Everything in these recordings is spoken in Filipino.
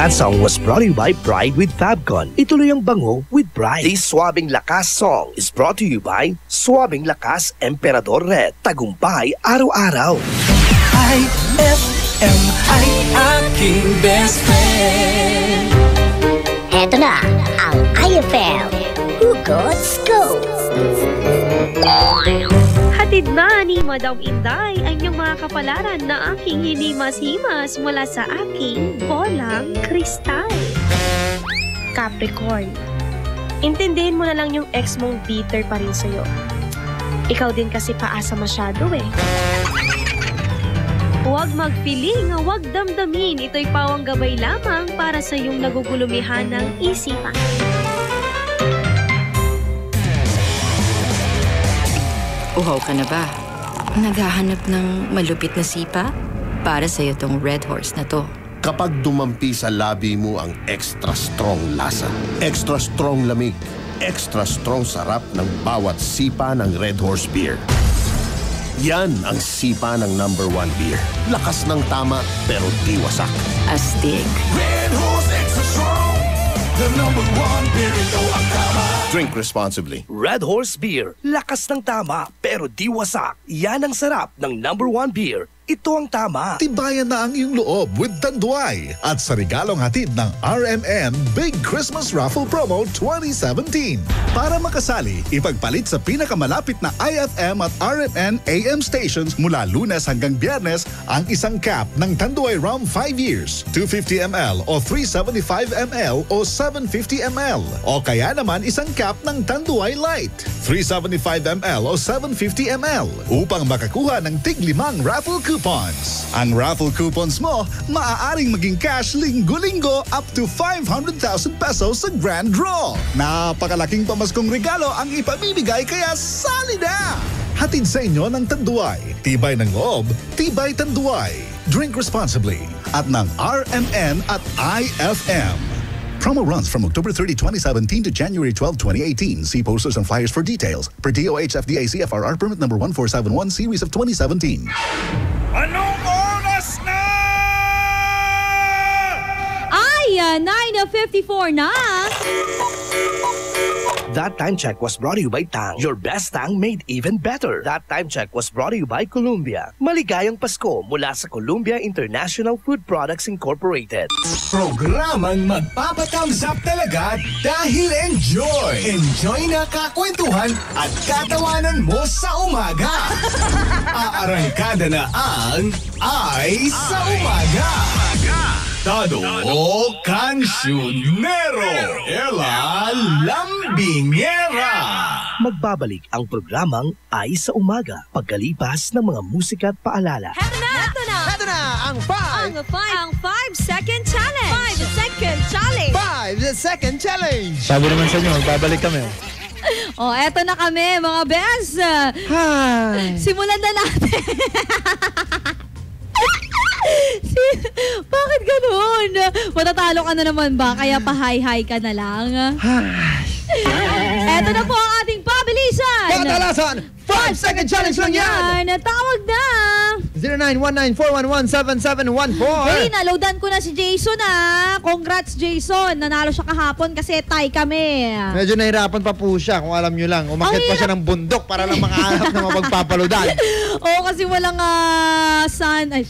That song was brought to you by Pride with Fabcon. Ituloy ang bango with Pride. This Swabing Lakas song is brought to you by Swabing Lakas Emperador Red. Tagumpay araw-araw. IFM ay aking best friend. Eto na ang IFM Hugot Scoop. Hatid na ni Madam Inday ang iyong mga kapalaran na aking hinimas-himas mula sa aking bolang kristal. Capricorn, intindihin mo na lang yung ex mong bitter pa rin sa'yo. Ikaw din kasi paasa masyado eh. Huwag mag-feeling, huwag damdamin. Ito'y pawang gabay lamang para sa iyong nagugulumihan ng isipan. Uhaw ka na ba? Naghahanap ng malupit na sipa? Para sa'yo tong Red Horse na to. Kapag dumampi sa labi mo ang extra strong lasa, extra strong lamig, extra strong sarap ng bawat sipa ng Red Horse Beer. Yan ang sipa ng #1 beer. Lakas ng tama pero di wasak. Astig. Red Horse Extra Strong, the #1 beer, ito ang tama. Drink responsibly. Red Horse Beer. Lakas ng tama pero di wasak. Yan ang sarap ng #1 beer. Ito ang tama. Tibayan na ang iyong loob with Tanduay at sa regalong hatid ng RMN Big Christmas Raffle Promo 2017. Para makasali, ipagpalit sa pinakamalapit na IFM at RMN AM stations mula Lunes hanggang Biyernes ang isang cap ng Tanduay Rum 5 years, 250 ml o 375 ml o 750 ml. O kaya naman isang cap ng Tanduay Light, 375 ml o 750 ml upang makakuha ng tig-5 raffle coupons. Ang raffle coupons mo, maaaring maging cash linggo-linggo up to 500,000 pesos sa grand draw. Napakalaking pamaskong regalo ang ipamimigay kaya sali na! Hatid sa inyo ng Tanduay. Tibay ng loob, tibay Tanduay. Drink responsibly at ng RMN at IFM. Promo runs from October 30, 2017 to January 12, 2018. See posters and flyers for details. Per DOH FDA CFRR permit number 1471 series of 2017. Anong oras na? Ay, 9:54 na. That time check was brought to you by Tang. Your best Tang made even better. That time check was brought to you by Columbia. Maligayang Pasko mula sa Columbia International Food Products Incorporated. Programang magpapatangzap talaga dahil enjoy. Enjoy na kakwentuhan at katawanan mo sa umaga. Aarangkada na ang Ay sa Umaga. Tado o Kansyonero, Ella Lambingera. Magbabalik ang programang Ay sa Umaga pagkalipas ng mga musika at paalala. Heto na ang 5-second challenge. 5-second challenge. 5-second challenge. Sabi naman sa inyo, magbabalik kami. Oh, eto na kami mga bes. Hi. Simulan na natin. Bakit ganun? Matatalo ka na naman ba? Kaya pa-hi-hi ka na lang. Eto na po ang ating pabilisan. Kadalasan, 5-second challenge lang yan. Tawag na. 0919-411-7714. Hey, naloadan ko na si Jason Congrats Jason. Nanalo siya kahapon kasi tie kami. Medyo nahirapan pa po siya kung alam nyo lang. Umakyat pa siya ng bundok para lang makahanap na mapagpapaludan. Oo, kasi walang sun. Ay,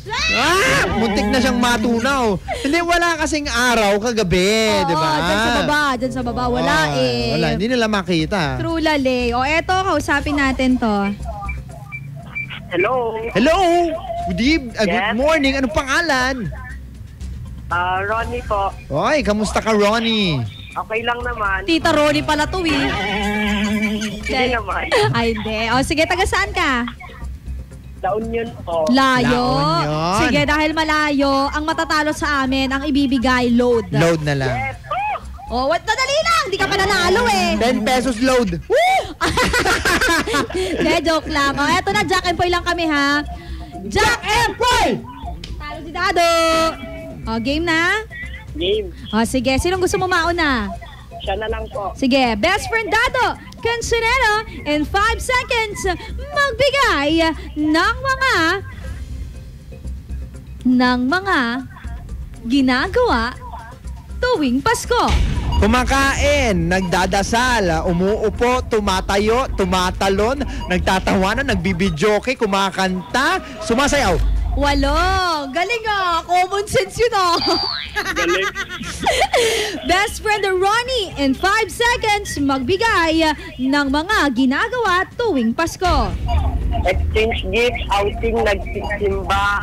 muntik na siyang matunaw. Hindi, wala kasing araw kagabi, di ba? Dyan sa baba. Wala Wala, hindi nila makita. True lale. O eto, kausapin natin to. Hello. Hello. Good morning. Anong pangalan? Ronnie po. Oy, kamusta ka, Ronnie? Okay lang naman. Tita Ronnie pala to Hindi naman. Ay, hindi. O sige, taga saan ka? La Union po. Layo. La Union. Sige, dahil malayo, ang matatalo sa amin, ang ibibigay, load. Load na lang. Yes. Oh, what? Madali lang. Hindi ka pa nanalo 10 pesos load. De, joke lang. O, eto na, Jack and Poy lang kami, ha? Jack and Poy! Talo si Dado. O, game na? Game. O, sige. Sinong gusto mo mauna? Siya na lang po. Sige, best friend Dado, Cancionero, in 5 seconds, magbigay ng mga ginagawa tuwing Pasko? Kumakain, nagdadasal, umuupo, tumatayo, tumatalon, nagtatawanan, nagbibidyoke, kumakanta, sumasayaw. 8. Galing ah. Common sense yun ah. Galing. Best friend Ronnie, in 5 seconds, magbigay ng mga ginagawa tuwing Pasko. Exchange gifts, outing, nagsisimba.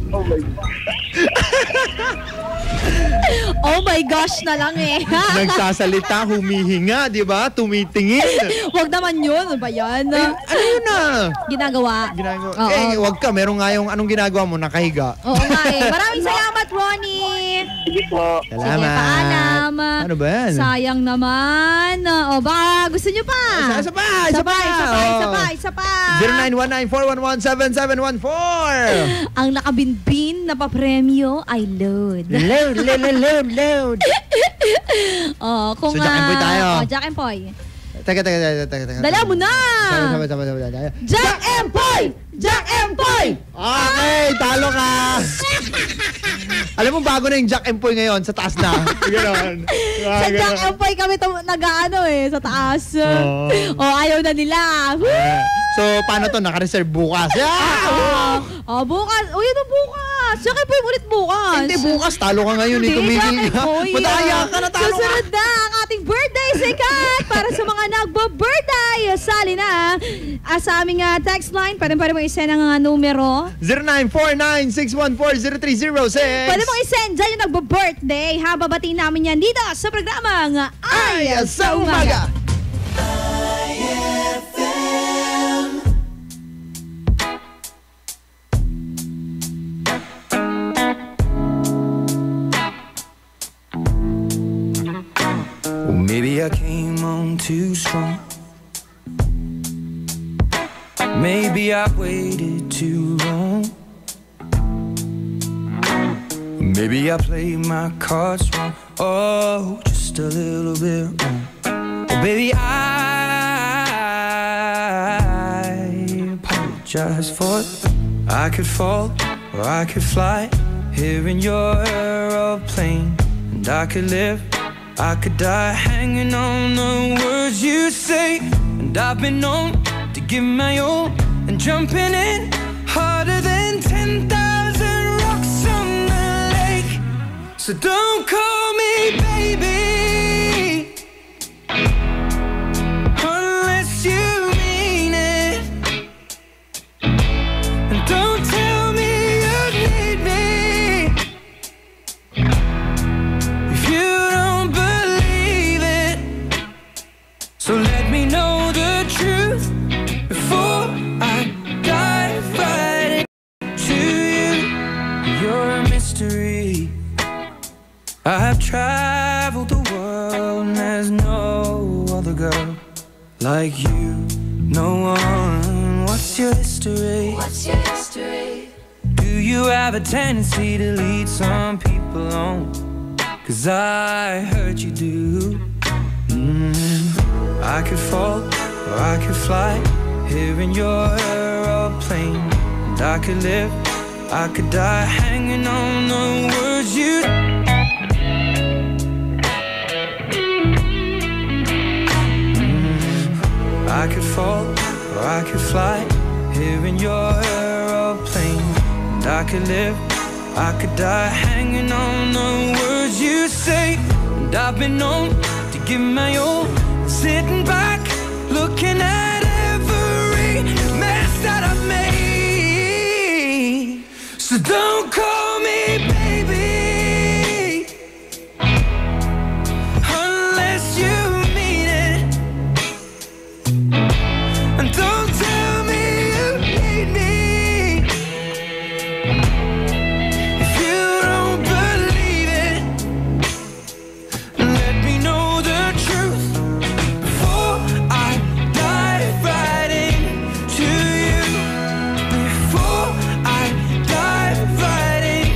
Oh my God. Oh my gosh na lang eh. Nagsasalita, humihinga, di ba? Tumitingin. Wag naman yun. Ano ba yan? Ano yun na? Ginagawa. Oo. Wag ka. Meron nga yung anong ginagawa mo, nakahiga. Oo nga eh. Maraming salamat, Ronnie. Sige po. Salamat. Sige, paalam. Ano ba yan? Sayang naman. O baka gusto nyo pa? Isa pa. 0919-411-7714. Ang nakabinbin na papremyo ay load. Load. Kung, So, Jack and Poy tayo. Jack and Poy. Teka. Dala mo na! Sabay. Jack and Poy! Jack and Poy! Okay, talo ka! Alam mo, bago na yung Jack and Poy ngayon, sa taas na. Ganon. Sa Jack and Poy kami nag-ano eh, sa taas. Ayaw na nila. So, paano to? Naka-reserve bukas. Bukas. Ano bukas? Jack and Poy ulit bukas. Hindi, bukas. Talo ka ngayon. Tumigil ka. Mataya ka na, talo ka. Susunod na ang ating birthday sikat para sa mga nagbo-birthday. Sali na sa aming text line. Pwede mo i-send ang numero. 0949-614-0306. Pwede mong i-send dyan yung nagbo-birthday. Babatiin namin yan dito sa programang Ay sa Umaga. Maybe I came on too strong. Maybe I waited too long. Maybe I played my cards wrong. Oh, just a little bit wrong. Oh, baby, I apologize for it. I could fall or I could fly here in your aeroplane, and I could live, I could die hanging on the words you say. And I've been known to give my all and jumping in harder than 10,000 rocks on the lake. So don't call me baby unless you mean it, and don't tell me you need me if you don't believe it. So let me know the truth before I dive right into you. You're a mystery. I've traveled the world and there's no other girl like you. No one. What's your history? What's your history? Do you have a tendency to lead some people on? 'Cause I heard you do. I could fall or I could fly here in your aeroplane, and I could live, I could die hanging on the words you. I could fall or I could fly here in your aeroplane, and I could live, I could die hanging on the words you say. And I've been known to give my all, sitting back, looking at every mess that I've made. So don't call me baby unless you mean it, and don't tell me you need me if you don't believe it. Let me know the truth before I dive right into you. Before I dive right into you.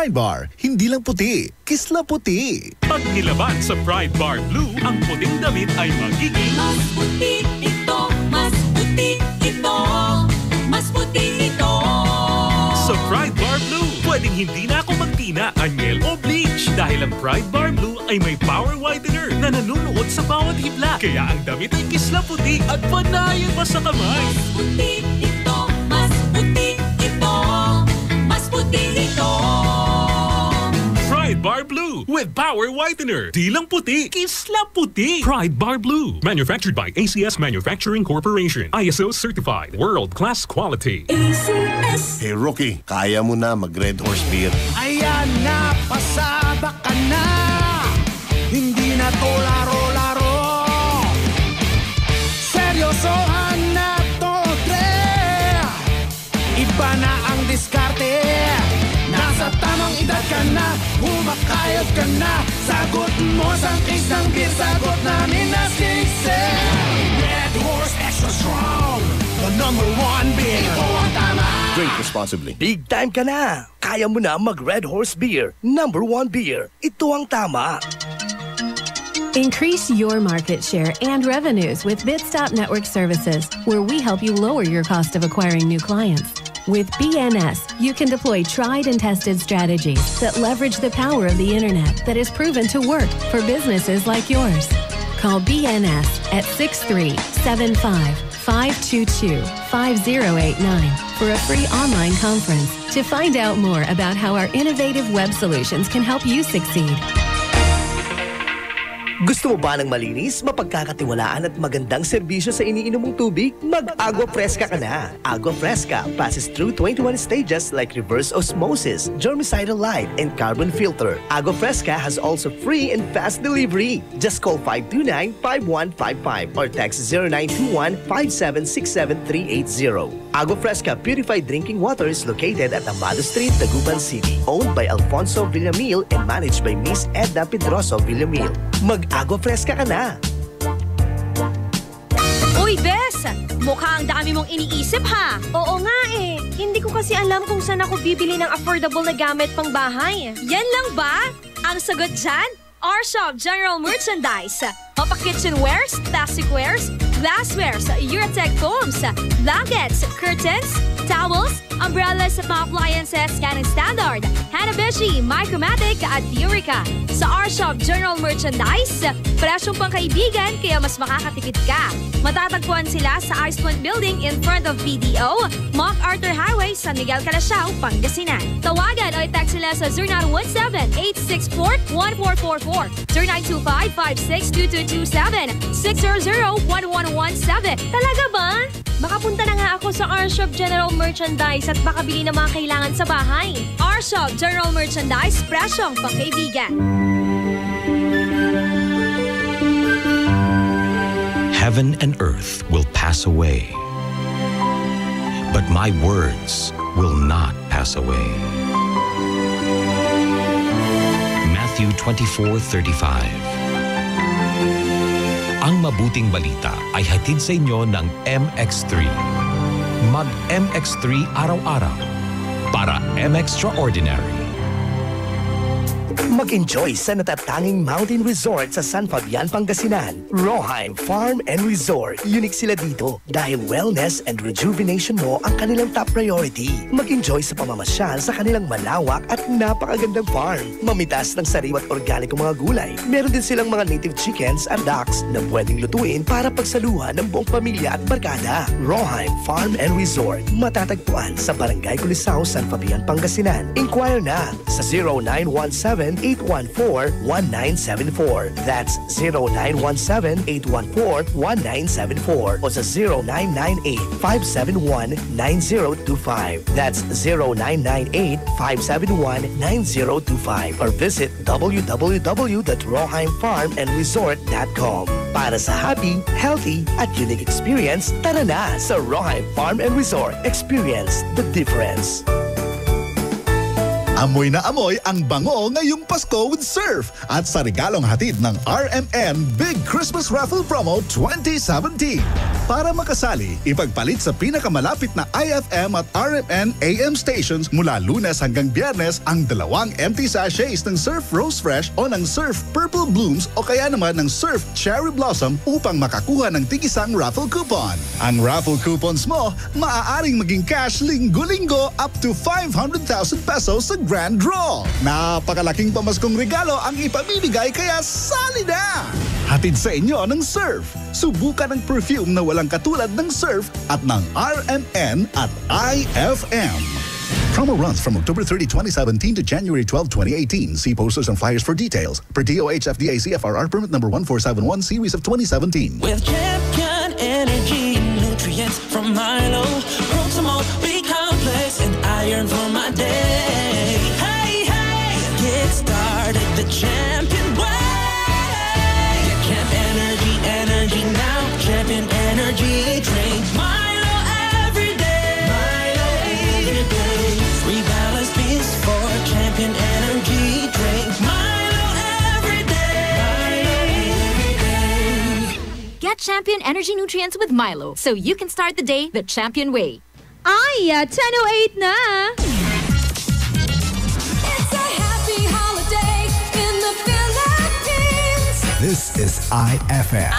Pride Bar. Hindi lang puti, kisla puti. Pag nilaban sa Pride Bar Blue, ang puting damit ay magiging Mas puti ito, mas puti ito, mas puti ito. sa Pride Bar Blue. Pwedeng hindi na ako magtina, anyel o bleach dahil ang Pride Bar Blue ay may power whitener na nanunuot sa bawat hibla. Kaya ang damit ay kisla puti at panayan pa sa kamay. Mas puti ito, mas puti ito, mas puti ito. Pride Bar Blue with power whitener. Di lang puti, kisla puti. Pride Bar Blue. Manufactured by ACS Manufacturing Corporation. ISO certified. World-class quality. ACS. Hey Rookie, kaya mo na mag-Red Horse Beer. Ayan na, pasaba ka na. Hindi na to laro-laro. Seryosohan na to, Dre. Iba na ang diskarte. Nasa tamang edad ka na, humakayod ka na. Sagot mo sa isang beer, sagot namin na sisig. Red Horse Extra Strong, the #1 beer. Ito ang tama. Drink responsibly. Big time ka na! Kaya mo na mag-Red Horse Beer. #1 beer. Ito ang tama. Increase your market share and revenues with Bitstop Network Services, where we help you lower your cost of acquiring new clients. With BNS, you can deploy tried and tested strategies that leverage the power of the internet that is proven to work for businesses like yours. Call BNS at 6375-522-5089 for a free online conference to find out more about how our innovative web solutions can help you succeed. Gusto mo ba ng malinis, mapagkakatiwalaan at magandang serbisyo sa iniinom mong tubig? Mag-Agua Fresca ka na! Agua Fresca passes through 21 stages like reverse osmosis, germicidal light, and carbon filter. Agua Fresca has also free and fast delivery. Just call 529-5155 or text 0921-5767380. Agua Fresca Purified Drinking Water is located at Amado Street, Taguban City. Owned by Alfonso Villamil and managed by Miss Edna Pedroso Villamil. Mag-Agua Fresca ka na! Uy, Bes! Mukhang dami mong iniisip, ha? Oo nga eh. Hindi ko kasi alam kung saan ako bibili ng affordable na gamit pang bahay. Yan lang ba? Ang sagot dyan? R-Shop General Merchandise. Mapa-kitchenwares, plasticwares, glasswares, Eurotech foams, blankets, curtains, towels, umbrellas, mga appliances, Canon Standard, Hanabishi, Micromatic at Eureka. Sa R-Shop General Merchandise, presyong pangkaibigan kaya mas makakatipid ka. Matatagpuan sila sa Ice Point Building in front of BDO, MacArthur Highway, San Miguel, Calasiao, Pangasinan. Tawagan o i-text sila sa 0917-864-1444, 0925-562227, 600-1117. Talaga ba? Makapunta na nga ako sa R-Shop General Merchandise at makabili ng mga kailangan sa bahay. R-Shop General Merchandise, presyong pangkaibigan. Heaven and earth will pass away, but my words will not pass away. Matthew 24:35. Ang mabuting balita ay hatid sa inyo ng MX3. Mag-MX3 araw-araw para M-Extraordinary. Mag-enjoy sa natatanging mountain resort sa San Fabian, Pangasinan. Roheim Farm and Resort. Unique sila dito dahil wellness and rejuvenation mo ang kanilang top priority. Mag-enjoy sa pamamasyal sa kanilang malawak at napakagandang farm. Mamitas ng sariwa at organikong mga gulay. Meron din silang mga native chickens at ducks na pwedeng lutuin para pagsaluhan ng buong pamilya at barkada. Roheim Farm and Resort. Matatagpuan sa Barangay Culisao, San Fabian, Pangasinan. Inquire na sa 0917-814-1974. That's 0917-814-1974 o sa 0998-571-9025. That's 0998-571-9025 or visit www.roheimfarmandresort.com. Para sa happy, healthy at unique experience, tara na sa Roheim Farm and Resort. Experience the difference. Amoy na amoy ang bango ngayong Pasko with Surf at sa regalong hatid ng RMN Big Christmas Raffle Promo 2017. Para makasali, ipagpalit sa pinakamalapit na IFM at RMN AM stations mula Lunes hanggang Biyernes ang 2 empty sachets ng Surf Rose Fresh o ng Surf Purple Blooms o kaya naman ng Surf Cherry Blossom upang makakuha ng tig-isang raffle coupon. Ang raffle coupons mo, maaaring maging cash linggo-linggo up to 500,000 pesos sa Grand Draw. Napakalaking pamaskong regalo ang ipamimigay kaya sali na! Hatid sa inyo ng Surf. Subukan ang perfume na walang katulad ng Surf at ng RMN at IFM. Promo runs from October 30, 2017 to January 12, 2018. See posters and flyers for details. Per DOH FDA CFRR permit number 1471 series of 2017. With Champion Energy nutrients from Milo, Protamol, B-complex, and iron for my day. Hey, hey, get started the Champion way. Get Champ Energy, energy now. Champion Energy, drink Milo every day. Milo every day. Rebalance beats for Champion Energy, drink Milo every day. Milo every day. Get Champion Energy Nutrients with Milo so you can start the day the Champion way. Ay, 10:08 na. It's a happy holiday in the Philippines. This is IFM.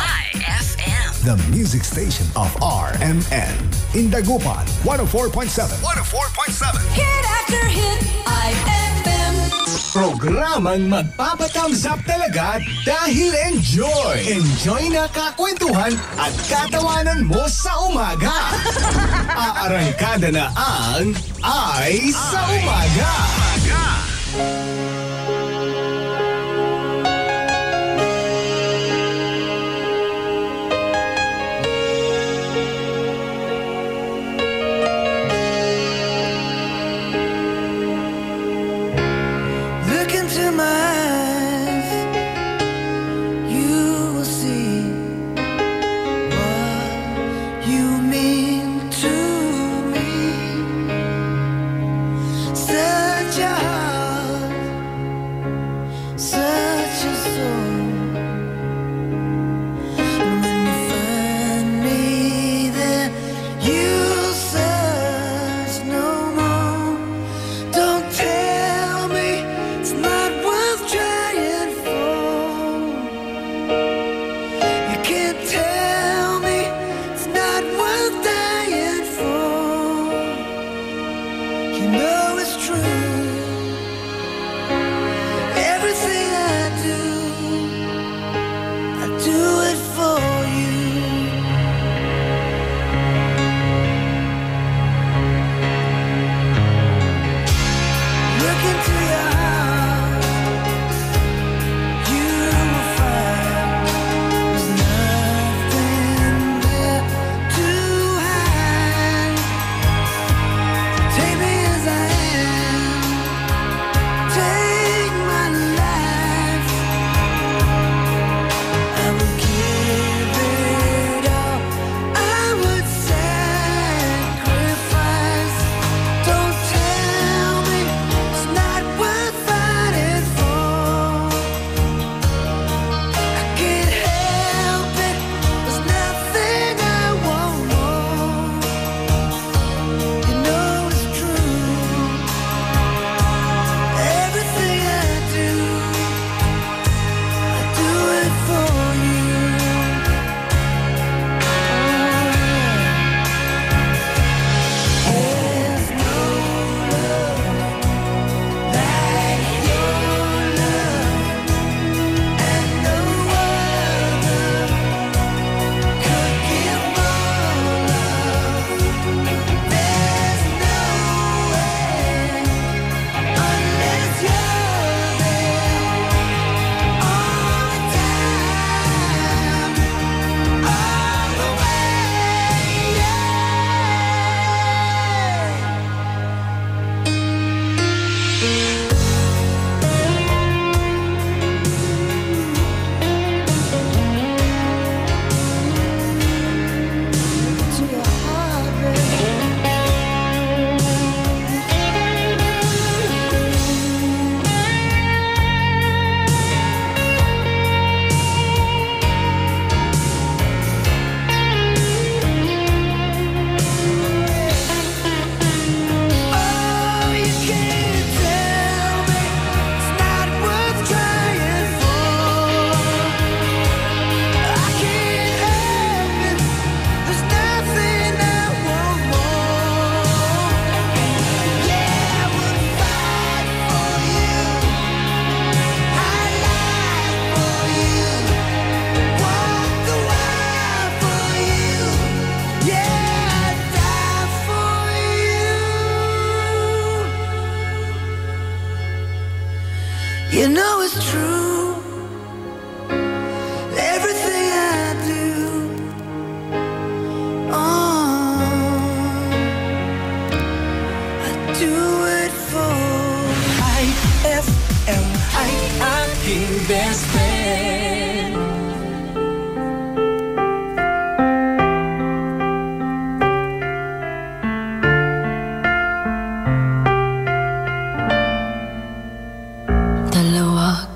The music station of RMN. In Dagupan, 104.7. 104.7. Hit after hit, IFM. Programang magpapatangzap talaga dahil enjoy. Enjoy na kakwentuhan at katawanan mo sa umaga. Aarangkada na ang Ay sa Umaga. Look into my eyes, you will see what you mean to me. Such a heart best friend.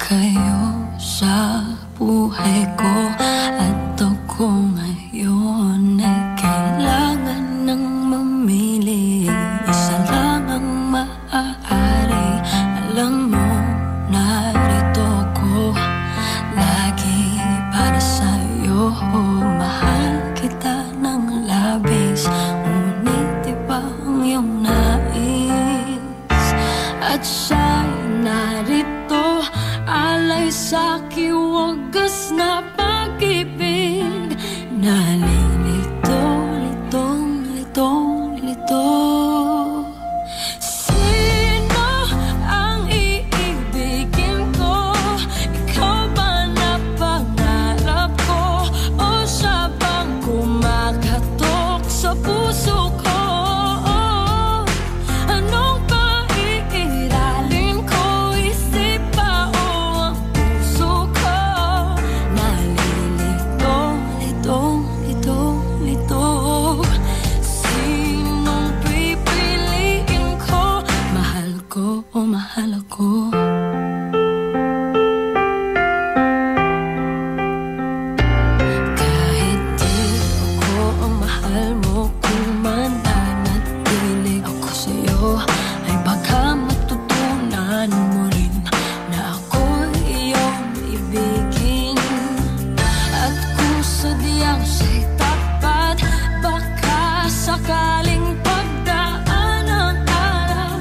Kayo sa buhay ko at ako ngayon ay kailangan ng mamili. Isa lang ang maaari. Alam mo, narito ko lagi para sa'yo. Mahal kita ng labis, ngunit iba ang iyong nais. At siya narito, alay sa'ki wagas na pag-ibig. Nalilito, litong, litong, lito. Sino ang iibigin ko? Ikaw ba na pangarap ko? O siya bang kumakatok sa puso ko? Anong paiiralin ko? Isip ba o ang puso ko? Nalilito, litong, litong, lito. Sinong pipiliin ko? Mahal ko o mahal ako? Kahit di ako ang mahal mo, kung mananatili ako sa'yo, ay baka matutunan mo rin na ako iyong ibigin. At kung sadyang siya'y tapat, baka sakaling pagdaan ng araw,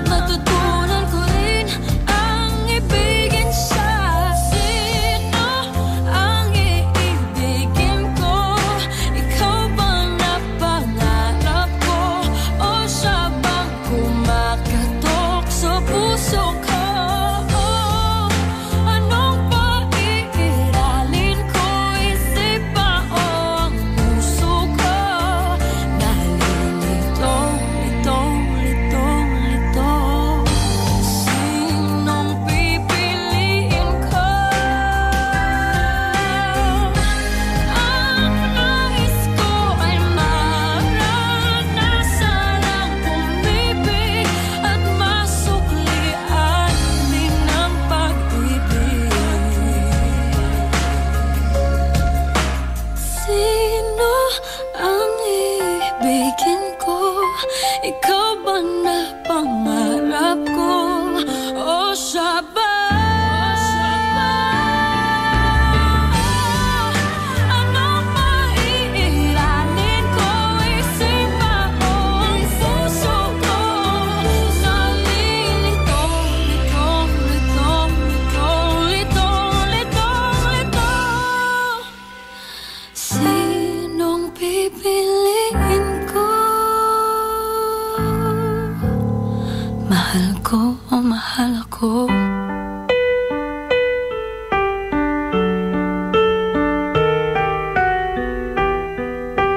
matutunan ko rin ang ibigin siya. Sino ang iibigin ko? Ikaw bang napangarap ko? O siya bang kumakatok sa puso ko? Anong paiiralin ko? Isip ba o ang puso ko? Nalilito, litong, litong, lito. Sinong pipiliin ko? Ang nais ko ay maranasan ang pumibig at masuklian din ang pag-ibig. Sino ang ibigin ko? Ikaw ba na pangarap ko? O siya ba? Anong maiiralin ko? Isip ba o ang puso ko? Nalilito, litong, litong, litong, litong, litong, lito. Sinong pipiliin ko? Mahal ko o mahal ako?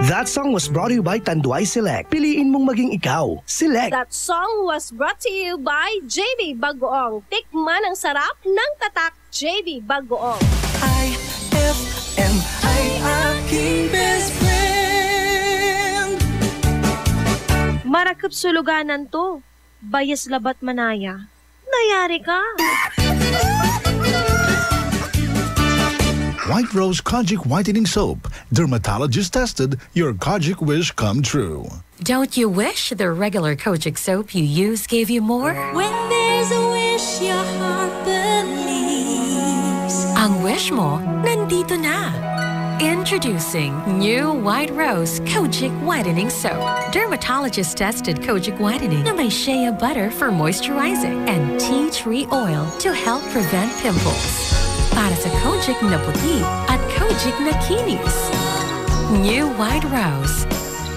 That song was brought to you by Tanduay Select. Piliin mong maging ikaw. Select. That song was brought to you by JB Bagoong. Tikman ang sarap ng tatak JB Bagoong. IFM ay aking best friend. Marakap suluganan to. Bayas labat manaya. Nayari ka. White Rose Kojic Whitening Soap. Dermatologist tested, your Kojic wish come true. Don't you wish the regular Kojic soap you use gave you more? When there's a wish your heart believes. Ang wish mo, nandito na. Introducing new White Rose Kojic Whitening Soap. Dermatologist-tested Kojic Whitening na may shea butter for moisturizing and tea tree oil to help prevent pimples. Para sa Kojic na puti at Kojic na kinis. New White Rose.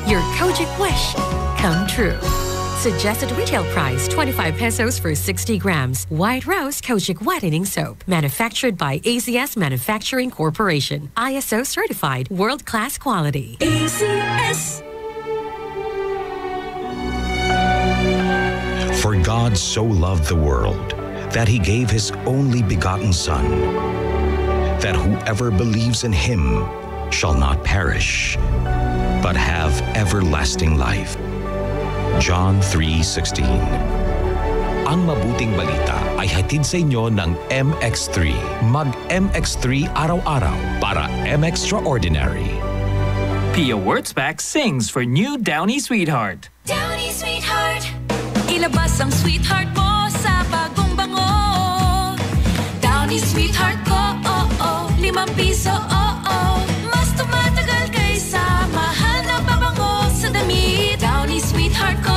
Your Kojic wish come true. Suggested retail price 25 pesos for 60 grams. White Rose Kojic Whitening Soap. Manufactured by AZS Manufacturing Corporation. ISO certified world-class quality. AZS. For God so loved the world that he gave his only begotten Son, that whoever believes in him shall not perish, but have everlasting life. John 3:16. Ang mabuting balita ay hatid sa inyo ng MX3. Mag-MX3 araw-araw para MXtraordinary. Pia Wurtzbach sings for new Downy Sweetheart. Downy Sweetheart, ilabas ang sweetheart mo sa bagong bango. Downy Sweetheart ko, ₱5, mas tumatagal kaysa mahal na pabango sa damit. Downy Sweetheart ko,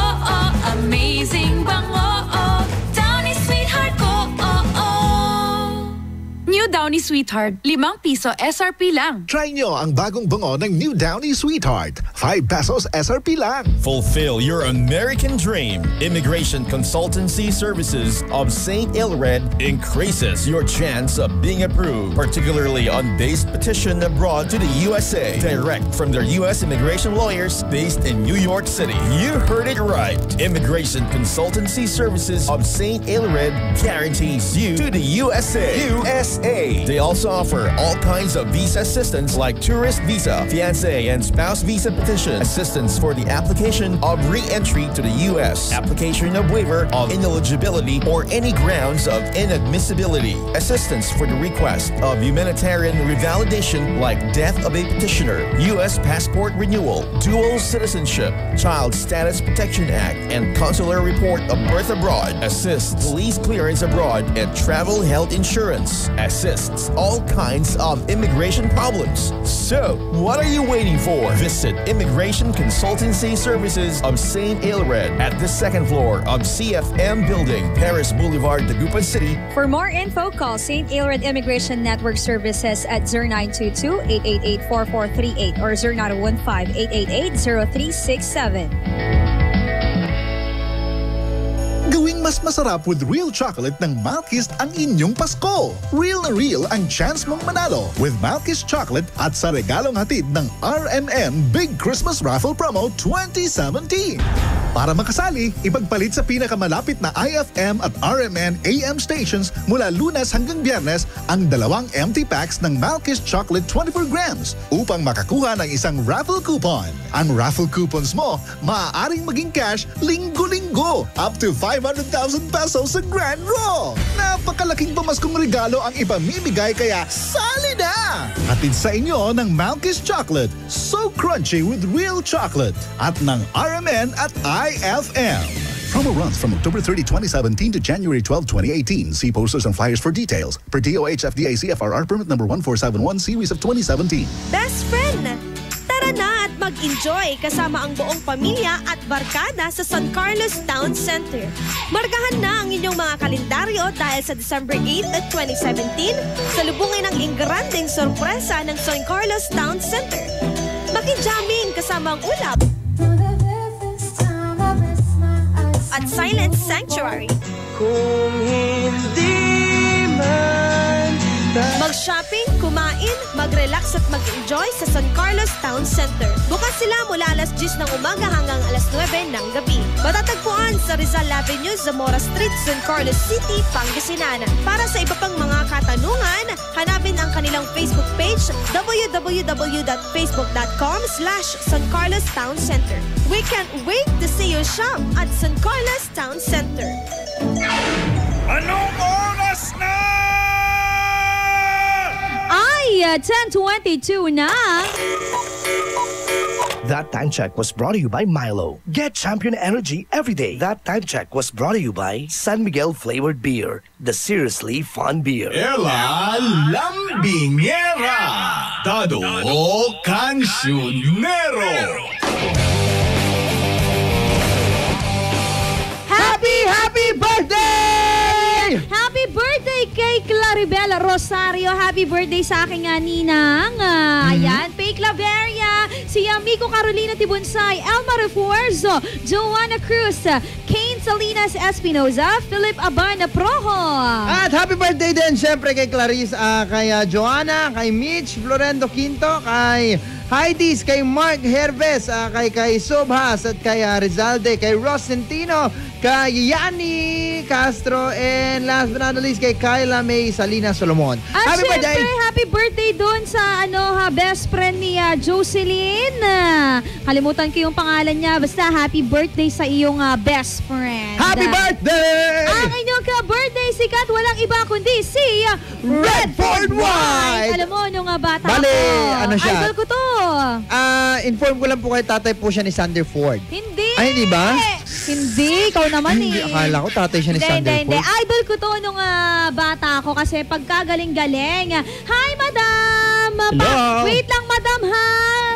amazing bango. Downy Sweetheart ko, New Downy Sweetheart, ₱5 SRP lang. Try nyo ang bagong bango ng New Downy Sweetheart. ₱5 SRP lang. Fulfill your American dream. Immigration Consultancy Services of St. Ilred increases your chance of being approved, particularly on base petition abroad to the USA. Direct from their U.S. immigration lawyers based in New York City. You heard it right. Immigration Consultancy Services of St. Ilred guarantees you to the USA. They also offer all kinds of visa assistance like tourist visa, fiancé and spouse visa petition, assistance for the application of re-entry to the U.S., application of waiver of ineligibility or any grounds of inadmissibility, assistance for the request of humanitarian revalidation like death of a petitioner, U.S. passport renewal, dual citizenship, Child Status Protection Act, and consular report of birth abroad, assists police clearance abroad, and travel health insurance. Assists all kinds of immigration problems. So, what are you waiting for? Visit Immigration Consultancy Services of St. Ilred at the second floor of CFM Building, Paris Boulevard, Dagupan City. For more info, call St. Ilred Immigration Network Services at 0922-888-4438 or 0915-888-0367. Gawing mas masarap with real chocolate ng Malkist ang inyong Pasko. Real na real ang chance mong manalo with Malkist chocolate at sa regalong hatid ng RMN Big Christmas Raffle Promo 2017. Para makasali, ipagpalit sa pinakamalapit na IFM at RMN AM stations mula Lunes hanggang Biyernes ang 2 empty packs ng Malkist Chocolate 24 grams upang makakuha ng isang raffle coupon. Ang raffle coupons mo, maaaring maging cash linggo-linggo up to 500,000 pesos sa Grand Draw. Napakalaking pamaskong regalo ang ipamimigay kaya sali na! Hatid sa inyo ng Malkist Chocolate, so crunchy with real chocolate at ng RMN at IFM. Promo runs from October 30, 2017 to January 12, 2018. See posters and flyers for details. Per DOH FDA CFRR permit number 1471 series of 2017. Best friend! Tara na at mag-enjoy kasama ang buong pamilya at barkada sa San Carlos Town Center. Markahan na ang inyong mga kalendaryo dahil sa December 8 at 2017, salubungin ang ingranding sorpresa ng San Carlos Town Center. Maki-jamming kasama ang ulap at Silent Sanctuary. Kung hindi man mag-shopping, kumain, mag-relax at mag-enjoy sa San Carlos Town Center. Bukas sila mula alas 10 ng umaga hanggang alas 9 ng gabi. Matatagpuan sa Rizal Avenue, Zamora Street, San Carlos City, Pangasinan. Para sa iba pang mga katanungan, hanapin ang kanilang Facebook page www.facebook.com/San Carlos Town Center. We can't wait to see you shop at San Carlos Town Center. Anong oras na? Ay, 10:22 na. That time check was brought to you by Milo. Get champion energy every day. That time check was brought to you by San Miguel Flavored Beer, the seriously fun beer. Ela Lambinera, Dado Cancionero. Happy birthday! Happy birthday kay Claribel Rosario. Happy birthday sa aking ninang. Ayan, Faye Claveria, si Amico Carolina Tibunsay, Elma Refuerzo, Joanna Cruz, Kane Salinas Espinoza, Philip Abana Proho. At happy birthday din syempre kay Clarice, kay Joanna, kay Mitch Florendo Quinto, kay Heidi's, kay Mark Herves, kay Subhas, at kay Rizalde, kay Ross Centino, kay Yani Castro, and last but not least kay Kyla May Salina Solomon. At Happy birthday! happy birthday doon sa best friend ni Jocelyn. Kalimutan ko yung pangalan niya. Basta happy birthday sa iyong best friend. Happy birthday! Ang inyong ka-birthday sikat, walang iba kundi si Redford White. Alam mo, nung bata Bale, ko, ano siya? idol ko to. Inform ko lang po kay tatay po siya ni Sander Ford. Hindi. Ay, hindi ba? Hindi, ikaw naman Hindi, akala ko tatay siya ni Sander Hindi. Ford. Idol ko to nung bata ako kasi pagkagaling-galing. Hi, madam! Hello? Wait lang, madam, ha?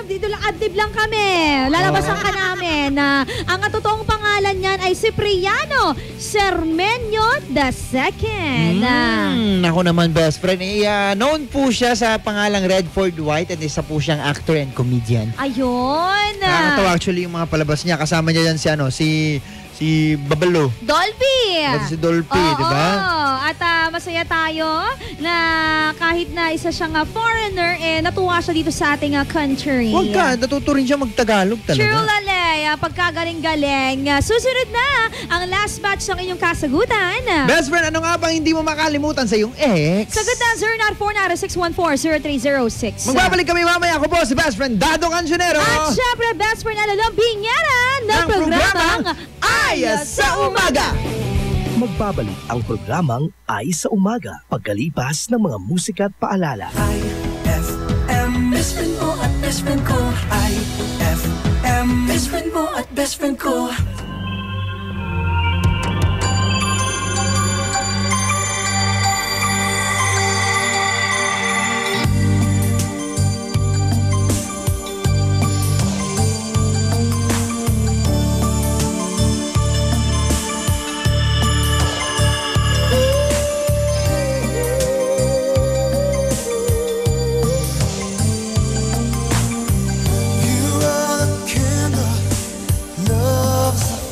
Dito lang, adlib lang kami. Lalabasan ka namin. Ang totoong pangalan niyan ay Cipriano Cermeño II. Ako naman, best friend. Known po siya sa pangalang Redford White, and isa po siyang actor and comedian. Ayun. Nakakatawa actually yung mga palabas niya. Kasama niya yan si Babalo. Dolphy! Si Dolphy, di ba? At masaya tayo na kahit na isa siyang foreigner, natuwa siya dito sa ating country. Huwag ka, natuto rin siya mag-Tagalog talaga. True, Lale. Pagkagaling-galing. Susunod na ang last batch ng inyong kasagutan. Best friend, ano nga bang hindi mo makalimutan sa iyong ex? Sagot na 0949-614-0306. Magbabalik kami mamaya. Ako po si best friend Dado Cancionero. At syempre, best friend Alalong Binyera ng programang Ayos sa Umaga. Magbabalik ang programang Ay sa Umaga pagkalipas ng mga musika at paalala. IFM, best friend mo at best friend ko. IFM, best friend mo at best friend ko. You are the candle, love's the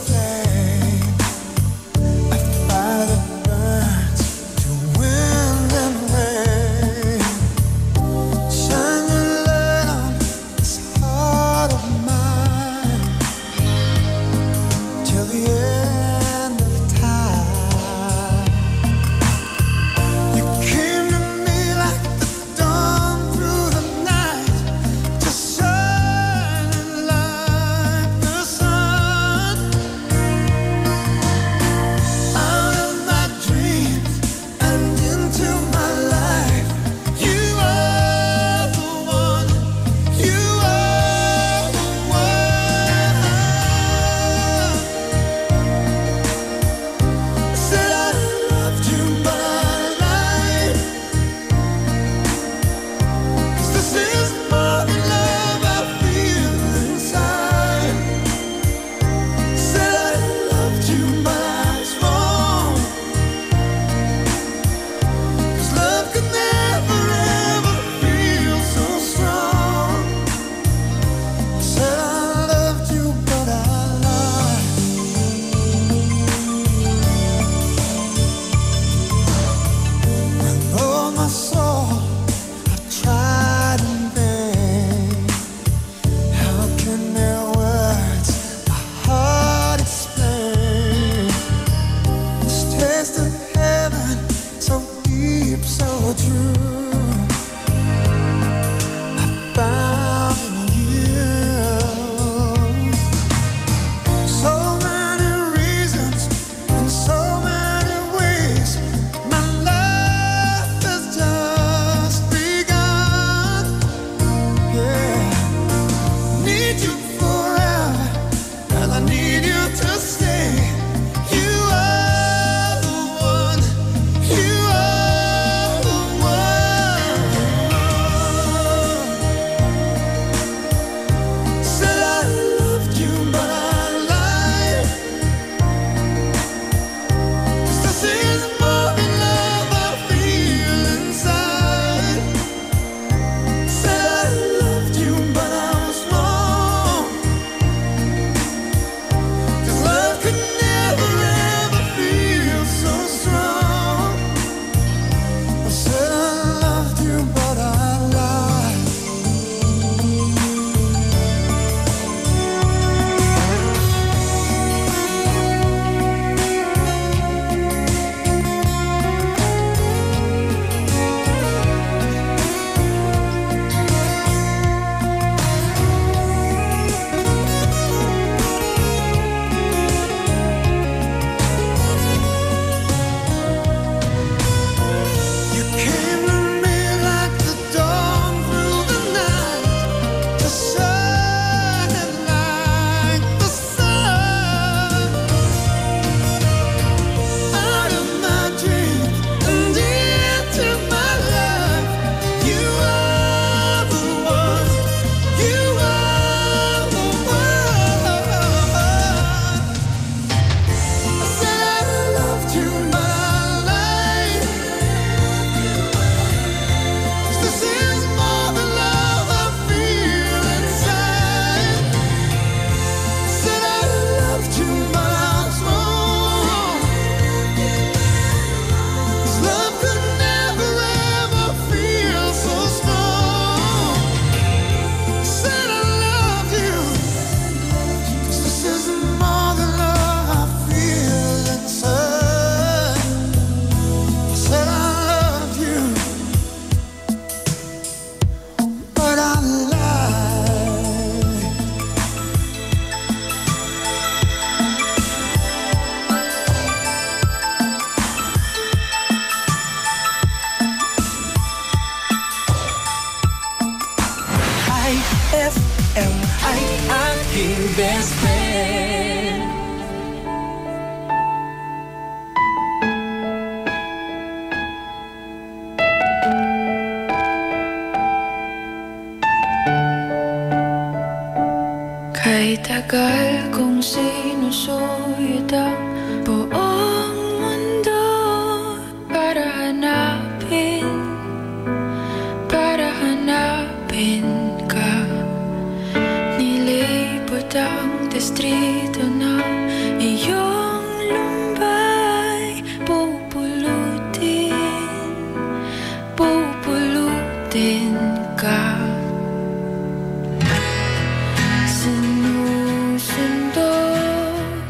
best friend. Kay tagal kong sinusuyod ang buong mundo para hanapin ka. Nilibot ang distrito ng iyong lumbay. Pupulutin ka. Sinusundo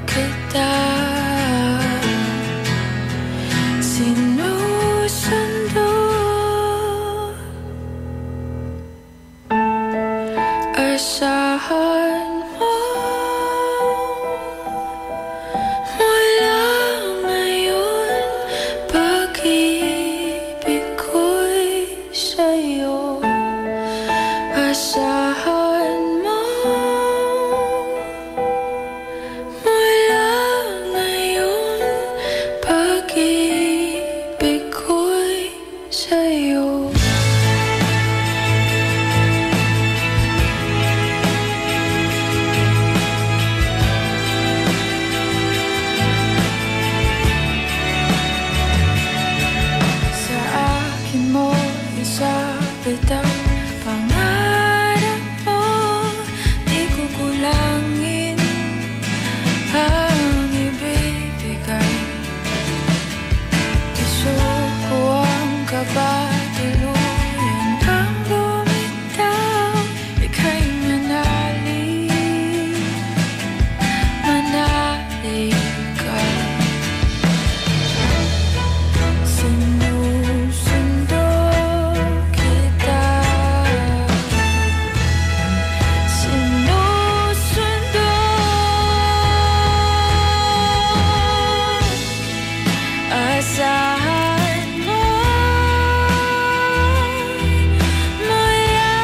kita. Sinusundo. Asahan mo mula ngayon, pag-ibig ko'y sa'yo. Asahan mo mula ngayon, pag-ibig ko'y sa'yo. Sa akin mo isabit ang pangarap mo, di ko kulangin ang ibibigay. Gusto ko ang kabatuluyan kang bumitaw, ika'y manalig ka. Sinusundo kita. Sinusundo. Asahan mo mula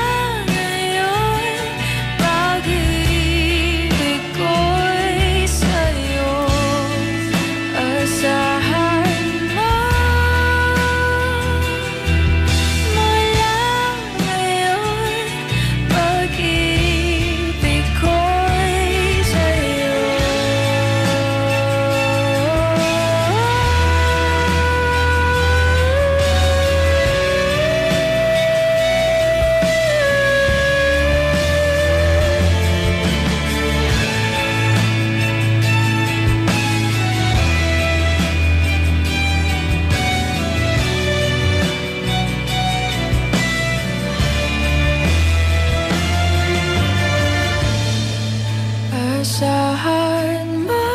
ngayon, pag-ibig ko'y sa'yo. Asahan mo mula ngayon, pag-ibig ko'y sa'yo. Asahan mo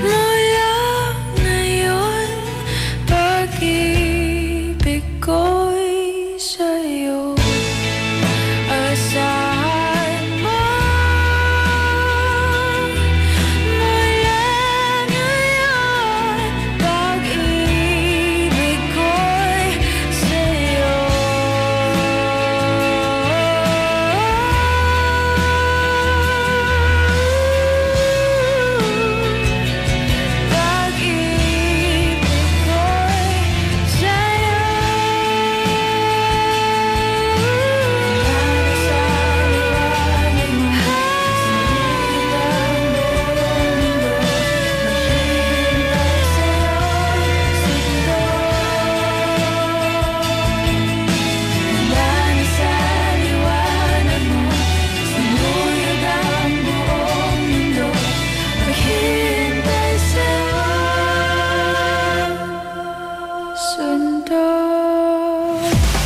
mula ngayon, pag-ibig ko'y sa'yo. Asahan mo mula ngayon, pag-ibig ko'y sa'yo.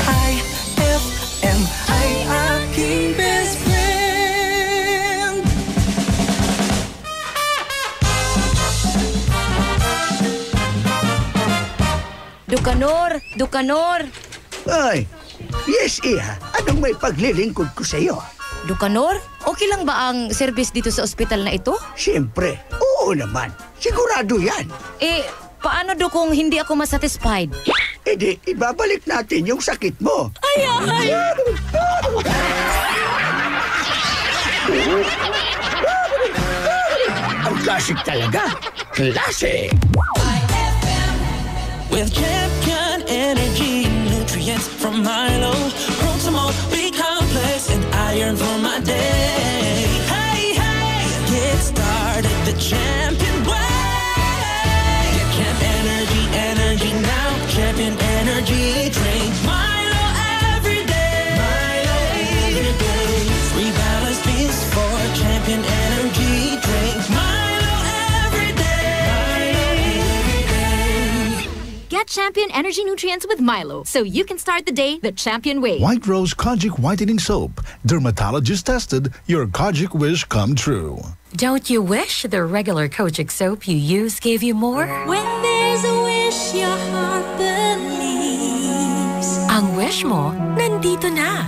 IFM ay aking best friend. Dukanor! Ay, yes, Iha. Anong may paglilingkod ko sa iyo? Dukanor, okay lang ba ang service dito sa ospital na ito? Siyempre, oo naman. Sigurado yan. Paano do kung hindi ako masatisfied? Di, ibabalik natin yung sakit mo. Ay! Ang classic talaga. Classic! With champion energy, nutrients from Milo, Proximo, B-complex, and iron for my day. Hey, hey, get started the champion way. Get Champ energy now. Champion energy, drink Milo every day. Milo every day. Rebalance beats for champion energy, drink Milo every day. Milo every day. Get Champion Energy Nutrients with Milo so you can start the day the champion way. White Rose Kojic Whitening Soap. Dermatologist tested, your Kojic wish come true. Don't you wish the regular Kojic soap you use gave you more? When there's a wish your heart believes. Ang wish mo, nandito na.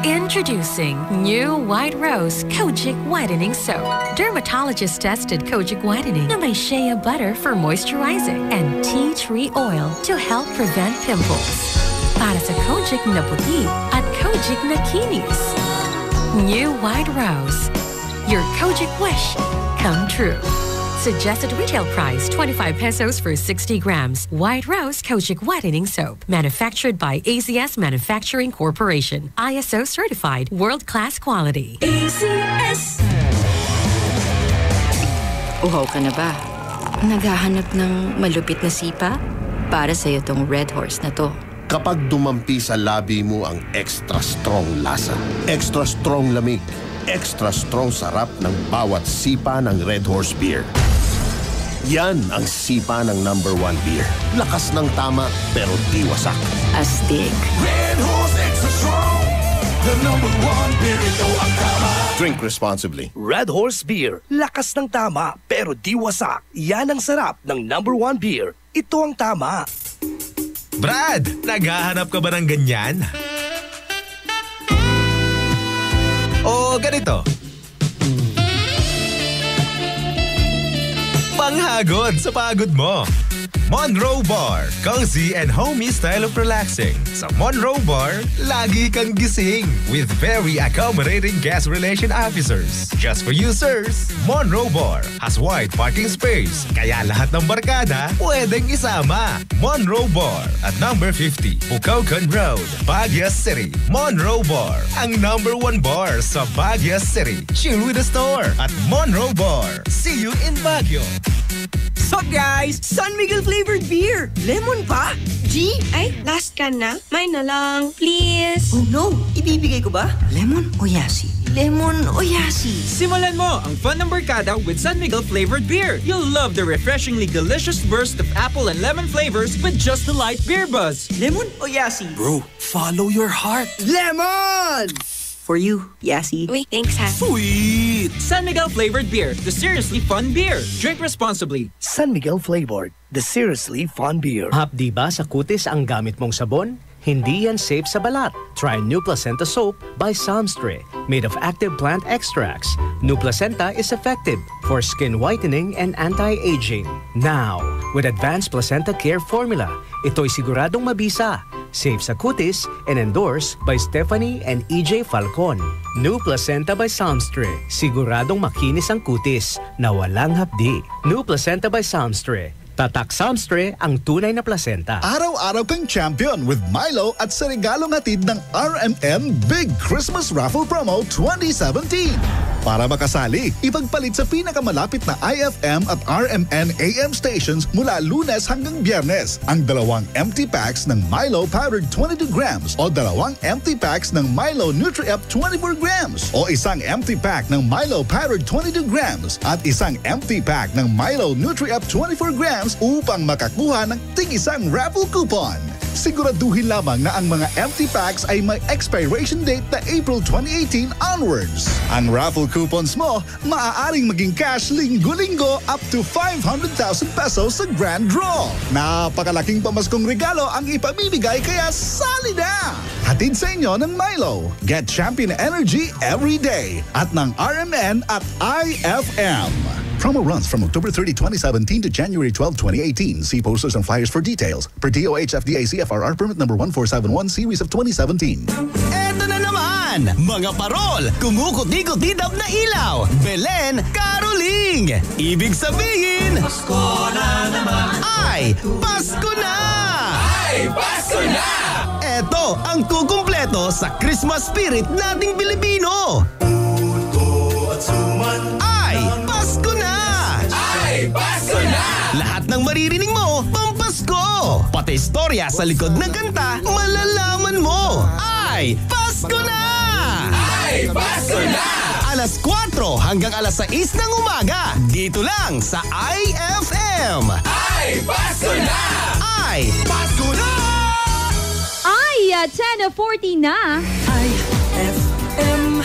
Introducing new White Rose Kojic Whitening Soap. Dermatologist-tested Kojic Whitening na may shea butter for moisturizing and tea tree oil to help prevent pimples. Para sa Kojic na puti at Kojic na kinis. New White Rose. Your Kojic wish come true. Suggested retail price 25 pesos for 60 grams. White Rose Kojic Whitening Soap. Manufactured by ACS Manufacturing Corporation. ISO certified world-class quality. ACS. Uhaw ka na ba? Naghahanap ng malupit na sipa? Para sa'yo tong Red Horse na to. Kapag dumampi sa labi mo ang extra strong lasa, extra strong lamig, extra strong sarap ng bawat sipa ng Red Horse Beer. Yan ang sipa ng #1 beer. Lakas ng tama pero di wasak. Astig. Red Horse Extra Strong, the #1 beer ito ang tama. Drink responsibly. Red Horse Beer. Lakas ng tama pero di wasak. Yan ang sarap ng #1 beer. Ito ang tama. Brad, naghahanap ka ba ng ganyan? O ganito. Panghagod sa pagod mo. Monroe Bar. Cozy and homey style of relaxing. Sa Monroe Bar, lagi kang gising with very accommodating guest relation officers. Just for you, sirs, Monroe Bar has wide parking space, kaya lahat ng barkada pwedeng isama. Monroe Bar at number 50, Bucaucan Road, Baguio City. Monroe Bar, ang #1 bar sa Baguio City. Chill with the store at Monroe Bar. See you in Baguio. Sup guys? San Miguel flavored beer. Lemon pa? G? Ay, last can na. Mine na lang, please. Oh no, ibibigay ko ba? Lemon o yasi? Lemon o yasi? Simulan mo ang fun ng barkada with San Miguel flavored beer. You'll love the refreshingly delicious burst of apple and lemon flavors with just the light beer buzz. Lemon o yasi? Bro, follow your heart. Lemon! For you, yasi. Uy, thanks ha. Sweet! San Miguel flavored beer, the seriously fun beer. Drink responsibly. San Miguel flavored, the seriously fun beer. Hapdi ba sa kutis ang gamit mong sabon? Hindi yan safe sa balat. Try New Placenta Soap by Samstre, made of active plant extracts. New Placenta is effective for skin whitening and anti-aging. Now, with Advanced Placenta Care Formula, ito'y siguradong mabisa, safe sa kutis, and endorsed by Stephanie and EJ Falcon. New Placenta by Samstre, siguradong makinis ang kutis na walang hapdi. New Placenta by Samstre. Tatak Samstre ang tunay na placenta. Araw-araw kang champion with Milo at sa regalong hatid ng RMN Big Christmas Raffle Promo 2017. Para makasali, ipagpalit sa pinakamalapit na IFM at RMN AM stations mula Lunes hanggang Biyernes ang 2 empty packs ng Milo Powdered 22 grams o 2 empty packs ng Milo Nutri-Up 24 grams o isang empty pack ng Milo Powdered 22 grams at isang empty pack ng Milo Nutri-Up 24 grams upang makakuha ng tig-isang raffle coupon. Siguraduhin lamang na ang mga empty packs ay may expiration date na April 2018 onwards. Ang raffle coupons mo maaaring maging cash linggo-linggo up to 500,000 pesos sa grand draw. Napakalaking pamaskong regalo ang ipamimigay kaya sali na! Hatid sa inyo ng Milo. Get champion energy every day at ng RMN at IFM. Promo runs from October 30, 2017 to January 12, 2018. See posters and flyers for details. Per DOH FDA CFRR permit number 1471 series of 2017. Eto na naman! Mga parol, kumukuti-kutidap na ilaw, Belen, Caroling! Ibig sabihin, Pasko na naman! Ay, Pasko na! Ay, Pasko na! Eto ang kukumpleto sa Christmas spirit nating Pilipino! Puto at suman! Ay, Pasko na! Ay, Pasko na! Lahat ng maririnig mo, pampasko! Pati istorya sa likod ng kanta, malalaman mo! Ay, Pasko na! Ay, Pasko na! Alas 4 hanggang alas 6 ng umaga, dito lang sa IFM! Ay, Pasko na! Ay, Pasko na! Ay, 10:40 na. IFM,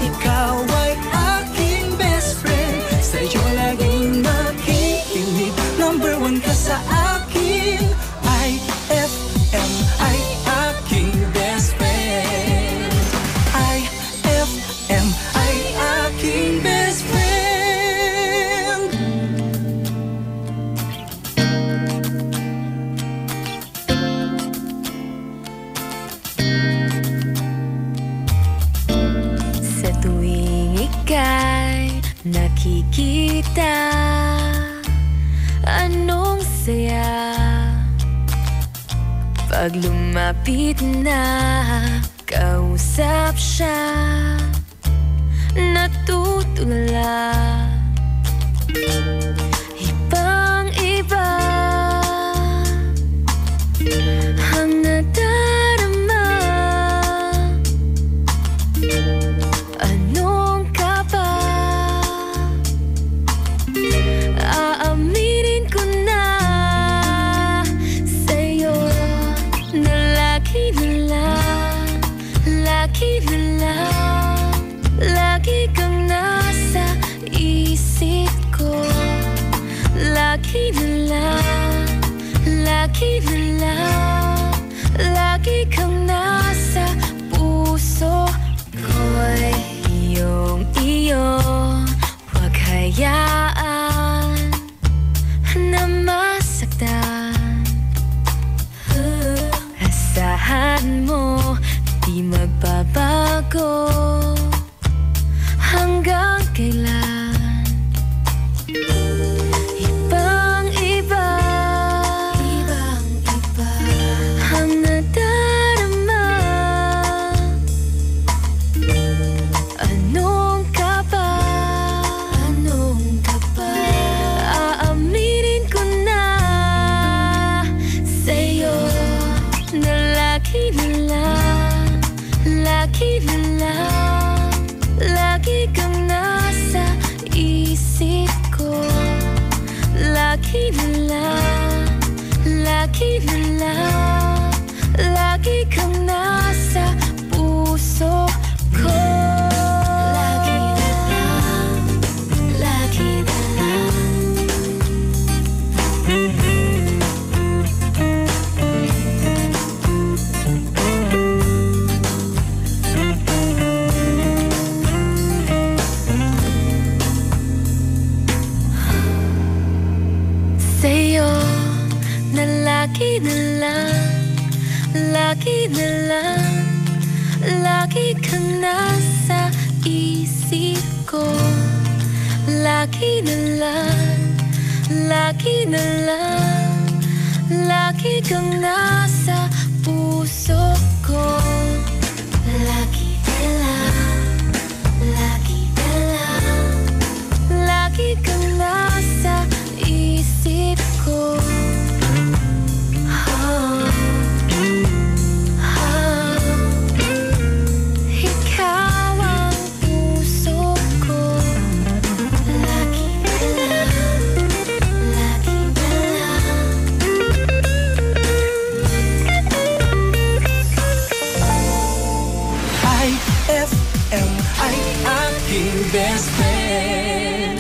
ikaw ay aking best friend. Sa'yo laging makikinig. Number 1 ka sa akin. IFM ay aking best friend. IFM ay aking best friend. Sa tuwing ika'y nakikita, anong saya pag lumapit na, kausap siya, natutulala. Ibang-iba ang nadarama. Anong ka ba? Aaminin ko na sa'yo na lagi na lang, lagi na lang, lagi kang nasa isip ko. Lagi na lang, lagi na lang, lagi kang nasa puso ko'y iyong-iyo. Huwag hayaan na masaktan. Asahan mo, di magbabago hanggang kailan. Ibang-iba ang nadarama. Anong ka ba? Anong ka ba? Aaminin ko na sa'yo na lagi na lang, lagi na lang, lagi kang nasa isip ko. Lagi na lang, lagi na lang, lagi kang nasa puso ko. Lagi na lang, lagi na lang. Sa'yo na lagi na lang, lagi na lang, lagi kang nasa isip ko. Lagi na lang, lagi na lang, lagi kang nasa puso ko. Lagi na lang, lagi na lang, lagi kang nasa isip ko. Ikaw ang puso ko. Lagi na lang, lagi na lang. IFM ay aking best friend.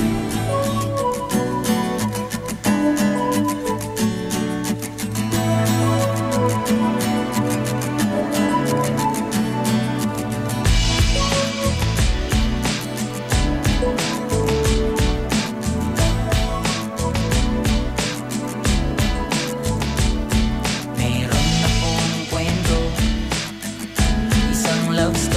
Meron akong kwento, isang love story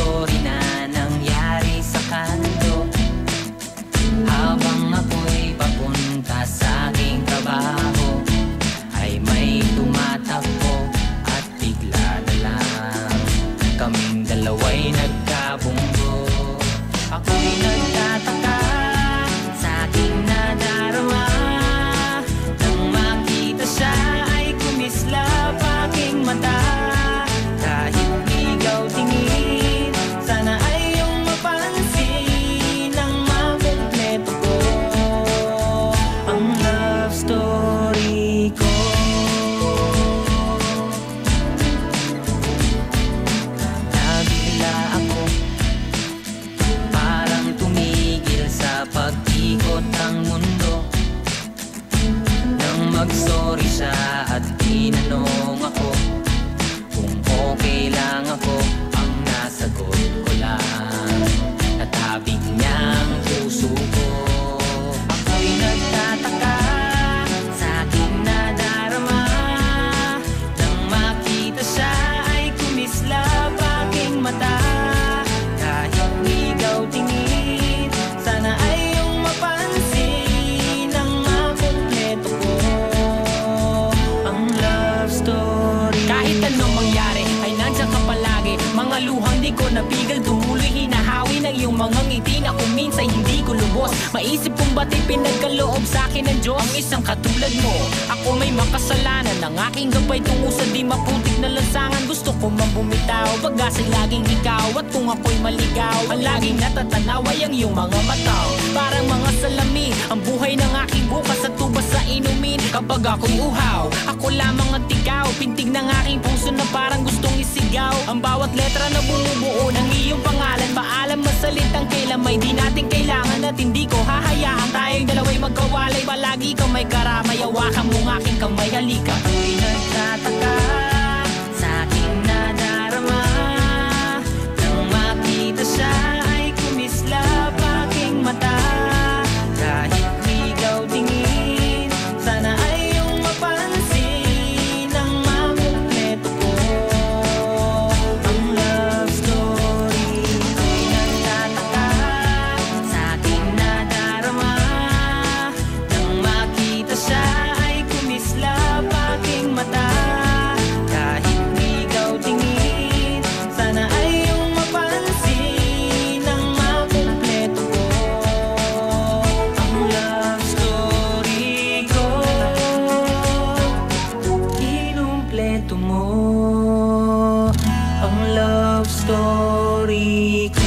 napigil, tumuloy hinahawi ng iyong mga ngiti na kung minsan hindi ko lubos. Maisip kong ba't pinagkaloob sa akin ng Diyos ang isang katulad mo. Ako may makasalanan ng aking gabay tungo sa di maputik na lansangan. Gusto ko man bumitaw, pag-asa'y laging ikaw. At kung ako'y maligaw, ang laging natatanaw ay ang iyong mga mata. Parang mga salamin, ang buhay ng aking bukas at tubas sa inumin. Kapag ako'y uhaw, ako lamang at ikaw. Pintig ng aking puso na parang gustong isigaw. Ang bawat letra na bumubuo ng iyong pangalan. Paalam masalitang kailan may di natin kailangan. At hindi ko hahayaan tayong dalawa'y magkawalay. Palagi ka may karamay, hawakan mong aking kamay. Halika, ako'y nagtataka sa aking nadarama. Nang makita siya ay kumislap aking mata. Kahit ligaw tingin, sana ay iyong mapansin ang makumpleto ko. Ang love story ko'y nagtataka sa aking nadarama. Nang makita siya ay kumislap aking mata. Kahit ligaw tingin, sana ay iyong mapansin ang makumpleto ko. Ang love story ko, kinumpleto mo. Ang love story ko.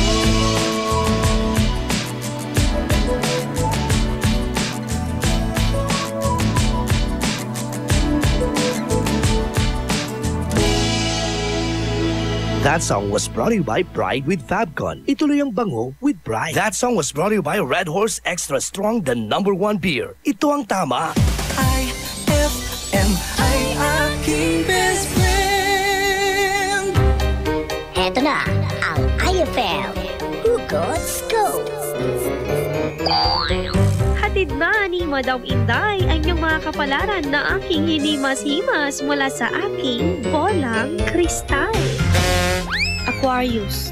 That song was brought to you by Pride with Fabcon. Ituloy ang bango with Pride. That song was brought to you by Red Horse Extra Strong, the #1 beer. Ito ang tama. IFM ay aking best friend. Heto na ang IFM Hugot Scoop. Hatid na ni Madam Inday ang iyong mga kapalaran na aking hinimas-himas mula sa aking bolang kristal. Aquarius,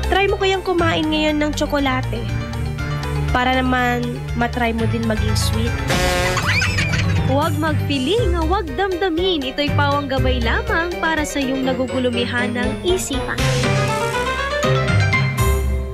try mo kayang kumain ngayon ng tsokolate para naman matry mo din maging sweet. Huwag magpiling, huwag damdamin. Ito'y pawang gabay lamang para sa iyong nagugulumihan ng isipan.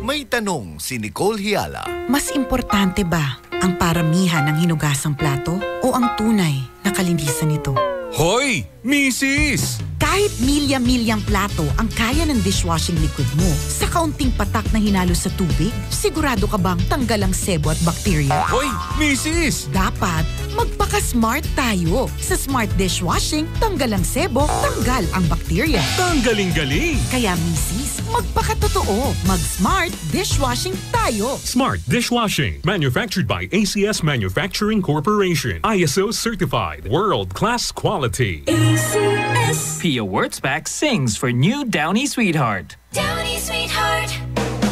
May tanong si Nicole Hiala. Mas importante ba ang paramihan ng hinugasang plato o ang tunay na kalinisan nito? Hoy, Mrs! Kahit milya-milyang plato ang kaya ng dishwashing liquid mo, sa kaunting patak na hinalo sa tubig, sigurado ka bang tanggal ang sebo at bakterya? Hoy, Mrs! Dapat magpaka-smart tayo. Sa Smart Dishwashing, tanggal ang sebo, tanggal ang bakterya. Tanggaling-galing! Kaya Mrs., magpakatotoo. Mag-Smart Dishwashing tayo. Smart Dishwashing, manufactured by ACS Manufacturing Corporation. ISO certified, world-class quality. ACS. Pia Wurtzbach sings for new Downy Sweetheart. Downy Sweetheart.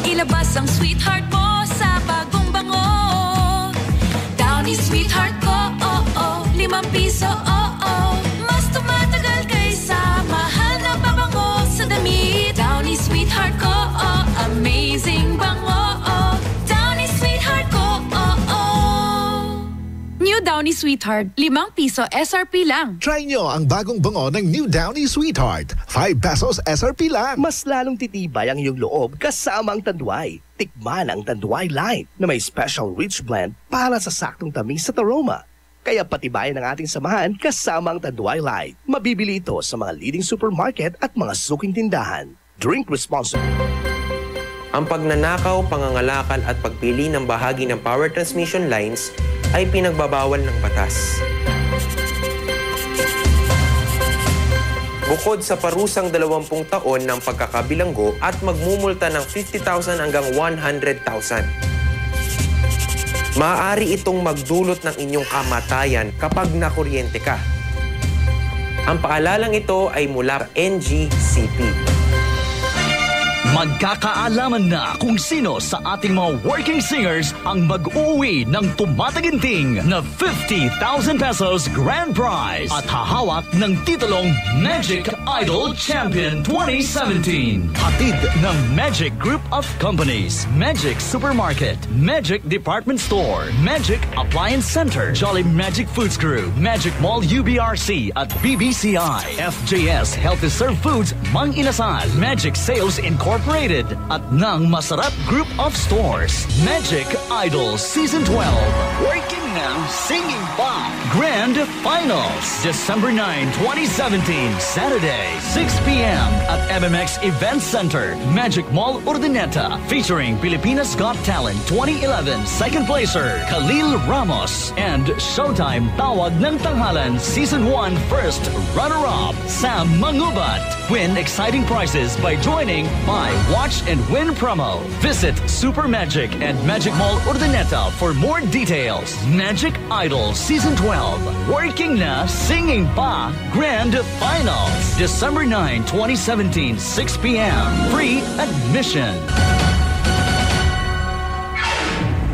Ilabas ang sweetheart mo sa bagong bango. Downy Sweetheart ko, oh oh, ₱5, oh oh. Mas tumatagal kaysa mahal na pabango sa damit. Downy Sweetheart ko, oh, amazing bango, oh. Downy Sweetheart ko, oh oh. New Downy Sweetheart, ₱5 SRP lang. Try nyo ang bagong bango ng New Downy Sweetheart. ₱5 SRP lang. Mas lalong titibay ang iyong loob kasama ang Tanduay. Tikman ang Tanduay Light na may special rich blend para sa saktong tamis at aroma. Kaya patibayan ang ating samahan kasama ang Tanduay Light. Mabibili ito sa mga leading supermarket at mga suking tindahan. Drink responsibly. Ang pagnanakaw, pangangalakal at pagpili ng bahagi ng power transmission lines ay pinagbabawal ng batas. Bukod sa parusang 20 taon ng pagkakabilanggo at magmumulta ng 50,000 hanggang 100,000. Maaari itong magdulot ng inyong kamatayan kapag nakuryente ka. Ang paalalang ito ay mula NGCP. Magkakaalaman na kung sino sa ating mga working singers ang mag-uwi ng tumataginting na 50,000 pesos grand prize at hahawak ng titulong Magic Idol Champion 2017. Hatid ng Magic Group of Companies, Magic Supermarket, Magic Department Store, Magic Appliance Center, Jolly Magic Foods Crew, Magic Mall UBRC at BBCI, FJS Healthy Serve Foods, Mang Inasal, Magic Sales Incorporated at ng Masarap Group of Stores. Magic Idol Season 12. Working now, singing pa. Grand Finals, December 9, 2017, Saturday, 6 p.m. at MMX Event Center, Magic Mall Urdaneta, featuring Pilipinas Got Talent 2011 second placer Khalil Ramos and Showtime Tawag ng Tanghalan Season 1 first runner-up Sam Mangubat. Win exciting prizes by joining Buy, Watch and Win promo. Visit Super Magic and Magic Mall Urdaneta for more details. Magic Idol Season 12. Working na, singing pa. Grand Finals. December 9, 2017, 6 p.m. Free admission.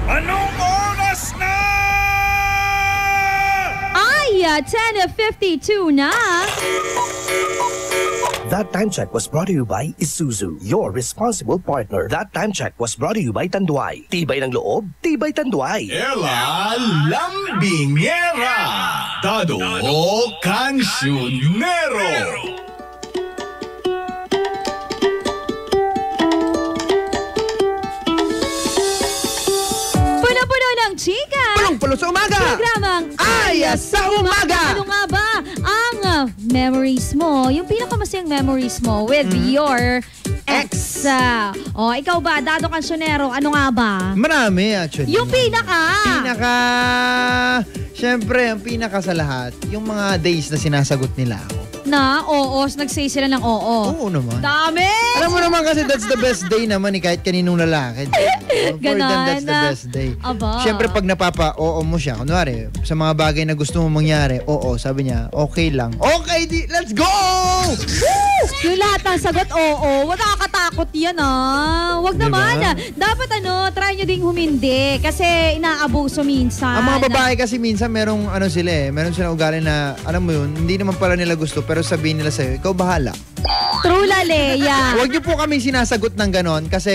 Anong oras na? Ay, 10:52 na. That Time Check was brought to you by Isuzu, your responsible partner. That Time Check was brought to you by Tanduay. Tibay ng loob, tibay Tanduay. Ela Lambingera, Dado Cancionero. Puno-puno ng chika. Punong-puno sa umaga. Programang Aya sa Umaga. Ano nga ba ang memories mo? Yung pinakamasayang memories mo with your ex. Ikaw ba, Dado Cancionero, ano nga ba? Marami actually. Yung Siyempre, ang pinaka sa lahat, yung mga days na sinasagot nila ako. Na, nagsay sila ng oo. Oo naman. Dami! Alam mo naman kasi that's the best day naman kahit kaninong lalaki. For them, that's the best day. Aba. Siyempre, pag napapa-oo mo siya, kunwari, sa mga bagay na gusto mo mangyari, sabi niya, okay lang. Okay, let's go! Yung lahat ng sagot, makakatakot yan Wag naman. Dapat try nyo ding humindi kasi inaabuso minsan. Ang mga babae kasi minsan meron silang ugali na, alam mo yun, hindi naman pala nila gusto pero sabihin nila sa'yo, ikaw bahala. True Leia. Huwag niyo po kami sinasagot ng ganon kasi...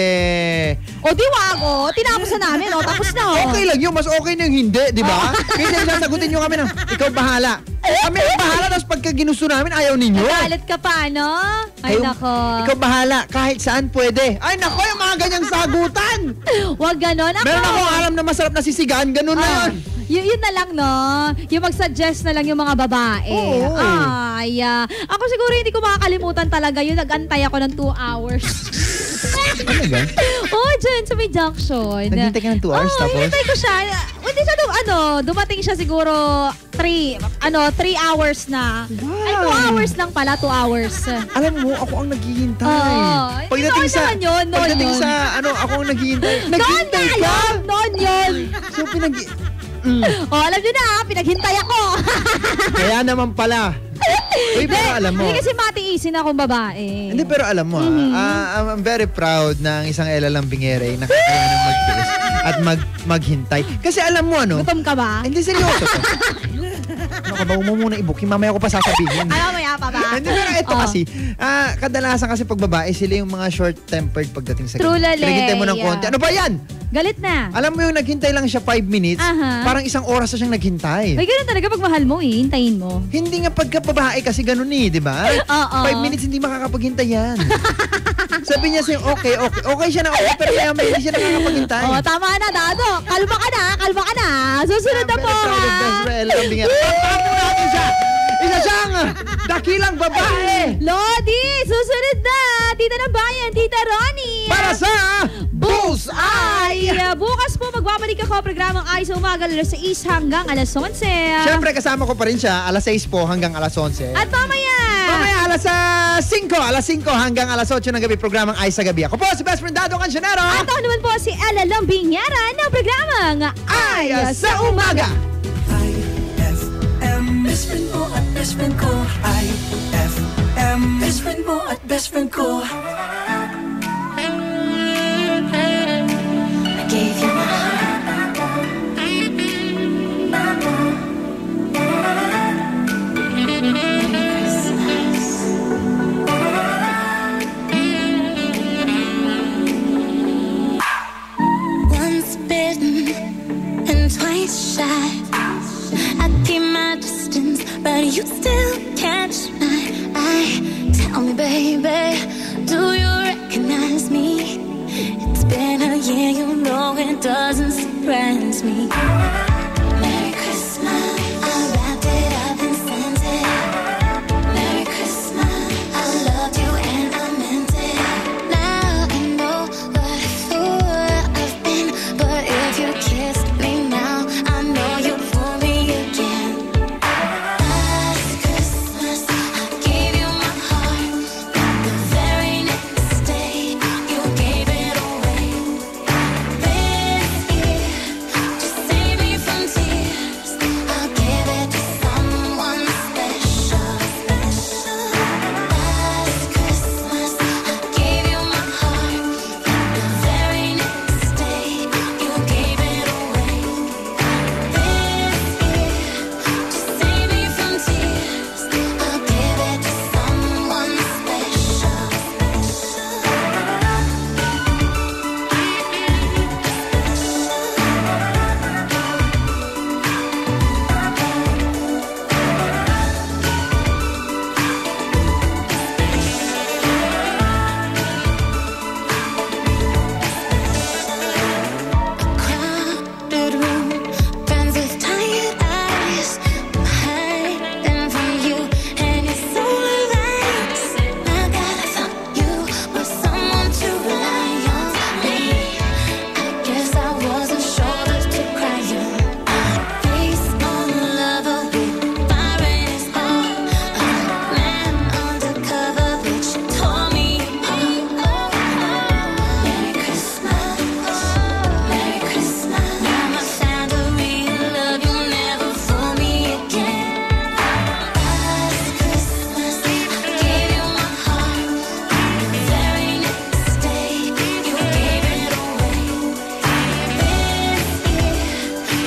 tinapos na namin, tapos na. Okay lang yun, mas okay na yung hindi, di ba? Kasi sasagutin nyo kami ng, ikaw bahala. Kami ang bahala, tapos pagka ginusto namin, ayaw ninyo. Galit ka pa, no? Ay, nako. Ikaw bahala, kahit saan pwede. Ay, nako, yung mga ganyang sagutan. Huwag ganon. Meron akong alam na masarap na sisigaan, ganon na yun. Yun na lang, no? Yung mag-suggest na lang yung mga babae. Oo. Ako siguro hindi ko makakalimutan talaga yun. Nag-antay ako ng 2 hours. Talaga? Dyan sa may junction. Naghintay ka ng 2 hours tapos? Hinintay ko siya. Hindi siya dumating siya siguro 3 hours na. Wow. Ay, 2 hours lang pala, 2 hours. Alam mo, ako ang naghihintay. Pagdating sa, ako ang naghihintay. Naghihintay ka? Noon yun. So, alam nyo na, pinaghintay ako. Kaya naman pala. Uy, pero alam mo. Hindi kasi matiisin akong babae. Hindi, pero alam mo, I'm very proud ng isang Ela Lambingera na kakayanang magtiis at maghintay. Kasi alam mo, gutom ka ba? Hindi, seryoso to. Ako ba, mo muna i-book. Mamaya ko pa sasabihin. Mamaya pa ba? Hindi, pero ito kasi, kadalasan kasi pag babae, sila yung mga short-tempered pagdating sa True Lale. Pinaghintay mo ng konti. Ano ba yan? Galit na. Alam mo yung naghintay lang siya 5 minutes, parang 1 oras na siyang naghintay. May ganun talaga pag mahal mo hintayin mo. Hindi nga pagka babae kasi ganun di ba? 5 minutes hindi makakapaghintay yan. Sabi niya sa'yo, okay siya na pero hindi siya nakakapaghintay. Tama na, Dado. Kalma ka na. Susunod na po, Pagkakapo natin siya. Isa siyang dakilang babae. Lodi, susunod na. Tita ng bayan, Tita Ronnie. Para sa Bullseye. Bukas po magbabalik ako programang Ay sa Umaga, alas 6 hanggang alas 11. Siyempre kasama ko pa rin siya, alas 6 po hanggang alas 11. At mamaya alas 5 hanggang alas 8 ng gabi, programang Ay sa Gabi. Ako po si Best Friend Dado Cancionero. At ako naman po si Ella Lambingera ng programang Ay sa Umaga. IFM, best friend mo at best friend ko. IFM, best friend mo at best friend ko. Tell me, baby, do you recognize me? It's been a year, you know it doesn't surprise me. Merry Christmas, I wrapped it up and sent it. Merry Christmas, I loved you and I meant it. Now I know what a fool I've been, but if you kissed me now, I know you'd fool me again. Last Christmas, I gave you my heart. The very next day, you gave it away. This year, to save me from tears, I'll give it to someone special. Last Christmas, I gave you my heart. The very next day, you gave it away. This year, to save me from tears, I'll give it to someone special. Crowded room, friends with tired eyes. I'm hiding from you and your solar lights. My God, I thought you were someone to rely on. Me, I guess I wasn't shoulders to cry on. Face on the lover with fire in his heart. A man undercover which tore me apart. Merry Christmas, Merry Christmas. Now my found a real love, you'll never fool me again. Last Christmas, I gave you my heart. The very next day, you gave it away. This year,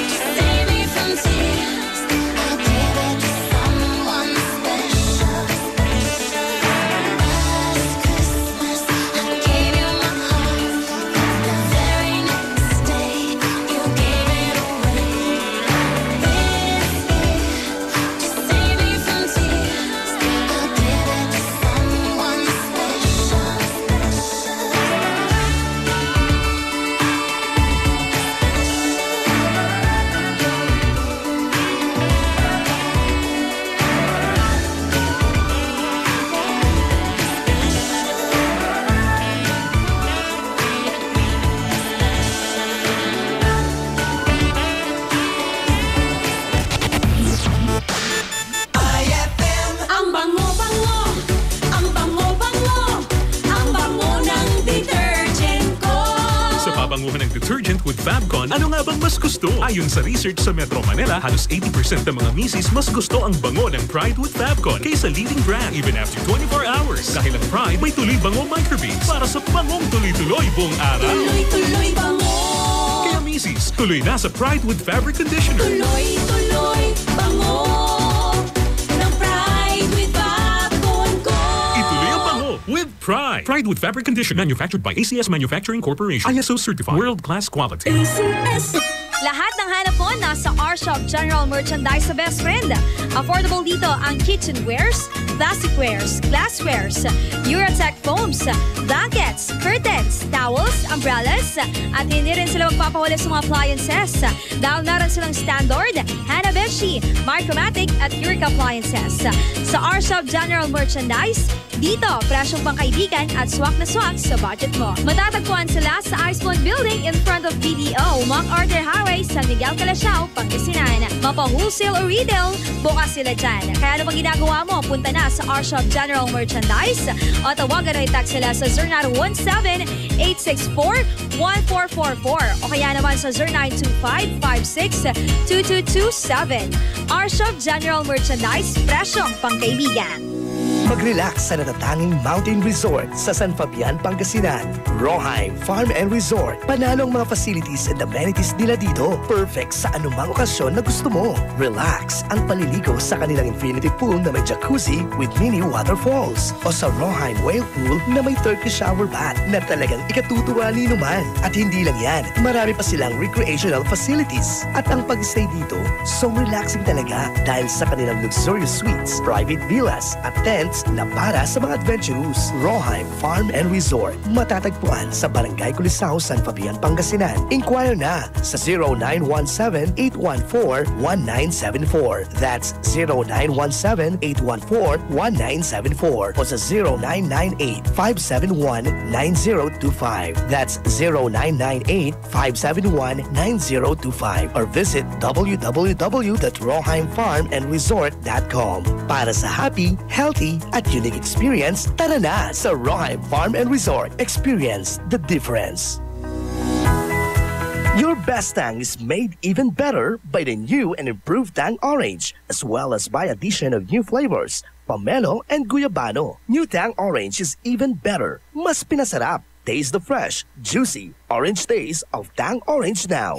to save me from tears, I'll give it to someone special. Last Christmas, I gave you my heart. The very next day, you gave it away. This year, to save me from tears, I'll give it to someone special. Ang bango-bango, ang bango-bango, ang bango ng detergent ko. Sa pabanguhan ng detergent with Fabcon, ano nga bang mas gusto? Ayon sa research sa Metro Manila, halos 80% ng mga misis mas gusto ang bango ng Pride with Fabcon kaysa leading brand even after 24 hours. Dahil ang Pride may tuloy bango microbeads para sa bangong tuloy-tuloy buong araw. Tuloy-tuloy bango. Kaya misis, tuloy na sa Pride with Fabric Conditioner. Tuloy-tuloy bango ng Pride with Fabcon ko. Ituloy ang bango with Pride. Pride with Fabric Conditioner, manufactured by ACS Manufacturing Corporation. ISO certified. World-class quality. Lahat ng hanap mo nasa R-Shop General Merchandise sa Best Friend. Affordable dito ang kitchenwares, plasticwares, glasswares, Eurotech foams, blankets, curtains, towels, umbrellas, at hindi rin sila magpapahuli sa mga appliances. Dahil meron silang standard, Hanabishi, Micromatic at Eureka appliances. Sa R-Shop General Merchandise, dito, presyong pangkaibigan at swak na swak sa budget mo. Matatagpuan sila sa Iceland Building in front of BDO, MacArthur Highway, San Miguel, Calasiao, Pangasinan. Mapa-wholesale o retail, bukas sila dyan. Kaya ano bang ginagawa mo? Punta na sa R-Shop General Merchandise o tawagan o i-text sila sa 0917-864-1444 o kaya naman sa 0925-56-2227. R-Shop General Merchandise, presyong pangkaibigan. Mag-relax sa natatanging mountain resort sa San Fabian, Pangasinan. Roheim Farm and Resort. Panalong mga facilities and amenities nila dito. Perfect sa anumang okasyon na gusto mo. Relax ang paliligo sa kanilang infinity pool na may jacuzzi with mini waterfalls. O sa Roheim Whale Pool na may Turkish shower bath na talagang ikatutuwa ni naman. At hindi lang yan, marami pa silang recreational facilities. At ang pag-stay dito, so relaxing talaga dahil sa kanilang luxurious suites, private villas at tents experience na para sa mga adventurous. Roheim Farm and Resort. Matatagpuan sa Barangay Culisao, San Fabian, Pangasinan. Inquire na sa 0917-814-1974. That's 0917-814-1974 o sa 0998-571-9025. That's 0998-571-9025 or visit www.roheimfarmandresort.com. Para sa happy, healthy, at unique experience, tara na sa Roheim Farm and Resort. Experience the difference. Your best tang is made even better by the new and improved Tang Orange, as well as by addition of new flavors, pomelo and guyabano. New Tang Orange is even better. Mas pinasarap. Taste the fresh, juicy, orange taste of Tang Orange now.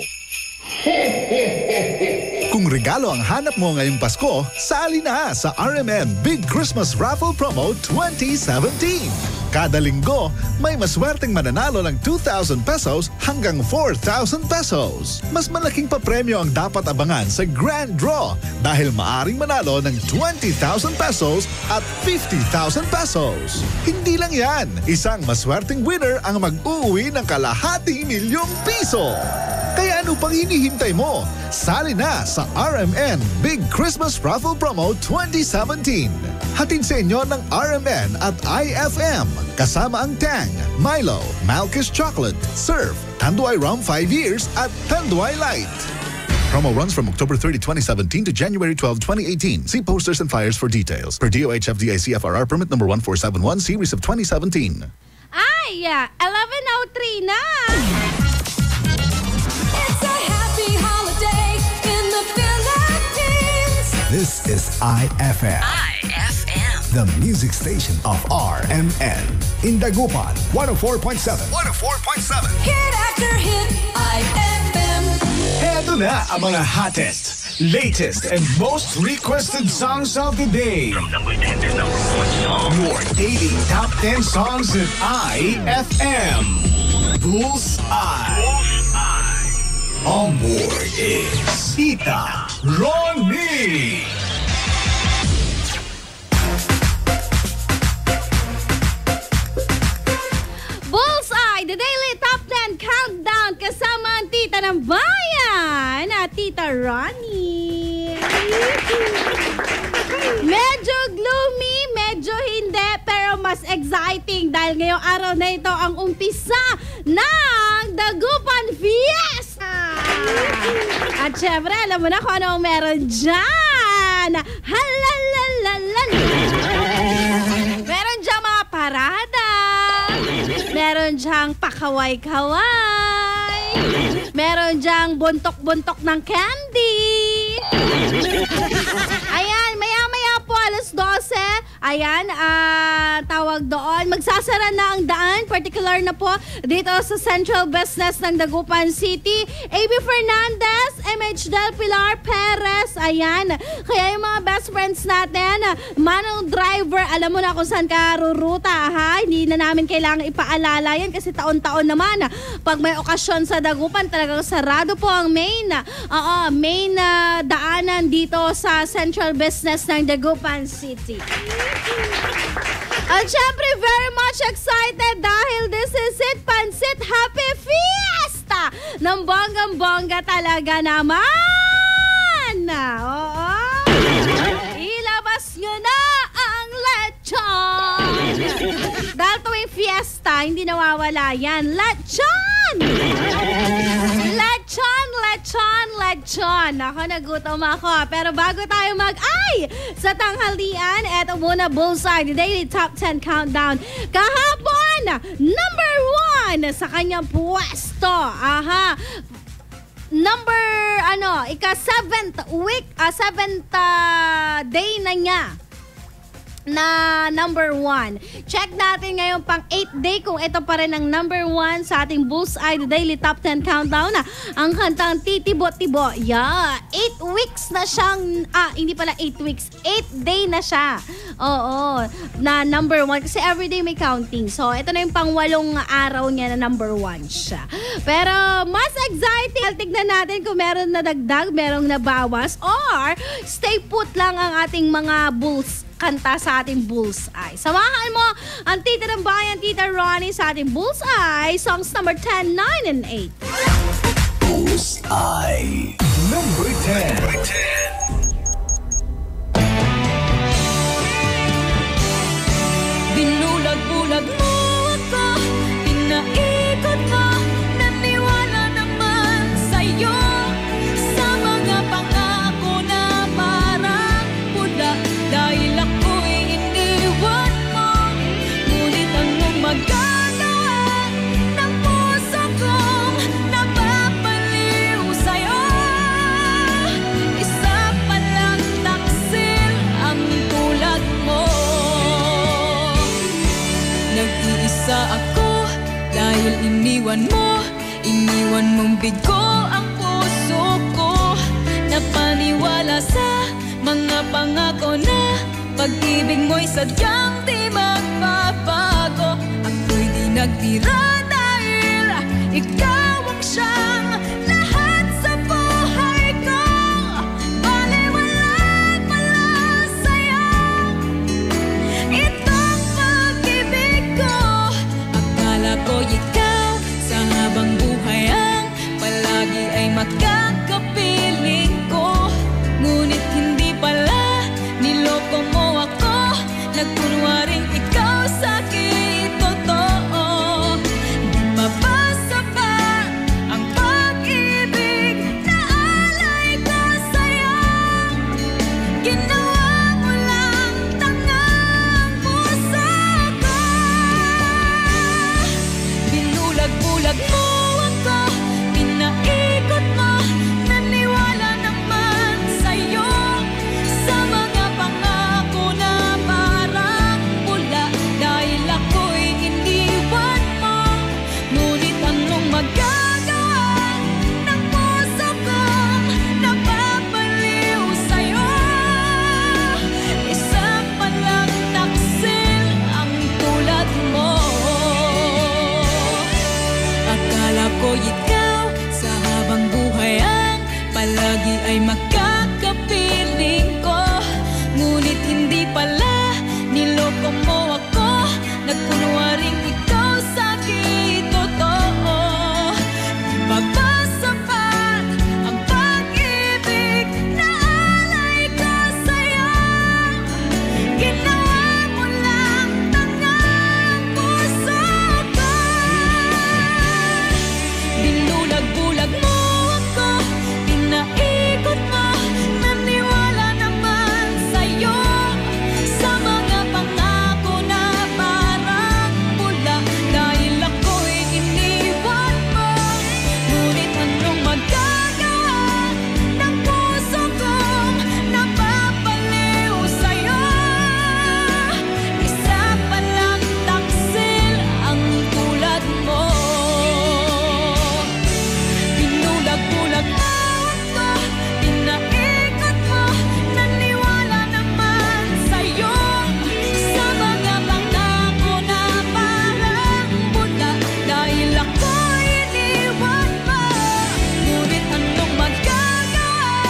Kung regalo ang hanap mo ngayong Pasko, sali na sa RMN Big Christmas Raffle Promo 2017. Kada linggo, may maswerteng mananalo ng 2,000 pesos hanggang 4,000 pesos. Mas malaking papremyo ang dapat abangan sa Grand Draw dahil maaring manalo ng 20,000 pesos at 50,000 pesos. Hindi lang yan, isang maswerteng winner ang mag-uuwi ng kalahating milyong piso. Kaya ano pang hinihintay mo? Sali na sa RMN Big Christmas Raffle Promo 2017. Hatid sa inyo ng RMN at IFM. Kasama ang Tang, Milo, Malkish Chocolate, Surf, Tanduay Rum 5 years at Tanduay Light. Promo runs from October 30, 2017 to January 12, 2018. See posters and flyers for details. Per DOH FDA CFRR permit number 1471 series of 2017. Ay, 11:03 na! It's a happy holiday in the Philippines. This is IFM. The music station of RMN. In Dagupan, 104.7. 104.7. Hit after hit, IFM. Heto na ang mga hottest, latest, and most requested songs of the day. From number 10 to number 1 song. Your daily top 10 songs at IFM. Bullseye. On board is Tita Ronnie. Bullseye, the daily top 10 countdown kasama ang tita ng bayan, Tita Ronnie. Medyo gloomy, medyo hindi, pero mas exciting dahil ngayong araw na ito ang umpisa ng Dagupan Fiesta. At syempre, alam mo na kung ano meron dyan. Halalalala. Meron dyan mga parada. Meron diyang pakaway-kaway. Meron diyang buntok-buntok ng candy. Ayan, maya-maya po, alas 12. Ayan, tawag doon. Magsasara na ang daan, particular na po dito sa Central Business ng Dagupan City. AB Fernandez, MH Del Pilar, Perez, ayan. Kaya yung mga best friends natin, manual driver, alam mo na kung saan ka ruruta, ha? Hindi na namin kailangan ipaalala yan kasi taon-taon naman. Pag may okasyon sa Dagupan, talagang sarado po ang main daanan dito sa Central Business ng Dagupan City. At syempre, very much excited dahil this is it, Pansit Happy Fiesta! Ng bonggang-bongga talaga naman! Oo! Ilabas nyo na ang lechon! Dahil tuwing fiesta, hindi nawawala yan. Lechon! Lechon, lechon, lechon. Ako, nagutom ako. Pero bago tayo mag-ay sa tanghalian, eto muna, Bullseye, the daily top 10 countdown. Kahapon, number 1 sa kanyang pwesto. Aha. Number, ika-7th week, 7th day na niya na number 1. Check natin ngayon pang 8th day kung ito pa rin ang number 1 sa ating Bullseye, the daily top 10 countdown na ang kantang Titibo-Tibo. Yeah, 8 weeks na siyang, hindi pala 8 weeks, 8th day na siya. Oo, na number 1 kasi everyday may counting. So, ito na yung pang 8 araw niya na number 1 siya. Pero, mas exciting. Tignan natin kung meron na dagdag, merong nabawas, or stay put lang ang ating mga Bulls kanta sa ating Bullseye. Samahan mo ang Tita ng Bayan, Tita Ronnie sa ating Bullseye. Songs number 10, 9, and 8. Bullseye. Number 10. Binulag-bulag mo ako, pinaikot mo, naniwala naman sa'yo. Sa mga pangako na parang pula, dahil ako'y iniwan mo. Ngunit anong magagawa ng puso kong napapaliw sa'yo? Isa palang taksil ang tulad mo. Nag-iisa ako dahil iniwan mong bigo ang puso ko. Napaniwala sa mga pangako na pag-ibig mo'y sadyang di magbabago. Ako'y di nagtira dahil ikaw ang siyang lahat sa buhay ko. Baliwala pala sa'yo itong pag-ibig ko. Akala ko ikaw sa habang buhay ang palagi ay makakapiling ko. Ngunit hindi pala, niloko mo ako. Nagkunwaring ikaw sa'kin totoo. Di pa ba sapat ang pag-ibig na alay ko sa'yo? Ginawa mo lang tangang puso ko. Binulag-bulag mo ako, pinaikot mo, naniwala naman sa'yo. Sa mga pangako na parang pula, dahil ako'y iniwan mo. Ngunit anong magagawa ng puso kong napapaliw sa'yo? Isa palang taksil ang tulad mo. Akala ko ikaw sa habang buhay ang palagi ay makakapiling ko. Ngunit hindi pala, niloko mo ako. Nagkunwaring ikaw sa'kin totoo. Di pa ba sapat ang pag-ibig na alay ko sa'yo? Ginawa mo lang tangang puso ko. Binulag-bulag mo ako, pinaikot mo, naniwala naman sa'yo. Sa mga pangako na parang pula, dahil ako'y iniwan mo. Ngunit anong magagawa ng puso kong napapaliw sa'yo? Isa palang taksil ang tulad mo. Binulag-bulag mo ako, pinaikot mo, naniwala naman sa'yo. Sa mga pangako na parang pula, dahil ako'y iniwan mo. Ngunit anong magagawa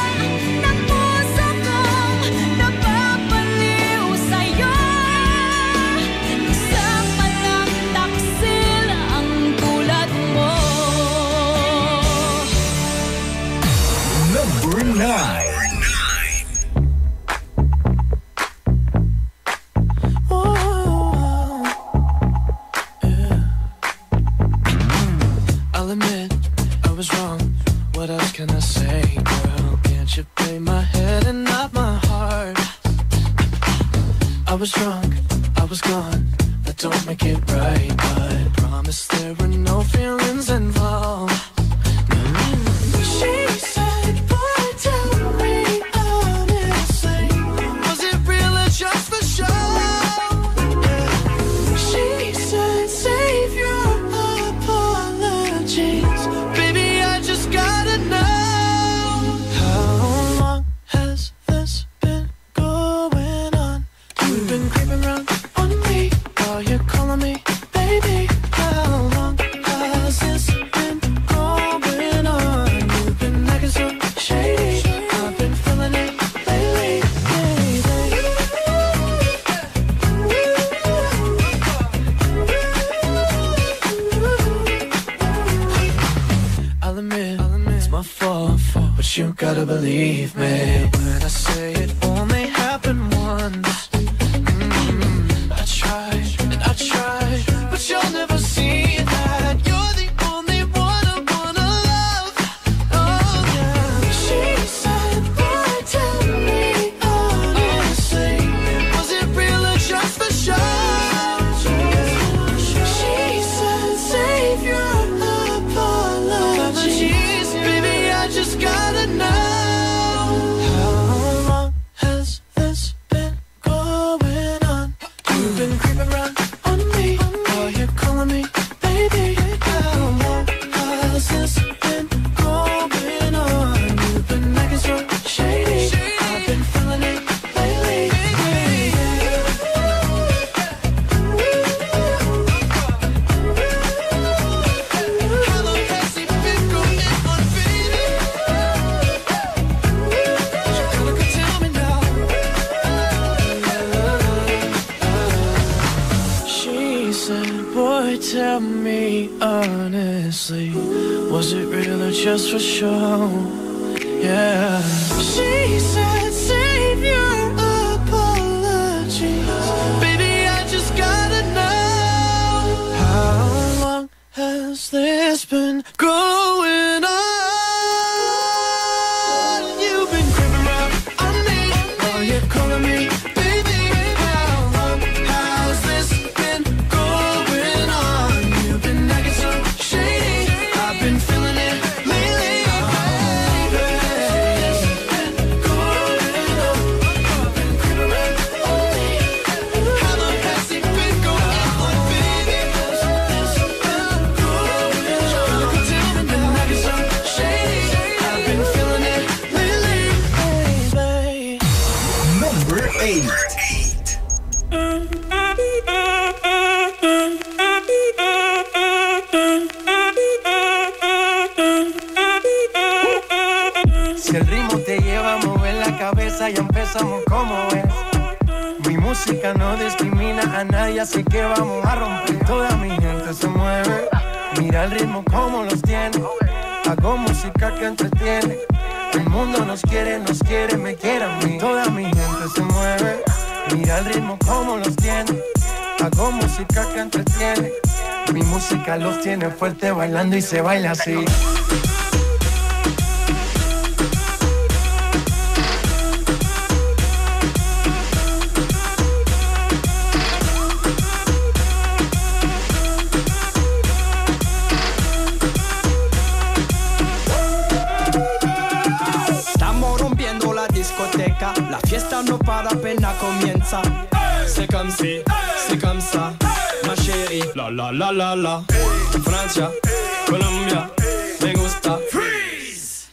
ng puso kong napapaliw sa'yo? Isa palang taksil ang tulad mo. Number 9. I'll admit I was wrong. What else can I say, girl? Can't you play my head and not my heart? I was drunk, I was gone. That don't make it right, but promise there were no feelings involved. She said, boy, tell me honestly, was it real or just for show? She said, save your apologies. Baby, I just gotta know, how long has this been going on? You've been creeping around on me while you're calling me baby. How long has this been going on? You've been acting so shady. I've been feeling it lately, baby. But you gotta believe me when I say it only happened once. I tried and I tried, but you'll never see that. You're the only one I wanna love. Oh yeah. She said, boy, tell me honestly, was it real or just for show? She said, save your apologies, baby, I just gotta know. How long has this been going on? You've been creeping around on me while you're calling me baby. How long has this been going on? You've been acting so shady, I've been feeling it lately. How long has it been going on, baby? You gotta tell me now. She said, boy, tell me honestly, was it real or just for show? Yeah. She said, save your apologies, baby, I just gotta know. How long has this been going on? You've been creeping around on me while you're calling me baby. How long has this been going on? You've been acting so shady, I've been feeling it lately. It's been going on. You've been creeping around on me. How long has it been going on, baby? It's been going on. Tell me now. Acting so shady, I've been feeling it lately, baby. Number 8. Si el ritmo te lleva a mover la cabeza, ya empezamos como es. Mi música no discrimina a nadie, así que vamos a romper. Toda mi gente se mueve, mira el ritmo como los tiene. Hago música que entretiene. El mundo nos quiere, me quiere a mí. Toda mi gente se mueve, mira el ritmo como los tiene. Hago música que entretiene. Mi música los tiene fuerte bailando y se baila así. Estamos rompiendo la discoteca, la fiesta no para, apenas comienza. C'est comme si, c'est comme ça, ma chérie. La la la la la. Francia, Colombia, me gusta. Freeze.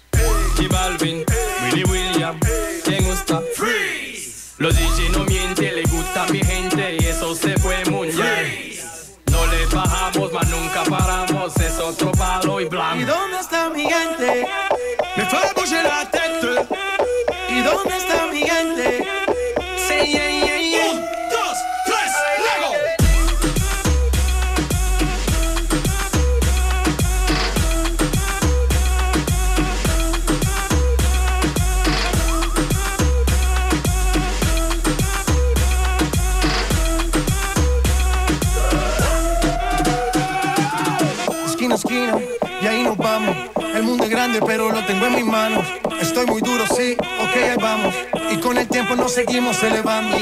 J Balvin, Willy William, me gusta. Freeze. Los DJ no mienten, le gusta a mi gente y eso se fue muy bien. No le bajamos, mas nunca paramos, es otro palo y blanco. ¿Y dónde está mi gente? Me fue a bouger la tête. ¿Y dónde está mi gente? Say yeah, yeah, yeah. 1, 2, 3, Lego. Esquina a esquina, y ahí nos vamos. El mundo es grande, pero lo tengo en mis manos. Estoy muy duro, sí, ok, ahí vamos. Y con el tiempo nos seguimos elevando.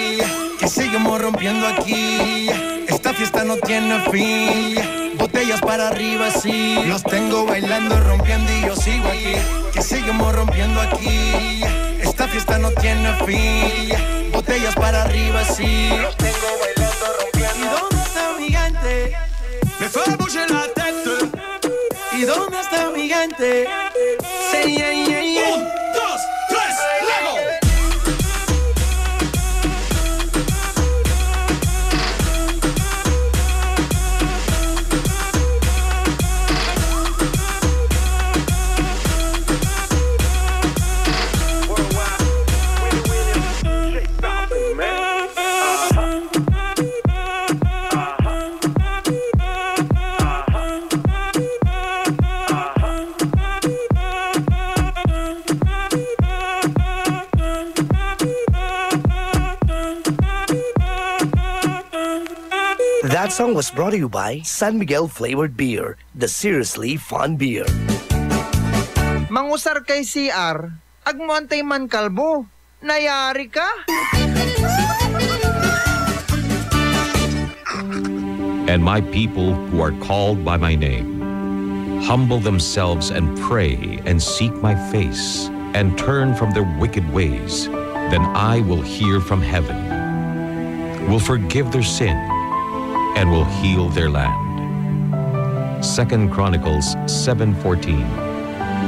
Que seguimos rompiendo aquí. Esta fiesta no tiene fin. Botellas para arriba, sí. Los tengo bailando, rompiendo y yo sigo aquí. Que seguimos rompiendo aquí. Esta fiesta no tiene fin. Botellas para arriba, sí. Los tengo bailando, rompiendo. ¿Y dónde está mi gente? Me fue a bouger la tête. ¿Y dónde está mi gente? Say yeah, yeah, yeah. 1, 2, 3, Lego. That song was brought to you by San Miguel Flavored Beer, the seriously fun beer. Mangusar kay CR, agmoantay man kalbo. Nayari ka? And my people who are called by my name humble themselves and pray and seek my face and turn from their wicked ways, then I will hear from heaven, will forgive their sin, and will heal their land. 2 Chronicles 7:14.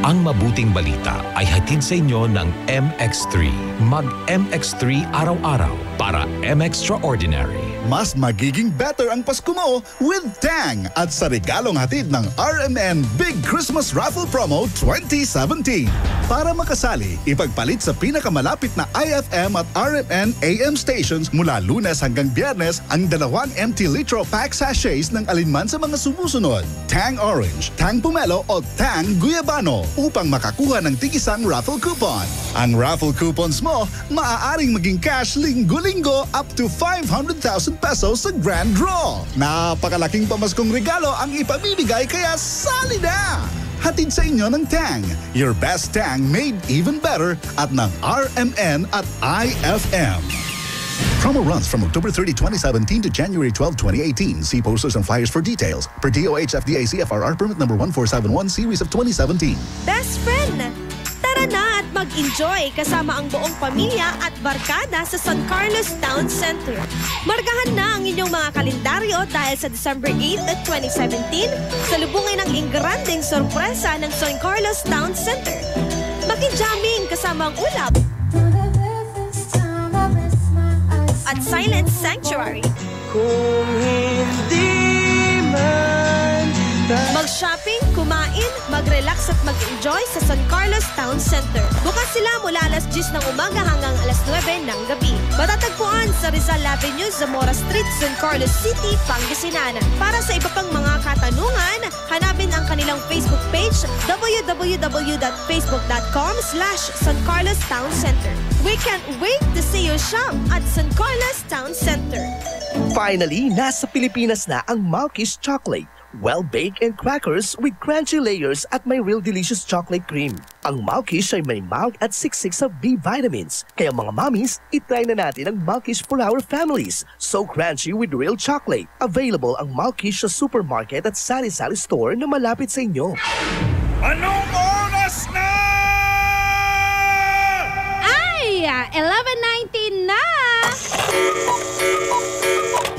Ang mabuting balita ay hatid sa inyo ng MX3. Mag-MX3 araw-araw para M-Extraordinary. Mas magiging better ang Pasko mo with Tang at sa regalong hatid ng RMN Big Christmas Raffle Promo 2017. Para makasali, ipagpalit sa pinakamalapit na IFM at RMN AM stations mula Lunes hanggang Biyernes ang 2 empty litro pack sachets ng alinman sa mga sumusunod. Tang Orange, Tang Pomelo o Tang Guyabano upang makakuha ng tig-isang raffle coupon. Ang raffle coupons mo maaaring maging cash linggo-linggo up to 500,000 pesos sa grand draw. Napakalaking pamaskong regalo ang ipamimigay kaya sali na! Hatid sa inyo ng Tang. Your best Tang made even better at ng RMN at IFM. Promo runs from October 30, 2017 to January 12, 2018. See posters and flyers for details. Per DOH FDA CFRR permit number 1471 series of 2017. Best friend! Tara na at mag-enjoy kasama ang buong pamilya at barkada sa San Carlos Town Center. Markahan na ang inyong mga kalendaryo dahil sa December 8 at 2017, salubungin ang ingranding sorpresa ng San Carlos Town Center. Makijamming kasama ang ulap at Silent Sanctuary. Kung hindi man mag-shopping, kumain, mag-relax at mag-enjoy sa San Carlos Town Center. Bukas sila mula alas 10 ng umaga hanggang alas 9 ng gabi. Matatagpuan sa Rizal Avenue, Zamora Street, San Carlos City, Pangasinan. Para sa iba pang mga katanungan, hanapin ang kanilang Facebook page www.facebook.com/San Carlos Town Center. We can't wait to see you shop at San Carlos Town Center. Finally, nasa Pilipinas na ang Malkish Chocolate. Well-baked and crackers with crunchy layers at may real delicious chocolate cream. Ang Malkish ay may milk at 66 of B vitamins. Kaya mga mommies, itry na natin ang Malkish for our families. So crunchy with real chocolate. Available ang Malkish sa supermarket at sari-sari store na malapit sa inyo. Anong oras na? Ay, 11:19 na!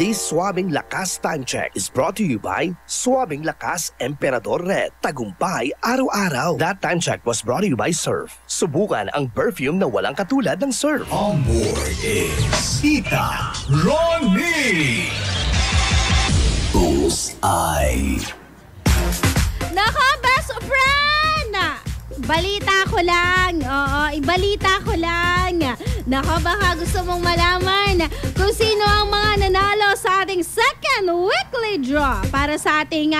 This Suabing Lakas Time Check is brought to you by Suabing Lakas Emperador Red. Tagumpay araw-araw. That time check was brought to you by Surf. Subukan ang perfume na walang katulad ng Surf. On board is Tita Ronnie. Bullseye. Nako, best friend! Balita ko lang. Oo, ibalita ko lang. Nako, baka gusto mong malaman kung sino ang mga nanalo sa ating second weekly draw para sa ating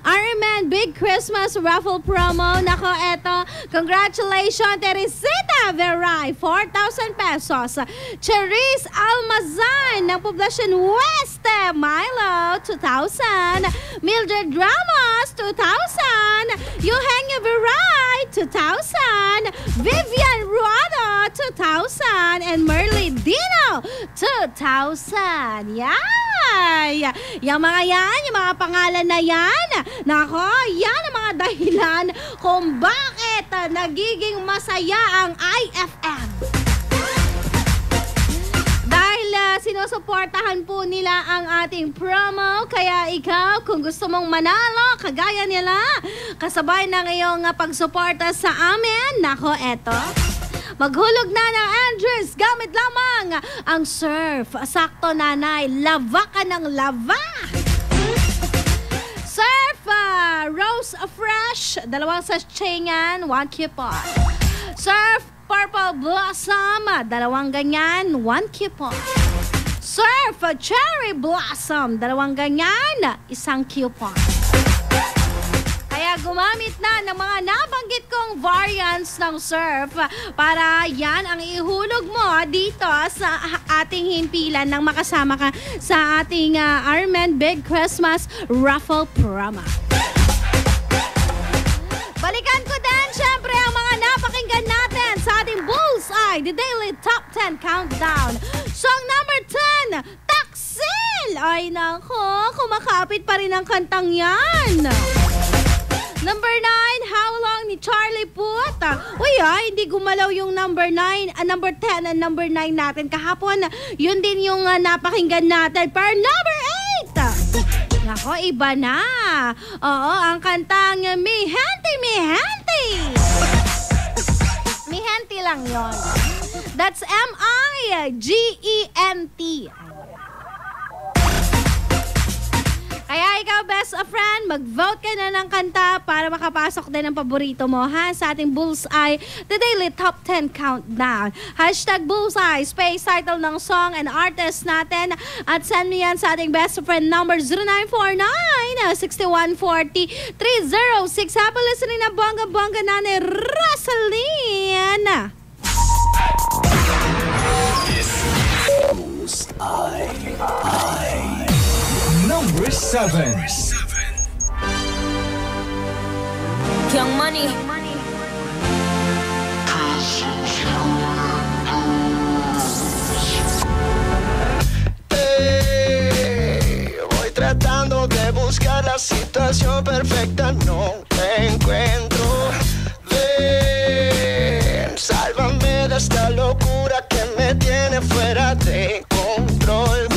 RMN Big Christmas Raffle Promo. Nako, eto, congratulations, Teresita Veray, 4,000 pesos. Cherise Almazan ng Poblacion West, Milo, 2,000. Mildred Ramos, 2,000. Eugenia Veray, 2,000. Vivian Ruado, 2,000. And Merly Dino, 2,000. Yay! Yung mga yan, yung mga pangalan na yan, nako, yan ang mga dahilan kung bakit nagiging masaya ang IFM. Dahil sinusuportahan po nila ang ating promo, kaya ikaw, kung gusto mong manalo, kagaya nila, kasabay ng iyong pagsuporta sa amin, nako, eto. Maghulog na ng Andres, gamit lamang ang Surf. Sakto, nanay, lava ka ng lava. Surf Rose Fresh, 2 sachet yan, 1 coupon. Surf Purple Blossom, 2 ganyan, 1 coupon. Surf Cherry Blossom, 2 ganyan, 1 coupon. Kaya gumamit na ng mga nabanggit kong variants ng surf para yan ang ihulog mo dito sa ating himpilan nang makasama ka sa ating RMN Big Christmas Raffle Promo. Balikan ko din, syempre, ang mga napakinggan natin sa ating Bullseye, the Daily Top 10 Countdown. Song number 10, Taksil! Ay nako, kumakapit pa rin ang kantang yan. Number 9, How Long ni Charlie Puth. Uy, hindi gumalaw yung number 9, number 10 and number 9 natin kahapon. Yun din yung napakinggan natin. Per number 8, nako, iba na. Oo, ang kantang Mi Henti, Mi Henti. Mi Henti lang yon. That's M-I-G-E-N-T. Kaya ikaw, best of friend, mag-vote ka na ng kanta para makapasok din ang paborito mo sa ating Bullseye, the Daily Top 10 Countdown. Hashtag Bullseye, space title ng song and artist natin, at send me yan sa ating best of friend number 0949-6140-306. Happy listening na bongga-bongga na ni Rosaline. Bullseye. Number 7. Young Money. Voy tratando de buscar la situación perfecta, no te encuentro. Ven, sálvame de esta locura que me tiene fuera de control.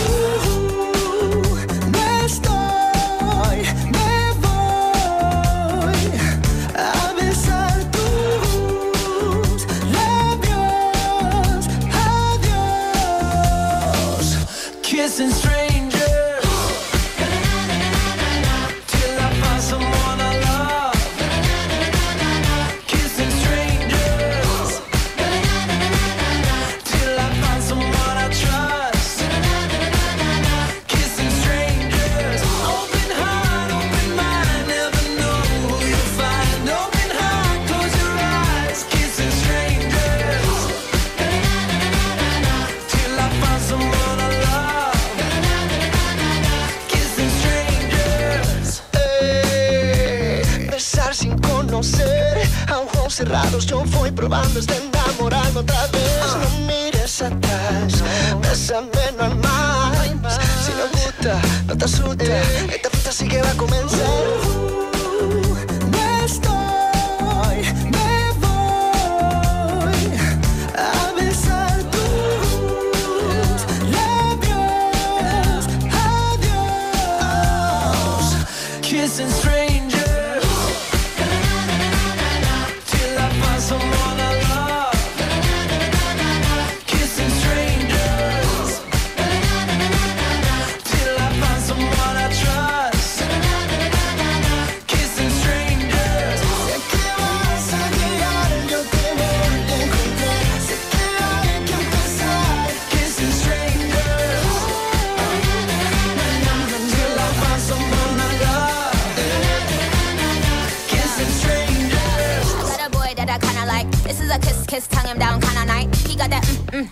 Kissing strangers till I find someone I love. Kissing strangers till I find someone I trust. Kissing strangers, open heart, open mind, never know who you'll find. Open heart, close your eyes. Kissing strangers till I find someone I love. Sin conocer, a ojos cerrados yo voy probando hasta enamorarme otra vez. No mires atrás, bésame, no hay más. Si no gusta, no te asusta, esta fiesta sí que va a comenzar. Me voy a besar tus labios. Adiós. Kissing strangers till I find someone I love. Kissing strangers till I find someone I trust. Kissing strangers. Sé que vas a llegar, yo te voy a encontrar. Sé que hay que empezar. Kissing strangers till I find someone I love. Kissing strangers. I got a boy that I kinda like. This is a kiss, tongue him down kinda night. He got that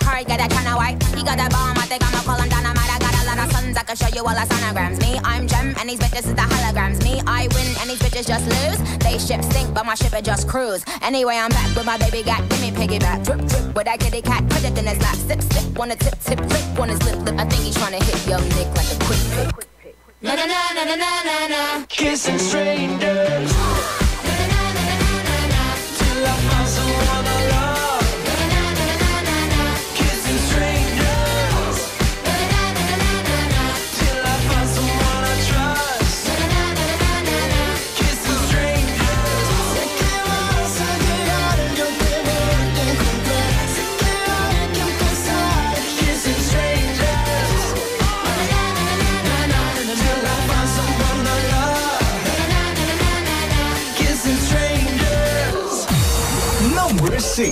hard, got that kinda white. He got that bomb, I think I'ma call him dynamite. I got a lot of sons, I can show you all the sonograms. Me, I'm Gem, and these bitches is the holograms. Me, I win, and these bitches just lose. They ship sink, but my ship it just cruise. Anyway, I'm back with my baby got, give me piggyback. Drip, drip, with that kitty cat, put it in his lap. Sip, sip, on the tip, tip, lick on his lip, lip. I think he's trying to hit young Nick like a quick pick. Na na na na na na na. Kissing strangers till I find someone I love. Kissing strangers till I find someone I trust. Kissing strangers. Sé que vas a llegar, yo te voy a encontrar. Sé que hay que empezar. Kissing strangers till I find someone I love. Kissing strangers. Number 6.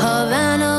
Havana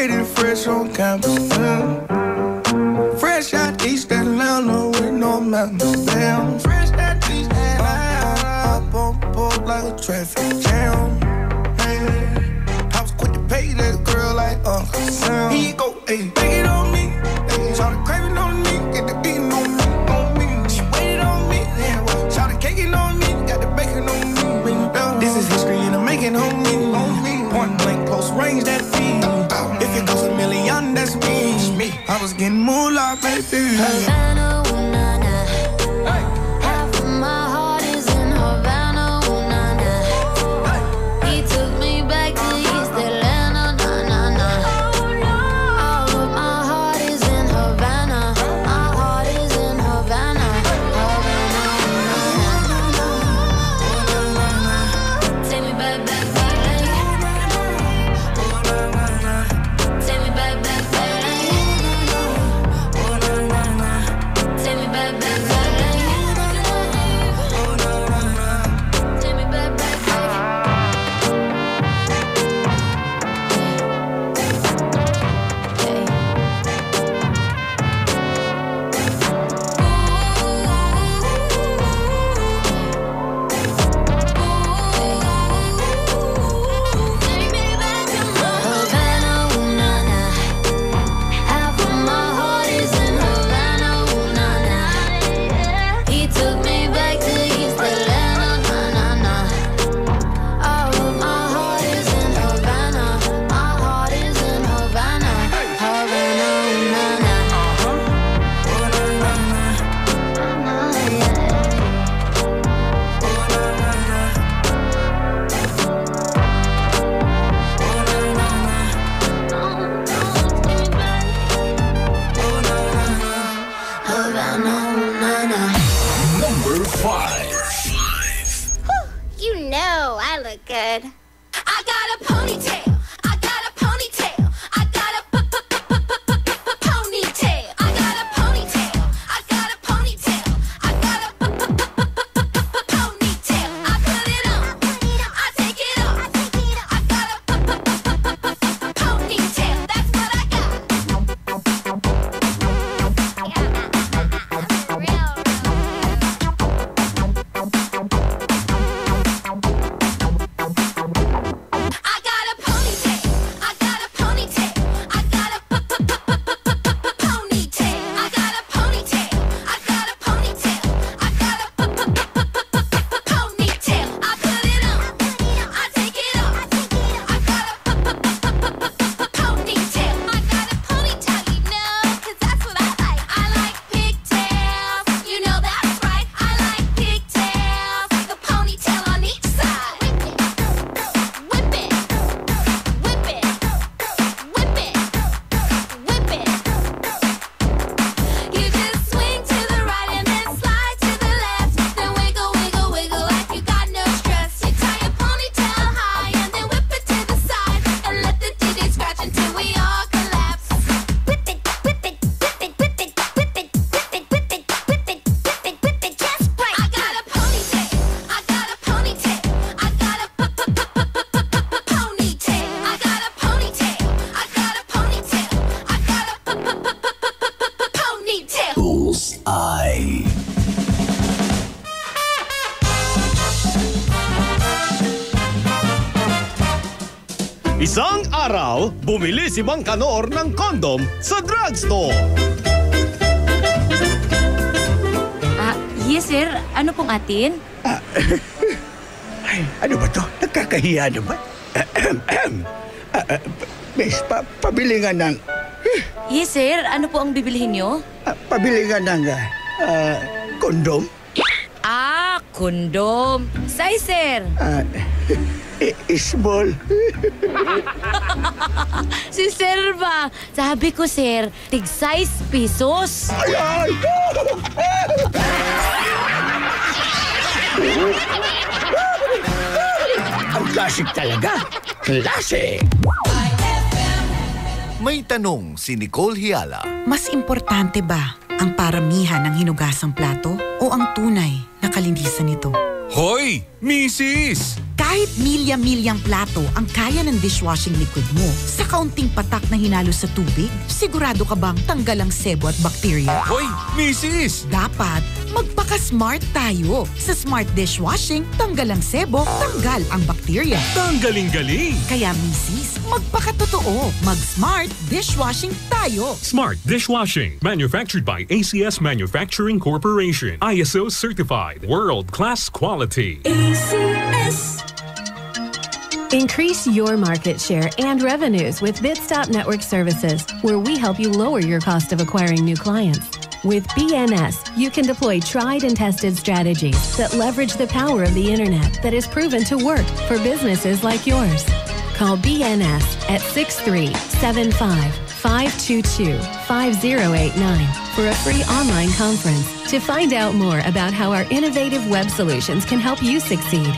Graduated fresh on campus. Fresh out East Atlanta with no mountains. Damn. Fresh out East Atlanta. Up on board like a traffic jam. I was quick to pay that girl like Uncle Sam. He go, hey, take it on me. Hey, shout the craving on me. Get the beating on me, on me. She waited on me. Yeah, shout the caking on me. Got the bacon on me. This is history and I'm making on me. Point blank, close range, that feed. If it goes $1 million, that's me. I was getting moolah, baby. Havana, ooh, nah, nah. Half of my heart is in Havana, ooh, nah, nah. He took me back to East Atlanta, nah, nah, nah. All of my heart is in Havana. My heart is in Havana. Havana, ooh, nah, nah. Take me back, back, back, take me back, back, back. Take me back, back, back. Take me back, back, Havana, ooh, nah, nah. Half of my heart is in Havana, ooh, nah, nah. He took me back to East Atlanta, nah, nah, nah. All of my heart is in Havana. My heart is in Havana. Havana, ooh, nah, nah. Havana, ooh, nah, nah. Number 5. You know I look good. I got a ponytail. I got a ponytail. I got a ponytail. I got a ponytail. I got a ponytail. I got a ponytail. I put it on. I take it off. I got a ponytail. That's what I got. I got a ponytail. I got a ponytail. I got a ponytail. I got a ponytail. I got a ponytail. I got a ponytail. I put it on. I take it off. I got a ponytail. I got a ponytail, you know, 'cause that's what I like. I like pigtails. You know that's right. I like pigtails. The ponytail on each side. Whip it. Whip it. Whip it. Whip it. You just swing to the right and then slide to the left. Then wiggle, wiggle, wiggle like you got no stress. You tie your ponytail high and then whip it to the side and let the DJ scratch until we all collapse. Whip it, whip it, whip it, whip it, whip it, whip it, whip it, whip it, whip it, whip it, just right. I got a ponytail. I got a ponytail. I got a ponytail. I got a ponytail. I got a ponytail. I got a ponytail. Bullseye. Isang araw, bumili si Mang Kanor ng kondom sa drugstore. Yes, sir. Ano pong atin? Ay, ano ba to? Nakakahiya naman. Miss, pabili nga ng... Yes, sir. Ano po ang bibilihin nyo? Pabili nga ng kondom. Kondom. Size, sir. Small. Si sir ba? Sabi ko, sir, tig-size pesos. Ay! Ang classic talaga. Classic! May tanong si Nicole Hiala. Mas importante ba ang paramihan ng hinugasang plato o ang tunay na kalinisan nito? Hoy, misis! Kahit Kahit milya-milyang plato ang kaya ng dishwashing liquid mo, sa kaunting patak na hinalo sa tubig, sigurado ka bang tanggal ang sebo at bakterya? Hoy, misis! Dapat magpaka-smart tayo. Sa Smart Dishwashing, tanggal ang sebo, tanggal ang bakterya. Tanggaling-galing! Kaya misis, magpakatotoo. Mag-Smart Dishwashing tayo. Smart Dishwashing, manufactured by ACS Manufacturing Corporation. ISO certified, world-class quality. ACS. Increase your market share and revenues with Bitstop Network Services, where we help you lower your cost of acquiring new clients. With BNS, you can deploy tried and tested strategies that leverage the power of the internet that is proven to work for businesses like yours. Call BNS at 6375-522-5089 for a free online conference to find out more about how our innovative web solutions can help you succeed.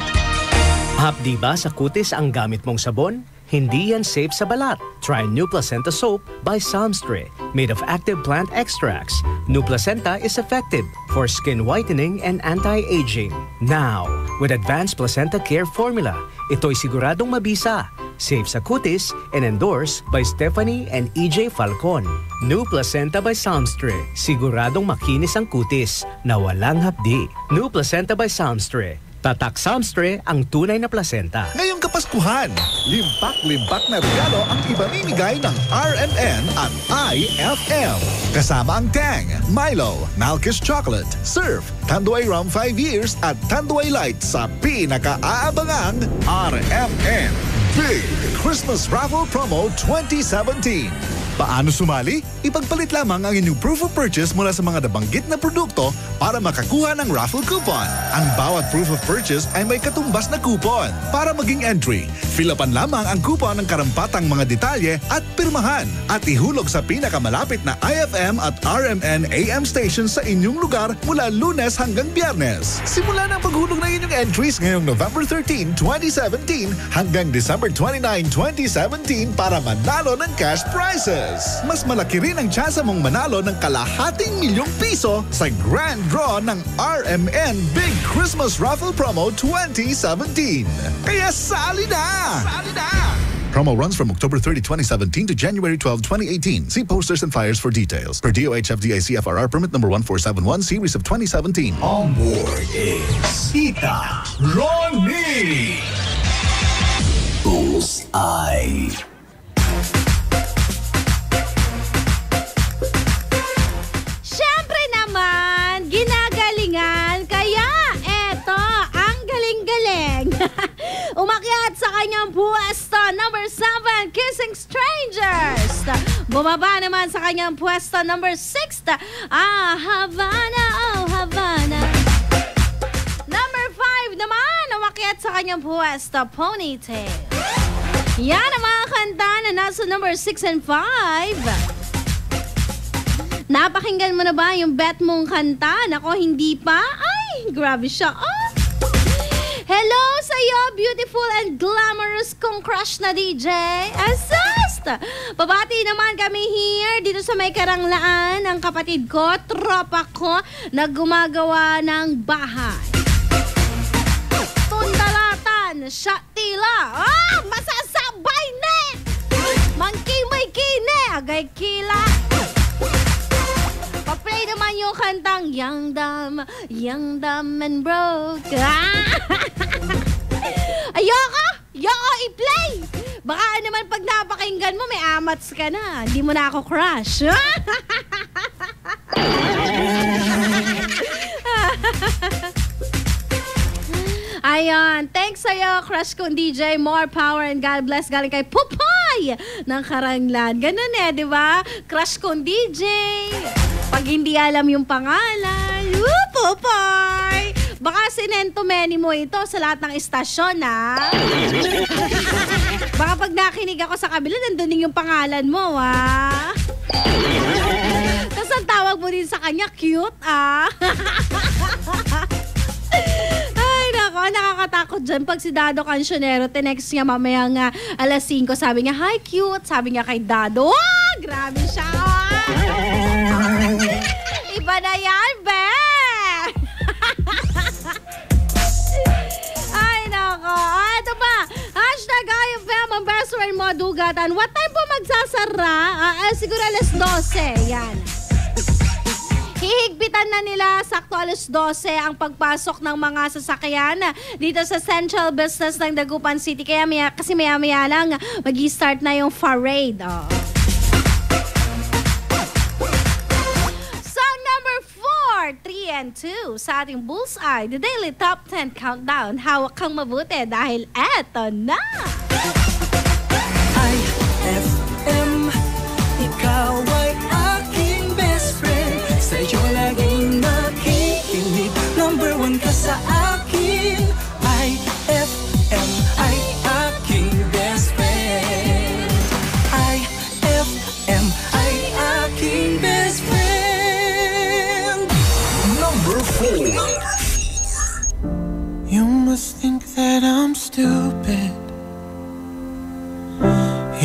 Hapdi ba sa kutis ang gamit mong sabon? Hindi yan safe sa balat. Try New Placenta Soap by Samstre, made of active plant extracts. New Placenta is effective for skin whitening and anti-aging. Now, with Advanced Placenta Care Formula, ito'y siguradong mabisa, safe sa kutis, and endorsed by Stephanie and EJ Falcon. New Placenta by Samstre, siguradong makinis ang kutis na walang hapdi. New Placenta by Samstre. Tatak Samstre ang tunay na placenta. Ngayong Kapaskuhan, limpak-limpak na regalo ang ibamimigay ng RMN at IFM. Kasama ang Tang, Milo, Malkish Chocolate, Surf, Tanduay Rum 5 Years at Tanduay Light sa pinaka-aabangang RMN Big Christmas Raffle Promo 2017. Paano sumali? Ipagpalit lamang ang inyong proof of purchase mula sa mga nabanggit na produkto para makakuha ng raffle coupon. Ang bawat proof of purchase ay may katumbas na coupon. Para maging entry, fill-upan lamang ang coupon ng karampatang mga detalye at pirmahan at ihulog sa pinakamalapit na IFM at RMN AM stations sa inyong lugar mula Lunes hanggang Biyernes. Simula ng paghulog ng inyong entries ngayong November 13, 2017 hanggang December 29, 2017 para manalo ng cash prizes. Mas malaki rin ang tsansa mong manalo ng ₱250,000 sa grand draw ng RMN Big Christmas Raffle Promo 2017. Kaya sali na! Sali na! Promo runs from October 30, 2017 to January 12, 2018. See posters and flyers for details. Per DOH FDA CFRR permit number 1471 series of 2017. On board is Tita Ronnie. Bullseye. Siyempre naman, ginagalingan. Kaya eto, ang galing-galing. Umakyat sa kanyang pwesto, number 7, Kissing Strangers. Bumaba naman sa kanyang pwesto, number 6, Havana, oh Havana. Number 5 naman, umakyat sa kanyang pwesto, Ponytail. Yan ang mga kanta na nasa number 6 and 5. Napakinggan mo na ba yung bet mong kanta? Nako, hindi pa? Ay, grabe siya. Oh. Hello sa'yo, beautiful and glamorous kong crush na DJ. Assist! Babati naman kami here dito sa may Karanglaan ng kapatid ko, tropa ko, na gumagawa ng bahay. Tundalatan, Shatila. Ah, masasabay ne! Mangkimay kine, agay kila. Pa-play naman yung kantang Young Dumb and Broke. Ayoko! Ayoko i-play! Baka naman pag napakinggan mo, may amats ka na. Hindi mo na ako crush. Ayan, thanks sa'yo, crush kong DJ. More power and God bless. Galing kay Pupay ng Karanglan. Ganun di ba? Crush kong DJ. Pag hindi alam yung pangalan, Pupay. Baka sinentumeni mo ito sa lahat ng istasyon, ha? Baka pag nakinig ako sa kabila, nandun din yung pangalan mo, ha? Tapos ang tawag mo din sa kanya, cute, ah. Nakakatakot dyan pag si Dado Cancionero tinext niya mamaya nga alas 5, sabi niya, hi cute, sabi niya kay Dado. Ah, grabe siya. Iba na yan, be. Ay nako, ito talaga FM ang best friend mo, Dugatan. What time po magsasara? Siguro alas 12. Yan. Hihigpitan na nila sakto alas 12 ang pagpasok ng mga sasakyan dito sa Central Business ng Dagupan City. Kaya kasi maya-maya lang mag-i-start na yung parade. Song number 4, 3 and 2 sa ating Bullseye, the Daily Top 10 Countdown. Hawak kang mabuti dahil eto na! IFM, ikaw ay aking best friend. Sa'yo laging nakikinig. Number 1 ka sa akin. IFM ay aking best friend. IFM ay aking best friend. Number 4. You must think that I'm stupid.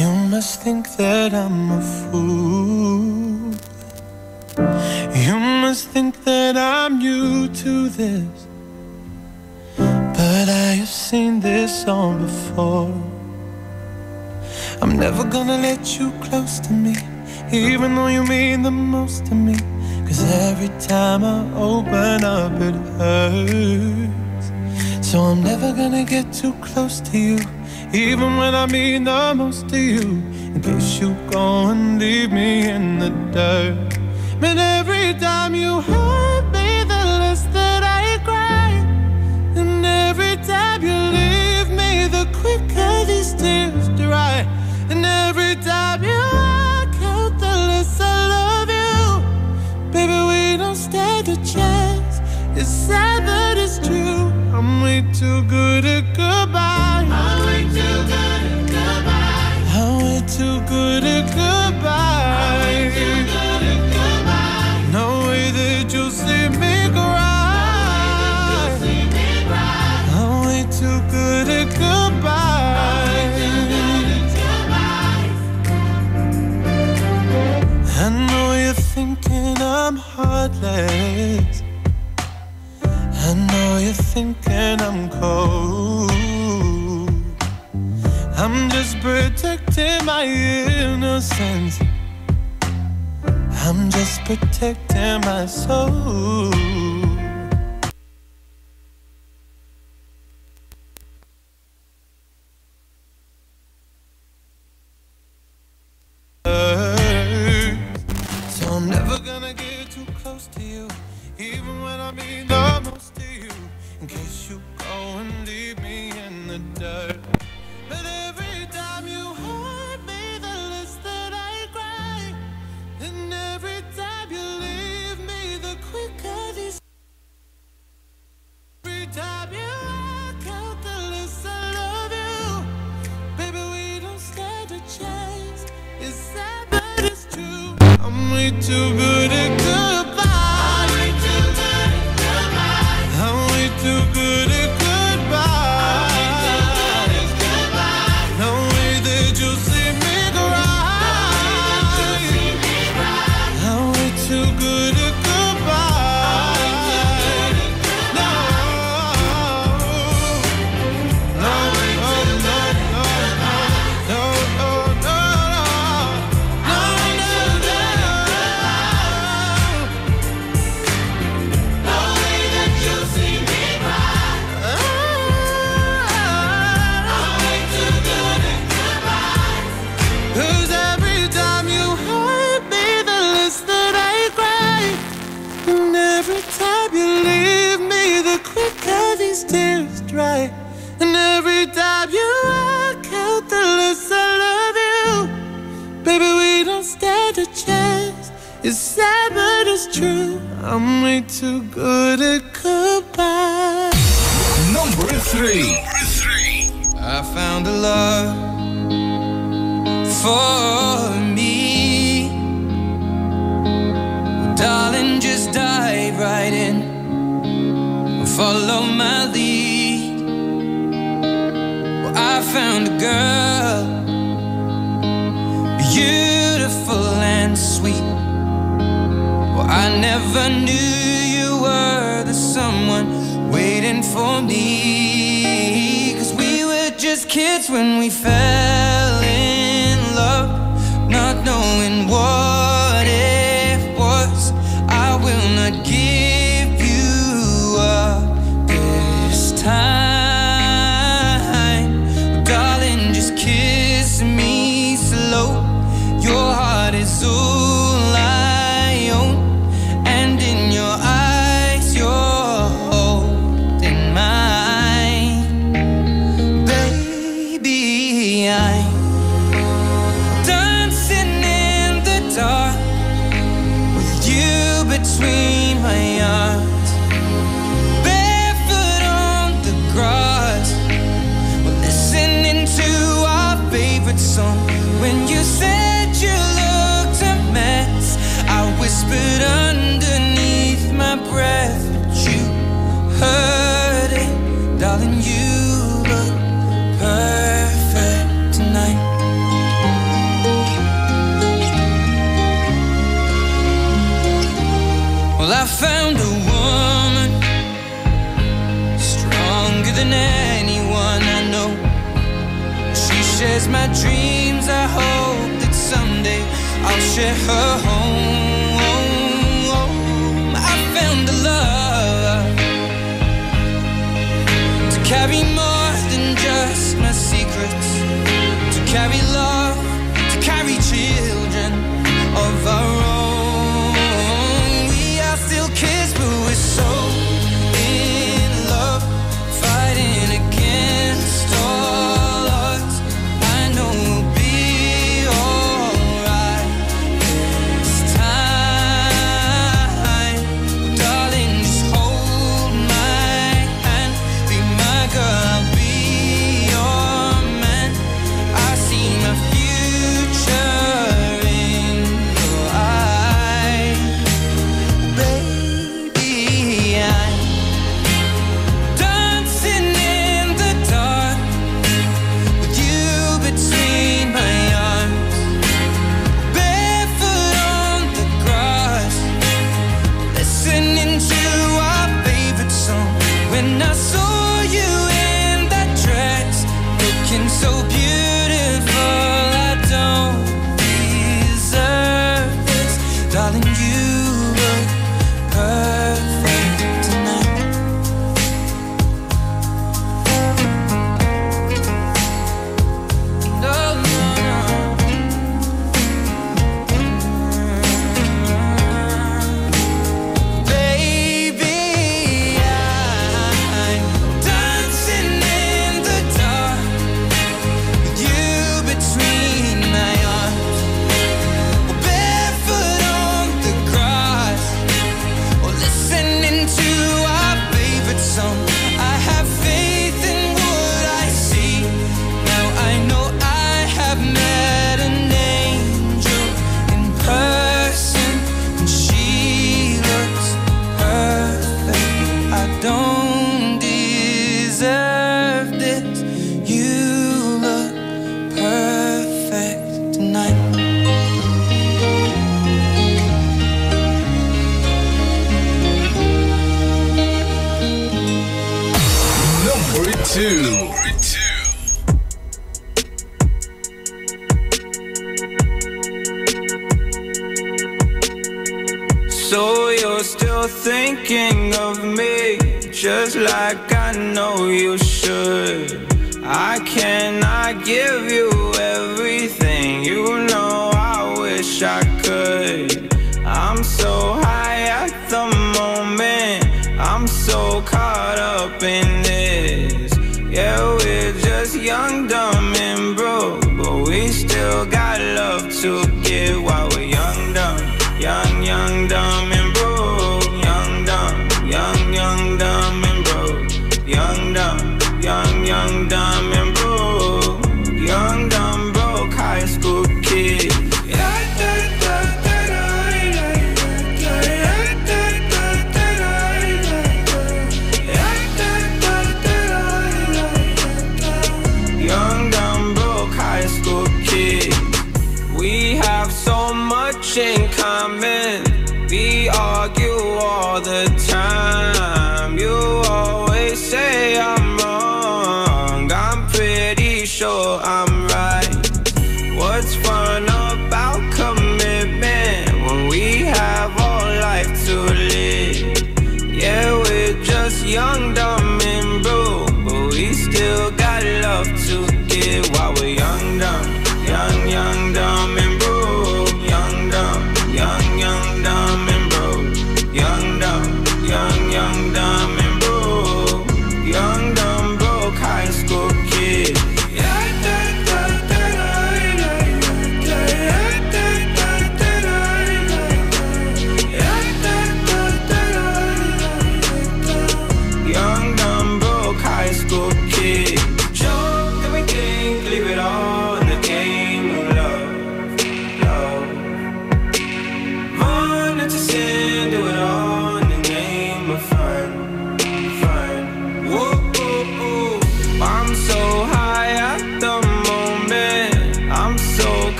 You must think that I'm a fool. You must think that I'm new to this, but I have seen this all before. I'm never gonna let you close to me, even though you mean the most to me. 'Cause every time I open up it hurts. So I'm never gonna get too close to you, even when I mean the most to you, in case you go and leave me in the dirt. And every time you hurt me, the less that I cry. And every time you leave me, the quicker these tears dry. And every time you walk out, the less I love you. Baby, we don't stand a chance. It's sad but it's true. I'm way too good at goodbye. I'm way too good at goodbye. I'm way too good at goodbye. No way that you'll see me cry. I'm way too good at goodbye. I know you're thinking I'm heartless. I know you're thinking I'm cold. I'm just protecting my innocence. I'm just protecting my soul. So I'm never gonna get too close to you, even when I mean the most to you, in case you go and leave me in the dirt. But every time you hurt me, the less that I cry. And every time you leave me, the quicker this. Every time you walk out, the less I love you. Baby, we don't stand a chance. It's sad, but it's true. I'm way too good at goodbye. I'm way too good at goodbye. I'm way too good at goodbye. No way that you'll see me cry. Too good at goodbye. No, no, no, no, no, no, no, no, no way that you'll see me cry. I'm way too good at goodbye. 'Cause every time you hurt me, the less that I cry. And every time you leave me, the quicker these tears dry. And every time you walk out, the less I love you. Baby, we don't stand a chance. It's sad, but it's true. I'm way too good at goodbye. Number 3. I found a love for me. Darling, just dive right in. Follow my lead. Well, I found a girl, beautiful and sweet. Well, I never knew you were the someone waiting for me. 'Cause we were just kids when we fell in love, not knowing what it was. I will not give you up this time, darling, just kiss me slow. Your heart is all I own, and in your eyes you're holding mine. Baby, I'm dancing in the dark with you between my arms, barefoot on the grass. We're listening to our favorite song. When you said you looked a mess, I whispered underneath my breath, but you heard it, darling. You look perfect tonight. Well, I found a woman stronger than anyone I know. She shares my dreams. I hope that someday I'll share her home. I found a love to carry more than just my secrets, to carry love, to carry children of our own. We are still kids, but we're so in love, fighting against all odds. I know we'll be alright this time. Darling, just hold my hand, be my girl, I'll be your man. I see my future in your eyes. Baby, I'm dancing in the dark with you between my arms, barefoot on the grass, listening to our favorite song. When I saw you in that dress, looking so beautiful, I don't deserve this, darling. You look perfect tonight. No, no, no. Baby, I'm dancing in the dark with you between my arms, barefoot on the grass, or listening to our favorite song. I have faith in what I see. Now I know I have met an angel in person, and she looks perfect. I don't deserve this. You look perfect tonight. Number 2. So you're still thinking of me, just like I know you should. I cannot give you everything, you know I wish I could. I'm so high at the moment, I'm so caught up in this. Yeah, we're just young, dumb, and broke, but we still got love to give while we're young, dumb. Young, young, dumb, and broke. Young, dumb, young, dumb, and broke. Young, dumb, young, dumb, and broke. Young, dumb, broke high school kid. Young, dumb, broke high school kid. We have so much in common. We argue all the time. You always say I'm wrong. I'm pretty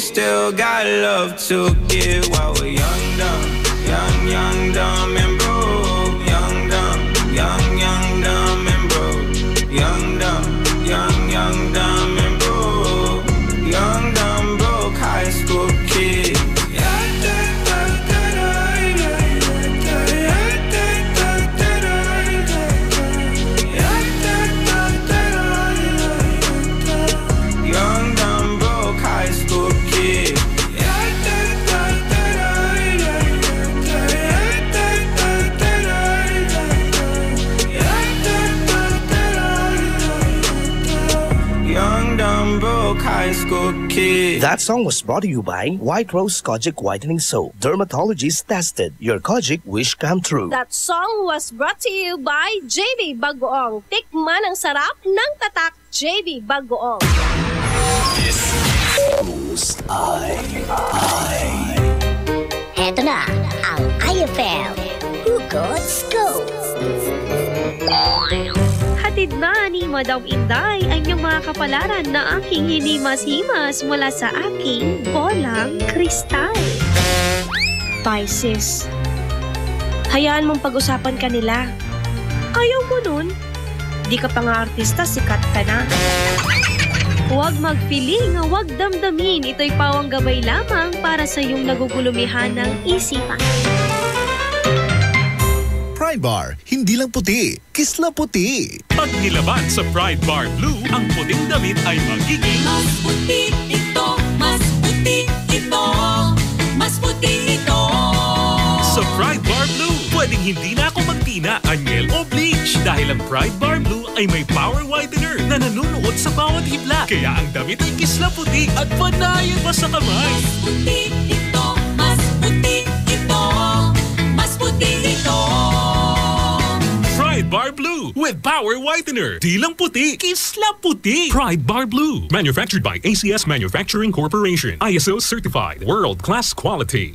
still got love to give while we're young, dumb, dumb and broke. Young, dumb, dumb and broke. Young, dumb, dumb and broke. Young, dumb, broke high school kid. Young, dumb, broke high school kid. Young, dumb, broke high school kid. That song was brought to you by White Rose Kojic Whitening Soap. Dermatologist tested. Your Kojic wish come true. That song was brought to you by JB Bagoong. Tikman ang sarap ng tatak JB Bagoong. Heto na ang IFL Hugot Scoop. Hatid na ni Madam Inday ang iyong mga kapalaran na aking hinimas-himas mula sa aking bolang kristal. Pisces, hayaan mong pag-usapan ka nila. Ayaw mo nun? Di ka pa nga artista, sikat ka na. Huwag mag-feeling, huwag damdamin. Ito'y pawang gabay lamang para sa iyong nagugulumihan ng isipan. Pride Bar, hindi lang puti, kisla puti. Pag nilaban sa Pride Bar Blue, ang puting damit ay magiging Mas puti ito, mas puti ito, mas puti ito. sa Pride Bar Blue. Pwedeng hindi na ako magtina, anyel o bleach dahil ang Pride Bar Blue ay may power whitener na nanunuot sa bawat hibla. Kaya ang damit ay kisla puti at panayan pa sa kamay. Mas puti ito, mas puti ito, mas puti ito. Pride Bar Blue with power whitener. Di lang puti, kisla puti. Pride Bar Blue. Manufactured by ACS Manufacturing Corporation. ISO certified. World-class quality.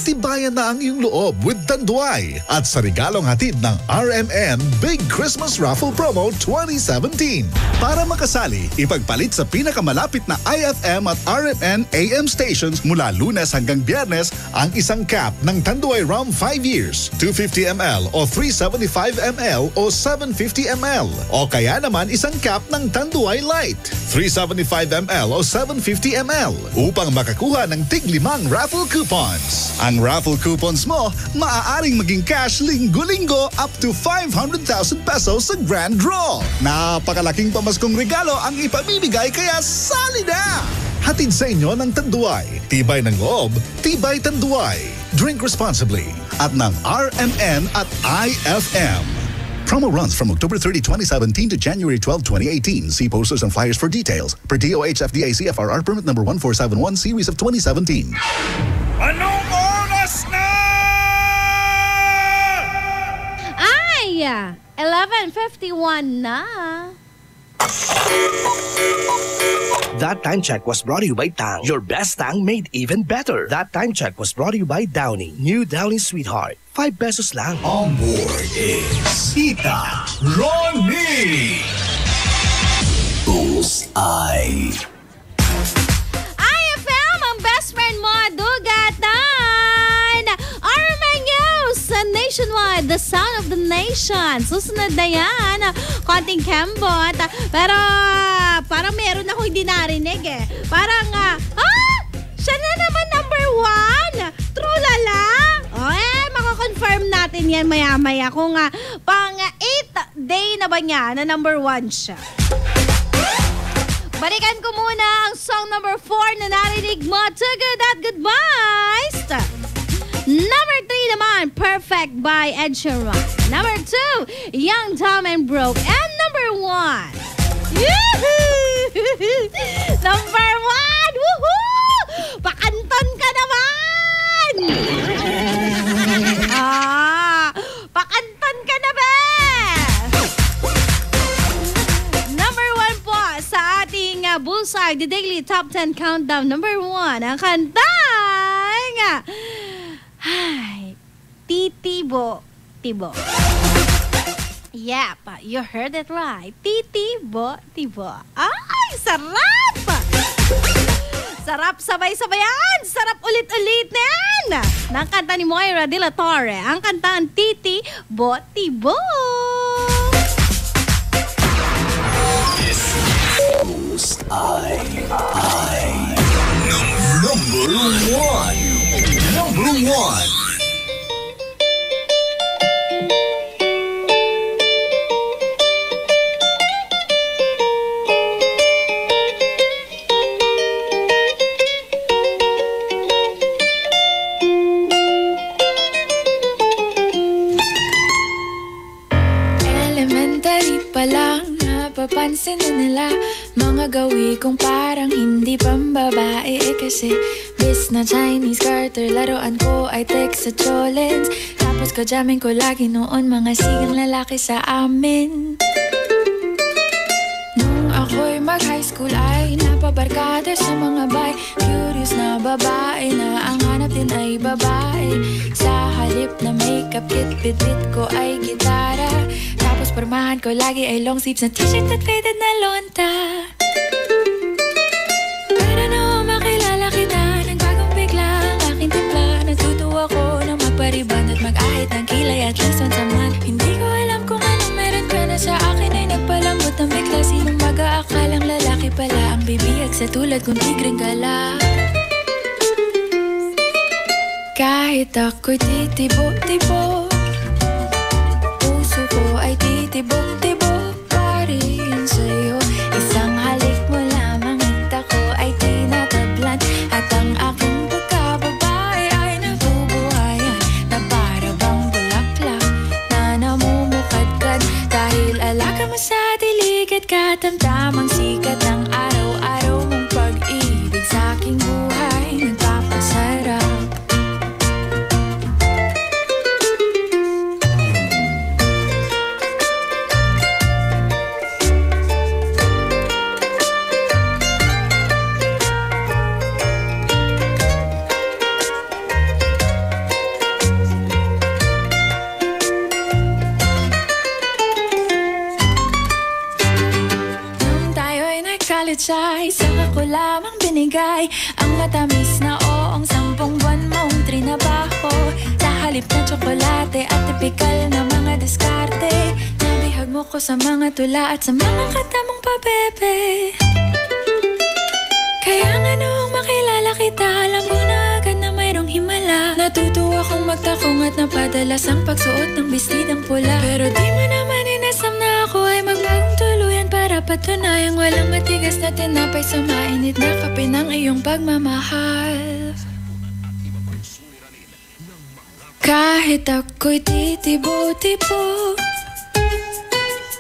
Tibayan na ang iyong loob with Tanduay at sa regalong hatid ng RMN Big Christmas Raffle Promo 2017. Para makasali, ipagpalit sa pinakamalapit na IFM at RMN AM stations mula Lunes hanggang Biyernes ang isang cap ng Tanduay Rum 5 years, 250 ml o 375 ml o 750 ml. O kaya naman isang cap ng Tanduay Light, 375 ml o 750 ml upang makakuha ng tig-5 raffle coupons. Ang raffle coupons mo, maaaring maging cash linggo-linggo up to 500,000 pesos sa grand draw. Napakalaking pamaskong regalo ang ipamimigay kaya sali na! Hatid sa inyo ng Tanduay. Tibay ng loob, tibay Tanduay. Drink responsibly at ng RMN at IFM. Promo runs from October 30, 2017 to January 12, 2018. See posters and flyers for details. Per DOH FDA CFRR permit number 1471 series of 2017. Anong oras na? Ay! 11:51 na. That time check was brought to you by Tang. Your best Tang made even better. That time check was brought to you by Downy. New Downy Sweetheart. 5 pesos lang. On board is Tita Ronnie. Bullseye. IFM, ang best friend mo, Dugatan! RMN News nationwide, the sound of the nation. Susunod na yan. Konting kembot. Pero parang meron ako hindi narinig eh. Parang, siya na naman number 1. True lala. Makakonfirm natin yan maya-maya kung pang 8th day na ba niya na number 1 siya. Balikan ko muna ang song number 4 na narinig mo. Too Good at Goodbyes. Number 3 naman, Perfect by Ed Sheeran. Number 2, Young, Dumb and Broke. And number 1, number 1, woohoo! Pakanton ka naman! Pakanton ka na ba? Number 1 po sa ating Bullseye, the Daily Top 10 Countdown. Number 1, ang kantang Titibo. Yep, you heard it right. Titibo. Ay, sarap! Sarap sabay-sabayan! Sarap ulit-ulit na yan! Ng kanta ni Moira de la Torre, ang kantang Titi Botibo. Who's Number one. Number one. Papansin na nila mga gawi kong parang hindi pambabae kasi bis na Chinese Carter, laruan ko ay Tex at Cholens. Tapos kajamin ko lagi noon mga sigang lalaki sa amin. Nung ako'y mag-high school ay napabarkada sa mga bay. Curious na babae na ang hanap din ay babae. Sa halip na makeup kit, bit-bit ko ay gitara. Tapos pormahan ko lagi ay long sleeves na t-shirt at faded na lonta. Pero nung makilala kita, nagbagong bigla ang aking timpla. Natutuwa ko na magpariban at mag-ahit ng kilay at least once a month. Hindi ko alam kung anong meron ka na sa akin ay nagpalambot ng bigla. Sinong mag-aakalang lalaki pala ang bibiyag sa tulad kong tigreng gala. Kahit ako'y titibo-tibo, puso ko ay titibok-tibok pa rin sa'yo. Isang halik mo lamang at ako ay tinatablan. At ang aking pagkababae ay nabubuhayan na para bang bulaklak na namumukadkad. Dahil alaga mo sa dilig at katamtamang sikat ng araw-araw mong pag-ibig sa aking buhay nagpapasarap. Ay, saka ko lamang binigay ang matamis na oong 10 buwan mong trinabaho. Sa halip na tsokolate at tipikal na mga diskarte, nabihag mo ko sa mga tula at sa mga katamong pabebe. Kaya nga noong makilala kita, alam ko na agad na mayroong himala. Natutuwa kong magtakong at napadalas ang pagsuot ng bestidang pula. Pero di mo naman inasam na ako ay magbagong tuluyan para patunayang walang matigas na tinapay sa mainit na kape ng iyong pagmamahal. Kahit ako'y titibo-tibo,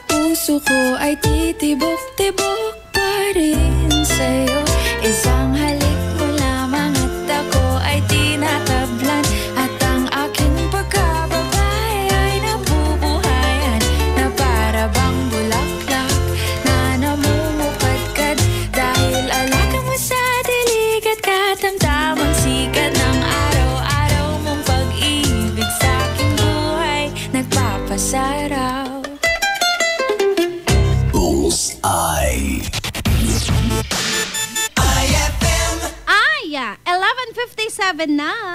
puso ko ay titibok-tibok pa rin sa'yo. Isang halik mo lamang at ako ay tinatablan. At ang aking pagkababae ay nabubuhayan na para bang bulaklak na namumukadkad. Dahil alaga mo sa dilig at katamtamang sikat ng araw-araw mong pag-ibig sa aking buhay nagpapasaraw. Bullseye. Ay, 11:57 na.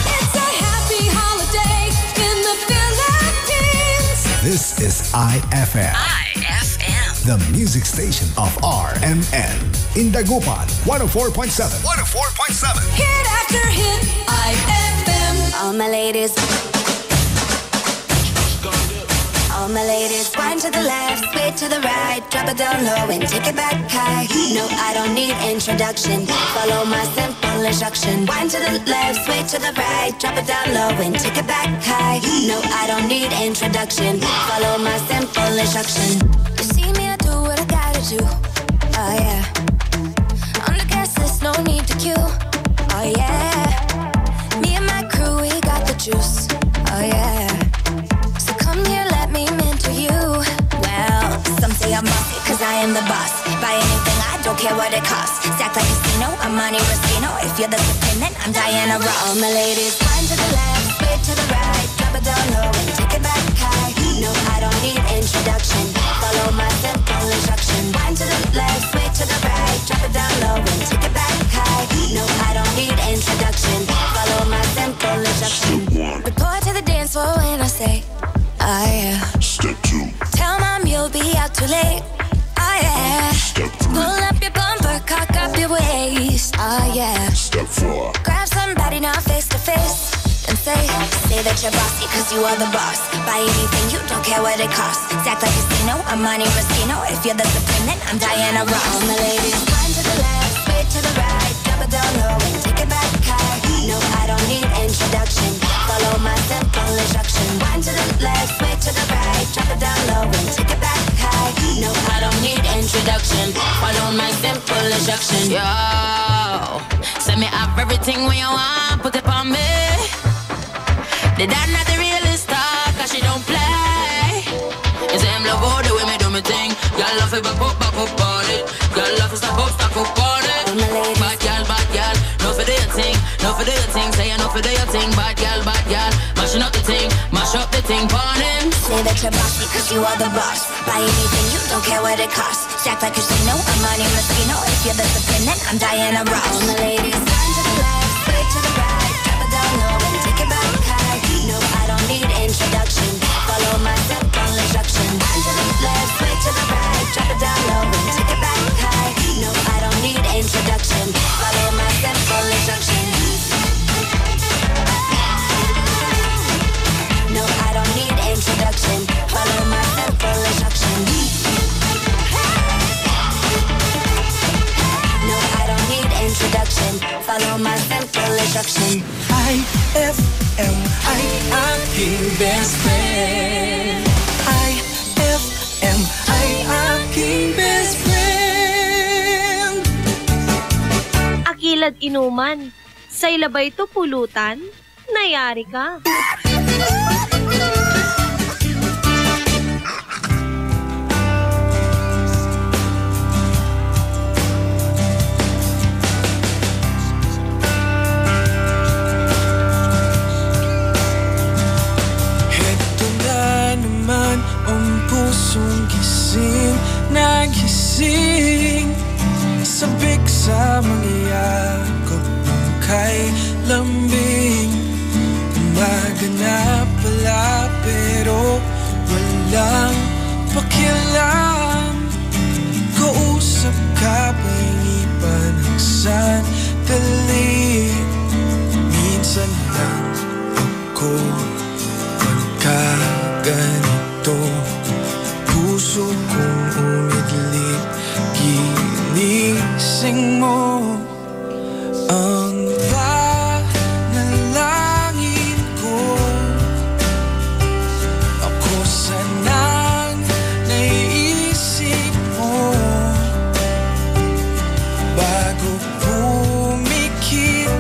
It's a happy holiday in the Philippines. This is IFM. IFM. The music station of RMN. In Dagupan, 104.7. 104.7. Hit after hit, IFM. All my ladies. All my ladies, wind to the left, sway to the right, drop it down low and take it back high. No, I don't need introduction. Follow my simple instruction. Wind to the left, sway to the right, drop it down low and take it back high. No, I don't need introduction. Follow my simple instruction. You see me, I do what I gotta do. Oh yeah. On the gas list, no need to queue. Oh yeah. Me and my crew, we got the juice. Oh yeah. So come here, let me mentor you. Well, some say I'm bossy, cause I am the boss. Buy anything, I don't care what it costs. Stack like casino, I'm Monte Rustino. If you're the supreme, then I'm Diana Ross. All my ladies, wind to the left, sway to the right, drop it down low and take it back high. No, I don't need introduction. Follow my simple instruction. Wind to the left, sway to the right, drop it down low Oh yeah. Step 2. Tell mom you'll be out too late. Oh yeah. Step 3. Pull up your bumper, cock up your waist. Oh yeah. Step 4. Grab somebody now face to face and say that you're bossy cause you are the boss. Buy anything, you don't care what it costs. Act like casino, I'm Monte Rustino. If you're the supreme, then I'm Diana Ross. All my ladies, one to the left, sway to the right, drop it down low and take it back high. No, I don't need introduction. Follow my simple instruction. One to the left, sway to the right, drop it down low and take it back high. No, I don't need introduction. Follow my simple instruction. Yo, send me up everything when you want, put it on me. The dad not the realest star, cause she don't play. It's him love all the way me do me thing. Y'all love it, back up on it. Y'all love it, stack up on it. Bad gal, no for do your thing, no for do your thing. Say no for do your thing, bad gal, mashing up the thing, mash up the thing, pon him. Say that you're bossy cause you are the boss. Buy anything, you don't care what it costs. Act like casino, I'm Monte Rustino. If you're the supreme, then I'm Diana Ross. All my ladies, turn to the left, sway to the right, drop it down low and take it back high. No, I don't need introduction. Follow my simple instruction. Turn to the left, sway to the right, drop it down low and take it back high. No, I don't need introduction. Follow my simple instruction. No, I don't need introduction. Follow my simple instruction. No, I don't need introduction. Follow my simple instruction. IFM, ay aking best friend. IFM, ay aking best friend. Akilad inuman, sa ilabay to pulutan, nayari ka. Nagising sabik sa mangyayakap ng kay lambing. Umaga na pala pero walang pakialam. Kausap ka pa hindi pa ng sandali. Minsan lang ako magkaganito. Puso kong umidlip, ginising mo ang panalangin ko. Ako sanang naiisip mo bago pumikit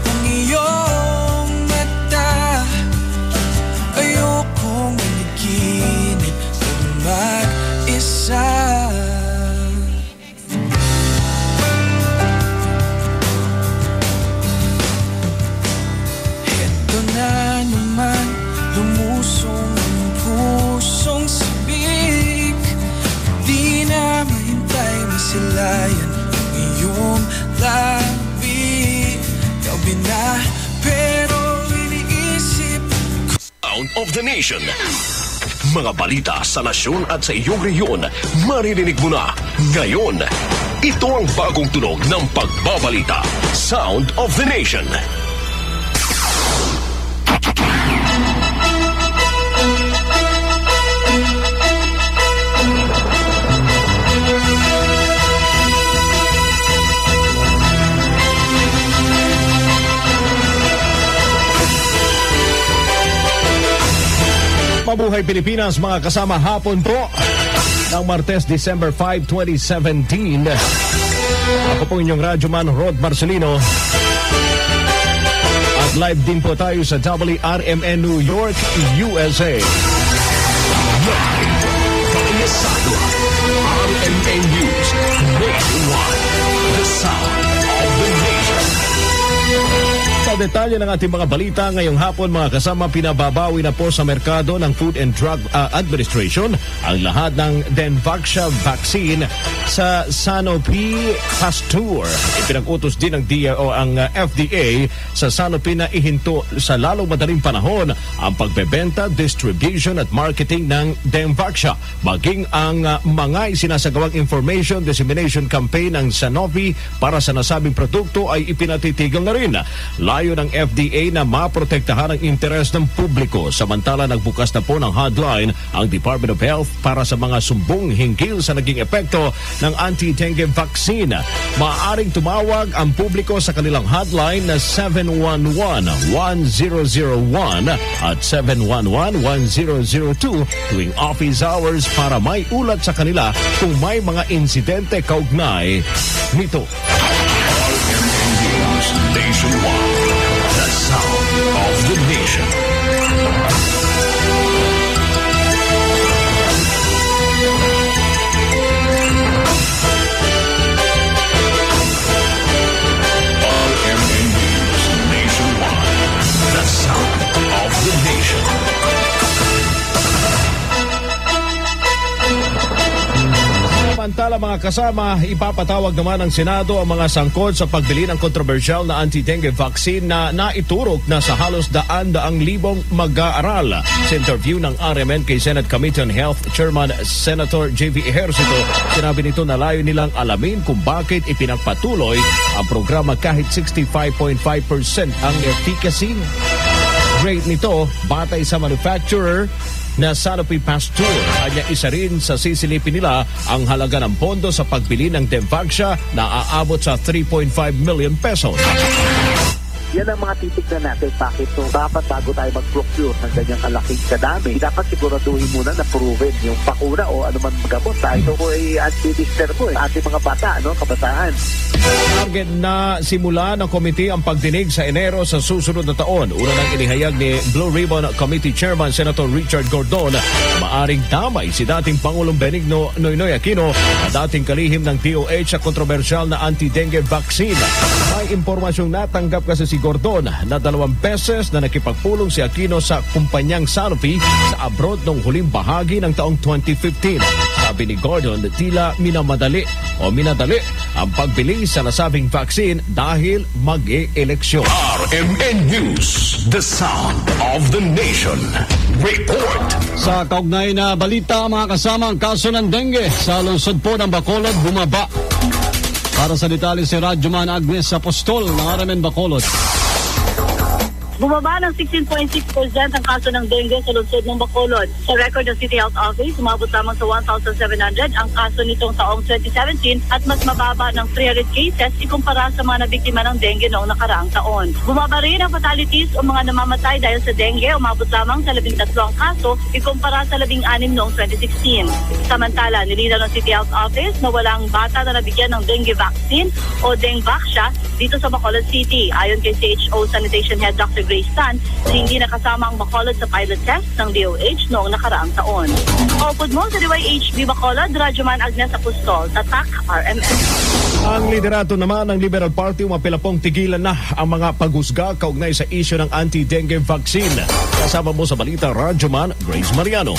ang iyong mata. Ayokong maniginip mag-isa. Heto na naman, lumusong ang pusong sabik. Di na mahintay, masilayan ang iyong labi. Gabi na, pero iniisip Sound of the Nation. Mga balita sa nasyon at sa iyong rehiyon, maririnig mo na ngayon. Ito ang bagong tunog ng pagbabalita. Sound of the Nation. Mabuhay Pilipinas, mga kasama, hapon po ng Martes, December 5, 2017. Ako po inyong radyoman, Rod Marcelino. At live din po tayo sa WRMN New York, USA. Live, Kaliasado, RMN News, Nationwide, the sound of the nation. Sa detalye ng ating mga balita ngayong hapon mga kasama, pinababawi na po sa merkado ng Food and Drug Administration ang lahat ng Denvaxia vaccine sa Sanofi Pasteur. Ipinag-utos din ng ang FDA sa Sanofi na ihinto sa lalong madaling panahon ang pagbebenta, distribution at marketing ng Denvaxia. Maging ang mga isinasagawang information dissemination campaign ng Sanofi para sa nasabing produkto ay ipinatitigil na rin. Layo ng FDA na maprotektahan ang interes ng publiko. Samantala, nagbukas na po ng hotline ang Department of Health para sa mga sumbong hinggil sa naging epekto ng anti-dengue vaccine. Maaaring tumawag ang publiko sa kanilang hotline na 711-1001 at 711-1002 tuwing office hours para may ulat sa kanila kung may mga insidente kaugnay nito. Nationwide, the sound of the nation. RMN News Nationwide, the sound of the nation. Samantala mga kasama, ipapatawag naman ng Senado ang mga sangkot sa pagbili ng kontrobersyal na anti-dengue vaccine na naiturok na sa halos daang libong mag-aaral. Sa interview ng RMN kay Senate Committee on Health Chairman Senator J.V. Ejercito, sinabi nito na layo nilang alamin kung bakit ipinagpatuloy ang programa kahit 65.5% ang efficacy rate nito batay sa manufacturer na Sanofi Pasteur. Kanya isa rin sa sisilipin nila ang halaga ng pondo sa pagbili ng Denvaxia na aabot sa 3.5 million pesos. Yan ang mga titignan natin. Bakit so dapat bago tayo mag-procure ng ganyang kalaking kadami, dapat siguraduhin muna na proven yung bakuna o anuman gamot. Ito po ay anti-dister po ating mga bata, kabataan. Target na simula ng komite ang pagdinig sa Enero sa susunod na taon. Una nang inihayag ni Blue Ribbon Committee Chairman Senator Richard Gordon, maaring damay si dating Pangulong Benigno Noynoy Aquino na dating kalihim ng DOH sa kontrobersyal na anti-dengue vaccine. May impormasyong natanggap kasi si Gordon na 2 beses na nakipagpulong si Aquino sa kumpanyang Sanofi sa abroad noong huling bahagi ng taong 2015. Sabi ni Gordon, tila minadali ang pagbili sa nasabing vaccine dahil mag-e-eleksyon. RMN News, the sound of the nation. Report. Sa kaugnay na balita mga kasama, ang kaso ng dengue sa lungsod po ng Bacolod bumaba. Para sa detalye si Radyoman Agnes Apostol ng RMN Bacolod. Bumaba ng 16.6% ang kaso ng dengue sa lungsod ng Bacolod. Sa record ng City Health Office, umabot lamang sa 1,700 ang kaso nitong taong 2017 at mas mababa ng 300 cases ikumpara sa mga nabiktima ng dengue noong nakaraang taon. Bumaba rin ang fatalities o mga namamatay dahil sa dengue, umabot lamang sa 13 ang kaso ikumpara sa 16 noong 2016. Samantala, nilinaw ng City Health Office na walang bata na nabigyan ng dengue vaccine o Denvaxia dito sa Bacolod City. Ayon kay CHO Sanitation Head Dr. Grace Tan, hindi nakasama ang Bacolod sa pilot test ng DOH noong nakaraang taon. Kaupod mo sa DYHB Bacolod, Radyoman Agnes Apostol, Tatak RMN. Ang liderato naman ng Liberal Party umapela pong tigilan na ang mga paghusga kaugnay sa isyu ng anti-dengue vaccine. Kasama mo sa balita, Radyoman Grace Mariano.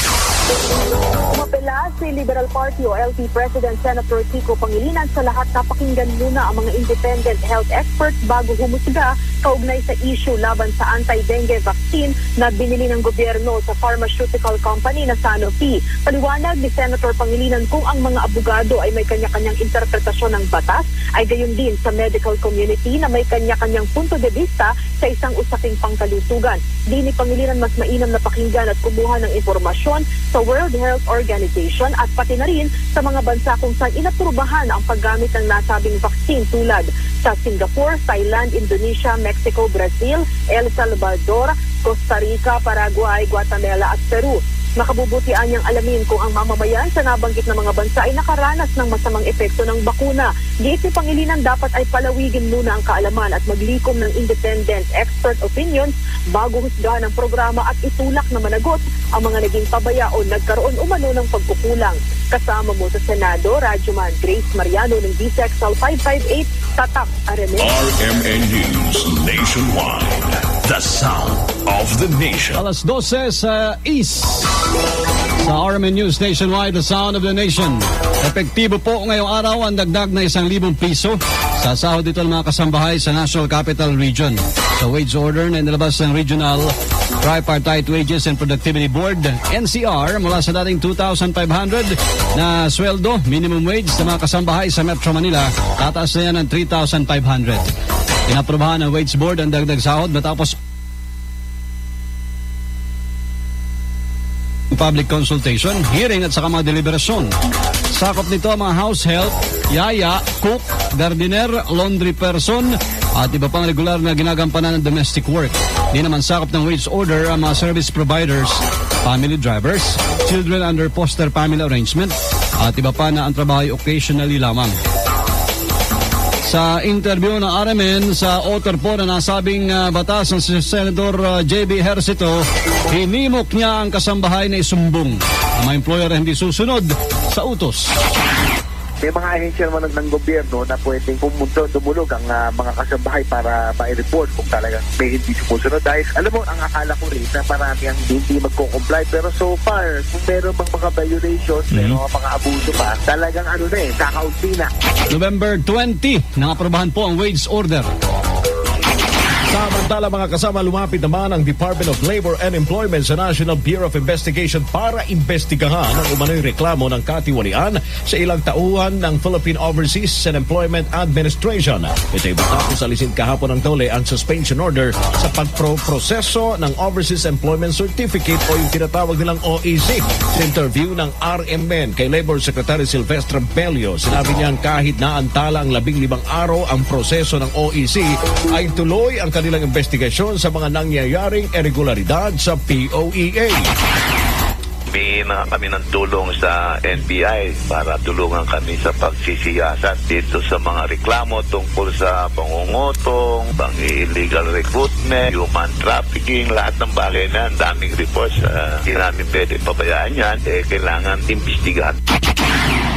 Umapela si Liberal Party o LP President Senator Kiko Pangilinan sa lahat na pakinggan muna ang mga independent health experts bago humusga kaugnay sa issue laban sa anti-dengue vaccine na binili ng gobyerno sa pharmaceutical company na Sanofi. Paliwanag ni Senator Pangilinan kung ang mga abogado ay may kanya-kanyang interpretasyon ng batas, ay gayon din sa medical community na may kanya-kanyang punto de vista sa isang usaping pangkalusugan. Di ni Pangilinan mas mainam na pakinggan at kumuha ng impormasyon sa World Health Organization at pati na rin sa mga bansa kung saan inaprubahan ang paggamit ng nasabing vaccine tulad sa Singapore, Thailand, Indonesia, Mexico, Brazil, El Salvador, Costa Rica, Paraguay, Guatemala at Peru. Nakabubutian niyang alamin kung ang mamamayan sa nabanggit na mga bansa ay nakaranas ng masamang epekto ng bakuna. Giit ni Pangilinan dapat ay palawigin muna ang kaalaman at maglikom ng independent expert opinions bago husgahan ang programa at itulak na managot ang mga naging pabaya o nagkaroon umano ng pagkukulang. Kasama mo sa Senado, Radyoman Grace Mariano ng DSEXL 558, Tatak RMN. RMN News Nationwide. The sound of the nation. Alas 12 sa East. Sa RMN News Nationwide, the sound of the nation. Epektibo po ngayong araw ang dagdag na 1,000 piso sa sahod dito ng mga kasambahay sa National Capital Region. Sa wage order na inilabas ng Regional Tripartite Wages and Productivity Board, NCR, mula sa dating 2,500 na sweldo, minimum wage sa mga kasambahay sa Metro Manila, tataas na yan ng 3,500. Inaprobahan ng Wage Board ang dagdag sahod matapos public consultation, hearing at saka mga deliberasyon. Sakop nito ang mga house help, yaya, cook, gardener, laundry person at iba pang regular na ginagampanan ng domestic work. Di naman sakop ng wage order ang mga service providers, family drivers, children under foster family arrangement at iba pa na ang trabaho occasionally lamang. Sa interview ng RMN sa author po na nasabing batas ng si Senator J.B. Hercito, hinimok niya ang kasambahay na isumbong ang mga employer na hindi susunod sa utos. May mga ahensya naman ng gobyerno na pwedeng dumulog ang mga kasambahay para ma-report kung talagang may hindi sumusunod. Dahil alam mo, ang akala ko rin na marami ang hindi magko-comply. Pero so far, kung meron mga violations, meron mga abuso pa, talagang kakaunti na. November 20, nangaprobahan po ang wage order. Samantala mga kasama, lumapit naman ang Department of Labor and Employment sa National Bureau of Investigation para investigahan ang umano'y reklamo ng katiwalian sa ilang tauhan ng Philippine Overseas and Employment Administration. Ito'y matapos alisin kahapon ng Tole ang suspension order sa pagproproseso ng Overseas Employment Certificate o yung tinatawag nilang OEC. Sa interview ng RMN kay Labor Secretary Silvestre Bello, sinabi niyang kahit naantala ang 15 araw ang proseso ng OEC, ay tuloy ang kanilang investigasyon sa mga nangyayaring irregularidad sa POEA. Humingi na kami ng tulong sa NBI para tulungan kami sa pagsisiyasat dito sa mga reklamo tungkol sa pangungutong, illegal recruitment, human trafficking, lahat ng bagay na ang daming reports. Hindi namin pwede pabayaan yan, kailangan imbestigahan.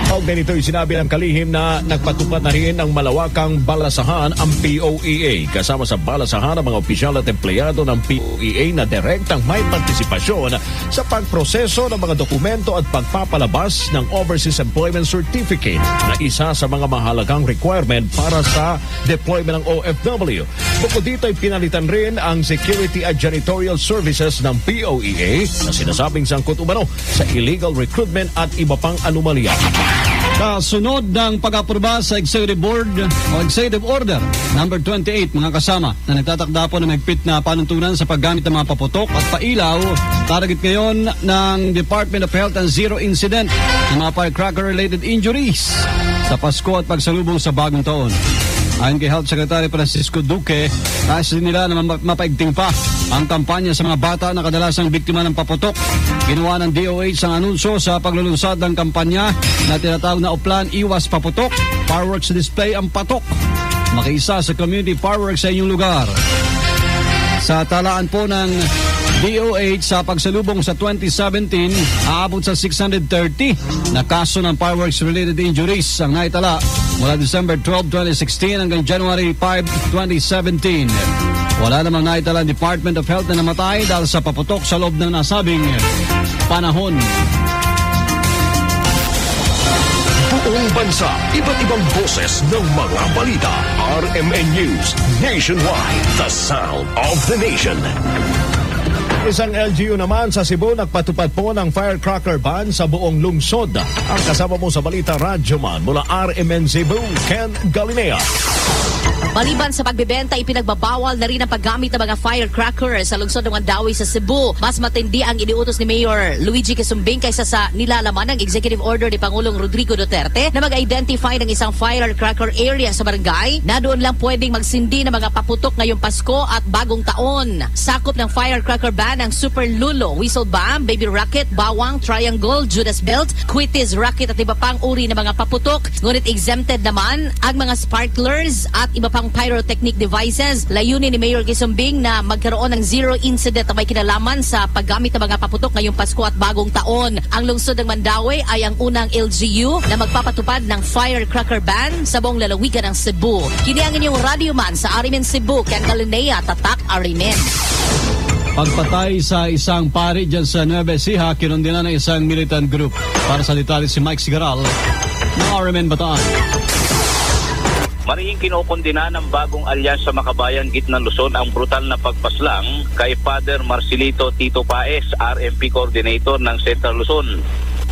O ganito'y sinabi ng kalihim na nagpatupad na rin ng malawakang balasahan ang POEA. Kasama sa balasahan ang mga opisyal at empleyado ng POEA na direktang may partisipasyon sa pagproseso ng mga dokumento at pagpapalabas ng Overseas Employment Certificate na isa sa mga mahalagang requirement para sa deployment ng OFW. Bukod dito ay pinalitan rin ang security at janitorial services ng POEA na sinasabing sangkot umano sa illegal recruitment at iba pang anomalya. Kasunod ng pag-aproba sa Executive Board o Executive Order number 28, mga kasama, na nagtatakda po ng mahigpit na panuntunan sa paggamit ng mga paputok at pailaw, target ngayon ng Department of Health and Zero Incident ng mga firecracker-related injuries sa Pasko at pagsalubong sa bagong taon. Ayon kay Health Secretary Francisco Duque, nais nila na mapaigting pa ang kampanya sa mga bata na kadalasang biktima ng paputok. Ginawa ng DOH ang anunsyo sa paglulunsad ng kampanya na tinatawag na Uplan Iwas Paputok, Fireworks Display ang Patok. Makiisa sa community fireworks sa inyong lugar. Sa talaan po ng DOH sa pagsalubong sa 2017, aabot sa 630 na kaso ng fireworks-related injuries ang naitala mula December 12, 2016 hanggang January 5, 2017. Wala namang naitala ang Department of Health na namatay dahil sa paputok sa loob ng nasabing panahon. Buong bansa, iba't ibang boses ng mga balita. RMN News Nationwide, the sound of the nation. Isang LGU naman sa Cebu nagpatupad po ng firecracker ban sa buong lungsod. Ang kasama mo sa balita, Radyoman mula RMN Cebu, Ken Galinea. Maliban sa pagbebenta, ipinagbabawal na rin ang paggamit ng mga firecrackers sa lungsod ng Mandawi sa Cebu. Mas matindi ang iniutos ni Mayor Luigi Quisumbing kaysa sa nilalaman ng executive order ni Pangulong Rodrigo Duterte na mag-identify ng isang firecracker area sa barangay na doon lang pwedeng magsindi ng mga paputok ngayong Pasko at Bagong Taon. Sakop ng firecracker ban ang Super Lulo, Whistle Bomb, Baby Rocket, Bawang, Triangle, Judas Belt, Quitis Rocket at iba pang uri ng mga paputok. Ngunit exempted naman ang mga sparklers at iba pang pyrotechnic devices. Layunin ni Mayor Quisumbing na magkaroon ng zero incident na may kinalaman sa paggamit ng mga paputok ngayong Pasko at Bagong Taon. Ang lungsod ng Mandawi ay ang unang LGU na magpapatupad ng firecracker ban sa buong lalawigan ng Cebu. Kini ang inyong radyoman sa Arimen, Cebu, Ken Galinea, Tatak Arimen. Pagpatay sa isang pari dyan sa Nueva Ecija, kinundina ng isang militant group. Para sa detalye si Mike Sigaral ng Arimen, Bataan. Marihing kinukundina ng bagong alyansa Makabayan Gitnang Luzon ang brutal na pagpaslang kay Father Marcelito Tito Paez, RMP Coordinator ng Central Luzon.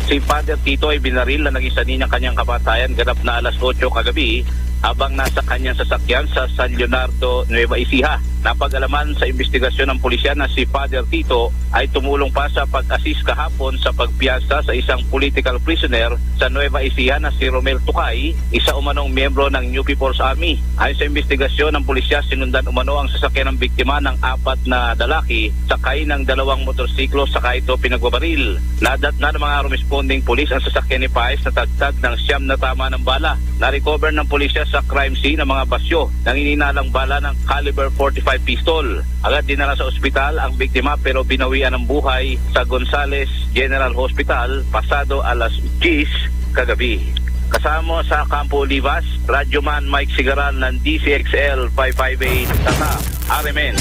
Si Father Tito ay binaril na naging sanhi ng kanyang kamatayan ganap na alas 8 kagabi habang nasa kanyang sasakyan sa San Leonardo, Nueva Ecija. Napag-alaman sa investigasyon ng pulisya na si Father Tito ay tumulong pa sa pag-assist kahapon sa pagpiyasa sa isang political prisoner sa Nueva Ecija na si Romel Tukay, isa umanong miyembro ng New People's Army. Ayon sa investigasyon ng pulisya, sinundan umano ang sasakyan ng biktima ng 4 na lalaki, sakay ng 2 motorsiklo, saka ito pinagbabaril. Nadat na ng mga responding pulis ang sasakyan ni Paez na tagtag ng 9 na tama ng bala. Na-recover ng pulisya sa crime scene ng mga basyo ng ininalang bala ng caliber 45 pistol. Agad dinala sa ospital ang biktima pero binawian ng buhay sa Gonzales General Hospital pasado alas 10 kagabi. Kasama sa Campo Olivas, Radyoman Mike Sigaral ng DCXL 558 Tata, Arimen.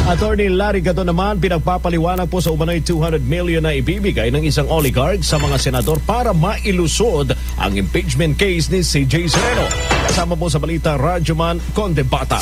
Attorney Larry Gato naman pinagpapaliwanag po sa umano'y 200 million na ibibigay ng isang oligarch sa mga senador para mailusod ang impeachment case ni CJ Sereno. Kasama po sa balita, Radyoman Conde Bata.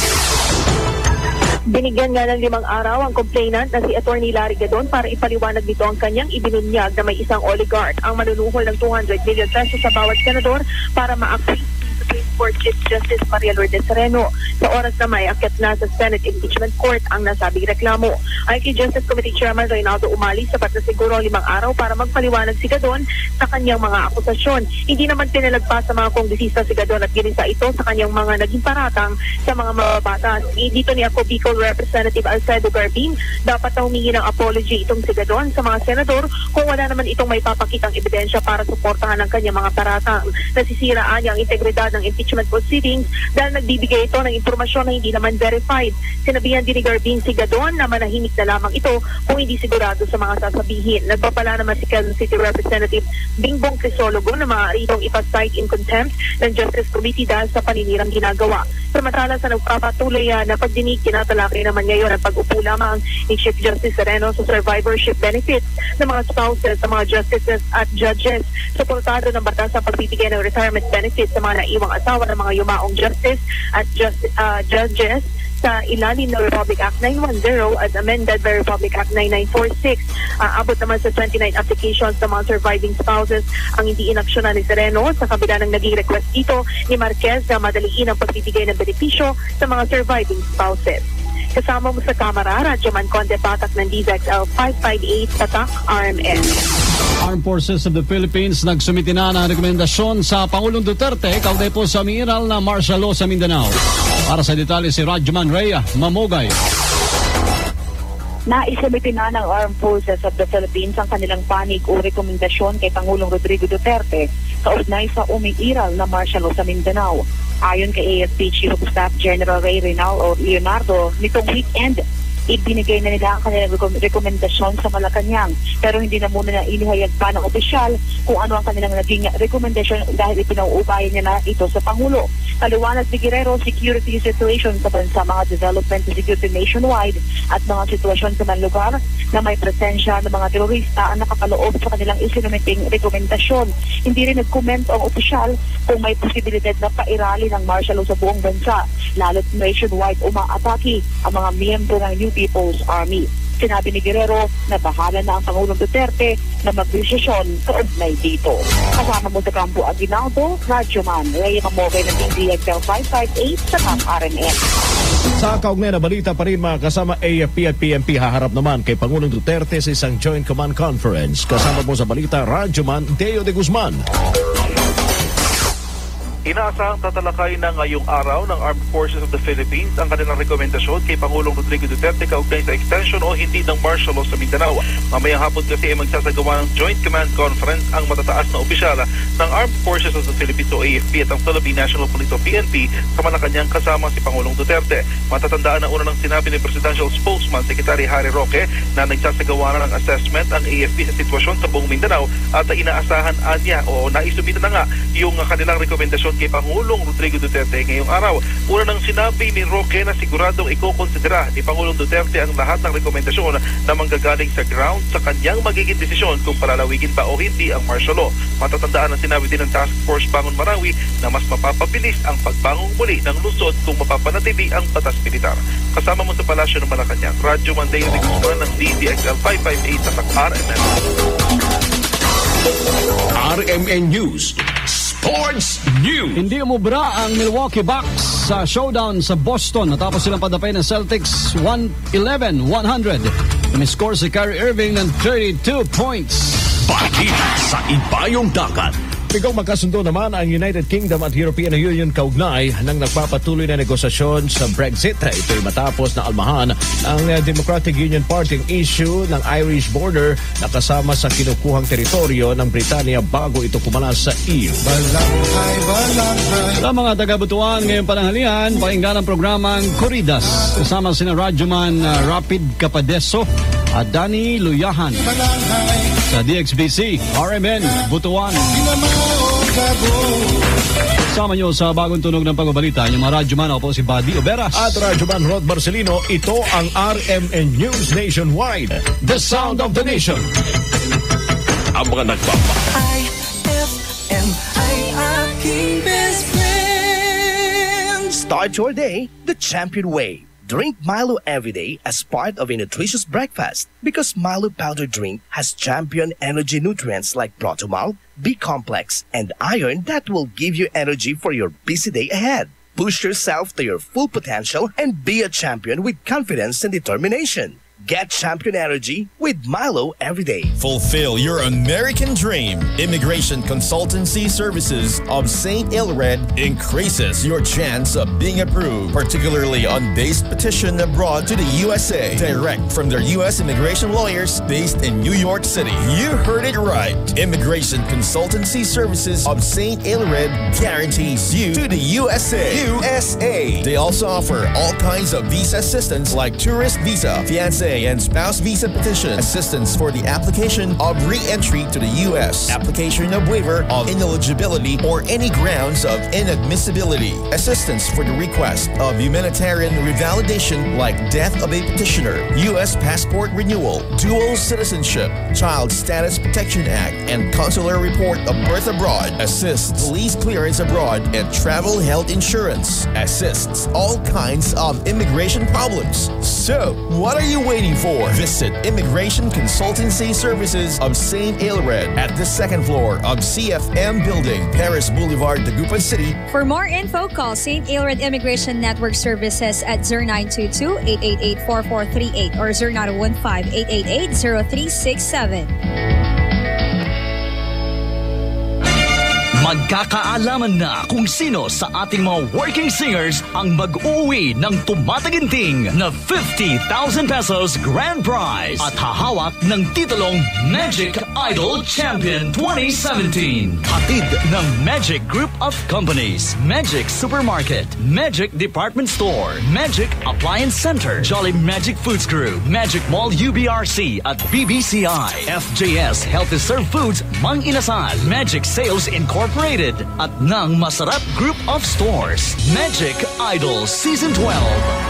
Binigyan nga ng 5 araw ang complainant na si Attorney Larry Gadon para ipaliwanag nito ang kanyang ibinunyag na may isang oligarch ang manunuhol ng 200 million pesos sa bawat senador para ma-acquit Supreme Court Chief Justice Maria Lourdes Sereno. Sa oras na may akyat na sa Senate Impeachment Court ang nasabing reklamo. Ay kay Justice Committee Chairman Reynaldo Umali, sapat na siguro 5 araw para magpaliwanag si Gadon sa kanyang mga akusasyon. Hindi naman pinalagpas sa mga kongresista si Gadon at ginisa ito sa kanyang mga naging paratang sa mga mababatas. Dito ni ako Bicol Representative Alcedo Garbin, dapat na humingi ng apology itong si Gadon sa mga senador kung wala naman itong may papakitang ebidensya para suportahan ang kanyang mga paratang. Nasisiraan niya ang integridad ng impeachment proceedings dahil nagbibigay ito ng impormasyon na hindi naman verified. Sinabihan din ni Garbin si Gadon na manahimik na lamang ito kung hindi sigurado sa mga sasabihin. Nagpapala naman si Quezon City Representative Bingbong Crisologo na maaari itong ipag-cite in contempt ng Justice Committee dahil sa paninirang ginagawa. Samantala sa nagpapatuloy na pagdinig, kinatalakay naman ngayon ang pag-upo lamang ni Chief Justice Sereno sa survivorship benefits ng mga spouses sa mga justices at judges. Suportado ng batas sa pagbibigay ng retirement benefits sa mga naiwang asawa ng mga yumaong justice at judges sa ilalim ng Republic Act 910 as amended by Republic Act 9946. Abot naman sa 29 applications ng mga surviving spouses ang hindi inaksyonan ni Sereno sa kabila ng naging request dito ni Marquez na madaliin ang pagbibigay ng benepisyo sa mga surviving spouses. Kasama mo sa kamera, Radyoman Conde Patak ng DZXL 558 Tatak, RMN. Armed Forces of the Philippines nagsumiti na ng rekomendasyon sa Pangulong Duterte kaugnay po sa umiiral na martial law sa Mindanao. Para sa detalye si Radyoman Rhea Mamogay. Naisumiti na ng Armed Forces of the Philippines ang kanilang panig o rekomendasyon kay Pangulong Rodrigo Duterte kaugnay sa umiiral na martial law sa Mindanao. Ayon kay AFP Chief of Staff General Ray Leonardo, nitong weekend, ibinigay na nila ang kanilang rekomendasyon sa Malacanang pero hindi na muna na inihayag pa ng opisyal kung ano ang kanilang naging rekomendasyon dahil ipinauubayan niya na ito sa Pangulo. Paliwanag ni Guerrero, security situation sa bansa, mga development and security nationwide at mga sitwasyon sa mga lugar na may presensya ng mga terorista ang nakapaloob sa kanilang isinumiting rekomendasyon. Hindi rin nag-comment ang opisyal kung may posibilidad na pairali ng martial law sa buong bansa, lalo't nationwide umaatake ang mga miyembro ng New People's Army. Sinabi ni Guerrero na bahala na ang Pangulong Duterte na magdesisyon kaugnay dito. Kasama mo sa Campo Aguinaldo, Radyo Man, Rhea Mamogay ng DXL 558 sa Top RMN. Sa kaugnay na balita pa rin mga kasama AFP at PNP haharap naman kay Pangulong Duterte sa isang Joint Command Conference. Kasama mo sa balita Radyo Man, Deo de Guzman. Inaasahang tatalakay na ngayong araw ng Armed Forces of the Philippines ang kanilang rekomendasyon kay Pangulong Rodrigo Duterte kaugnay sa extension o hindi ng martial law sa Mindanao. Mamayang hapon kasi ay magsasagawa ng Joint Command Conference ang matataas na opisyal ng Armed Forces of the Philippines o AFP at ang Philippine National Police o PNP sa Malacanang kasama si Pangulong Duterte. Matatandaan na una ng sinabi ni Presidential Spokesman Secretary Harry Roque na nagsasagawa na ng assessment ang AFP sa sitwasyon sa buong Mindanao at inaasahan niya o naisubita na nga yung kanilang rekomendasyon kay Pangulong Rodrigo Duterte ngayong araw. Una nang sinabi ni Roque na siguradong ikokonsidera ni Pangulong Duterte ang lahat ng rekomendasyon na manggagaling sa ground sa kanyang magiging desisyon kung palalawigin ba o hindi ang martial law. Matatandaan ang sinabi din ng Task Force Bangon Marawi na mas mapapabilis ang pagbangong muli ng lungsod kung mapapanatili ang batas militar. Kasama mo sa Palasyo ng Malacanang, Radyo Mandeo de Guzman ng DDXL 558 sa RMN. RMN News Sports News. Hindi umubra ang Milwaukee Bucks sa showdown sa Boston natapos silang padapay ng Celtics 111-100. Umiscore si Kyrie Irving ng 32 points. Balita sa Ibayong Dagat. Bigong magkasundo naman ang United Kingdom at European Union kaugnay ng nagpapatuloy na negosasyon sa Brexit. Ito'y matapos na almahan ang Democratic Union Party ang issue ng Irish border na kasama sa kinukuhang teritoryo ng Britanya bago ito pumalas sa EU. Sa mga taga-Butuan ngayong pananghalian, pakinggan ang programang Corridas kasama sina Radyoman Rapid Capadeso at Danny Luyahan sa DXBC, RMN, Butuan. Kasama nyo sa bagong tunog ng pagbabalita, yung mga Radyoman, ako po si Buddy Oberas. At Radyoman Rod Marcelino, ito ang RMN News Nationwide, the sound of the nation. Ang mga IFM ay aking best friend. Start your day the champion way. Drink Milo every day as part of a nutritious breakfast because Milo powder drink has champion energy nutrients like Protomalt, B-complex, and iron that will give you energy for your busy day ahead. Push yourself to your full potential and be a champion with confidence and determination. Get champion energy with Milo every day. Fulfill your American dream. Immigration Consultancy Services of St. Ilred increases your chance of being approved, particularly on base petition abroad to the USA, direct from their U.S. immigration lawyers based in New York City. You heard it right. Immigration Consultancy Services of St. Ilred guarantees you to the USA. They also offer all kinds of visa assistance like tourist visa, fiancé and spouse visa petition, assistance for the application of re-entry to the U.S., application of waiver of ineligibility or any grounds of inadmissibility, assistance for the request of humanitarian revalidation like death of a petitioner, U.S. passport renewal, dual citizenship, Child Status Protection Act, and consular report of birth abroad, assists police clearance abroad, and travel health insurance, assists all kinds of immigration problems. So, what are you waiting for? Visit Immigration Consultancy Services of St. Ilred at the second floor of CFM Building, Paris Boulevard, Dagupan City. For more info, call St. Ilred Immigration Network Services at 0922-888-4438 or 0915-888-0367. Magkakaalaman na kung sino sa ating mga working singers ang mag-uwi ng tumataginting na 50,000 pesos grand prize at hahawak ng titulong Magic Idol Champion 2017. Hatid ng Magic Group of Companies, Magic Supermarket, Magic Department Store, Magic Appliance Center, Jolly Magic Foods Crew, Magic Mall UBRC at BBCI, FJS Healthy Serve Foods, Mang Inasal, Magic Sales Incorporated at ng Masarap Group of Stores. Magic Idol Season 12.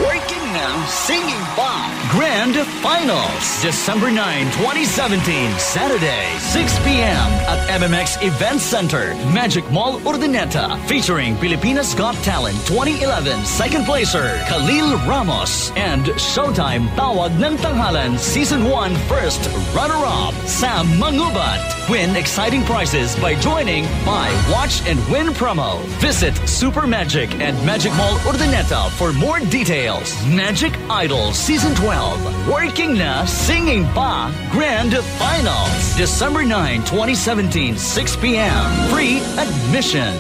Working na Singing Pa Grand Finals, December 9, 2017, Saturday, 6 p.m. at MMX Event Center, Magic Mall, Urdaneta, featuring Pilipinas Got Talent 2011 second placer Khalil Ramos and Showtime Tawag ng Tanghalan Season 1 first runner-up Sam Mangubat. Win exciting prizes by joining Buy, Watch, and Win promo. Visit Super Magic and Magic Mall Urdaneta for more details. Magic Idol Season 12, Working na Singing Pa Grand Finals, December 9, 2017, 6 p.m. Free admission.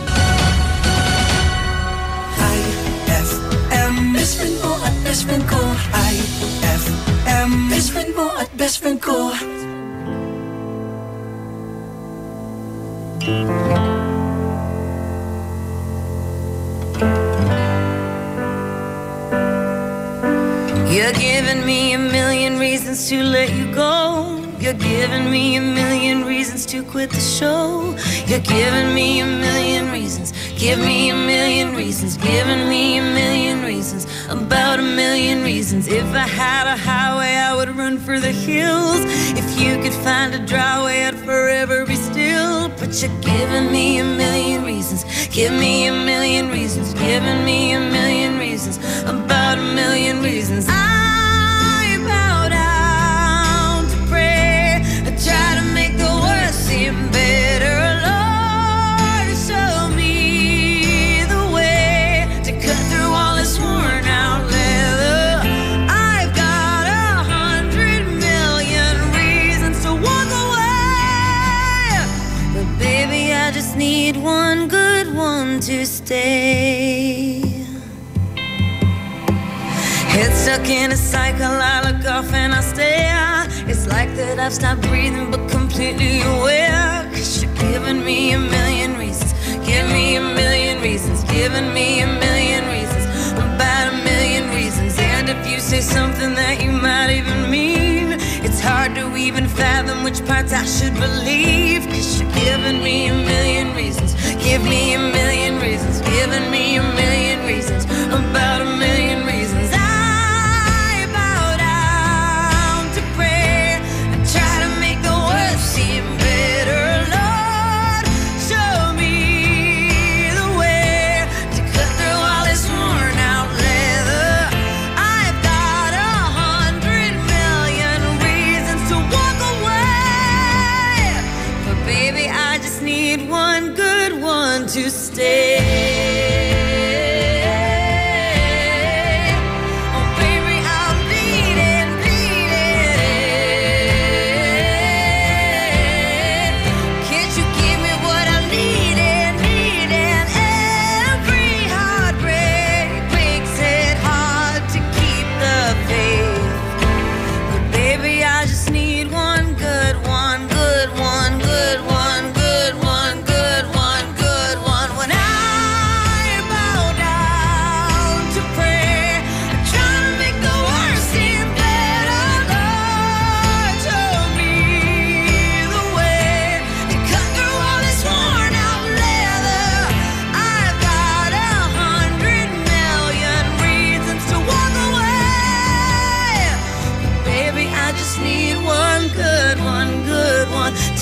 IFM, best friend mo at best friend ko. IFM, best friend mo at best friend ko. You're giving me a million reasons to let you go. You're giving me a million reasons to quit the show. You're giving me a million reasons. Give me a million reasons. Giving me a million reasons. About a million reasons. If I had a highway, I would run for the hills. If you could find a dry way, I'd forever be still. But you're giving me a million reasons. Give me a million reasons. Giving me a million reasons. About a million reasons. I bow down to pray. I try to make the worst seem better. Lord, show me the way to cut through all this worn out leather. I've got 100 million reasons to walk away, but baby, I just need one good one to stay. Head stuck in a cycle, I look off and I stare. It's like that I've stopped breathing but completely aware. 'Cause you're giving me a million reasons. Give me a million reasons. Giving me a million reasons. About a million reasons. And if you say something that you might even mean, it's hard to even fathom which parts I should believe. 'Cause you're giving me a million reasons. Give me a million reasons. Giving me a million reasons. About a million reasons. Seem better, Lord, show me the way to cut through all this worn out leather. I've got 100 million reasons to walk away, but baby, I just need one good one to stay.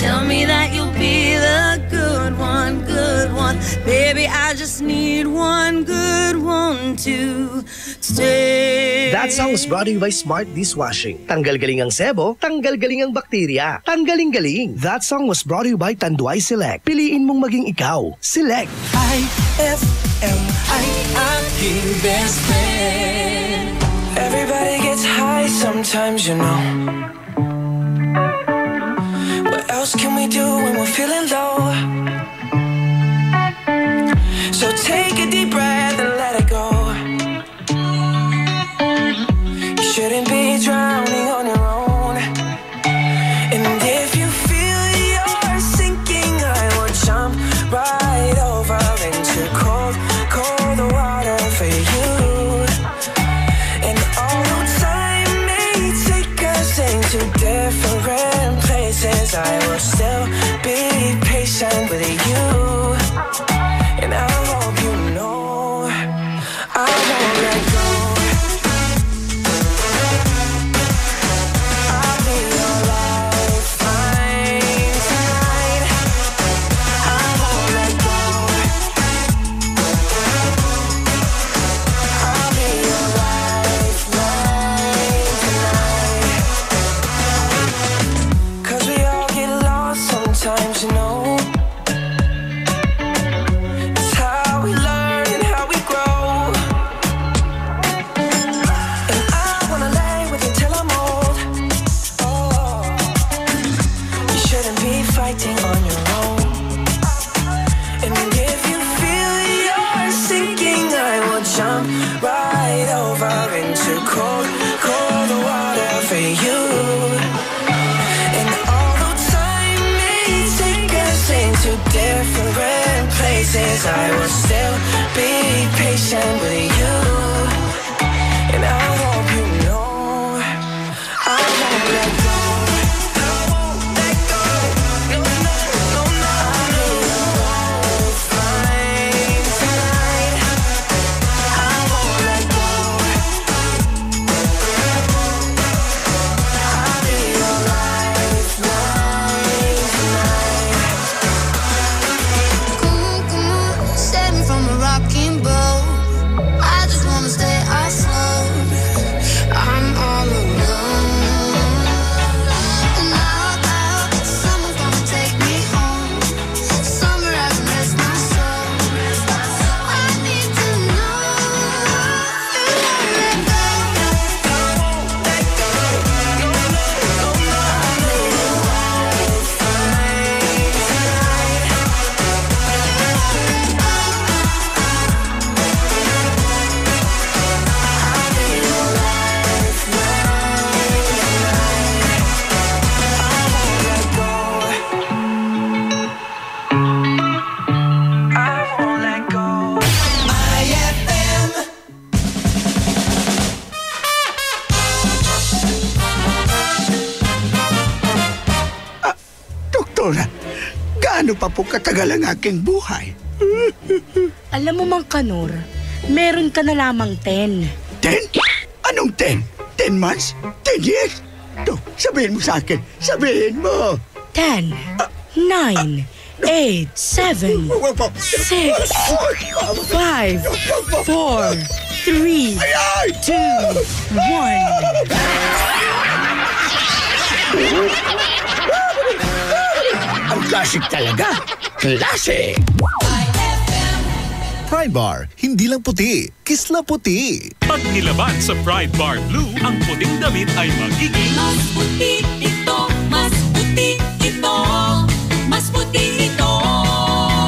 Tell me that you'll be the good one. Baby, I just need one good one to stay. That song was brought to you by Smart Dishwashing. Tanggal-galing ang sebo, tanggal-galing ang bakterya. Tanggaling-galing. That song was brought to you by Tanduay Select. Piliin mong maging ikaw. Select. IFM, ay aking best friend. Everybody gets high sometimes, you know. What else can we do when we're feeling low? So take a deep breath and let it go. You shouldn't be drowning on your own. And if you feel you're sinking, I will jump right over into cold, cold water for you. And although time may take us into different places, I will still be patient with you. And I hope you know I won't let go. don't you know? It's how we learn and how we grow. And I wanna lay with you till I'm old. Oh, you shouldn't be fighting on your own. And if you feel you're sinking, I will jump right over into cold, cold water for you. And although time may take us into different places, I will still be patient with you. And I hope you know I won't let go. I won't let go. No, no, no, no. I know you'll find tonight. I won't let go. I'll be your lifeline tonight. Come on, save me from a rocking boat. I just wanna stay afloat. I'm all alone. And I hope someone's gonna take me home. Somewhere I can rest my soul. I need to know you won't let go. Doktora, gaano pa po katagal ang aking buhay? Alam mo, Mang Kanor, meron ka na lamang 10. 10? Anong 10? 10 months? 10 years? Dok, sabihin mo sa akin. Sabihin mo. 10, 9, 8, 7, 6, 5, 4, 3, 2, 1. Ang classic talaga. Classic! Pride Bar, hindi lang puti, kisla puti. Pag nilaban sa Pride Bar Blue, ang puting damit ay magiging Mas puti ito, mas puti ito, mas puti ito.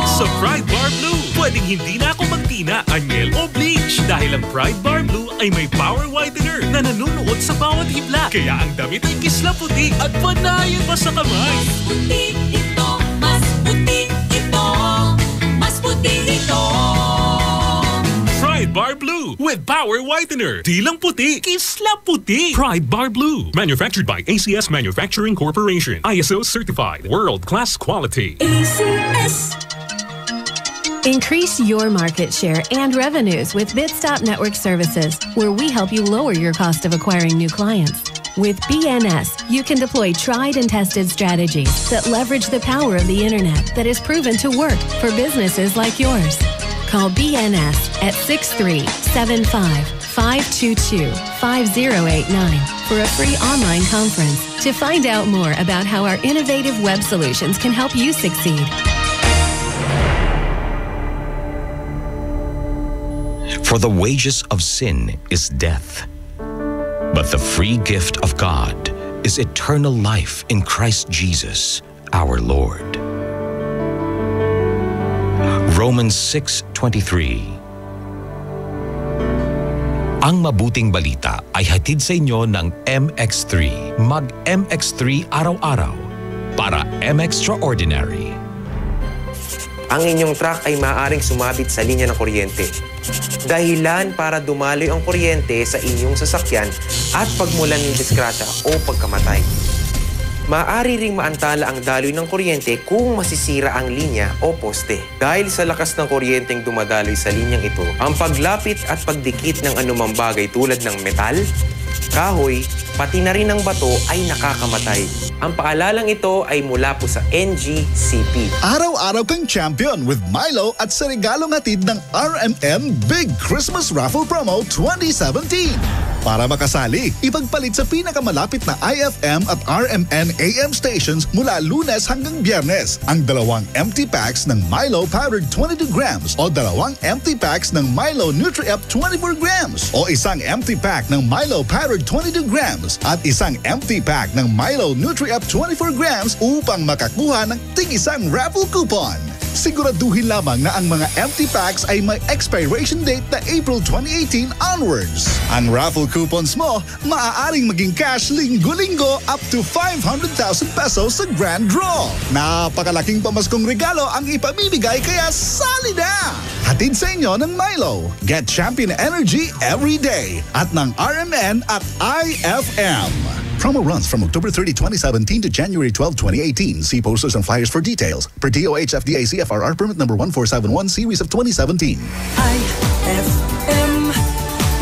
Sa Pride Bar Blue, pwedeng hindi na ako magtina, anyel o bleach dahil ang Pride Bar Blue ay may power whitener na nanunuot sa bawat hibla. Kaya ang damit ay kisla puti at panayan pa sa kamay. Puti ito, mas puti ito, mas puti ito. Pride Bar Blue with power whitener. Di lang puti, kisla puti. Pride Bar Blue, manufactured by ACS Manufacturing Corporation. ISO certified, world-class quality. ACS. Increase your market share and revenues with Bitstop Network Services, where we help you lower your cost of acquiring new clients. With BNS, you can deploy tried and tested strategies that leverage the power of the internet that is proven to work for businesses like yours. Call BNS at 6375-522-5089 for a free online conference to find out more about how our innovative web solutions can help you succeed. For the wages of sin is death, but the free gift of God is eternal life in Christ Jesus, our Lord. Romans 6:23. Ang mabuting balita ay hatid sa inyo ng MX3. Mag-MX3 araw-araw para M-Extraordinary. Ang inyong truck ay maaaring sumabit sa linya ng kuryente. Dahilan para dumaloy ang kuryente sa inyong sasakyan at pagmulan ng disgrasya o pagkamatay. Maaari ring maantala ang daloy ng kuryente kung masisira ang linya o poste. Dahil sa lakas ng kuryenteng dumadaloy sa linyang ito, ang paglapit at pagdikit ng anumang bagay tulad ng metal, kahoy, pati na rin ng bato ay nakakamatay. Ang paalalang ito ay mula po sa NGCP. Araw-araw kang champion with Milo at sa regalong hatid ng RMM Big Christmas Raffle Promo 2017. Para makasali, ipagpalit sa pinakamalapit na IFM at RMN AM stations mula Lunes hanggang Biyernes ang 2 empty packs ng Milo powdered 22 grams o 2 empty packs ng Milo Nutri-Up 24 grams o isang empty pack ng Milo powdered 22 grams at isang empty pack ng Milo Nutri-Up 24 grams upang makakuha ng tig-isang raffle coupon. Siguraduhin lamang na ang mga empty packs ay may expiration date na April 2018 onwards. Ang raffle coupons mo, maaaring maging cash linggo-linggo up to 500,000 pesos sa grand draw. Napakalaking pamaskong regalo ang ipamimigay kaya sali na! Hatid sa inyo ng Milo. Get champion energy every day at ng RMN at IFM. Promo runs from October 30, 2017 to January 12, 2018. See posters and flyers for details. Per DOH FDA CFRR permit number 1471 series of 2017. IFM,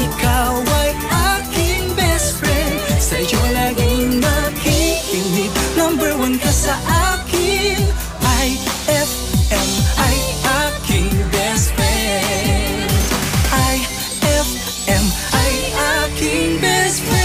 ikaw ay aking best friend. Sa'yo laging makikinig. Number 1 ka sa akin. IFM ay aking best friend. IFM ay aking best friend.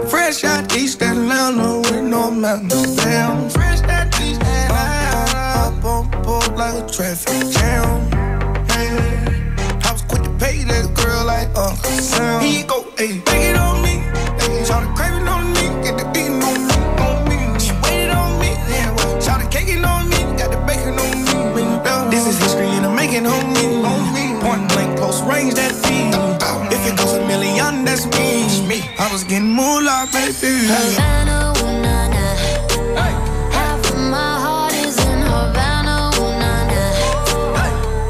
Fresh out East Atlanta with no mountains down. Fresh out East Atlanta, up on board like a traffic jam. Yeah. I was quick to pay that girl like Uncle Sam. Here you go, ayy, take it on me. Shout the craving on me, get the beating on me, on me. She waited on me, yeah. Shout the caking on me, got the bacon on me. This is history and I'm making on me. Point blank, close range, that feed. If it goes a million, that's me. I was getting moolah, baby. Havana, ooh, nah, nah. Hey. Half of my heart is in Havana, ooh, nah, nah.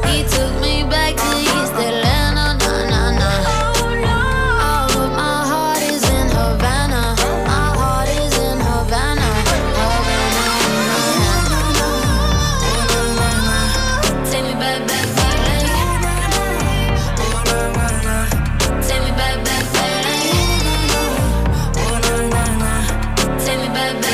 He took me back to East Atlanta, nah, nah, nah. All of my heart is in Havana. My heart is in Havana. Havana, ooh, nah, nah. Take me back, back, back. Take me back, back, back. Take me back, back.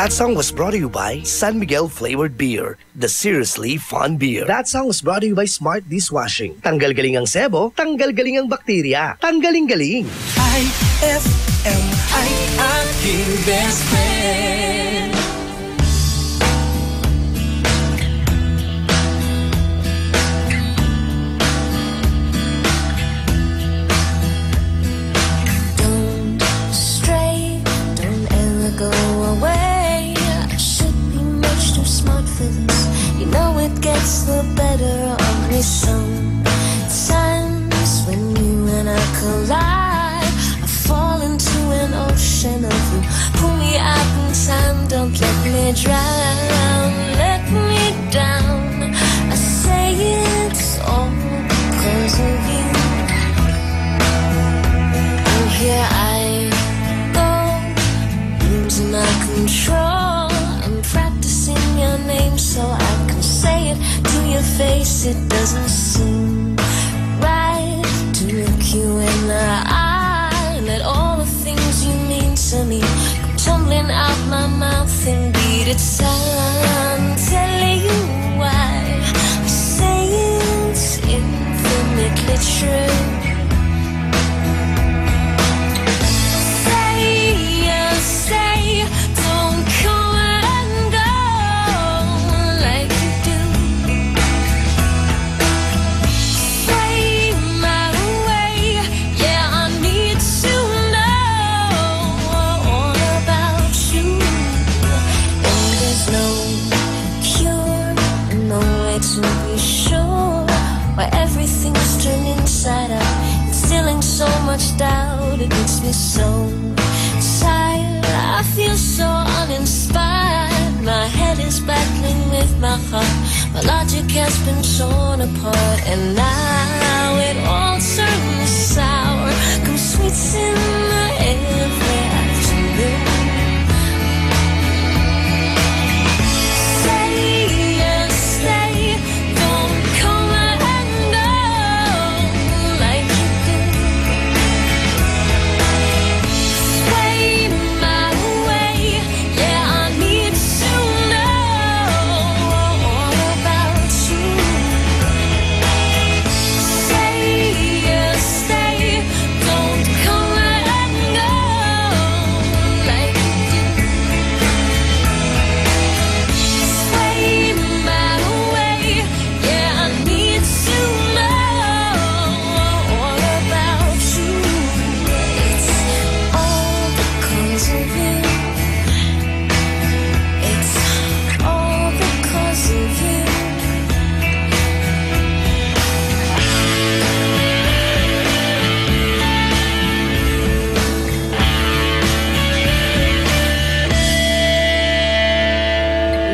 That song was brought to you by San Miguel Flavored Beer, the seriously fun beer. That song was brought to you by Smart Dishwashing. Tanggal galing ang sebo, tanggal galing ang bakterya. Tanggaling-galing. IFM ay aking best friend. Don't stray, don't ever go away. I should be much too smart for this. You know it gets the better of me sometimes when you and I collide. I fall into an ocean of you. Pull me out in time, don't let me drown. Let me down. I say it's all because of you. And here I go, losing my control. I'm practicing your name so I can say it to your face. It doesn't seem right to look you in the eye and let all the things you mean to me come tumbling out my mouth and beat its time. Telling you why I say it's infinitely true. Say, don't come and go like you do. Say my way, yeah, I need to know all about you. And there's no cure, no way to be sure why everything's turned inside out, instilling so much doubt. It makes me so tired, I feel so uninspired. My head is battling with my heart. My logic has been torn apart, and now it all turns sour. Come sweets in the every afternoon. Say yes, stay, don't come and go like you do. Sway my way, yeah, I need to know all about you. Say yes, stay, don't come and go like you do. Sway my way, yeah, I need to know all about you. It's all because of you. It's all because of you.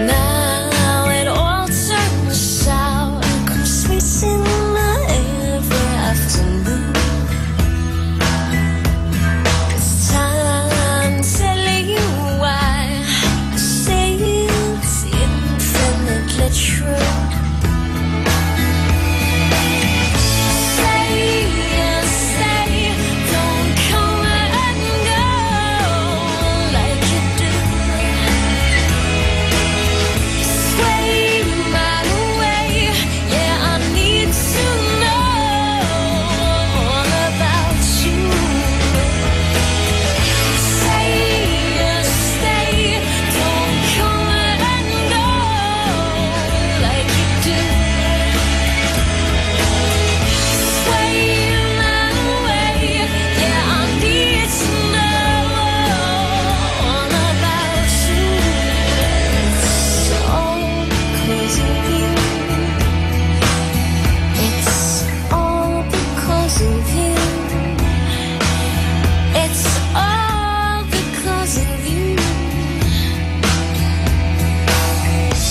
Now it all turns sour. Come sweets in my every afternoon. It's time telling you why I say it's infinitely true. Say yes, say, don't come and go like you do. Sway my way, yeah, I need to know all about you. Say yes, stay, don't come and go like you do. Sway my way, yeah, I need to know all about you. It's all because of you. It's all because of you. It's all because of you.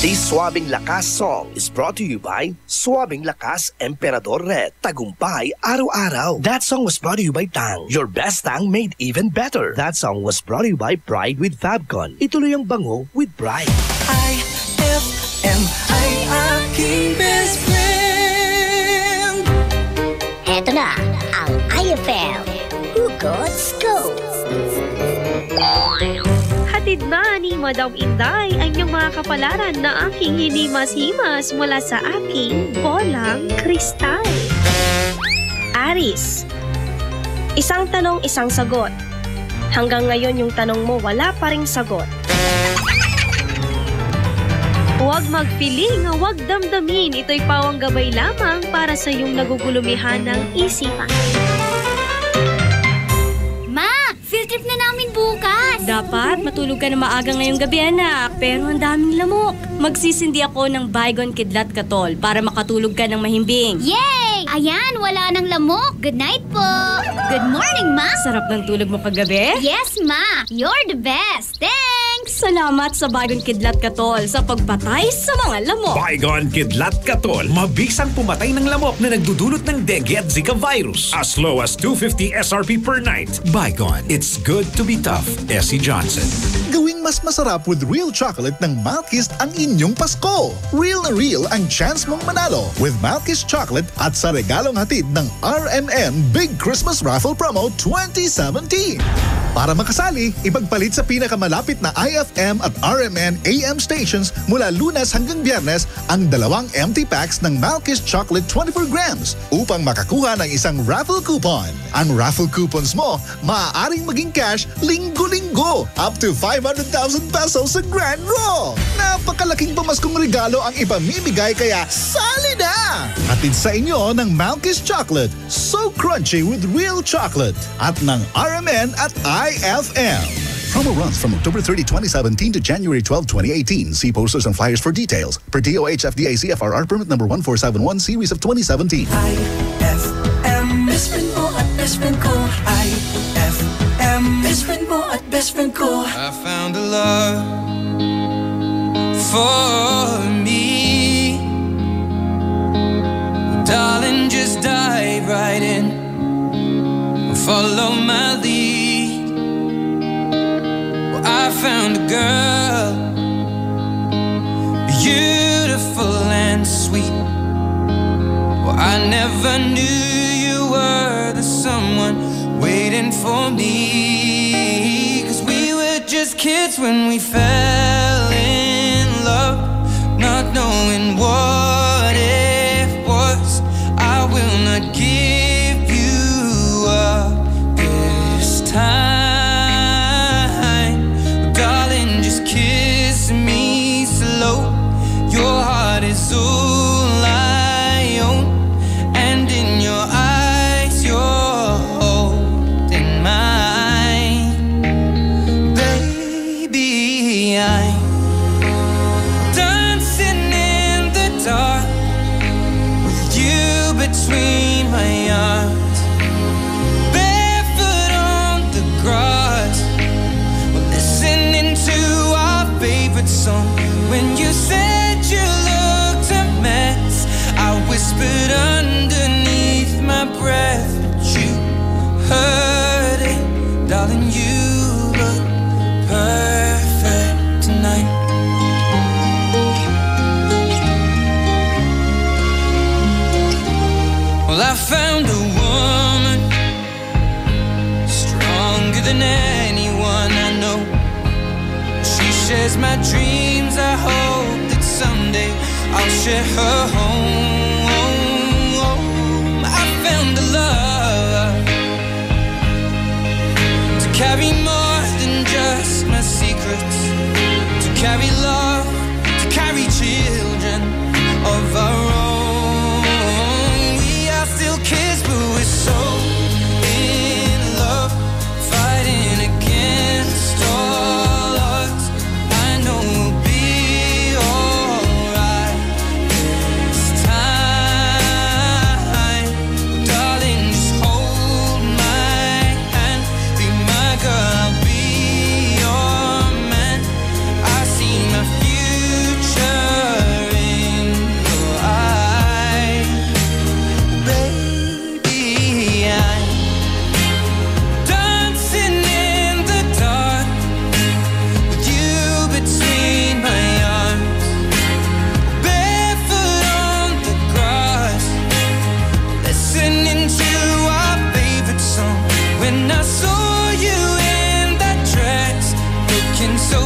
This Suabing Lakas song is brought to you by Suabing Lakas Emperador Red. Tagumpay araw-araw. That song was brought to you by Tang. Your best Tang made even better. That song was brought to you by Pride with Fabcon. Ituloy ang bango with Pride. IFM ay aking best friend. Eto na ang IFM Hugot Scoop. Hatid na ni Madam Inday ang inyong mga kapalaran na aking hinimas-himas mula sa aking bolang kristal. Aris, isang tanong, isang sagot. Hanggang ngayon yung tanong mo wala pa ring sagot. Huwag magpiling, huwag damdamin. Ito'y pawang gabay lamang para sa iyong nagugulumihan ng isipan. Ma, field trip na namin bukas. Dapat matulog ka na maaga ngayong gabi, anak. Pero ang daming lamok. Magsisindi ako ng Baygon Kidlat Katol para makatulog ka ng mahimbing. Yay! Ayan, wala nang lamok. Good night po. Good morning, Ma. Sarap ng tulog mo kagabi? Yes, Ma. You're the best. Thanks! Salamat sa Baygon Kidlat Katol sa pagpatay sa mga lamok. Baygon Kidlat Katol. Mabisang pumatay ng lamok na nagdudulot ng dengue at Zika virus. As low as 250 SRP per night. Baygon. It's good to be tough. Essie Johnson. Gawing mas masarap with real chocolate ng Malkist ang inyong Pasko. Real na real ang chance mong manalo with Malkist Chocolate at sa regalong hatid ng RMN Big Christmas Raffle Promo 2017. Para makasali, ipagpalit sa pinakamalapit na IFM at RMN AM stations mula Lunes hanggang Biyernes ang 2 empty packs ng Malkist Chocolate 24 grams upang makakuha ng isang raffle coupon. Ang raffle coupons mo, maaaring maging cash linggo-linggo up to 500,000 pesos sa Grand Draw. Napakalaking pamaskong regalo ang ipamimigay kaya sali na! Hatid sa inyo ng Malkist Chocolate, so crunchy with real chocolate at ng RMN at IFM. Promo runs from October 30, 2017 to January 12, 2018. See posters and flyers for details. Per DOH FDA CFRR permit number 1471 series of 2017. IFM, best friend mo at best friend ko. IFM, best friend mo at best friend ko. I found a love for me. Darling, just dive right in. Follow my lead. Well, I found a girl, beautiful and sweet. Well, I never knew you were the someone waiting for me. 'Cause we were just kids when we fell in love, not knowing what it was. I will not give you up this time, darling, just kiss me slow. Your heart is all I own, and in your eyes you're holding mine. Baby, I'm dancing in the dark with you between my arms. Song. When you said you looked a mess, I whispered underneath my breath, but you heard it, darling. You look perfect tonight. Well, I found a woman stronger than anyone I know. Shares my dreams. I hope that someday I'll share her home. I found a love to carry more than just my secrets, to carry love, to carry children of our own. We are still kids, but we're so in love, fighting against all. So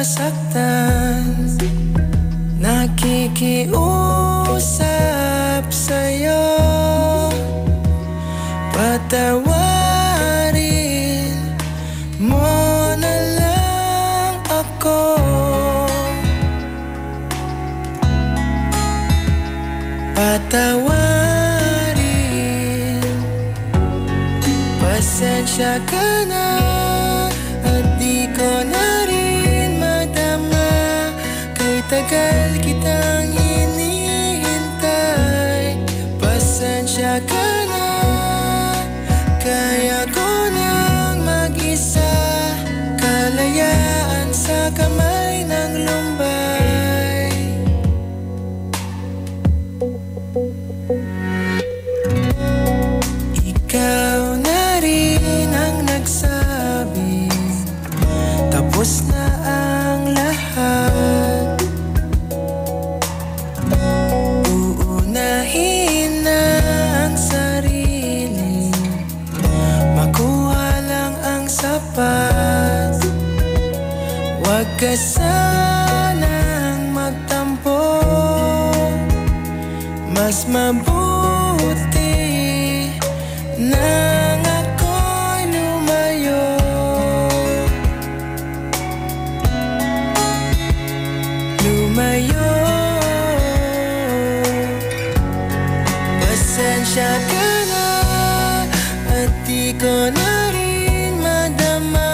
nasasaktan, nakikiusap sa'yo. Patawarin mo na lang ako. Patawarin, pasensya ka na at di ko na rin madama. Kay tagal kitang hinihintay. Pasensya ka na, kaya ko nang mag-isa. Kalayaan sa kamay ng lumbay. Ikaw na rin ang nagsabi, tapos na ang lahat. Uunahin na ang sarili, makuha lang ang sapat. Huwag ka sanang magtampo, mas mabuti nang ako'y lumayo. Lumayo. Pasensya ka na at di ko na rin madama.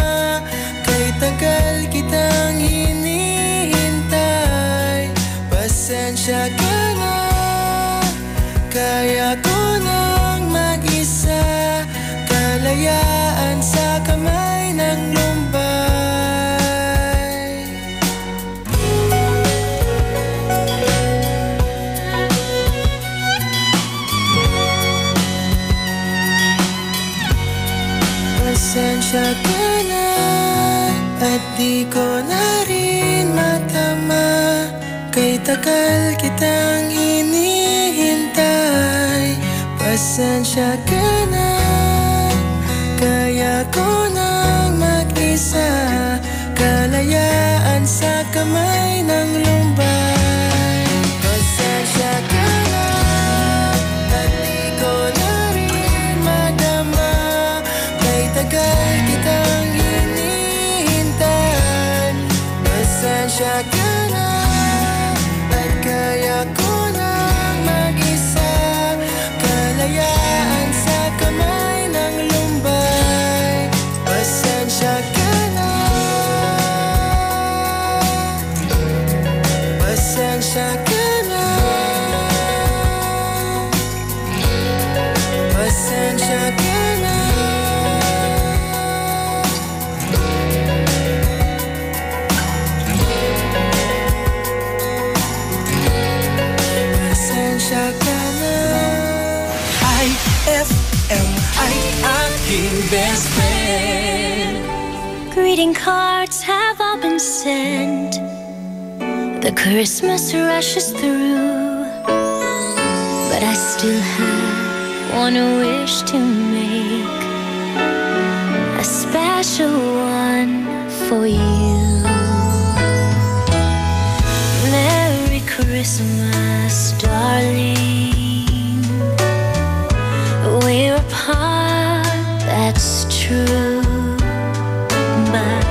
Kay tagal kitang hinihintay. Pasensya ka na, kaya ko nang mag-isa. Kalayaan sa kamay ng lumbay. Pasensya ka na at di ko na rin matama. Kay tagal kitang hinihintay. Pasensya ka na, kaya ko nang mag-isa. Kalayaan sa kamay ng lumbay. Pasensya ka na at di ko na rin madama. Kay tagal kitang hinihintay. Pasensya ka na at kaya ko nang mag-isa. Kalayaan sa kamay ng lumbay. Pasensya ka na. Pasensya ka na. Pasensya ka na. Pasensya ka na. IFM ay aking best friend. Greeting cards have all been sent. The Christmas rushes through, but I still have one wish to make, a special one for you. Merry Christmas, darling. We're apart, that's true, but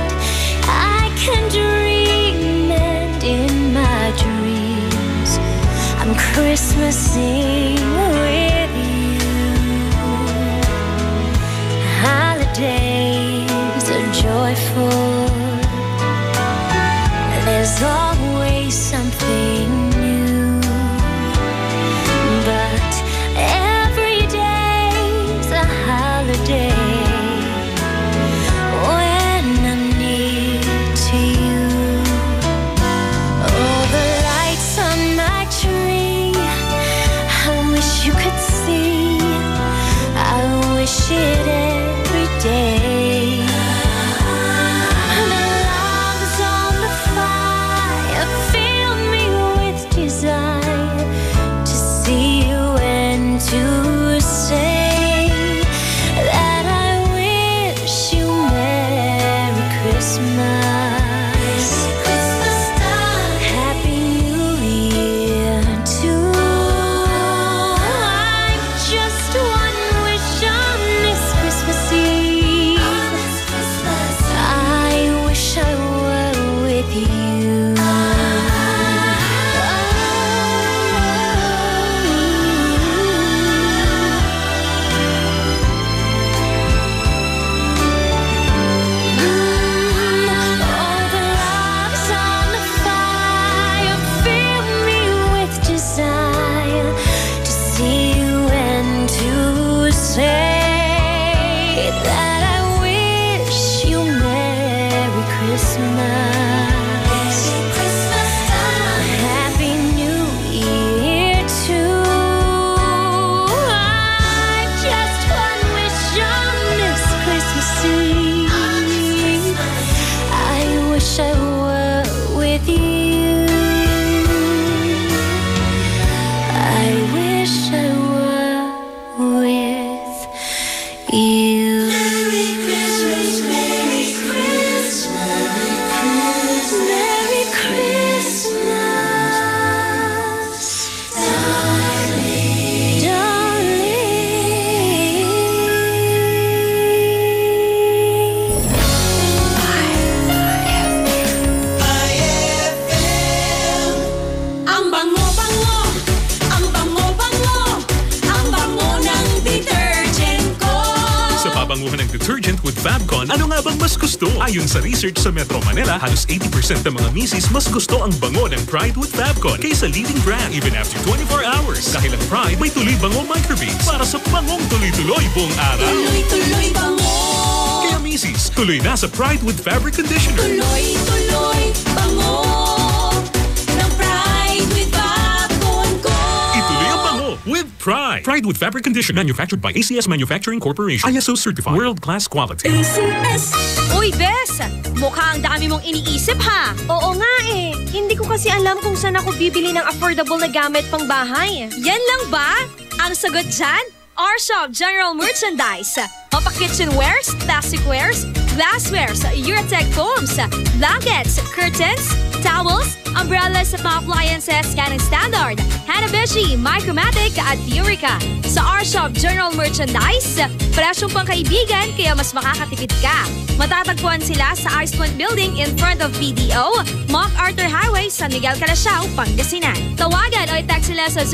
I can dream, and in my dreams I'm Christmasing with you. Holidays are joyful, there's always something new, but every day's a holiday when I'm near to you. Oh, the lights on my tree, I wish you could see. I wish it every day. The logs on the fire fill me with desire to see you and to say that I wish you Merry Christmas. Happy New Year too. I've just one wish on this Christmas Eve. I wish I were with you. I wish I were with you. Merry Christmas, Merry Christmas, Merry Christmas, darling, Ang bango-bango, ang bango-bango, ang bango ng detergent ko. Sa pabanguhan ng detergent with Fabcon, ano nga bang mas gusto? Ayon sa research sa Metro Manila, halos 80% ng mga misis mas gusto ang bango ng Pride with Fabcon kaysa leading brand even after 24 hours. Dahil ang Pride may tuloy bango microbeads para sa bangong tuloy-tuloy buong araw. Tuloy-tuloy bango. Kaya misis, tuloy na sa Pride with Fabric Conditioner. Tuloy-tuloy bango ng Pride with Fabcon ko. Ituloy ang bango with Pride. Pride with Fabric Conditioner, manufactured by ACS Manufacturing Corporation. ISO certified. World-class quality. Uy, Bes! Mukhang dami mong iniisip, ha? Oo nga eh. Hindi ko kasi alam kung saan ako bibili ng affordable na gamit pang bahay. Yan lang ba? Ang sagot dyan? R-Shop General Merchandise. Mapa kitchenwares, plasticwares, glasswares, Eurotech foams, blankets, curtains, towels, umbrellas at mga appliances scanning standard, Hanabishi, Micromatic at Eureka. Sa R-Shop General Merchandise, presyong pangkaibigan kaya mas makakatipid ka. Matatagpuan sila sa Ice Point Building in front of PDO, MacArthur Highway, San Miguel, Calasiao, Pangasinan. Tawagan o i-text sila sa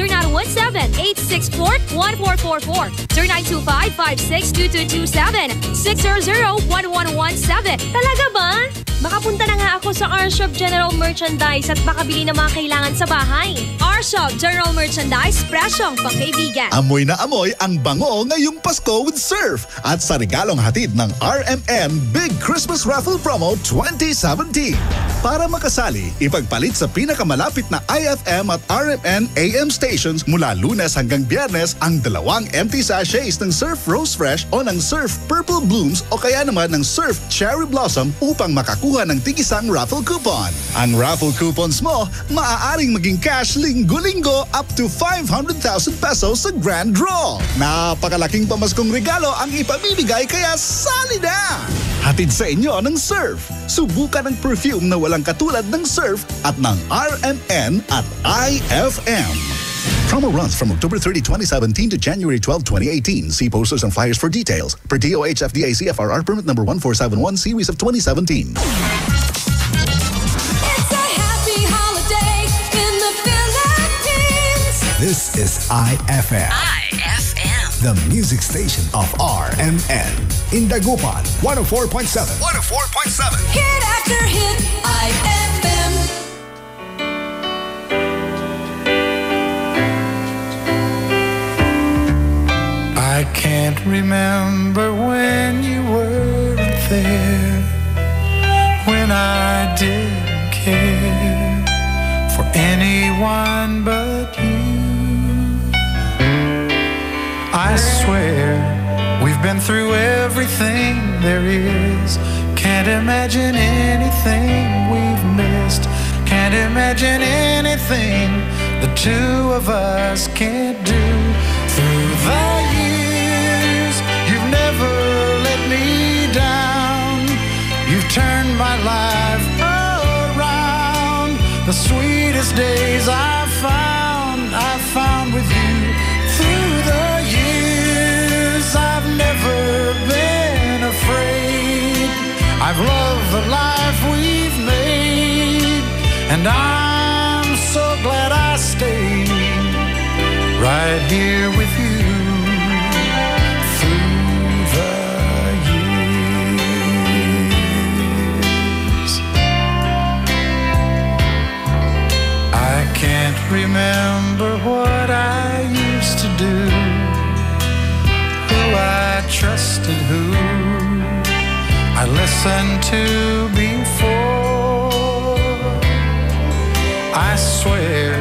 0917-864-1444, 0925-562227, 600-1117. Talaga ba? Makapunta na nga ako sa R-Shop General Merchandise at makabili ng mga kailangan sa bahay. R-Shop General Merchandise, presyong pangkaibigan. Amoy na amoy ang bango ngayong Pasko with Surf at sa regalong hatid ng RMN Big Christmas Raffle Promo 2017. Para makasali, ipagpalit sa pinakamalapit na IFM at RMN AM stations mula Lunes hanggang Biyernes ang 2 empty sachets ng Surf Rose Fresh o ng Surf Purple Blooms o kaya naman ng Surf Cherry Blossom upang makakuha ng tig-isang raffle coupon. Ang raffle coupons mo, maaaring maging cash linggo-linggo up to 500,000 pesos sa grand draw. Napakalaking pamaskong regalo ang ipamimigay kaya sali na! Hatid sa inyo ng Surf. Subukan ang perfume na walang katulad ng Surf at ng RMN at IFM. Promo runs from October 30, 2017 to January 12, 2018. See posters and flyers for details. Per DOH FDA CFRR permit number 1471 series of 2017. This is IFM. The music station of RMN. In Dagupan, 104.7. 104.7. Hit after hit, IFM. I can't remember when you weren't there, when I didn't care for anyone but you. I swear we've been through everything there is. Can't imagine anything we've missed. Can't imagine anything the two of us can't do. Through the years, you've never let me down. You've turned my life around. The sweetest days I've found with you. Through the years, I've never been afraid. I've loved the life we've made, and I'm so glad I stayed right here with you through the years. I can't remember what I used to do, who I trusted, who I listened to before. I swear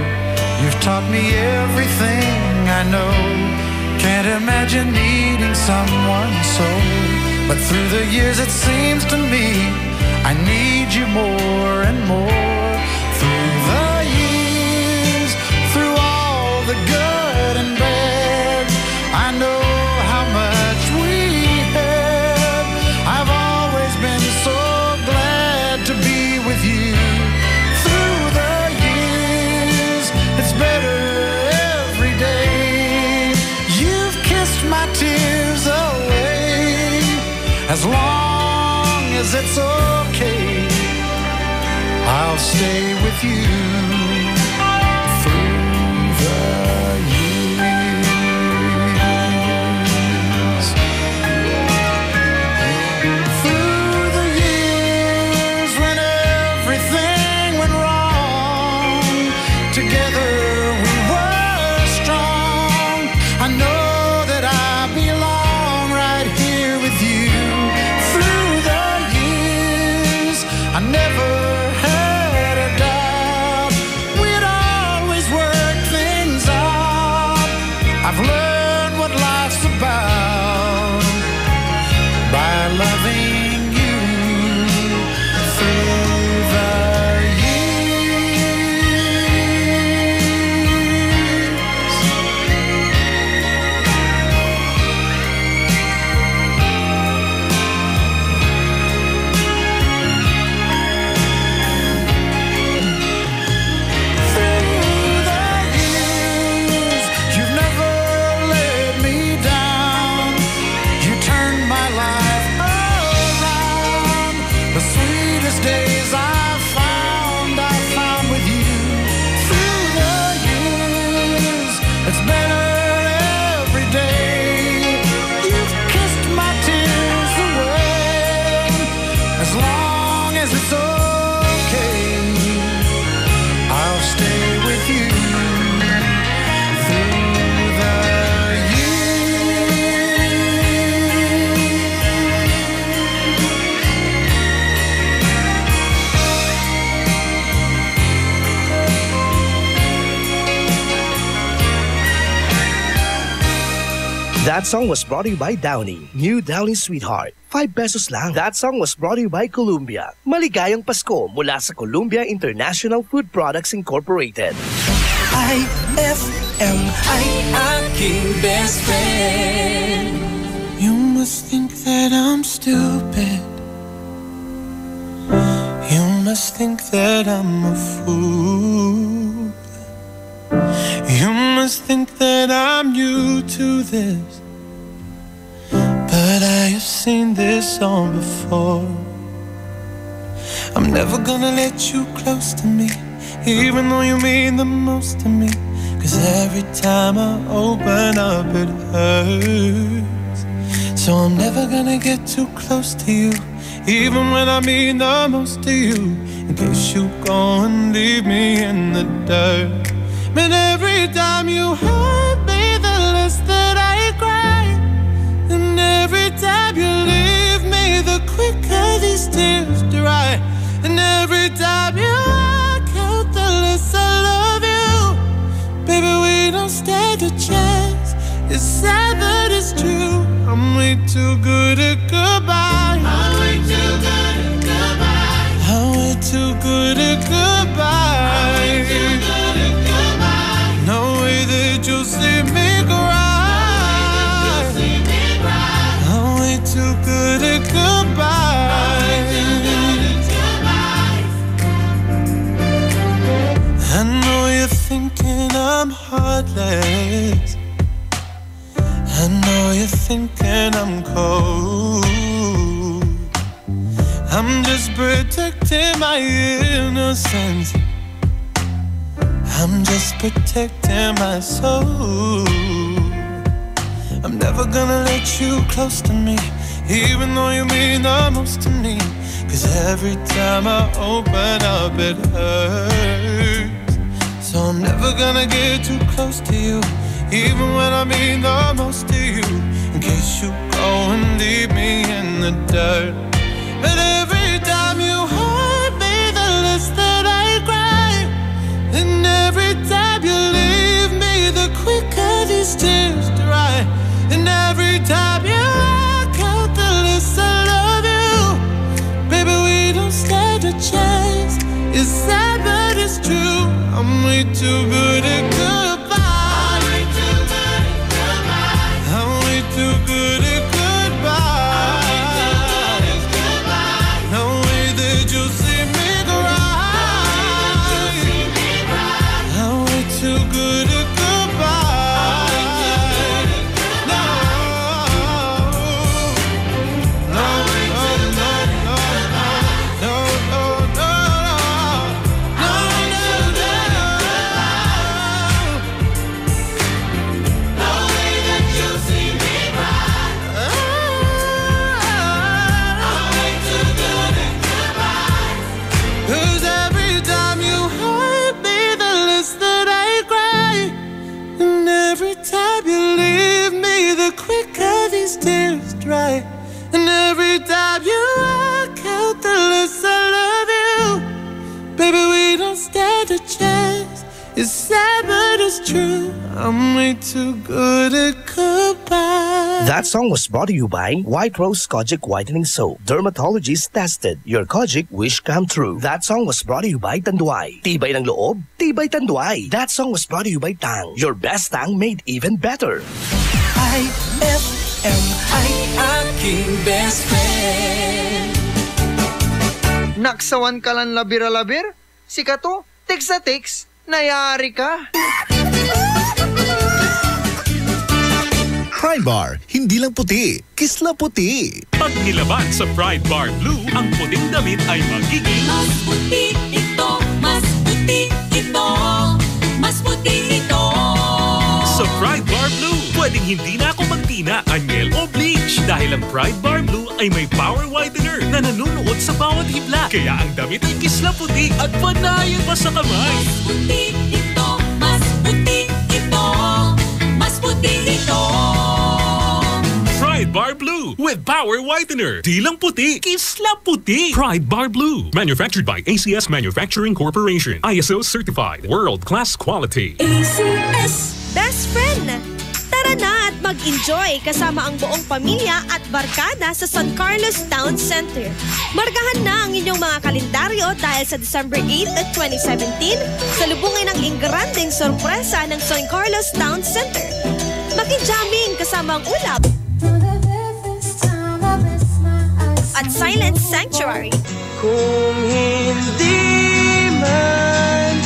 you've taught me everything I know. Can't imagine needing someone so, but through the years it seems to me I need you more and more. Through the years, through all the good and bad, I know how much we had. I've always been so glad to be with you. Through the years, it's better every day. You've kissed my tears away. As long as it's okay, I'll stay with you. Through the years. Through the years when everything went wrong, together we were strong. I know that I belong right here with you. Through the years, I never had a doubt we'd always work things out. I've learned what life's about by loving you. Through the you've never let me down. You turned my life around. The sweetest days I've found with you. Through the years, it's better every day. You've kissed my tears away. As long as it's okay, I'll stay with you. Through the That song was brought to you by Downy. New Downy Sweetheart. 5 pesos lang. That song was brought to you by Columbia. Maligayang Pasko mula sa Columbia International Food Products Incorporated. IFM ay aking best friend. You must think that I'm stupid. You must think that I'm a fool. You must think that I'm new to this, but I have seen this all before. I'm never gonna let you close to me, even though you mean the most to me. 'Cause every time I open up it hurts. So I'm never gonna get too close to you, even when I mean the most to you. In case you go and leave me in the dirt. But every time you hurt me, the less that I cry. And every time you leave me, the quicker these tears dry. And every time you walk out, the less I love you. Baby, we don't stand a chance. It's sad but it's true. I'm way too good at goodbye. I'm way too good at goodbye. I'm way too good at goodbye. I'm way too good at goodbye. No way that you'll see me cry. I'm way too good at goodbye. I know you're thinking I'm heartless. I know you're thinking I'm cold. I'm just protecting my innocence. I'm just protecting my soul. I'm never gonna let you close to me, even though you mean the most to me. 'Cause every time I open up it hurts. So I'm never gonna get too close to you, even when I mean the most to you. In case you go and leave me in the dirt. But every time you hurt me, the less that I cry. And I'm way too good at goodbye. I'm way too good at goodbye. No way that you'll see me cry. I'm way too good at goodbye. No, no, no, no, no, no, no, no, Cause every time you hurt me, the less that I cry. And every time you leave me, the quicker these tears dry. And every time you walk out, the less I love you. Baby, we don't stand a chance. It's sad, but it's true. I'm way too good at goodbye. That song was brought to you by White Rose Kojic Whitening Soap. Dermatologist tested. Your Kojic wish come true. That song was brought to you by Tanduay. Tibay ng loob, tibay Tanduay. That song was brought to you by Tang. Your best Tang made even better. IFM ay aking best friend. Naksawan ka lang labir-labir? Sika to, text sa text, nayari ka. Pride Bar, hindi lang puti, kisla puti. Pag nilaban sa Pride Bar Blue, ang puting damit ay magiging Mas puti ito, mas puti ito, mas puti ito. sa Pride Bar Blue. Pwedeng hindi na ako magtina, anyel o bleach dahil ang Pride Bar Blue ay may power whitener na nanunuot sa bawat hibla. Kaya ang damit ay kisla puti at panayan pa sa kamay. Mas puti ito, mas puti ito, mas puti ito. Pride Bar Blue with power whitener. Di lang puti, kisla puti. Pride Bar Blue. Manufactured by ACS Manufacturing Corporation. ISO certified. World-class quality. ACS Best Friend! Tara na at mag-enjoy kasama ang buong pamilya at barkada sa San Carlos Town Center. Margahan na ang inyong mga kalendaryo dahil sa December 8 at 2017, salubungin ang ingranding sorpresa ng San Carlos Town Center. Maki-jamming kasama ang ulap at Silent Sanctuary. Kung hindi man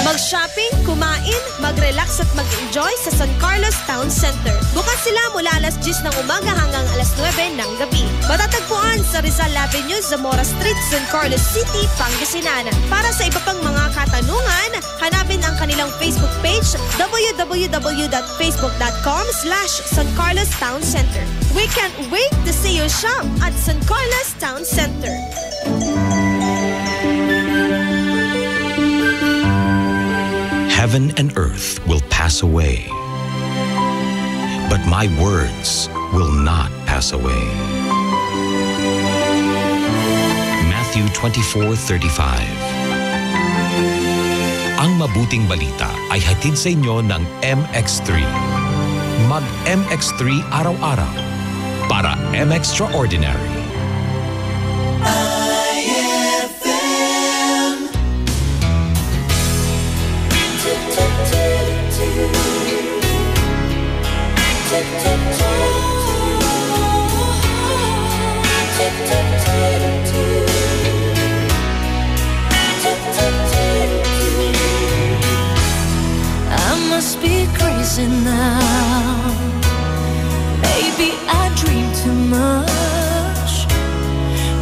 Mag-shopping, kumain, mag-relax at mag-enjoy sa San Carlos Town Center. Bukas sila mula alas 10 ng umaga hanggang alas 9 ng gabi. Matatagpuan sa Rizal Avenue, Zamora Street, San Carlos City, Pangasinan. Para sa iba pang mga katanungan, hanapin ang kanilang Facebook page www.facebook.com/San Carlos Town Center. We can't wait to see you shop at San Carlos Town Center. Heaven and earth will pass away, but my words will not pass away. Matthew 24:35. Ang mabuting balita ay hatid sa inyo ng MX3. Mag-MX3 araw-araw para M-Extraordinary. I must be crazy now. Maybe I dream too much.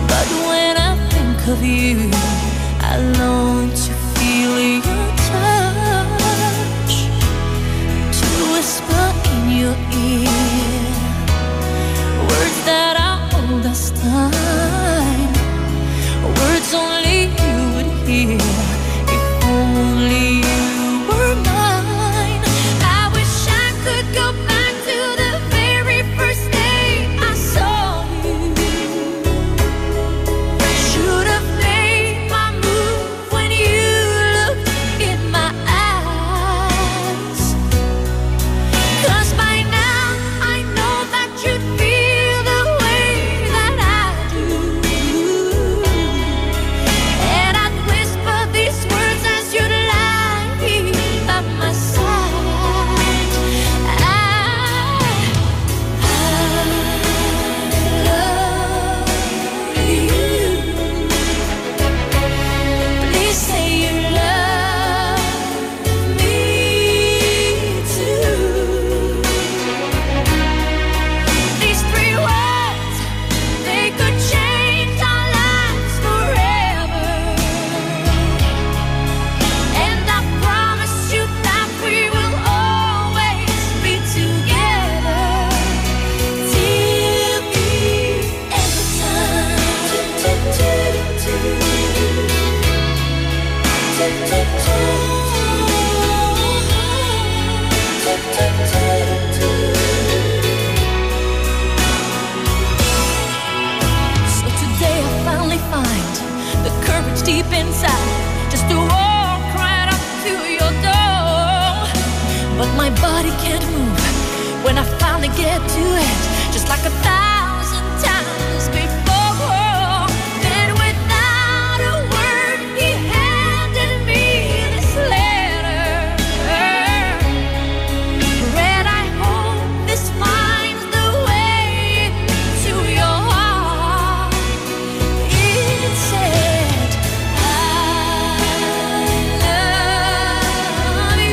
But when I think of you, I long to feel your touch, to whisper in your ear words that I hold as time, words only you would hear if only you were mine. I wish I could go back to the very first day I saw you. Should have made my move when you looked in my eyes. 'Cause by now I know that you'd feel the way that I do. So today I finally find the courage deep inside just to walk right up to your door. But my body can't move when I finally get to it, just like 1,000 times before. Then without a word he handed me this letter. Read, I hope this finds the way to your heart. It said, I love you.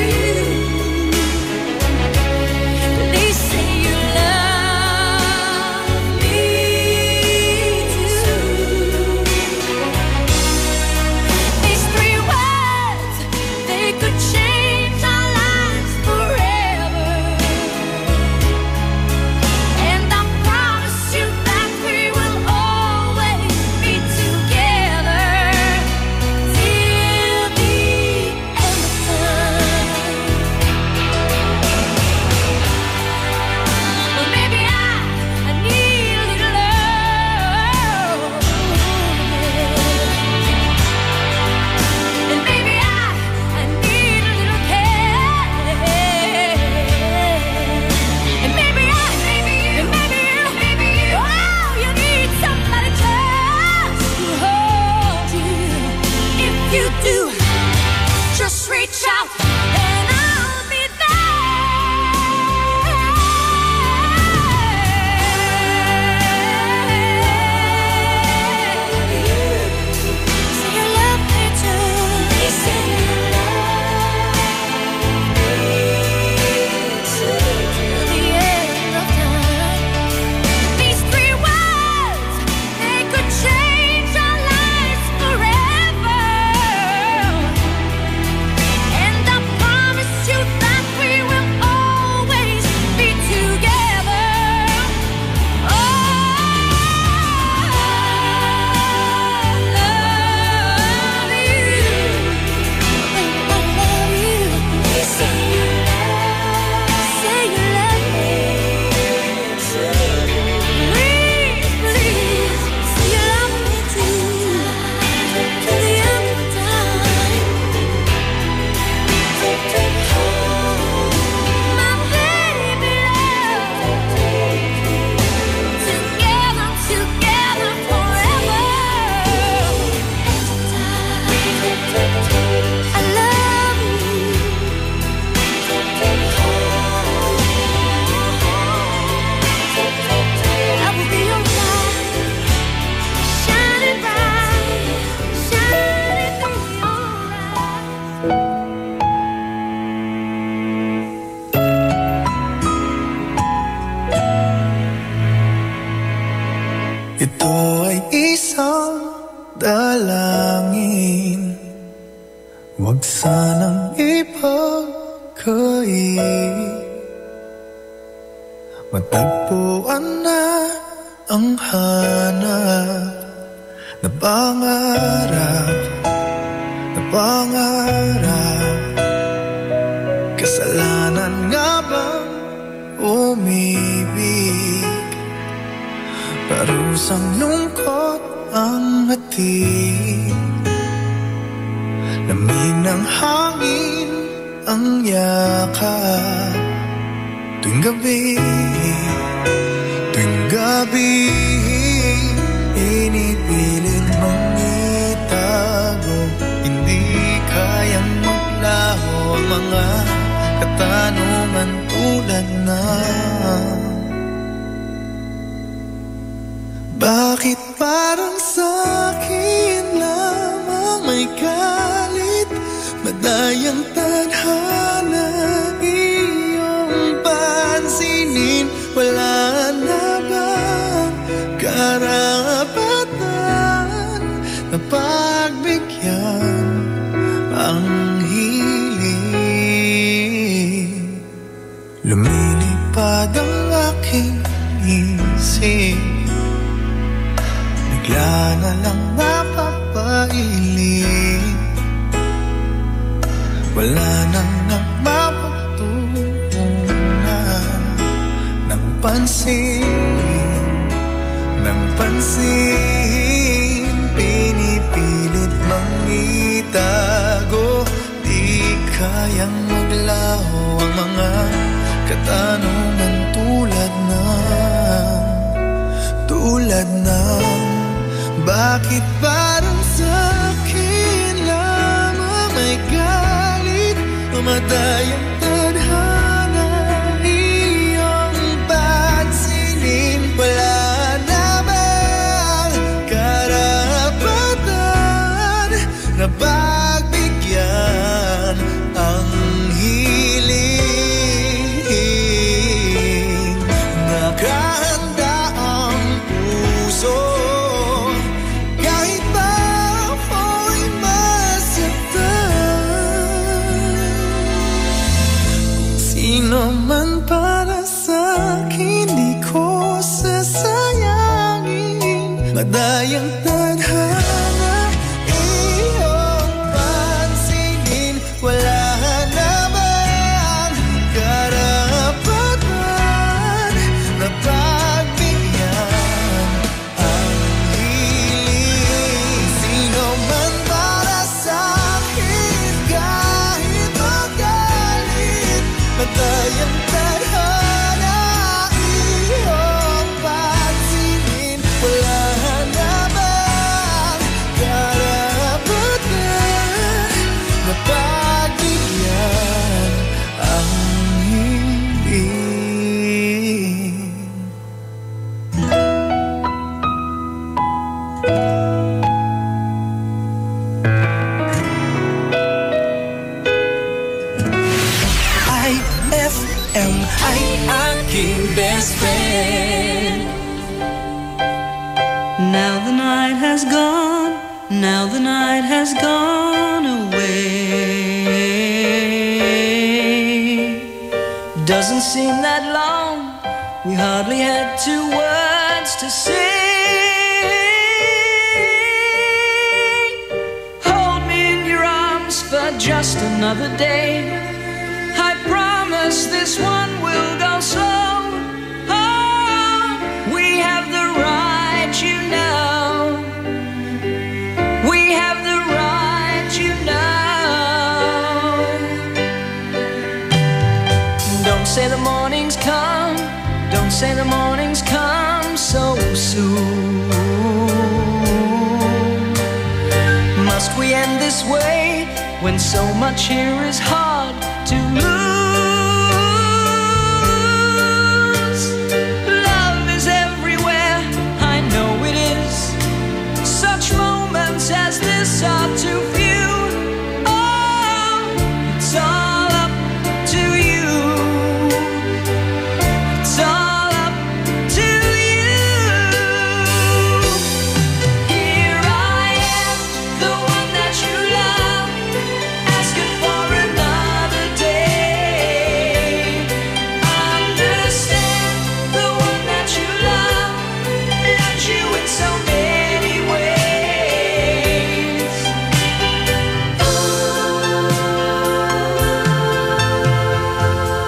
Please say you love me too. These 3 words, they could change our lives forever. And I promise you that we will always be together till the end of time. Well, maybe I need a little love, and maybe I need a little care, and maybe you, oh, you need somebody just to hold you. If you do, just reach out and I'll be there. Say you love me too. Say you love me till the end of time. These 3 words, they could change our lives forever. And I promise you that we will always be together. Oh, love you. I love you. Please say you love me too. Please, please, say you love me too. To the end of time. My baby love. Together forever. I love you. I will be your light, shining bright, shining through your eyes. Ito ay isang dalangin, huwag sanang ipagkait. Matagpuan na ang hanap na pangarap. Kasalanan nga bang umibig? Parusang lungkot ang hatid, lamig ng hangin ang yakap. Tuwing gabi, inipilit mong itago. Hindi kayang maglaho ang mga katanungan tulad ng bakit parang sa'kin lamang may galit, madayang tadhana iyong pansinin? Wala na bang karapatan na pagbigyan ang hiling? Lumilipad ang aking isip, bigla na lang napapailing. wala nang napapatutunan ng pansin, pinipilit mang itago, di kayang maglaho ang mga katanungan tulad ng bakit parang sa'kin lamang may galit, mamatay ang tadhana, iyong pansinin, wala na bang karapatan na pagbigyan ang hiling? Nakahanda ang puso kahit pa ako'y masaktan. Kung sino man para sa'kin, di ko sasayangin. Madayang tadhana, iyong pansinin, wala na bang karapatan na pagbigyan ang hiling? Sino man para sa'kin, kahit magalit, matayang tadhana, iyong pansinin, wala na bang karapatan na pagbigyan ang hiling? IFM ay aking best friend. Now the night has gone, now the night has gone away. Doesn't seem that long, we hardly had 2 words to say. Hold me in your arms for just another day. I promise this one will go slow. Oh, we have the right, you know. We have the right, you know. Don't say the morning's come, don't say the morning's come so soon. Must we end this way when so much here is hard to lose? Love is everywhere, I know it is. Such moments as this are too few. Oh, it's all up to you. It's all up to you. Here I am, the one that you love, asking for another day. Understand, the one that you love loves you in so many ways.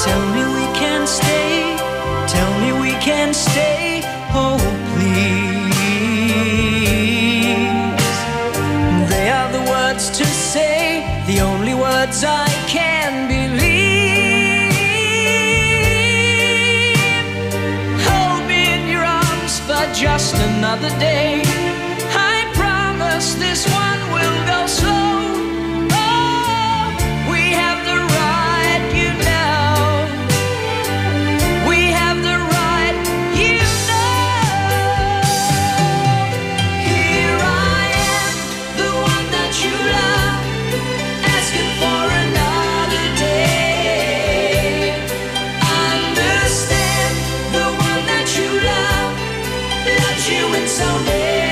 Tell me we can stay, tell me we can stay, oh please. They are the words to say, the only words I can believe. Hold me in your arms for just another day. I promise this one will go slow. Oh, we have the right, you know. We have the right, you know. Here I am, the one that you love, asking for another day. Understand, the one that you love loves you in so many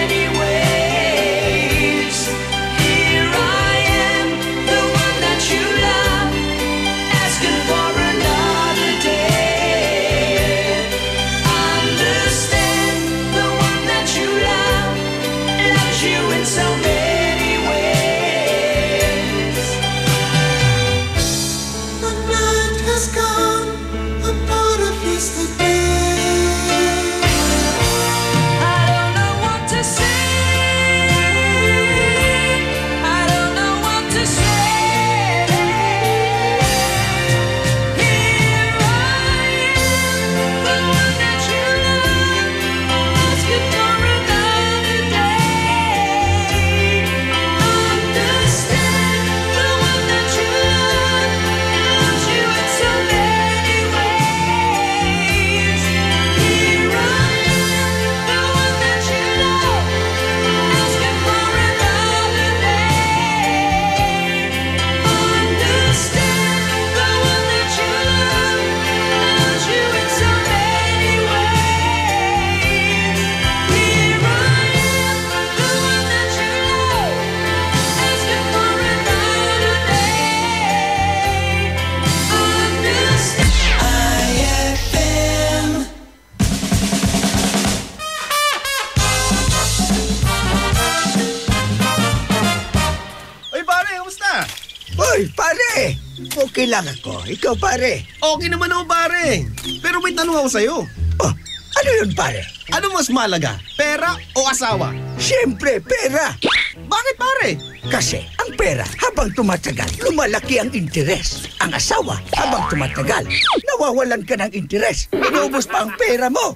pare. Okay lang ako. Ikaw, pare. Okay naman ako, pare. Pero may tanong ako sa'yo. Oh, ano yun, pare? Ano mas malaga? Pera o asawa? Siyempre, pera. Bakit, pare? Kasi ang pera, habang tumatagal, lumalaki ang interes. Ang asawa, habang tumatagal, nawawalan ka ng interes. Inuubos pa ang pera mo.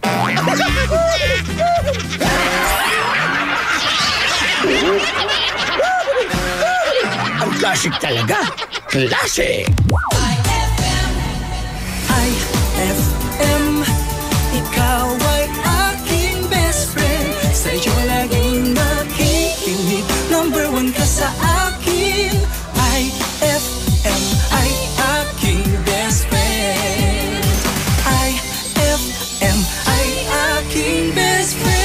Ang classic talaga. Classic! IFM, ikaw ay aking best friend. Sa'yo laging makikinig. Number 1 ka sa akin. IFM ay aking best friend. IFM ay aking best friend.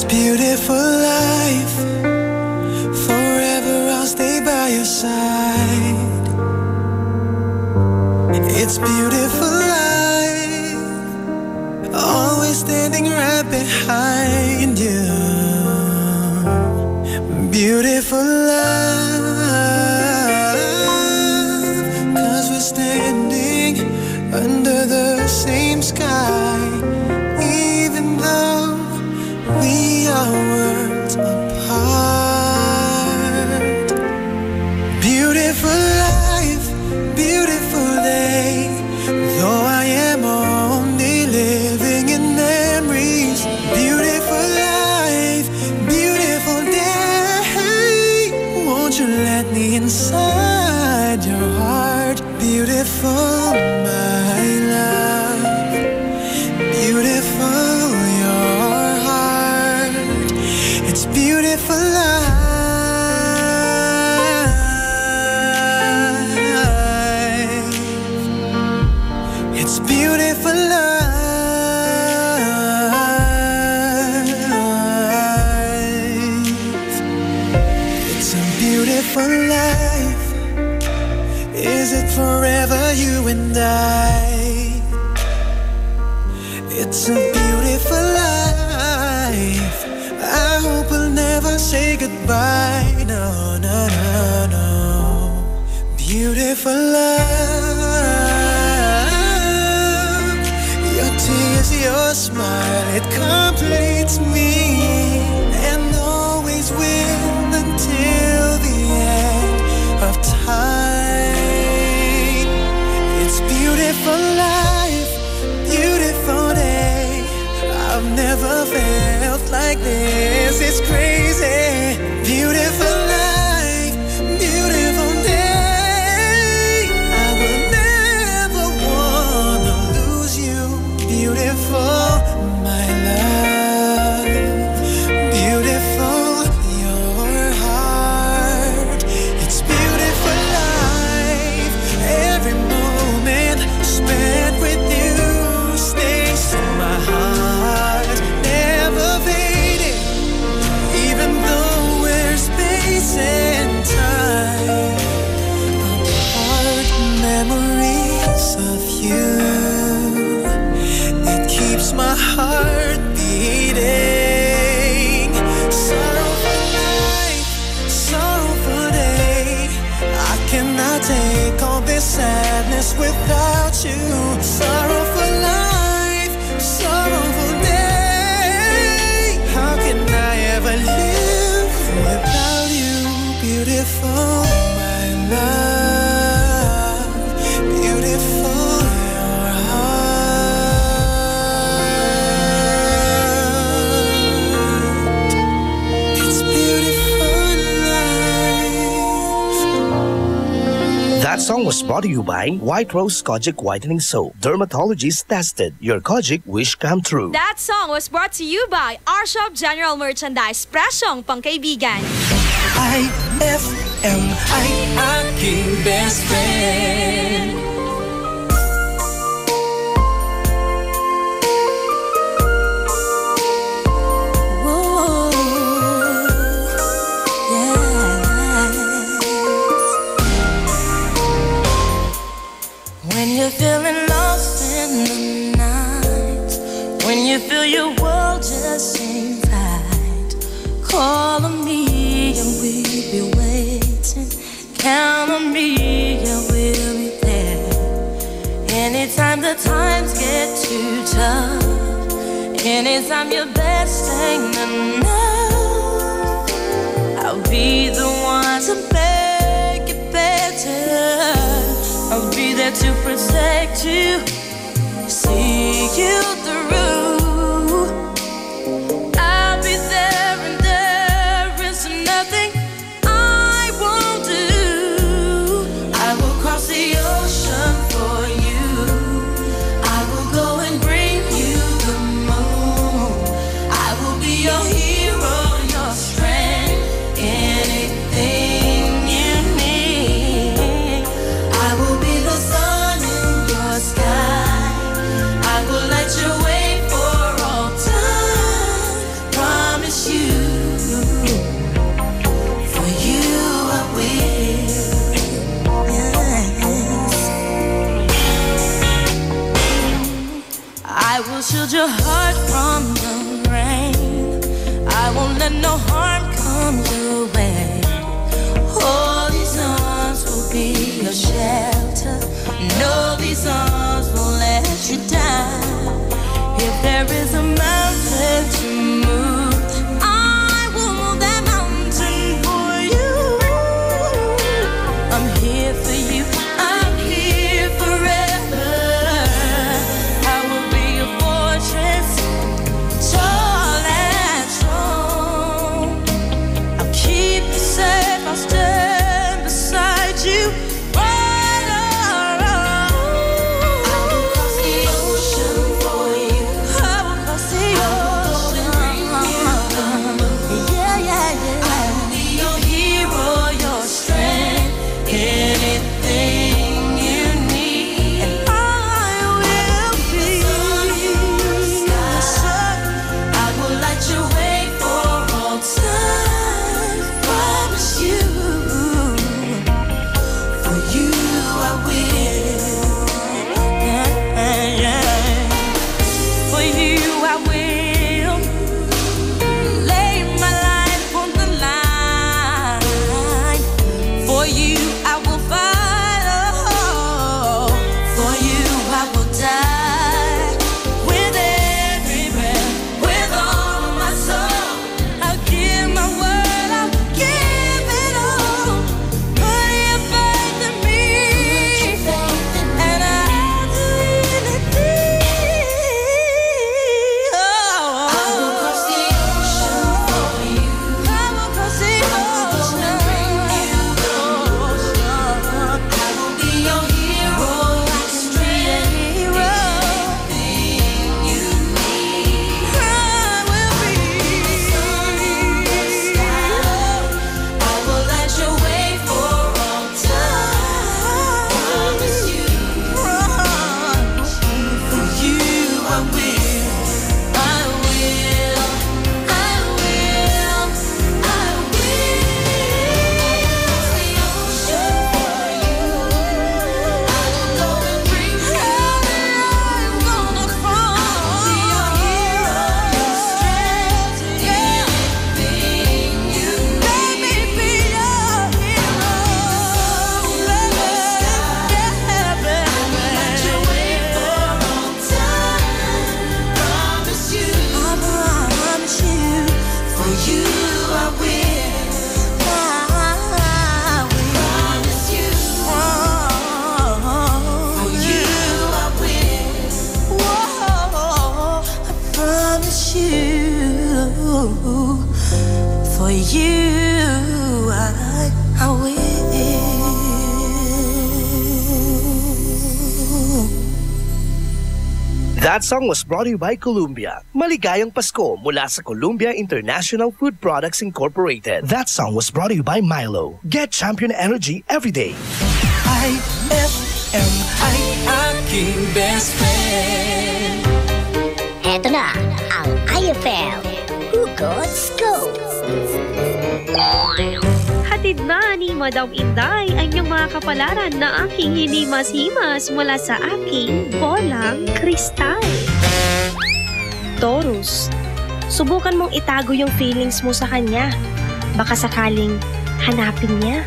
Beautiful life, forever I'll stay by your side. It's beautiful life, always standing right behind you. Beautiful life, 'cause we're standing under the same sky, even though we are worlds apart. Beautiful life, beautiful day. Though I am only living in memories. Beautiful life, beautiful day. Won't you let me inside your heart? Beautiful, my love. Beautiful, your heart. It's beautiful life. It's beautiful life. It's a beautiful life. Is it forever, you and I? It's a beautiful life. I hope we'll never say goodbye. No, no, no, no. Beautiful love. Your tears, your smile, it completes me. And always will until the end of time. It's beautiful life, beautiful day. I've never felt like this. It's crazy. Beautiful life, beautiful day. I will never wanna lose you. Beautiful, my love. Beautiful, your heart. It's beautiful life. Every moment spent with you stays in my heart. Never fading, even though we're space and time apart. Memories of you, it keeps my heart beating. Sorrowful night, sorrowful day. I cannot take all this sadness without you. Sorrowful life, sorrowful day. How can I ever live without you? Beautiful, my love. Beautiful, your heart. It's beautiful life. That song was brought to you by White Rose Kojic Whitening Soap. Dermatologist tested. Your Kojic wish come true. That song was brought to you by Our Shop General Merchandise. Presyong pangkaibigan. IFM ay aking best friend. Whoa, yeah. the times get too tough, anytime your best ain't enough, I'll be the one to make it better. I'll be there to protect you, see you through. I'll be there and there is nothing I won't do. I will cross the ocean for you. I will go and bring you the moon. I will be your hero, your strength, anything you need. I will be the sun in your sky. I will light your way for all time. Promise you, for you I will. Yes. I will shield your heart from the rain. I won't let no harm come your way. Oh, these arms will be your shelter. No, these arms won't let you down. If there is a mountain to move, I will move that mountain for you. I'm here for you, I'm here forever. I will be your fortress, tall and strong. I'll keep you safe, I'll stand beside you. Right or wrong. I will cross the ocean for you. I will cross the ocean. Yeah, yeah, yeah. I will be your hero, your strength, anything you need. And I will be the sun. I will light your way for all time. Promise you, for you I will. Yeah, yeah. For you I will lay my life on the line. For you I will fight. Oh, for you I will die. With every breath, with all of my soul, I'll give my word, I'll give it all. Put your faith in me, and I'll do anything. Oh, I will cross the ocean for you. I will cross the ocean. I will be your hero, like a strength, anything you need. I will be the sun in the sky. I will light your way for all time. Promise you, for you I will. I will, I will, I will. The ocean for you. I will go and bring you. I'm gonna crawl. I'll be your hero, your strength, anything you need. Let me be your hero. Let me light your way for all time. Promise you, for you I will. I will. Promise you, for you I will. Whoa, I promise you, for you I will. That song was brought to you by Columbia. Maligayang Pasko mula sa Columbia International Food Products Incorporated. That song was brought to you by Milo. Get champion energy every day. IFM ay aking best friend. Eto na ang IFM Hugot Scoop. Hatid na ni Madam Inday ang inyong mga kapalaran na aking hinimas-himas mula sa aking bolang kristal. Taurus, subukan mong itago yung feelings mo sa kanya. Baka sakaling hanapin niya.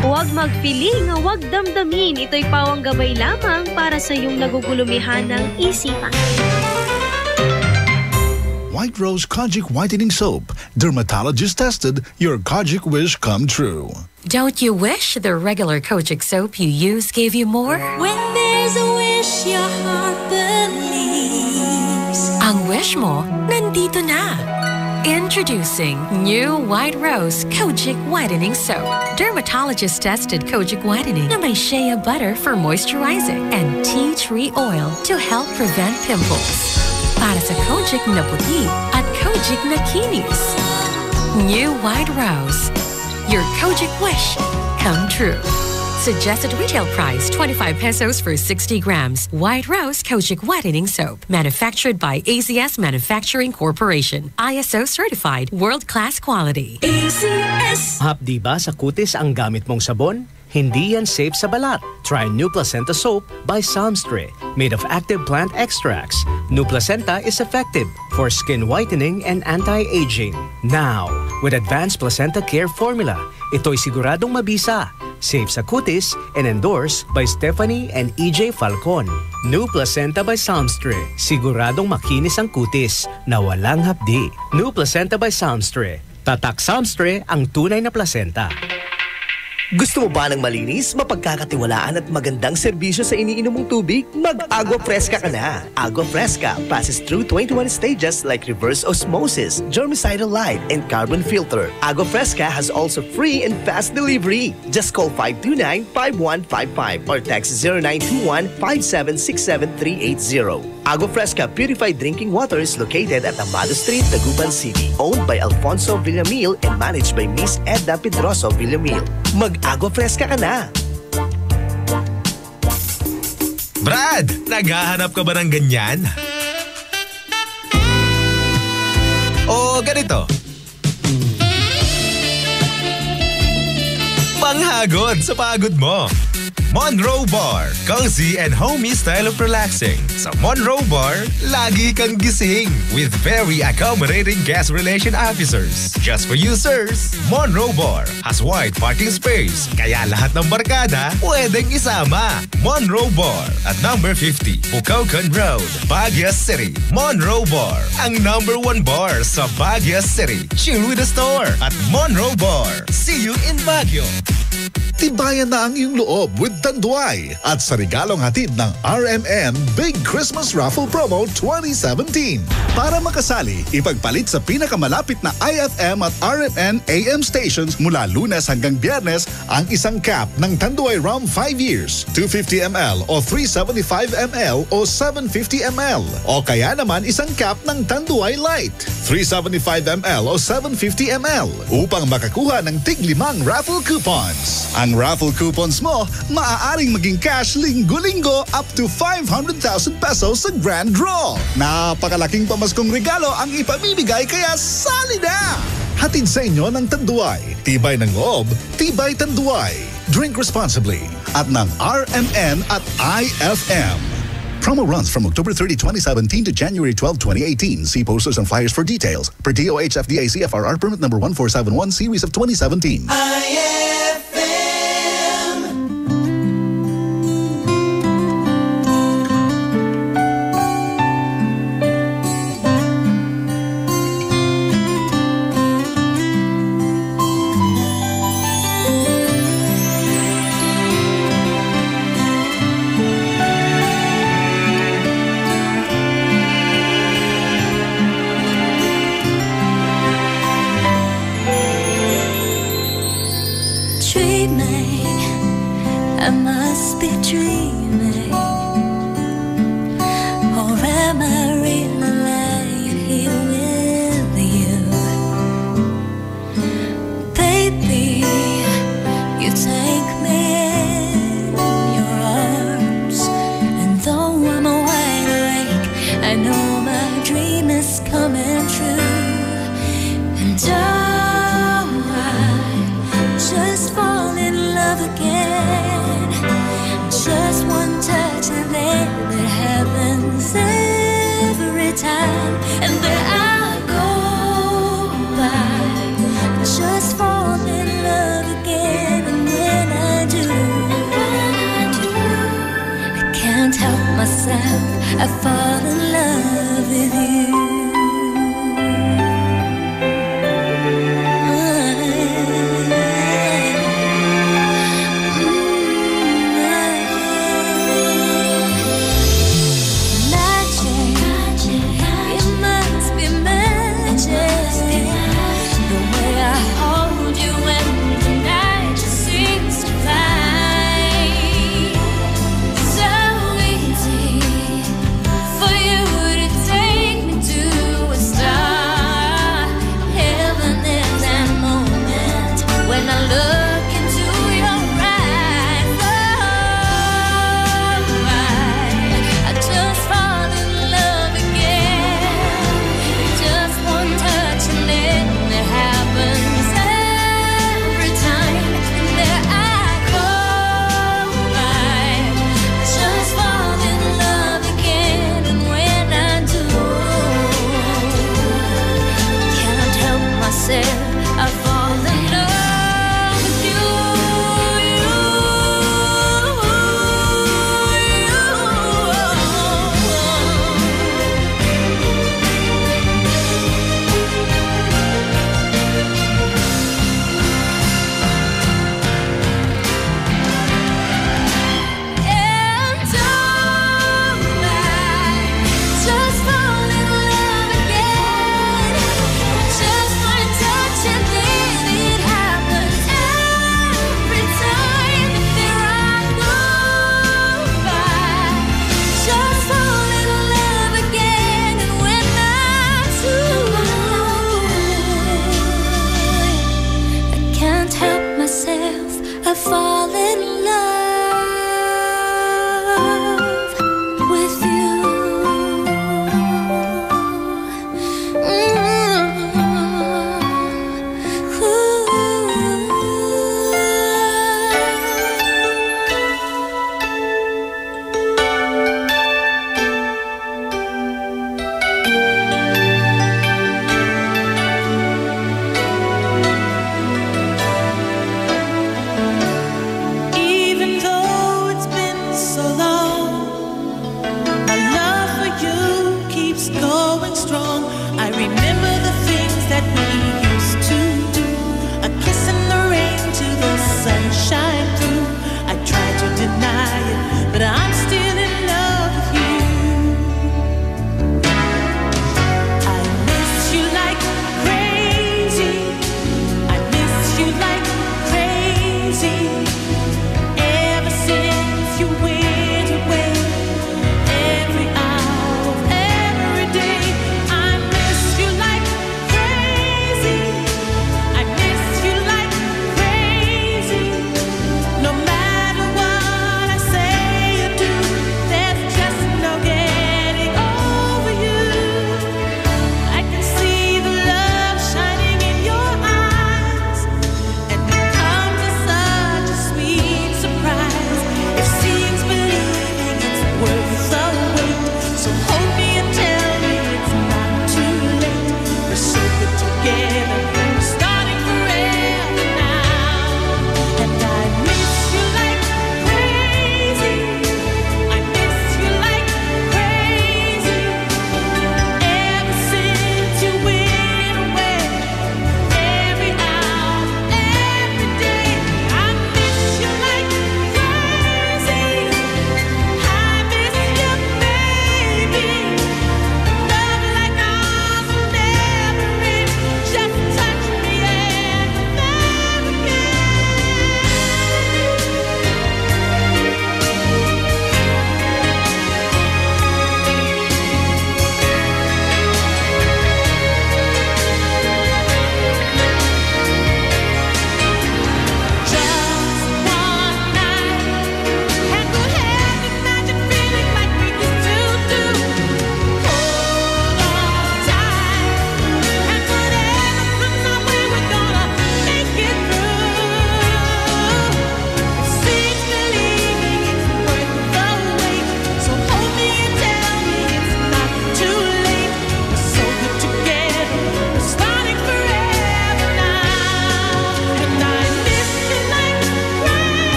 Huwag magpiling, huwag damdamin. Ito'y pawang gabay lamang para sa iyong nagugulumihan ng isipan. White Rose Kojic Whitening Soap. Dermatologist tested, your Kojic wish come true. Don't you wish the regular Kojic soap you use gave you more? When there's a wish your heart believes. Ang wish mo, nandito na. Introducing new White Rose Kojic Whitening Soap. Dermatologist tested Kojic Whitening na may shea butter for moisturizing and tea tree oil to help prevent pimples. Para sa Kojic na puti at Kojic na kinis. New White Rose. Your Kojic wish come true. Suggested retail price 25 pesos for 60 grams. White Rose Kojic Whitening Soap. Manufactured by AZS Manufacturing Corporation. ISO certified world-class quality. AZS. Hapdi ba sa kutis ang gamit mong sabon? Hindi yan safe sa balat. Try New Placenta Soap by Samstre, made of active plant extracts. New Placenta is effective for skin whitening and anti-aging. Now, with Advanced Placenta Care Formula, ito'y siguradong mabisa, safe sa kutis, and endorsed by Stephanie and EJ Falcon. New Placenta by Samstre, siguradong makinis ang kutis na walang hapdi. New Placenta by Samstre, tatak Samstre ang tunay na placenta. Gusto mo ba ng malinis, mapagkakatiwalaan at magandang serbisyo sa iniinom mong tubig? Mag-Agua Fresca ka na. Agua Fresca passes through 21 stages like reverse osmosis, germicidal light, and carbon filter. Agua Fresca has also free and fast delivery. Just call 529-5155 or text 0921-5767380. Agua Fresca Purified Drinking Water is located at Amado Street, Dagupan City. Owned by Alfonso Villamil and managed by Miss Edna Pedroso Villamil. Mag-Agua Fresca ka na! Brad, naghahanap ka ba ng ganyan? O ganito? Panghagod sa pagod mo. Monroe Bar, cozy and homey style of relaxing. Sa Monroe Bar, lagi kang gising with very accommodating guest relation officers. Just for you, sirs, Monroe Bar has wide parking space, kaya lahat ng barkada pwedeng isama. Monroe Bar at number 50, Bucaucan Road, Baguio City. Monroe Bar, ang number 1 bar sa Baguio City. Chill with the store at Monroe Bar. See you in Baguio. Tibayan na ang iyong loob with Tanduay at sa regalong hatid ng RMN Big Christmas Raffle Promo 2017. Para makasali, ipagpalit sa pinakamalapit na IFM at RMN AM stations mula Lunes hanggang Biyernes ang isang cap ng Tanduay Rum 5 years, 250 ml o 375 ml o 750 ml. O kaya naman isang cap ng Tanduay Light, 375 ml o 750 ml upang makakuha ng tig-5 raffle coupons. Ang raffle coupons mo, maaaring maging cash linggo-linggo up to 500,000 pesos sa grand draw. Napakalaking pamaskong regalo ang ipamimigay kaya sali na! Hatid sa inyo ng Tanduay. Tibay ng loob, tibay Tanduay. Drink responsibly at ng RMN at IFM. Promo runs from October 30, 2017 to January 12, 2018. See posters and flyers for details. Per DOH FDA CFRR permit number 1471 series of 2017. I must be dreaming, or am I really lying here with you? Baby, you take me in your arms, and though I'm wide awake, I know my dream is coming true. And I just fall in love again. Just one touch and then it happens every time. And there I go by, just fall in love again. And when myself, I fall in love with you.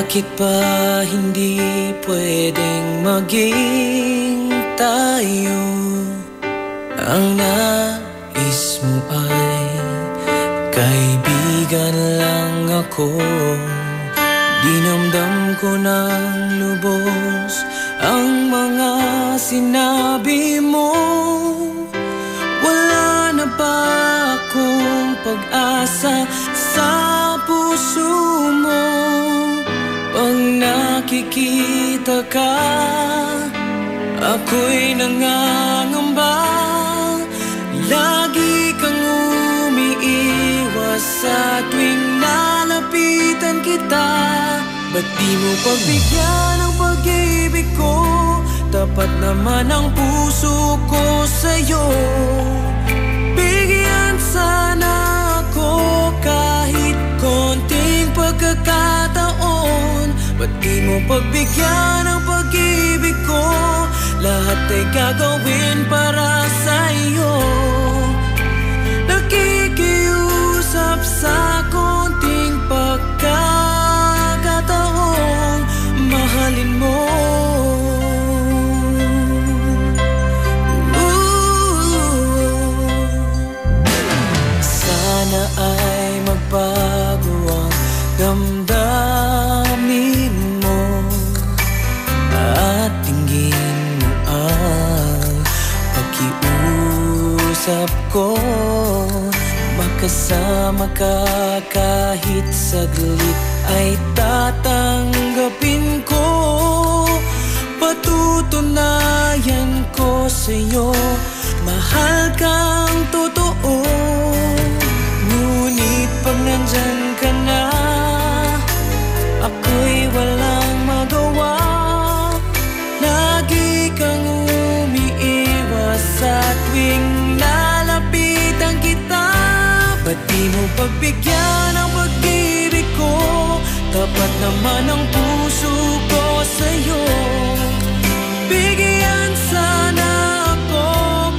Bakit ba hindi pwedeng maging tayo? Ang nais mo ay kaibigan lang ako. Dinamdam ko ng lubos ang mga sinabi mo. Wala na ba akong pag-asa sa puso mo? Pag nakikita ka, ako'y nangangamba. Lagi kang umiiwas sa tuwing lalapitan kita. Ba't di mo pagbigyan ang pag-ibig ko? tapat naman ang puso ko sa'yo. Bigyan sana ako kahit konting pagkakataon. Ba't di mo pagbigyan ang pag-ibig ko? Lahat ay gagawin para sa'yo. Nakikiusap sa konting pagkakataon, mahalin mo. Sana ay magbago ang damdamin mo at tingin mo ang pakiusap ko. Makasama ka kahit saglit ay tatanggapin ko. Patutunayan ko sa'yo, mahal kang totoo. Ngunit pag nandyan ka na, ako'y walang magawa. Lagi kang umiiwas sa tuwing lalapitan kita. Ba't di mo pagbigyan ang pag-ibig ko? Tapat naman ang puso ko sa'yo. Bigyan sana ako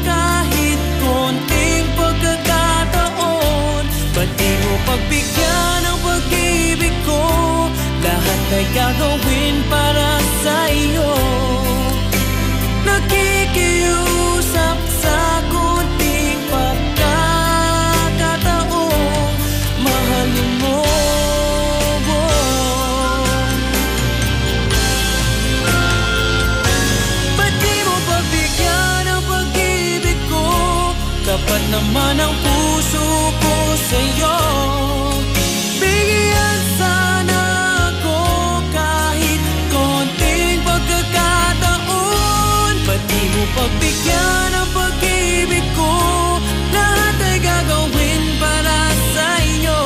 kahit konting pagkakataon. Ba't di mo pagbigyan ang pag-ibig ko? Lahat ay gagawin para sa'yo. Nakikiusap sa konting pagkakataon, mahalin mo. Ba't di mo pagbigyan ang pag-ibig ko? Tapat naman ang puso ko sa'yo. Bigyan sana ako kahit konting pagkakataon. Ba't di mo pagbigyan ang pag-ibig ko? Lahat ay gagawin para sa'yo.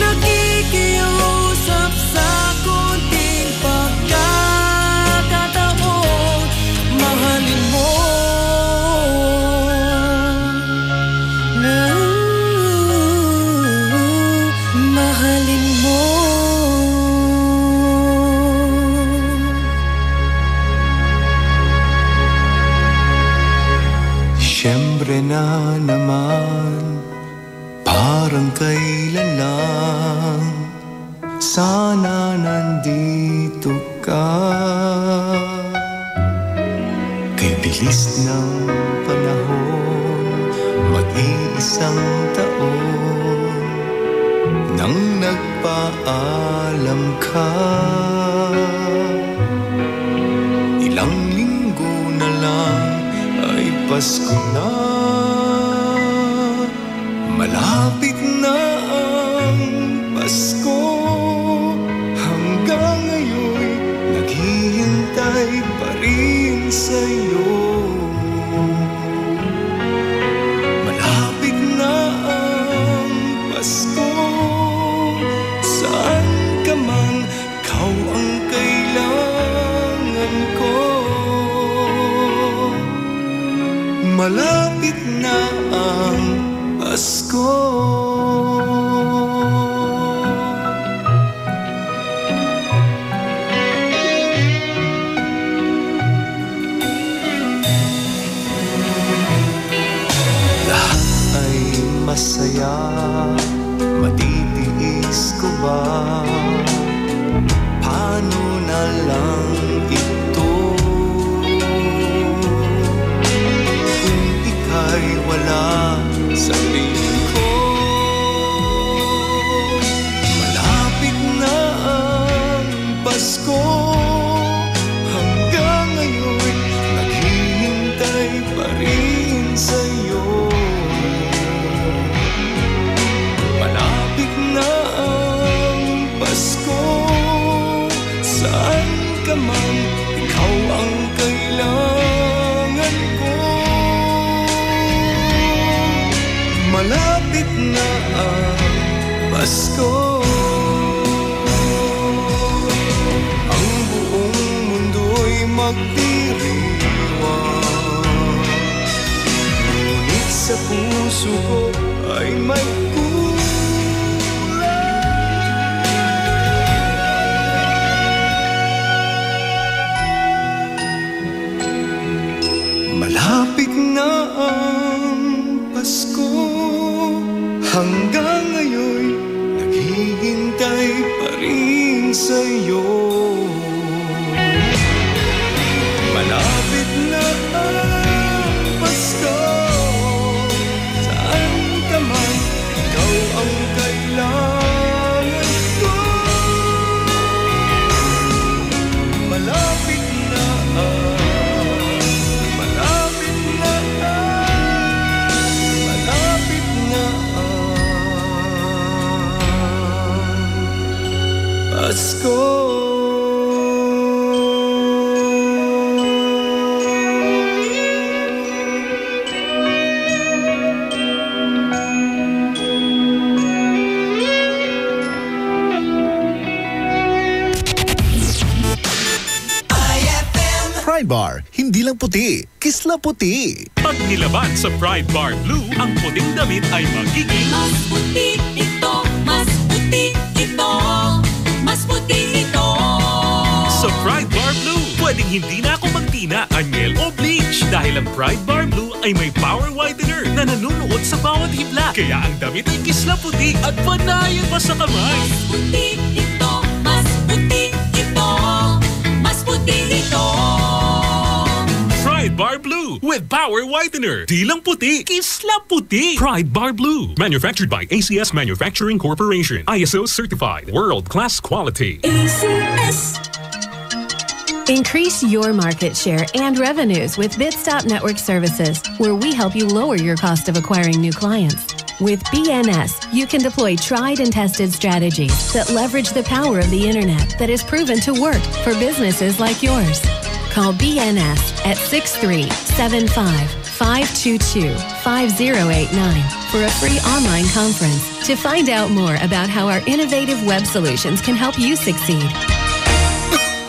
Nakikiusap sa konting pagkakataon, mahalin mo. Mahalin mo. Siyempre na naman, parang kailan lang, sana nandito ka. Kay bilis ng panahon, mag-iisang taon nang nagpaalam ka. Ilang linggo na lang ay Pasko na. Malapit na ang Pasko. Hanggang ngayon naghihintay pa rin sa'yo. Malapit na ang Pasko. Saan ka man, ikaw ang kailangan ko. Malapit na ang Pasko. Lahat ay masaya, matitiis ko ba? Paano na lang ito? Kung ika'y wala sa piling ko. Malapit na ang Pasko. Hanggang ngayon naghihintay pa rin sa'yo. Malapit na ang Pasko. Saan ka man, ikaw ang kailangan ko. Malapit na ang Pasko. Ang buong mundo'y magdiriwang. Ngunit sa puso ko ay may malapit na ang Pasko, hanggang ngayon naghihintay pa rin sa'yo. Malapit na ang Pasko, saan ka man, ikaw ang kailangan ko. Malapit na Pasko. Pride Bar, hindi lang puti, kisla puti. Pag nilaban sa Pride Bar Blue, ang puting damit ay magiging mas puti ito, mas puti ito, mas puti ito. Sa Pride Bar Blue, pwedeng hindi na ako magtina, anyel o bleach dahil ang Pride Bar Blue ay may power whitener na nanunuot sa bawat hibla. Kaya ang damit ay kisla puti at panayan pa sa kamay. Mas puti ito, mas puti ito, mas puti ito. Pride Bar Blue with power whitener. Di lang puti, kisla puti. Pride Bar Blue. Manufactured by ACS Manufacturing Corporation. ISO certified. World-class quality. ACS. Increase your market share and revenues with Bitstop Network Services, where we help you lower your cost of acquiring new clients. With BNS, you can deploy tried and tested strategies that leverage the power of the internet that is proven to work for businesses like yours. Call BNS at 6375-522-5089 for a free online conference to find out more about how our innovative web solutions can help you succeed.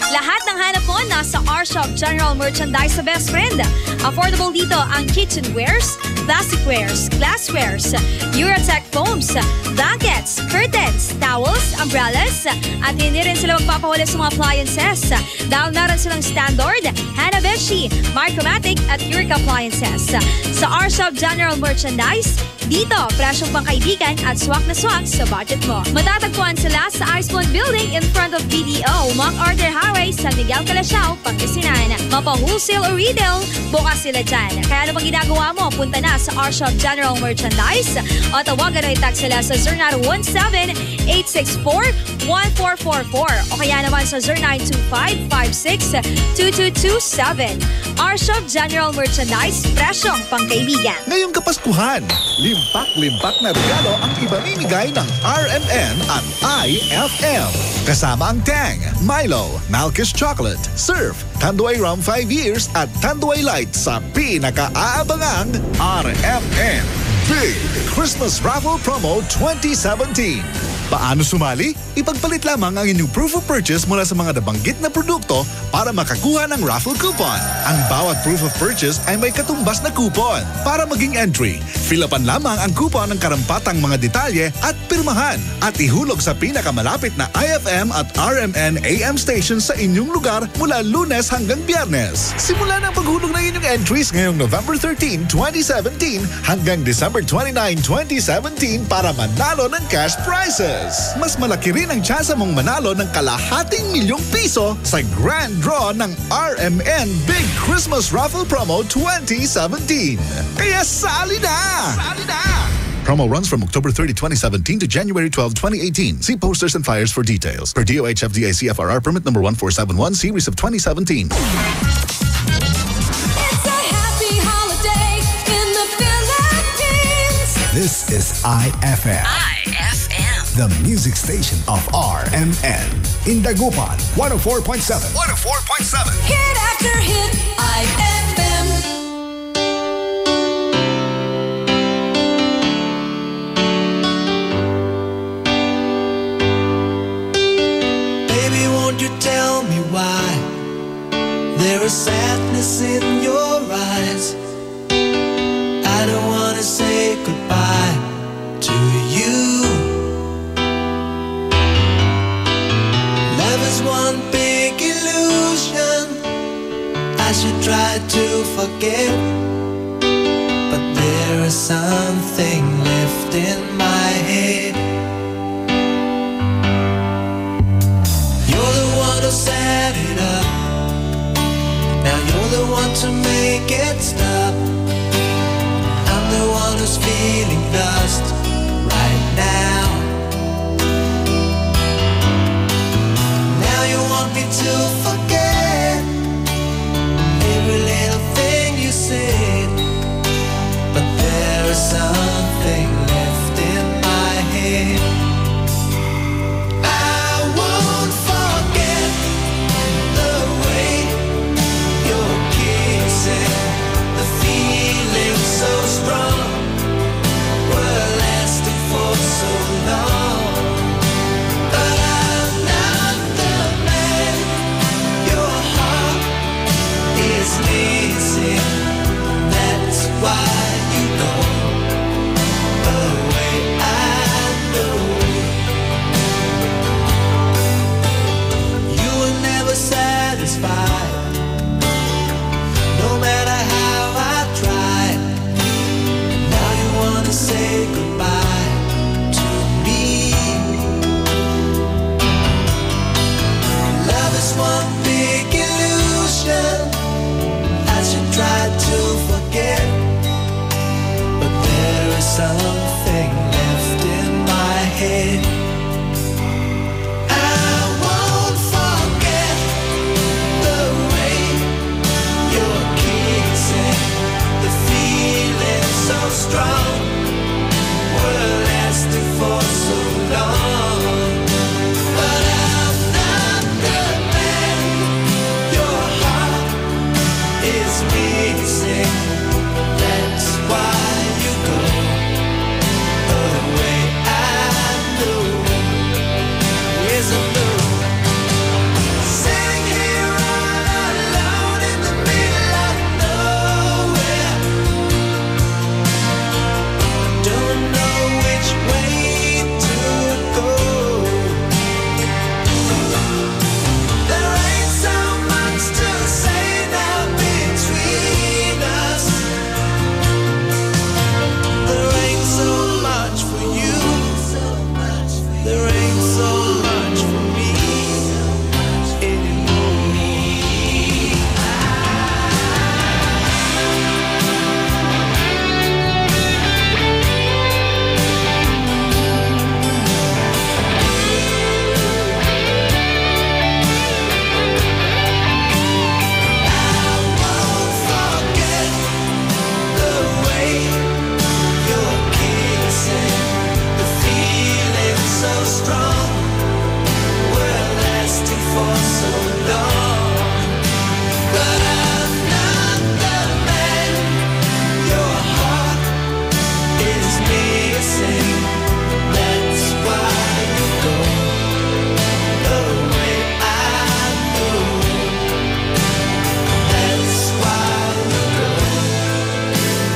Lahat ng hanap mo nasa R-Shop General Merchandise sa Best Friend. Affordable dito ang kitchenwares, plasticwares, glasswares, Eurotech foams, blankets, curtains, towels, umbrellas, at hindi rin sila magpapahuli sa mga appliances. Dahil naroon silang Standard, Hanabishi, Micromatic at Eureka appliances. Sa R-Shop General Merchandise, dito, presyong pangkaibigan at swak na swak sa budget mo. Matatagpuan sila sa Iceland Building in front of BDO, MacArthur Highway, San Miguel, Calasiao, Pangasinan. Mapa-wholesale o retail, bukas sila dyan. Kaya ano bang ginagawa mo? Punta na sa R-Shop General Merchandise o tawagan o i-text sila sa 0917-864-1444 o kaya naman sa 0925-56-2227. R-Shop General Merchandise, presyong pangkaibigan. Ngayong Kapaskuhan, limpak-limpak na regalo ang ibamimigay ng RMN at IFM. Kasama ang Tang, Milo, Malkish Chocolate, Surf, Tanduay Rum 5 Years at Tanduay Light sa pinaka-aabangang RMN Big Christmas Raffle Promo 2017. Paano sumali? Ipagpalit lamang ang inyong proof of purchase mula sa mga nabanggit na produkto para makakuha ng raffle coupon. Ang bawat proof of purchase ay may katumbas na coupon. Para maging entry, fill-upan lamang ang coupon ng karampatang mga detalye at pirmahan at ihulog sa pinakamalapit na IFM at RMN AM stations sa inyong lugar mula Lunes hanggang Biyernes. Simula ng paghulog ng inyong entries ngayong November 13, 2017 hanggang December 29, 2017 para manalo ng cash prizes. Mas malaki rin ang tsansa mong manalo ng ₱250,000 sa grand draw ng RMN Big Christmas Raffle Promo 2017. Kaya sali na! Sali na! Promo runs from October 30, 2017 to January 12, 2018. See posters and flyers for details. Per DOH FDA CFRR permit number 1471 series of 2017. This is IFM. The music station of RMN. In Dagupan, 104.7. 104.7. Hit after hit, IFM. Baby, won't you tell me why there is sadness in your eyes. I don't wanna say goodbye to you. Love is one big illusion. I should try to forget, but there is something left in my head. You're the one who set it up. Now you're the one to make it stop. I'm the one who's feeling lost right now. Now you want me to forget every little thing you said, but there is something left in my head. I won't forget the way you're kissing, the feeling so strong, we're lasting for so long. But I'm not the man your heart is missing. That's why you go away. I know you were never satisfied, no matter how I tried. And now you wanna say goodbye to me. Love is one big illusion. I should try to forget, but there is something left in my head. I won't forget the way you're kissing, the feeling so strong, we're lasting for so long. But I'm not the man your heart is missing. That's why you go away. I know, yes I know. Sitting here all alone in the middle of nowhere, don't know which way to go. There ain't so much to say now between us. There ain't so much for you. There ain't so much for me anymore. Forget the way you're kissing, the feeling so strong, we're lasting for so long. But I'm not the man your heart is missing. That's why you go away. I know. That's why you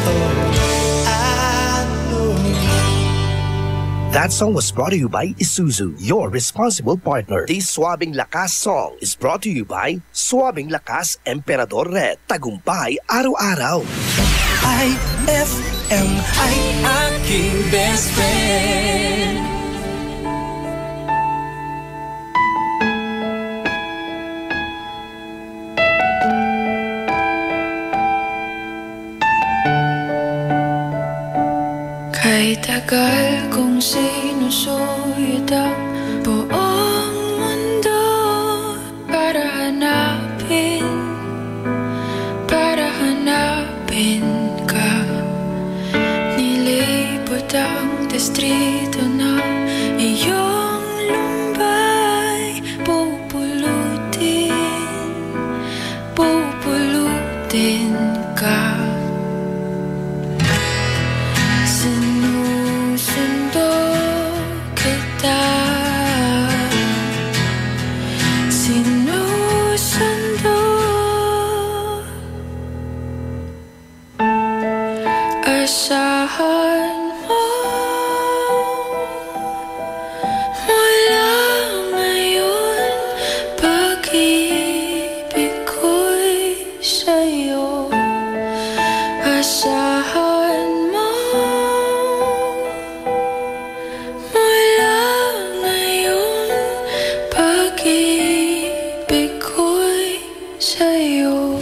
go away. I know. That song was brought to you by Isuzu, your responsible partner. This Swabing Lakas song is brought to you by Swabing Lakas Emperador Red. Tagumpay araw-araw. IFM ay aking best friend. Kay tagal kong sinusuyod ang buong mundo para hanapin ka. Nilipot ang distrito ng iyong lumbay. Pupulutin ka. Sinusundo kita. Sinusundo Asahan mo mula ngayon, pag-ibig ko'y sa'yo. Asahan mo mula ngayon, pag-ibig ko'y sa'yo.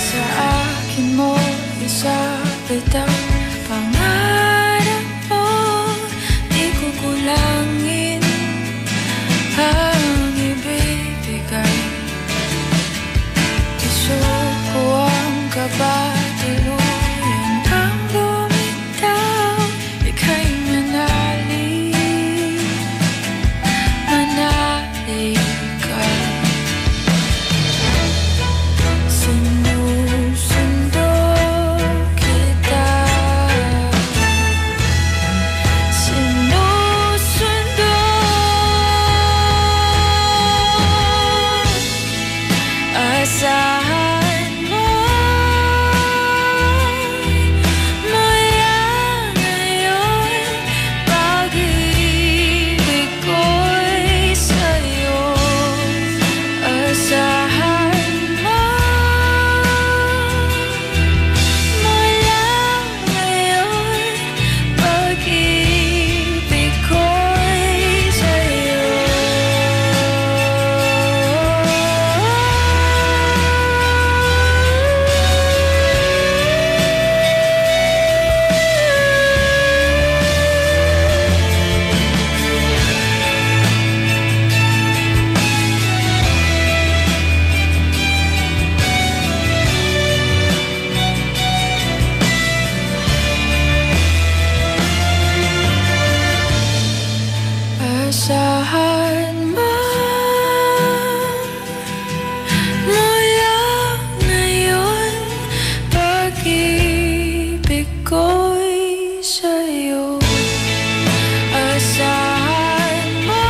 Sa akin mo isabit ang pangarap mo, di ko kulangin ang ibibigay. Gusto ko ang kabatuluyan ang lumitaw, ika'y manalig, manalig ka. Sinusundo kita, sinusundo. Asahan mo mula ngayon, pag-ibig ko'y sa'yo. Asahan mo mula ngayon, pag-ibig ko'y sa'yo. Asahan mo mula ngayon, pag-ibig ko'y sa'yo. Asahan mo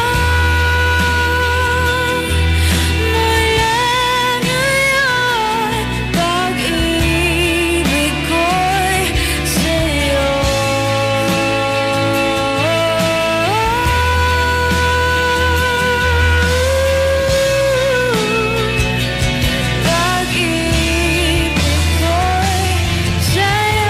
mula ngayon, pag-ibig ko'y sa'yo. Pag-ibig ko'y sa'yo.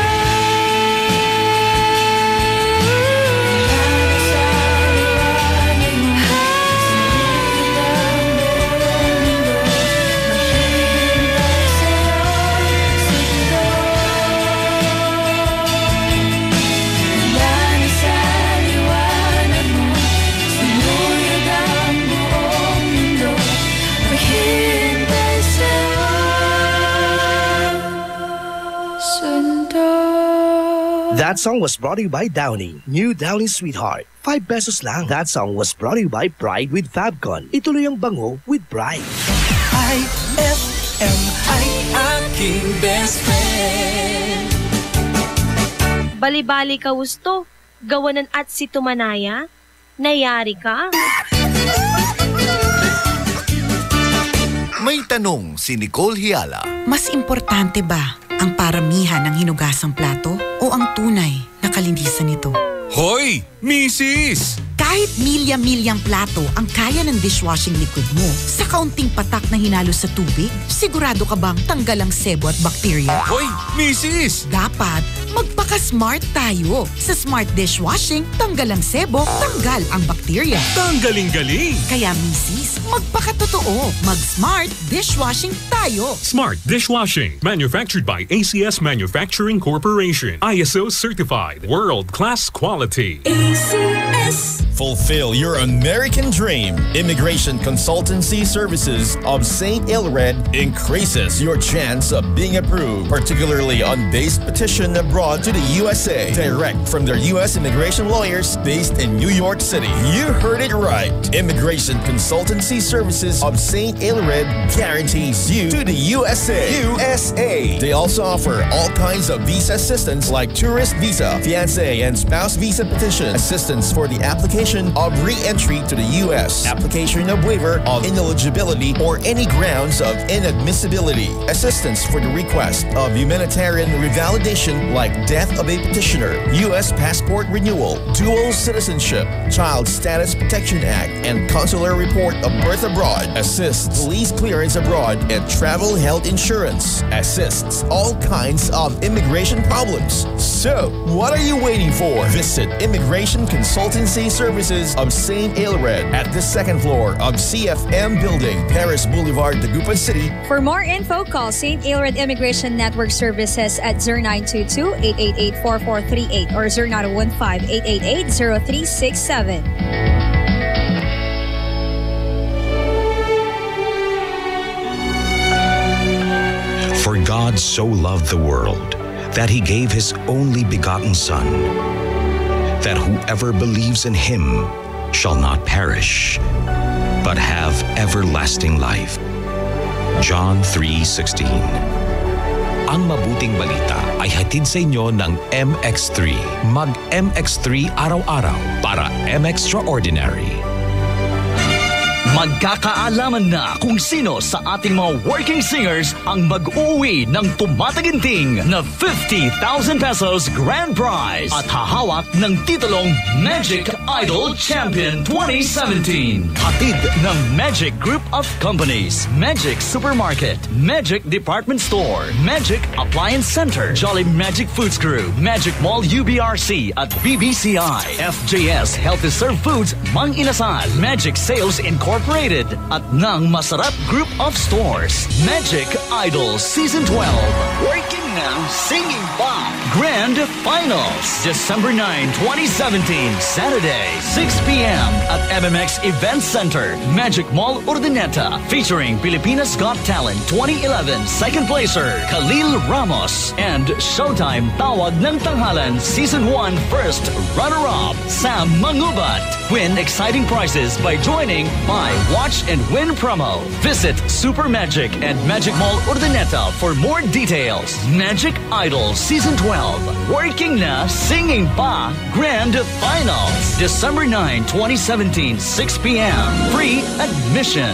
Lana sa liwanag mo, sinuyod ang buong mundo, maghihintay sa'yo. Sundo. That song was brought to you by Downy. New Downy Sweetheart. 5 pesos lang. That song was brought to you by Pride with Fabcon. Ituloy ang bango with Pride. IFM ay aking best friend. Bali-bali ka gusto, gawanan at si Tumanaya, nayari ka? May tanong si Nicole Hiala. Mas importante ba ang paramihan ng hinugasang plato o ang tunay na kalinisan nito? Hoy, Mrs. Kahit milya-milyang plato ang kaya ng dishwashing liquid mo, sa kaunting patak na hinalo sa tubig, sigurado ka bang tanggal ang sebo at bakterya? Hoy, Mrs. Dapat magpaka-smart tayo. Sa Smart Dishwashing, tanggal ang sebo, tanggal ang bakterya. Tanggaling-galing. Kaya Mrs., magpakatotoo. Mag-Smart Dishwashing tayo. Smart Dishwashing, manufactured by ACS Manufacturing Corporation. ISO certified, world-class quality. ACS. Fulfill your American dream. Immigration Consultancy Services of St. Ilred increases your chance of being approved, particularly on base petition abroad to the USA, direct from their U.S. immigration lawyers based in New York City. You heard it right. Immigration Consultancy Consultancy Services of St. Aelred guarantees you to the USA. They also offer all kinds of visa assistance like tourist visa, fiancé and spouse visa petition, assistance for the application of re-entry to the U.S., application of waiver of ineligibility or any grounds of inadmissibility, assistance for the request of humanitarian revalidation like death of a petitioner, U.S. passport renewal, dual citizenship, Child Status Protection Act, and consular report of birth abroad, assists police clearance abroad, and travel health insurance, assists all kinds of immigration problems. So, what are you waiting for? Visit Immigration Consultancy Services of St. Aelred at the second floor of CFM Building, Paris Boulevard, Dagupan City. For more info, call St. Aelred Immigration Network Services at 0922-888-4438 or 0915-888-0367. For God so loved the world that he gave his only begotten Son, that whoever believes in him shall not perish, but have everlasting life. John 3:16. Ang mabuting balita ay hatid sa inyo ng MX3. Mag-MX3 araw-araw para MXtraordinary. Magkakaalaman na kung sino sa ating mga working singers ang mag-uwi ng tumataginting na 50,000 pesos grand prize at hahawak ng titulong Magic Idol Champion 2017. Hatid ng Magic Group of Companies, Magic Supermarket, Magic Department Store, Magic Appliance Center, Jolly Magic Foods Crew, Magic Mall UBRC at BBCI, FJS Healthy Serve Foods, Mang Inasal, Magic Sales Incorporated at ng Masarap Group of Stores. Magic Idol Season 12. Working now, singing pa. Grand Finals, December 9, 2017, Saturday, 6 p.m. at MMX Event Center, Magic Mall Urdaneta, featuring Pilipinas Got Talent 2011 second placer Khalil Ramos and Showtime Tawag ng Tanghalan Season 1 first runner-up Sam Mangubat. Win exciting prizes by joining Buy, Watch and Win promo. Visit Super Magic and Magic Mall Urdaneta for more details. Magic Idol Season 12. Working na, singing pa. Grand Finals. December 9, 2017, 6 p.m. Free admission.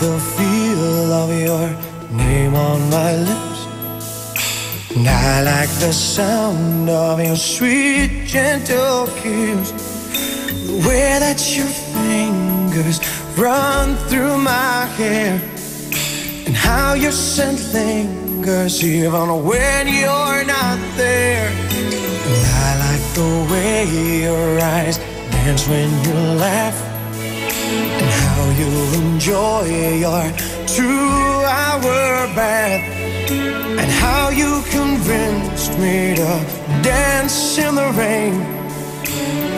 The feel of your name on my lips, and I like the sound of your sweet, gentle kiss. The way that your fingers run through my hair, and how your scent lingers even when you're not there. And I like the way your eyes dance when you laugh, and how you enjoy your 2-hour bath, and how you convinced me to dance in the rain,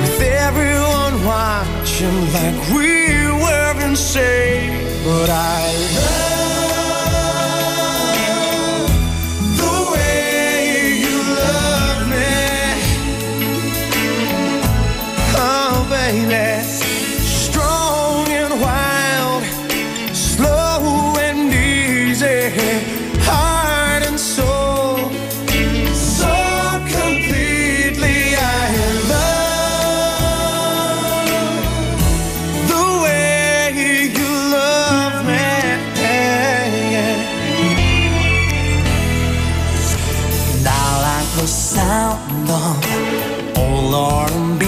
with everyone watching like we were insane. But I love the way you love me, oh baby. Wild, slow and easy, heart and soul, so completely I love the way you love me. And I like the sound of old R&B.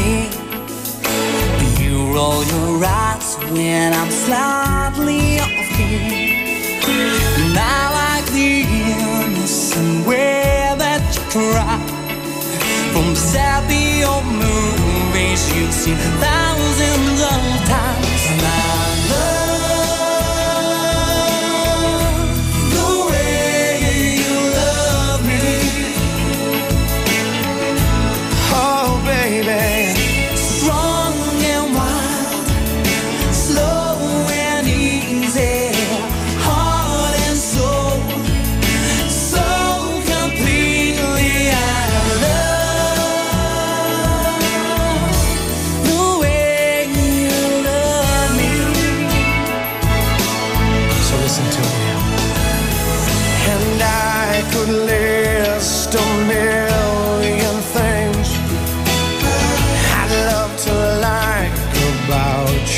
You roll your eyes when I'm slightly off key, and I like the innocent way that you cry. From sappy old movies you've seen thousands of times, and I love the way you love me.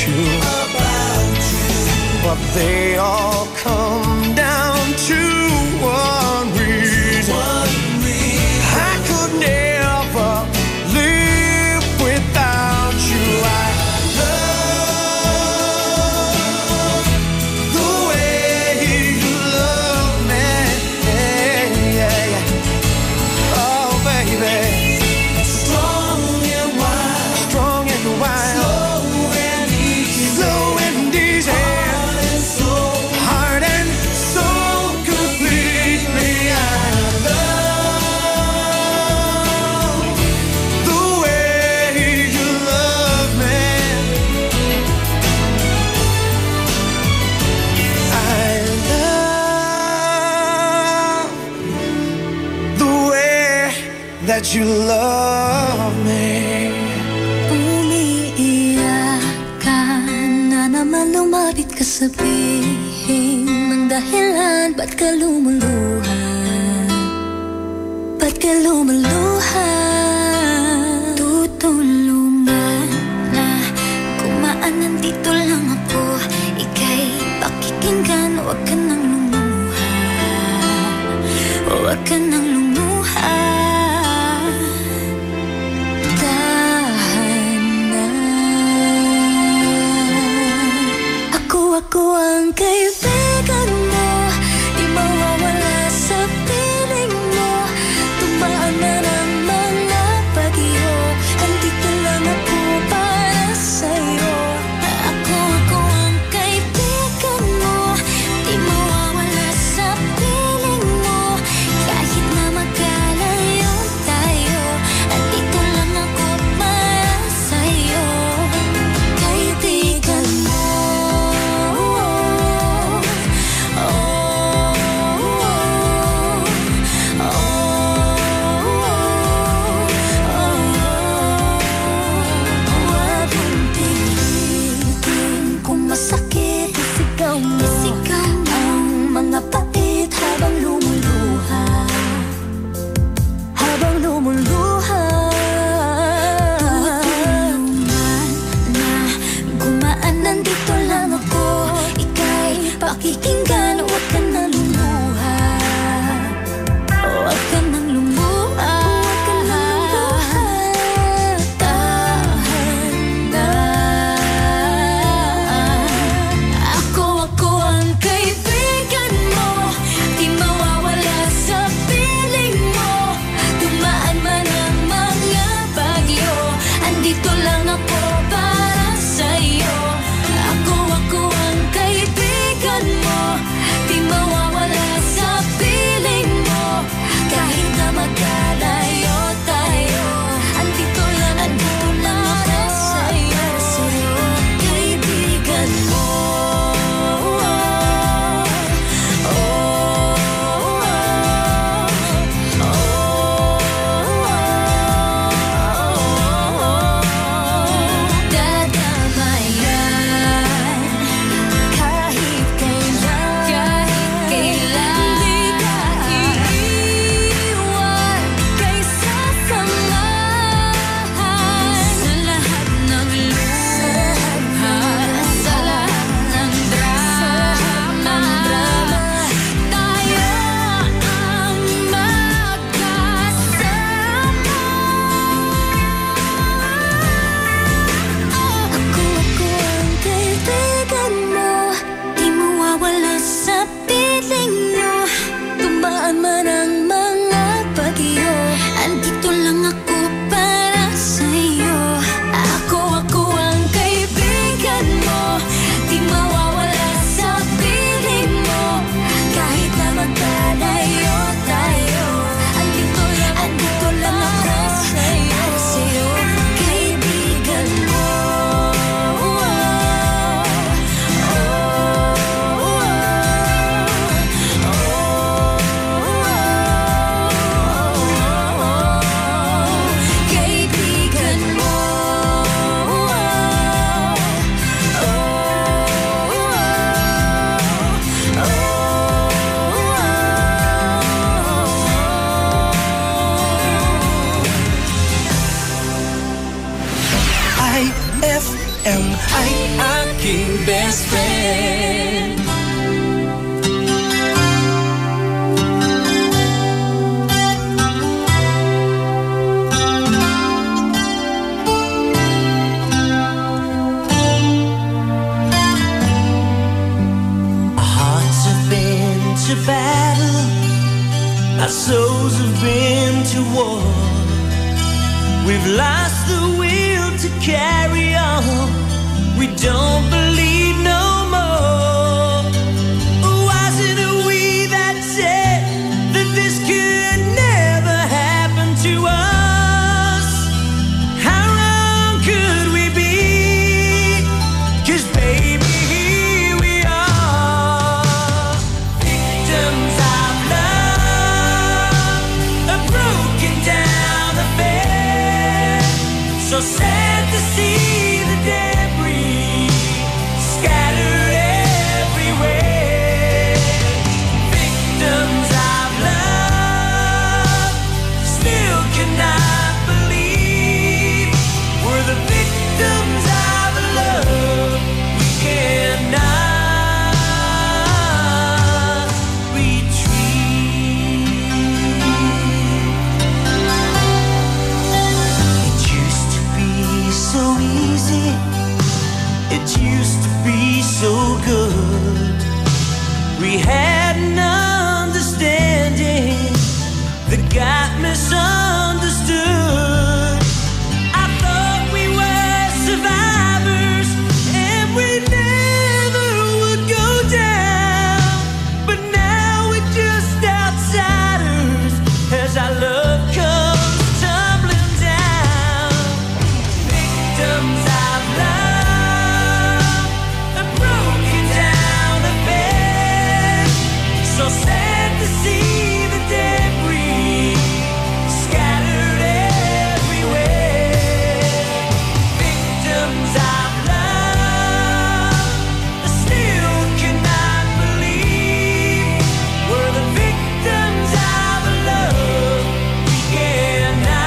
you. But they all come down to one reason. I could never live without you. I love the way you love me. Oh, baby. Strong and wild. Strong and wild. Slow and easy. Slow and easy. Heart and soul completely. I love the way you love me. I love the way that you love me. Umiiyak ka na naman, lumapit ka, sabihin ng dahilan. Ba't ka lumuluha? Ba't ka lumuluha? Tutulungan na kumaan, nandito lang ako. Ika'y pakikinggan, huwag ka nang lumuha. Huwag ka nang lumuha. Tahan na. Ako ang kaibigan mo, di mawawala sa piling mo. Tumaan man ang mga bagyo, andito lang ako para sa'yo. Ako ang kaibigan mo, di mawawala sa piling mo. Kahit na magkalayo tayo, andito lang ako para sa'yo. Kaibigan mo. Huwag mong pilitin kung masakit, isigaw mo ang mga pait habang lumuluha. Habang lumuluha. Tutulungan na gumaan, nandito lang ako. Ika'y pakikinggan, huwag ka na lumuha. Huwag ka nang lumuha. Tahan na. Ako ang kaibigan mo, di mawawala sa piling mo. Dumaan man ang mga bagyo, andito lang ako para sa'yo. Ako ang kaibigan mo, aking best friend. To battle, our souls have been to war. We've lost the will to carry on. We don't believe no more. Wasn't it we that said that this could never happen to us? How wrong could we be? 'Cause baby, so sad to see the debris scattered everywhere. Victims of love still cannot believe we're the victims of love. We cannot retreat. So easy, it used to be so good. We had an understanding that got misunderstood. I thought we were survivors and we never would go down, but now we're just outsiders as our love comes tumbling down. Victims of love have broken down a bed. So sad to see the debris scattered everywhere. Victims of love still cannot believe we're the victims of love. We cannot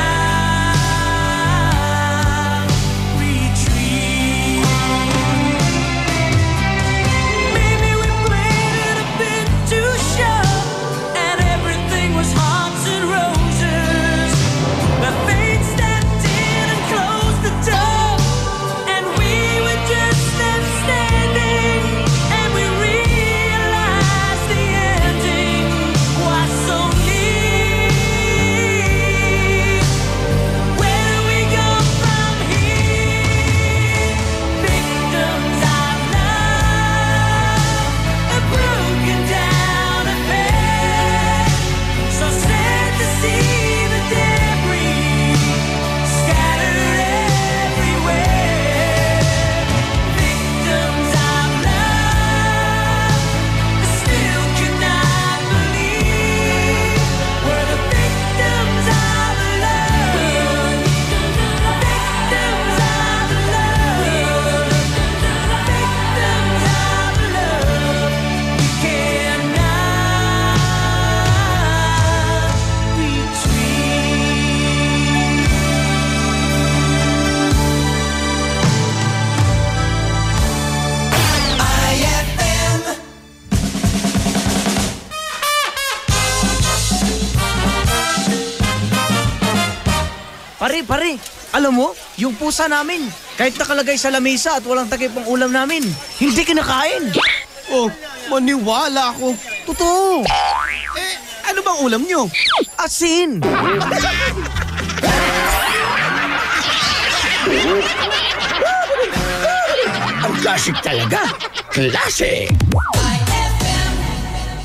retreat. Maybe we played it a bit too short, and everything was hearts and roses. The fate stepped in and closed the door, and we were just left standing, and we realized the ending was so near. Where do we go from here? Victims of love have broken down a bed. So sad to see the debris scattered everywhere. Victims of love still cannot believe we're the victims of love. Victims of love. Victims of love. We cannot retreat. IFM. Pare, alam mo, yung pusa namin, kahit nakalagay sa lamesa at walang takip ang ulam namin, hindi kinakain. Oh, maniwala ako. Totoo. Ano bang ulam nyo? Asin. Ang classic talaga. Classic!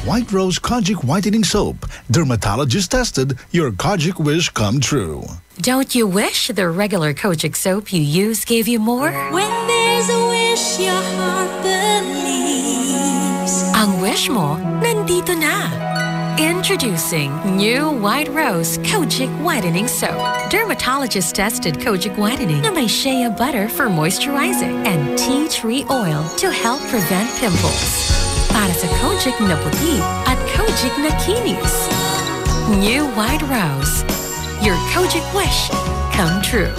White Rose Kojic Whitening Soap. Dermatologist tested, your Kojic wish come true. Don't you wish the regular Kojic soap you use gave you more? When there's a wish your heart believes. Ang wish mo, nandito na. Introducing new White Rose Kojic Whitening Soap. Dermatologist-tested Kojic Whitening na may shea butter for moisturizing and tea tree oil to help prevent pimples. Para sa Kojic na puti at Kojic na kinis. New White Rose. Your Kojic wish come true.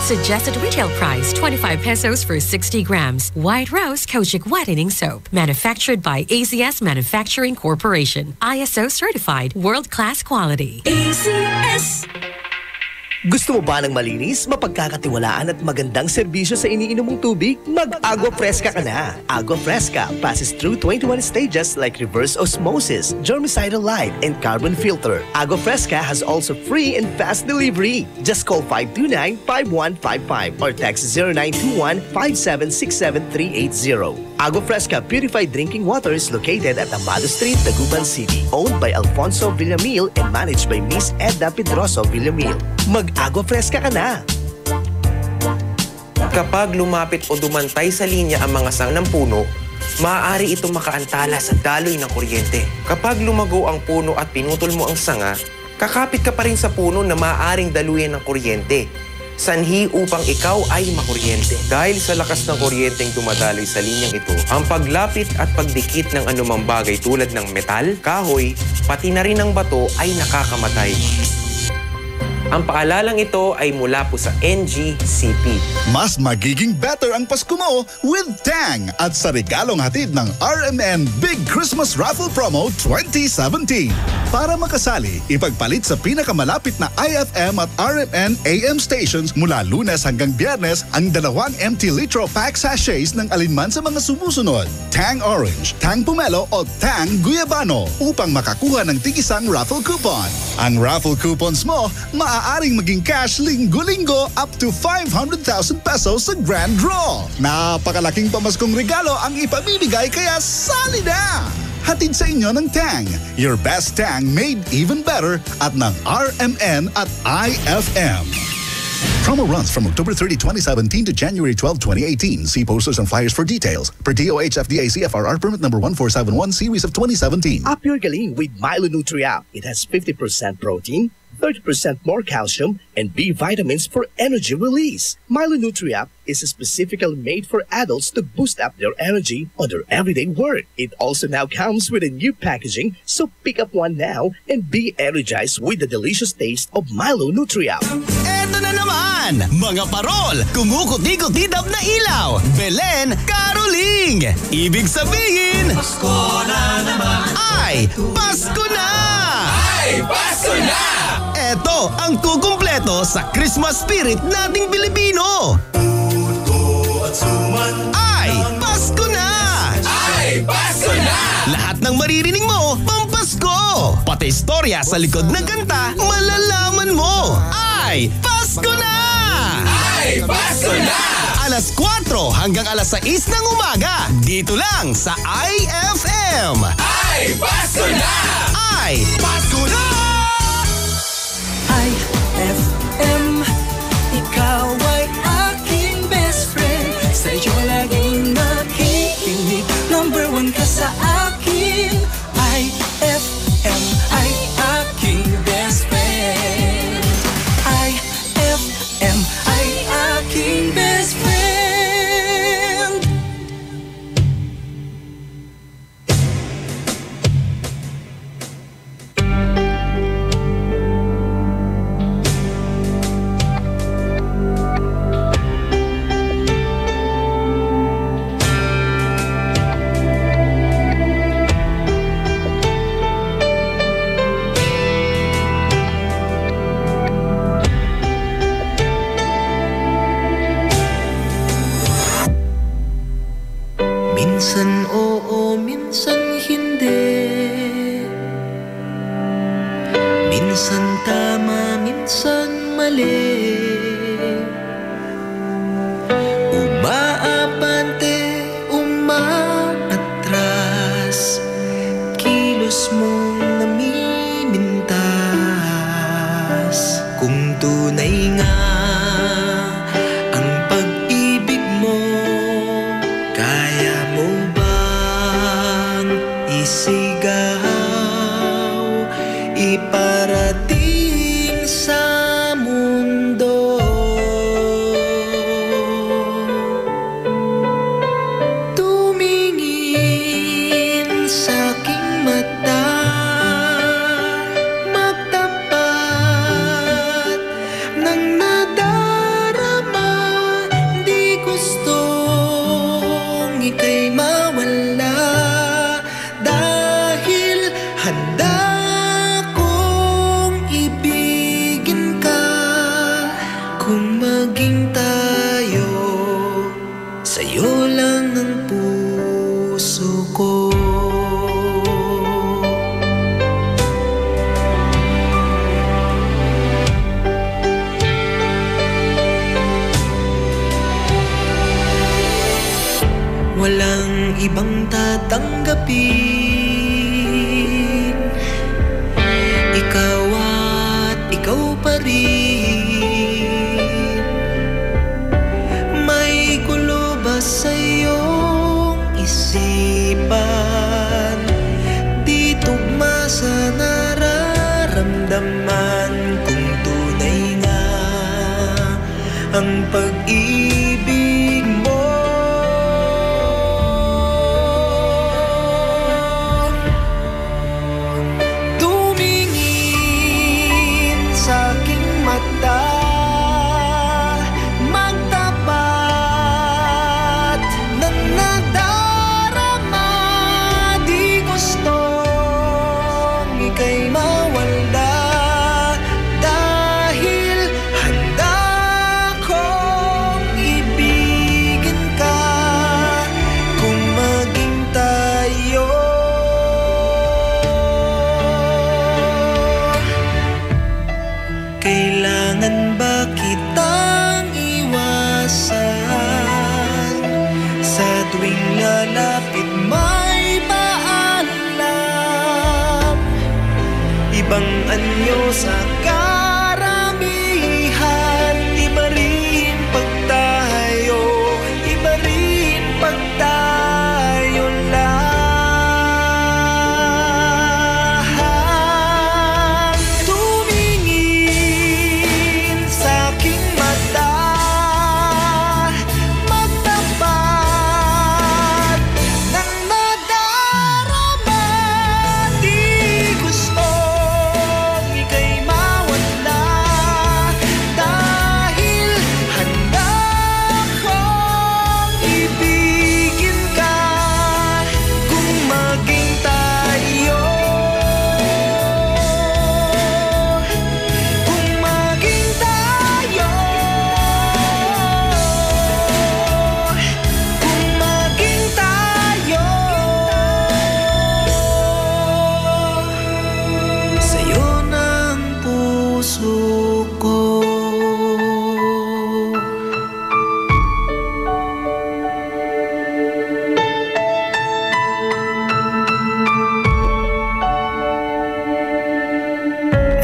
Suggested retail price 25 pesos for 60 grams. White Rose Kojic Whitening Soap. Manufactured by AZS Manufacturing Corporation. ISO certified. World-class quality. AZS. Gusto mo ba ng malinis, mapagkakatiwalaan at magandang serbisyo sa iniinom mong tubig? Mag-Agua Fresca ka na! Agua Fresca passes through 21 stages like reverse osmosis, germicidal light, and carbon filter. Agua Fresca has also free and fast delivery. Just call 529-5155 or text 0921-5767380. Agua Fresca Purified Drinking Water is located at Amado Street, Dagupan City. Owned by Alfonso Villamil and managed by Miss Edna Pedroso Villamil. Mag-Agua Fresca ka na! Kapag lumapit o dumantay sa linya ang mga sang ng puno, maaari itong makaantala sa daloy ng kuryente. Kapag lumago ang puno at pinutol mo ang sanga, kakapit ka pa rin sa puno na maaaring daluyan ng kuryente. Sanhi upang ikaw ay makuryente. Dahil sa lakas ng kuryenteng dumadaloy sa linyang ito, ang paglapit at pagdikit ng anumang bagay tulad ng metal, kahoy, pati na rin ng bato ay nakakamatay. Ang paalalang ito ay mula po sa NGCP. Mas magiging better ang Pasko mo with Tang at sa regalong hatid ng RMN Big Christmas Raffle Promo 2017. Para makasali, ipagpalit sa pinakamalapit na IFM at RMN AM stations mula Lunes hanggang Biyernes ang 2 empty litro pack sachets ng alinman sa mga sumusunod. Tang Orange, Tang Pomelo o Tang Guyabano upang makakuha ng tig-isang raffle coupon. Ang raffle coupons mo, maaaring maging cash linggo-linggo up to 500,000 pesos sa grand draw. Napakalaking pamaskong regalo ang ipamimigay kaya sali na! Hatid sa inyo ng Tang. Your best Tang made even better at ng RMN at IFM. Promo runs from October 30, 2017 to January 12, 2018. See posters and flyers for details. Per DOH FDA CFRR permit number 1471 series of 2017. Up your galing with Milo Nutria. It has 50% protein, 30% more calcium, and B vitamins for energy release. Milo Nutria is specifically made for adults to boost up their energy on their everyday work. It also now comes with a new packaging, so pick up one now and be energized with the delicious taste of Milo Nutria. Eto na naman! Mga parol! Kumukuti-kutidap na ilaw! Belen Caroling! Ibig sabihin... Pasko na naman! Ay! Pasko na! Ay! Pasko na! Eto ang kukumpleto sa Christmas spirit nating Pilipino! Ay! Pasko na! Ay! Pasko na! Lahat ng maririnig mo, pampasko! Pati istorya sa likod ng kanta, malalaman mo! Ay! Pasko na! Ay! Pasko na! Alas 4 hanggang alas 6 ng umaga, dito lang sa IFM! Ay! Pasko na! Ay! Pasko na! IFM, ikaw ay aking best friend. Sa'yo laging nakikinig, number 1 ka sa akin. IFM ay aking best friend. IFM ay aking best friend. Minsan oo, minsan hindi. Minsan tama, minsan mali. Umaabante, umaatras, kilos mong namimintas. Kung tunay nga ang pag-ibig mo, kaya mo bang isigaw, iparating sa mundo? Tumingin sa aking mata, magtapat ng nadarama. walang ibang tatanggapin. Ikaw at ikaw pa rin. May gulo ba sa iyong isipan? Di tugma sa nararamdaman kung tunay nga ang pag-ibig mo. Tumingin sa aking mata, magtapat ng nadarama. Di gustong ika'y mawala, dahil handa kong ibigin ka kung maging tayo. Kailangan ba kitang iwasan? Sa tuwing lalapit may paalam, ibang anyo sa karamihan. Iba rin pag tayo, iba rin pag tayo lang. Tumingin sa aking mata, magtapat ng nadarama. Di gustong ika'y mawala, dahil handa kong ibigin ka kung maging tayo. Kung maging tayo, kung maging tayo, sa'yo ng puso ko.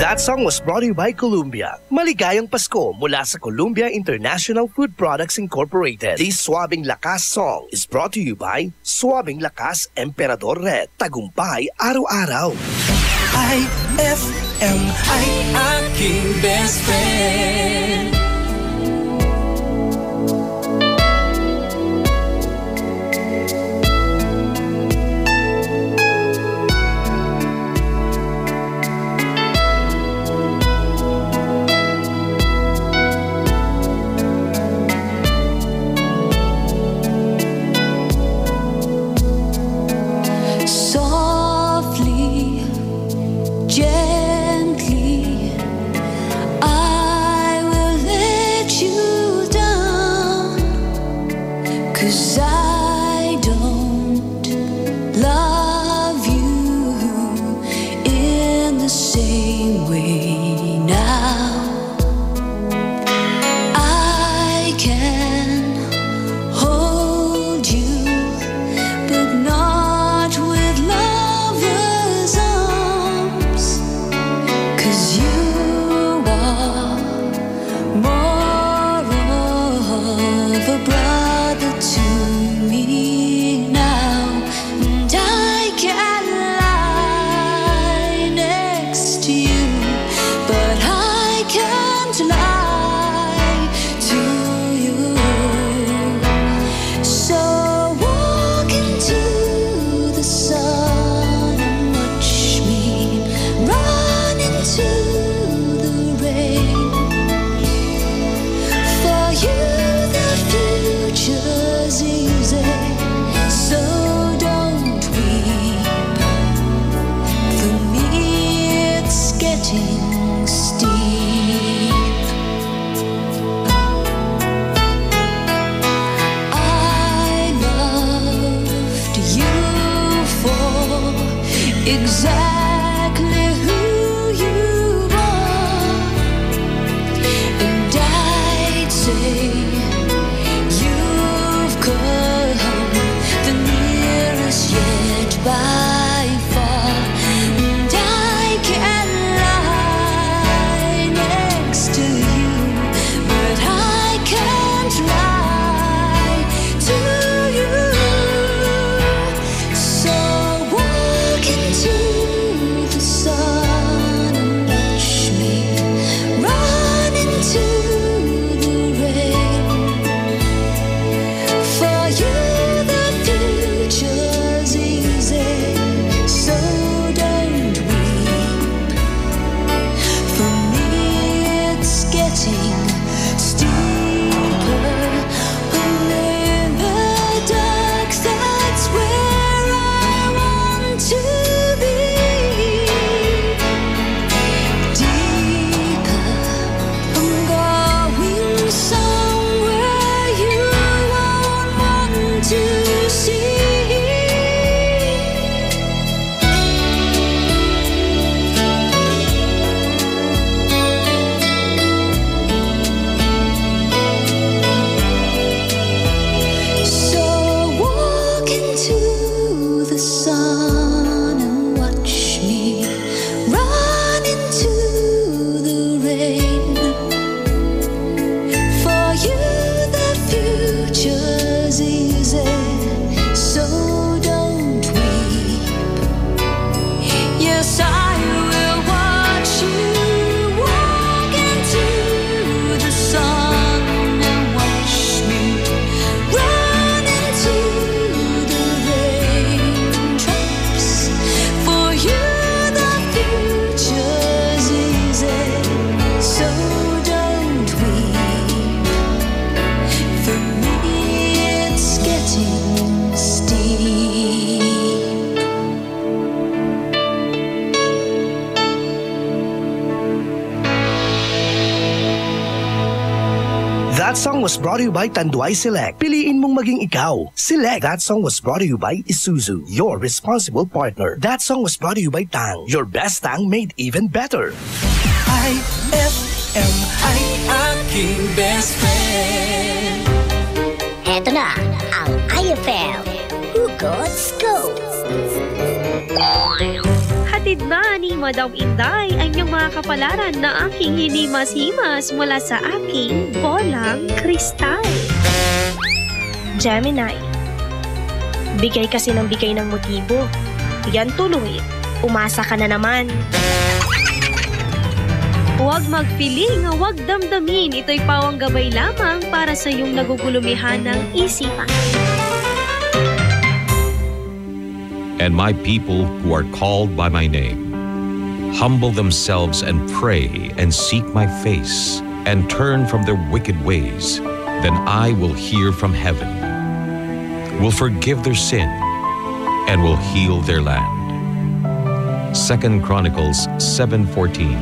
That song was brought to you by Columbia. Maligayang Pasko mula sa Columbia International Food Products Incorporated. This Suabing Lakas song is brought to you by Suabing Lakas Emperador Red. Tagumpay araw-araw. IFM ay aking best friend. Softly, gently, I will let you down, 'cause I don't love you in the same way now. I can hold you, but not with lovers' arms, 'cause you are more of a brother to me now. And I can lie next to you, but I can't lie to you. So walk into the sun and watch me run into the rain. For you the future's easy, so don't weep. For me it's getting steep. I loved you for exactly who you are, and I'd say you've come the by fall, and I can lie next to you, but I can't lie to you. So walk into the sun and watch me run into the rain. For you the future's easy, so don't weep. For me it's getting steeper, and in the dark that's where I want to be. Deeper, I'm going somewhere you won't want to see. So walk into the sun and watch me run into the rain. For you the future's easy, so don't weep. Yes, I will watch you walk into the sun and watch me run into the raindrops. For you the future's easy, so don't weep. For me it's getting steep. That song was brought to you by Tanduay Select. Piliin mong maging ikaw. Select. That song was brought to you by Isuzu, your responsible partner. That song was brought to you by Tang, your best Tang made even better. IFM ay aking best friend. Eto na ang IFM Hugots Go! Hatid na ni Madam Inday ang inyong mga kapalaran na aking hinimas-himas mula sa aking bolang kristal. Gemini, bigay kasi ng bigay ng motibo. Yan tuloy, umasa ka na naman. Huwag mag-feeling, huwag damdamin. Ito'y pawang gabay lamang para sa iyong nagugulumihan ng isipan. And my people who are called by my name humble themselves and pray and seek my face and turn from their wicked ways, then I will hear from heaven, will forgive their sin, and will heal their land. 2 Chronicles 7:14.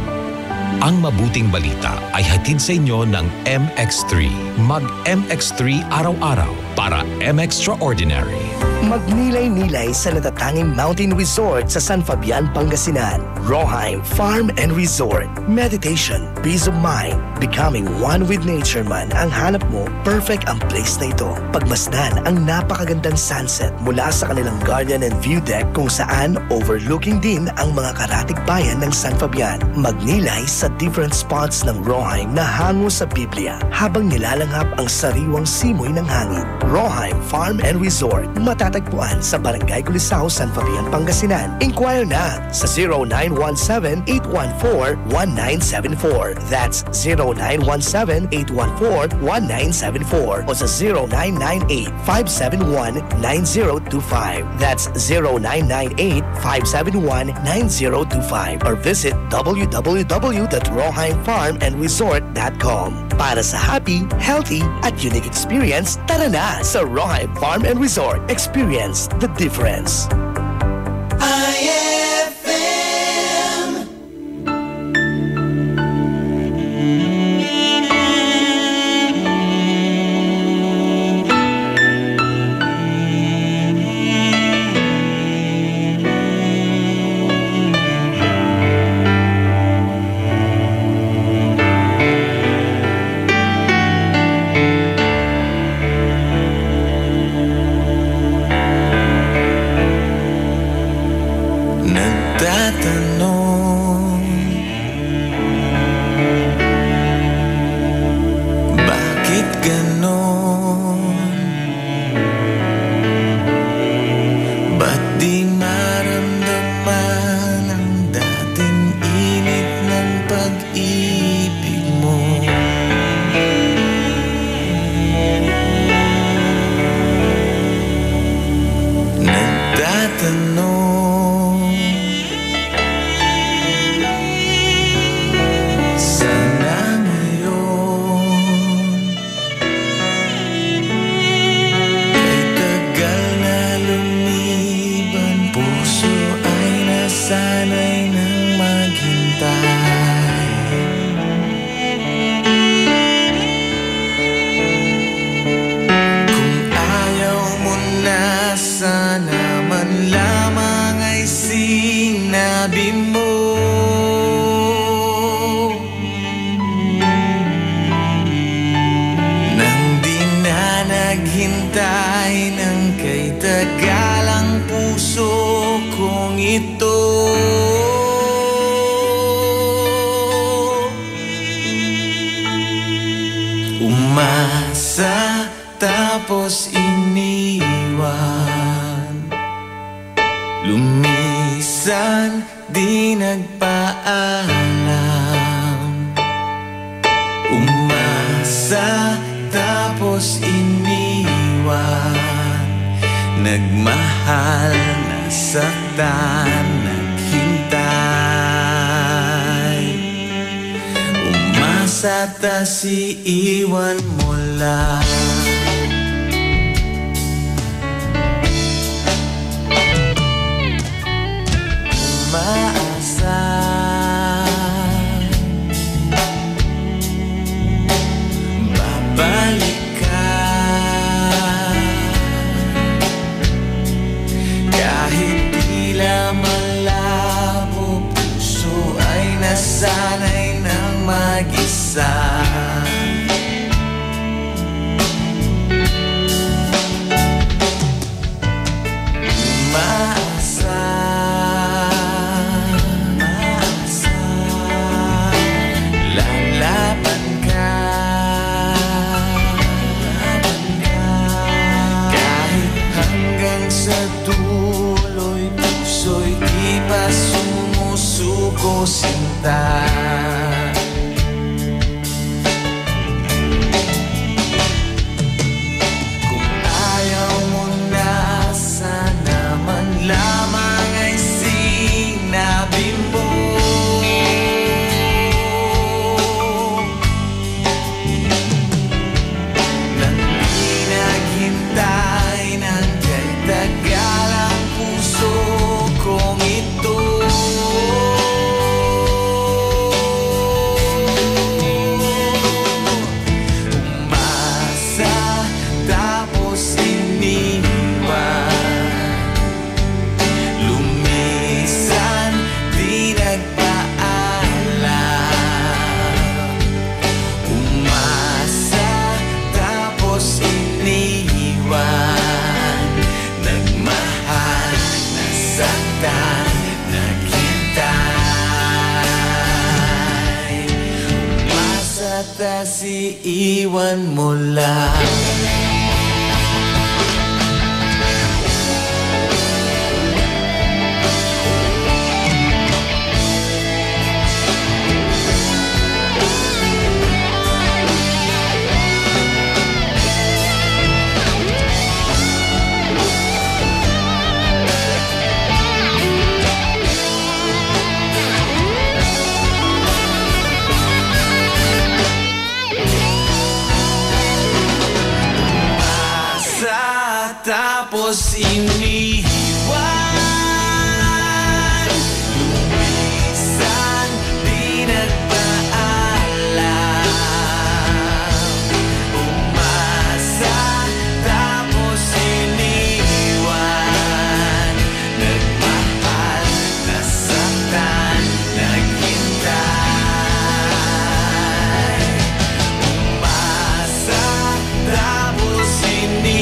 Ang mabuting balita ay hatid sa inyo ng MX3. Mag-MX3 araw-araw para MXtraordinary. Magnilay-nilay sa natatanging mountain resort sa San Fabian, Pangasinan. Roheim Farm and Resort. Meditation, peace of mind, becoming one with nature man ang hanap mo, perfect ang place na ito. Pagmasdan ang napakagandang sunset mula sa kanilang garden and view deck kung saan overlooking din ang mga karatig bayan ng San Fabian. Magnilay sa different spots ng Roheim na hango sa Biblia habang nilalanghap ang sariwang simoy ng hangin. Roheim Farm and Resort. Matatagpuan sa Barangay Culisao, San Fabian, Pangasinan. Inquire na sa 0917-814-1974. That's 0917-814-1974 o sa 0998-571-9025. That's 0998-571-9025 or visit www.roheimfarmandresort.com. Para sa happy, healthy, at unique experience, tara na sa Roheim Farm and Resort. Experience the difference. IFM. tanong. Sana ngayon kay tagal na lumiban, puso ay nasanay ng maghintay. Kung ayaw mo na, sana man lamang ay sinabi mo. Nang di na naghintay ng kay tagal ang puso kong ito. Umasa tapos iniwan, lumisan di nagpaalam. Umasa tapos iniwan, nagmahal, nasaktan, naghintay. Umasa tas iiwan mo lang. Umaasa babalik ka, kahit tila malabo, puso ay nasanay ng mag-isa. Lalaban ka, kahit hanggang sa dulo'y puso'y di pa sumusuko, sinta. Kung ayaw mo na, sana man lamang ay sinabi mo. Nang di naghintay ng kay tagal ang puso kong ito. Umasa tapos iniwan, lumisan di nagpaalam. Umasa tapos iniwan, nagmahal, nasaktan, naghintay. Umasa tas iiwan mo lang. Tapos iniwan, lumisan di nagpaalam. Umasa tapos iniwan, nagmahal, nasaktan, naghintay. Umasa tapos iniwan,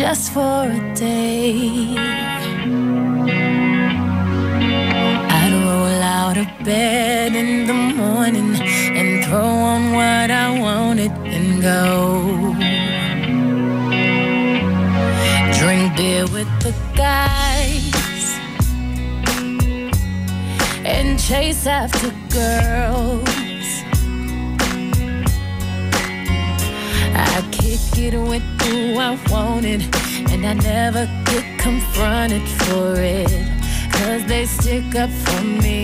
just for a day. I'd roll out of bed in the morning and throw on what I wanted and go. Drink beer with the guys and chase after girls. I kick it with who I wanted, and I never get confronted for it, 'cause they stick up for me.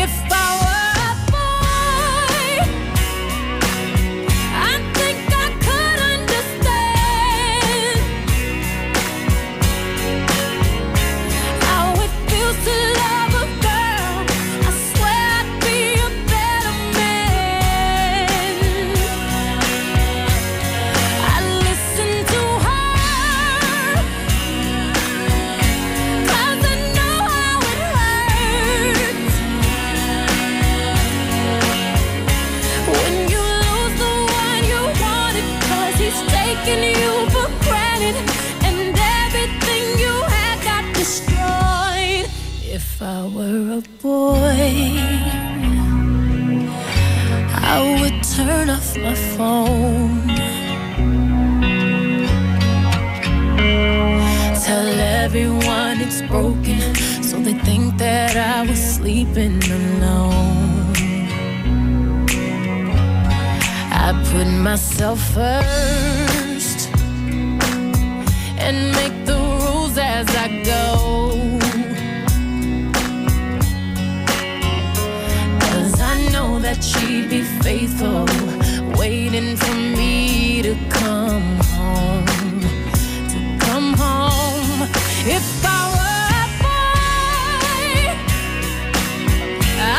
If I were a boy, I think I could understand how it feels to love a girl. I swear I'd be a better man. I listen to her, 'cause I know how it hurts when you lose the one you wanted, 'cause he's taking you for granted, and everything you had got destroyed. If I were a boy, I would turn off my phone, tell everyone it's broken, so they think that I was sleeping alone. I put myself first and make the rules as I go, 'cause I know that she'd be faithful, waiting for me to come home, to come home. If I were a boy,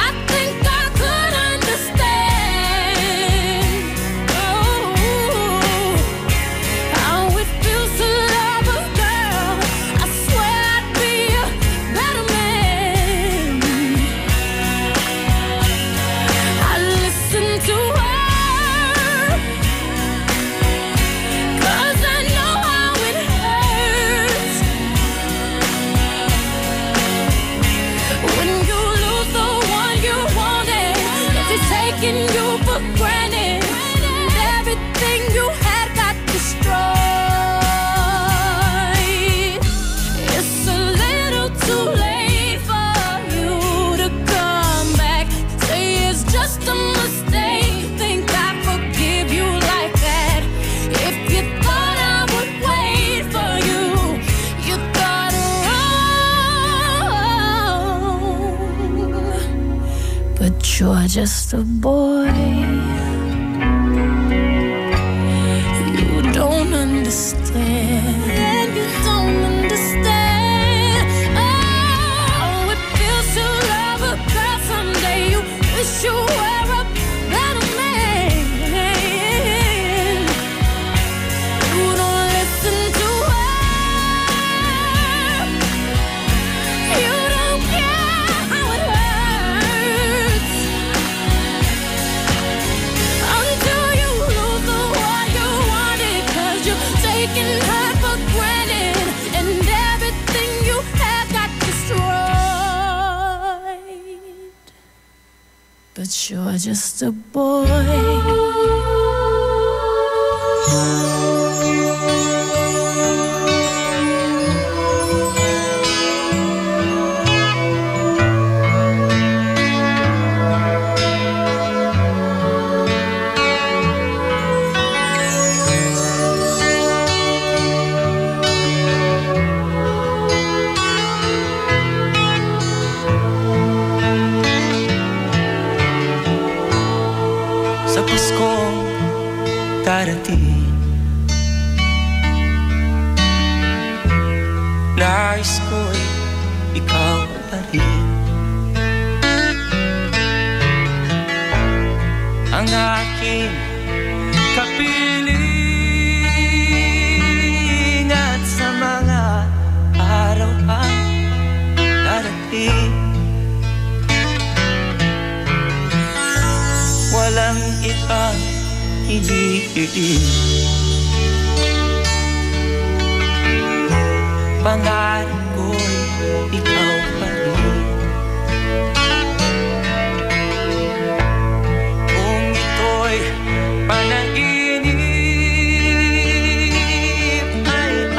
I think I could understand, oh, how it feels to love a girl. I swear I'd be a better man. I listen to her, 'cause I know how it hurts when you lose the one you wanted, 'cause he's taking you for granted, and everything you had got destroyed. It's a little too late for you to come back, say it's just a mistake, think I forgive you like that. If you thought I would wait for you, you thought wrong. But you're just a boy, you don't understand. You don't understand. Oh, it feels to love a girl someday. You wish you were a better man. You don't listen to her. You don't care how it hurts until you lose the one you wanted, 'cause you're taking her for granted, and everything you had got destroyed. But you're just a boy. Sa Paskong darating, nais ko'y ikaw pa rin ang aking kapiling, at sa mga araw ang darating, walang ibang hinihiling pangarap ko'y ikaw pa rin. Kung ito'y panaginip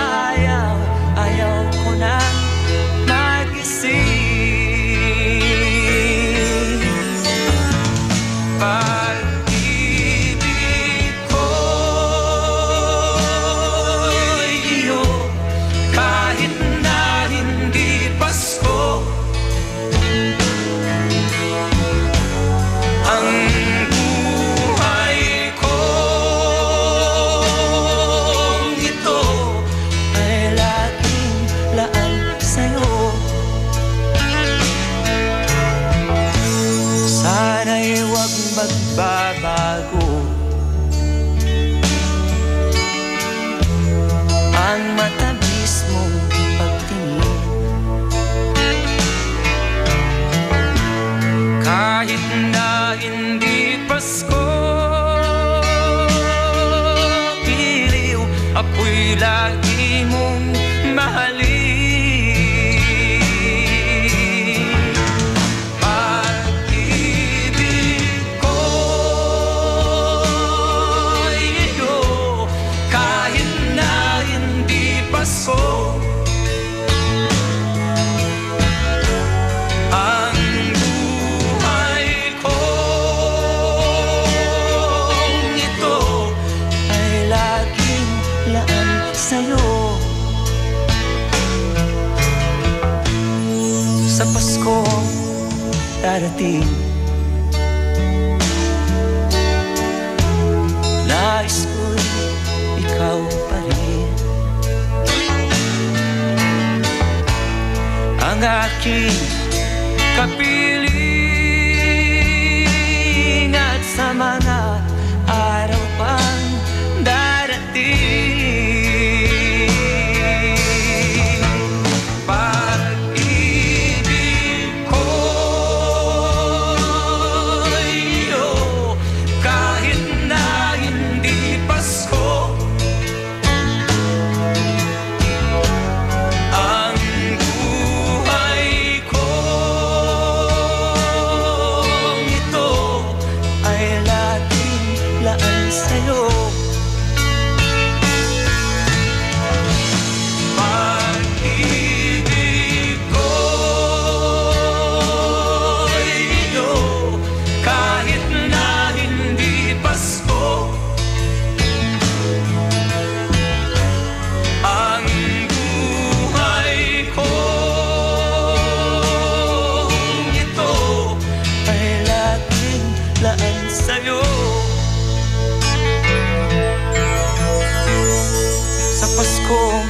ay ayaw ko na magising. Pag-ibig ko'y iyo kahit na hindi Pasko. Ang buhay kong ito ay laging laan sa'yo. Sana'y huwag magbabago ang matamis mong pagtingin. Kahit na hindi Pasko, piliw ako'y lagi mong mahalin. Pag-ibig ko'y iyo kahit na hindi Pasko. Ang buhay kong ito ay laging laan sa'yo. Sa Pasko darating, nais ko'y ikaw pa rin. Ang aking kapiling at sa mga araw pang darating. Pag-ibig ko'y iyo kahit na hindi Pasko. Ang buhay kong ito ay laging laan sa'yo. Pag-ibig ko'y iyo kahit na hindi Pasko. Ang buhay kong ito ay laging laan sa'yo. Sa Paskong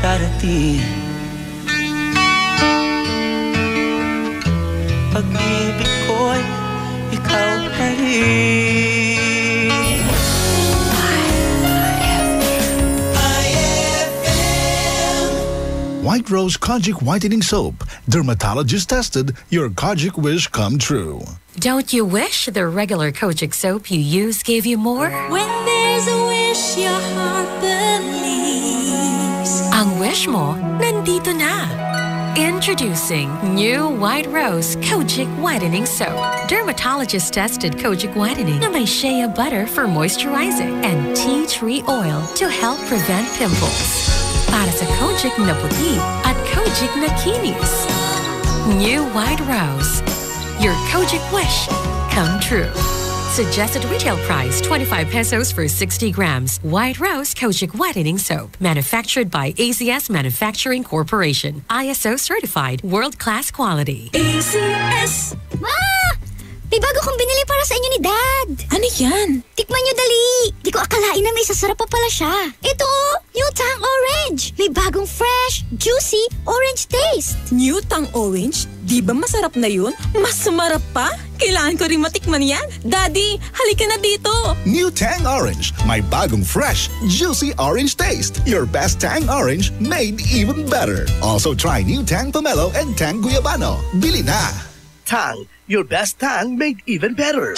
darating, pag-ibig ko'y ikaw pa rin. White Rose Kojic Whitening Soap. Dermatologist tested, your Kojic wish come true. Don't you wish the regular Kojic soap you use gave you more? When there's a wish your heart believes. Ang wish mo, nandito na. Introducing new White Rose Kojic Whitening Soap. Dermatologist tested Kojic Whitening na may shea butter for moisturizing and tea tree oil to help prevent pimples. Para sa Kojic na puti at Kojic na kinis. New White Rose. Your Kojic wish come true. Suggested retail price 25 pesos for 60 grams. White Rose Kojic Whitening Soap. Manufactured by ACS Manufacturing Corporation. ISO certified world-class quality. ACS! Ma! May bago kong binili para sa inyo ni Dad. Ano yan? Tikman nyo dali. Di ko akalain na may sasarap pa pala siya. Ito, New Tang Orange. May bagong fresh, juicy, orange taste. New Tang Orange? Di ba masarap na yun? Mas sumarap pa? Kailangan ko rin matikman yan. Daddy, halika na dito. New Tang Orange. May bagong fresh, juicy orange taste. Your best Tang Orange made even better. Also try New Tang Pomelo and Tang Guyabano. Bili na! Tang, your best Tang made even better.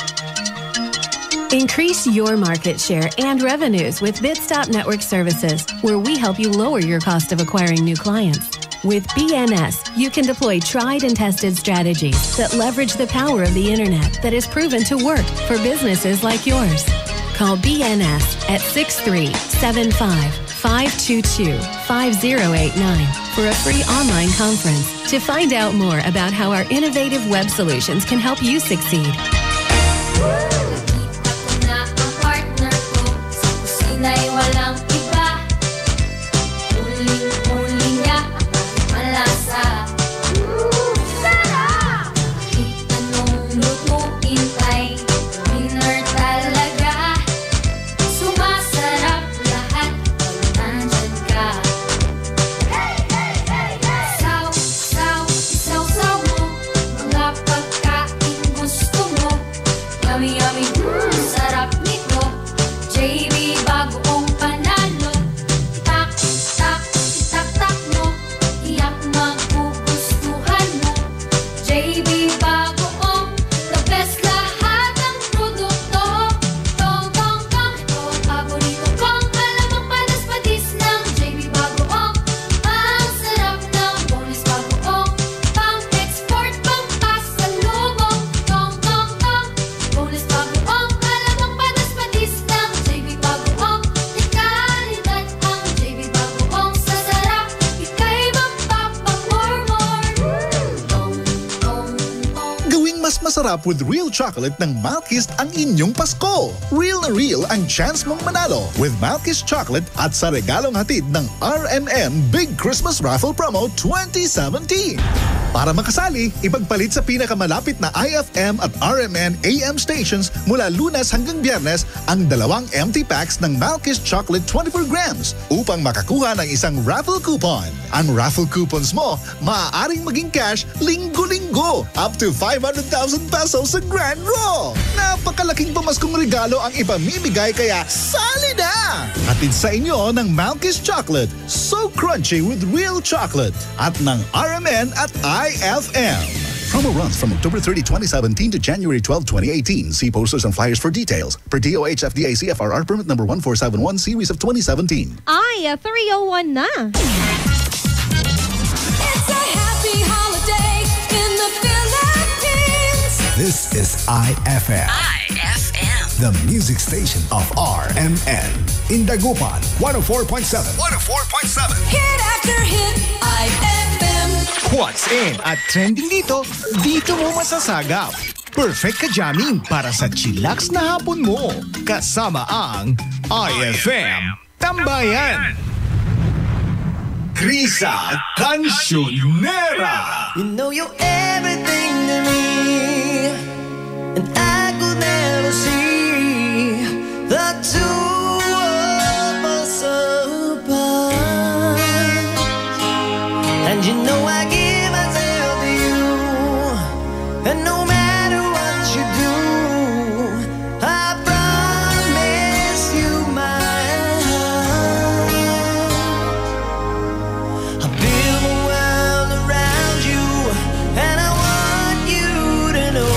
Increase your market share and revenues with Bitstop Network Services, where we help you lower your cost of acquiring new clients. With BNS, you can deploy tried and tested strategies that leverage the power of the internet that is proven to work for businesses like yours. Call BNS at 6375-522-5089 for a free online conference to find out more about how our innovative web solutions can help you succeed. Sina'y walang iba, uling-uling niya ang malasa. Sarap! Kahit anong lutuin ay winner talaga. Sumasarap lahat pag nandyan ka. Saw-saw mo, mga pagkain gusto mo. Yummy-yummy, sarap nito. JB bagoong panalo. Tak-tak mo, tiyak magugustuhan mo. JB bagoong, the best lahat ng produkto. Tong-tong-tong, ito ang paborito kong alamang panas-patis ng JB bagoong. Ang sarap ng bonus bagoong, pang-export, pang-pasalubong. Tong-tong-tong, bonus bagoong, alamang panas-patis ng JB bagoong. Kalidad ang JB bagoong, sa sarap ika'y magpapamormor. Gawing mas masarap with real chocolate ng Malkist ang inyong Pasko. Real na real ang chance mong manalo with Malkist Chocolate at sa regalong hatid ng RMN Big Christmas Raffle Promo 2017. Para makasali, ipagpalit sa pinakamalapit na IFM at RMN AM stations mula Lunes hanggang Biyernes ang 2 empty packs ng Malkist Chocolate 24 grams upang makakuha ng isang raffle coupon. Ang raffle coupons mo, maaaring maging cash linggo-linggo up to 500,000 pesos sa Grand Draw. Napakalaking pamaskong regalo ang ipamimigay kaya sali na! Hatid sa inyo ng Malkist Chocolate, so crunchy with real chocolate at ng RMN at IFM. Promo runs from October 30, 2017 to January 12, 2018. See posters and flyers for details. Per DOH FDA CFRR permit number 1471 series of 2017. Ay, 301 na. It's a happy holiday in the Philippines. This is IFM. IFM. The music station of RMN. In Dagupan, 104.7. 104.7. Hit after hit, IFM. What's in at trending dito mo masasagap. Perfect ka jamming para sa chillax na hapon mo. Kasama ang IFM Tambayan. Krisa Cancionera. You know you're everything to me, and I could never see the two of us apart. And you know I give myself to you, and no matter what you do, I promise you my heart. I build a world around you, and I want you to know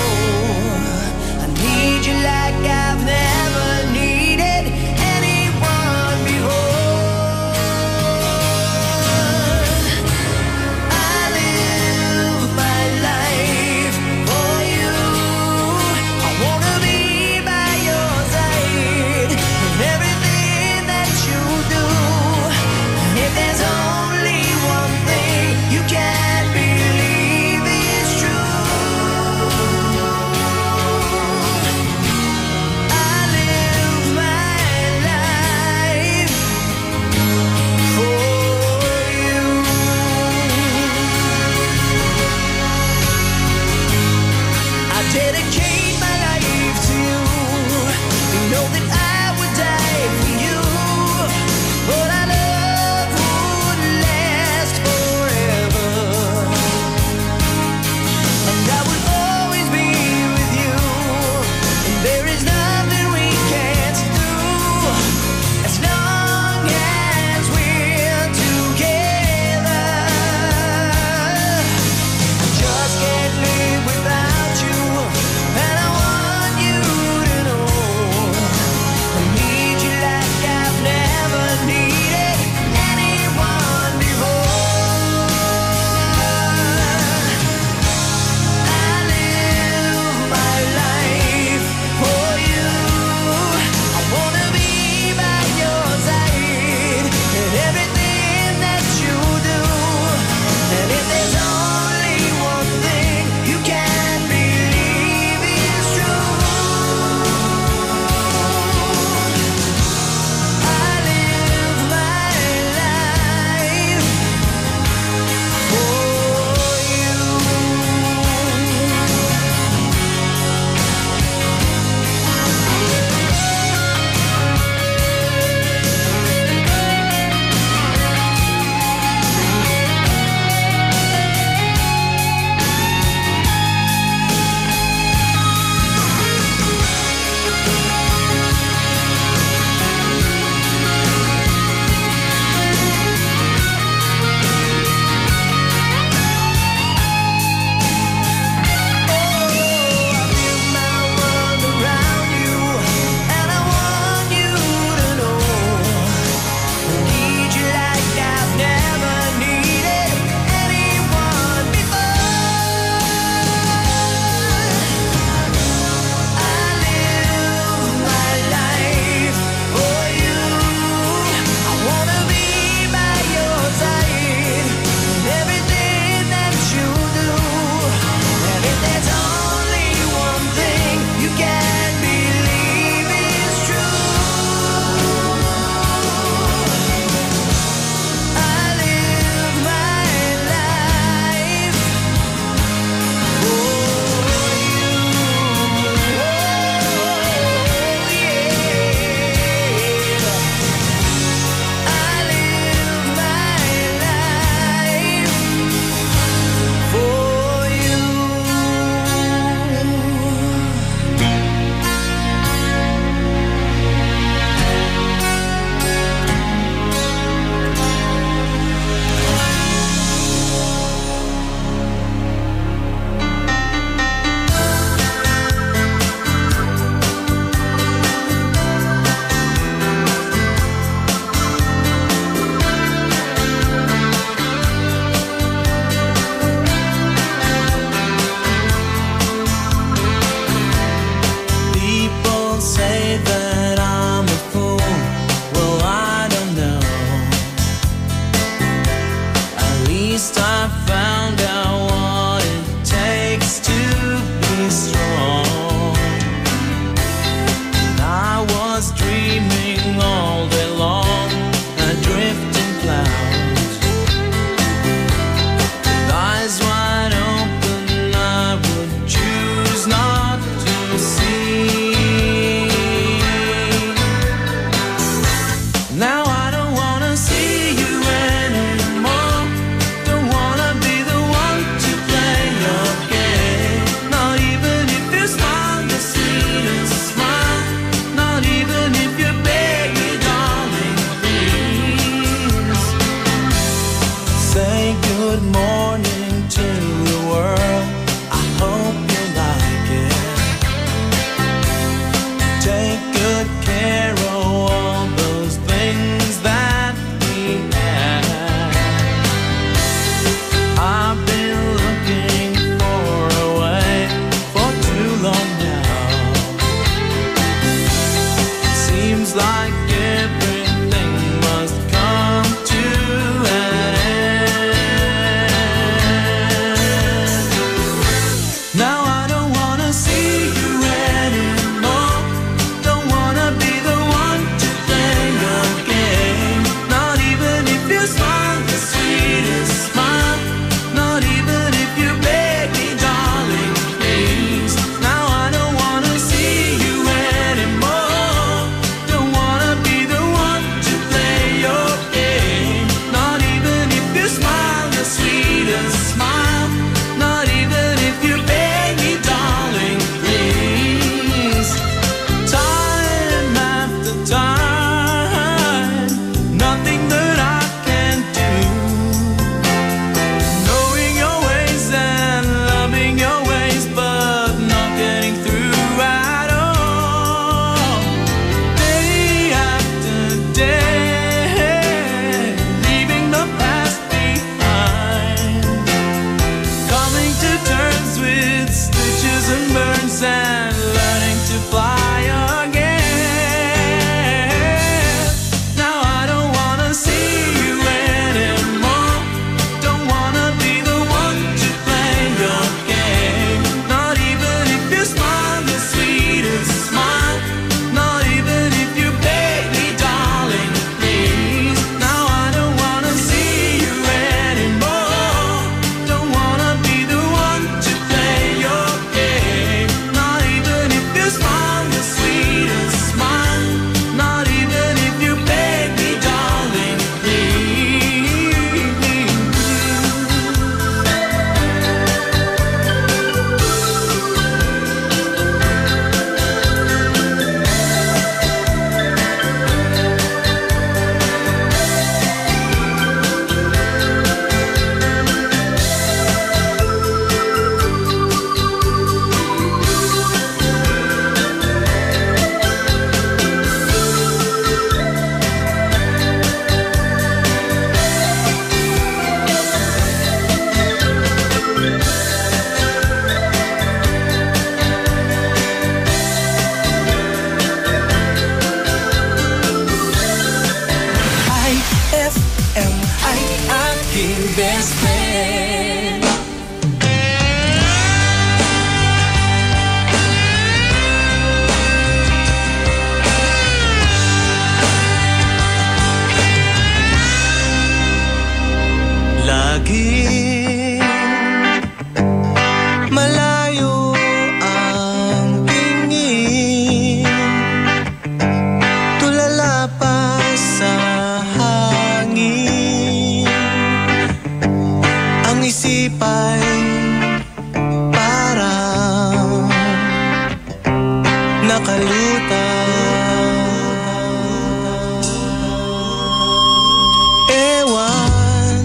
Ewan,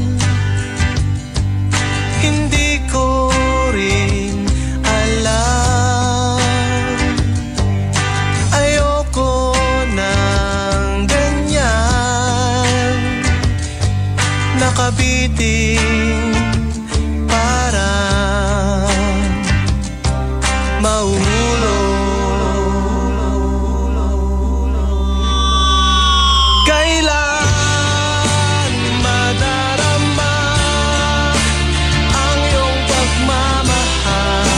hindi ko rin alam. Ayoko ng ganyan, nakabiting parang mauulo. Kailan madarama ang iyong pagmamahal,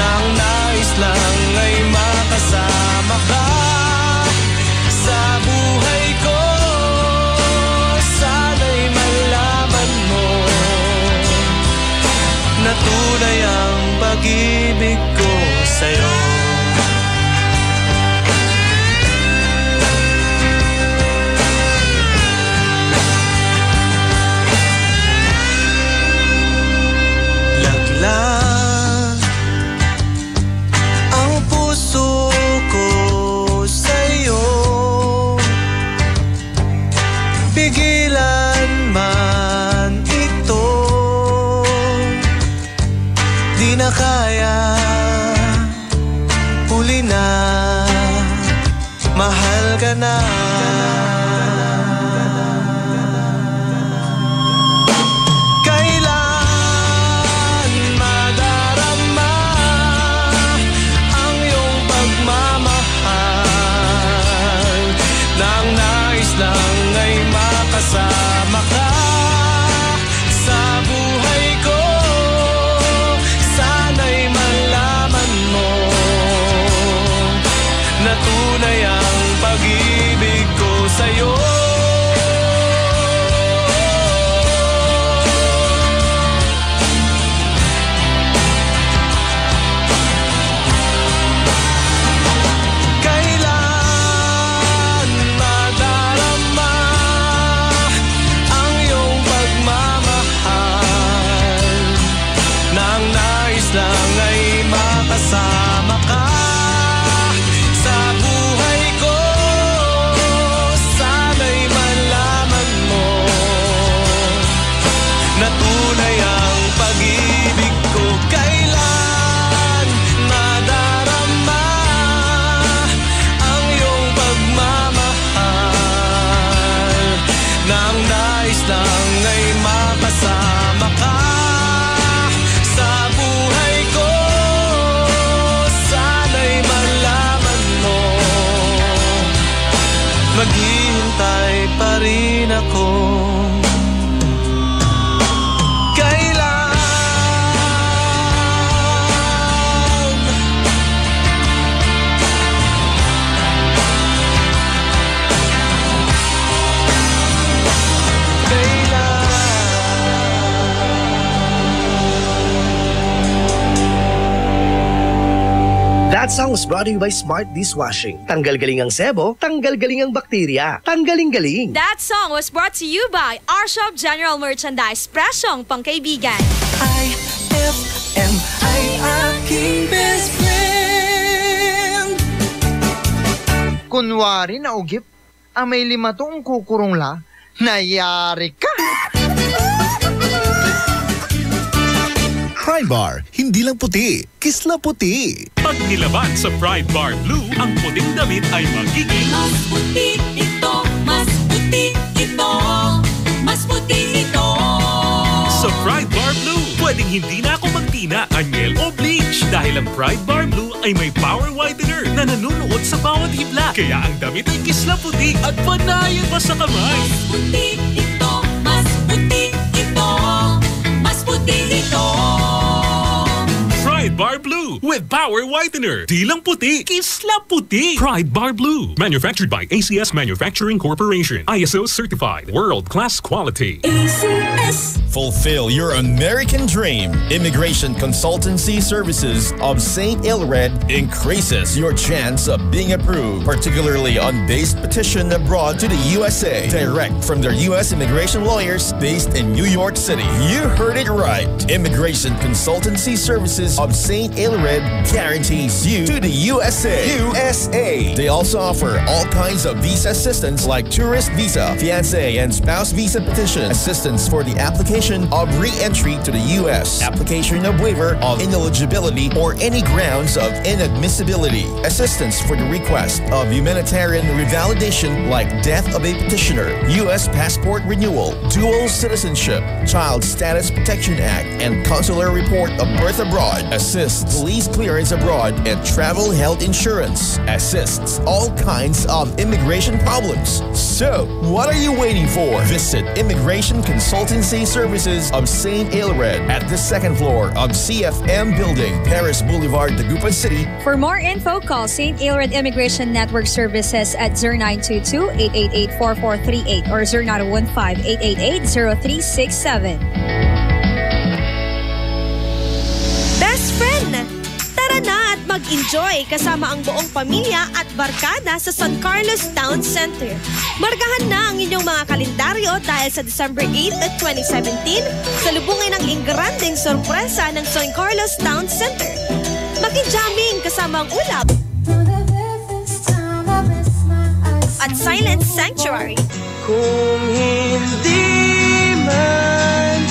nang nais lang ay makasama ka sa buhay ko. Sana'y malaman mo na tunay ang pag-ibig ko sa'yo. Laglag ang puso ko sa'yo, pigilan man ito, di na kaya, huli na, mahal ka na. Kailan madarama ang iyong pagmamahal, nang nais lang ay makasama ka sa buhay ko. Sana'y malaman mo na tunay ang pag-ibig ko sa'yo. Kailan madarama ang iyong pagmamahal, nang nais lang ay makasama ka sa buhay ko. Sana'y malaman mo na tunay ang pag-ibig ko. Kailan madarama ang iyong pagmamahal, nang nais lang ay makasama ka sa buhay ko. Sana'y malaman mo, maghihintay pa rin ako. That song was brought to you by Smart Dishwashing. Tanggal galing ang sebo, tanggal galing ang bakterya. Tanggaling-galing. That song was brought to you by our shop General Merchandise. Presyong pangkaibigan. IFM ay aking best friend. Kunwari na ugip, may 5 tong kukurong la, nayari ka. Pride Bar, hindi lang puti, kisla puti. Pag nilaban sa Pride Bar Blue, ang puting damit ay magiging mas puti ito, mas puti ito, mas puti ito. Sa Pride Bar Blue, pwedeng hindi na ako magtina, anyel o bleach dahil ang Pride Bar Blue ay may power whitener na nanunuot sa bawat hibla. Kaya ang damit ay kisla puti at panayan pa sa kamay. Mas puti ito, mas puti ito, mas puti ito. Pride Bar Blue with power whitener. Di lang puti, kisla puti. Pride Bar Blue. Manufactured by ACS Manufacturing Corporation. ISO certified. World-class quality. ACS. Fulfill your American dream. Immigration Consultancy Services of St. Ilred increases your chance of being approved, particularly on base petition abroad to the USA. Direct from their U.S. immigration lawyers based in New York City. You heard it right. Immigration Consultancy Services of St. Ilred guarantees you to the USA. They also offer all kinds of visa assistance like tourist visa, fiancé and spouse visa petition, assistance for the application of re-entry to the U.S., application of waiver of ineligibility or any grounds of inadmissibility, assistance for the request of humanitarian revalidation like death of a petitioner, U.S. passport renewal, dual citizenship, Child Status Protection Act, and consular report of birth abroad, assists police clearance abroad, and travel health insurance, assists all kinds of immigration problems. So, what are you waiting for? Visit Immigration Consultancy Services of St. Ilred at the second floor of CFM Building, Paris Boulevard, Dagupan City. For more info, call St. Ilred Immigration Network Services at 0922-888-4438 or 0915-888-0367. Best friend! Tara na at mag-enjoy kasama ang buong pamilya at barkada sa San Carlos Town Center. Markahan na ang inyong mga kalendaryo dahil sa December 8 at 2017, salubungin ang ingranding sorpresa ng San Carlos Town Center. Maki-jamming kasama ang ulap at Silent Sanctuary. Kung hindi man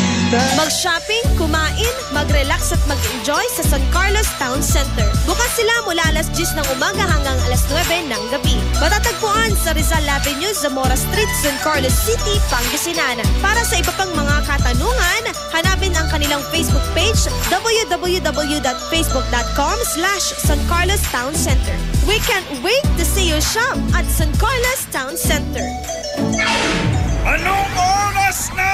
mag-shopping, kumain, mag-relax at mag-enjoy sa San Carlos Town Center. Bukas sila mula alas 10 ng umaga hanggang alas 9 ng gabi. Matatagpuan sa Rizal Avenue, Zamora Street, San Carlos City, Pangasinan. Para sa iba pang mga katanungan, hanapin ang kanilang Facebook page www.facebook.com/San Carlos Town Center. We can't wait to see you shop at San Carlos Town Center. Anong oras na?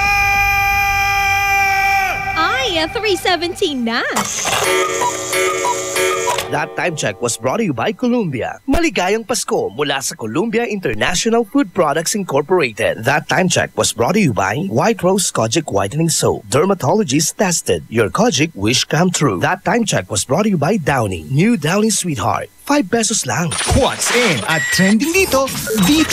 Ay, 3:17 na. That time check was brought to you by Columbia. Maligayang Pasko mula sa Columbia International Food Products Incorporated. That time check was brought to you by White Rose Kojic Whitening Soap. Dermatologist tested. Your Kojic wish come true. That time check was brought to you by Downy. New Downy Sweetheart. 5 pesos lang. What's in at trending dito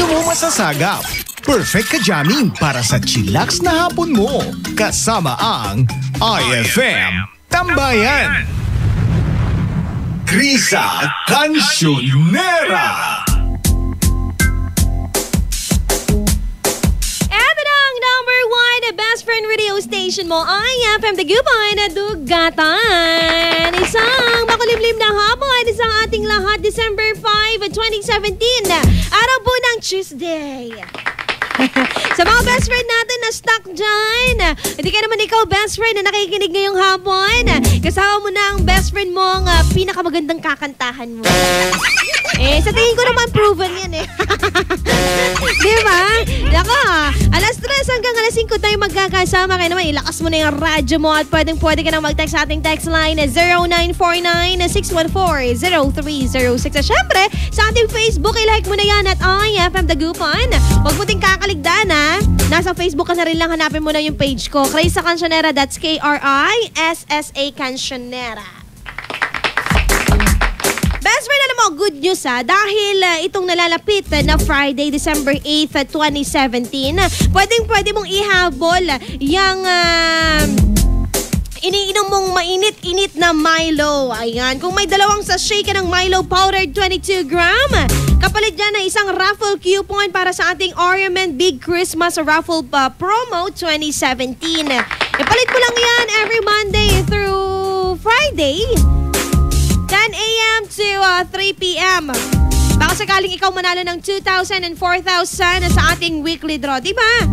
mo masasagap. Perfect ka jamming para sa chillax na hapon mo. Kasama ang IFM Tambayan. Krisa Cancionera. Eto na ang number 1 best friend radio station mo, IFM Dagupan na Dugatan. Isang makulimlim na hapon sa ating lahat, December 5, 2017. Araw po ng Tuesday. Sa mga best friend natin na stuck dyan, hindi ka naman ikaw best friend na nakikinig ngayong hapon. Kasama mo na ang best friend mong pinakamagandang kakantahan mo. Sa tingin ko naman proven yan Diba? Nako, alas 3 hanggang alas 5 tayo magkakasama. Kaya naman ilakas mo na yung radyo mo at pwede ka nang mag-text sa ating text line 0949-614-0306. At syempre, sa ating Facebook, i-like mo na yan at IFM Dagupan. Huwag mo ting kakaligdan Nasa Facebook ka na rin lang, hanapin mo na yung page ko. Krisa Cancionera, that's Krissa Cancionera. Best friend, alam mo, good news dahil itong nalalapit na Friday, December 8, 2017, pwede mong ihabol yung iniinom mong mainit-init na Milo. Ayan, kung may 2 sachet ka ng Milo powdered 22 gram, kapalit dyan na isang raffle coupon para sa ating RMN Big Christmas Raffle Promo 2017. Ipalit mo lang yan every Monday through Friday, 10 a.m. to 3 p.m. Baka sakaling ikaw manalo ng 2,000 and 4,000 sa ating weekly draw, diba?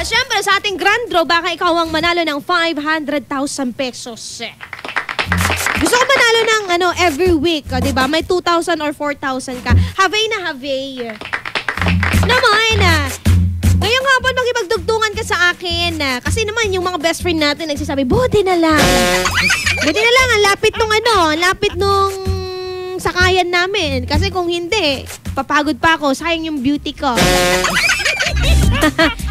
Siyempre, sa ating grand draw, baka ikaw ang manalo ng 500,000 pesos. Gusto ko manalo ng every week, diba? May 2,000 or 4,000 ka. Havay na havay. Naman, ngayong hapon makipagdugtungan ka sa akin. Kasi naman, yung mga best friend natin nagsasabi, buti na lang. Buti na lang, ang lapit nung sakayan namin. Kasi kung hindi, papagod pa ako, sayang yung beauty ko.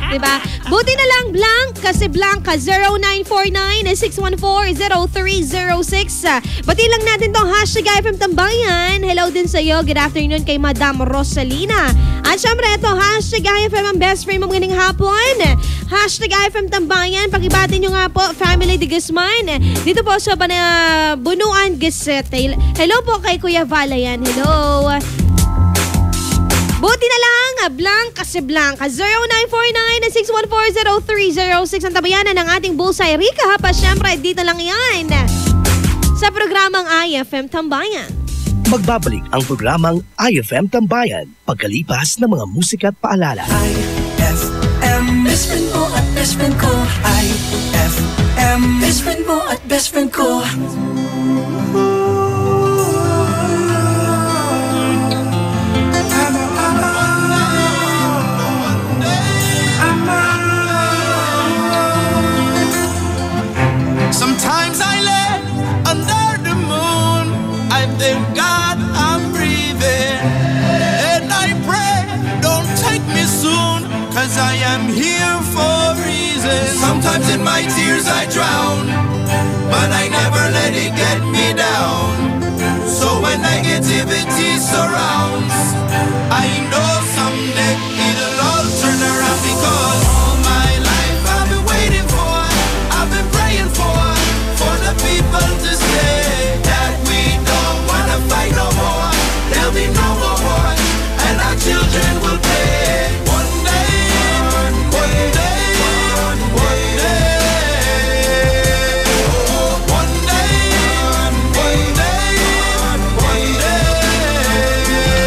Diba? Buti na lang blank kasi Blanca 0949-614-0306. Bati lang natin tong hashtag IFM Tambayan. Hello din sa'yo. Good afternoon kay Madam Rosalina. At syempre ito, hashtag IFM ang best friend mo ngayong hapon. Hashtag IFM Tambayan. Pakibati nyo nga po, Family de Guzman. Dito po sa Bunuan Gazette. Hello po kay Kuya Valayan. Hello. Buti na lang, blank kasi Blanca 0949-614-0306 ang tabayanan ng ating Bullseye Recap. Siyempre, dito lang yan sa programang IFM Tambayan. Magbabalik ang programang IFM Tambayan pagkalipas ng mga musika at paalala. IFM, best friend mo at best friend ko. IFM, best friend mo at best friend ko. Sometimes I lay under the moon. I thank God I'm breathing. And I pray, don't take me soon, 'cause I am here for a reason. Sometimes in my tears I drown, but I never let it get me down. So when negativity surrounds, I know someday it'll all turn around, because all my life I've been waiting for, I've been praying for the people to say that we don't wanna fight no more. There'll be no more war, and our children will pay. One day, one day, one day, one day, one day, one day.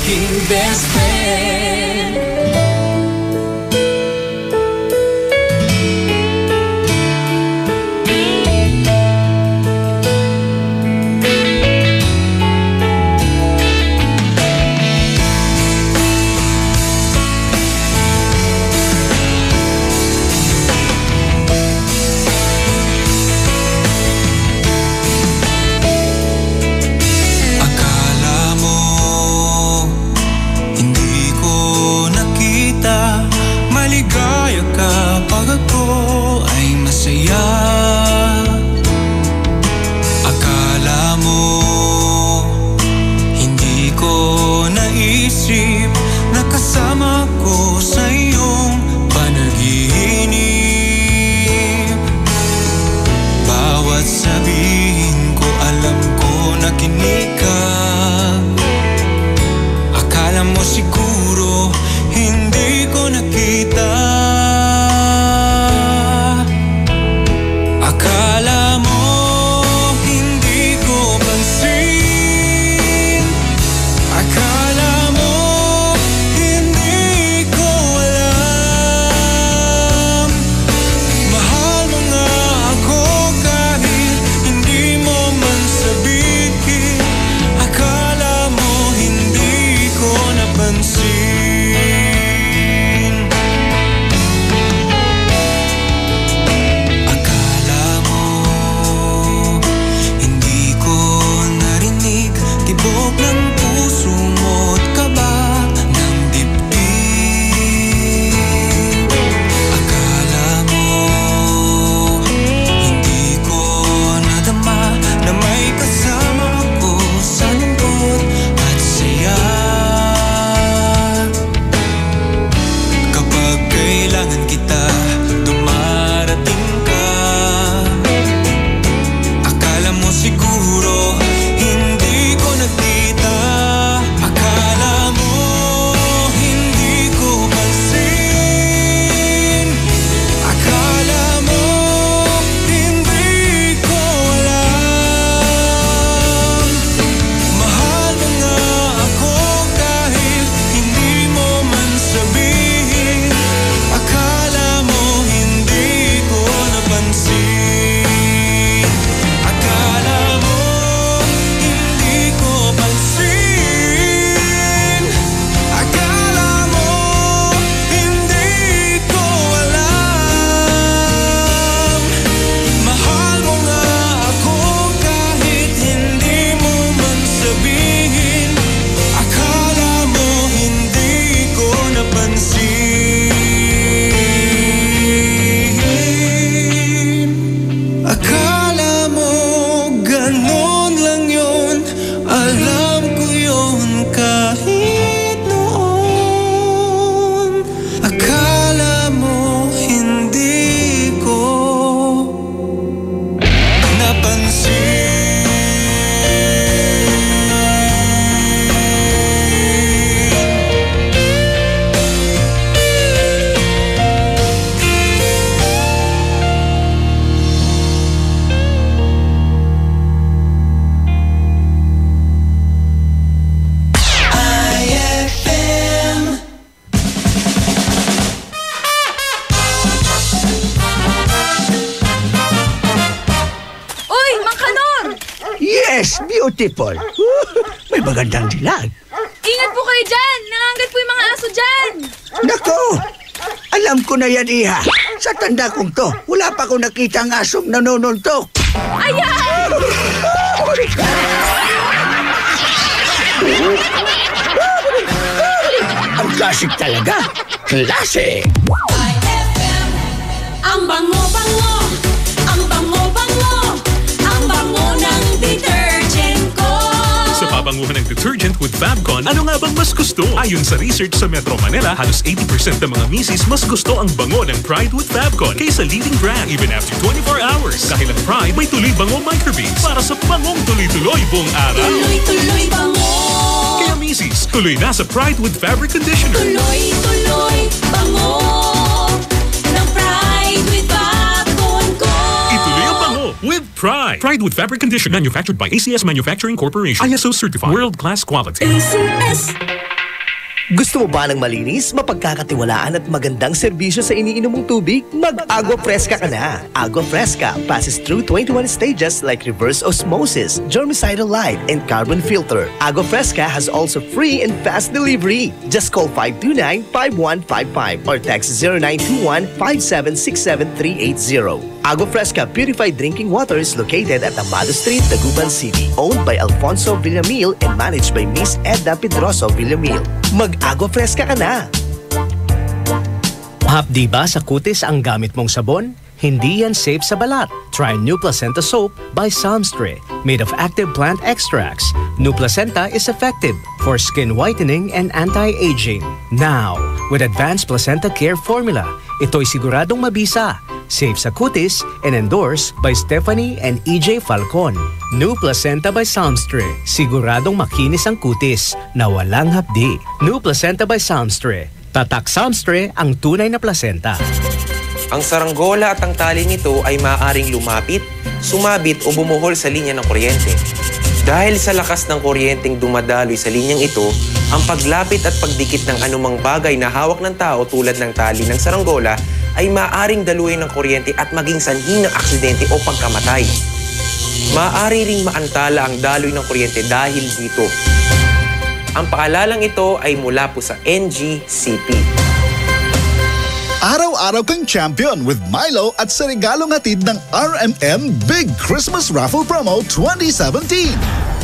aking best friend. Yes, beautiful. May magandang dilag. Ingat po kayo dyan! Nangangat po yung mga aso dyan! Nako! Alam ko na yan, Iha. Sa tanda kong to, wala pa akong nakita ang asong nanonuntok. Ayan! Ang klasik talaga. Klasik! Ang bango-bango, ang bango-bango, ang bango ng detergent ko. Sa pabanguhan ng detergent with Fabcon, ano nga bang mas gusto? Ayon sa research sa Metro Manila, halos 80% ng mga misis mas gusto ang bango ng Pride with Fabcon kaysa leading brand even after 24 hours. Dahil ang Pride may tuloy bango microbeads para sa bangong tuloy-tuloy buong araw. Tuloy-tuloy bango. Kaya misis, tuloy na sa Pride with Fabric Conditioner. Tuloy-tuloy bango ng Pride with Fabcon ko. Ituloy ang bango with Pride. Pride with Fabric Conditioner manufactured by ACS Manufacturing Corporation. ISO certified. World-class quality. ACS. Gusto mo ba ng malinis, mapagkakatiwalaan at magandang serbisyo sa iniinom mong tubig? Mag-Agua Fresca ka na. Agua Fresca passes through 21 stages like reverse osmosis, germicidal light, and carbon filter. Agua Fresca has also free and fast delivery. Just call 529-5155 or text 0921-5767380. Agua Fresca Purified Drinking Water is located at Amado Street, Dagupan City. Owned by Alfonso Villamil and managed by Miss Edna Pedroso Villamil. Mag-Agua Fresca ka na! Hapdi ba sa kutis ang gamit mong sabon? Hindi yan safe sa balat. Try New Placenta Soap by Samstre. Made of active plant extracts, New Placenta is effective for skin whitening and anti-aging. Now, with Advanced Placenta Care Formula, ito'y siguradong mabisa, safe sa kutis, and endorsed by Stephanie and EJ Falcon. New Placenta by Samstre. Siguradong makinis ang kutis na walang hapdi. New Placenta by Samstre. Tatak Samstre ang tunay na placenta. Ang saranggola at ang tali nito ay maaaring lumapit, sumabit o bumuhol sa linya ng kuryente. Dahil sa lakas ng kuryenteng dumadaloy sa linyang ito, ang paglapit at pagdikit ng anumang bagay na hawak ng tao tulad ng tali ng saranggola ay maaaring daluyin ng kuryente at maging sanhi ng aksidente o pagkamatay. Maaari ring maantala ang daloy ng kuryente dahil dito. Ang paalalang ito ay mula po sa NGCP. Araw-araw kang champion with Milo at sa regalong hatid ng RMN Big Christmas Raffle Promo 2017.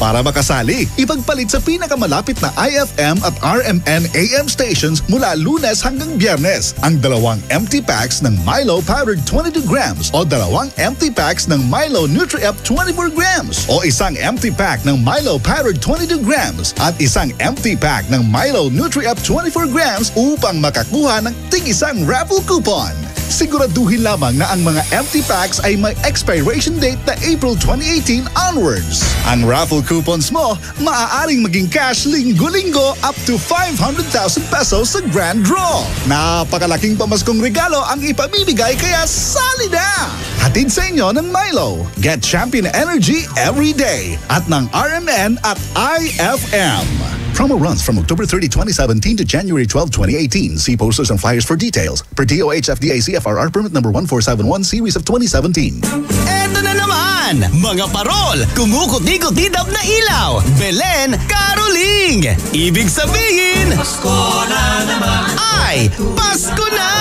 Para makasali, ipagpalit sa pinakamalapit na IFM at RMN AM stations mula Lunes hanggang Biyernes ang 2 empty packs ng Milo Powdered 22 grams o 2 empty packs ng Milo Nutri-Up 24 grams o isang empty pack ng Milo Powdered 22 grams at isang empty pack ng Milo Nutri-Up 24 grams upang makakuha ng tig-isang raffle coupon. Siguraduhin lamang na ang mga empty packs ay may expiration date na April 2018 onwards. Ang raffle coupons mo, maaaring maging cash linggo-linggo up to 500,000 pesos sa grand draw. Napakalaking pamaskong regalo ang ipamimigay kaya sali na! Hatid sa inyo ng Milo. Get champion energy every day at ng RMN at IFM. Promo runs from October 30, 2017 to January 12, 2018. See posters and flyers for details. Per DOH FDA CFRR permit number 1471 series of 2017. Eto na naman! Mga parol! Kumukuti-kutidap na ilaw! Belen, Caroling! Ibig sabihin... Pasko na naman! Ay, Pasko na!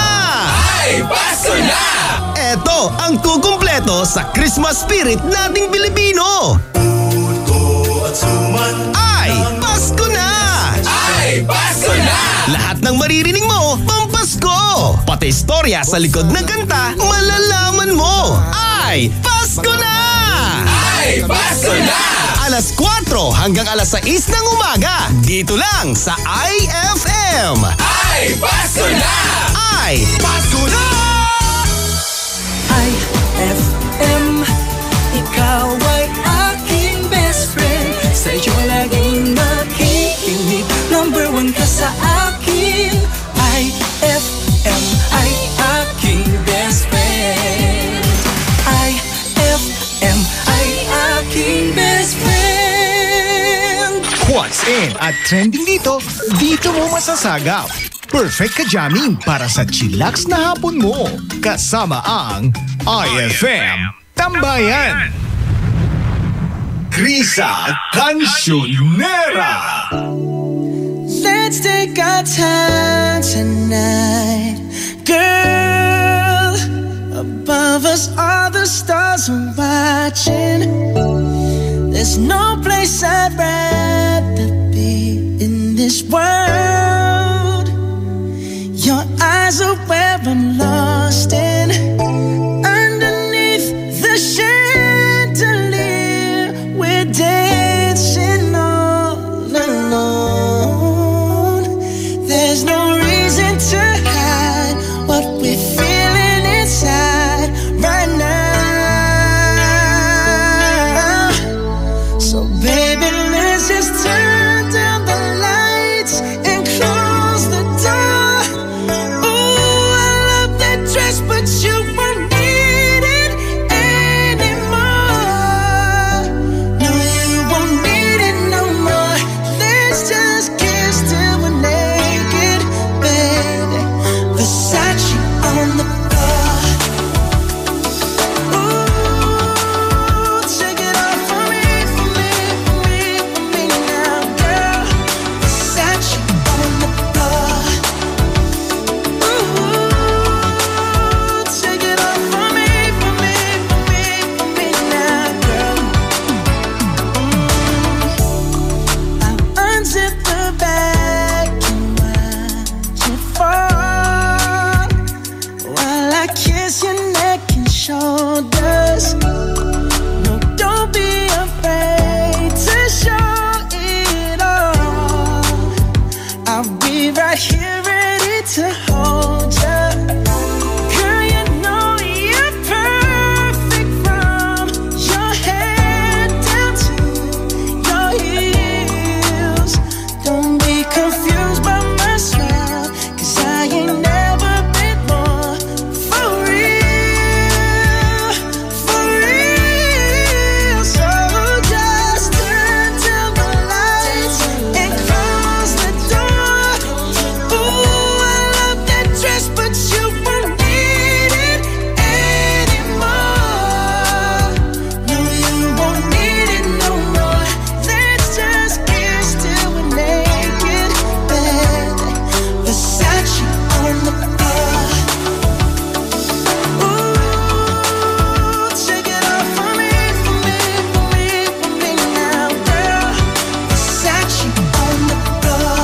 Ay, Pasko na! Eto ang kukumpleto sa Christmas spirit nating Pilipino! Puto at suman! Ay, Pasko na! Ay, Pasko na! Lahat ng maririnig mo, pampasko! Pati istorya sa likod ng kanta, malalaman mo! Ay, Pasko na! Ay, Pasko na! Alas 4 hanggang alas 6 ng umaga, dito lang sa IFM! Ay, Pasko na! Ay, Pasko na! IFM, ikaw ay aking best friend. Sa'yo laging makikinig. Number 1 ka sa akin. IFM ay aking best friend. IFM ay aking best friend. What's in at trending dito mo masasagap. Perfect ka jamming para sa chillax na hapon mo. Kasama ang IFM Tambayan. Krisa Cancionera. Let's take our time tonight, girl. Above us all the stars are watching. There's no place I'd rather be in this world. Your eyes are where I'm lost in. Underneath the chandelier, we're dancing all alone. There's no reason to hide what we're feeling inside right now. So baby, let's just turn down the lights and close the door. Ooh, I love that dress, but right here ready to hold ya. Girl, you know you're perfect from your head down to your heels. Don't be confused by my style, 'cause I ain't never been more for real, for real. So just turn down the lights and close the door. Ooh, I love that dress, but you won't need it anymore. No, you won't need it no more. Let's just kiss till we're naked, baby. Versace on the floor. Ooh, take it off for me, for me, for me, for me now, girl. Versace on the floor.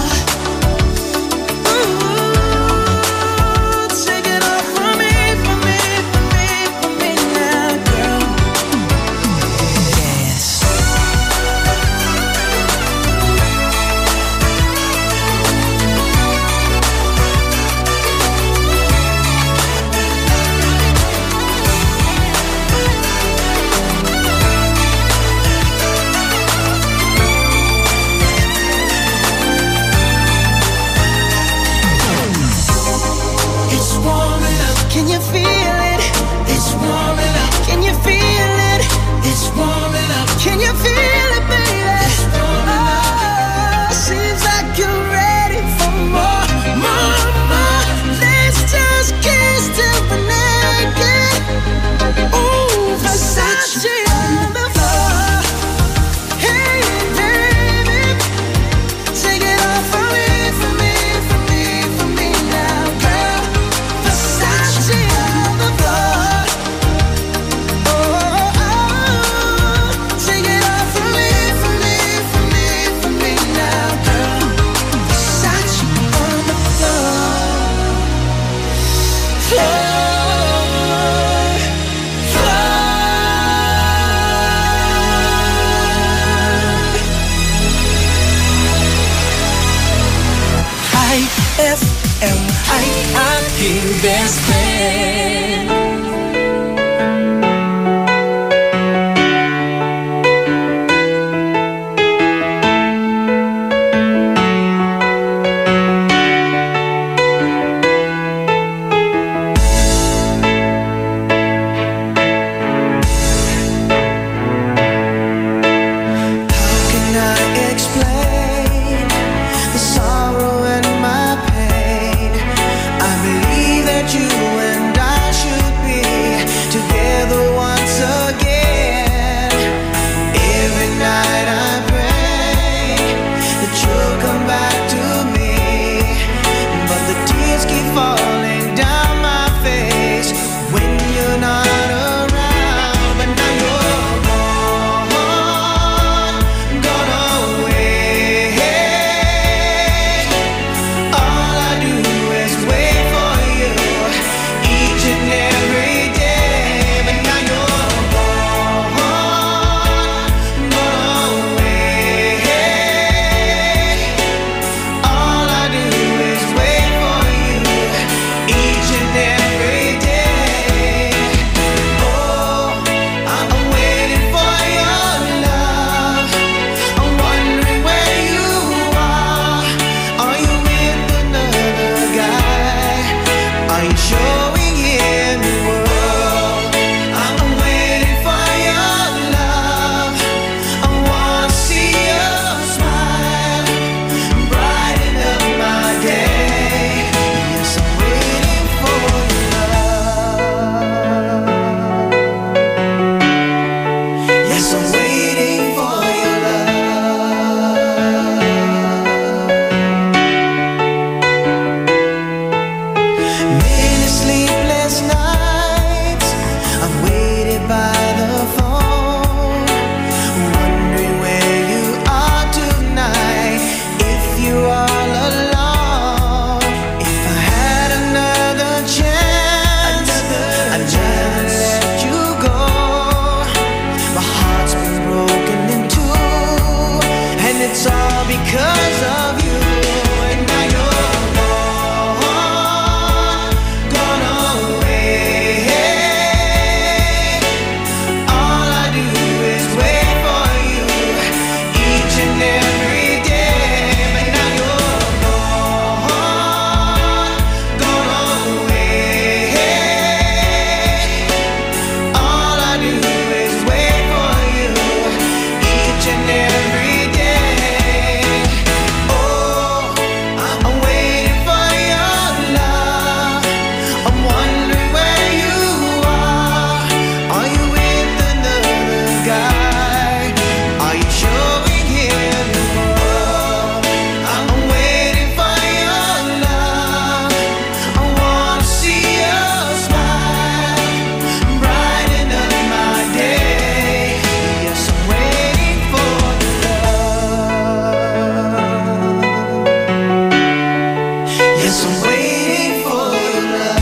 Ooh, take it off for me, for me, for me, for me now, girl. Yes. It's warming up. Can you feel it? It's warming up. Can you feel it? It's warming up. Can you feel it, baby? It's warming up. Seems like you're ready for more, more, more. Let's just kiss till we're naked. Ooh, Versace on the floor. Hey, baby, take it off for me, for me, for me, for me now, girl. Versace on the floor. Oh, oh, oh. Take it off for me, for me, for me, for me now, girl. Versace on the floor. Floor, IFM, ay aking best friend. How can I explain the sorrow and my pain? I believe that you and I should be Yes, I'm waiting for your love.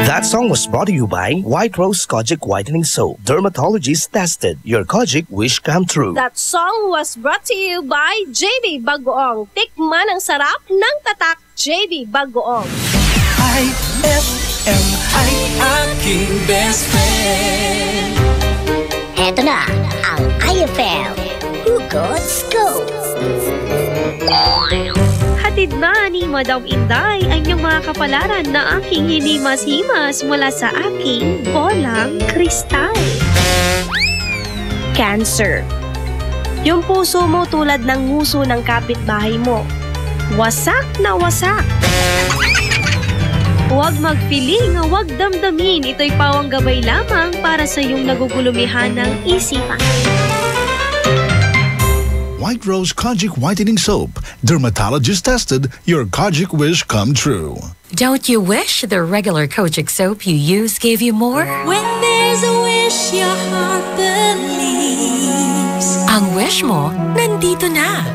That song was brought to you by White Rose Kojic Whitening Soap. Dermatologist tested. Your Kojic wish come true. That song was brought to you by JB Bagoong. Tikman ang sarap ng tatak, JB Bagoong. IFM ay aking best friend. Eto na ang IFM Hugot Scoop. Hatid na ni Madam Inday ang inyong mga kapalaran na aking hinimas-himas mula sa aking bolang kristal. Cancer. Yung puso mo tulad ng nguso ng kapitbahay mo. Wasak na wasak. Huwag magpiling, huwag damdamin. Ito'y pawang gabay lamang para sa iyong nagugulumihan ng isipan. White Rose Kojic Whitening Soap. Dermatologist tested. Your Kojic wish come true. Don't you wish the regular Kojic soap you use gave you more? When there's a wish your heart believes. Ang wish mo, nandito na.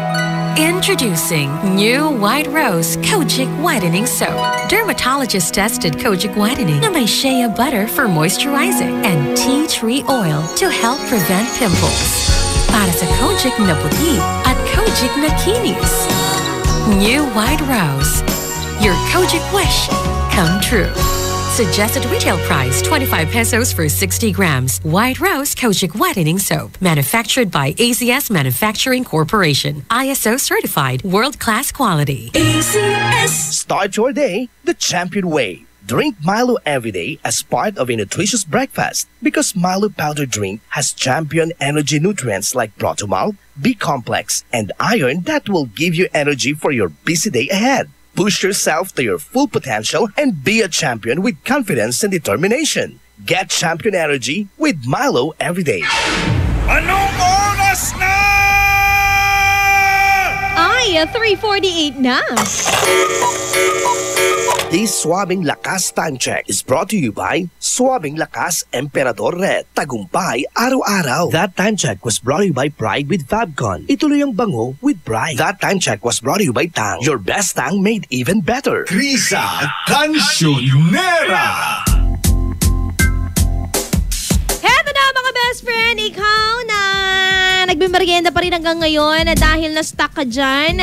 Introducing new White Rose Kojic Whitening Soap. Dermatologist-tested Kojic Whitening na may shea butter for moisturizing and tea tree oil to help prevent pimples. Para sa Kojic na puti at Kojic na kinis. New White Rose. Your Kojic wish come true. Suggested retail price 25 pesos for 60 grams. White Rose Kojic Whitening Soap. Manufactured by ACS Manufacturing Corporation. ISO certified world-class quality. ACS. Start your day the champion way. Drink Milo every day as part of a nutritious breakfast because Milo powder drink has champion energy nutrients like Protomalt, B-complex, and iron that will give you energy for your busy day ahead. Push yourself to your full potential and be a champion with confidence and determination. Get champion energy with Milo every day. Anong oras na? Ay, 3:48 na. This Swabing Lakas time check is brought to you by Swabing Lakas Emperador Red. Tagumpay araw-araw. That time check was brought to you by Pride with Fabcon. Ituloy ang bango with Pride. That time check was brought to you by Tang. Your best Tang made even better. Krisa Cancionera. Heto na mga best friend, ikaw na nagbimeryenda pa rin hanggang ngayon dahil na-stuck ka dyan.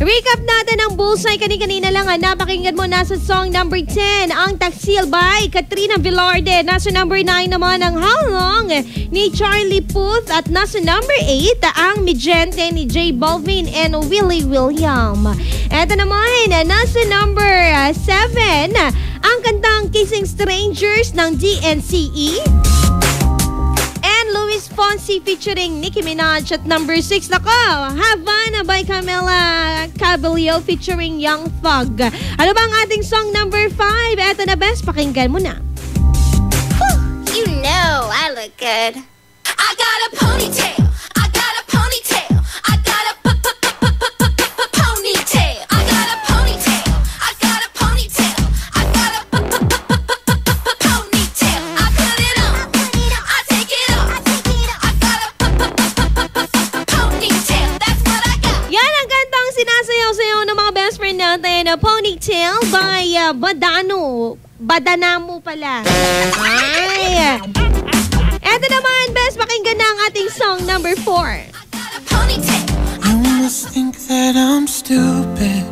Recap natin ang bullseye kanina lang. Napakinggan mo nasa song number 10, ang Taksil by Katrina Velarde. Nasa number 9 naman ang How Long ni Charlie Puth. At nasa number 8, ang Mijente ni J Balvin and Willie William. Eto naman, nasa number 7, ang kantang Kissing Strangers ng DNCE. Luis Fonsi featuring Nicki Minaj at number 6. Nako, Havana by Camila Cabello featuring Young Thug. Ano ba ang ating song number 5? Eto na best, pakinggan mo na. You know I look good. I got a ponytail. I got a ponytail. I got a ponytail. I got a ponytail. I got a ponytail. I got a ponytail. I put it on. I take it off. I got a ponytail. That's what I got. Yan ang kantang sinasayaw-sayaw ng mga best friend natin naman Ponytail by Badanamo pala. Ay! Eto naman, best pakinggan na ang ating song number 4. You must think that I'm stupid.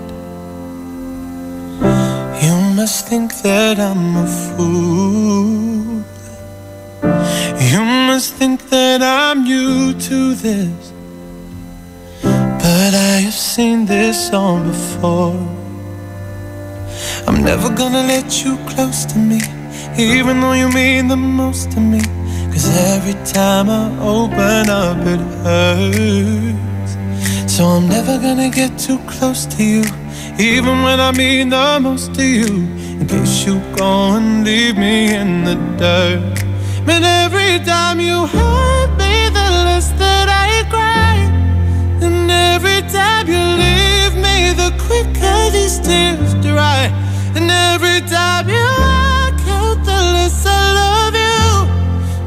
You must think that I'm a fool. You must think that I'm new to this. But I have seen this song before. I'm never gonna let you close to me, even though you mean the most to me. 'Cause every time I open up it hurts. So I'm never gonna get too close to you, even when I mean the most to you. In case you go and leave me in the dirt. But every time you hurt me, the less that I cry. And every time you leave me, the quicker these tears dry. And every time you walk out, the less I love you.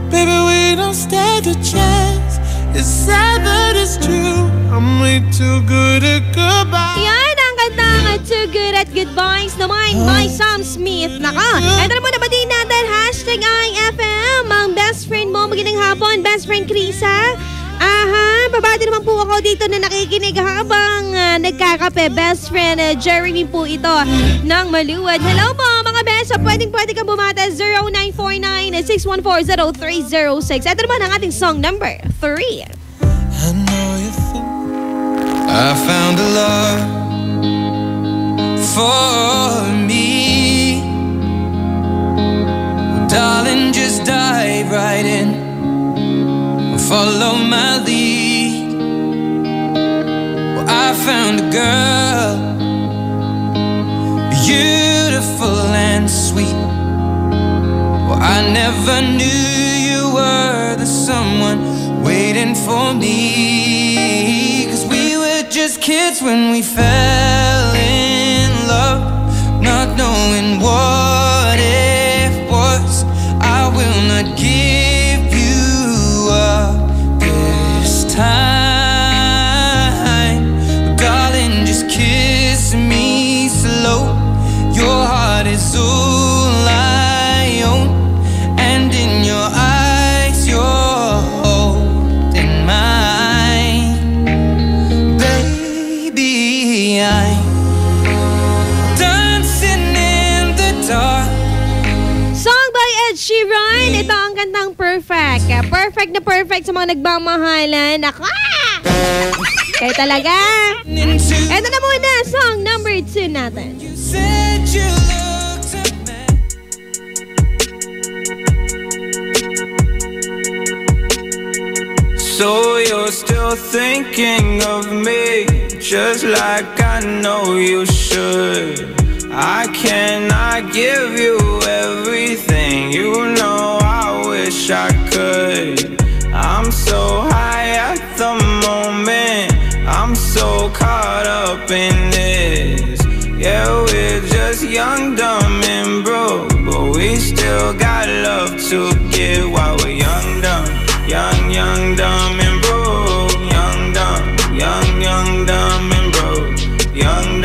Baby, we don't stand a chance. It's sad but it's true. I'm way too good at goodbye. Yan ang kantang Too Good at Goodbyes naman by Sam Smith. Naka, ito na po nabatiin natin, hashtag IFM, ang best friend mo. Magandang hapon, best friend Krisa. Babati naman po ako dito na nakikinig habang nagkakape. Best friend Jeremy po ito ng Maluwad. Hello po mga beso, pwede kang bumata 0949-614-0306. Ito naman ang ating song number 3. I know you think I found a love for me. Well, darling, just dive right in. Follow my lead. Well, I found a girl, beautiful and sweet. Well, I never knew you were the someone waiting for me. 'Cause we were just kids when we fell in love, not knowing what it was. I will not give you up this time. Darling, just kiss me slow. Your heart is all I own, and in your eyes you're holding mine. Baby, I'm dancing in the dark. Song by Ed Sheeran. Ito ang kantang Perfect. Perfect na perfect sa mga nagmamahalan. Ako! Kayo talaga. Ito na muna, song number 2 natin. So you're still thinking of me, just like I know you should. I cannot give you everything, you know I wish I could. I'm so high at the moment, I'm so caught up in this. Yeah, we're just young, dumb and broke, but we still got love to give while we're young, dumb. Young, dumb and broke. Young, dumb and broke. Young,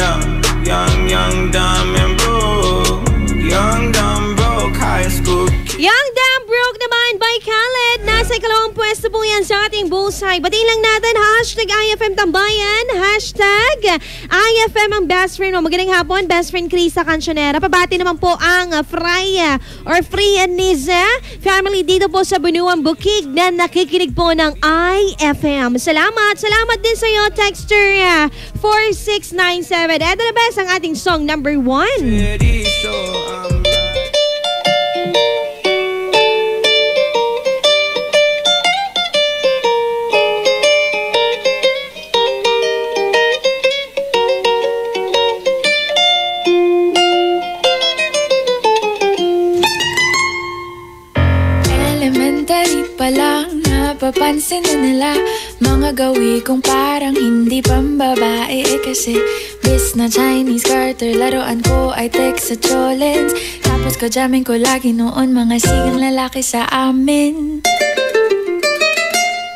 dumb and broke. Young, dumb, broke high school. Young, dumb, broke naman by Khaled. Nasa ikalawang pwesto po yan sa ating bullseye. Batiin lang natin, hashtag IFM Tambayan, hashtag IFM ang best friend mo. Magandang hapon, best friend Krisa Cancionera. Pabati naman po ang Freya or Freya Niza family dito po sa Bunuan Bukid na nakikinig po ng IFM. Salamat din sa iyo, texter 4697. Ito na best ang ating song number 1. Palang napapansin na nila mga gawi kong parang hindi pambabae kasi bis na Chinese garter laruan ko ay text sa cholens. Tapos kajamin ko lagi noon mga sigang lalaki sa amin.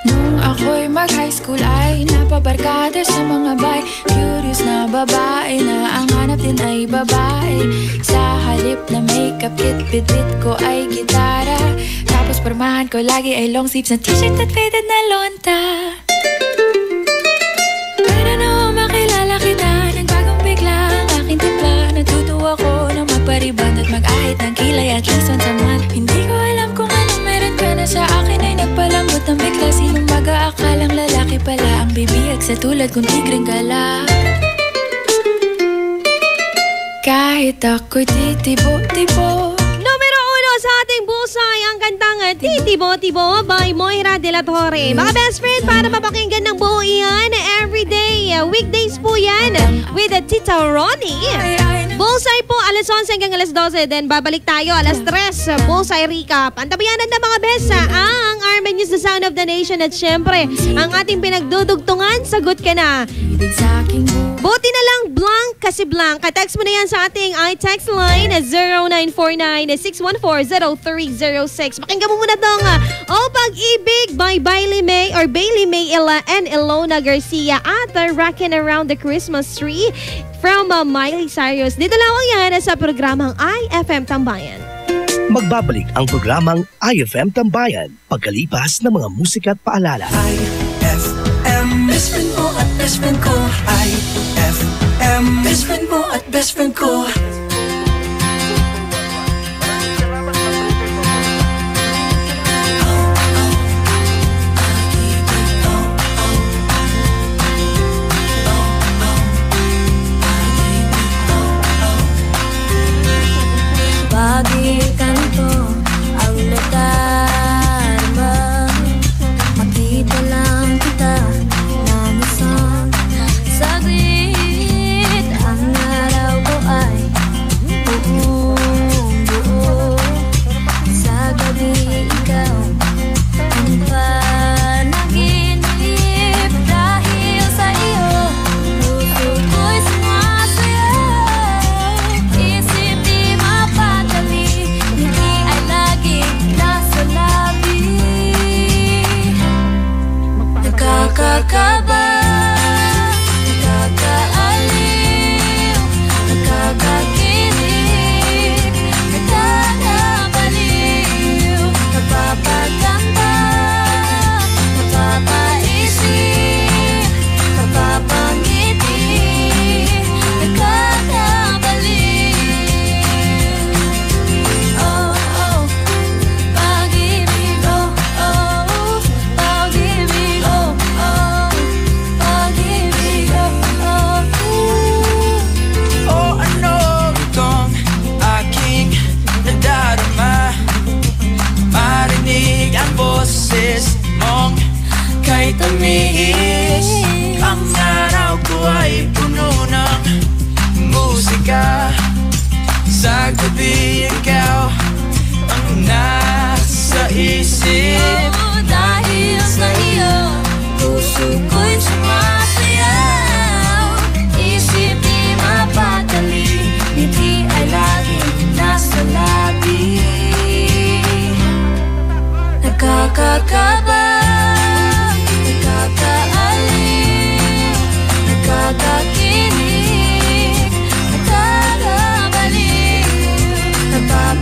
Nung ako'y mag-high school ay napabarkada sa mga bay. Curious na babae na ang hanap din ay babae. Sa halip na makeup kit, bit-bit ko ay gitara. Tapos pormahan ko lagi ay long sleeves na t-shirt at faded na lonta. Pero no, makilala kita, nagbagong bigla ang aking timpla. Natutuwa ko na magpariband at mag-ahit ng kilay at least once a month. Hindi ko alam kung anong meron ka na sa akin ay nagpalambot ng bigla. Sinong mag-aakalang lalaki pala ang bibiyag sa tulad kong tigreng gala. Kahit ako'y titibo-tibo. Numero 1 sa ating busay ang kantang Titibo-Tibo by Moira de la Torre. Mga best friend, para mapakinggan ng buo iyan everyday. Weekdays po yan with Tita Ronnie. Bullseye po alas 11 hanggang alas 12. Then babalik tayo alas 3. Bullseye recap. Antabayanan na mga besa ang Armen News, the sound of the nation. At syempre, ang ating pinagdudugtungan, sagot ka na. Buti na lang blank kasi blank. Ka-text mo na yan sa ating iText line 0949-614-0306. Pakinggan mo muna tong Oh Pag-ibig by Bailey May and Ilona Garcia at Rockin' Around the Christmas Tree from Miley Cyrus. Dito lamang yan sa programang IFM Tambayan. Magbabalik ang programang IFM Tambayan pagkalipas ng mga musika at paalala. IFM, best friend mo at best friend ko. IFM, best friend mo at best friend ko. Bagikan ko ang nadarama. Makita lang kita ng isang saglit. Ang araw ko ay buong buo. Sa gabi ikaw ang panaginip. Dahil sa iyo puso ko'y sumasayaw. Isip di mapatali, hindi ay lagi nasa labi. Nakakakaba, nakakaaliw, nakakakilig, nakakabaliw, napapaganda, napapaisip, napapangiti, nakakabaliw. Oh, oh, pag-ibig, oh, oh, pag-ibig, oh, oh, pag-ibig, oh, oh. O ano itong aking nadarama? Marinig ang boses mong kay tamis. Ang araw ko ay puno ng musika. Sa gabi ikaw ang nasa isip. Dahil sa iyo puso ko'y sumasayaw. Isip di mapatali, ngiti ay laging nasa labi. Nakakakaba, nakakaaliw, nakakakilig, nakakabaliw, napapaganda,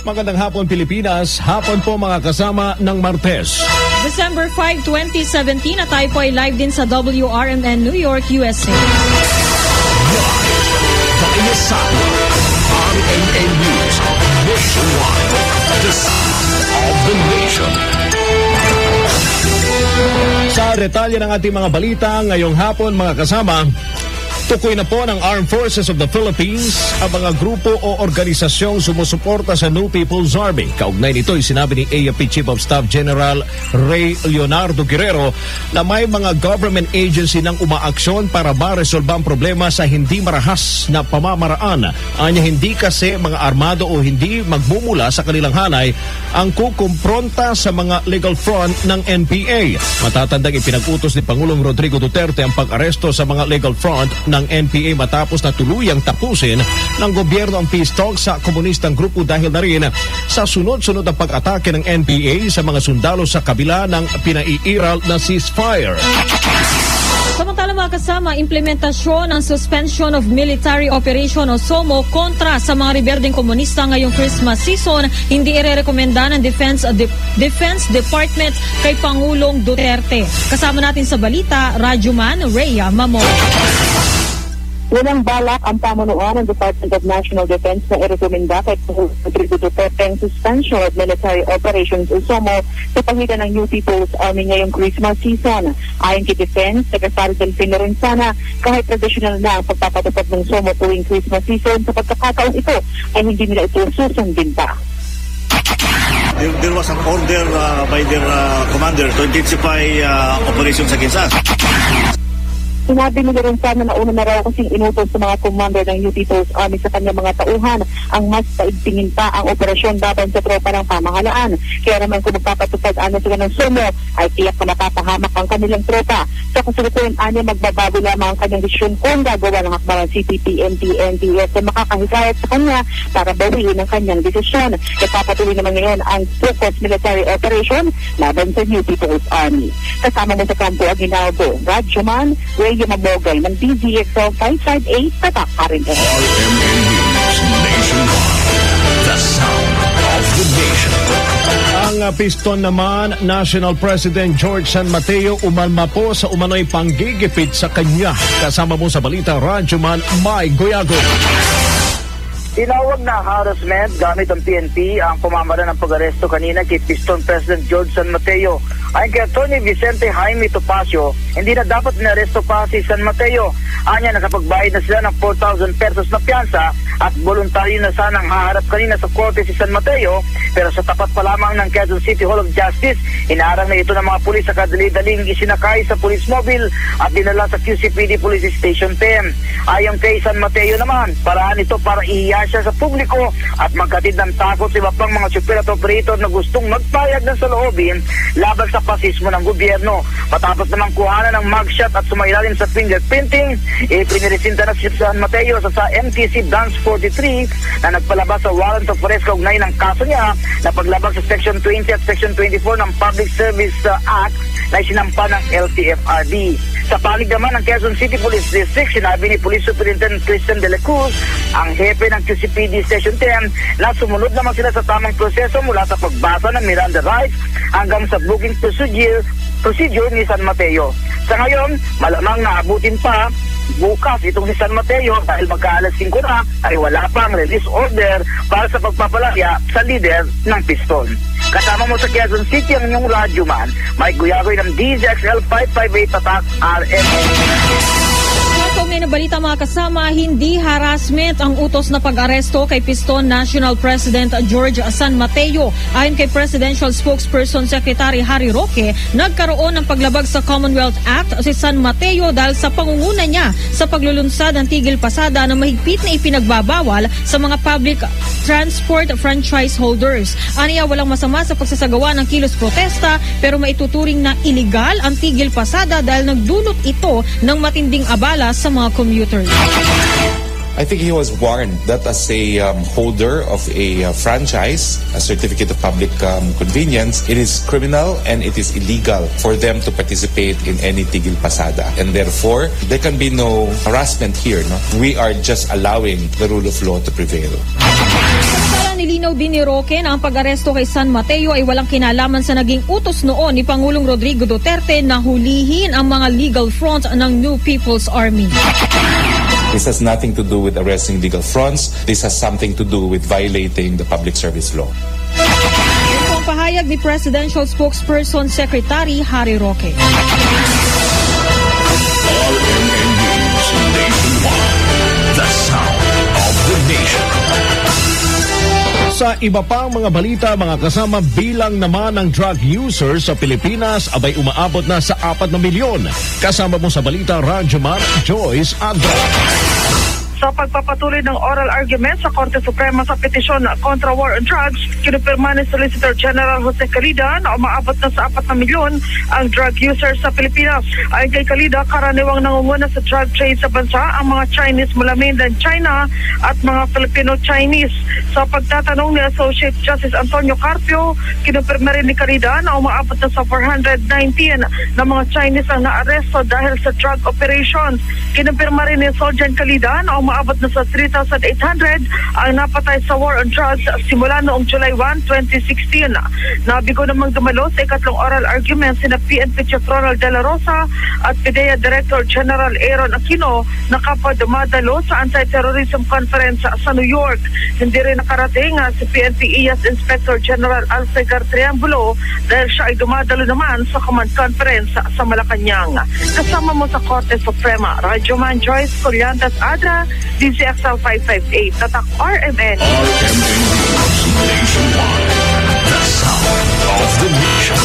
Magandang hapon Pilipinas, hapon po mga kasama ng Martes. December 5, 2017 at tayo po ay live din sa WRMN New York, USA. Tayo RMN News Nationwide, the sound of the nation. Sa detalye ng ating mga balita ngayong hapon mga kasama, tukoy na po ng Armed Forces of the Philippines ang mga grupo o organisasyong sumusuporta sa New People's Army. Kaugnay nito ay sinabi ni AFP Chief of Staff General Ray Leonardo Guerrero na may mga government agency nang umaaksyon para ma-resolve ang problema sa hindi marahas na pamamaraan. Anya hindi kasi mga armado o hindi magmumula sa kanilang hanay ang kukumpronta sa mga legal front ng NPA. Matatandang ipinag-utos ni Pangulong Rodrigo Duterte ang pag-aresto sa mga legal front ng NPA matapos na tuluyang tapusin ng gobyerno ang peace talks sa komunistang grupo dahil na rin sa sunod-sunod na pag-atake ng NPA sa mga sundalo sa kabila ng pinaiiral na ceasefire. Samantala mga kasama, implementasyon ng Suspension of Military Operation o SOMO kontra sa mga reberdeng komunista ngayong Christmas season, hindi irerekomenda ng Defense Department kay Pangulong Duterte. Kasama natin sa balita, Radyoman Rhea Mamor. Walang balak ang pamunuan ng Department of National Defense na irekomenda kay Rodrigo Duterte ang Suspension of Military Operations o SOMO sa pagitan ng New People's Army ngayong Christmas season. Ayon kay Defense Secretary Delfin Lorenzana, kahit traditional na ang pagpapatupad ng SOMO tuwing Christmas season, sa pagkakataon ito ay hindi nila ito susundin pa. There was an order by their commander to intensify operations against us. Sinabi nila rin sana na una na raw kasing inutos sa mga commander ng New People's Army sa kanyang mga tauhan ang mas paigtingin pa ang operasyon laban sa tropa ng pamahalaan. Kaya naman kung magpapatupad sila ng SOMO ay tiyak na mapapahamak ang kanilang tropa. Sa kasalukuyan magbabago lamang ang kanyang desisyon kung gagawa ng hakbang CPP, NDS na makakahikayat sa kanya para bawiin ang kanyang desisyon. Ipapatuloy naman ngayon ang focused military operation laban sa New People's Army. Kasama mo sa kampo Aguinaldo, Radyoman, Rhea Mamogay ng DZXL 558 Tatak RMN. RMN News Nationwide, the sound of the nation. Ang piston naman, National President George San Mateo umalma po sa umano'y panggigipit sa kanya. Kasama mo sa balita, Radyoman May Goyago. Tinawag na harassment gamit ang PNP ang pamamara ng pag-aresto kanina kay Piston President George San Mateo. Ayon kay Atty. Vicente Jaime Topacio, hindi na dapat inaresto pa si San Mateo. Anya, nakapagbayad na sila ng 4,000 pesos na piyansa at voluntaryo na sanang haharap kanina sa korte si San Mateo, pero sa tapat pa lamang ng Quezon City Hall of Justice, inaarang na ito ng mga pulis sa kadali-daling isinakay sa police mobile at dinala sa QCPD Police Station 10. Ayon kay San Mateo naman, paraan ito para ihiya siya sa publiko at magkatid ng takot iba pang mga super at operator na gustong magpayag ng saloobin laban sa pasismo ng gobyerno. Matapos namang kuhanan ng mugshot at sumailalim sa fingerprinting, ipiniresinta na si San Mateo sa MTC Branch 43 na nagpalabas sa warrant of arrest kaugnay ng kaso niya na paglabag sa Section 20 at Section 24 ng Public Service Act na isinampa ng LTFRB. Sa panig naman ng Quezon City Police District, sinabi ni Police Superintendent Christian De La Cruz, ang hepe ng QCPD Station 10, na sumunod naman sila sa tamang proseso mula sa pagbasa ng Miranda rights hanggang sa booking procedure ni San Mateo. Sa ngayon, malamang naabutin pa bukas itong si San Mateo dahil magka-alas 5 na ay wala pang release order para sa pagpapalaya sa leader ng piston. Kasama mo sa Quezon City ang inyong radyoman, Mike Guyagoy ng DZXL 558 Tatak RMN. Kaugnay na balita mga kasama, hindi harassment ang utos na pag-aresto kay Piston National President George San Mateo. Ayon kay Presidential Spokesperson Secretary Harry Roque, nagkaroon ng paglabag sa Commonwealth Act si San Mateo dahil sa pangunguna niya sa paglulunsad ng tigil pasada na mahigpit na ipinagbabawal sa mga public transport franchise holders. Aniya, walang masama sa pagsasagawa ng kilos protesta pero maituturing na illegal ang tigil pasada dahil nagdulot ito ng matinding abala sa mga commuters. I think he was warned that as a holder of a franchise, a certificate of public convenience, it is criminal and it is illegal for them to participate in any tigil pasada. And therefore, there can be no harassment here. No? We are just allowing the rule of law to prevail. nilinaw din ni Roque na ang pag-aresto kay San Mateo ay walang kinalaman sa naging utos noon ni Pangulong Rodrigo Duterte na hulihin ang mga legal front ng New People's Army. This has nothing to do with arresting legal fronts. This has something to do with violating the public service law. Ito ang pahayag ni Presidential Spokesperson Secretary Harry Roque. The sound of the nation. Sa iba pang mga balita, mga kasama, bilang naman ng drug users sa Pilipinas abay umaabot na sa 4 na milyon. Kasama mo sa balita, Radyoman Joyce Adra. Sa pagpapatuloy ng oral argument sa Korte Suprema sa petisyon kontra war on drugs, kinupirma ni Solicitor General Jose Calida na umaabot na sa 4 na milyon ang drug users sa Pilipinas. Ayon kay Calida, karaniwang nangunguna sa drug trade sa bansa ang mga Chinese mula mainland China at mga Filipino-Chinese. Sa pagtatanong ni Associate Justice Antonio Carpio, kinupirma rin ni Calida na umaabot na sa 419 na mga Chinese ang naaresto dahil sa drug operations. Kinupirma rin ni Soljan Calida na umaabot na sa 3,800 ang napatay sa war on drugs simula noong July 1, 2016. Nabigo namang dumalo sa ikatlong oral argument sina PNP Chief Ronald De La Rosa at PDEA Director General Aaron Aquino na kapwa dumadalo sa Anti-Terrorism Conference sa New York. Hindi rin nakarating si PNP IAS Inspector General Alfred Triangulo dahil siya ay dumadalo naman sa Command Conference sa Malacanang. Kasama mo sa Korte Suprema, Radyoman Joyce Collantas Adra, DCXL 558, Tatak RMN. Nationwide, the sound of the nation.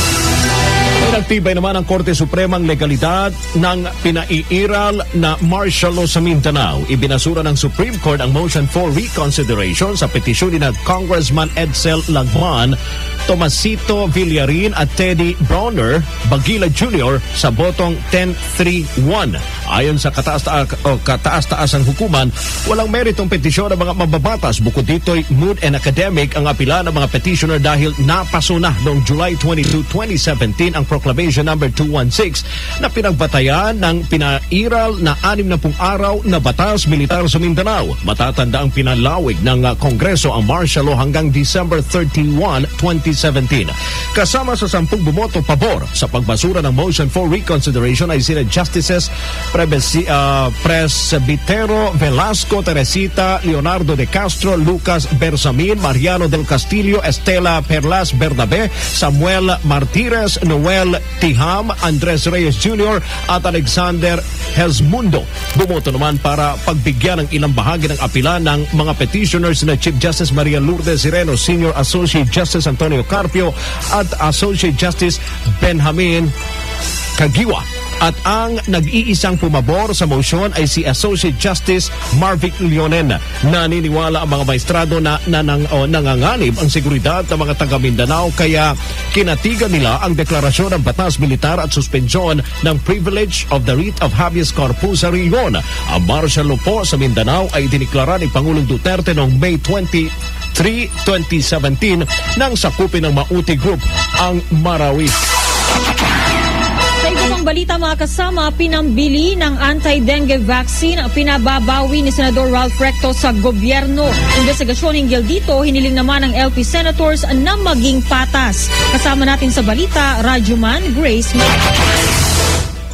Nagtibay naman ang Korte Supremang legalidad ng pinaiiral na martial law sa Mindanao. Ibinasura ng Supreme Court ang motion for reconsideration sa petisyon ni Congressman Edsel Lagman, Tomasito Villarin at Teddy Browner Bagila Jr. sa botong 10-3-1. Ayon sa kataas-taasang hukuman, walang meritong petisyon ng mga mababatas. Bukod dito'y mood and academic ang apila ng mga petitioner dahil napaso na noong July 22, 2017 ang Proclamation number 216 na pinagbatayan ng pinairal na 60 araw na batas militar sa Mindanao. Matatanda ang pinalawig ng Kongreso ang martial law hanggang December 31, 2017. Kasama sa 10 bumoto pabor sa pagbasura ng motion for reconsideration ay sina Justices Presbitero Velasco, Teresita, Leonardo de Castro, Lucas Bersamin, Mariano del Castillo, Estela Perlas Bernabe, Samuel Martires, Noel Tiham, Andres Reyes Jr. at Alexander Hesmundo. Bumoto naman para pagbigyan ng ilang bahagi ng apila ng mga petitioners na Chief Justice Maria Lourdes Sireno, Senior Associate Justice Antonio Carpio at Associate Justice Benjamin Kagiwa. At ang nag-iisang pumabor sa motion ay si Associate Justice Marvic Leonen. Naniniwala ang mga maestrado na nanganganib ang seguridad ng mga taga Mindanao kaya kinatigan nila ang deklarasyon ng batas militar at suspensyon ng privilege of the writ of habeas corpus sa rehiyon. Ang martial law po sa Mindanao ay diniklara ni Pangulong Duterte noong May 23, 2017 nang sakupin ng Mauti Group ang Marawi. Sa iba pang balita, mga kasama, pinambili ng anti-dengue vaccine pinababawi ni Senador Ralph Recto sa gobyerno. Investigasyon hinggil dito, hiniling naman ng LP Senators na maging patas. Kasama natin sa balita, Radyoman Grace.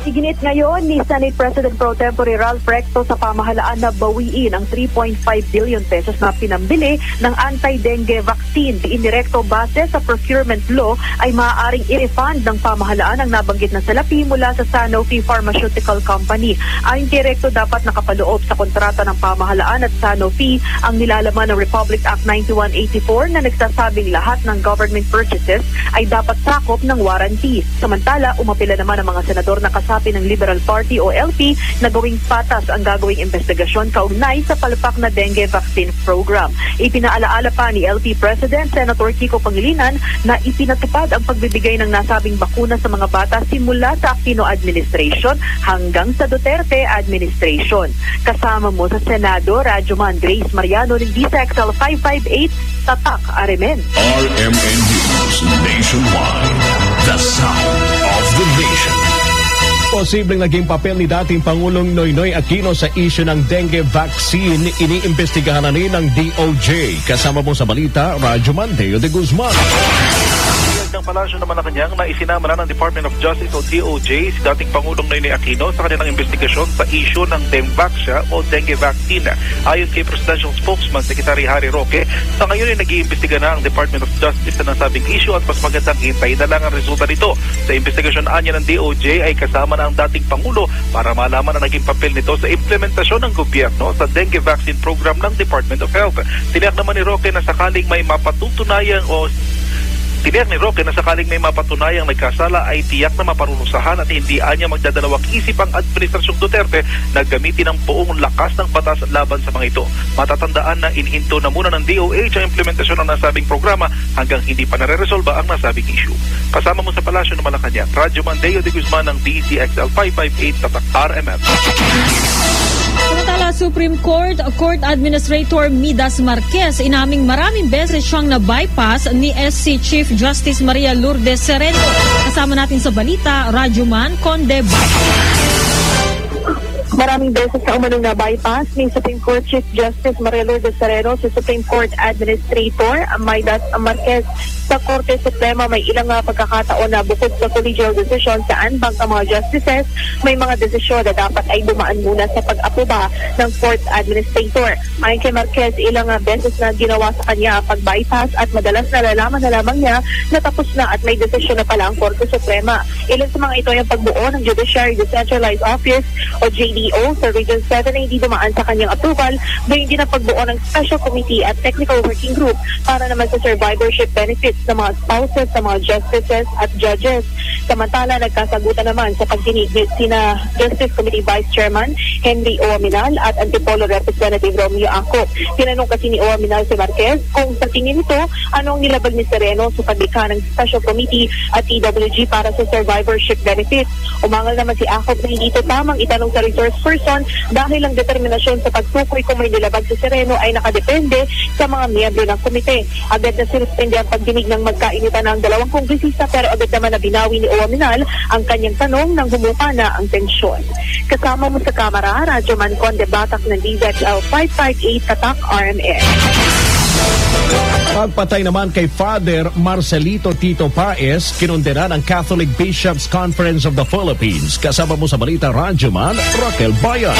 Iginit ngayon ni Senate President Pro Tempore Ralph Recto sa pamahalaan na bawiin ang 3.5 billion pesos na pinambili ng anti-dengue vaccine. Inirekto base sa procurement law ay maaaring i-refund ng pamahalaan ang nabanggit na salapi mula sa Sanofi Pharmaceutical Company. Ayon kay Recto, dapat nakapaloob sa kontrata ng pamahalaan at Sanofi ang nilalaman ng Republic Act 9184 na nagsasabing lahat ng government purchases ay dapat sakop ng warranty. Samantala, umapila naman ang mga senador na kasama ng Liberal Party o LP na gawing patas ang gagawing investigasyon kaugnay sa palpak na dengue vaccine program. Ipinaalaala pa ni LP President Senator Kiko Pangilinan na ipinatupad ang pagbibigay ng nasabing bakuna sa mga bata simula sa Aquino administration hanggang sa Duterte administration. Kasama mo sa Senado, Radyoman Grace Mariano ng DCXL 558, Tatak RMN. RMN News Nationwide, the sound of the nation. Posibleng naging papel ni dating Pangulong Noynoy Aquino sa issue ng dengue vaccine, iniimbestigahan na rin ng DOJ. Kasama mo sa balita, Radyo Mandeo de Guzman. Ng palasyo ng Malacanang na isinama na ng Department of Justice o DOJ si dating Pangulong Noynoy Aquino sa kanilang investigasyon sa issue ng Demvaxia o dengue vaccine. Ayon kay Presidential Spokesman Secretary Harry Roque, sa ngayon ay nag-iimbestiga na ang Department of Justice sa nasabing issue at mas magandang hintayin na lang ang resulta nito. Sa investigasyon anya ng DOJ ay kasama na ang dating Pangulo para malaman ang naging papel nito sa implementasyon ng gobyerno sa dengue vaccine program ng Department of Health. Tiniyak naman ni Roque na sakaling may mapatutunayang nagkasala ay tiyak na maparurusahan at hindi anya magdadalawang isip ang Administrasyong Duterte na gamitin ang buong lakas ng batas laban sa mga ito. Matatandaan na inhinto na muna ng DOH ang implementasyon ng nasabing programa hanggang hindi pa nare-resolba ang nasabing issue. Kasama mo sa Palasyo ng Malacanang, Radyo Mandeo de Guzman ng DZXL 558 Tatak RMF. Samantala, Supreme Court Administrator Midas Marquez inaming maraming beses siyang na-bypass ni SC Chief Justice Maria Lourdes Sereno. Kasama natin sa balita, Radyoman Conde. Maraming beses na umanong na-bypass ni Supreme Court Chief Justice Maria Lourdes Sereno si Supreme Court Administrator Midas Marquez. Sa Korte Suprema may ilang pagkakataon na bukod sa collegial decision sa anbang ang mga justices, may mga desisyon na dapat ay dumaan muna sa pag-aproba ng Court Administrator. Ayon kay Marquez, ilang beses na ginawa sa kanya pag-bypass at madalas nalalaman na lamang niya na tapos na at may desisyon na pala ang Korte Suprema. Ilan sa mga ito ay ang pagbuo ng Judiciary Decentralized Office o JDO sa Region 7 na hindi dumaan sa kanyang approval, gayon din ang pagbuo ng Special Committee at Technical Working Group para naman sa survivorship benefits sa mga spouses, sa mga justices at judges. Samantala, nagkasagutan naman sa pagdinig sina Justice Committee Vice Chairman Henry O. Aminal at Antipolo Representative Romeo Acop. Tinanong kasi ni O. Aminal si Marquez kung sa tingin nito, anong nilabag ni Sereno sa paglikha ng Special Committee at TWG para sa survivorship benefits. Umangal naman si Acop na hindi ito tamang itanong sa resource person dahil ang determinasyon sa pagtukoy kung may nilabag si Sereno ay nakadepende sa mga miyembro ng komite. Agad na sinuspende ang pagdinig ng magkainitan ng dalawang kongresista pero agad naman na binawi ni O. Aminal ang kanyang tanong nang humupa na ang tensyon. Kasama mo sa kamera, Radyoman Conde Batak ng DZXL 558 Tatak RMF. Pagpatay naman kay Father Marcelito Tito Paez, kinondena ng Catholic Bishops Conference of the Philippines. Kasama mo sa balita, Radyoman Raquel Bayan.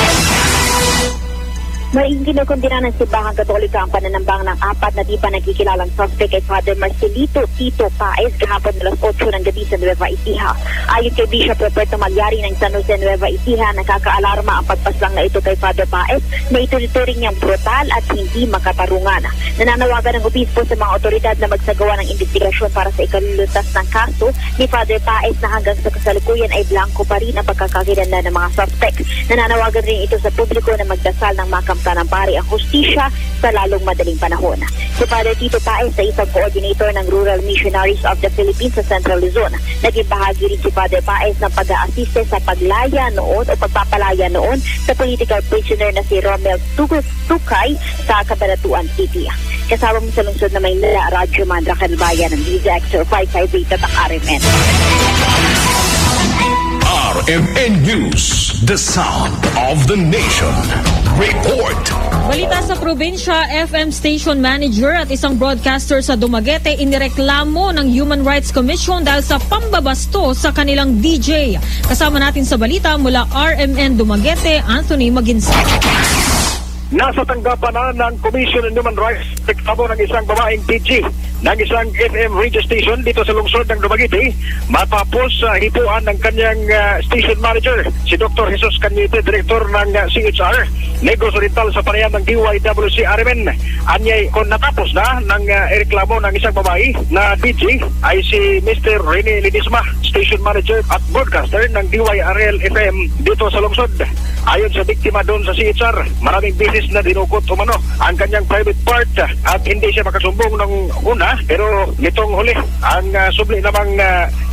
Maing kinukundina ng Simbahang Katolika ang pananambang ng apat na di pa nagkikilalang suspect kay Father Marcelito Tito Paez kahapon alas 8 ng gabi sa Nueva Ecija. Ayon kay Bishop Roberto Malyari ng San Jose, Nueva Ecija, nakakaalarma ang pagpaslang na ito kay Father Paez na ituturing niyang brutal at hindi makatarungan. Nananawagan ng obispo sa mga otoridad na magsagawa ng investigasyon para sa ikalulutas ng kaso ni Father Paez na hanggang sa kasalukuyan ay blanco pa rin ang pagkakakilanlan ng mga suspect. Nananawagan rin ito sa publiko na magdasal ng ng pari ang hustisya sa lalong madaling panahon. Si Father Tito Paez sa isang coordinator ng Rural Missionaries of the Philippines sa Central Luzon. Naging bahagi rin si Father Paez ng pag-aasiste sa paglaya noon o pagpapalaya noon sa political prisoner na si Romel Tukay sa Cabanatuan City. Kasama mo sa lungsod na Maynila, Radyoman Raquel Bayan ng DZXL 558 Tatak RMN. RMN News, the sound of the nation. Report. Balita sa probinsya, FM station manager at isang broadcaster sa Dumaguete inireklamo ng Human Rights Commission dahil sa pambabasto sa kanilang DJ. Kasama natin sa balita mula RMN Dumaguete, Anthony Maginsa. Nasa tanggapan na ng Commission on Human Rights reklamo ng isang babaeng DJ ng isang FM radio station dito sa lungsod ng Dumaguete matapos hipuan ng kanyang station manager, si Dr. Jesus Cañete, director ng CHR Negros Oriental sa panayam ng DYWC RMN. Anyay kung natapos na ng reklamo ng isang babae na DJ ay si Mr. Rene Ledisma, station manager at broadcaster ng DYRL FM dito sa lungsod. Ayon sa biktima doon sa CHR, maraming beses na dinukot umano ang kanyang private part at hindi siya makasumbong ng una, pero nitong huli ang subli namang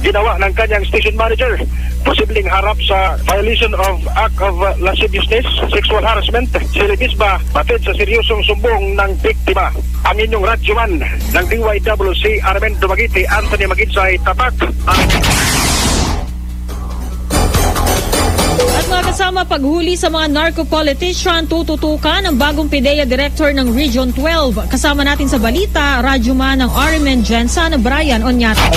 ginawa ng kanyang station manager. Posibleng harap sa violation of act of lasciviousness, sexual harassment. Si Ledisma batid sa seryosong sumbong ng biktima. Ang inyong radyoman ng DYWC RMN Dumaguete, Anthony Maginsay, Tatak. kasama paghuli sa mga narco-politician, tututukan ang bagong PIDEA Director ng Region 12. Kasama natin sa balita, radyoman ng RMN Jensen, Brian Onyate.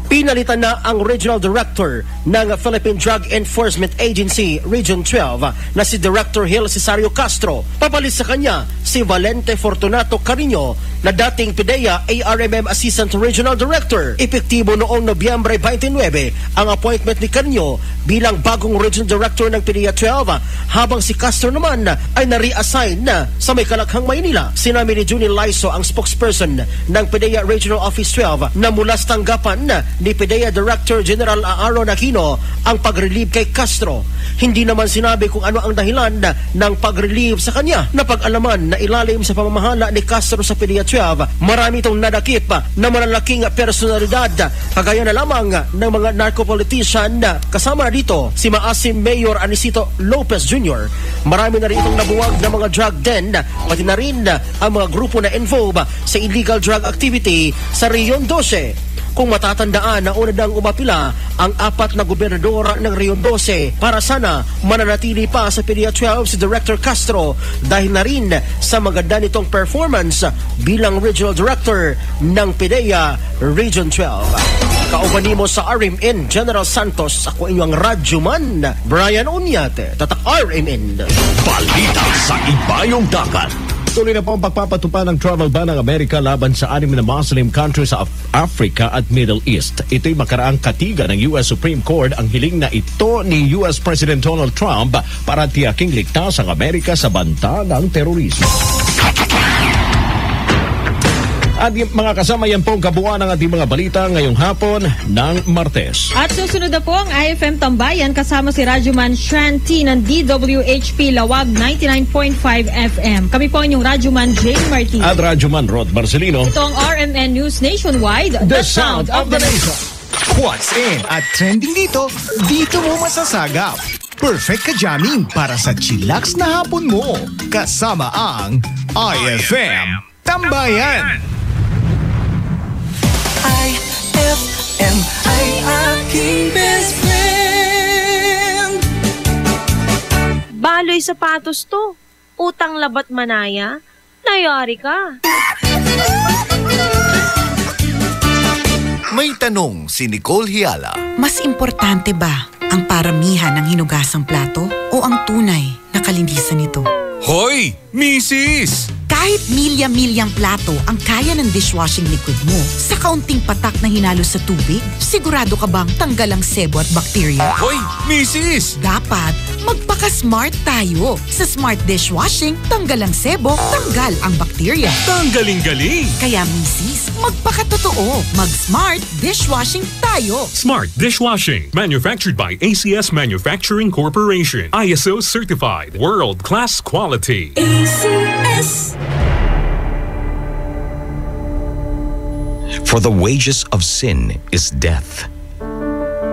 Pinalitan na ang Regional Director ng Philippine Drug Enforcement Agency Region 12 na si Director Gil Cesario Castro. Papalit sa kanya si Valente Fortunato Carino na dating PIDEA ARMM Assistant Regional Director. Epektibo noong Nobyembre 29 ang appointment ni Carino bilang bagong Regional Director ng PIDEA 12 habang si Castro naman ay na-reassign na sa May Kalakhang, Maynila. Sinabi ni Junil Laiso, ang spokesperson ng PIDEA Regional Office 12, na mula sa tanggapan ni PIDEA Director General Aaron Aquino ang pag-relieve kay Castro. Hindi naman sinabi kung ano ang dahilan ng pag-relieve sa kanya. Napag-alaman na ilalim sa pamamahala ni Castro sa PIDEA 12, marami itong nadakip na malalaking personalidad, kagaya na lamang ng mga narco-politician. Kasama na dito si Maasim Mayor Anisito Lopez Jr. Marami na rin itong nabuwag na mga drug den, pati na rin ang mga grupo na involved sa illegal drug activity sa Rion 12. Kung matatandaan, nauna nang umapila ang 4 na gobernador ng Rion 12 para sana mananatili pa sa PIDEA 12 si Director Castro dahil na rin sa maganda nitong performance bilang Regional Director ng PIDEA Region 12. Kauban mo sa RMN General Santos, ako inyong radyoman, Brian Onyate, tatak RMN. Balita sa Ibayong Dagat. Tuloy na po ang pagpapatupad ng travel ban ng Amerika laban sa 6 na Muslim countries sa Africa at Middle East. Ito'y makaraang katiga ng US Supreme Court ang hiling na ito ni US President Donald Trump para tiyaking ligtas ang Amerika sa banta ng terorismo. At mga kasama, yan po ang kabuuan ng ating mga balita ngayong hapon ng Martes. At susunod na po ang IFM Tambayan kasama si Radyoman Shanti ng DWHP Lawag 99.5 FM. Kami po inyong Radyoman Jane Martin. At Radyoman Rod Marcelino. Ito ang RMN News Nationwide, The Sound of the Nation. What's in at trending dito mo masasagap. Perfect ka jamming para sa chillax na hapon mo. Kasama ang IFM Tambayan. IFM ay aking best friend. Baloy sapatos to. Utang labat manaya. Nayari ka. May tanong si Nicole Hiala. Mas importante ba ang paramihan ng hinugasang plato o ang tunay na kalinisan nito? Hoy, Mrs! Kahit milya-milyang plato ang kaya ng dishwashing liquid mo, sa kaunting patak na hinalo sa tubig, sigurado ka bang tanggal ang sebo at bakterya? Hoy, Mrs! Dapat magpaka-smart tayo. Sa Smart Dishwashing, tanggal ang sebo, tanggal ang bakterya. Tanggaling-galing! Kaya Mrs., magpaka-totoo. Mag-Smart Dishwashing tayo. Smart Dishwashing, manufactured by ACS Manufacturing Corporation. ISO certified, world-class quality. ACS. For the wages of sin is death,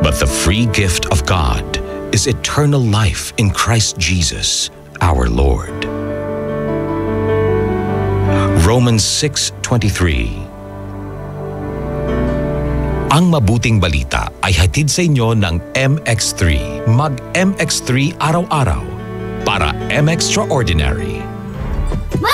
but the free gift of God is eternal life in Christ Jesus, our Lord. Romans 6:23. Ang mabuting balita ay hatid sa inyo ng MX3. Mag-MX3 araw-araw para M-Extraordinary. Ma!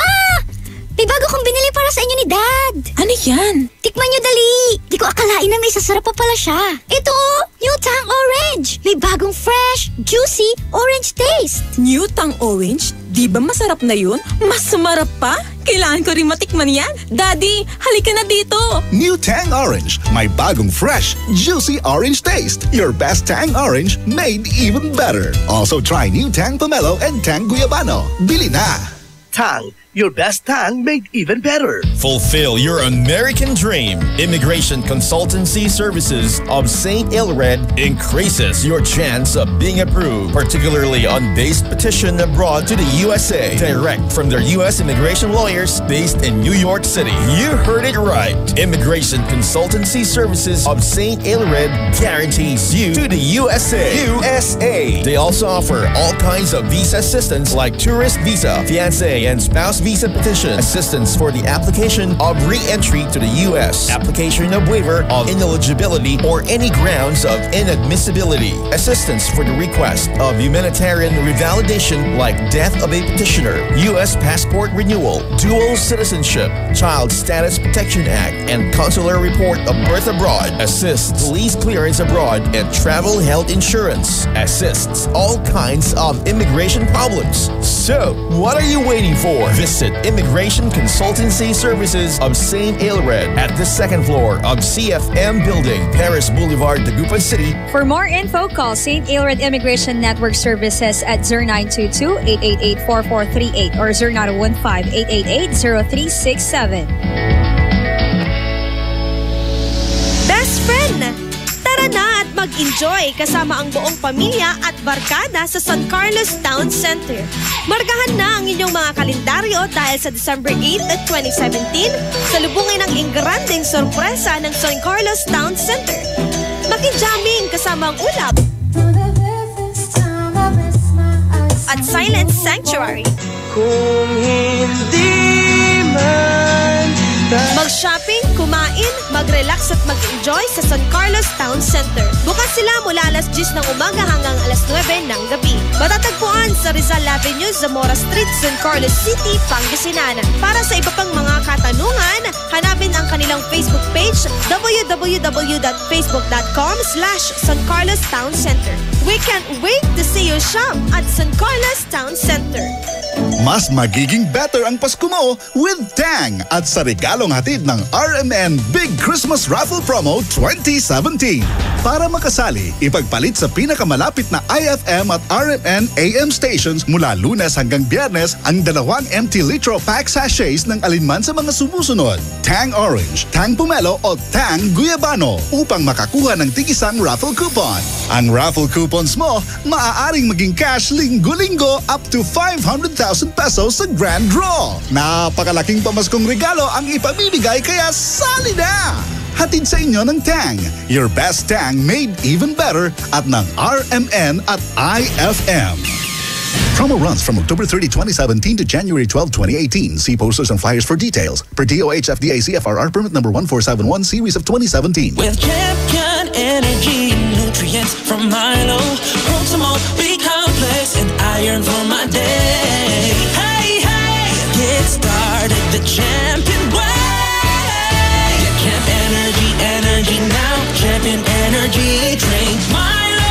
May bago kong binili para sa inyo ni Dad. Ano yan? Tikman nyo dali. Di ko akalain na may sasarap pa pala siya. Ito, New Tang Orange. May bagong fresh, juicy, orange taste. New Tang Orange? Di ba masarap na yun? Mas sumarap pa? Kailangan ko rin matikman yan. Daddy, halika na dito. New Tang Orange. May bagong fresh, juicy orange taste. Your best Tang Orange made even better. Also try New Tang Pomelo and Tang Guyabano. Bili na! Tang, your best Tang made even better. Fulfill your American dream. Immigration Consultancy Services of St. Ilred increases your chance of being approved, particularly on base petition abroad to the USA. Direct from their U.S. immigration lawyers based in New York City. You heard it right. Immigration Consultancy Services of St. Ilred guarantees you to the USA. USA. They also offer all kinds of visa assistance like tourist visa, fiancé and spouse visa petition, assistance for the application of re-entry to the U.S., application of waiver of ineligibility or any grounds of inadmissibility, assistance for the request of humanitarian revalidation like death of a petitioner, U.S. passport renewal, dual citizenship, Child Status Protection Act, and consular report of birth abroad, assists police clearance abroad, and travel health insurance, assists all kinds of immigration problems. So, what are you waiting for? Visit Immigration Consultancy Services of St. Aelred at the second floor of CFM Building, Paris Boulevard, Dagupan City. For more info, call St. Aelred Immigration Network Services at 0922-888-4438 or 0915-888-0367. Best friend! Tara na at mag-enjoy kasama ang buong pamilya at barkada sa San Carlos Town Center. Markahan na ang inyong mga kalendaryo dahil sa December 8 at 2017, salubungin ang ingranding sorpresa ng San Carlos Town Center. Maki-jamming kasama ang ulap at Silent Sanctuary. Kung hindi man mag-shopping, kumain, mag-relax at mag-enjoy sa San Carlos Town Center. Bukas sila mula alas 10 ng umaga hanggang alas 9 ng gabi. Matatagpuan sa Rizal Avenue, Zamora Street, San Carlos City, Pangasinan. Para sa iba pang mga katanungan, hanapin ang kanilang Facebook page www.facebook.com/San Carlos Town Center. We can't wait to see you shop at San Carlos Town Center. Mas magiging better ang Pasko mo with Tang at sa regalong hatid ng RMN Big Christmas Raffle Promo 2017. Para makasali, ipagpalit sa pinakamalapit na IFM at RMN AM stations mula Lunes hanggang Biyernes ang 2 empty litro pack sachets ng alinman sa mga sumusunod. Tang Orange, Tang Pomelo o Tang Guyabano upang makakuha ng tig-isang raffle coupon. Ang raffle coupons mo maaaring maging cash linggo-linggo up to 500,000 pesos sa grand draw. Napakalaking pamaskong regalo ang ipamimigay kaya sali na! Hatid sa inyo ng Tang, your best Tang made even better at ng RMN at IFM. Promo runs from October 30, 2017 to January 12, 2018. See posters and flyers for details. Per DOH FDA CFRR permit number 1471 series of 2017. With Champion Energy nutrients from Milo, Proximo, B-complex, and iron for my day. Hey, hey, get started the Champion way. Get Champ energy now. Champion Energy, drink Milo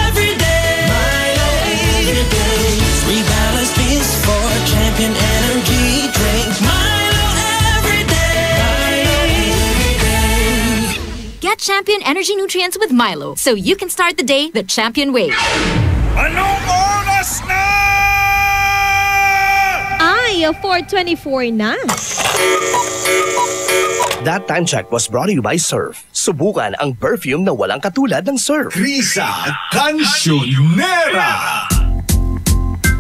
every day. Milo every day. Rebalance this for Champion Energy, drink Milo every day. Milo every day. Get Champion Energy nutrients with Milo so you can start the day the Champion way. Anong oras na? Ay, 4:24 na. That time check was brought to you by Surf. Subukan ang perfume na walang katulad ng Surf. Risa Cancionera.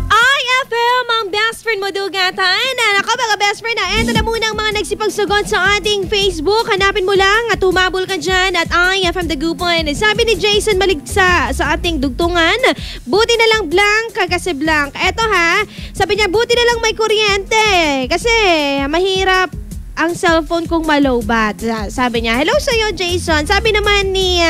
IFM, ang best friend mo dugatan. Ako mga best friend na, eto na muna ang mga nagsipagsagot sa ating Facebook. Hanapin mo lang at humabol ka dyan at IFM Dagupan. Sabi ni Jason Maligsa sa ating dugtungan, buti na lang blank kasi blank. Eto ha, sabi niya buti na lang may kuryente kasi mahirap ang cellphone kong malobat. Sabi niya, hello sa'yo Jason. Sabi naman ni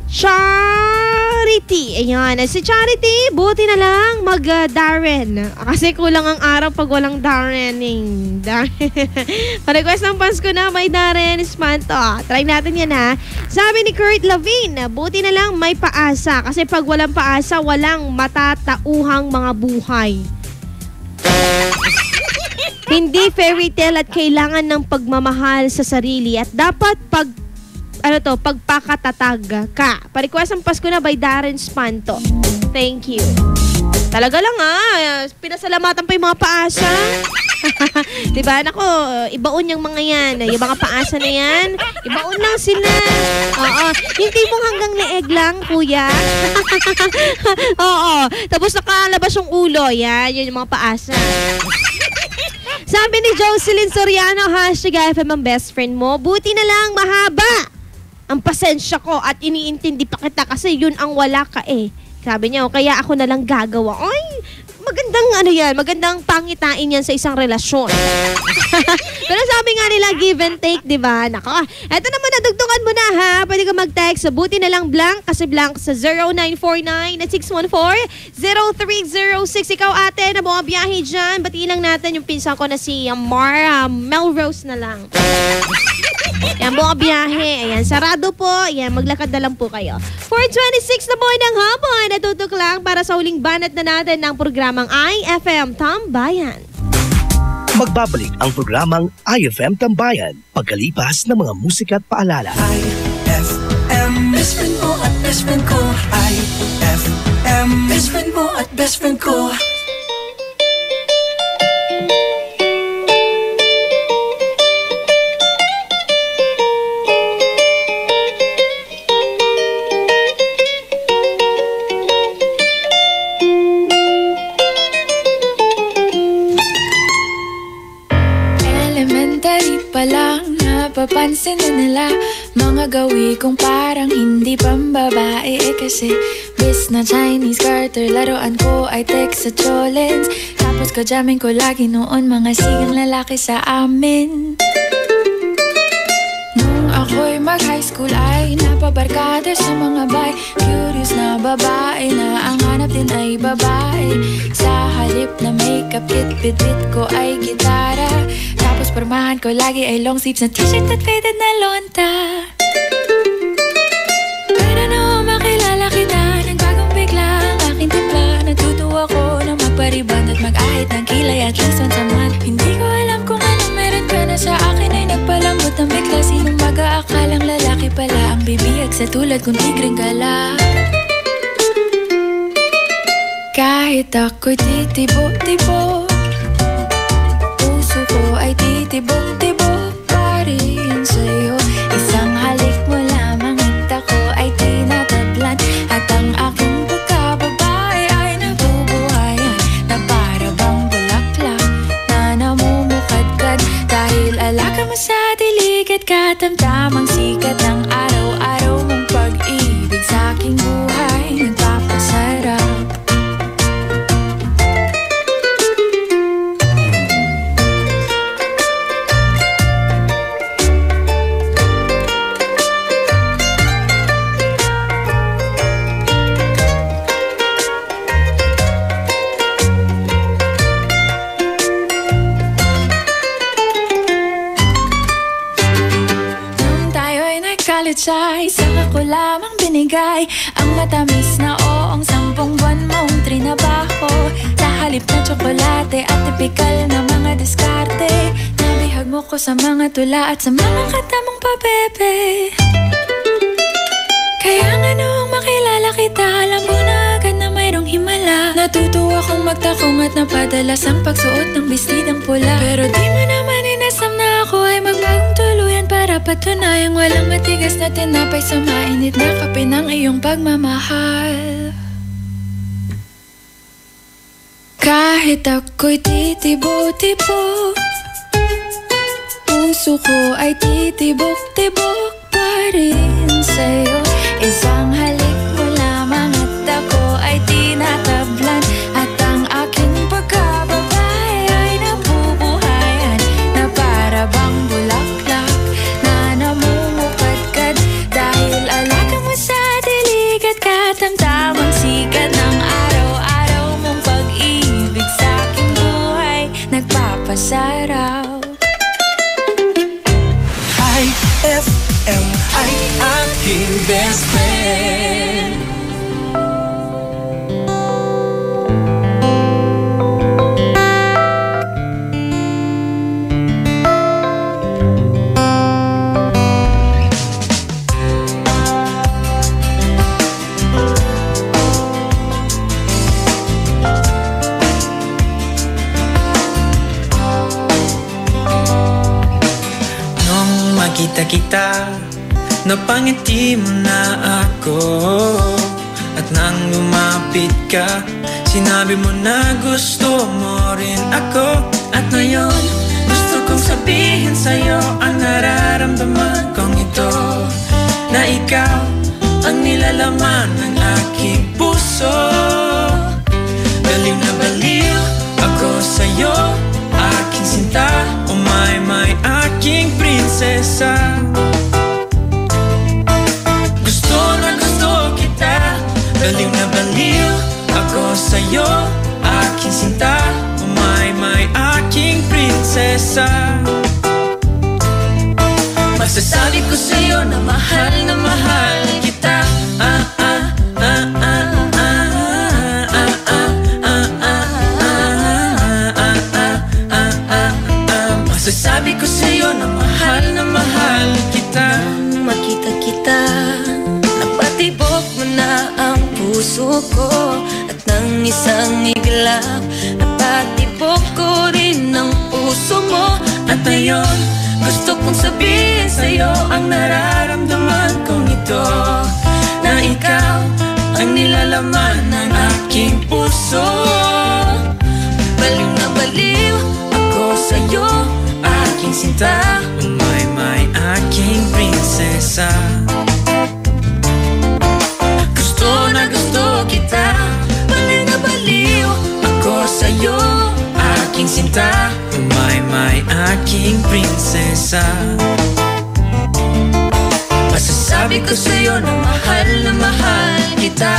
Charity. Ayan, si Charity, buti na lang mag-Darren. Kasi kulang ang araw pag walang Darrening. Pa-request ng Pasko na may Darren Espanto. Try natin yan ha. Sabi ni Kurt Lavin, buti na lang may paasa. Kasi pag walang paasa, walang matatauhang mga buhay. Hindi fairy tale at kailangan ng pagmamahal sa sarili at dapat pagpakatatag ka. Pa-request ang Pasko na by Darren Spanto. Thank you. Talaga lang pinasalamatan pa yung mga paasa. Diba? Nako, ibaon yung mga yan. Yung mga paasa na yan, ibaon lang sila. Oo. Yung tipong hanggang leeg lang, kuya. Oo. Tapos nakalabas yung ulo. Yan, yun yung mga paasa. Sabi ni Jocelyn Soriano, #IFM ang best friend mo. Buti na lang mahaba ang pasensya ko at iniintindi pa kita kasi yun ang wala ka eh. Sabi niya, kaya ako na lang gagawa. Ay, magandang magandang pangitain yan sa isang relasyon. Pero sabi nga nila, give and take, di ba? Nako, eto naman, nadugtungan mo na ha. Pwede ka mag-text, buti na lang blank, kasi blank sa 0949-614-0306. Ikaw ate, na mga biyahe dyan, batiin lang natin yung pinsan ko na si Melrose na lang. Yan, buong biyahe. Ayan, sarado po. Ayan, maglakad na lang po kayo. 4:26 na po ng hapon. Natutok lang para sa huling banat na natin ng programang IFM Tambayan. Magbabalik ang programang IFM Tambayan pagkalipas ng mga musika at paalala. IFM, best friend mo at best friend ko. IFM, best friend mo at best friend ko. Lang napapansin na nila mga gawi kong parang hindi pambabae kasi bis na Chinese garter laruan ko ay text sa cholens. Tapos kajamin ko lagi noon mga sigang lalaki sa amin. Nung ako'y mag-high school ay napabarkada sa mga bay. Curious na babae na ang hanap din ay babae. Sa halip na makeup kit, bit-bit ko ay gitara. Tapos pormahan ko lagi ay long sleeves na t-shirt at faded na lonta. Pero nung makilala kita, nagbagong bigla ang aking timpla. Natutuwa ko na magpariband at mag-ahit ng kilay at least once a month. Hindi ko alam kung anong meron ka na sa akin ay nagpalambot ng bigla. Sinong mag-aakalang lalaki pala ang bibiyag sa tulad kong tigreng gala. Kahit ako'y titibo-tibo, puso ko ay titibok-tibok pa rin sa'yo. Isang halik mo lamang at ako ay tinatablan. At ang aking pagkababae ay nabubuhayan na para bang bulaklak na namumukadkad. Dahil alaga mo sa dilig at katamtamang sikat ng araw-araw mong pag-ibig sa aking buhay nagpapasarap. Ay, saka ko lamang binigay ang matamis na oong 10 buwan mong trinabaho. Sa halip na tsokolate at tipikal na mga diskarte, nabihag mo ko sa mga tula at sa mga katamong pabebe. Kaya nga noong makilala kita, alam ko na agad na mayroong himala. Natutuwa kong magtakong at napadalas ang pagsuot ng bestidang pula. Pero di mo naman inasam na ako ay magbagong tuluyan para patunayang walang matigas na tinapay sa mainit na kape ng iyong pagmamahal. Kahit ako'y titibo-tibo, puso ko ay titibok-tibok pa rin sa'yo. Isang halik mo lamang at ako ay tinatablan. At ang aking pagkababae ay nabubuhayan na para bang bulaklak na namumukadkad. Dahil alaga mo sa dilig at katamtamang sikat ng araw-araw mong pag-ibig sa aking buhay nagpapasaraw. IFM ay aking best friend. Nung makita-kita, napangiti mo na ako. At nang lumapit ka, sinabi mo na gusto mo rin ako. At ngayon, gusto kong sabihin sa'yo ang nararamdaman kong ito. Na ikaw ang nilalaman ng aking puso. Baliw na baliw prinsesa. Gusto na gusto kita, baliw na baliw ako sa'yo, aking sinta. My aking prinsesa. Masasabi ko sa'yo na mahal kita. Masasabi ko sa'yo na mahal kita. Nang makita kita, napatibok mo na ang puso ko. At nang isang iglap, napatibok ko rin ang puso mo. At ngayon, gusto kong sabihin sa'yo ang nararamdaman kong ito, na ikaw ang nilalaman ng aking puso. Baliw na baliw ako sa'yo, aking sinta. My aking prinsesa. Gusto na gusto kita, baliw na baliw ako sa'yo, aking sinta. My aking prinsesa. Masasabi ko sa'yo na mahal kita.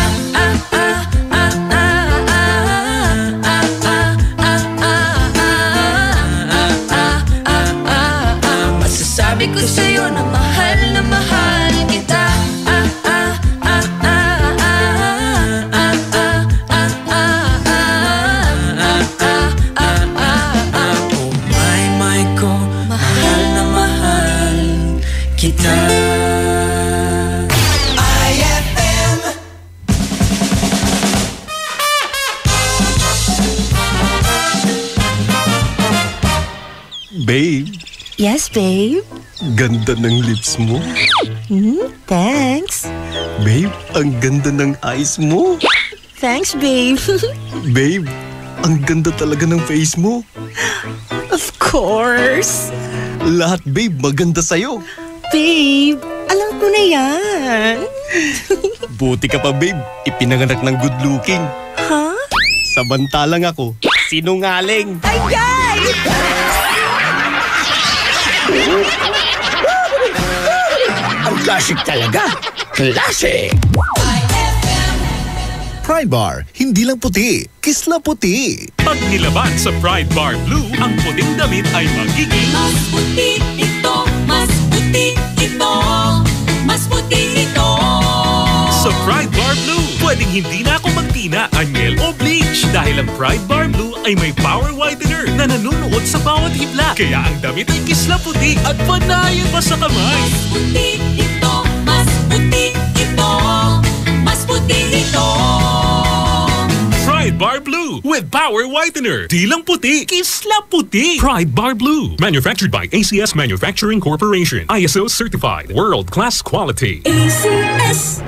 Masasabi ko sa'yo na mahal kita. IFM. Babe, Yes, babe. ganda ng lips mo. Thanks. Babe, ang ganda ng eyes mo. Thanks, babe. Babe, ang ganda talaga ng face mo. Of course. Lahat, babe, maganda sa'yo. Babe, alam ko na yan. Buti ka pa, babe. Ipinanganak ng good looking. Ha? Samantalang ako, sinungaling. Ay, guys! Ang classic talaga. Classic! Pride Bar, hindi lang puti, kisla puti. Pag nilaban sa Pride Bar Blue, ang puting damit ay magiging Mas puti ito, mas puti ito, mas puti ito. sa Pride Bar Blue. Pwedeng hindi na ako magtina, anyel o bleach dahil ang Pride Bar Blue ay may power whitener na nanunuot sa bawat hibla. Kaya ang damit ay kisla puti at panayan pa sa kamay. Mas puti ito, mas puti ito, mas puti ito. Pride Bar Blue with power whitener. Di lang puti, kisla puti. Pride Bar Blue. Manufactured by ACS Manufacturing Corporation. ISO certified. World-class quality. ACS.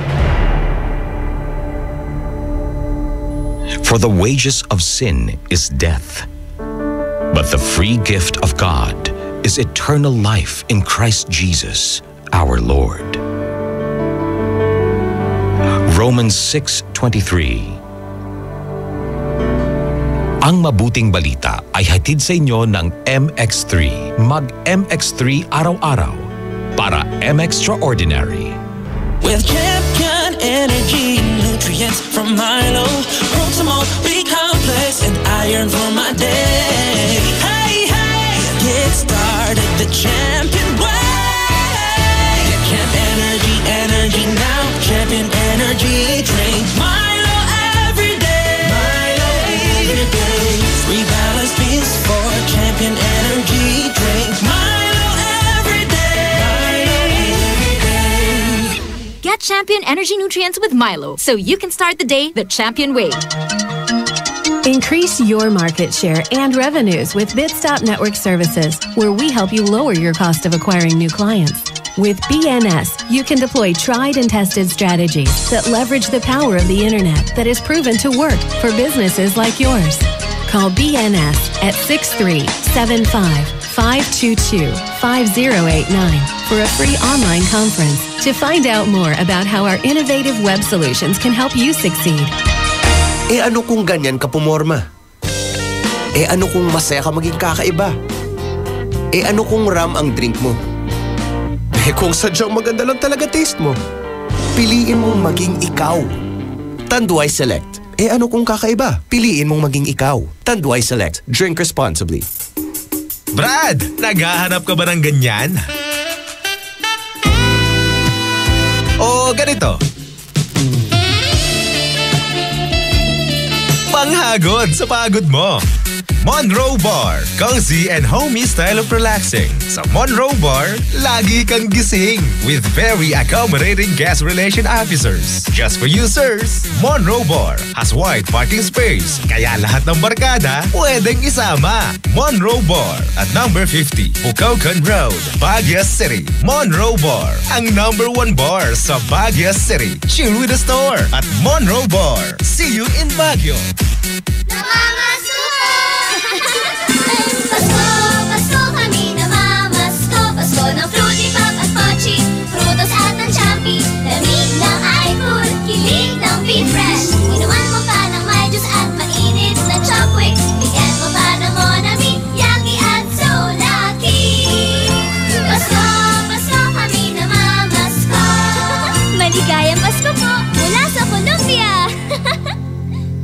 For the wages of sin is death, but the free gift of God is eternal life in Christ Jesus, our Lord. Romans 6:23. Ang mabuting balita ay hatid sa inyo ng MX3. Mag-MX3 araw-araw para M-Extraordinary. With champion energy, nutrients from Milo, Proximo, B-complex, and iron for my day. Hey, hey, get started the champion way. Get Champ Energy, energy now. Champion Energy, drink Milo every day. Milo every day. Rebalance pills for Champion Energy, drink Milo every day. Milo every day. Get Champion Energy Nutrients with Milo so you can start the day the champion way. Increase your market share and revenues with Bitstop Network Services, where we help you lower your cost of acquiring new clients. With BNS, you can deploy tried and tested strategies that leverage the power of the internet that is proven to work for businesses like yours. Call BNS at 6375-522-5089 for a free online conference to find out more about how our innovative web solutions can help you succeed. Eh ano kung ganyan ka pumorma? Eh ano kung masaya ka maging kakaiba? Eh ano kung ram ang drink mo? kung sadyang maganda lang talaga taste mo, piliin mong maging ikaw. Tanduay Select. Ano kung kakaiba? Piliin mong maging ikaw. Tanduay Select. Drink responsibly. Brad, naghahanap ka ba ng ganyan? O ganito. Panghagod sa pagod mo. Monroe Bar, cozy and homey style of relaxing. Sa Monroe Bar, lagi kang gising with very accommodating guest relation officers. Just for you, sirs, Monroe Bar has wide parking space, kaya lahat ng barkada pwedeng isama. Monroe Bar at number 50, Bucaucan Road, Baguio City. Monroe Bar, ang number 1 bar sa Baguio City. Chill with the store at Monroe Bar. See you in Baguio. Pasko kami namamasko. Pasko ng Fruity Pop at Pochi, Frutos at ng Champi, lamig ng iFood, kilig ng Be Fresh. Inuman mo pa ng may juice at mainit na Chopwick. Bigyan mo pa ng Monami, Yaki at So Lucky. Pasko kami namamasko. Maligayang Pasko po mula sa Colombia.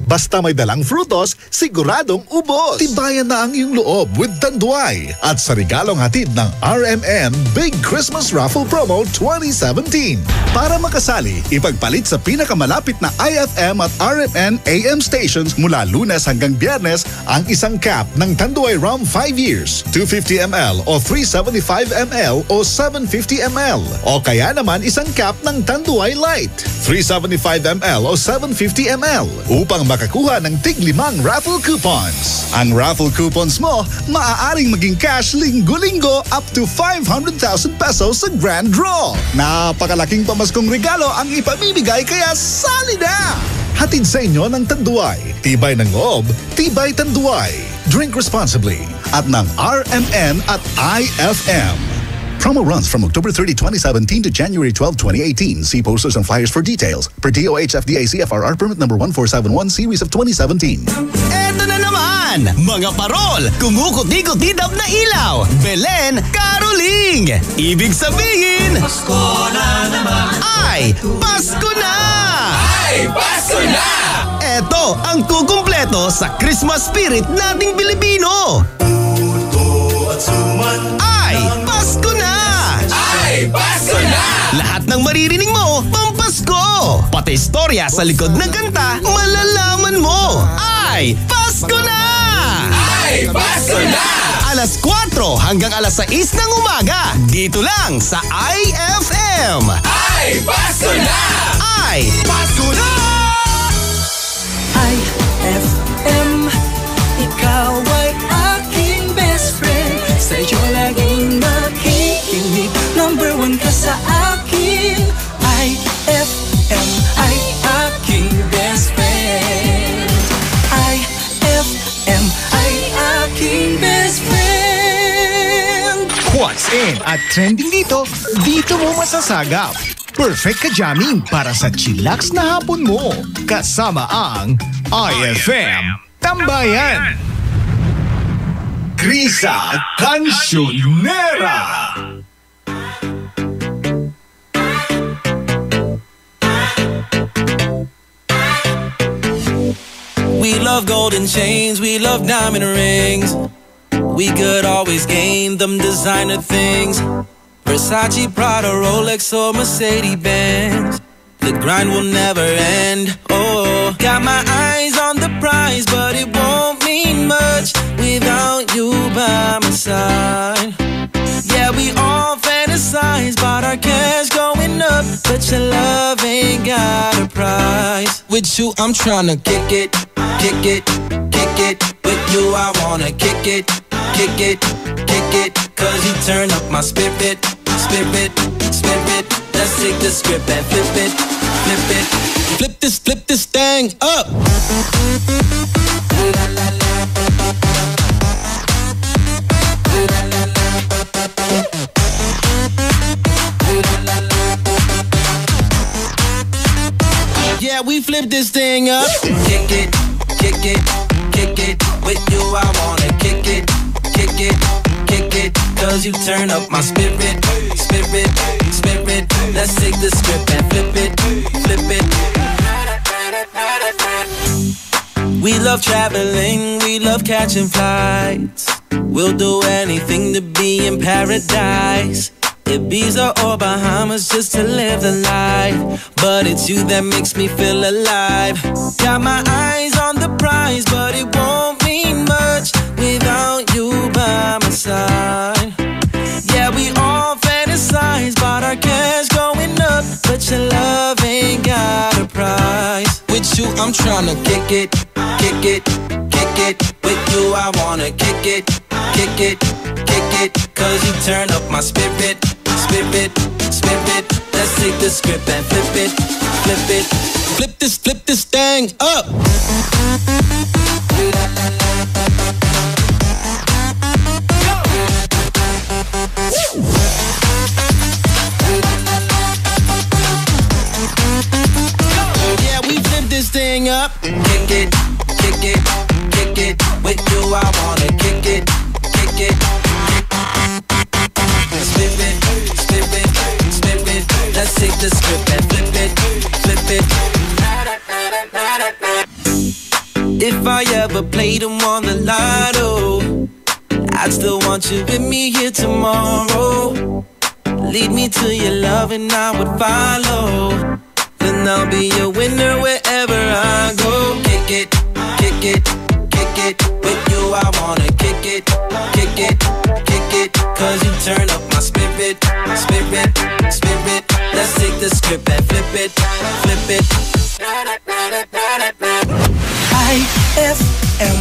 Basta may dalang frutos, siguradong ubos. Tibayan na ang iyong loob with Tanduay. At sa regalong hatid ng RMN Big Christmas Raffle Promo 2017. Para makasali, ipagpalit sa pinakamalapit na IFM at RMN AM stations mula Lunes hanggang Biyernes ang isang cap ng Tanduay Rum 5 years, 250 ml o 375 ml o 750 ml. O kaya naman isang cap ng Tanduay Light, 375 ml o 750 ml upang makakuha ng tig-5 raffle coupons. Ang raffle coupons mo, maaaring maging cash linggo-linggo up to 500,000 pesos sa grand draw. Napakalaking pamaskong regalo ang ipamimigay kaya sali na! Hatid sa inyo ng Tanduay. Tibay ng loob, tibay Tanduay. Drink responsibly at ng RMN at IFM. Promo runs from October 30, 2017 to January 12, 2018. See posters and flyers for details. Per DOH FDA CFRR permit number 1471 series of 2017. Eto na naman! Mga parol! Kumukuti-kutidap na ilaw! Belen Caroling! Ibig sabihin... Pasko na naman! Ay! Pasko na! Ay! Pasko na! Eto ang kukumpleto sa Christmas spirit nating Pilipino! Ay! Pasko na! Ay! Pasko na! Lahat ng maririnig mo, pampasko! Pati istorya sa likod ng kanta, malalaman mo! Ay! Pasko na! Ay! Pasko na! Alas 4 hanggang alas 6 ng umaga, dito lang sa IFM! Ay! Pasko na! Ay! Pasko na! IFM, ikaw ay aking best friend. Sa'yo laging makikinig, number 1 ka sa akin. IFM ay aking best friend. IFM ay aking best friend. What's in at trending dito mo masasagap. Perfect ka jamming para sa chillax na hapon mo. Kasama ang IFM Tambayan. Krisa Cancionera. We love golden chains, we love diamond rings. We could always gain them designer things. Versace, Prada, Rolex or Mercedes-Benz. The grind will never end. Oh, got my eyes on the prize, but it won't mean much without you by my side. Yeah, we all fantasize about our cash going up, but your love ain't got a price. With you, I'm tryna kick it, kick it, kick it. With you, I wanna kick it, kick it, kick it. Cause you turn up my spirit, spirit, spirit. Let's take the script and flip it, flip it. Flip this thing up. Yeah, we flip this thing up. Kick it, kick it, kick it. With you, I wanna kick it, kick it, kick it. cause you turn up my spirit. Spirit, spirit. Let's take the script and flip it, flip it. We love traveling, we love catching flights. We'll do anything to be in paradise. Ibiza or Bahamas just to live the life. But it's you that makes me feel alive. Got my eyes on the prize, but it won't mean much without you by my side. Yeah, we all fantasize about our cash going up, but your love ain't got a price. With you, I'm tryna kick it, kick it, kick it. With you, I wanna kick it, kick it, kick it. Cause you turn up my spirit, spirit, spirit. Let's take the script and flip it, flip it. Flip this thing up. Yeah, we flip this thing up. Kick it, kick it, kick it. With you, I wanna kick it, kick it. Spin it, spin it, spin it. Let's take the script and flip it, flip it. If I ever played them on the lotto, I'd still want you with me here tomorrow. Lead me to your love and I would follow. Then I'll be a winner wherever I go. Kick it, kick it, kick it. With you I wanna kick it, kick it, kick it. Cause you turn up my spirit, spirit, spirit. Let's take the script and flip it, flip it. IFM,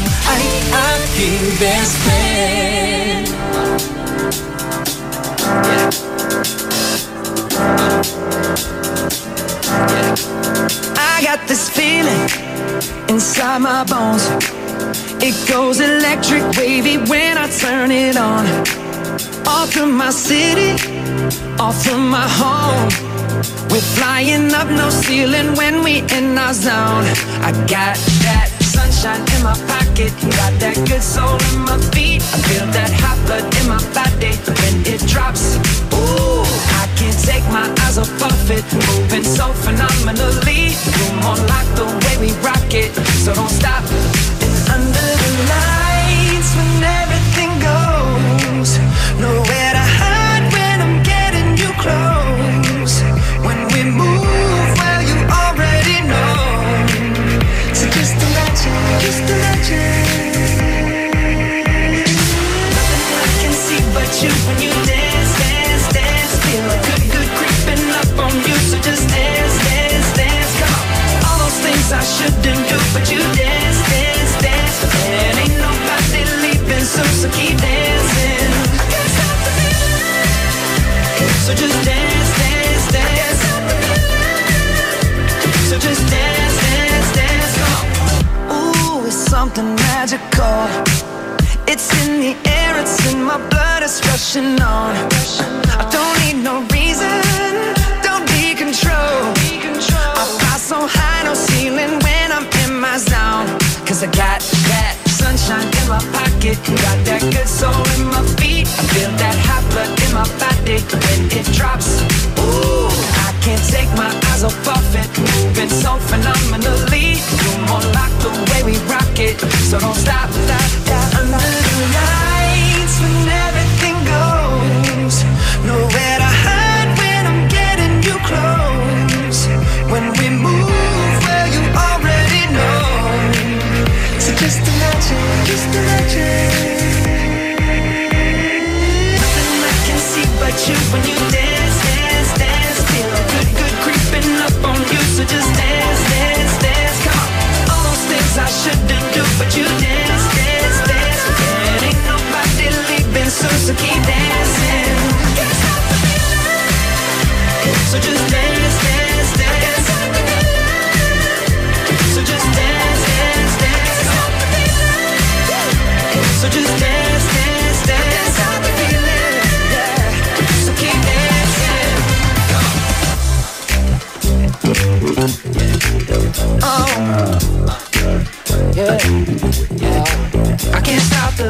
best friend. I got this feeling inside my bones. It goes electric wavy when I turn it on. Off from my city, off from my home. We're flying up no ceiling when we in our zone. I got that sunshine in my pocket, got that good soul in my feet. I feel that hot blood in my body when it drops. Ooh, I can't take my eyes off of it, moving so phenomenally. Room on lock the way we rock it, so don't stop. And under the lights when everything goes, nowhere to hide when I'm getting you close. When we move, well you already know. So just imagine, just imagine. Nothing I can see but you when you dance, dance, dance. Feel a good, good creeping up on you. So just dance, dance, dance. Come on. All those things I shouldn't do, but you dance, dance, dance. And ain't nobody leaving soon, so keep dancing. I can't stop the feeling. So just dance, dance, dance. So just dance, dance, dance. Come on. Ooh, it's something magical. It's in the air, it's in my blood, it's rushing on. I don't need no reason, don't be control. I fly so high, no ceiling when I'm in my zone. Cause I got that sunshine in my pocket, got that good soul in my feet. I feel that hot blood in my body when it drops. Ooh, I can't take my eyes off of it, moving so phenomenally. You're more like the way we rock it, so don't stop, stop, stop. Under the lights when everything goes, nowhere to hide when I'm getting you close. When we move, well you already know. So just imagine, just imagine. Nothing I can see but you when you dance, dance, dance. Feel a good, good creeping up on you. So just dance, dance, dance. Come on. All those things I shouldn't do, but you dance, dance, dance. And ain't nobody leaving soon, so keep dancing. Can't stop the feeling. So just dance, dance, dance. So just dance, dance, dance. So just dance, dance, dance. Stop the feeling, yeah. So keep dancing. Oh, yeah, yeah. I can't stop the.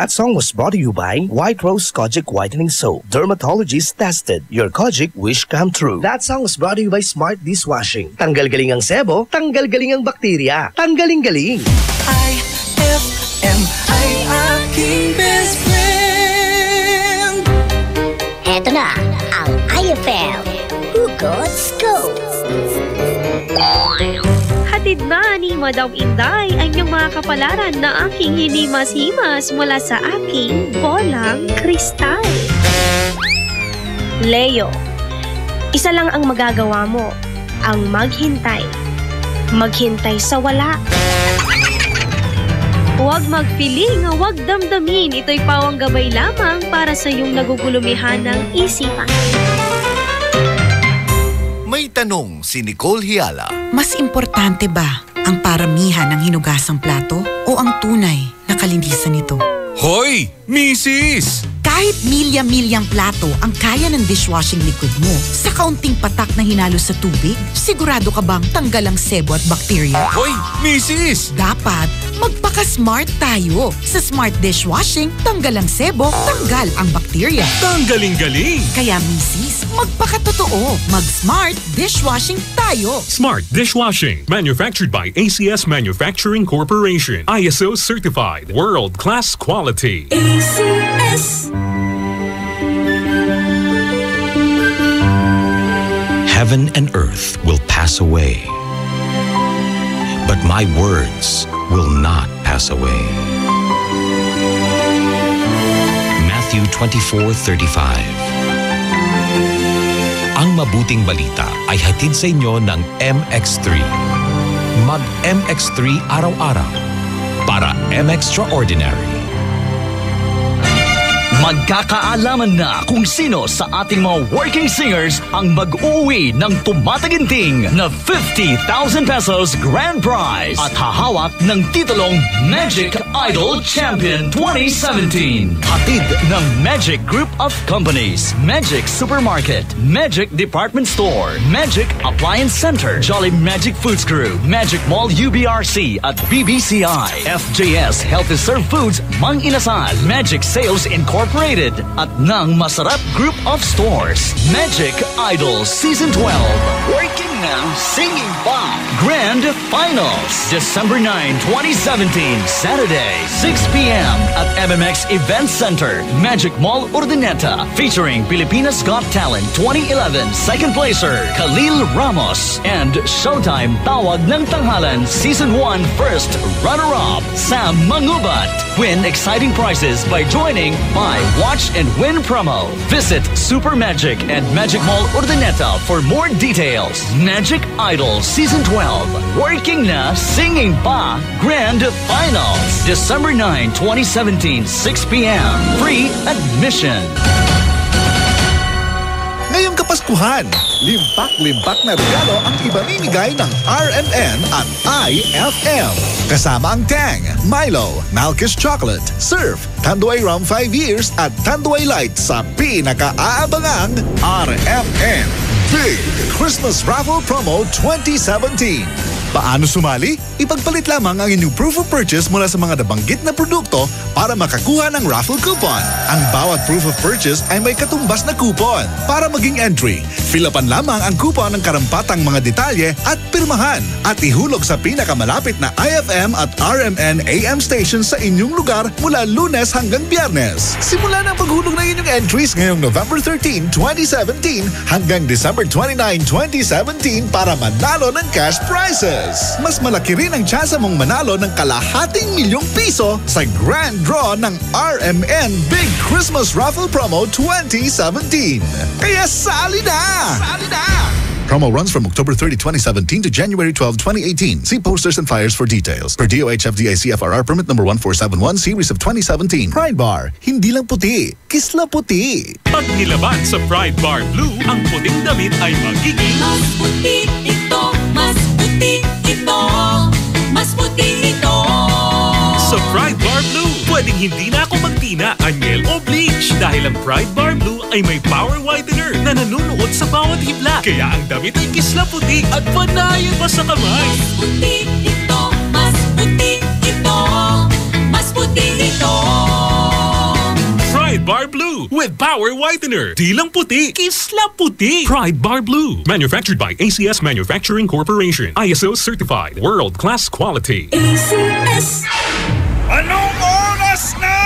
That song was brought to you by White Rose Kojic Whitening Soap. Dermatologist tested. Your Kojic wish come true. That song was brought to you by Smart Dishwashing. Tanggal galing ang sebo, tanggal galing ang bakterya. Tanggaling galing. IFM ay aking best friend. Eto na ang IFM Hugot Scoop. Hatid na ni Madam Inday ang iyong mga kapalaran na aking hinimas-himas mula sa aking bolang kristal. Leo, isa lang ang magagawa mo, ang maghintay. Maghintay sa wala. Huwag magpiling, huwag damdamin. Ito'y pawang gabay lamang para sa iyong nagugulumihan ng isipan. May tanong si Nicole Hiala. Mas importante ba ang paramihan ng hinugasang plato o ang tunay na kalinisan nito? Hoy, Mrs! Kahit milya-milyang plato ang kaya ng dishwashing liquid mo, sa kaunting patak na hinalo sa tubig, sigurado ka bang tanggal ang sebo at bakterya? Hoy, Mrs! Dapat magpaka-smart tayo. Sa Smart Dishwashing, tanggal ang sebo, tanggal ang bakterya. Tanggaling-galing! Kaya Mrs., magpakatotoo. Mag-Smart Dishwashing tayo. Smart Dishwashing, manufactured by ACS Manufacturing Corporation. ISO certified, world-class quality. ACS. Heaven and earth will pass away, but my words will not pass away. Matthew 24:35. Ang mabuting balita ay hatid sa inyo ng MX3. Mag MX3 araw-araw para M-Extraordinary. Magkakaalaman na kung sino sa ating mga working singers ang mag-uwi ng tumataginting na 50,000 pesos grand prize at hahawak ng titulong Magic Idol Champion 2017. Hatid ng Magic Group of Companies, Magic Supermarket, Magic Department Store, Magic Appliance Center, Jolly Magic Foods Group, Magic Mall UBRC at BBCI, FJS Healthy Serve Foods, Mang Inasal, Magic Sales Incorporated at ng Masarap Group of Stores. Magic Idol Season 12. Working na, singing pa. Grand Finals. December 9, 2017. Saturday, 6 p.m. at MMX Event Center, Magic Mall Urdaneta. Featuring Pilipinas Got Talent 2011 second placer Khalil Ramos and Showtime Tawag ng Tanghalan Season 1 first runner-up Sam Mangubat. Win exciting prizes by joining my Watch and Win promo. Visit Super Magic and Magic Mall Urdaneta for more details. Magic Idol Season 12. Working na, singing pa. Grand Finals. December 9, 2017, 6 p.m. Free admission. Ngayong Kapaskuhan, limpak-limpak na regalo ang ibamimigay ng RMN at IFM. Kasama ang Tang, Milo, Malkish Chocolate, Surf, Tanduay Rum 5 Years at Tanduay Light sa pinaka-aabangang RMN Big Christmas Raffle Promo 2017. Paano sumali? Ipagpalit lamang ang inyong proof of purchase mula sa mga nabanggit na produkto para makakuha ng raffle coupon. Ang bawat proof of purchase ay may katumbas na coupon. Para maging entry, fill-upan lamang ang coupon ng karampatang mga detalye at pirmahan at ihulog sa pinakamalapit na IFM at RMN AM station sa inyong lugar mula Lunes hanggang Biyernes. Simula na ang paghulog ng inyong entries ngayong November 13, 2017 hanggang December 29, 2017 para manalo ng cash prizes. Mas malaki rin ang tsansa mong manalo ng ₱250,000 sa grand draw ng RMN Big Christmas Raffle Promo 2017. Kaya sali na! Sali na! Promo runs from October 30, 2017 to January 12, 2018. See posters and flyers for details. Per DOH FDA CFRR Permit Number 1471 Series of 2017. Pride Bar, hindi lang puti, kisla puti. Pag nilaban sa Pride Bar Blue, ang puting damit ay magiging Mas puti ito, mas puti ito, mas puti ito. Sa Pride Bar Blue, pwedeng hindi na ako magtina, anyel o bleach dahil ang Pride Bar Blue ay may power whitener na nanunuot sa bawat hibla. Kaya ang damit ay kisla puti at panayan pa sa kamay. Mas puti ito, mas puti ito, mas puti ito. Pride Bar Blue with Power Whitener. Di lang puti, kisla puti. Pride Bar Blue. Manufactured by ACS Manufacturing Corporation. ISO certified. World-class quality. ACS. Anong oras na?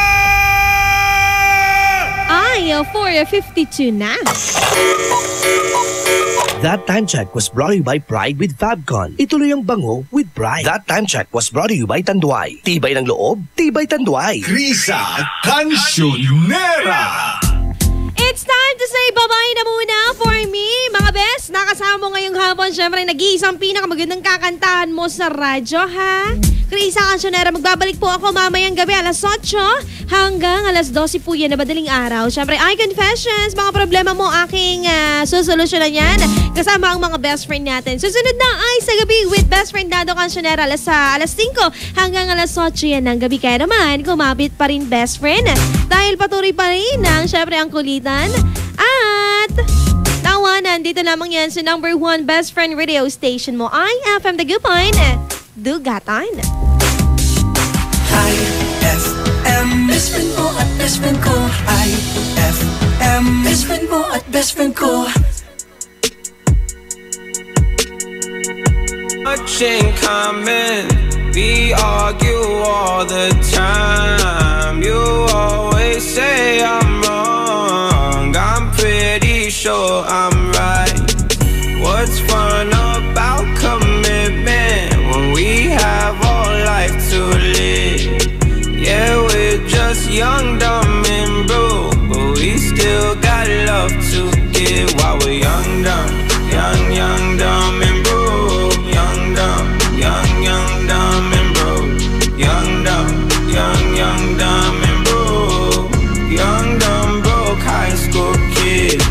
Ay, 4:52 na. That Time Check was brought to you by Pride with Fabcon. Ituloy ang bango with Pride. That Time Check was brought to you by Tanduay. Tibay ng loob, tibay Tanduay. Krisa Cancionera. It's time to say bye-bye na muna for me. Mga best, nakasama mo ngayong hapon. Siyempre, nag-iisang pinakamagandang kakantahan mo sa radyo, ha? Krisa Cancionera, magbabalik po ako mamayang gabi alas 8 hanggang alas 12 po yan na madaling araw. Siyempre, iConfessions, mga problema mo aking susolusyonan yan kasama ang mga best friend natin. Susunod na ay sa gabi with best friend Dado Cancionera alas 5 hanggang alas 8 yan ng gabi. Kaya naman, kumapit pa rin best friend dahil patuloy pa rin ang siyempre ang kulitan at tawanan. Dito lamang yan sa number 1 best friend radio station mo, IFM Dagupan, Dugatan. IFM, best friend mo at best friend ko. IFM, best friend mo at best friend ko. Much in common, we argue all the time. You always say I'm wrong, I'm pretty sure I'm right. What's fun about commitment when we have all life to live? Yeah, we're just young, dumb, and broke, but we still got love to give. While we're young, dumb, young, dumb, and broke. Young, dumb, dumb, and broke. Young, dumb, dumb, and broke. Young, dumb, broke high school kid.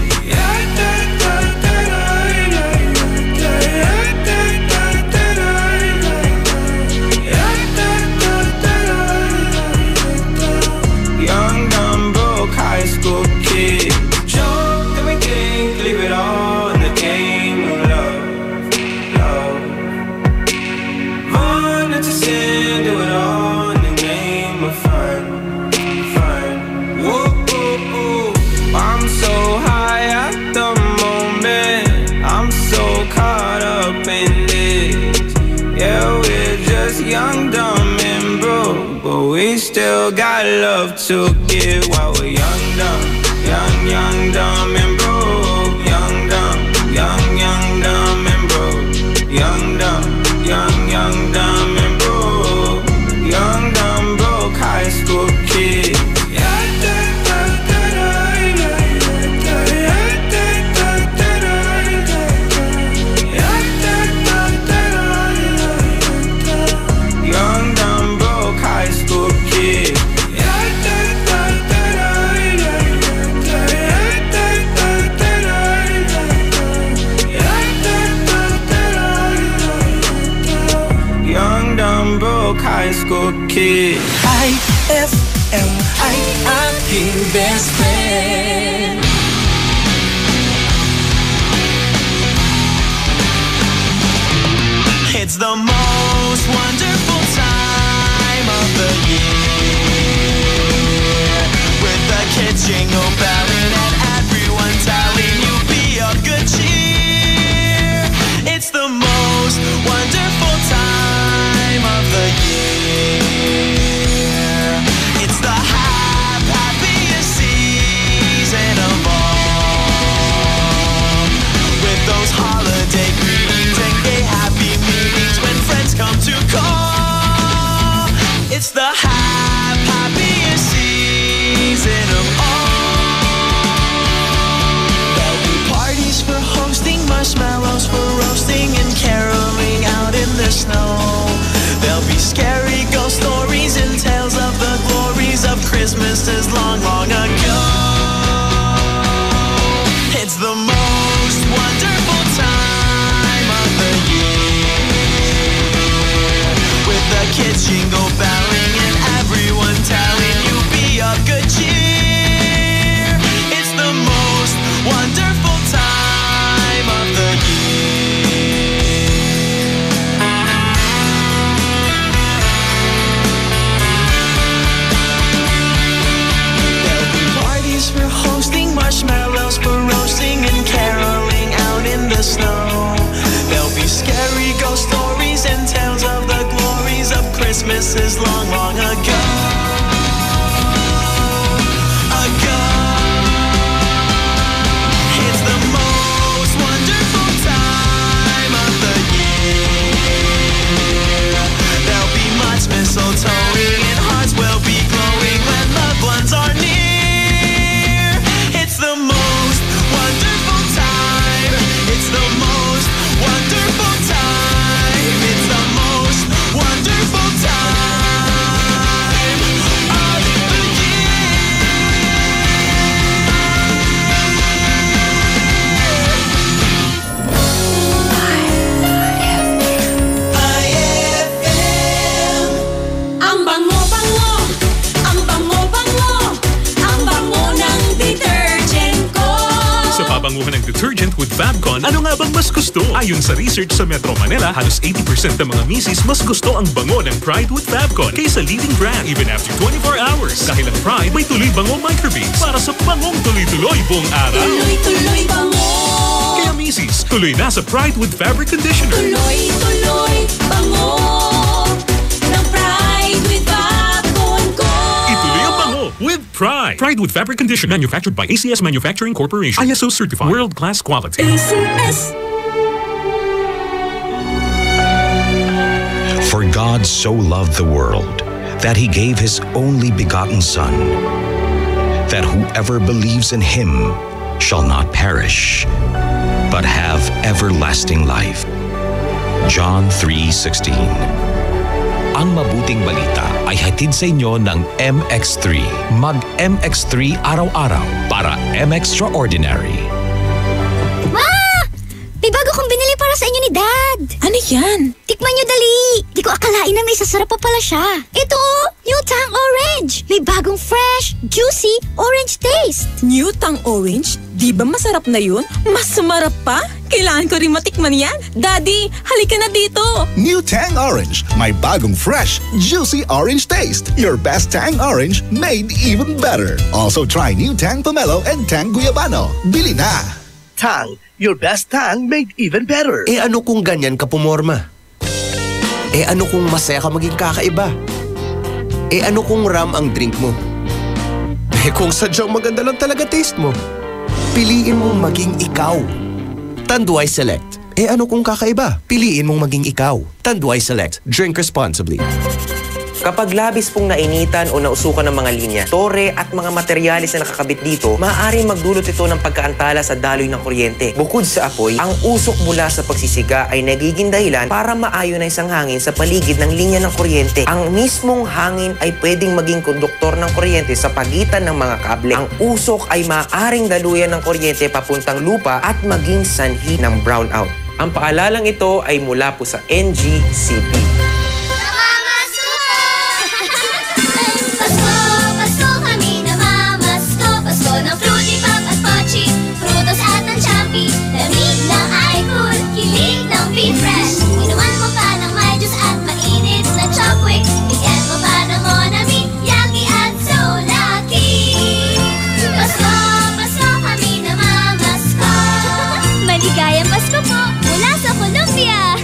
Young, dumb, and broke, but we still got love to give. While we're young, dumb, dumb, and broke. Young, dumb, and broke. Young, dumb, dumb, and broke. Young, dumb, broke high school kid. High school kid. IFM, ay aking best friend. It's the most wonderful time of the year, with the kids jingle belling and everyone telling you be of good cheer. It's the most wonderful time of the year. It's the happiest season of all, with those holiday greetings and gay happy meetings when promises long, long ago. It's the most wonderful time of the year. There'll be much mistletoeing and hearts will be glowing when loved ones are near. It's the most wonderful time. It's the most wonderful time. It's the most wonderful time of the Ang bango-bango, ang bango-bango, ang bango ng detergent ko. Sa pabanguhan ng detergent with Fabcon, ano nga bang mas gusto? Ayon sa research sa Metro Manila, halos 80% ng mga misis mas gusto ang bango ng Pride with Fabcon kaysa leading brand even after 24 hours. Dahil ang Pride may tuloy bango microbeads para sa bangong tuloy-tuloy buong araw. Tuloy-tuloy bango. Kaya misis, tuloy na sa Pride with Fabric Conditioner. Tuloy-tuloy bango ng Pride with Fabcon ko. Ituloy ang bango with Pride. Pride with Fabric Conditioner, manufactured by ACS Manufacturing Corporation. ISO certified, world-class quality. ACS. For God so loved the world that he gave his only begotten Son, that whoever believes in him shall not perish, but have everlasting life. John 3:16. Ang mabuting balita ay hatid sa inyo ng MX3. Mag-MX3 araw-araw para M-Extraordinary. Ma! May bago kong binili para sa inyo ni Dad. Ano yan? Tikman nyo dali. Di ko akalain na may sasarap pa pala siya. Ito, New Tang Orange. May bagong fresh, juicy, orange taste. New Tang Orange? Di ba masarap na yun? Mas sumarap pa? Kailangan ko rin matikman yan. Daddy, halika na dito. New Tang Orange. May bagong fresh, juicy orange taste. Your best Tang Orange made even better. Also try New Tang Pomelo and Tang Guyabano. Bili na! Tang, your best tang made even better. Eh ano kung ganyan ka pumorma? Eh ano kung masaya ka maging kakaiba? Eh ano kung ram ang drink mo? Eh kung sadyang maganda lang talaga taste mo? Piliin mong maging ikaw. Tanduay Select. Eh ano kung kakaiba? Piliin mong maging ikaw. Tanduay Select. Drink responsibly. Kapag labis pong nainitan o nausukan ng mga linya, tore at mga materyales na nakakabit dito, maaaring magdulot ito ng pagkaantala sa daloy ng kuryente. Bukod sa apoy, ang usok mula sa pagsisiga ay nagiging dahilan para maayonize ang hangin sa paligid ng linya ng kuryente. Ang mismong hangin ay pwedeng maging konduktor ng kuryente sa pagitan ng mga kable. Ang usok ay maaaring daluyan ng kuryente papuntang lupa at maging sanhi ng brownout. Ang paalalang ito ay mula po sa NGCP. Ng Fruity Pop at Pochi, Frutos at ng Champi, lamig ng iFood, kilig ng Be Fresh. Inuman mo pa ng may juice at mainit na Chocwick. Bigyan mo pa ng Monami, Yaki at So Lucky. Pasko, Pasko kami namamasko. Maligayang Pasko po mula sa Colombia.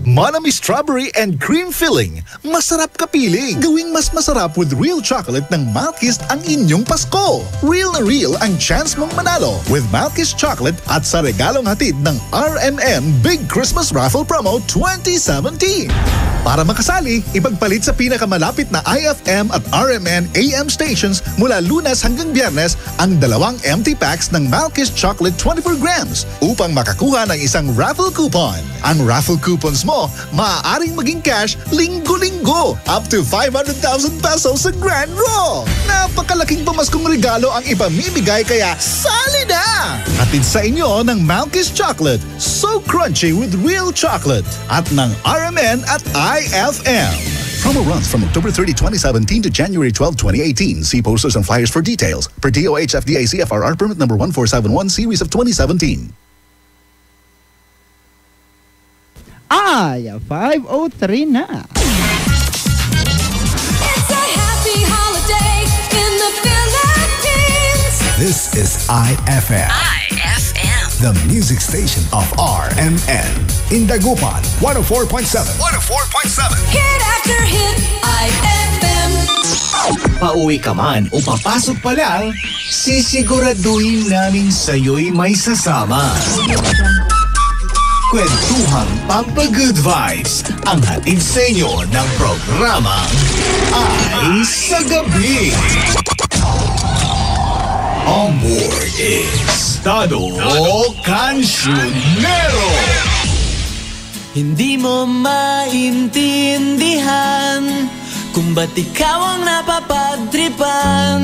Monami Strawberry and Cream Filling. Masarap kapiling. Gawing mas masarap with real chocolate ng Malkist ang inyong Pasko. Real na real ang chance mong manalo with Malkist Chocolate at sa regalong hatid ng RMN Big Christmas Raffle Promo 2017. Para makasali, ipagpalit sa pinakamalapit na IFM at RMN AM stations mula Lunes hanggang Biyernes ang 2 empty packs ng Malkist Chocolate 24 grams upang makakuha ng isang raffle coupon. Ang raffle coupons mo maaaring maging cash linggo-linggo up to 500,000 pesos sa Grand Draw. Napakalaking pamaskong regalo ang ipamimigay kaya sali na! Hatid sa inyo ng Malkist Chocolate, so crunchy with real chocolate at ng RMN at IFM. Promo runs from October 30, 2017 to January 12, 2018. See posters and flyers for details. Per DOH FDA CFRR permit number 1471 series of 2017. Ay, 5:03 na. It's a happy holiday in the Philippines. This is IFM. IFM. the music station of RMN. In Dagupan, 104.7. 104.7. Hit after hit, IFM. Pauwi ka man o papasok pa lang, sisiguraduhin namin sa'yo'y may sasama. Kwentuhang Pampa-Good Vibes ang hatid sa inyo ng programang Ay sa Gabi. On board is Tado Cancionero. Hindi mo maintindihan kung ba't ikaw ang napapagtripan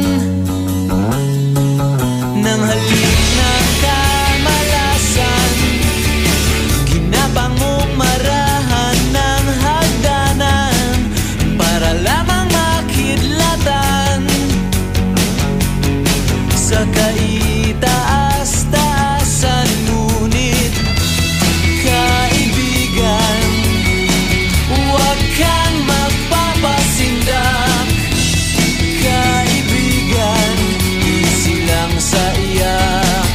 ng halik ng kamalasan. Ginapangong marahan ng hagdanan para lamang makidlatan sa kaitaas-taasan. Ngunit kaibigan, huwag kang magpapasindak. Kaibigan, easy lang sa iyak.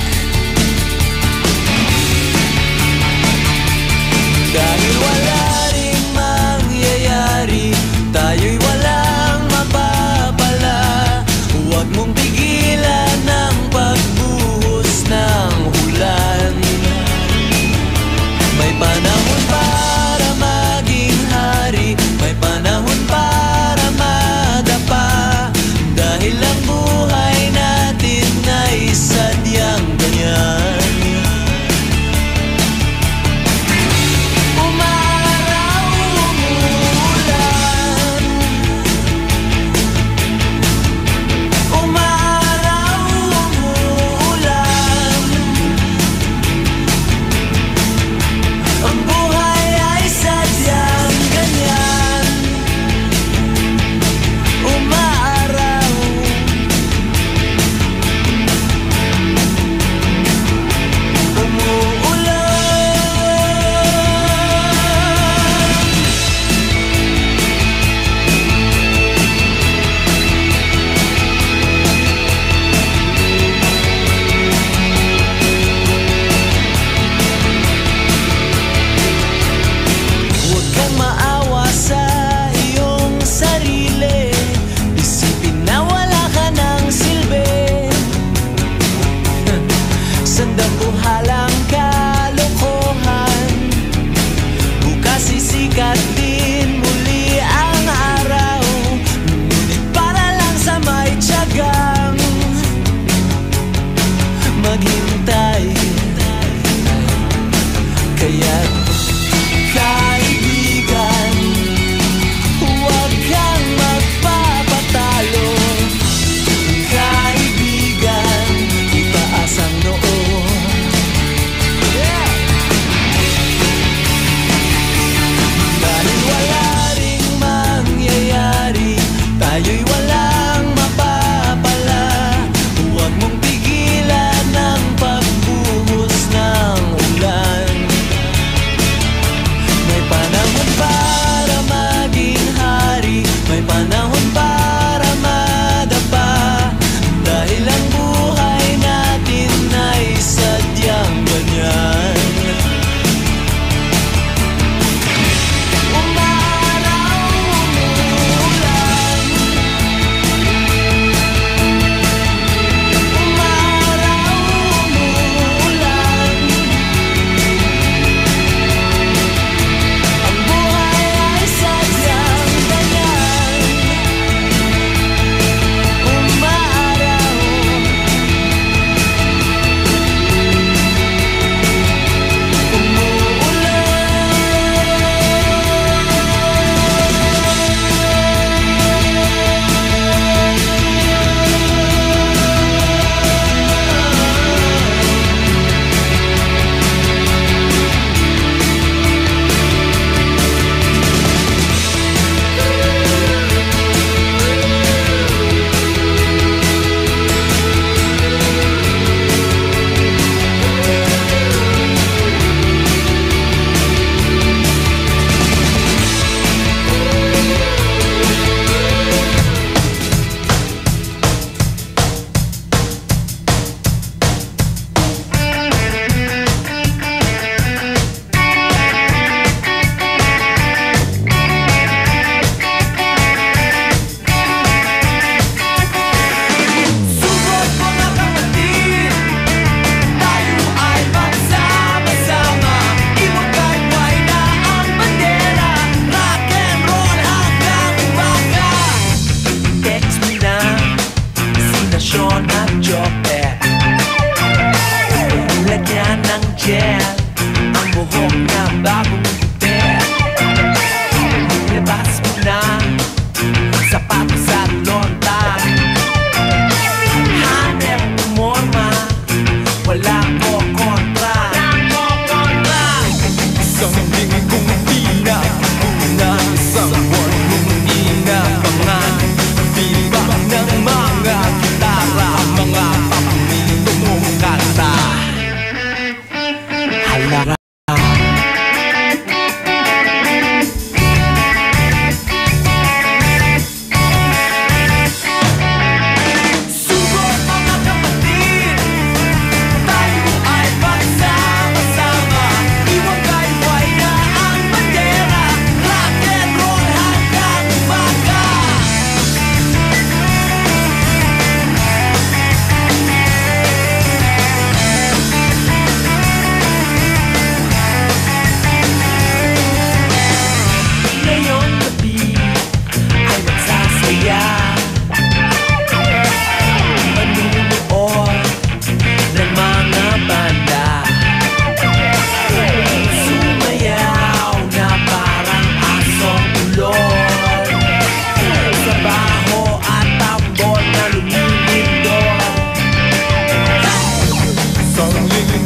Dahil wala ring mangyayari, tayo'y walang mapapala. Huwag mong pigilan ang pagbuhos ng ulan. May panahon para maging hari, may panahon para madapa. Dahil ang buhay natin ay sadyang ganyan. Umaraw, umuulan. Umaraw, umuulan. Ang buhay ay sadyang ganyan. Umaraw. Huwag kang maawa sa iyong sarili. Isipin na wala ka ng silbi. Sandabuhalang kalokohan. Bukas sisikat din muli ang araw. Ngunit para lang sa may tiyagang maghintay. Kaya't kaibigan, huwag kang magpapatalo. Kaibigan, itaas ang noo. Dahil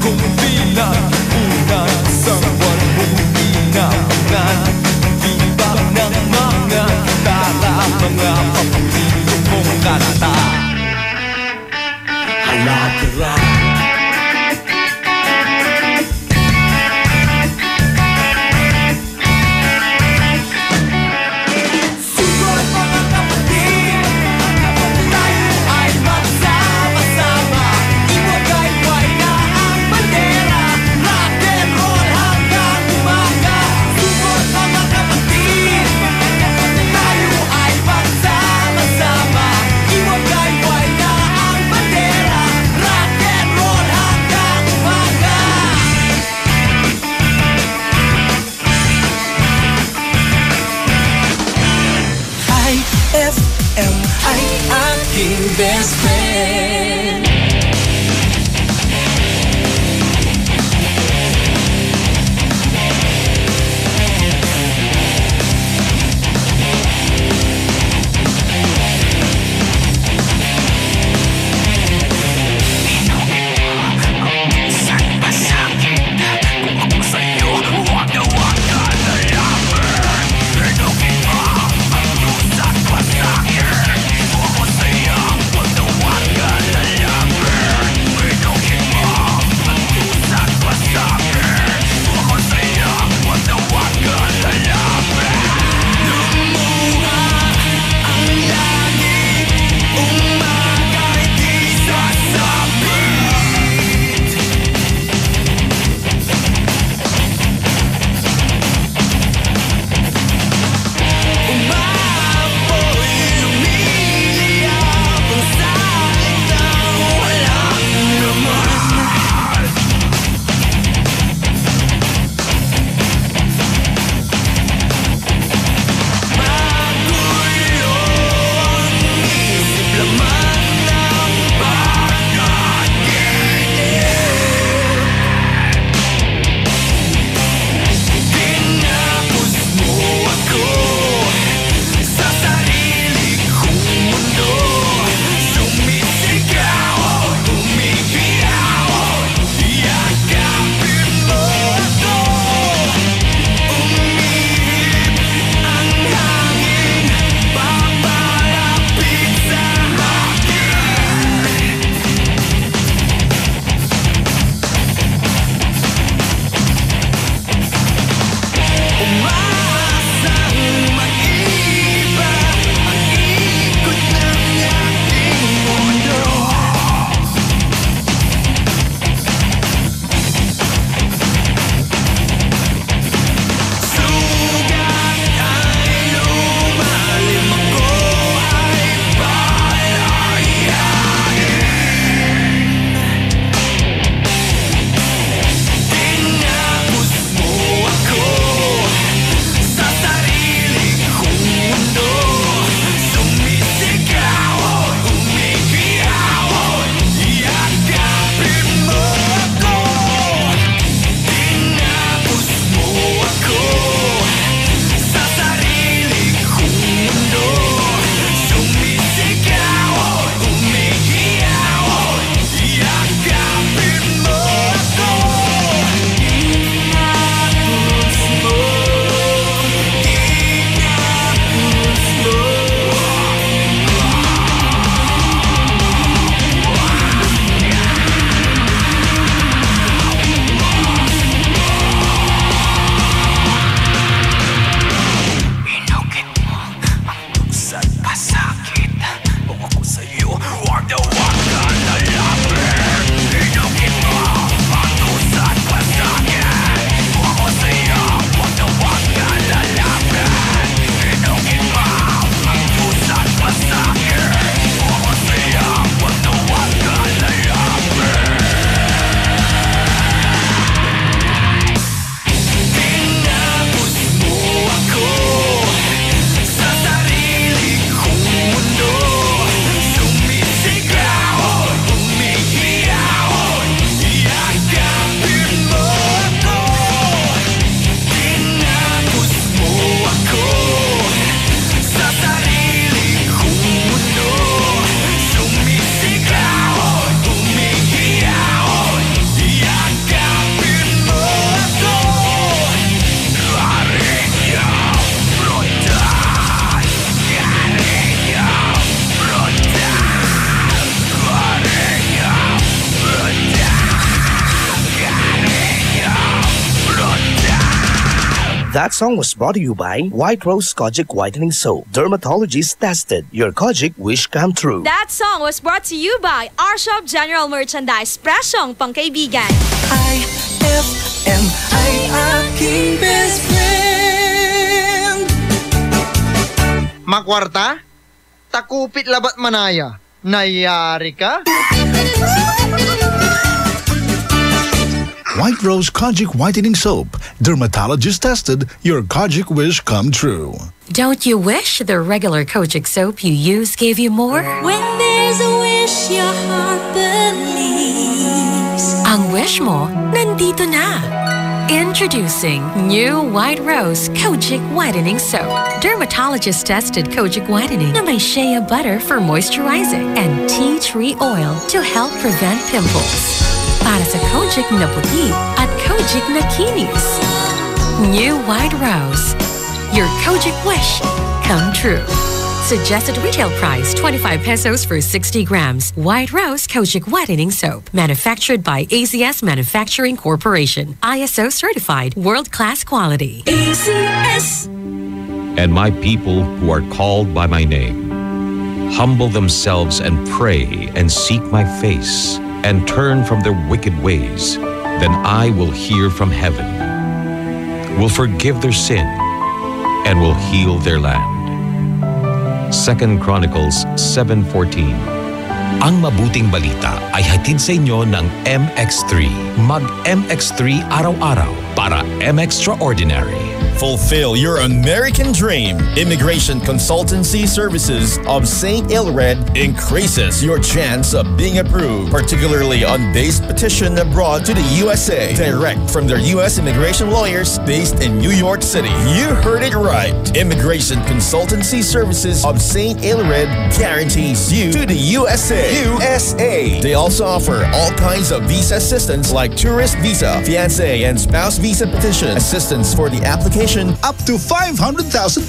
kong pinag-unan sa buwan mong inabangan. Tibak ng mga gitara, mga paborito mong kanta. Halakira. Rock and roll That song was brought to you by White Rose Kojic Whitening Soap. Dermatologist tested. Your Kojic wish come true. That song was brought to you by our shop General Merchandise. Presyong pangkaibigan. IFM ay aking best friend. Makwarta? Takupit labat manaya. Nayari ka? White Rose Kojic Whitening Soap. Dermatologist tested. Your Kojic wish come true. Don't you wish the regular Kojic soap you use gave you more? When there's a wish your heart believes. Ang wish mo, nandito na. Introducing new White Rose Kojic Whitening Soap. Dermatologist-tested Kojic Whitening na may shea butter for moisturizing and tea tree oil to help prevent pimples. Para sa Kojic na puti at Kojic na kinis. New White Rose. Your Kojic wish come true. Suggested retail price 25 pesos for 60 grams. White Rose Kojic Whitening Soap. Manufactured by AZS Manufacturing Corporation. ISO certified world-class quality. AZS. And my people who are called by my name humble themselves and pray and seek my face and turn from their wicked ways, then I will hear from heaven, will forgive their sin, and will heal their land. 2 Chronicles 7:14. Ang mabuting balita ay hatid sa inyo ng MX3. Mag-MX3 araw-araw para M-Extraordinary. Fulfill your American dream. Immigration Consultancy Services of St. Ilred increases your chance of being approved, particularly on base petition abroad to the USA, direct from their U.S. immigration lawyers based in New York City. You heard it right. Immigration Consultancy Services of St. Ilred guarantees you to the USA. They also offer all kinds of visa assistance like tourist visa, fiancé and spouse visa petition, assistance for the application, up to 500,000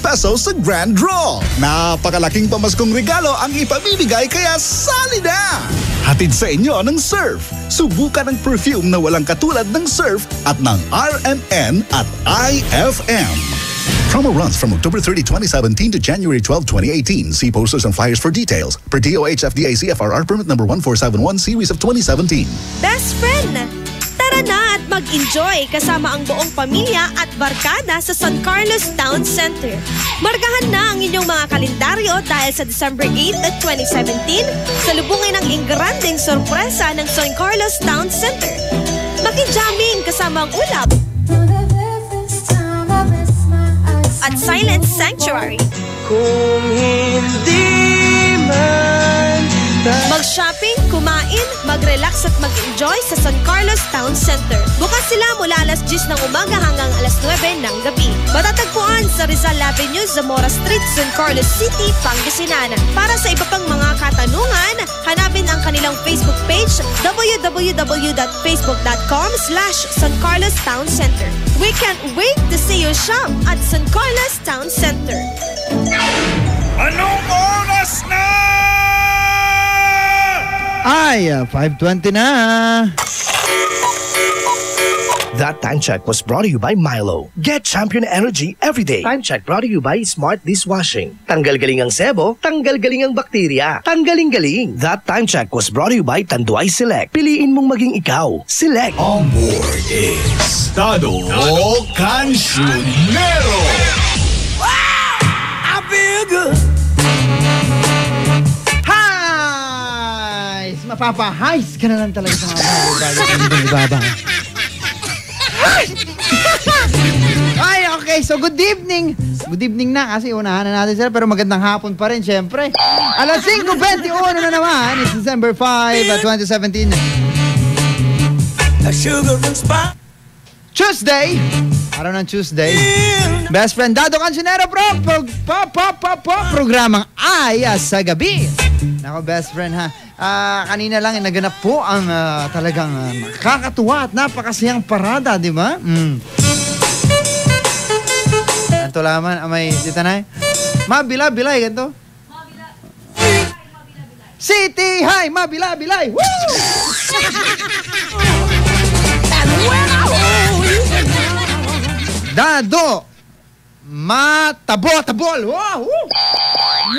pesos sa grand draw. Napakalaking pamaskong regalo ang ipamimigay kaya sali na! Hatid sa inyo ng Surf. Subukan ang perfume na walang katulad ng Surf at ng RMN at IFM. Promo runs from October 30, 2017 to January 12, 2018. See posters and flyers for details. Per DOH FDA CFRR permit number 1471 series of 2017. Best friend! Tara na at mag-enjoy kasama ang buong pamilya at barkada sa San Carlos Town Center. Markahan na ang inyong mga kalendaryo dahil sa December 8 at 2017, salubungin ang ingranding sorpresa ng San Carlos Town Center. Maki-jamming kasama ang ulap at Silent Sanctuary. Kung hindi man mag-shopping, kumain, mag-relax at mag-enjoy sa San Carlos Town Center. Bukas sila mula alas 10 ng umaga hanggang alas 9 ng gabi. Matatagpuan sa Rizal Avenue, Zamora Street, San Carlos City, Pangasinan. Para sa iba pang mga katanungan, hanapin ang kanilang Facebook page www.facebook.com/San Carlos Town Center. We can't wait to see you shop at San Carlos Town Center. Anong oras na? Ay, 5:20 na. That time check was brought to you by Milo. Get champion energy every day. Time check brought to you by Smart Dishwashing. Tanggal galing ang sebo, tanggal galing ang bakterya. Tanggaling galing. That time check was brought to you by Tanduay Select. Piliin mong maging ikaw. Select. On board is Dado Cancionero. I feel good. Mapapa-highs ka na lang talaga sa mga ibaba. Ay, okay. So, good evening. Good evening na kasi unahan na natin sila. Pero magandang hapon pa rin, syempre. Alas 5:21 na naman. It's December 5, 2017. Tuesday. Araw ng Tuesday. Best friend Dado Cancionero programang Ayas sa Gabi. Nako, best friend ha. Kanina lang naganap po ang talagang nakakatuwa at napakasayang parada, di ba? Ganto laman, may sitanay. Mabila-bilay, ganto. City High, mabila-bilay. Woo! Dado Matabol! Wow!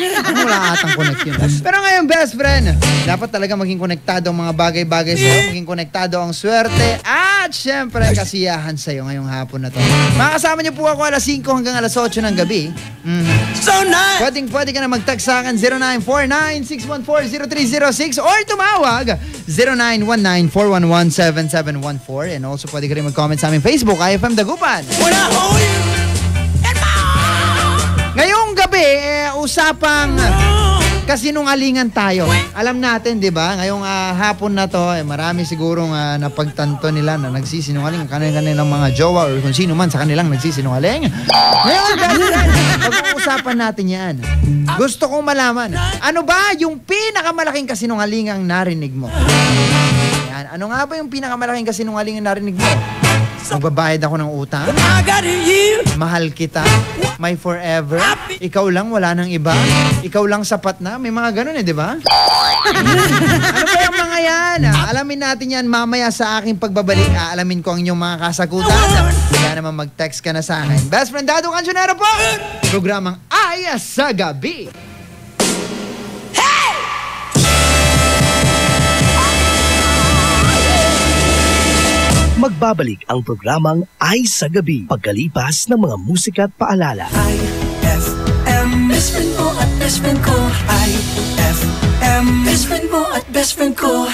Wala atang connection. Pero ngayon, best friend, dapat talaga maging konektado ang mga bagay-bagay sa'yo, maging konektado ang swerte, at syempre, kasiyahan sa'yo ngayong hapon na to. Makakasama niyo po ako alas 5 hanggang alas 8 ng gabi. So nice! Pwede ka na mag-text sa akin 0949-614-0306 or tumawag 0919-411-7714, and also pwede ka rin mag-comment sa aming Facebook, IFM Dagupan. Ngayong gabi, usapang kasinungalingan tayo. Alam natin, di ba? Ngayong hapon na to, marami sigurong napagtanto nila na nagsisinungaling ang kanilang mga jowa or kung sino man sa kanilang nagsisinungaling. Ngayon, pag-uusapan natin yan. Gusto kong malaman, ano ba yung pinakamalaking kasinungalingang narinig mo? Yan. Ano nga ba yung pinakamalaking kasinungalingang narinig mo? Magbabayad ako ng utang? Mahal kita? My forever? Ikaw lang, wala nang iba? Ikaw lang sapat na? May mga ganun di ba? Ano ba yung mga yan? Alamin natin yan mamaya sa aking pagbabalik. Alamin ko ang inyong mga kasagutan. Kaya naman mag-text ka na sa akin. Best friend Dado Cancionero po! Programang Aya sa Gabi. Magbabalik ang programang Ay sa Gabi pagkalipas ng mga musika at paalala. IFM, best friend mo at best friend ko. IFM, best friend mo at best friend ko.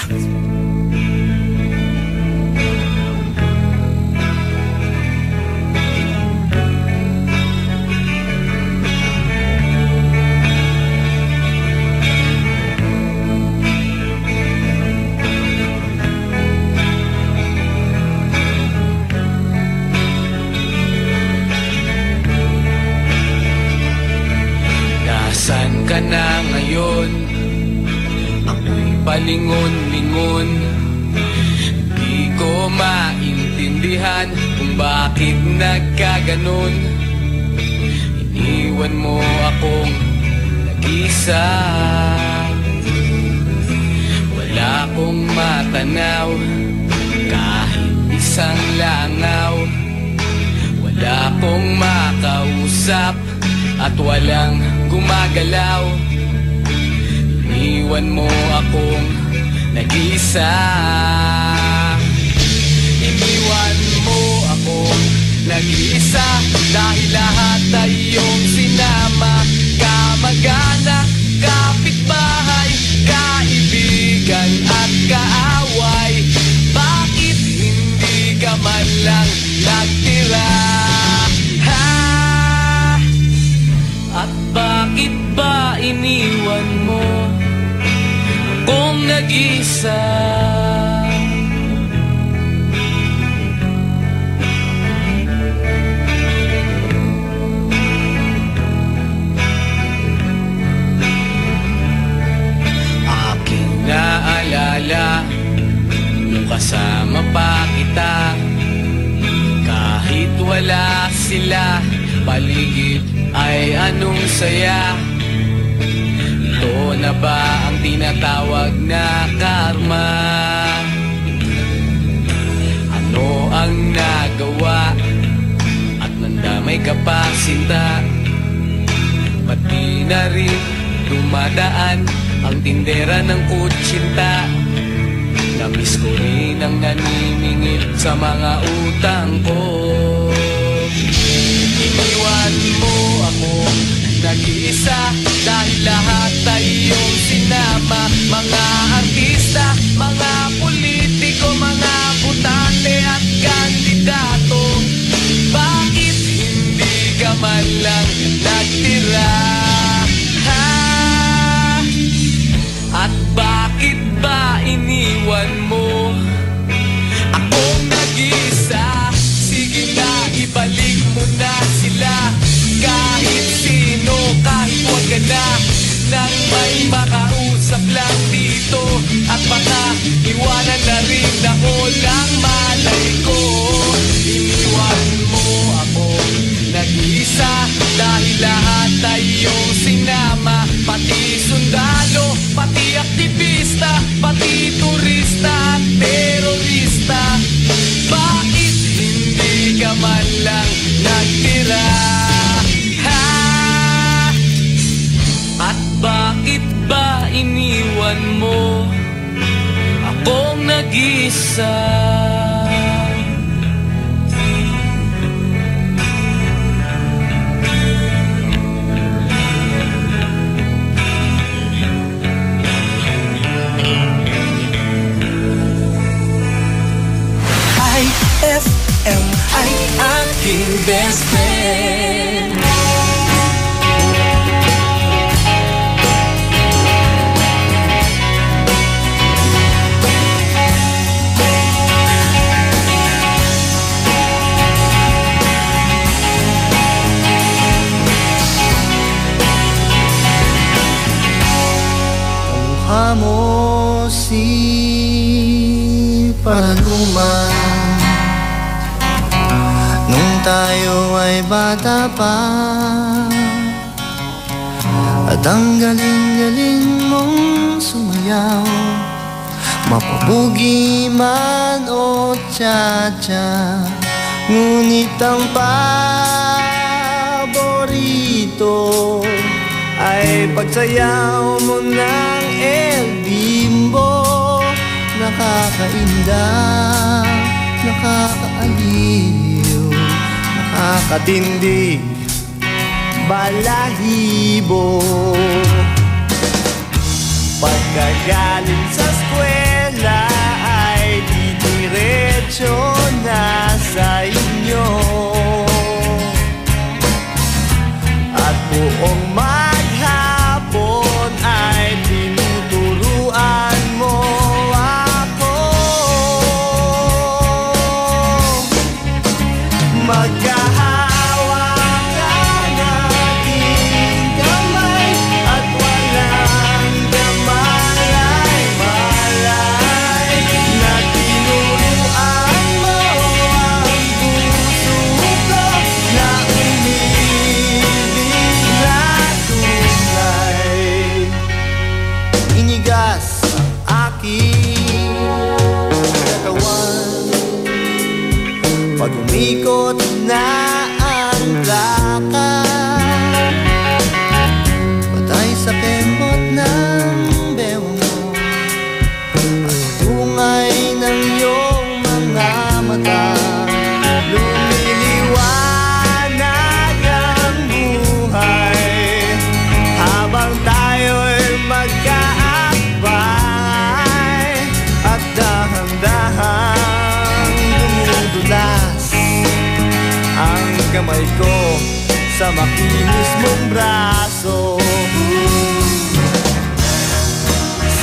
Saan ka na ngayon? Ako'y palingon-lingon. Di ko maintindihan kung bakit nagkaganon. Iniwan mo akong nag-isa. Wala akong matanaw kahit isang langaw. Wala akong makausap at walang gumagalaw. Iniwan mo akong nag-iisa. Iniwan mo akong nag-iisa dahil lahat ay iyong sinama. Kamag-anak, kapitbahay, kaibigan at kaaway. Bakit hindi ka man lang nagtira? At bakit ba iniwan mo akong nag-isa? Aking naalala nung kasama pa kita, kahit wala sila paligid ay anong saya. Ito na ba ang tinatawag na karma? Ano ang nagawa at nandamay ka pa sinta? Pati na rin dumadaan ang tindera ng kutsinta. Namiss ko rin ang naniningil sa mga utang ko. Iniwan mo ako nag-iisa dahil lahat ay iyong sinama. Mga artista, mga politiko, mga butante at kandidato. Bakit hindi ka man lang nagtira? At bakit ba iniwan mo akong nag-iisa? Sige na, ibalik mo na sila. Kahit sino, kahit huwag ka na nang may makausap lang dito. At baka iwanan na rin ako lang malay ko. Iniwan mo ako nag-iisa dahil lahat ay iyong sinama. Pati sundalo, pati aktivista, pati turista at terorista. Bakit hindi ka man lang nagtira? isa. IFM ay aking best friend. Kamukha mo si Paraluman nung tayo ay bata pa, at ang galing-galing mong sumayaw, mapabugi man o cha-cha. Ngunit ang paborito ay pagsayaw mo ng El Bimbo. Nakakainda, nakakaaliw, nakakatindig, balahibo. Pagkagaling sa eskwela ay didiretso na sa inyo, at buong maghapon ay tinuturuan mo ako. Magkahawak ang ating kamay at walang kamalay-malay, na tinuruan mo ang puso ko na umibig na tunay. Inigas ang aking katawan pag umikot na ang plaka, patay sa kembot ng bewang mo at tungay ng iyong mga mata. Lumiliwanag ang buhay habang tayo'y magkaakbay, at dahan-dahang dumudulas ang kamay ko sa makinis mong braso.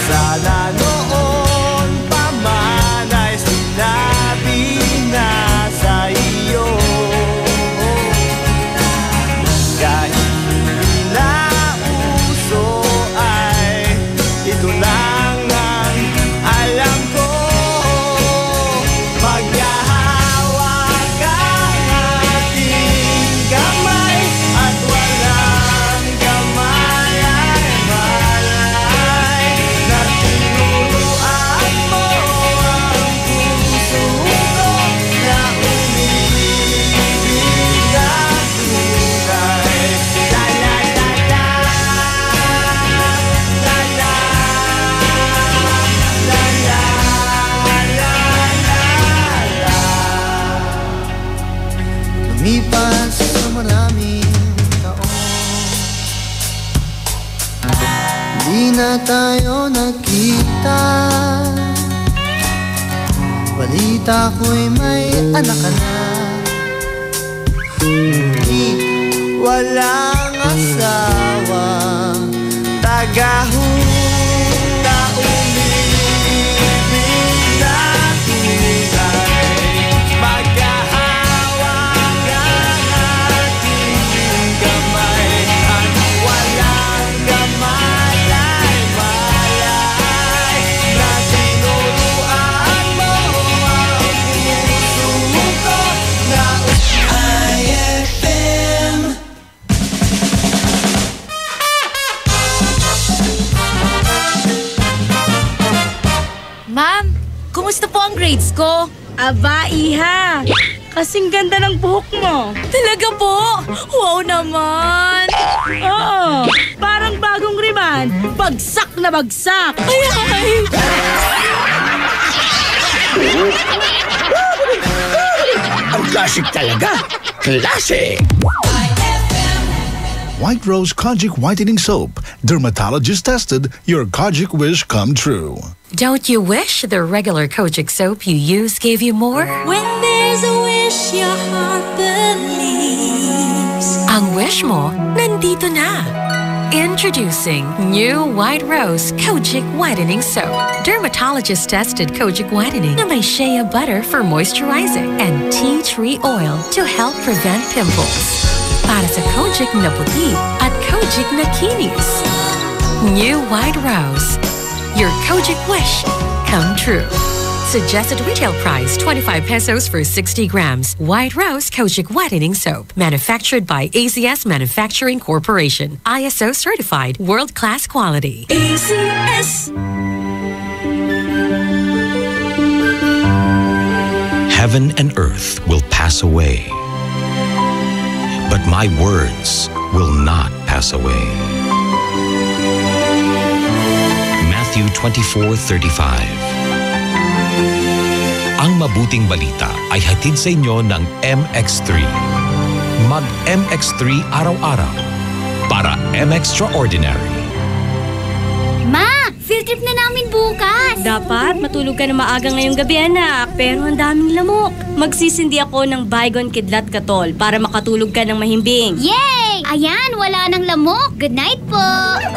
Sana noon pa man ay sinabi na sa iyo, kahit hindi na uso ay ito lang ang alam ko. Maghahawak ang ating kamay at walang kamalay-malay, na tinuruan mo ang puso ko na umibig na tunay. La la la la, la la, la la, la la. Lumipas sa maraming taon, di na tayo nagkita. Balita ko'y may anak ka na, ngunit walang asawa. Tagahong na umibig na tunay. Maghahawak ang ating kamay at walang kamalay-malay, na tinuruan mo ang puso ko na IFM. Ma'am, kumusta po ang grades ko? Aba, Iha. Kasing ganda ng buhok mo. Talaga po? Wow naman! Oo, parang bagong riman. Bagsak na bagsak. Ay, ay! Ang classic talaga. Classic! White Rose Kojic Whitening Soap. Dermatologist tested, your Kojic wish come true. Don't you wish the regular Kojic soap you use gave you more? When there's a wish your heart believes. Ang wish mo, nandito na. Introducing new White Rose Kojic Whitening Soap. Dermatologist-tested Kojic Whitening na may shea butter for moisturizing and tea tree oil to help prevent pimples. Para sa Kojic na puti at Kojic na kinis. New White Rose. Your Kojic wish come true. Suggested retail price 25 pesos for 60 grams. White Rose Kojic Whitening Soap. Manufactured by ACS Manufacturing Corporation. ISO certified world-class quality. ACS. Heaven and earth will pass away, but my words will not pass away. Matthew 24:35. Ang mabuting balita ay hatid sa inyo ng MX3. Mag-MX3 araw-araw para M-Extraordinary. Ma, field trip na namin bukas. Dapat matulog ka na maaga ngayong gabi, anak. Pero ang daming lamok. Magsisindi ako ng Baygon Kidlat Katol para makatulog ka ng mahimbing. Yay! Ayan, wala nang lamok. Good night po.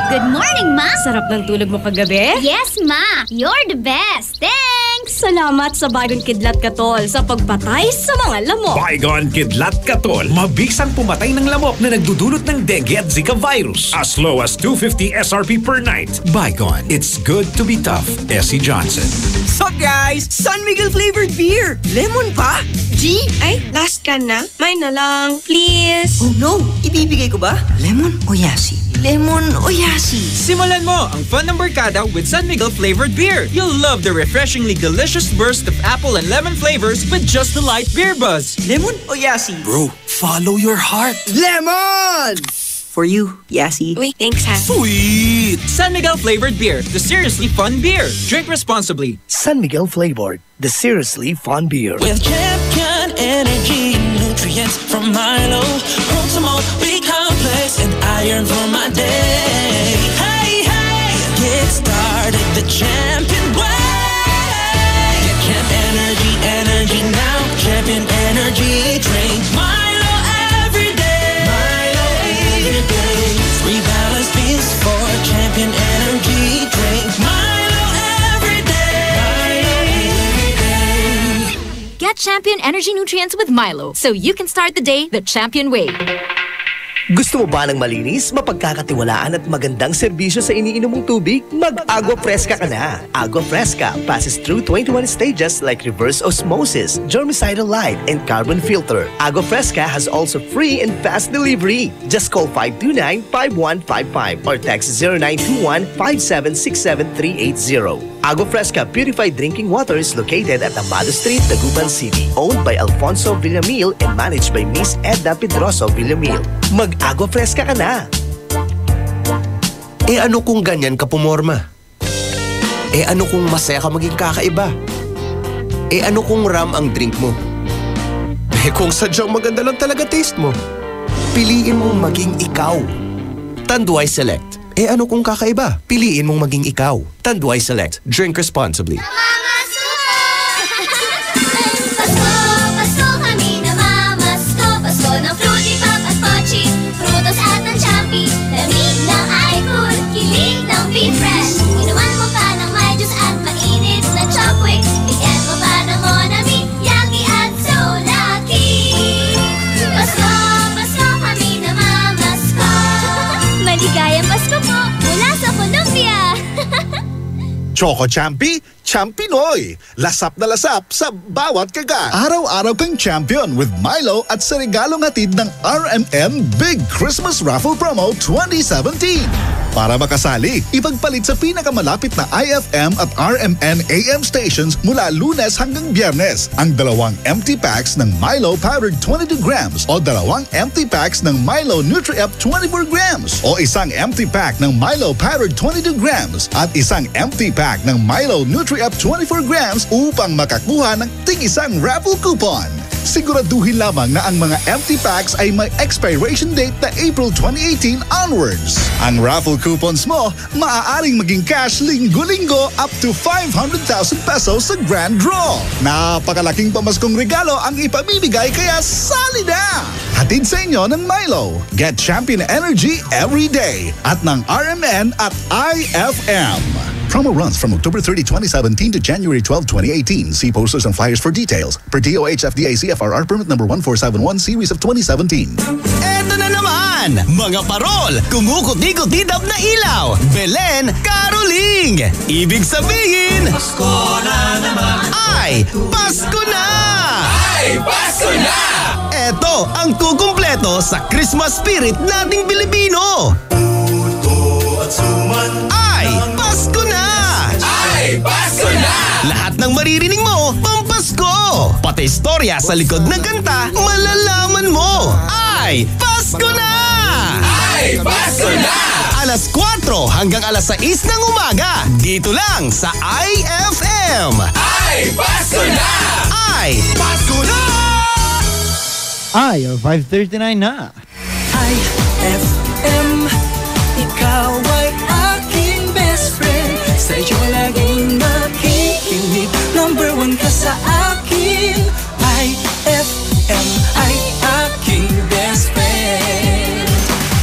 Good morning, Ma. Sarap ng tulog mo kagabi? Yes, Ma. You're the best. Thanks. Salamat sa Baygon Kidlat Katol sa pagpatay sa mga lamok. Baygon Kidlat Katol. Mabisang pumatay ng lamok na nagdudulot ng dengue at Zika virus. As low as 250 SRP per night. Baygon. It's good to be tough. Essie Johnson. So guys, San Miguel flavored beer. Lemon pa? G? Ay, last can na. May na lang, please. Oh no, ibibigay ko ba? Lemon o yasi? Lemon o yasi? Simulan mo ang fun ng barkada with San Miguel flavored beer. You'll love the refreshingly delicious burst of apple and lemon flavors with just the light beer buzz. Lemon o yasi? Bro, follow your heart. Lemon! For you, Yasi. Uy, thanks ha. Sweet! San Miguel flavored beer, the seriously fun beer. Drink responsibly. San Miguel flavored, the seriously fun beer. With champion energy, nutrients from Milo, Proximo, B-complex, and iron for my day. Hey, hey! Get started the champion way. Get Champ energy now. Champion energy, drink Milo every day. Milo every day. Rebalance this for champion energy, drink Milo every day. Milo every day. Get Champion Energy Nutrients with Milo so you can start the day the champion way. Gusto mo ba ng malinis, mapagkakatiwalaan at magandang serbisyo sa iniinom mong tubig? Mag-Agua Fresca ka na! Agua Fresca passes through 21 stages like reverse osmosis, germicidal light, and carbon filter. Agua Fresca has also free and fast delivery. Just call 529-5155 or text 0921-5767380. Agua Fresca Purified Drinking Water is located at Amado Street, Taguban City. Owned by Alfonso Villamil and managed by Miss Edna Pedroso Villamil. Mag-Agua Fresca ka na! Eh ano kung ganyan ka pumorma? Eh ano kung masaya ka maging kakaiba? Eh ano kung ram ang drink mo? Eh kung sadyang maganda lang talaga taste mo? Piliin mong maging ikaw. Tanduay Select. Eh ano kung kakaiba? Piliin mong maging ikaw. Tanduay Select. Drink responsibly. Pasko kami namamasko. Pasko ng Fruity Pop at Pochi, Frutos at ng Champi. Lamig ng iFood, kilig ng Be-Fresh. Inuman mo pa ng may juice at mainit na Chopwick. Bigyan mo pa ng Monami, Yaki at So Lucky. Pasko kami namamasko. Maligayang Pasko po mula sa Colombia. Choco Champi, Champinoy. Lasap na lasap sa bawat kagat. Araw-araw kang champion with Milo at sa regalong hatid ng RMN Big Christmas Raffle Promo 2017. Para makasali, ipagpalit sa pinakamalapit na IFM at RMN AM stations mula Lunes hanggang Biyernes ang 2 empty packs ng Milo Powdered 22 grams o 2 empty packs ng Milo Nutri-Up 24 grams o isang empty pack ng Milo Powdered 22 grams at isang empty pack ng Milo Nutri-Up 24 grams upang makakuha ng tig-isang raffle coupon. Siguraduhin lamang na ang mga empty packs ay may expiration date na April 2018 onwards. Ang raffle coupons mo, maaaring maging cash linggo-linggo up to 500,000 pesos sa grand draw. Napakalaking pamaskong regalo ang ipamimigay kaya sali na! Hatid sa inyo ng Milo. Get champion energy every day at ng RMN at IFM. Promo runs from October 30, 2017 to January 12, 2018. See posters and flyers for details. Per DOH FDA CFRR permit number 1471 series of 2017. Eto na naman! Mga parol! Kumukot-ikot-idap na ilaw! Belen Caroling! Ibig sabihin... Pasko na naman! Ay! Pasko na! Ay! Pasko na! Eto ang kukumpleto sa Christmas spirit nating Pilipino! Puto at suman! Ay! Pasko na! Ay! Pasko na! Lahat ng maririnig mo, pampasko! Pati istorya sa likod ng kanta, malalaman mo! Ay! Pasko na! Ay! Pasko na! Alas 4 hanggang alas 6 ng umaga, dito lang sa IFM! Ay! Pasko na! Ay! Pasko na! Ay, 5:39 na. IFM, ikaw ay aking best friend. Sa'yo laging makikinig. Number 1 ka sa akin. IFM ay aking best friend.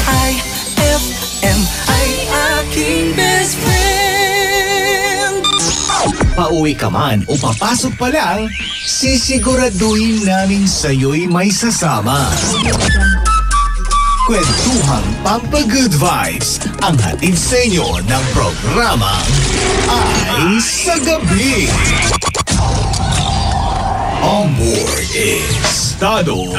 IFM ay aking best friend. Pauwi ka man o papasok pa lang, sisiguraduhin namin sa'yo'y may sasama. Kwentuhang Pampa-Good Vibes ang hatid sa inyo ng programa Ay sa Gabi. On board is Tado.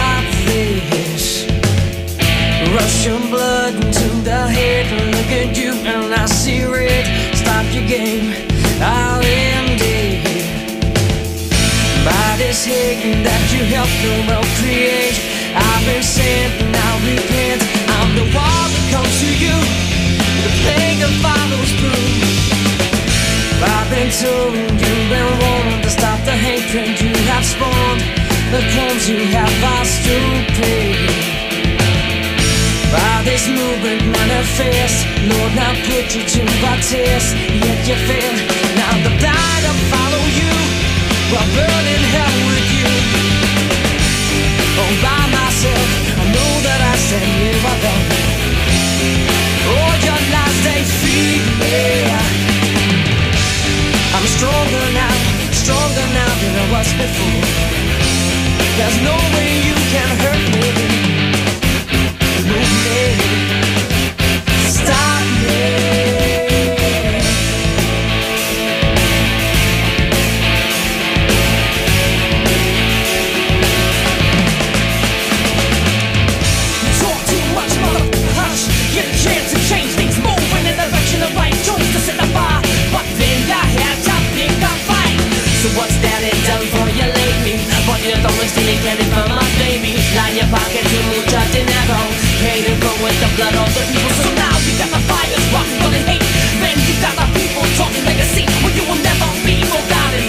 Russian blood into the head. Look at you and I see red. Stop your game, I'll end it. By this hate that you helped the world create, I've been sent and I'll repent. I'm the wall that comes to you, the pagan follows through. I've been told you've been warned to stop the hatred you have spawned, the crimes you have lost to pay. By this movement manifest, Lord, now put you to my test. Yet you fail. Now the blind will follow you, while burning hell with you. All by myself, I know that I said you were wrong. All your lies, they feed me. I'm stronger now than I was before. There's no way you can hurt me. Move me, stop me. Talk too much, mother, hush. Get a chance to change things, move in the direction of right choice to set the bar. But then I had to pick a fight. So what's that it done for you lately? But you don't wish to get it from my baby. Line your pocket to mucha dinero. Pay to go with the blood of the people. So now you got the fires rocking on the hate. Then you got the people talking legacy. Well, you will never be forgotten.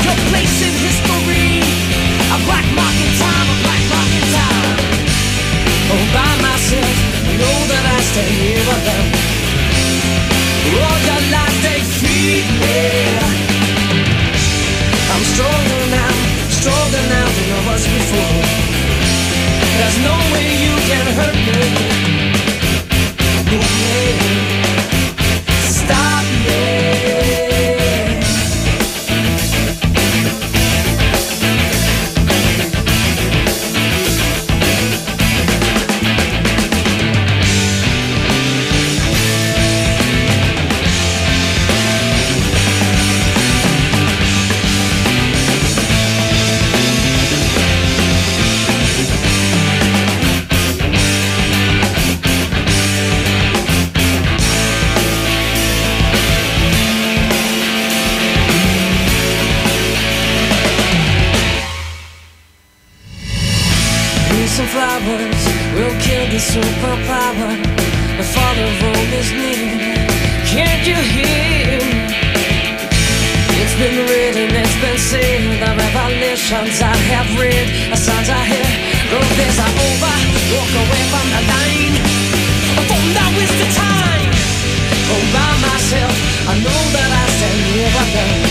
Your place in history, a black mark in time, a black mark in time. All by myself, I know that I stay here alone. All your life they feed me. I'm stronger now than I was before. There's no way you can hurt me. Move me, stop me. and flowers will kill the superpower. The father Rome is near. Can't you hear? It's been written, it's been said. The revelations I have read, the signs I hear. Those days are over. Walk away from the line. For now is the time. All by myself, I know that I stand here alone.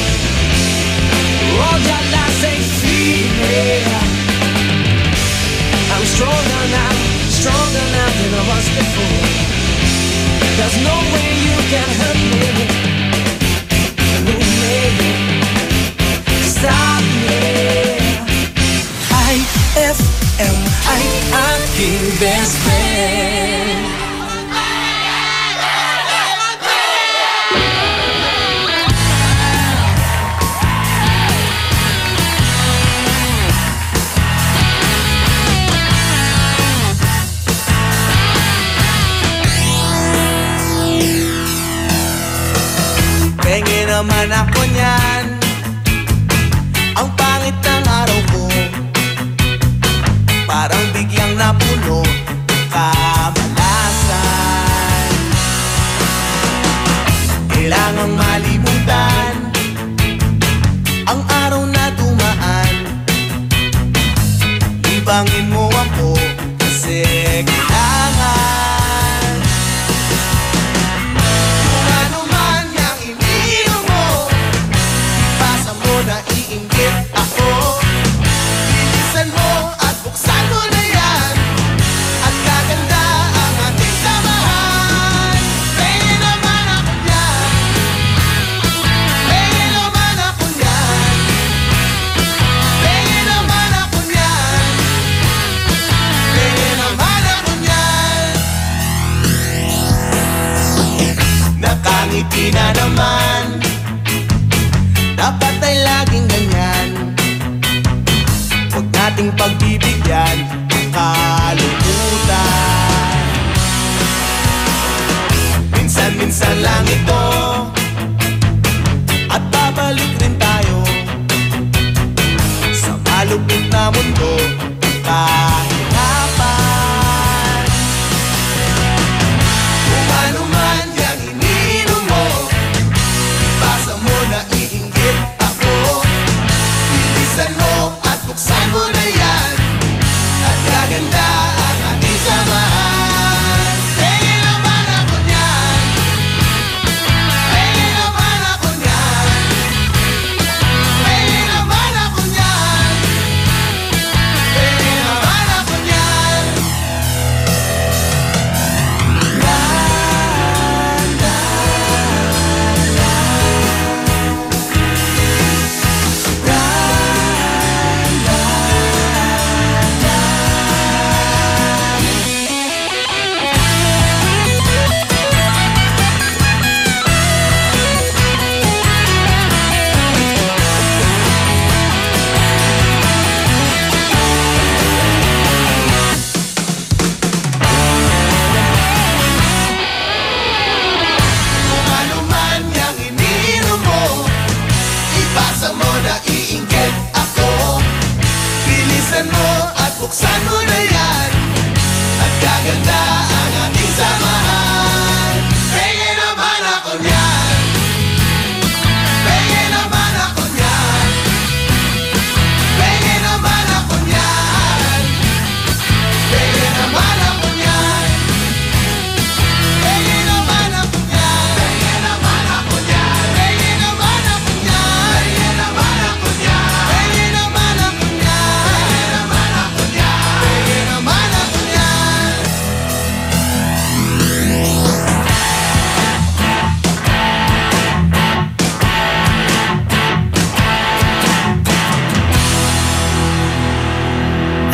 All your lies ain't fear. I'm stronger now than I was before. There's no way you can hurt me. No way. Stop me. IFM, I'm your best friend. Pengen naman ako niyan. Ang pangit ng araw ko, parang biglang napuno ng kamalasan. Kailangang malimutan ang araw na dumaan. Ibangin mo ako kasi kailangan. Naiinggit ako. Bilisan mo at buksan mo na yan. At gaganda ang ating samahan. Pengen naman ako yan. Pengen naman ako yan. Pengen naman ako yan. Pengen naman ako yan. Nakangiti na naman. Dapat ay laging ganyan. Huwag nating pagbibigyan ang kalungkutan. Minsan-minsan lang ito, at babalik rin tayo sa malupit na mundo ng kahirapan. Kung ano man yang ininom mo, ipasa mo na iinggit ako. Bilisan mo at buksan mo na yan. At gaganda ang ating samahan. Pengen naman ako niyan. Pengen naman ako niyan. Pengen naman ako niyan. Pengen naman ako niyan. Kung ano man yang ininom mo, ipasa mo na iinggit ako. Bilisan mo at buksan mo na yan. At gaganda ang ating samahan. Pengen naman ako niyan. Pengen naman ako niyan. Pengen naman ako niyan. Pengen naman ako niyan. Pengen naman ako niyan. Pengen naman ako niyan. Pengen naman ako niyan. Pengen naman ako niyan. Pengen naman ako niyan. Pengen naman ako niyan. Pengen naman ako niyan.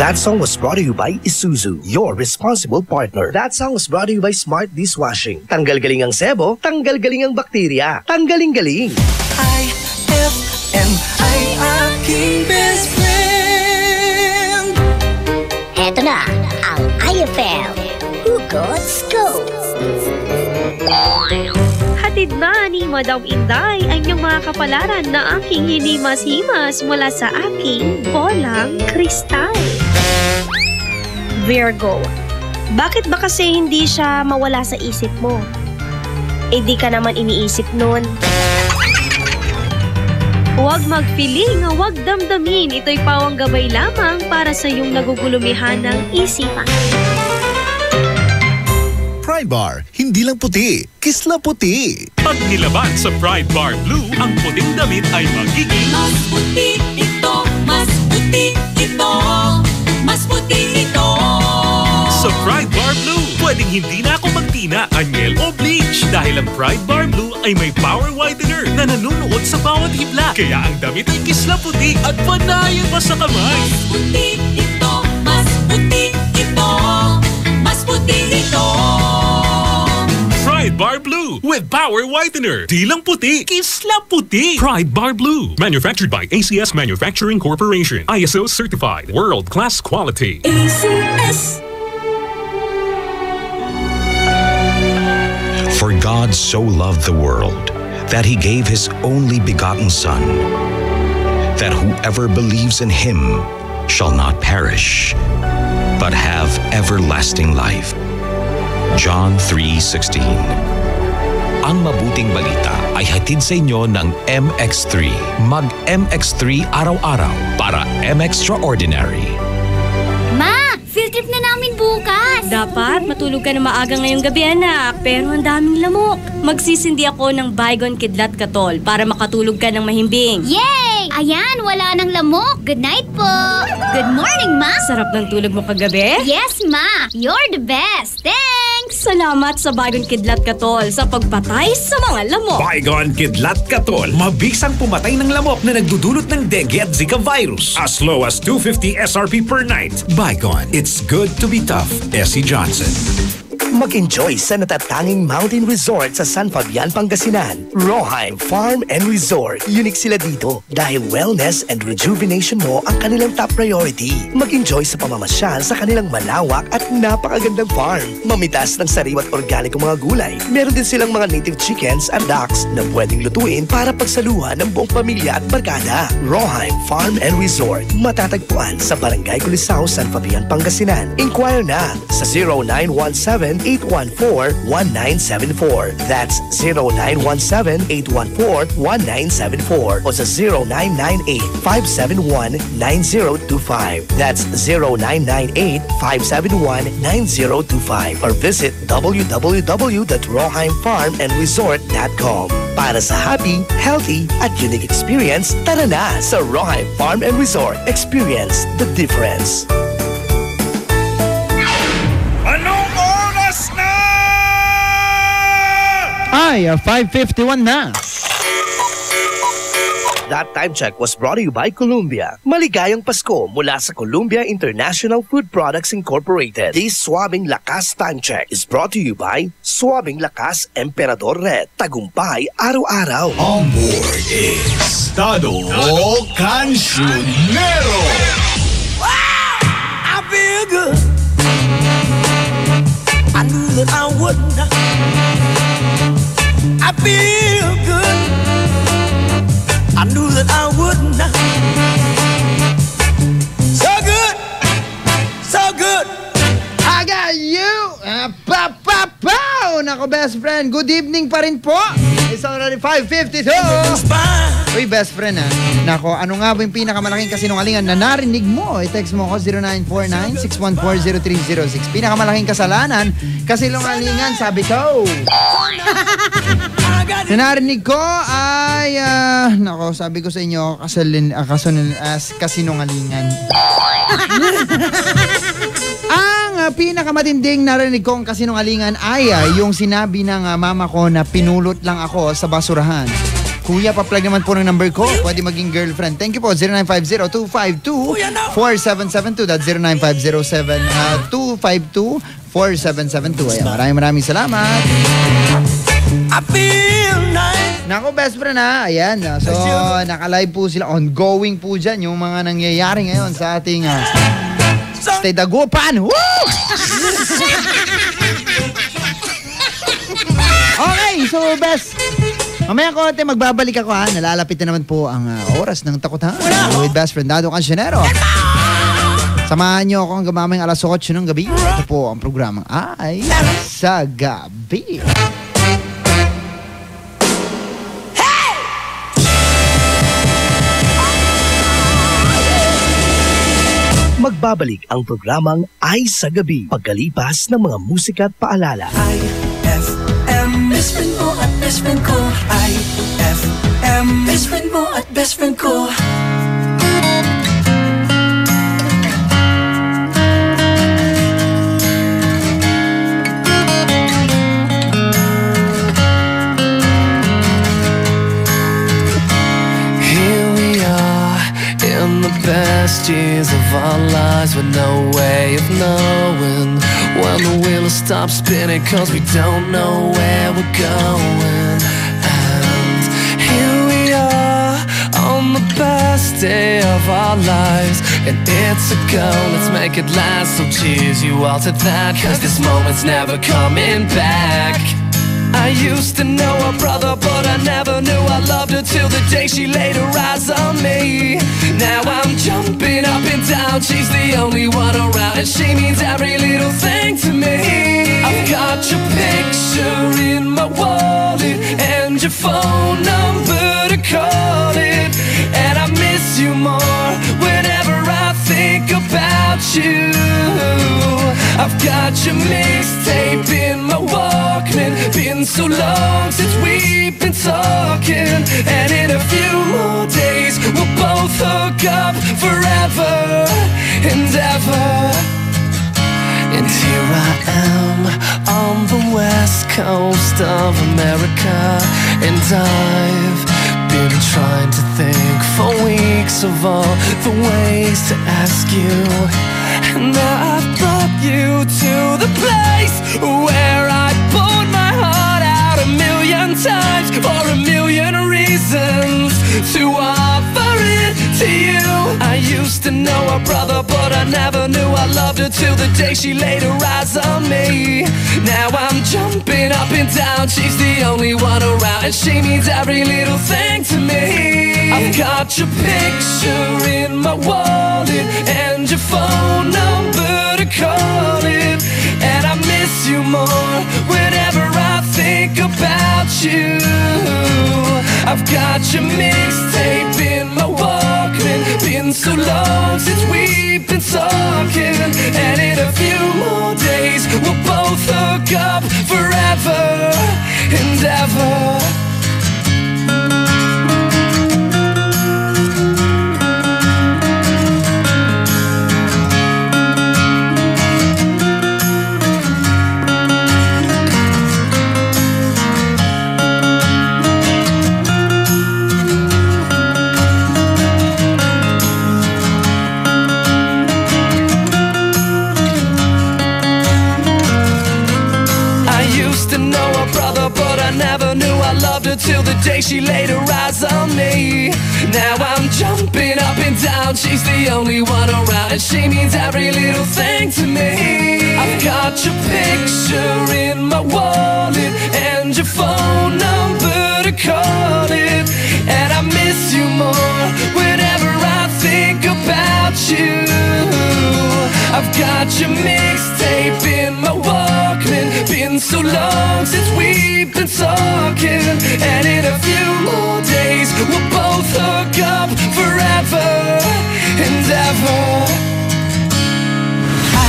That song was brought to you by Isuzu, your responsible partner. That song was brought to you by Smart Dishwashing. Tanggal galing ang sebo, tanggal galing ang bakterya. Tanggaling galing. IFM ay aking best friend. Eto na ang IFM Hugot Scoop. Hatid na ni Madam Inday ang inyong mga kapalaran na aking hinimas-himas mula sa aking bolang kristal. Virgo, bakit ba kasi hindi siya mawala sa isip mo? Eh di ka naman iniisip nun. Huwag mag-feeling, huwag damdamin. Ito'y pawang gabay lamang para sa iyong nagugulumihan ng isipan. Pride Bar, hindi lang puti, kisla puti. Pag nilaban sa Pride Bar Blue, ang puting damit ay magiging mas puti ito, mas puti ito, mas puti ito. Sa Pride Bar Blue, pwedeng hindi na ako magtina, anyel o bleach dahil ang Pride Bar Blue ay may power whitener na nanunuot sa bawat hibla. Kaya ang damit ay kisla puti at panayan pa sa kamay. Mas puti ito, mas puti ito, mas puti ito. Pride Bar Blue with power whitener. Di lang puti, kisla puti. Pride Bar Blue. Manufactured by ACS Manufacturing Corporation. ISO certified. World-class quality. ACS. For God so loved the world that he gave his only begotten Son, that whoever believes in him shall not perish, but have everlasting life. John 3:16. Ang mabuting balita ay hatid sa inyo ng MX3. Mag-MX3 araw-araw para M-Extraordinary. Ma, field trip na namin bukas. Dapat matulog ka na maaga ngayong gabi, anak. Pero ang daming lamok. Magsisindi ako ng Baygon Kidlat Katol para makatulog ka ng mahimbing. Yay! Ayan, wala nang lamok. Good night po. Good morning, Ma. Sarap ng tulog mo kagabi? Yes, Ma. You're the best. Thanks. Salamat sa Baygon Kidlat Katol sa pagpatay sa mga lamok. Baygon Kidlat Katol. Mabisang pumatay ng lamok na nagdudulot ng dengue at Zika virus. As low as 250 SRP per night. Baygon. It's good to be tough. Essie Johnson. Mag-enjoy sa natatanging mountain resort sa San Fabian, Pangasinan. Roheim Farm and Resort. Unique sila dito dahil wellness and rejuvenation mo ang kanilang top priority. Mag-enjoy sa pamamasyal sa kanilang malawak at napakagandang farm. Mamitas ng sariwa at organikong mga gulay. Meron din silang mga native chickens at ducks na pwedeng lutuin para pagsaluhan ng buong pamilya at barkada. Roheim Farm and Resort. Matatagpuan sa Barangay Culisao, San Fabian, Pangasinan. Inquire na sa 0917-814-1974. That's 0917-814-1974 o sa 0998-571-9025. That's 0998-571-9025 or visit www.roheimfarmandresort.com. Para sa happy, healthy at unique experience, tara na sa Roheim Farm and Resort. Experience the difference. Ay, 5:51 na. That time check was brought to you by Columbia. Maligayang Pasko mula sa Columbia International Food Products Incorporated. This Swabing Lakas time check is brought to you by Swabing Lakas Emperador Red. Tagumpay araw-araw. On board is Tado Cancionero. I feel good. I knew that I wouldn't. I feel good. I knew that I wouldn't. So good, so good. I got you. Pow! Nako, best friend. Good evening pa rin po. It's already 5:52. Uy, best friend ha. Nako, ano nga ba yung pinakamalaking kasinungalingan na narinig mo? I-text mo ko 0949-614-0306. Pinakamalaking kasalanan, kasinungalingan, sabi ko. Na narinig ko ay, nako, sabi ko sa inyo, kasinungalingan. Ang pinakamatinding narinig kong kasinungalingan ay yung sinabi ng mama ko na pinulot lang ako sa basurahan. Kuya, pa-plug naman po ng number ko. Pwede maging girlfriend. Thank you po. 0950-252-4772. That's 0950-252-4772. Ayan, maraming salamat. I feel nice. Nako, best friend ha. Ayan. So, naka-live po sila. Ongoing po dyan yung mga nangyayari ngayon sa ating Stay Dagupan. Woo! Okay, so best. Mamaya konti magbabalik ako ha. Nalalapit na naman po ang oras ng takot ha. With best friend Dado Cancionero. Samahan nyo ako hanggang mamayang alas 8 ng gabi. Ito po ang programang Ay sa Gabi. Magbabalik ang programang Ay sa Gabi pagkalipas ng mga musika at paalala. IFM, best friend mo at best friend ko. IFM, best friend mo at best friend ko. Best years of our lives with no way of knowing when the wheel stops spinning, cause we don't know where we're going. And here we are on the best day of our lives, and it's a go, let's make it last. So cheers you all to that, cause this moment's never coming back. I used to know her brother, but I never knew I loved her till the day she laid her eyes on me. Now I'm jumping up and down, she's the only one around, and she means every little thing to me. I've got your picture in my wallet and your phone number to call it, and I miss you more whenever I think about you. I've got your mixtape in my Walkman. Been so long since we've been talking, and in a few more days we'll both hook up forever and ever. And here I am on the west coast of America, and I've been trying to think for weeks of all the ways to ask you. And now I've brought you to the place where I poured my heart out a million times for a million reasons to offer it to you. I used to know her brother, but I never knew I loved her till the day she laid her eyes on me. Now I'm jumping up and down, she's the only one around, and she means every little thing to me. I've got your picture in my wallet and your phone number to call it, and I miss you more whenever I think about you. I've got your mixtape in my Walkman. Been so long since we've been talking, and in a few more days we'll both hook up forever and ever. Till the day she laid her eyes on me. Now I'm jumping up and down, she's the only one around, and she means every little thing to me. I've got your picture in my wallet and your phone number to call it, and I miss you more whenever I think about you. I've got your mixtape in my Walkman. Been so long since we've been talking, and in a few more days we'll both hook up forever and ever.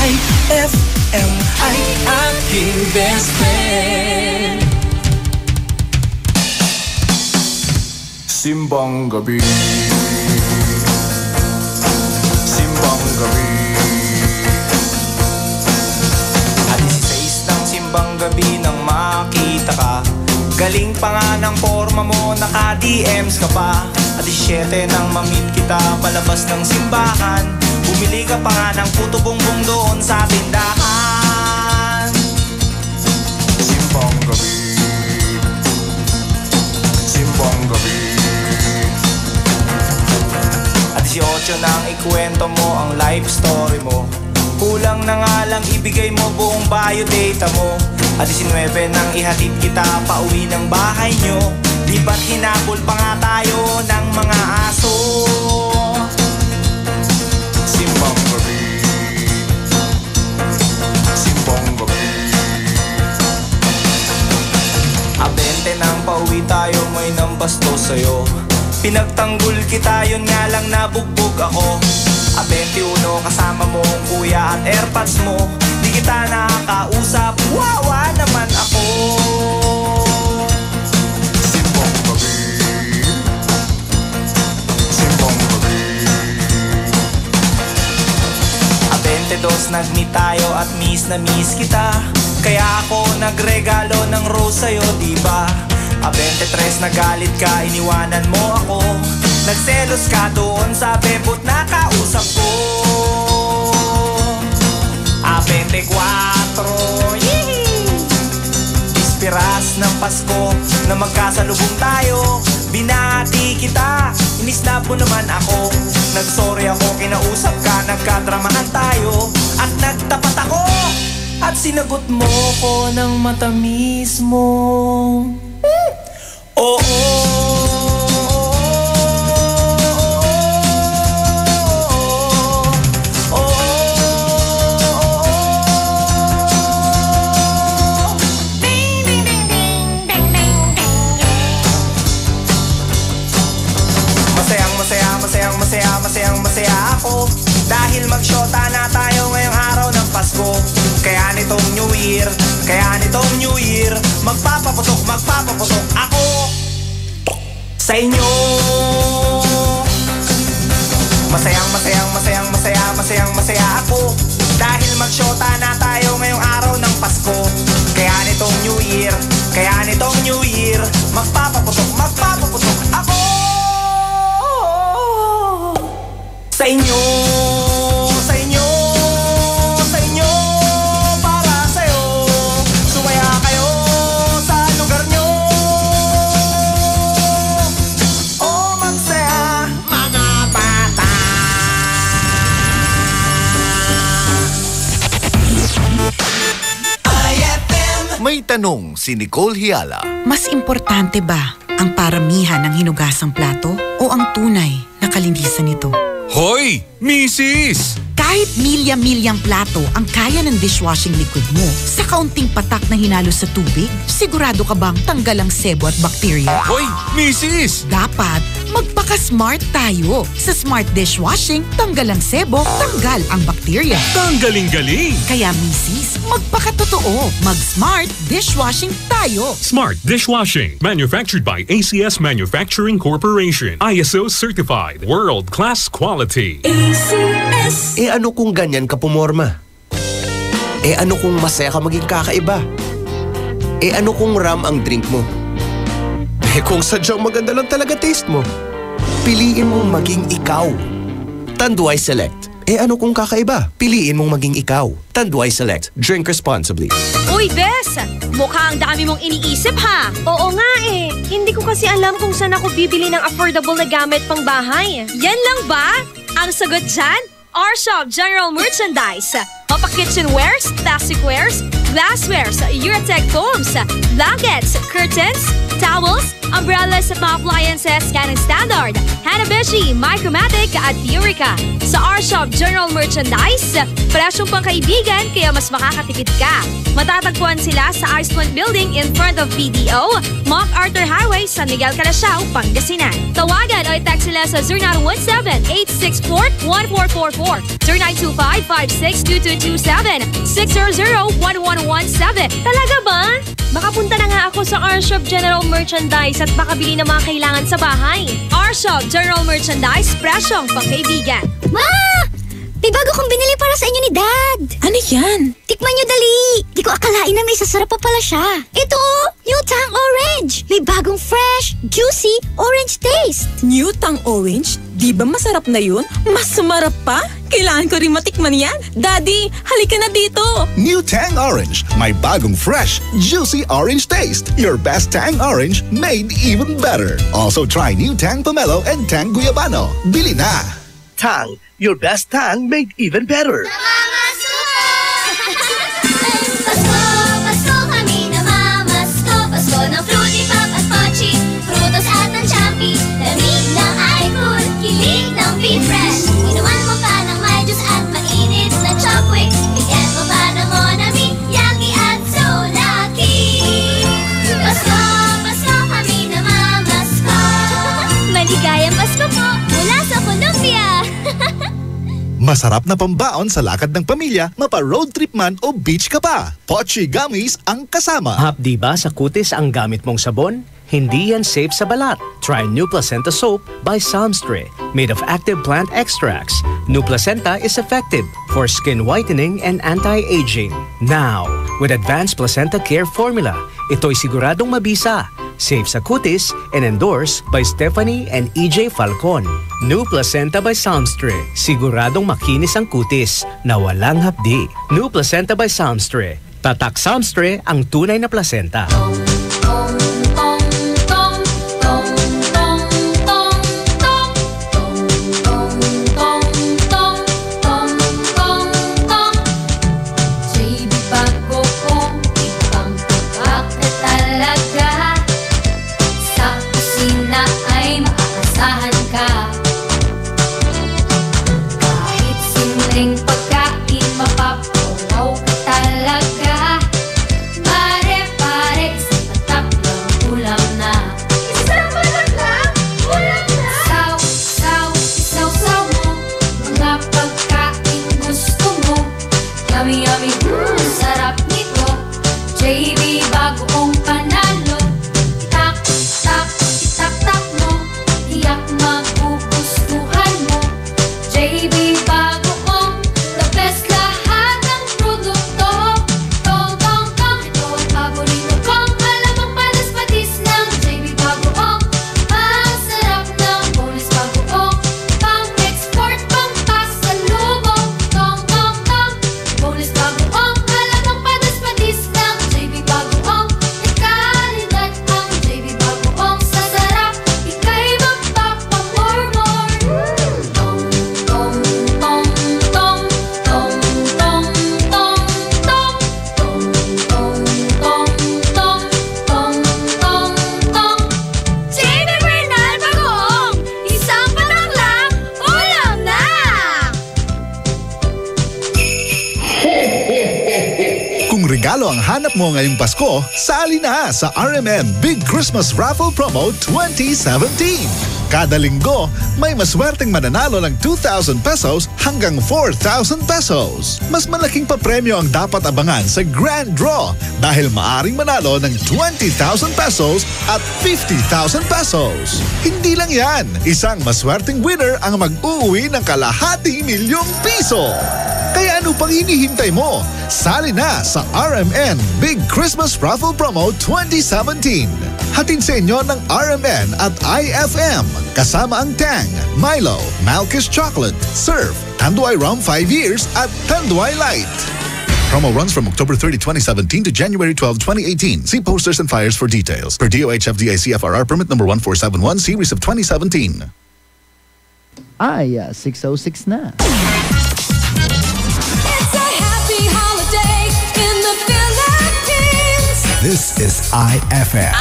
IFM ay aking best friend. Simbang gabi, simbang gabi. Simbang gabi nang makita ka, galing pa nga ng forma mo, naka-DMs ka pa. At 17 nang mamit kita palabas ng simbahan, bumili ka pa nga ng puto bongbong doon sa tindahan. Simbang gabi, simbang gabi. At 18 nang ikwento mo ang life story mo, kulang na nga lang ibigay mo buong biodata mo. At 19 nang ihatid kita pauwi ng bahay nyo, di ba't hinabol pa nga tayo ng mga aso? Simbang gabi, di tayo may nambasto sa'yo. Pinagtanggol kita, yun nga lang nabugbog ako. 21 kasama mo ang kuya at airpods mo. Di kita nakakausap, wawa naman ako. Simbong gabi, simbong gabi. 22 nag-meet tayo at miss na miss kita. Kaya ako nagregalo ng rose sa'yo, diba? 23 nagalit ka, iniwanan mo ako. Nagselos ka doon sa bebot na kausap ko. 24, Ispiras ng Pasko na magkasalubong tayo. Binati kita, inisnab mo naman ako. Nagsorry ako, kinausap ka, nagkadramahan tayo. At nagtapat ako, at sinagot mo ko ng matamis mo. Masayang ako dahil magsyota na tayo ngayong araw ng Pasko. Kaya nitong New Year, magpapaputok ako sa inyo. Masayang ako dahil magsyota na tayo ngayong araw ng Pasko. Kaya nitong New Year, magpapaputok ako sa inyo, para sa'yo. Sumaya kayo sa lugar nyo. O magsaya, mga bata. May tanong si Nicole Hiala. Mas importante ba ang paramihan ng hinugasang plato o ang tunay na kalinisan nito? Hoy, Mrs! Kahit milya-milyang plato ang kaya ng dishwashing liquid mo, sa kaunting patak na hinalo sa tubig, sigurado ka bang tanggal ang sebo at bakterya? Hoy, Mrs! Dapat magpaka-smart tayo. Sa Smart Dishwashing, tanggal ang sebo, tanggal ang bakterya. Tanggaling-galing! Kaya Mrs., magpaka-totoo. Mag-Smart Dishwashing tayo. Smart Dishwashing, manufactured by ACS Manufacturing Corporation. ISO certified, world-class quality. ACS. Ano kung ganyan ka pumorma? Ano kung masaya ka maging kakaiba? Ano kung ram ang drink mo? Kung sadyang maganda lang talaga taste mo, piliin mong maging ikaw. Tanduay Select. Ano kung kakaiba? Piliin mong maging ikaw. Tanduay Select. Drink responsibly. Uy, Bes! Mukhang dami mong iniisip, ha? Oo nga eh. Hindi ko kasi alam kung saan ako bibili ng affordable na gamit pang bahay. Yan lang ba? Ang sagot dyan? R-Shop General Merchandise. Mapa-kitchenwares, plasticwares, glasswares, Eurotech foams, blankets, curtains, towels, umbrellas at mga appliances Canon Standard, Hanabishi, Micromatic at Eureka. Sa R-Shop General Merchandise, presyong pangkaibigan kaya mas makakatipid ka. Matatagpuan sila sa Iceland Building in front of BDO, MacArthur Highway, San Miguel, Calasiao, Pangasinan. Tawagan o i-text sila sa 0917-864-1444, 0925-562227, 600-1117. Talaga ba? Makapunta na nga ako sa R-Shop General Merchandise at makabili ng mga kailangan sa bahay. R-Shop General Merchandise, presyong pangkaibigan. Ma! May bago kong binili para sa inyo ni Dad. Ano yan? Tikman nyo dali. Di ko akalain na may sasarap pa pala siya. Ito, New Tang Orange. May bagong fresh, juicy, orange taste. New Tang Orange? Di ba masarap na yun? Mas sumarap pa? Kailangan ko rin matikman yan. Daddy, halika na dito. New Tang Orange. May bagong fresh, juicy orange taste. Your best Tang Orange made even better. Also try New Tang Pomelo and Tang Guyabano. Bili na! Tang, your best tang made even better. Pasko kami namamasko. Pasko ng Fruity Pop at Pochi, Frutos at ng Champi. Lamig ng iFood, kilig ng Be Fresh. Inuman mo pa ng may juice at mainit na Chopwick. Bigyan mo pa ng Monami, Yaki at So Lucky. Pasko kami namamasko. Masarap na pambaon sa lakad ng pamilya, mapa-road trip man o beach ka pa. Pochi Gummies ang kasama. Hapdi ba sa kutis ang gamit mong sabon? Hindi yan safe sa balat. Try New Placenta Soap by Samstre, made of active plant extracts. New Placenta is effective for skin whitening and anti-aging. Now, with Advanced Placenta Care Formula, ito'y siguradong mabisa, safe sa kutis, and endorsed by Stephanie and EJ Falcon. New Placenta by Samstre, siguradong makinis ang kutis na walang hapdi. New Placenta by Samstre, tatak Samstre ang tunay na placenta. Regalo ang hanap mo ngayong Pasko, sali na sa RMN Big Christmas Raffle Promo 2017. Kada linggo, may maswerteng mananalo ng 2,000 pesos hanggang 4,000 pesos. Mas malaking papremyo ang dapat abangan sa Grand Draw dahil maaring manalo ng 20,000 pesos at 50,000 pesos. Hindi lang yan, isang maswerteng winner ang mag-uuwi ng kalahating milyong piso. Kaya ano pang hinihintay mo? Sali na sa RMN Big Christmas Raffle Promo 2017. Hatid sa inyo ng RMN at IFM. Kasama ang Tang, Milo, Malkish Chocolate, Surf, Tanduay Rum 5 years at Tanduay Light. Promo runs from October 30, 2017 to January 12, 2018. See posters and flyers for details. Per DOH FDA CFRR permit number 1471 series of 2017. 6:06 na. This is IFM.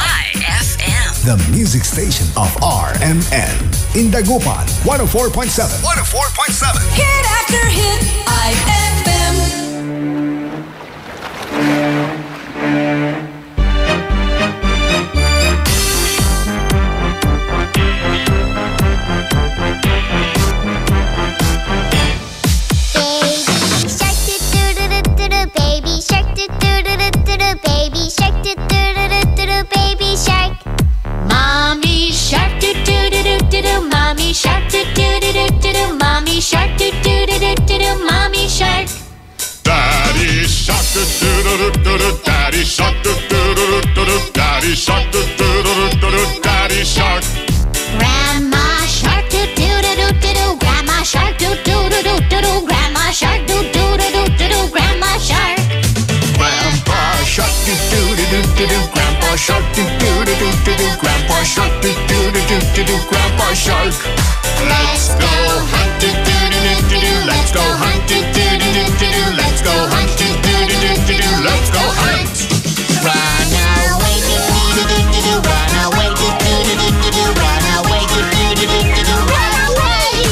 The music station of RMN. In Dagupan, 104.7. 104.7. Hit after hit, IFM. Baby shark, mommy shark, do do do do do do, mommy shark, do do do do do do, mommy shark, do do do do do do, mommy shark. Daddy shark, do do do do do, daddy shark, do do do do do, daddy shark, do do do do do, daddy shark. Grandma shark, do do do do do do, grandma shark, do do do do do do, grandma shark, do do do do do do, grandma shark. Grandpa shark, do do do do do do, grandpa shark, do do do do do do, grandpa shark, do do do do do do, grandpa shark. Let's go hunt, do do do do do, let's go hunt, do do do do do, let's go hunt, do do do do do, let's go hunt. Run away, do do do do do, run away, do do do do do, run away, do do do do do, run away.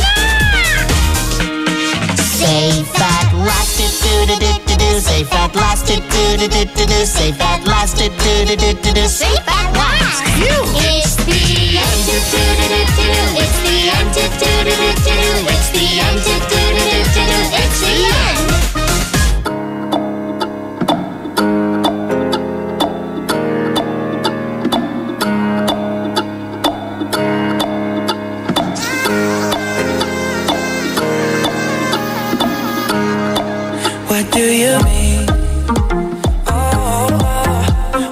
Safe at last, do do do do do, safe at last, do do do do do, safe at last, do do do do do, safe at last. It's the end, do do do do do, it's the end, do do do do do, it's the end, do do do do do, do you mean?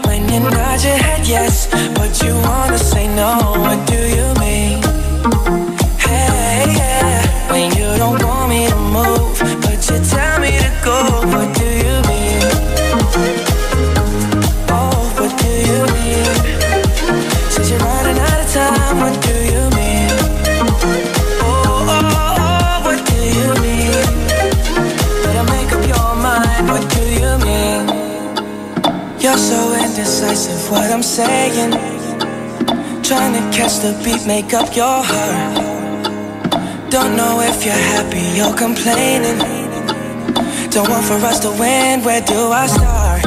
When you nod your head yes, but you wanna say no, what do you mean? Hey, yeah. When you don't want me to move, but you tell me to go, what do you mean? Oh, what do you mean? Since you're running out of time, what do you mean? Oh, what do you mean? Better make up your mind, what do you mean? You're so indecisive, what I'm saying. Trying to catch the beat, make up your heart. Don't know if you're happy or complaining. Don't want for us to win, where do I start?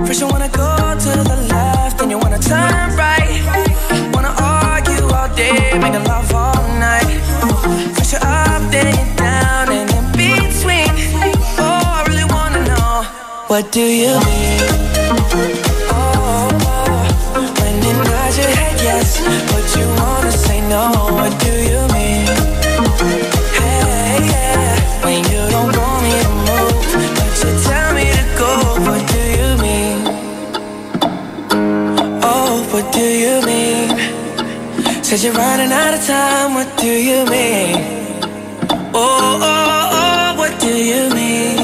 First you wanna go to the left, then you wanna turn right. Wanna argue all day, making love all night. First you're up, then you're down, and in between. Oh, I really wanna know, what do you mean? When you nod your head yes, but you wanna say no, what do you mean? Hey, yeah. When you don't want me to move, but you tell me to go, what do you mean? Oh, what do you mean? Said you're running out of time, what do you mean? Oh, what do you mean?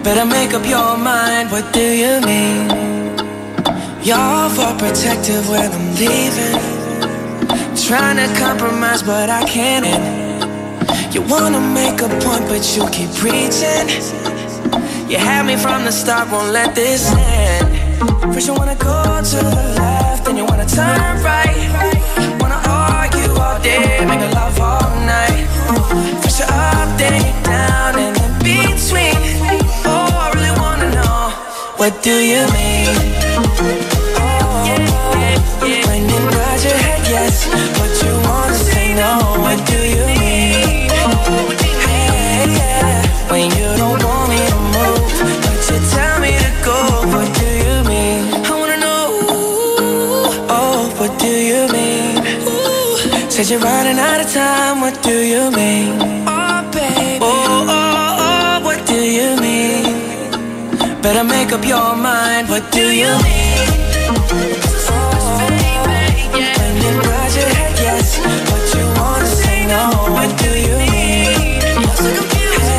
Better make up your mind, what do you mean? You're overprotective when I'm leaving. Trying to compromise, but I can't. You wanna make a point, but you keep preaching. You had me from the start, won't let this end. First you wanna go to the left, then you wanna turn right. Wanna argue all day, making love all night. First you're up, then you're down, and in between. Oh, I really wanna know, what do you mean? When you nod your head yes, but you wanna say no, what do you mean? Hey, yeah. When you don't want me to move, but you tell me to go, what do you mean? I wanna know, oh, what do you mean? Said you're running out of time, what do you mean? Oh, baby. Oh, what do you mean? Better make up your mind, what do you mean? When you nod your head yes, but you wanna say no, what do you mean?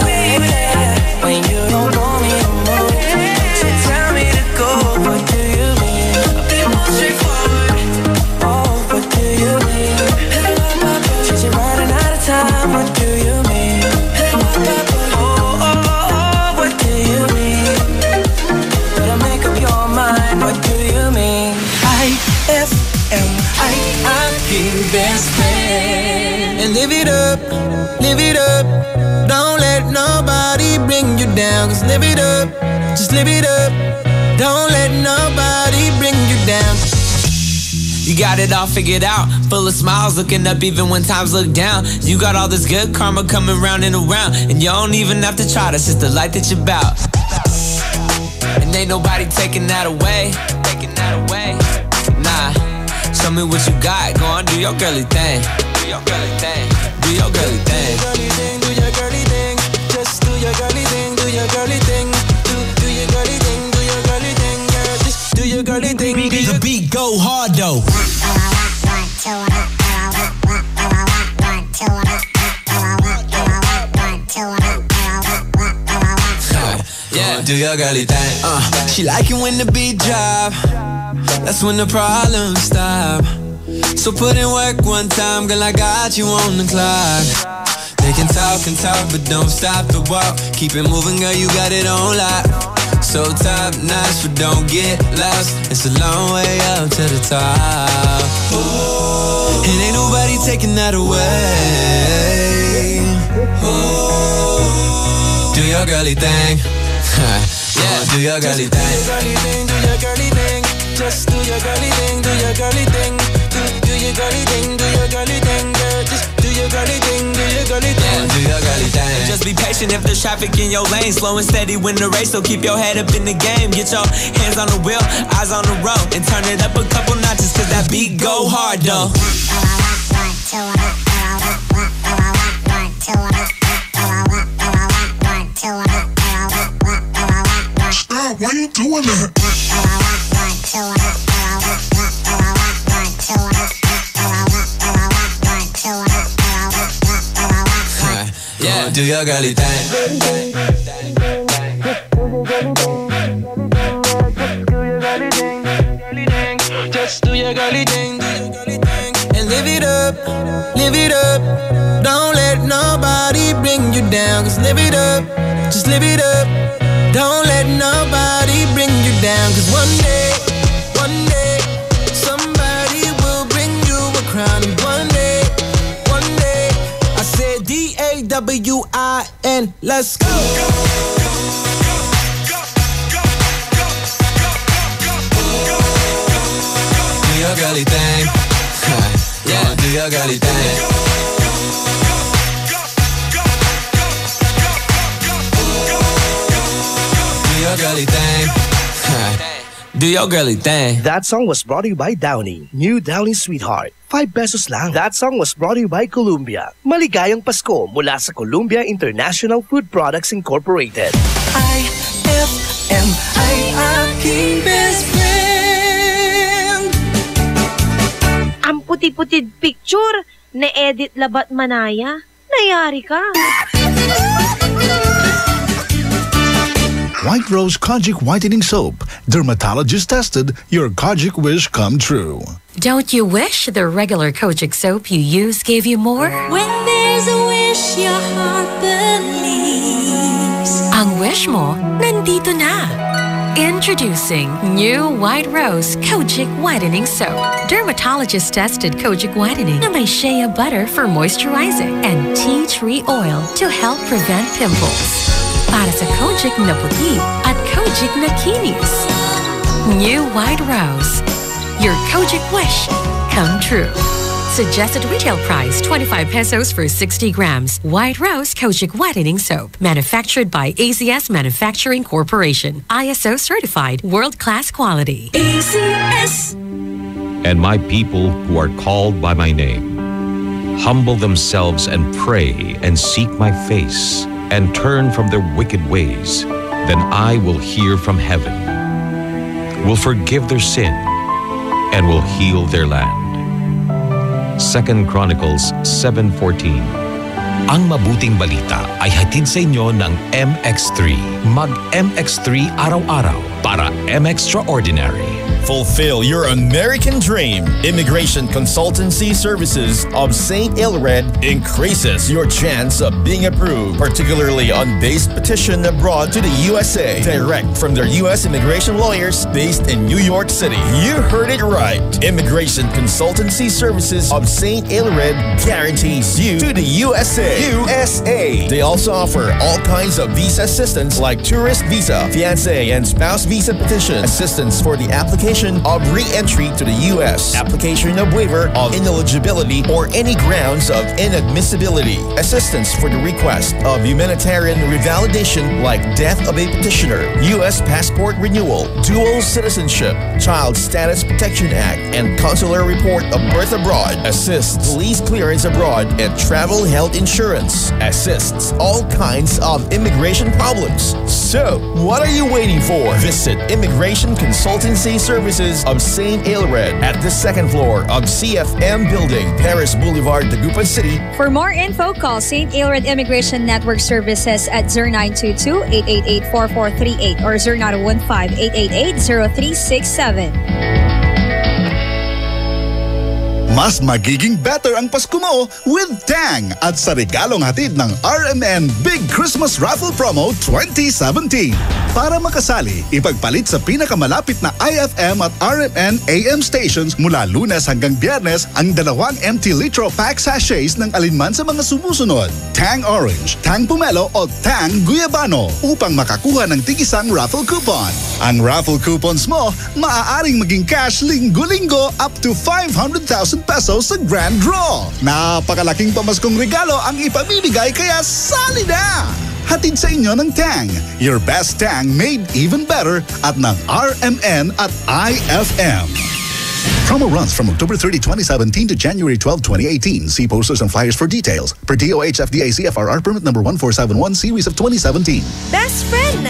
Hey, yeah. When you don't want me to move, but you tell me to go, what do you mean? A bit more straightforward. Oh, what do you mean? Since you're running out of time, what do you mean? Oh, what do you mean? Better make up your mind, what do you mean? IFMIIP best friend. And live it up, live it up. Don't let nobody bring you down. Just live it up, just live it up. Don't let nobody bring you down. You got it all figured out, full of smiles, looking up even when times look down. You got all this good karma coming round and around, and you don't even have to try, that's just the light that you're about. And ain't nobody taking that away, taking that away. Nah, show me what you got, go on, do your girly thing. Do your girly thing, do your girly thing. Do your girly thing, just do your girly thing, do your girly thing. Do your girly thing, do your girly thing, girl, just do your girly thing. The beat go hard though. Yeah, do your girly thing. She like it when the beat drop. That's when the problems stop. So put in work one time, girl, I got you on the clock. They can talk and talk, but don't stop the walk. Keep it moving, girl, you got it on lock. So top notch, but don't get lost. It's a long way up to the top. Ooh. And ain't nobody taking that away. Ooh. Do your girly thing. Yeah, do your girly thing. Do your girly thing. Just do your girly thing, do your girly thing. Do your girly thing, do your girly thing, girl. Just do your girly thing, do your girly thing. Yeah, do your girly thing. Just be patient if there's traffic in your lane. Slow and steady win the race, so keep your head up in the game. Get your hands on the wheel, eyes on the road, and turn it up a couple notches, cause that beat go hard though. Stop, why you doing that? Yeah, do your girly thing. Just do your girly thing, and live it up, live it up. Don't let nobody bring you down. Just live it up, just live it up. Don't let nobody bring you down. Cause one day, somebody will bring you a crown. And one day, I said DAWIN, let's go. Do your girly thing. Yeah, do your girly thing. Do your girly thing. Do your girly thing. That song was brought to you by Downy. New Downy Sweetheart. 5 pesos lang. That song was brought to you by Columbia. Maligayang Pasko mula sa Columbia International Food Products Incorporated. IFM ay aking best friend. Ang puti-putid picture na Edit Labat Manaya. Nayari ka. White Rose Kojic Whitening Soap. Dermatologist tested, your Kojic wish come true. Don't you wish the regular Kojic soap you use gave you more? When there's a wish, your heart believes. Ang wish mo, nandito na. Introducing new White Rose Kojic Whitening Soap. Dermatologist tested Kojic Whitening na may shea butter for moisturizing and tea tree oil to help prevent pimples. Para sa Kojic na puti at Kojic na kinis. New White Rose. Your Kojic wish come true. Suggested retail price 25 pesos for 60 grams. White Rose Kojic Whitening Soap. Manufactured by AZS Manufacturing Corporation. ISO certified world-class quality. AZS. And my people who are called by my name humble themselves and pray and seek my face and turn from their wicked ways, then I will hear from heaven, will forgive their sin, and will heal their land. 2 Chronicles 7:14. Ang mabuting balita ay hatid sa inyo ng MX3. Mag-MX3 araw-araw para M-Extraordinary. Fulfill your American dream. Immigration Consultancy Services of St. Ilred increases your chance of being approved, particularly on base petition abroad to the USA, direct from their U.S. immigration lawyers based in New York City. You heard it right. Immigration Consultancy Services of St. Ilred guarantees you to the USA. They also offer all kinds of visa assistance like tourist visa, fiancé and spouse visa petition, assistance for the application of re-entry to the U.S., application of waiver of ineligibility or any grounds of inadmissibility, assistance for the request of humanitarian revalidation like death of a petitioner, U.S. passport renewal, dual citizenship, Child Status Protection Act, and consular report of birth abroad, assists police clearance abroad, and travel health insurance, assists all kinds of immigration problems. So, what are you waiting for? Visit Immigration Consultancy Services of St. Ilred at the second floor of CFM Building, Paris Boulevard, Dagupan City. For more info, call St. Ilred Immigration Network Services at 0922-888-4438 or 0915-888-0367. Mas magiging better ang Pasko mo with Tang at sa regalong hatid ng RMN Big Christmas Raffle Promo 2017. Para makasali, ipagpalit sa pinakamalapit na IFM at RMN AM stations mula Lunes hanggang Biyernes ang 2 empty litro pack sachets ng alinman sa mga sumusunod. Tang Orange, Tang Pomelo o Tang Guyabano upang makakuha ng tig-isang raffle coupon. Ang raffle coupons mo maaaring maging cash linggo-linggo up to 500,000 pesos sa grand draw. Napakalaking pamaskong regalo ang ipamimigay kaya sali na! Hatid sa inyo ng Tang. Your best Tang made even better at ng RMN at IFM. Promo runs from October 30, 2017 to January 12, 2018. See posters and flyers for details. Per DOH FDA CFRR permit number 1471 series of 2017. Best friend!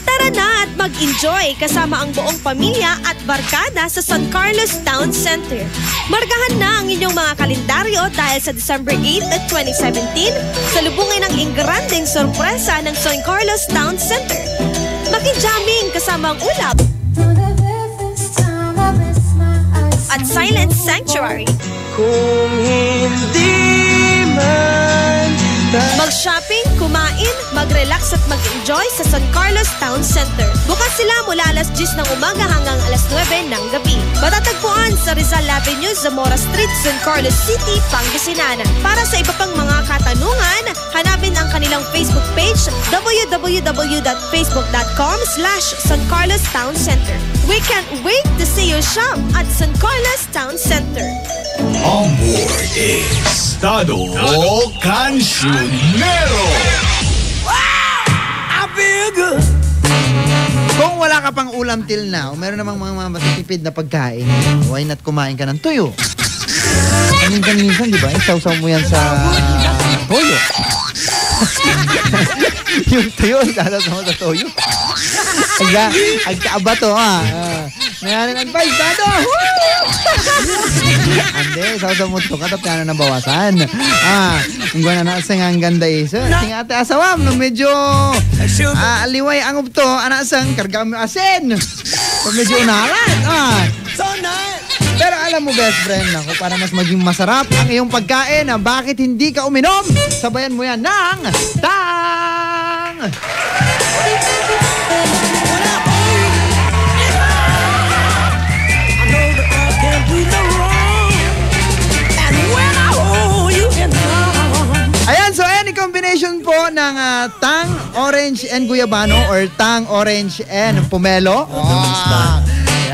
Tara na at mag-enjoy kasama ang buong pamilya at barkada sa San Carlos Town Center. Markahan na ang inyong mga kalendaryo dahil sa December 8 at 2017, salubungin ang ingranding sorpresa ng San Carlos Town Center. Maki-jamming kasama ang ulap at Silent Sanctuary. Kung hindi man mag-shopping, kumain, mag-relax at mag-enjoy sa San Carlos Town Center. Bukas sila mula alas 10 ng umaga hanggang alas 9 ng gabi. Matatagpuan sa Rizal Avenue, Zamora Street, San Carlos City, Pangasinan. Para sa iba pang mga katanungan, hanapin ang kanilang Facebook page www.facebook.com/San Carlos Town Center. We can't wait to see you shop at San Carlos Town Center. On board is Tado Cancionero. I feel good. Kung wala ka pang ulam till now, meron namang mga masatipid na pagkain. Why not kumain ka ng tuyo? Minsan, di ba? Isaw-saw mo yan sa toyo. Yung tuyo, isaw mo sa toyo. Agkaaba to, ha? Mayroon ang advice, Tado! Hindi, isaw-saw mo ito. Katap na nabawasan. Ang gwana na sa nga ang ganda iso. Ting ate asawam, no medyo aliway ang upto, anasang karga mo asin. Pag medyo unaran. So nice! Pero alam mo, best friend, ako, para mas maging masarap ang iyong pagkain, bakit hindi ka uminom? Sabayan mo yan ng Tang! Ayan, so any combination po ng Tang, Orange, and Guyabano or Tang, Orange, and Pomelo.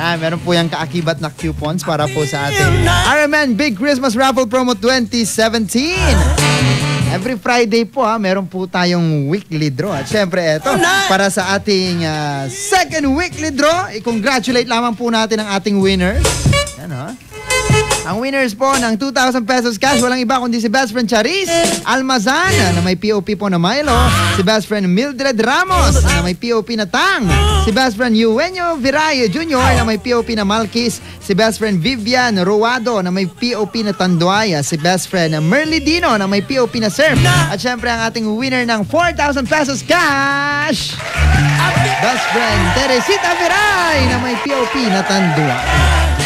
Ayan, meron po yung kaakibat na coupons para po sa ating RMN Big Christmas Raffle Promo 2017. Every Friday po meron po tayong weekly draw. At syempre eto, para sa ating second weekly draw, i-congratulate lamang po natin ang ating winners. Yan Ang winners po ng 2,000 pesos cash, walang iba kundi si best friend Charis Almazan na may POP po na Milo, si best friend Mildred Ramos na may POP na Tang, si best friend Eugenio Virayo Jr. na may POP na Malkis, si best friend Vivian Ruado na may POP na Tanduaya, si best friend Merly Dino na may POP na Surf, at syempre ang ating winner ng 4,000 pesos cash, best friend Teresita Viray na may POP na Tanduaya.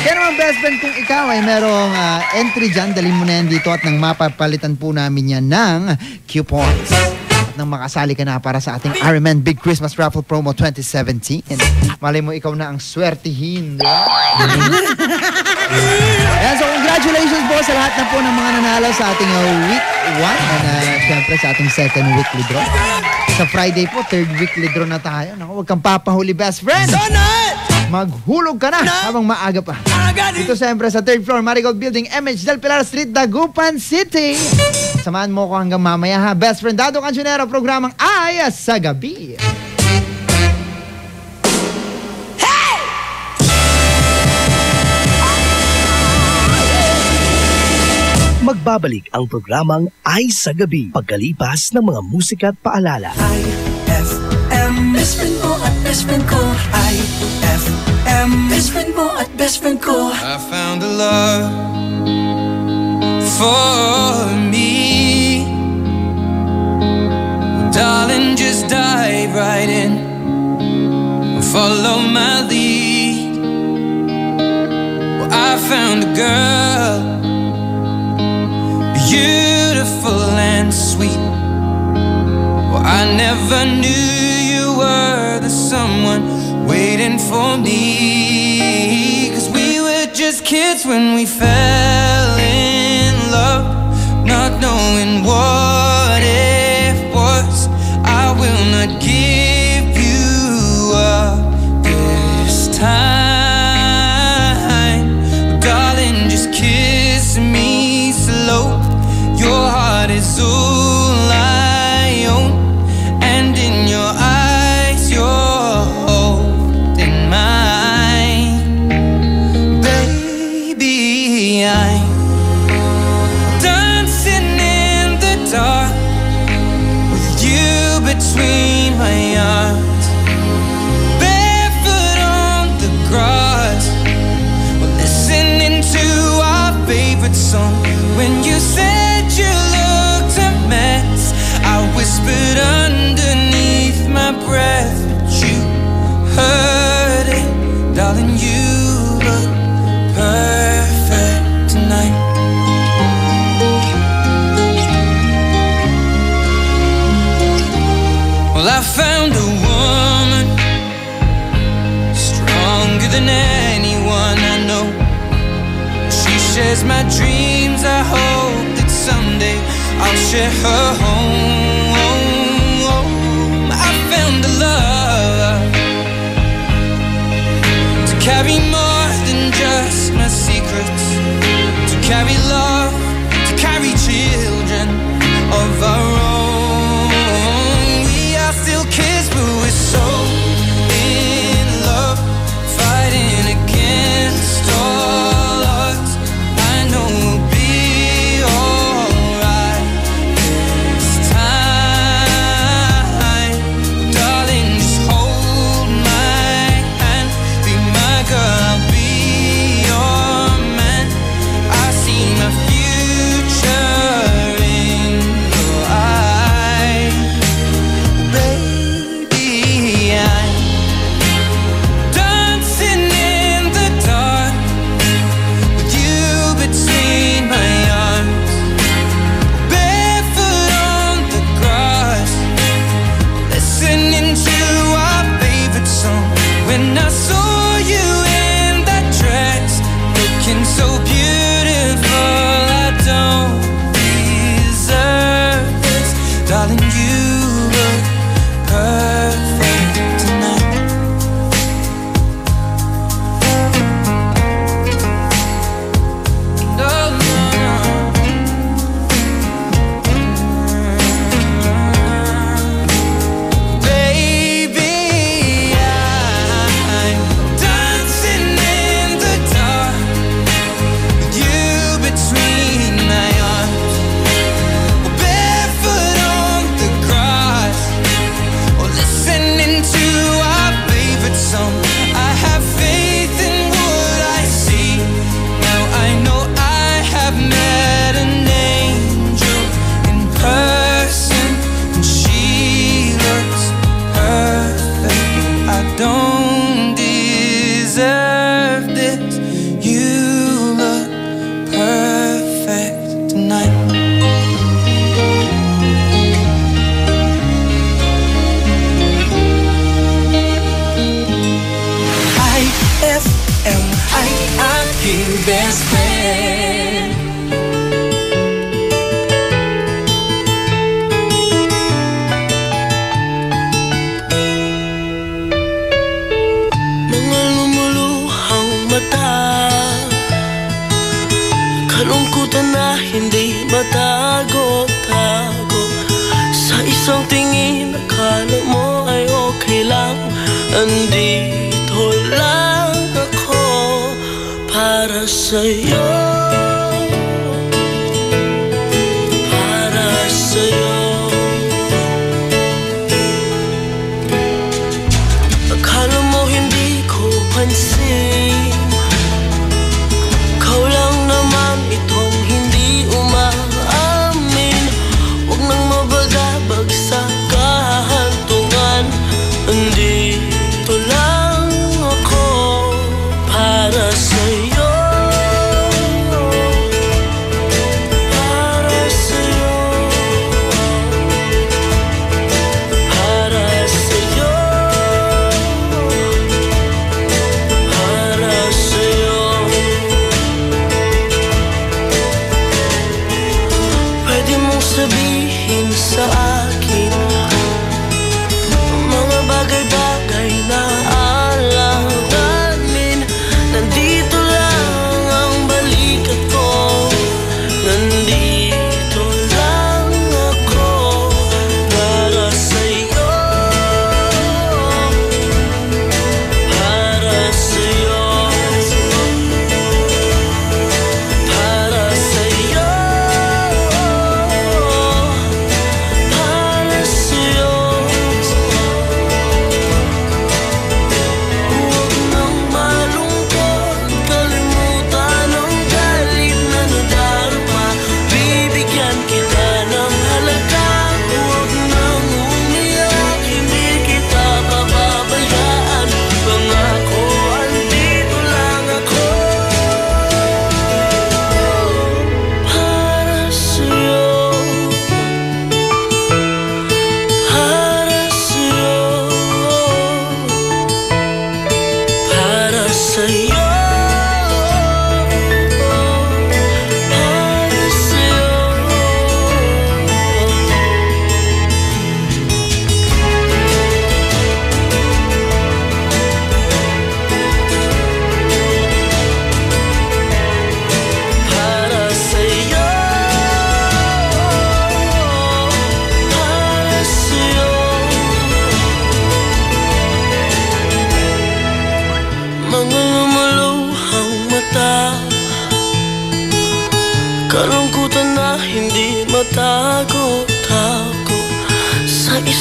Kaya naman best friend, kung ikaw ay merong entry dyan, dalhin mo na yan dito at nang mapapalitan po namin yan ng coupons. At nang makasali ka na para sa ating RMN Big Christmas Raffle Promo 2017. Malay mo ikaw na ang swertihin. Ayan, so congratulations po sa lahat na po ng mga nanalo sa ating week 1 and syempre sa ating second weekly draw. Sa Friday po, third weekly draw na tayo. Naku, huwag kang papahuli best friend. Maghulog ka na habang maaga pa. Dito siyempre sa third floor, Marigold Building, MH Del Pilar Street, Dagupan City. Samahan mo ko hanggang mamaya ha. Best friend Tado Cancionero, programang Ay sa Gabi. Magbabalik ang programang Ay sa Gabi pagkalipas ng mga musika at paalala. IFM, best friend mo at best friend ko. IFM, best friend mo at best friend ko. I found a love for me. Well, darling, just dive right in. Follow my lead. Well, I found a girl, beautiful and sweet. Well, I never knew you were the someone waiting for me. 'Cause we were just kids when we fell in love, not knowing what it was. I will not give you up this time, darling, just kiss me slow. Your heart is all I own, and in your eyes you're holding mine. Baby, share her home. I found a love to carry more than just my secrets, to carry love, to carry children of our own. We are still kids, but we're so in love, fighting against all odds. I know we'll be alright this time. Darling, just hold my hand, be my girl, I'll be your man. I see my future in your eyes. Baby, I'm dancing in the dark with you between my arms, barefoot on the grass, listening to our favorite song. When I saw you in that dress, looking so beautiful, I don't deserve this. Darling, you look perfect tonight. No, no, no. Baby, I'm dancing in the dark with you between my arms, barefoot on the grass, or listening to our favorite song. I have faith in what I see. Now I know I have met an angel in person, and she looks perfect. I don't deserve this. You look perfect tonight. IFM, ay aking best friend. Mga lumuluhang mata, kalungkutan na hindi matago-tago. Sa isang tingin, akala mo ay okay lang. Andito lang ako para sa'yo, para sa'yo. Akala mo hindi ko pansin, ikaw lang naman itong hindi umaamin. Huwag nang mabagabag sa kahantungan. Andito lang ako para sa'yo, para sa'yo, para sa'yo, para sa'yo. Pwede mong sabihin sa akin mga bagay-bagay na alanganin. Nandito lang ang balikat ko, nandito lang ako para sa'yo, para sa'yo, para sa'yo, para sa'yo. Huwag nang malungkot, kalimutan ang galit na nadarama. Bibigyan kita ng halaga. Huwag nang umiyak, hindi kita papabayaan. Pangako, andito lang ako para sa'yo, para sa'yo, para sa'yo, para sa'yo.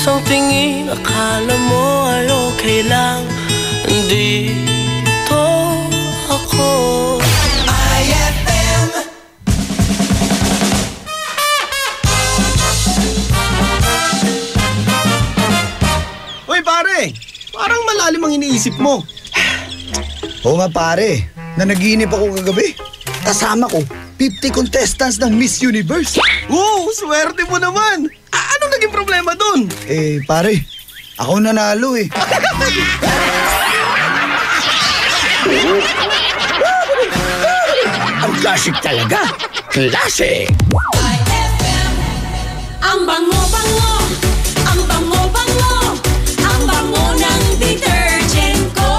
Isang tingin, akala mo ay okay lang. Dito ako. IFM. Uy pare, parang malalim ang iniisip mo. Oo nga pare, na naginip ako kagabi. Kasama ko, 50 contestants ng Miss Universe. Wow, swerte mo naman. Anong naging problema dun? Pare, ako nanalo eh. Ang classic talaga. Classic! Ang bango-bango, ang bango-bango, ang bango ng detergent ko.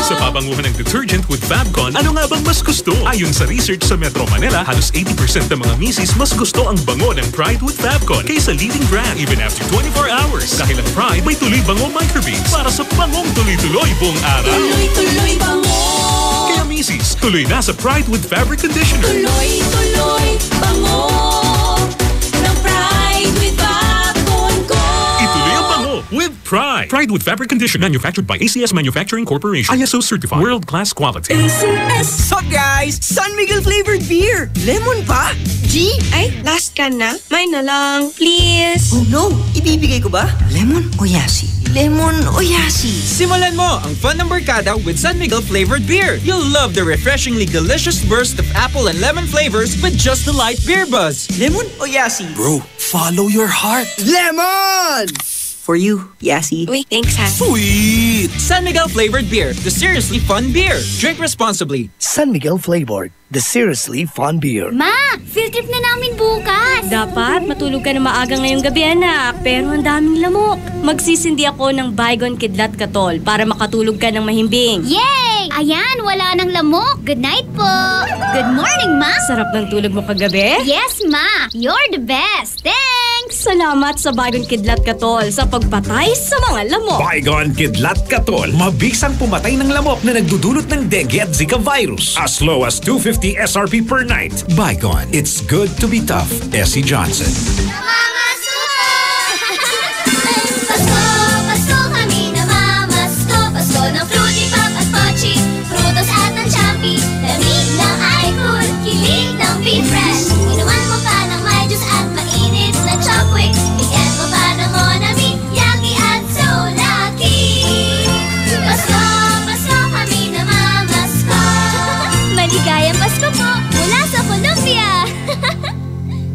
Sa pabanguhan ng detergent with Fabcon, ano nga bang mas gusto? Ayon sa research sa Metro Manila, halos 80% ng mga misis mas gusto ang bango ng Pride with Fabcon kaysa leading brand even after 24 hours. Dahil ang Pride may tuloy bango microbeads para sa bangong tuloy-tuloy buong araw. Tuloy-tuloy bango. Kaya misis, tuloy na sa Pride with Fabric Conditioner. Tuloy-tuloy bango ng Pride with Fabcon ko. Ituloy ang bango with Pride. Pride with Fabric Conditioner, manufactured by ACS Manufacturing Corporation. ISO certified. World-class quality. ACS. Sup guys? San Miguel flavored beer. Lemon pa? G? Ay, last can na. May na lang, please. Oh no, ibibigay ko ba? Lemon o yasi? Lemon o yasi? Simulan mo ang fun ng barkada with San Miguel flavored beer. You'll love the refreshingly delicious burst of apple and lemon flavors with just the light beer buzz. Lemon o yasi? Bro, follow your heart. Lemon! For you, Yasi. Uy, thanks ha. Sweet! San Miguel flavored beer, the seriously fun beer. Drink responsibly. San Miguel flavored, the seriously fun beer. Ma, field trip na namin bukas. Dapat matulog ka na maaga ngayong gabi, anak. Pero ang daming lamok. Magsisindi ako ng Baygon Kidlat Katol para makatulog ka ng mahimbing. Yay! Ayan, wala nang lamok. Good night po. Good morning, Ma. Sarap ng tulog mo kagabi? Yes, Ma. You're the best. Thanks! Salamat sa Baygon Kidlat Katol sa pagpatay sa mga lamok. Baygon Kidlat Katol. Mabisang pumatay ng lamok na nagdudulot ng dengue at Zika virus. As low as $250 SRP per night. Baygon. It's good to be tough. Essie Johnson. Mama Suko! Pasko, Pasko kami namamasko. Pasko ng Fruity Pop at Pochi. Frutos at ng Champi. Lamig ng iFood. Kilig ng Beef Fresh. Inuman mo pa ng may juice at mainit na Chopwix. Bigyan mo pa ng Monami. Yaki at so lucky. Pasko, Pasko kami namamasko. Maligayang Pasko po mula sa Colombia.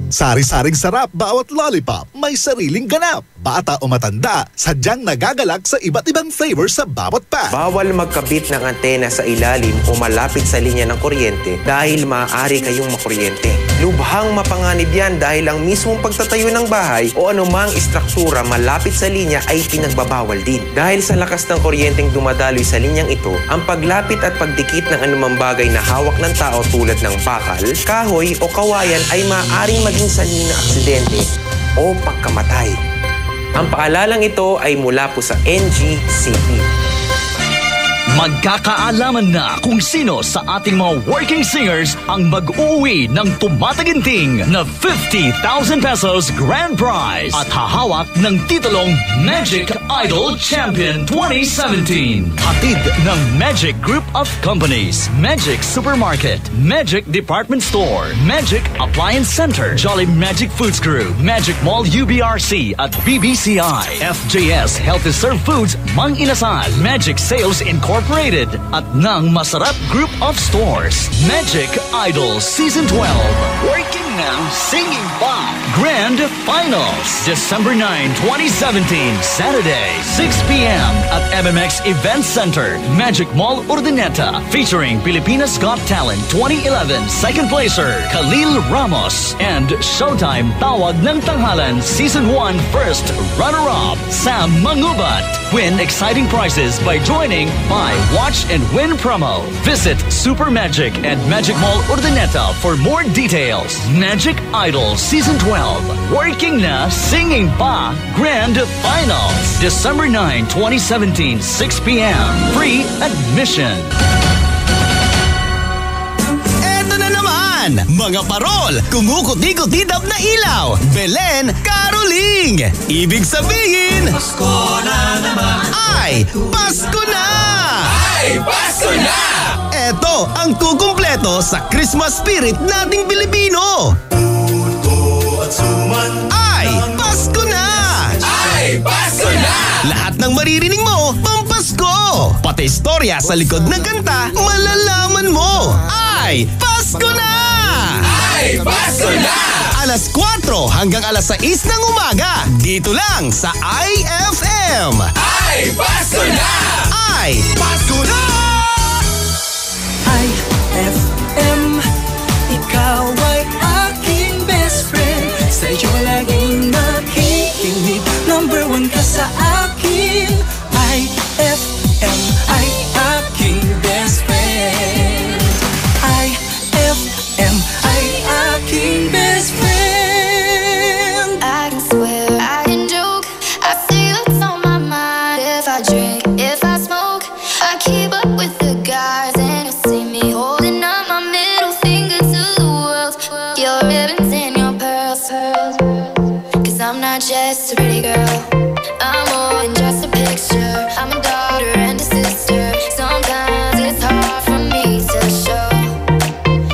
Sari-saring sarap bawat lollipop, may sariling ganap. Bata o matanda, sadyang nagagalak sa iba't ibang flavor sa bawat pack. Bawal magkabit ng antena sa ilalim o malapit sa linya ng kuryente dahil maaari kayong makuryente. Lubhang mapanganib yan dahil ang mismong pagtatayo ng bahay o anumang istruktura malapit sa linya ay pinagbabawal din. Dahil sa lakas ng kuryenteng dumadaloy sa linyang ito, ang paglapit at pagdikit ng anumang bagay na hawak ng tao tulad ng bakal, kahoy o kawayan ay maaaring maging sanhi ng aksidente o pagkamatay. Ang paalalang ito ay mula po sa NGCP. Magkakaalaman na kung sino sa ating mga working singers ang mag-uwi ng tumataginting na 50,000 pesos grand prize at hahawak ng titulong Magic Idol Champion 2017. Hatid ng Magic Group of Companies, Magic Supermarket, Magic Department Store, Magic Appliance Center, Jolly Magic Foods Crew, Magic Mall UBRC at BBCI, FJS Healthy Serve Foods, Mang Inasal, Magic Sales Incorporated at ng Masarap Group of Stores. Magic Idol Season 12. Working now, singing pa. Grand Finals, December 9, 2017, Saturday, 6 p.m. at MMX Event Center, Magic Mall Urdaneta, featuring Pilipinas Got Talent 2011 second placer Khalil Ramos and Showtime Tawag ng Tanghalan Season 1 first runner-up Sam Mangubat. Win exciting prizes by joining Buy, Watch and Win promo. Visit Super Magic and Magic Mall Urdaneta for more details. Magic Idol Season 12. Working na, singing pa. Grand Finals. December 9, 2017, 6 p.m. Free admission. Eto na naman! Rodan, mga parol, kumukuti-kutidap na ilaw, Belen, Caroling. Ibig sabihin, Pasko na naman. ay Pasko na! Ay, Pasko na! Eto ang kukumpleto sa Christmas spirit nating Pilipino. Puto at suman. Ay Pasko na! Ay, Pasko na! Lahat ng maririnig mo, pampasko! Pati istorya sa likod ng kanta, malalaman mo! Ay Pasko na! Ay, Pasko na! Alas 4 hanggang alas 6 ng umaga, dito lang sa IFM. Ay, Pasko na! Ay Pasko na! IFM, ikaw ay aking best friend. Sa'yo laging nakikinig, number 1 ka sa akin. IFM ay aking best friend. IFM ay aking best friend. I can swear, I can joke, I say what's on my mind. If I drink, if I smoke, I keep up with the guys. And you see me holding up my middle finger to the world. Your ribbons and your pearls. Cause I'm not just a pretty girl, I'm more than just a picture. I'm a daughter and a sister. Sometimes it's hard for me to show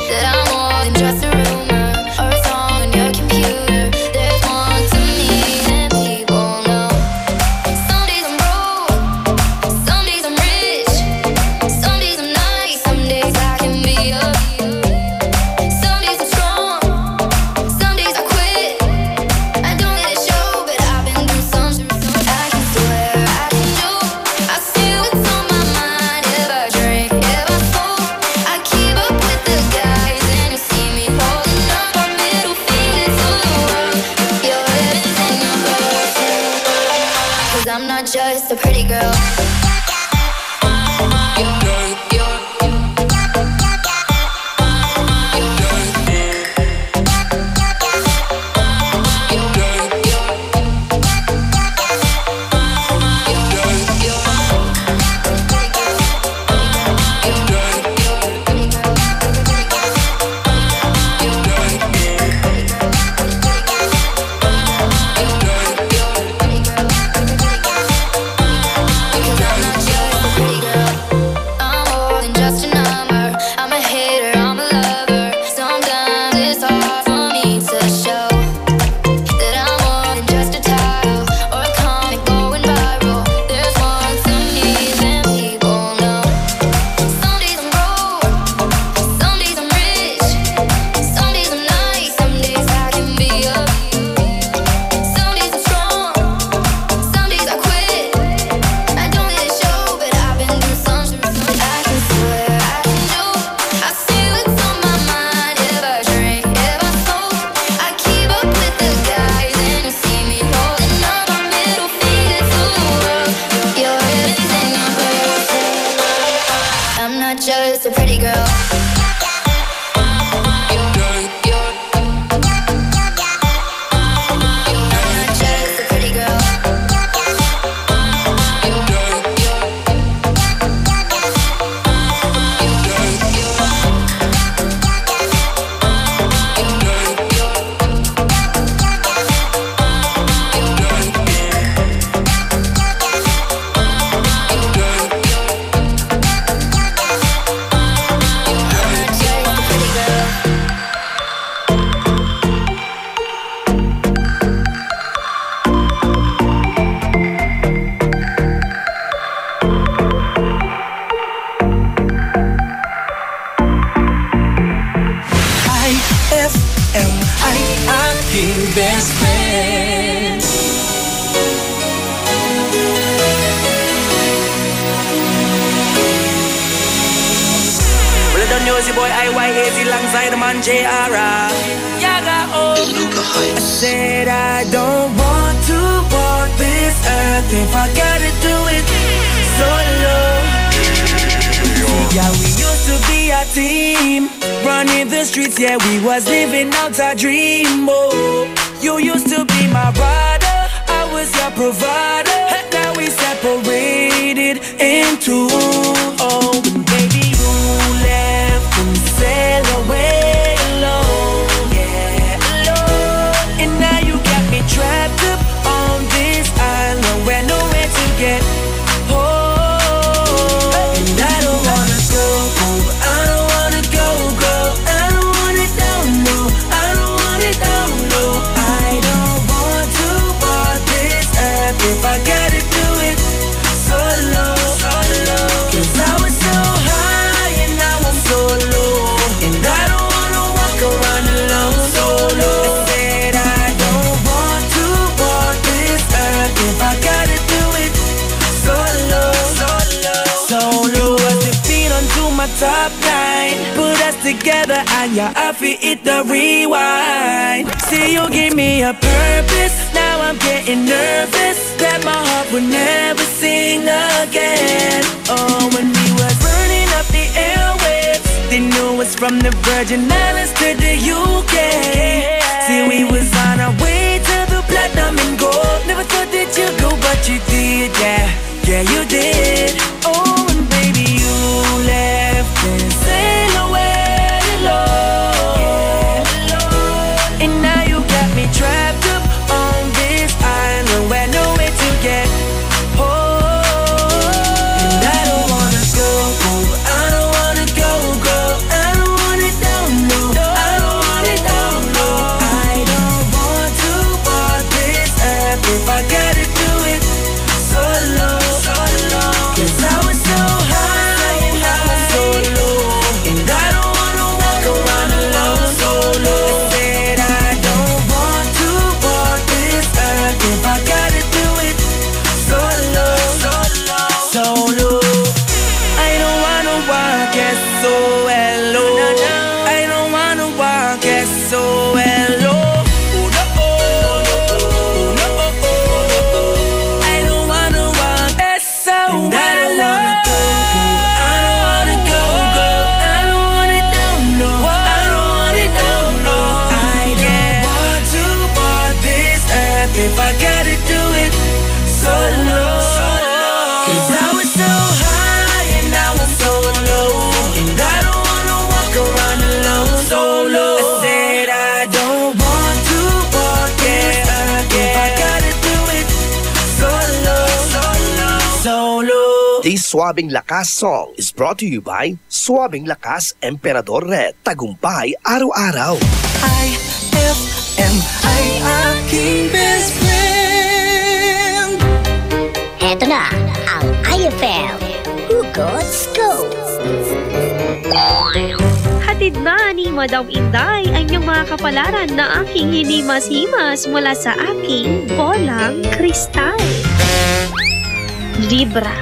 that I'm more than just a rumor or a song on your computer. There's more to me than people know. Some days I'm broke, some days I'm rich, some days I'm nice, some days I can be a. Some days I'm strong, some days I quit. I don't let it show, but I've been through some. I can swear, I can joke, I see what's on my mind. If I drink, if I smoke, I keep up with the guys. And you see me holding up my middle finger to the world. Your ribbons and your pearls. Cause I'm not just a pretty girl. I'm more than just a number. I'm a hater, I'm a lover. Sometimes it's hard for me to show that I'm more than just a title or a comic going viral. There's more to me than people know. Some days I'm broke, some days I'm rich, some days I'm nice, some days I can be a. Some days I'm strong, some days I quit. I don't let it show, but I've been through some. I can swear, I can joke, I see what's on my mind. If I drink, if I smoke, I keep up with the guys. And you see me holding up my middle finger to the world. Your ribbons and your pearls. I'm not just a pretty girl. I'm not just a pretty girl. IFM ay aking best friend. Well, I don't know si boy IYAZ alongside the man JR. Yaga, oh. I said I don't want to walk this earth if I gotta do it solo. Yeah, we used to be a team, running the streets, yeah, we was living out our dream, oh. You used to be my rider, I was your provider, and now we separated in two, oh. And baby, you left and sailed away alone. top 9. Put us together and you're off it, hit the rewind. See, you give me a purpose, now I'm getting nervous that my heart would never sing again. Oh, when we was burning up the airwaves, they knew us from the Virgin Islands to the UK. See, we was on our way to the platinum and gold. Never thought that you'd go, but you did, yeah. Yeah, you did. Oh, and baby, you left and sail away alone. And now you got me trapped up on this island where no way to get home. And I don't wanna go, I don't wanna go, I don't want it down, no, I don't want it down, no. I don't want to walk this earth if I gotta do it solo. Cause I was so high and I was so low, and I don't wanna walk around alone solo. I said I don't want to walk this earth if I gotta do it solo. I don't wanna walk S-O-L-O. I don't wanna walk S-O-L-O. I don't wanna walk S-O-L-O. If I gotta do it solo. Cause I was so high and I was so low, and I don't wanna walk around alone solo. I said I don't want to walk it if I gotta do it solo. This Suabing Lakas song is brought to you by Suabing Lakas Emperador Red. Tagumpay araw-araw. IFM ay aking best friend. Eto na ang IFM Hugots Go! Hatid na ni Madam Inday ang iyong mga kapalaran na aking hinimas-himas mula sa aking bolang kristal. Libra.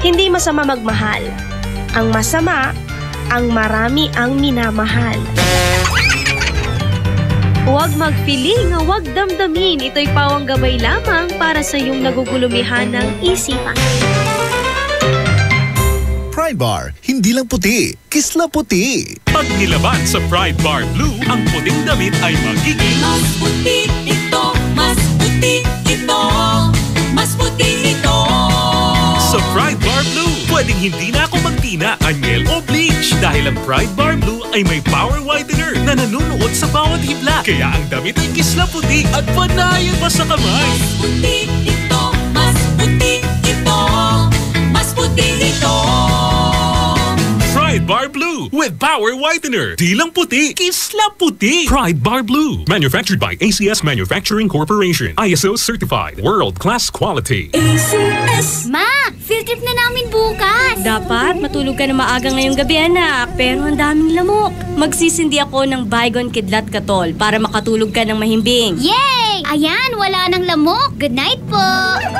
Hindi masama magmahal. Ang masama, ang marami ang minamahal. Huwag magpiling, huwag damdamin. Ito'y pawang gabay lamang para sa iyong nagugulumihan ng isipan. Pride Bar, hindi lang puti, kisla puti. Pag nilaban sa Pride Bar Blue, ang puting damit ay magiging mas puti ito, mas puti ito, mas puti ito. Sa Pride Bar Blue, pwedeng hindi na ako magtina, anyel o bleach dahil ang Pride Bar Blue ay may power whitener na nanunuot sa bawat hibla. Kaya ang damit ay kisla puti at panayan pa sa kamay. Mas puti ito, mas puti ito, mas puti ito. Pride Bar Blue with power whitener. Di lang puti, kisla puti. Pride Bar Blue. Manufactured by ACS Manufacturing Corporation. ISO certified. World-class quality. ACS! Ma! Field trip na namin bukas! Dapat matulog ka na maaga ngayong gabi, anak. Pero ang daming lamok. Magsisindi ako ng Baygon Kidlat Katol para makatulog ka ng mahimbing. Yay! Ayan, wala nang lamok. Good night po!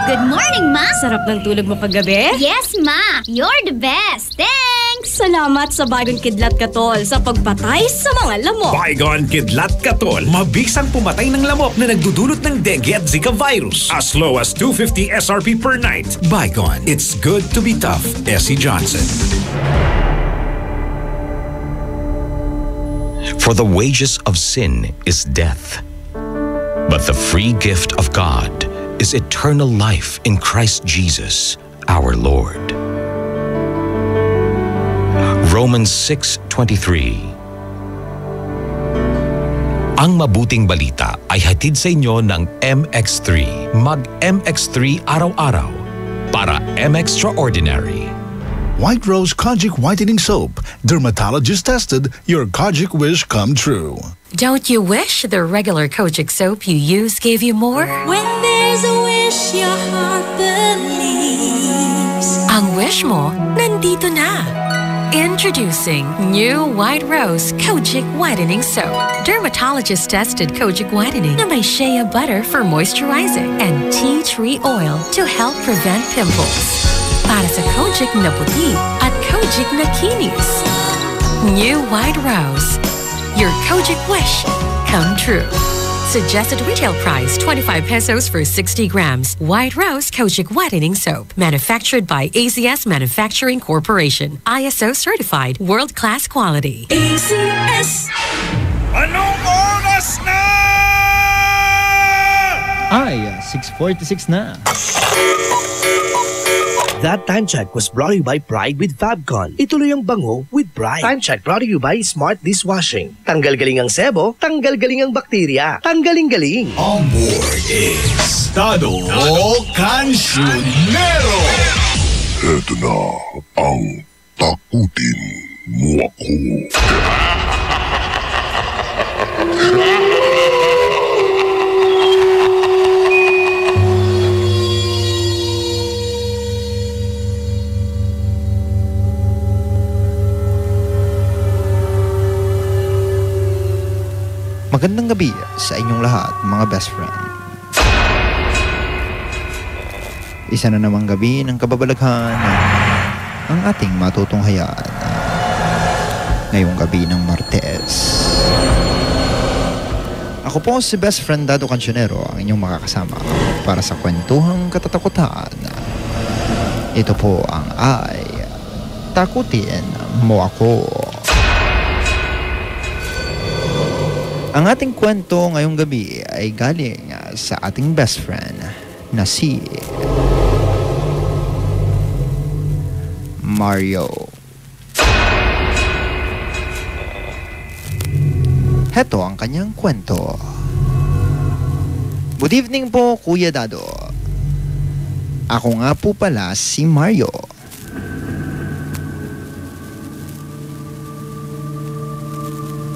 Good morning, Ma! Sarap ng tulog mo kagabi? Yes, Ma! You're the best! Thanks! Salamat sa Baygon Kidlat Katol sa pagpatay sa mga lamok. Baygon Kidlat Katol, mabisang pumatay ng lamok na nagdudulot ng dengue at Zika virus. As low as 250 SRP per night. Baygon, it's good to be tough. Essie Johnson. For the wages of sin is death, but the free gift of God is eternal life in Christ Jesus, our Lord. Romans 6:23. Ang mabuting balita ay hatid sa inyo ng MX3. Mag-MX3 araw-araw para M-Extraordinary. White Rose Kojic Whitening Soap. Dermatologist tested, your Kojic wish come true. Don't you wish the regular Kojic soap you use gave you more? When there's a wish your heart believes. Ang wish mo, nandito na. Introducing new White Rose Kojic Whitening Soap. Dermatologist-tested Kojic Whitening na may shea butter for moisturizing and tea tree oil to help prevent pimples. para sa Kojic na puti at Kojic na kinis. New White Rose. Your Kojic wish come true. Suggested retail price 25 pesos for 60 grams. White Rose Kojic Whitening Soap. Manufactured by ACS Manufacturing Corporation. ISO certified. World-class quality. ACS. Anong oras na? Ay, 6:46 na. That time check was brought to you by Pride with Fabcon. Ituloy ang bango with Pride. Time check brought to you by Smart Dishwashing. Tanggal galing ang sebo, tanggal galing ang bakterya. Tanggaling-galing. On board is Tado Cancionero. Ito na ang takutin mo ako. Magandang gabi sa inyong lahat, mga best friend. Isa na namang gabi ng kababalaghan ang ating matutunghayan. Ngayong gabi ng Martes. Ako po si best friend Dado Cancionero, ang inyong makakasama para sa kwentuhang katatakutan. Ito po ang Takutin Mo Ako. Ang ating kwento ngayong gabi ay galing sa ating best friend na si Mario. Heto ang kanyang kwento. Good evening po, Kuya Dado. Ako nga po pala si Mario.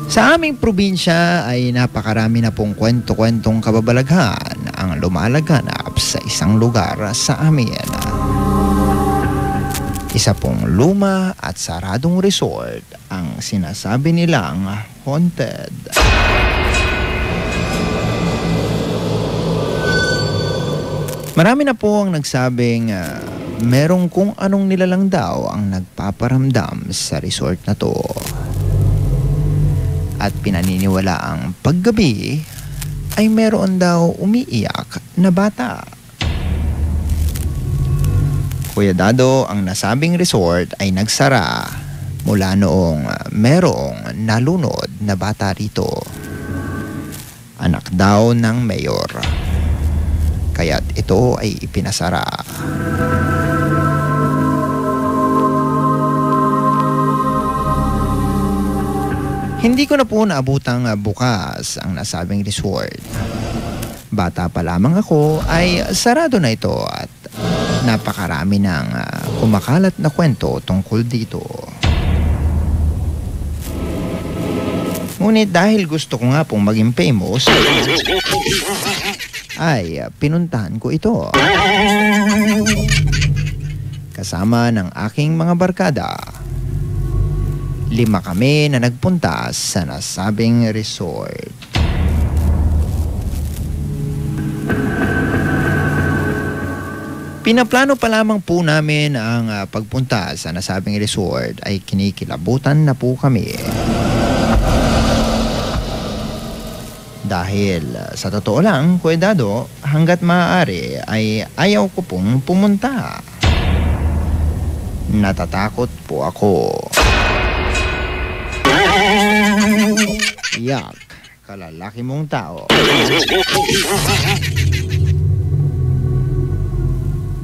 Sa aming probinsya ay napakarami na pong kwento-kwentong kababalaghan ang lumalaganap sa isang lugar sa amin. Isa pong luma at saradong resort ang sinasabi nilang haunted. Marami na po ang nagsabing merong kung anong nilalang daw ang nagpaparamdam sa resort na to. At pinaniniwala ang paggabi ay meron daw umiiyak na bata. Kuya Dado, ang nasabing resort ay nagsara mula noong merong nalunod na bata rito. Anak daw ng mayor. Kaya't ito ay ipinasara. Hindi ko na po naabutang bukas ang nasabing resort. Bata pa lamang ako ay sarado na ito at napakarami ng kumakalat na kwento tungkol dito. Ngunit dahil gusto ko nga pong maging famous, ay pinuntahan ko ito. Kasama ng aking mga barkada. 5 kami na nagpunta sa nasabing resort. Pinaplano pa lamang po namin ang pagpunta sa nasabing resort ay kinikilabutan na po kami. Dahil sa totoo lang, Kuya Dado, hanggat maaari ay ayaw ko pong pumunta. Natatakot po ako. Yak, kalalaki mong tao.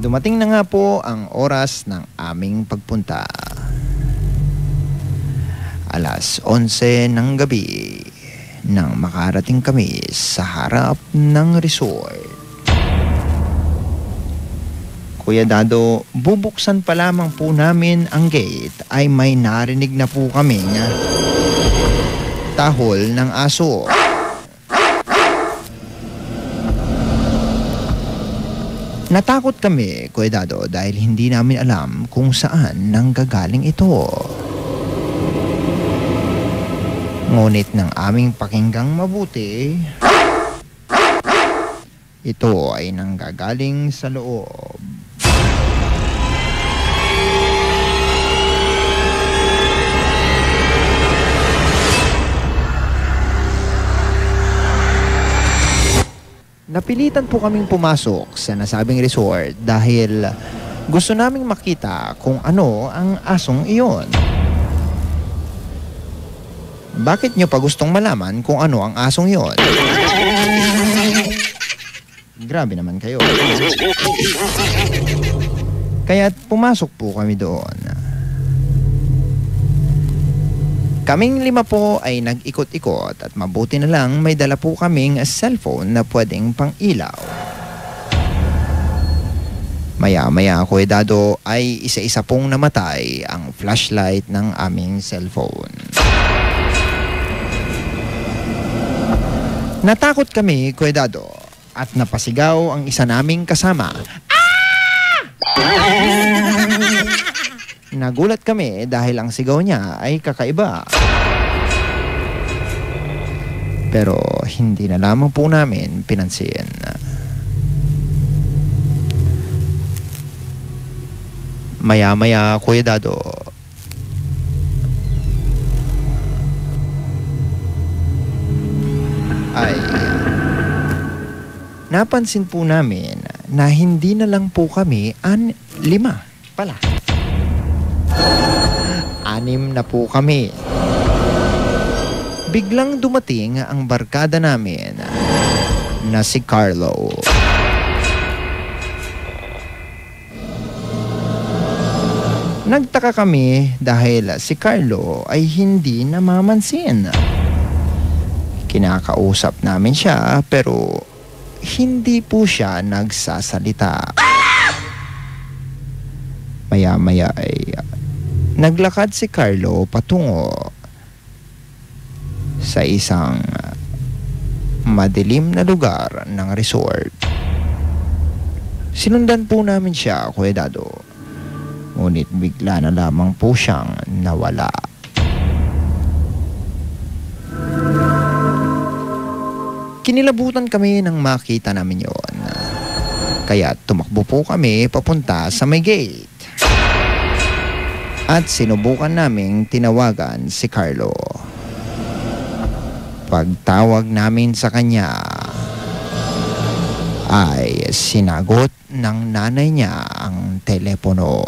Dumating na nga po ang oras ng aming pagpunta. 11:00 ng gabi nang makarating kami sa harap ng resort. Kuya Dado, bubuksan pa lamang po namin ang gate ay may narinig na po kami tahol ng aso. Natakot kami, Kuya Dado, dahil hindi namin alam kung saan nanggagaling ito. Ngunit ng aming pakinggang mabuti, ito ay nanggagaling sa loob. Napilitan po kaming pumasok sa nasabing resort dahil gusto naming makita kung ano ang asong iyon. Bakit nyo pa gustong malaman kung ano ang asong iyon? Grabe naman kayo. Kaya't pumasok po kami doon. Kaming 5 po ay nag-ikot-ikot at mabuti na lang may dala po kaming cellphone na pwedeng pang ilaw. Maya-maya, Kuya Dado, ay isa-isa pong namatay ang flashlight ng aming cellphone. Natakot kami, Kuya Dado, at napasigaw ang isa naming kasama. Nagulat kami dahil ang sigaw niya ay kakaiba. Pero hindi na lamang po namin pinansin. Maya-maya, Kuya Dado, ay napansin po namin na hindi na lang po kami 5 pala. 6 na po kami. Biglang dumating ang barkada namin na si Carlo. Nagtaka kami dahil si Carlo ay hindi namamansin. Kinakausap namin siya pero hindi po siya nagsasalita. Maya-maya ay naglakad si Carlo patungo sa isang madilim na lugar ng resort. Sinundan po namin siya, Kuya Dado. Ngunit bigla na lamang po siyang nawala. Kinilabutan kami nang makita namin yon. Kaya tumakbo po kami papunta sa may gate. At sinubukan naming tinawagan si Carlo. Pagtawag namin sa kanya, ay sinagot ng nanay niya ang telepono.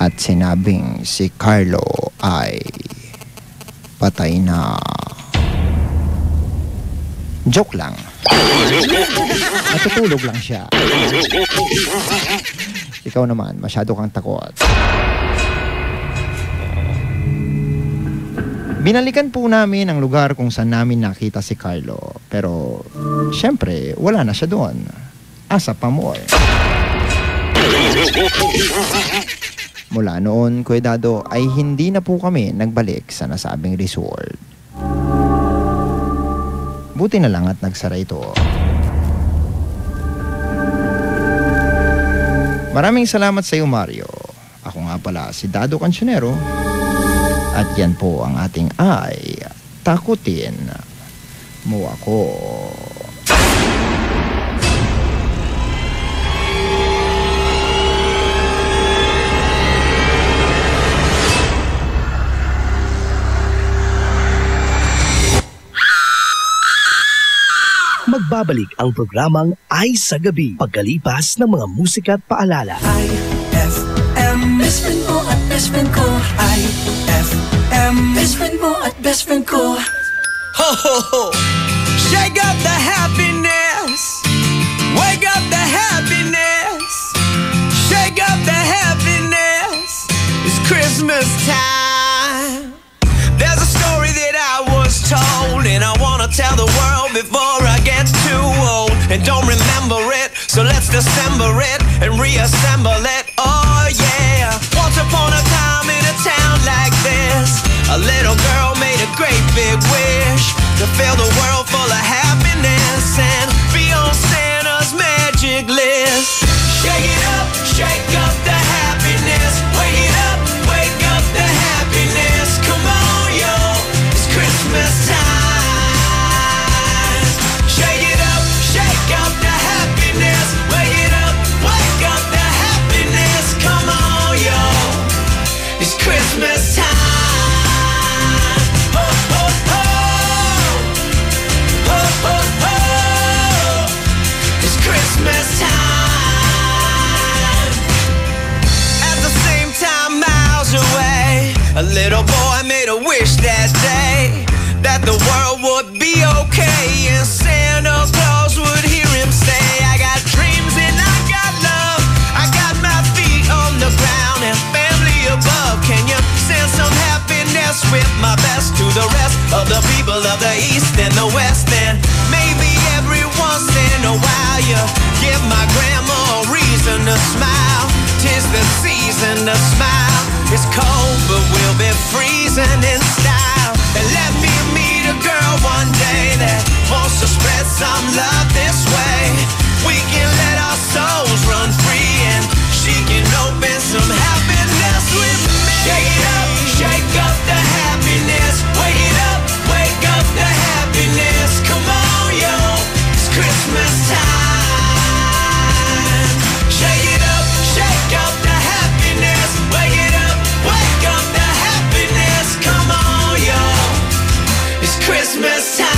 At sinabing si Carlo ay patay na. Joke lang. Natutulog lang siya. Ikaw naman, masyado kang takot. Binalikan po namin ang lugar kung saan namin nakita si Carlo. Pero, syempre, wala na siya doon. Asa pa more. Mula noon, Kuya Dado, ay hindi na po kami nagbalik sa nasabing resort. Buti na lang at nagsara ito. Maraming salamat sa iyo, Mario. Ako nga pala si Dado Cancionero. At yan po ang ating Ay Takutin Mo Ako. Magbabalik ang programang Ay sa Gabi pagkalipas ng mga musika at paalala. IFM, best friend mo at best friend ko. IFM, best friend mo at best friend ko. Ho ho ho! Shake up the happiness. Wake up the happiness. Shake up the happiness. It's Christmas time. There's a story that I was told, and I wanna tell the world before I get too old. And don't remember it, so let's dissemble it and reassemble it. Oh yeah. Once upon a time in a town like this, a little girl made a great big wish to fill the world full of happiness and be on Santa's magic list. Shake up the happiness. Wake up the happiness. Come on, yo, it's Christmas time. Shake up the happiness. Wake up the happiness. people of the East and the West, and maybe every once in a while you give my grandma a reason to smile. 'Tis the season to smile. It's cold, but we'll be freezing in style. And let me meet a girl one day that wants to spread some love this way. We can let our souls run free, and she can open some happiness with me. Shake up the happiness. Wake up the happiness. Come on, yo, it's Christmas time. Shake up the happiness. Wake up the happiness. Come on, yo, it's Christmas time.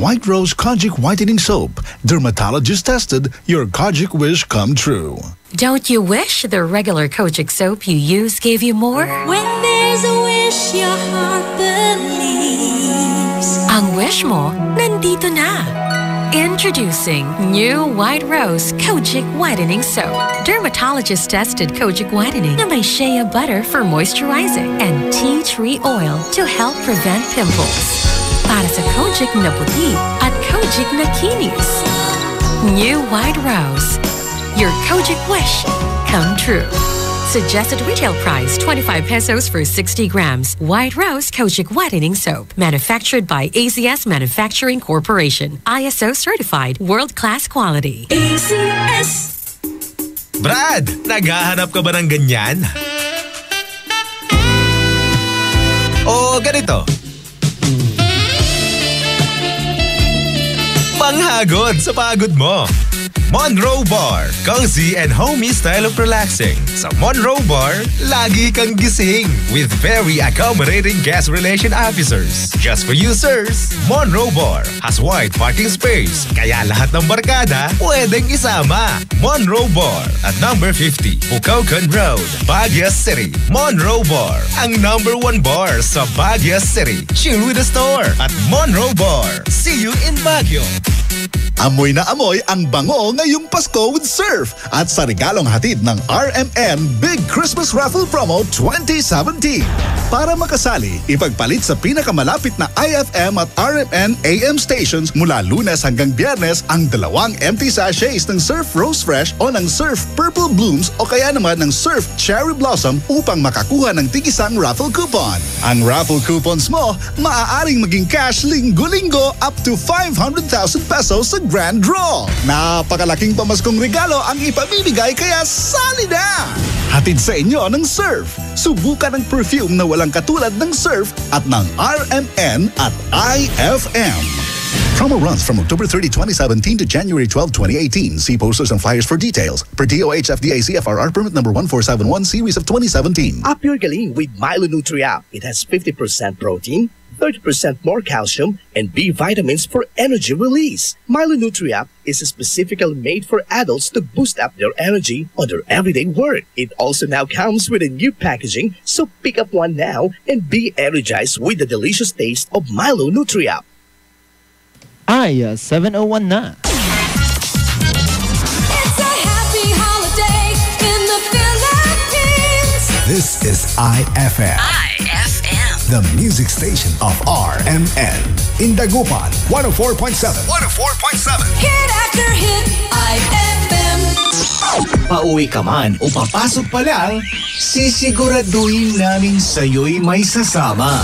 White Rose Kojic Whitening Soap. Dermatologist tested, your Kojic wish come true. Don't you wish the regular Kojic soap you use gave you more? When there's a wish your heart believes. Ang wish mo, nandito na. Introducing new White Rose Kojic Whitening Soap. Dermatologist-tested Kojic Whitening na may shea butter for moisturizing and tea tree oil to help prevent pimples. Para sa Kojic na puti at Kojic na kinis. New White Rose. Your Kojic wish come true. Suggested retail price 25 pesos for 60 grams. White Rose Kojic Whitening Soap. Manufactured by ACS Manufacturing Corporation. ISO certified world-class quality. ACS. Brad, naghahanap ka ba ng ganyan? O ganito. Panghagod sa pagod mo. Monroe Bar, cozy and homey style of relaxing. Sa Monroe Bar, lagi kang gising with very accommodating guest relation officers. Just for you, sirs, Monroe Bar has wide parking space, kaya lahat ng barkada pwedeng isama. Monroe Bar at number 50, Bucaucan Road, Baguio City. Monroe Bar, ang number 1 bar sa Baguio City. Chill with the store at Monroe Bar. See you in Baguio. Amoy na amoy ang bango ngayong Pasko with Surf at sa regalong hatid ng RMN Big Christmas Raffle Promo 2017. Para makasali, ipagpalit sa pinakamalapit na IFM at RMN AM stations mula Lunes hanggang Biyernes ang 2 empty sachets ng Surf Rose Fresh o ng Surf Purple Blooms o kaya naman ng Surf Cherry Blossom upang makakuha ng tig-isang raffle coupon. Ang raffle coupons mo, maaaring maging cash linggo-linggo up to 500,000 pesos sa Grand Draw. Napakalaking pamaskong regalo ang ipamimigay kaya sali na! Hatid sa inyo ng Surf. Subukan ang perfume na walang katulad ng Surf at ng RMN at IFM. Promo runs from October 30, 2017 to January 12, 2018. See posters and flyers for details. Per DOH FDA CFRR permit number 1471 series of 2017. Up your galing with Milo Nutri-Up. It has 50% protein, 30% more calcium, and B vitamins for energy release. Milo Nutri-Up is specifically made for adults to boost up their energy on their everyday work. It also now comes with a new packaging, so pick up one now and be energized with the delicious taste of Milo Nutri-Up. Ay, 7:01 na. This is IFM. IFM. The music station of RMN. In Dagupan, 104.7. 104.7. Hit after hit, IFM. Pauwi ka man o papasok pa lang, sisiguraduhin namin sa'yo'y may sasama.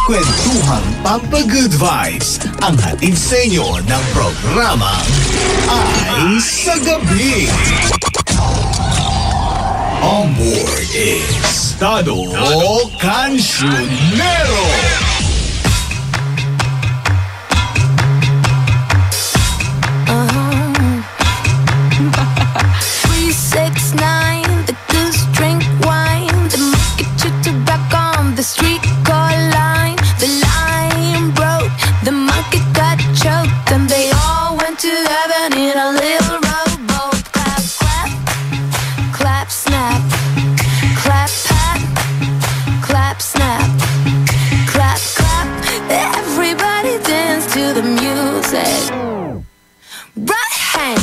Kwentuhang Pampa-Good Vibes ang hatid sa inyo ng programa Ay sa Gabi. On board is Tado Cancionero. 369, the goose drink wine, the market you tobacco on the street call line. The line broke, the monkey got choked, and they all went to heaven in a little rowboat. Clap, clap, clap, snap, clap, pat, clap, snap, clap, clap. Everybody dance to the music. Right hand.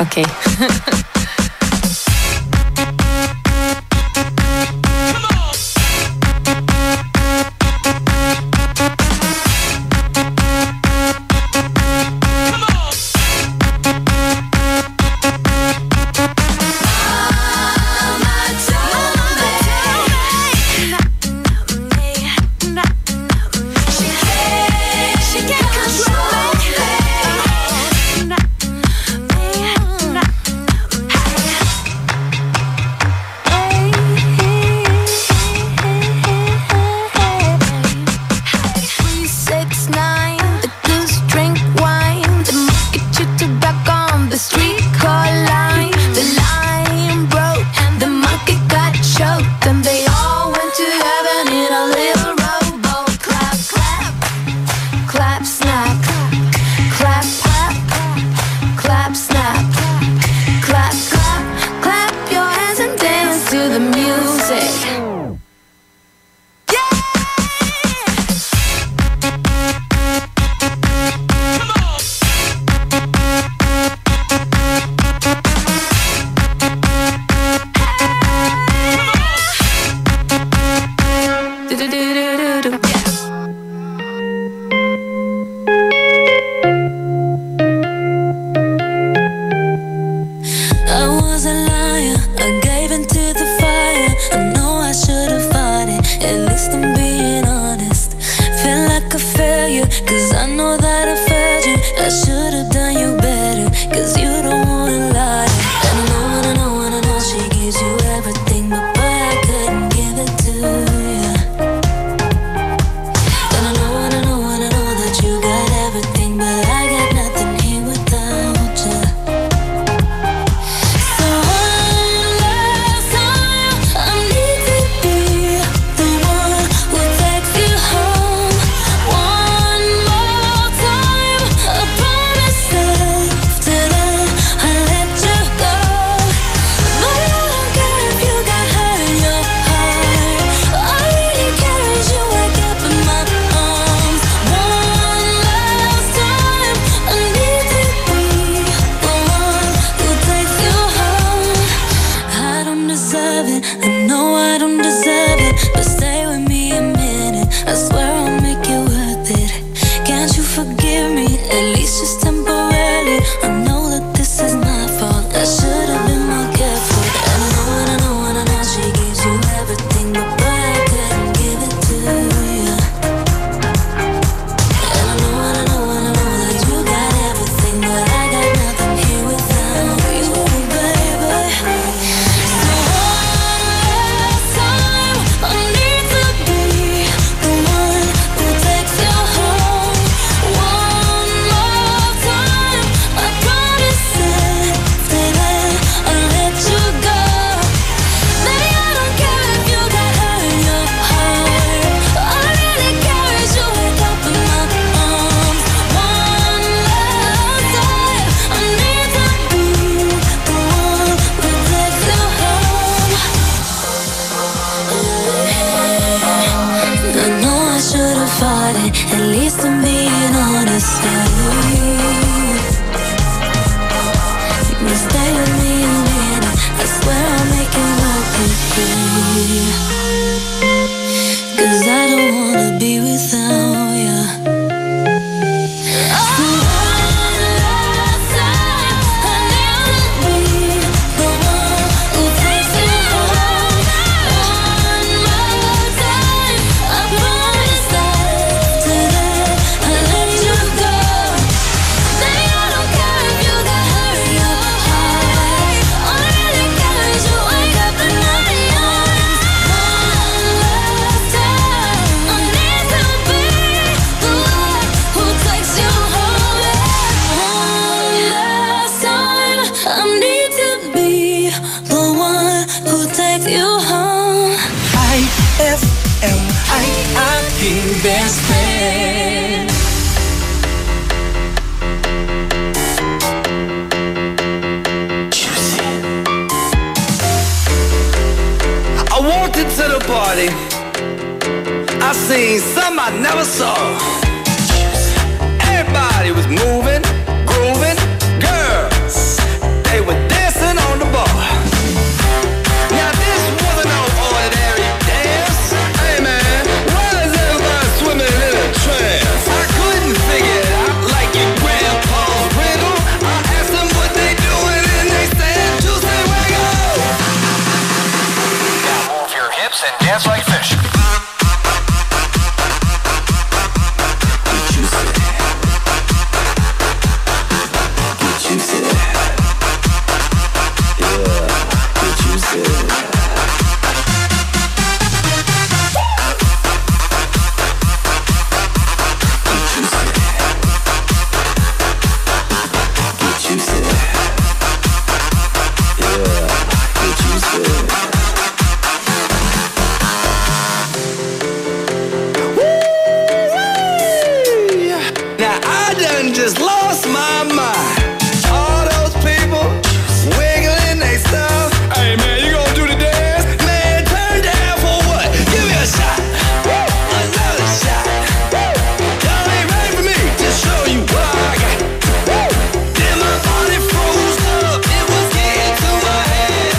Okay. One more started. At least I'm being honest. You can stay with me a minute. I swear I'll make it work with you. 'Cause I don't wanna be without you. Best friend. I walked into the party. I seen some I never saw. Everybody was moving, grooving. Girls, they were dancing on the bar. Now this wasn't no ordinary dance. Hey man, why is everybody swimming in a trance? I couldn't figure it out like your grandpa's riddle. I asked them what they doing and they said, "Juicy wiggle." Now move your hips and dance like fish. Just lost my mind. All those people wiggling they stuff. Hey man, you gonna do the dance? Man, turn down for what? Give me a shot. Another shot. Y'all ain't ready for me to show you what I got. Then my body froze up. It was getting to my head.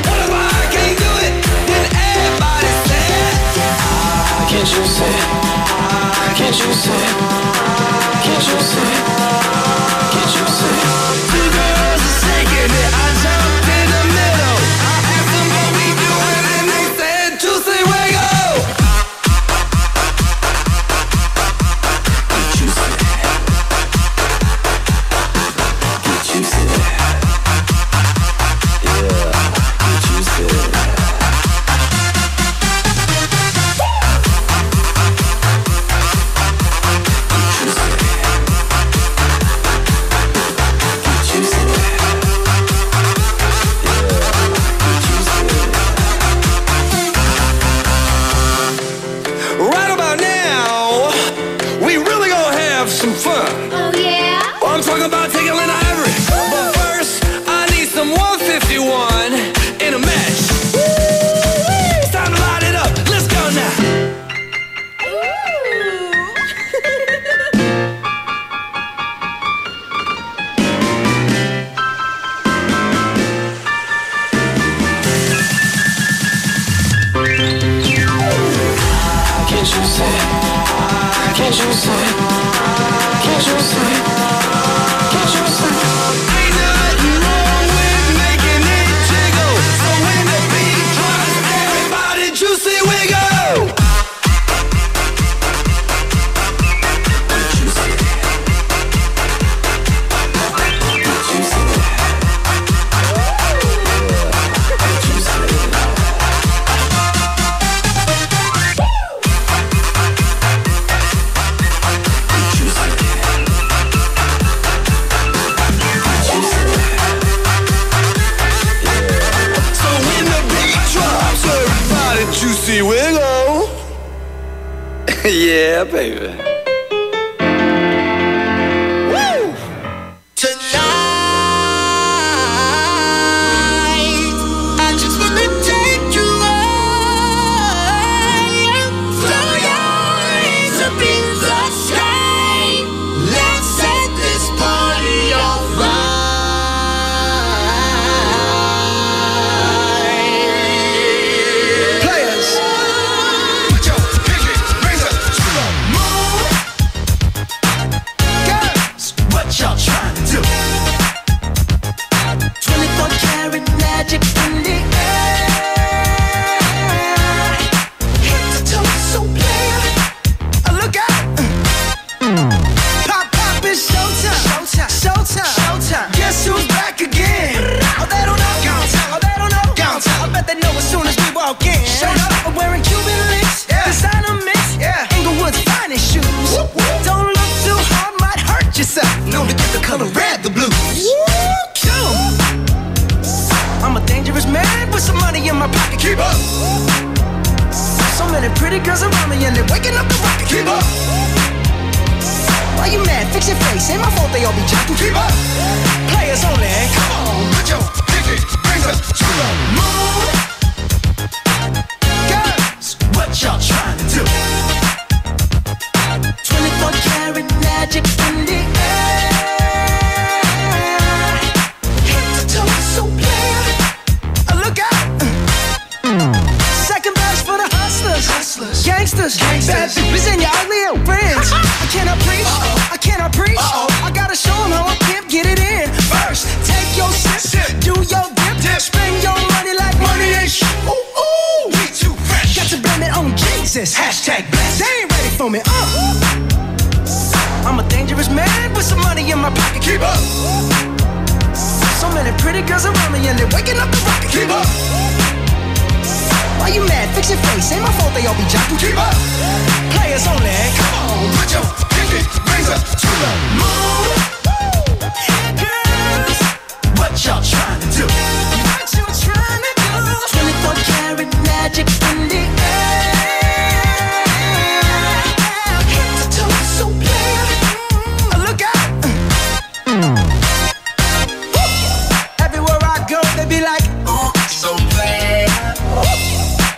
What if I can't do it? Then everybody said, can't you say? Can't you say? Can't you say? Can't you say? Two girls are shaking it. I jumped in the middle. I asked them what we doing and they said, "Juicy wiggle." Can't you say? Can't you say? Yeah, can't you say? Right about now, we really gonna have some fun. Oh yeah? Oh, I'm talking about tickling ivory. But first, I need some 151 in a match. It's time to light it up. Let's go now. Can't you say? Can't you say? Can't you say? Can't you say? Ain't nothing wrong with making it jiggle. So when the beat drops, everybody juicy wiggle. Juicy wiggle. Yeah, baby. Woo! Tonight, I just wanna take you out. Fly eyes up in the fix your face. Ain't my fault they all be jocking. Keep up. Players only. Come on, put your pinky rings up to the moon. Girls, what y'all trying to do? 24 karat magic in the air. Head to toe, so clear. Look out. Second best for the hustlers, gangsters, bad bitches and your ugly old friends. I cannot preach, I cannot preach. I gotta show them how I pimp, get it in. First, take your sip, do your dip, spend your money like money ain't shit. Ooh, ooh, we too fresh. Got to blame it on Jesus. Hashtag blessed. They ain't ready for me. I'm a dangerous man with some money in my pocket. Keep up. So many pretty girls around me and they're waking up the rocket. Keep up. Why you mad? Fix your face. Ain't my fault they all be jocking. Keep up. Players only. Come on, put your pinky rings up to the moon. Girls, what y'all trying to do? What you trying to do? 24 karat magic in the air. Head to toe, so clear. Look out. Everywhere I go, they be like, ooh, so clear.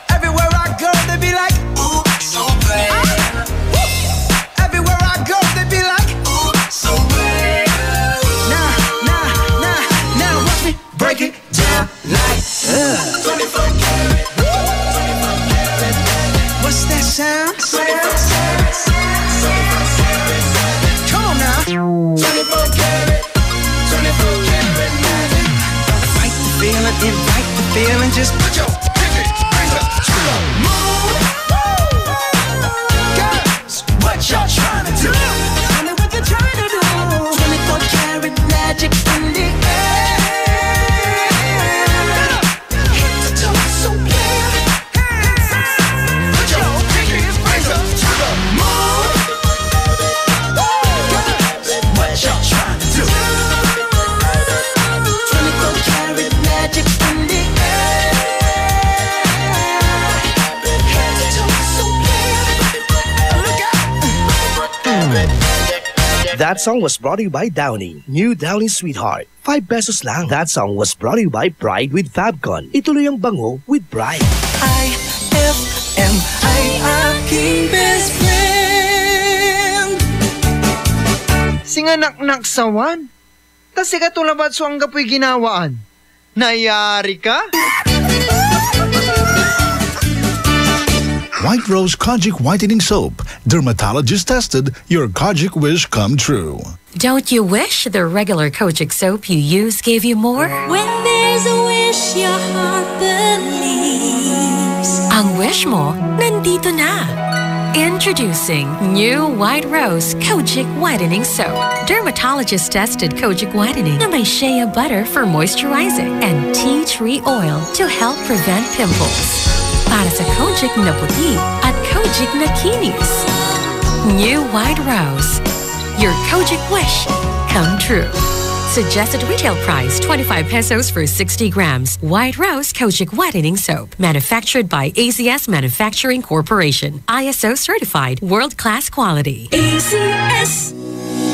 Everywhere I go, they be like, ooh, so clear. Everywhere I go, they be like, ooh, so clear. Now, watch me break it down like 24 karat. What's that sound? Come on now. 24 karat, 24 karat magic. Fight the feeling, invite the feeling, just put your pinky rings up to the moon. Girls, what y'all trying to do? Tell me what you're trying to do. 24 karat magic in the air. Head to toe, so clear. Put your pinky rings up to the moon. Girls, what y'all trying to do? 24 karat magic in the air. Head to toe, so clear. Look out. That song was brought to you by Downy. New Downy Sweetheart. 5 pesos lang. That song was brought to you by Pride with Fabcon. Ituloy ang bango with Pride. IFM, ay aking best friend. Singanak-nak sawan. Tas ikatulabad so ang gapoy ginawaan. Nayari ka? White Rose Kojic Whitening Soap. Dermatologist tested, your Kojic wish come true. Don't you wish the regular Kojic soap you use gave you more? When there's a wish your heart believes. Ang wish mo, nandito na. Introducing new White Rose Kojic Whitening Soap. Dermatologist-tested Kojic Whitening na may shea butter for moisturizing and tea tree oil to help prevent pimples. Para sa Kojic na puti at Kojic na kinis. New White Rose. Your Kojic wish come true. Suggested retail price 25 pesos for 60 grams. White Rose Kojic Whitening Soap. Manufactured by AZS Manufacturing Corporation. ISO certified world-class quality. AZS.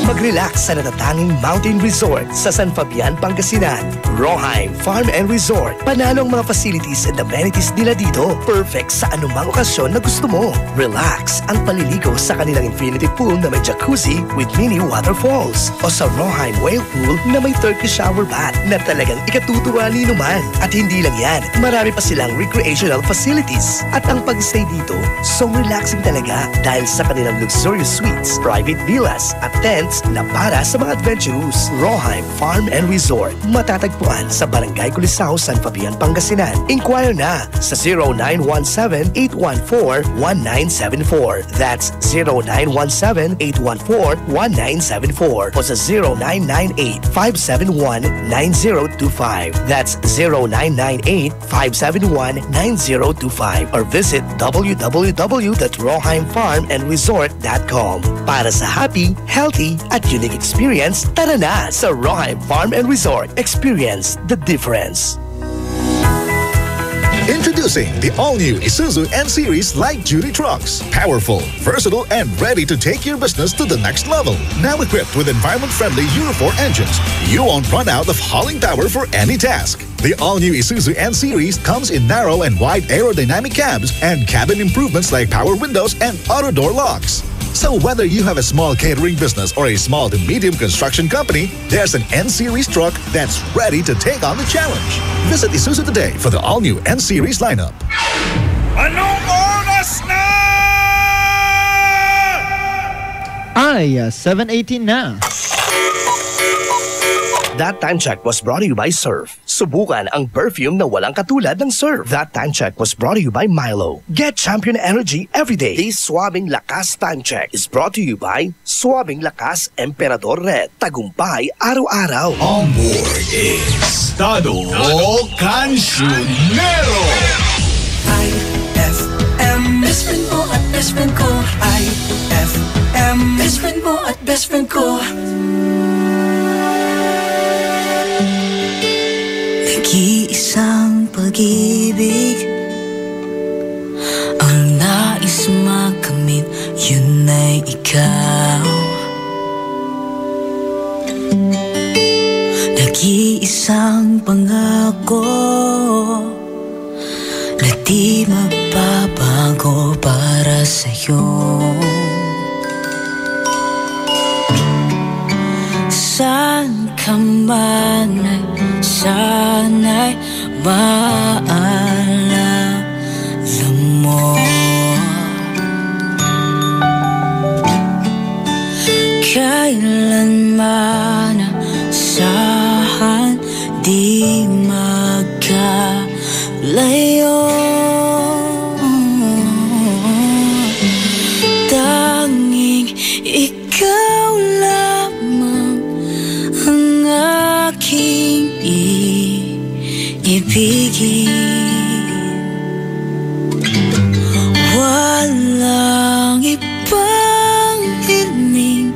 Mag-relax sa natatanging mountain resort sa San Fabian, Pangasinan. Roheim Farm and Resort. Panalong mga facilities and amenities nila dito. Perfect sa anumang okasyon na gusto mo. Relax ang paliligo sa kanilang infinity pool na may jacuzzi with mini waterfalls. O sa Roheim Whale Pool na may Turkish shower bath na talagang ikatutuwa ni numan. At hindi lang yan, marami pa silang recreational facilities. At ang pag-stay dito, so relaxing talaga dahil sa kanilang luxurious suites, private villas at tents na para sa mga adventurous. Roheim Farm and Resort. Matatagpuan sa Barangay Culisao, San Fabian, Pangasinan. Inquire na sa 0917-814-1974. That's 0917-814-1974 o sa 0998-571-9025. That's 0998-571-9025 or visit www.roheimfarmandresort.com. Para sa happy, healthy, at unique experience, tara na sa Roheim Farm and Resort. Experience the difference. Introducing the all-new Isuzu N-Series light-duty trucks. Powerful, versatile, and ready to take your business to the next level. Now equipped with environment-friendly Euro 4 engines, you won't run out of hauling power for any task. The all-new Isuzu N-Series comes in narrow and wide aerodynamic cabs and cabin improvements like power windows and auto door locks. So whether you have a small catering business or a small to medium construction company, there's an N-Series truck that's ready to take on the challenge. Visit Isuzu today for the all-new N-Series lineup. Anong oras na? Ay, 7:18 na. That Time Check was brought to you by Surf. Subukan ang perfume na walang katulad ng Surf. That Time Check was brought to you by Milo. Get champion energy every day. This Suabing Lakas Time Check is brought to you by Suabing Lakas Emperador Red. Tagumpay araw-araw. On board is Dado Cancionero. IFM, best friend mo at best friend ko. IFM, best friend mo at best friend ko. Nag-iisang pag-ibig ang nais makamit, yun ay ikaw. Nag-iisang pangako na di mapabago para sa'yo. Saan ka man ay sana'y maalala mo. Kailanman saan di magkalayo. Tanging ikaw lamang ang aking ibigin. Walang ibang hiling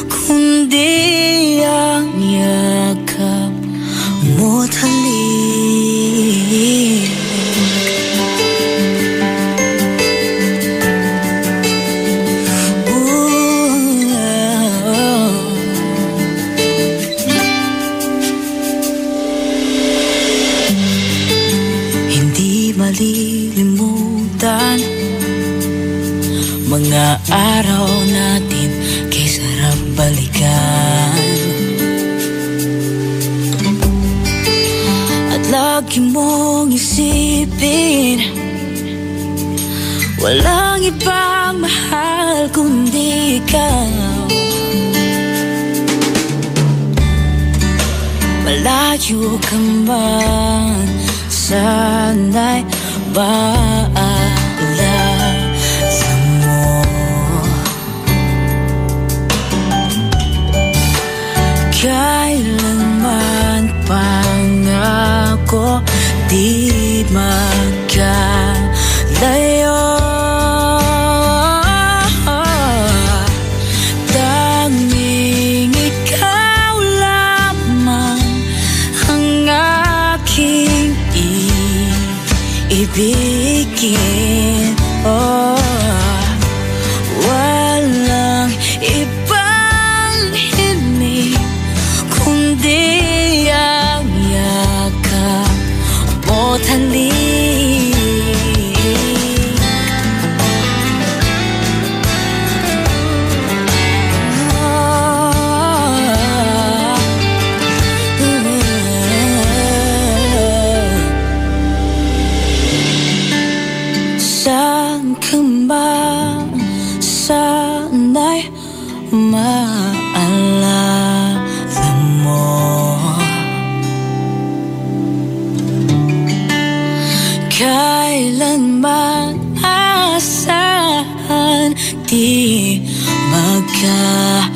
kundi ang yakap mo't halik. Malilimutan mga araw natin kay sarap balikan. At lagi mong isipin, walang ibang mahal kundi ikaw. Malayo ka man, sana'y maalala mo. Kailanman pangako di magkalayo. Tanging ikaw lamang ang aking ibigin. Oh, walang ibang hiling kundi ang yakap mo't halik. Saan ka ba, sana'y maalala mo. Kailanman asahan di magkalayo.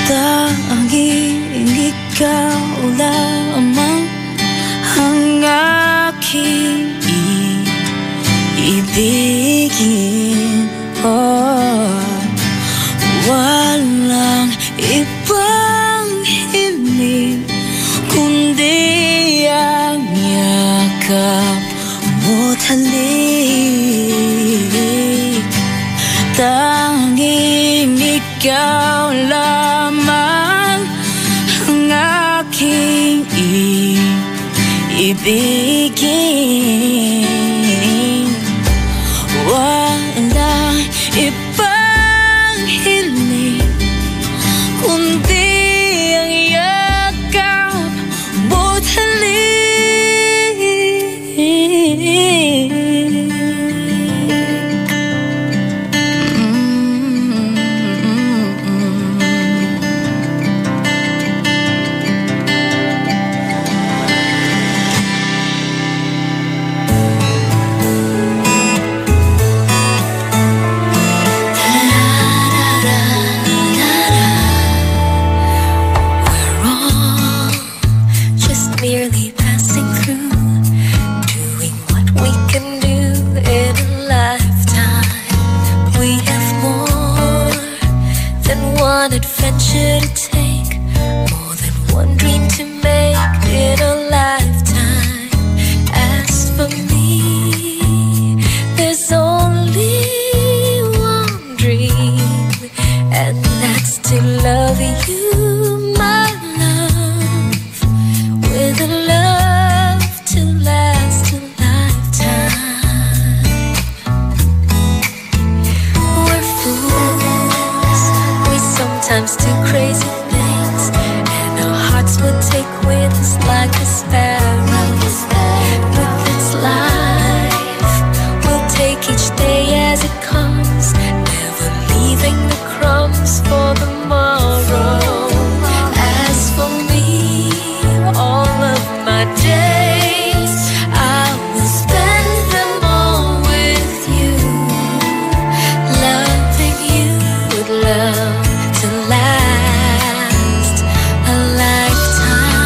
Tanging ikaw lamang ang aking ibigin. Oh, walang ibang hiling halik. Tanging ikaw lamang ang aking ibigin. Walang ibang hiling kundi ang yakap mo't merely passing through, doing what we can do in a lifetime. We have more than one adventure to take, more than one dream to make in a lifetime. As for me, there's only one dream, and that's to love you, my with a love to last a lifetime. We're fools, we sometimes do crazy things, and our hearts will take with us like a sparrow. With its life, we'll take each day as it comes, never leaving the crumbs for tomorrow. As for me, all of my days, I will spend them all with you, loving you with love to last a lifetime.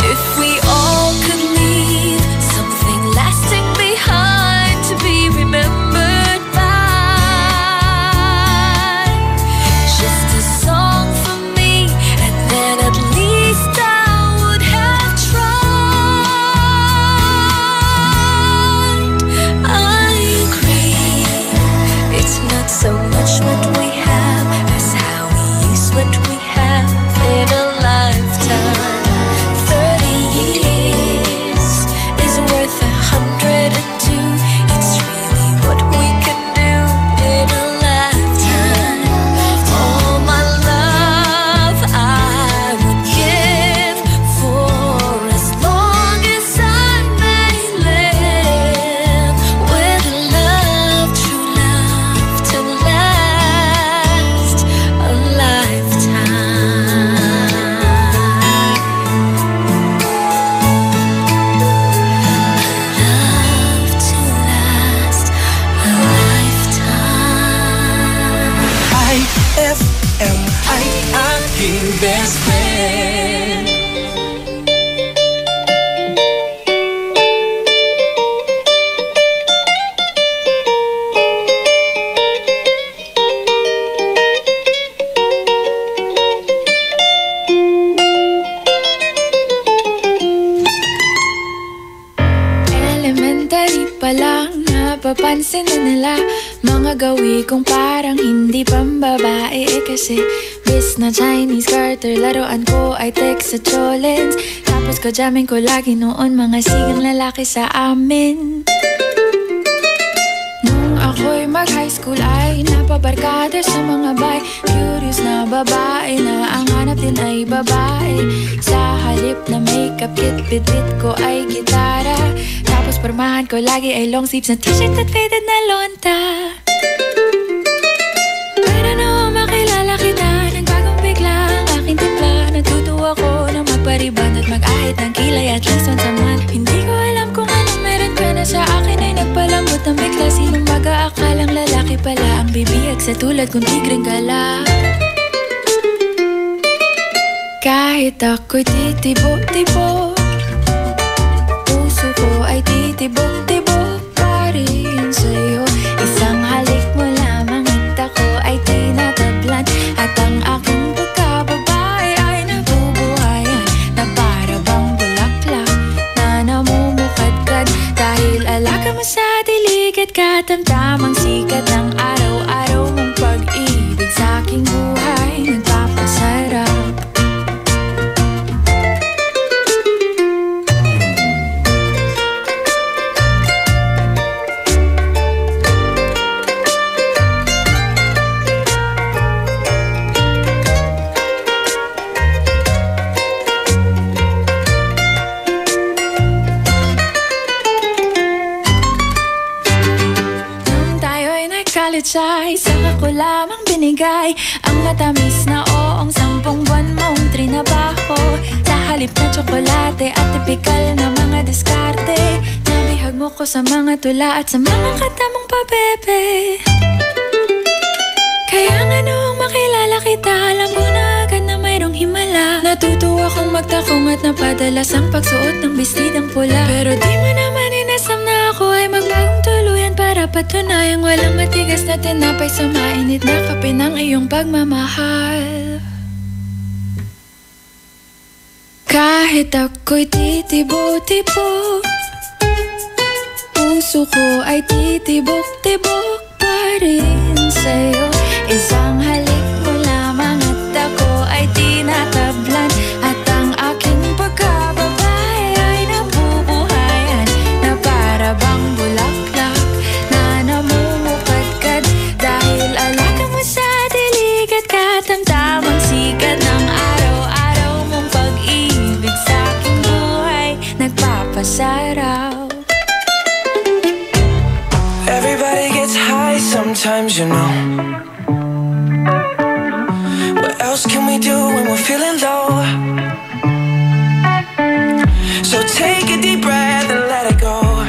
If we all could leave something lasting behind to be remembered by, just a song for me, and then at least I would have tried. I agree, it's not so much what we have as how we use what we have in a lifetime. 30 years is worth 102. It's really what we can do in a lifetime. All my love I would give for as long as I may live, with love, true love to last a lifetime. Love to last a lifetime. IFM ay aking best friend. Elementary pa lang, napapansin na nila mga gawi kong parang hindi pambabae. Kasi bis na Chinese garter, laruan ko ay text sa cholens. Tapos ko jamming ko lagi noon mga sigang lalaki sa amin. Nung ako'y mag-high school ay napabarkada sa mga bay. Curious na babae na ang hanap din ay babae. Sa halip na makeup kit, bit-bit ko ay gitara. Tapos pormahan ko lagi ay long sleeves na t-shirt at faded na lonta. Para na makilala kita, nagbagong bigla ang aking timpla. Natutuwa ko na magpariban at mag-ahit ng kilay at least once a month. Hindi ko alam kung anong meron ka na sa akin ay nagpalambot ng bigla. Sinong mag-aakalang lalaki pala ang bibiyag sa tulad kong tigreng gala. Kahit ako'y titibo-tibo, puso ko ay titibok-tibok pa rin sa'yo. Isang halik mo lamang at ako ay tinatablan, at ang aking pagkababae ay nabubuhayan na para bang bulaklak na diligat katamtamang sikat ng araw-araw mong pag-ibig sa aking buhay nagpapasarap. Ay, saka ko lamang binigay ang matamis na oong 10 buwan mong trinabaho. Sa halip na tsokolate at tipikal na mga diskarte, nabihag mo ko sa mga tula at sa mga katamong pabebe. Kaya nga noong makilala kita, alam ko na agad na mayroong himala. Natutuwa kong magtakong at napadalas ang pagsuot ng bestidang pula. Pero di mo naman inasam na ako ay magbagong tuluyan para patunayang walang matigas na tinapay sa mainit na kape ng iyong pagmamahal. Kahit ako'y titibok-tibok, puso ko ay titibok-tibok pa rin sa'yo. Isang halik mo lamang at ako ay tinatablan, at ang aking pagkababae ay nabubuhayan na para bang bulaklak na namumukadkad. Dahil alaga mo sa dilig at katamtamang sikat ng araw-araw mong pag-ibig sa aking buhay nagpapasaraw. Everybody gets high sometimes, you know. What else can we do when we're feeling low? So take a deep breath and let it go.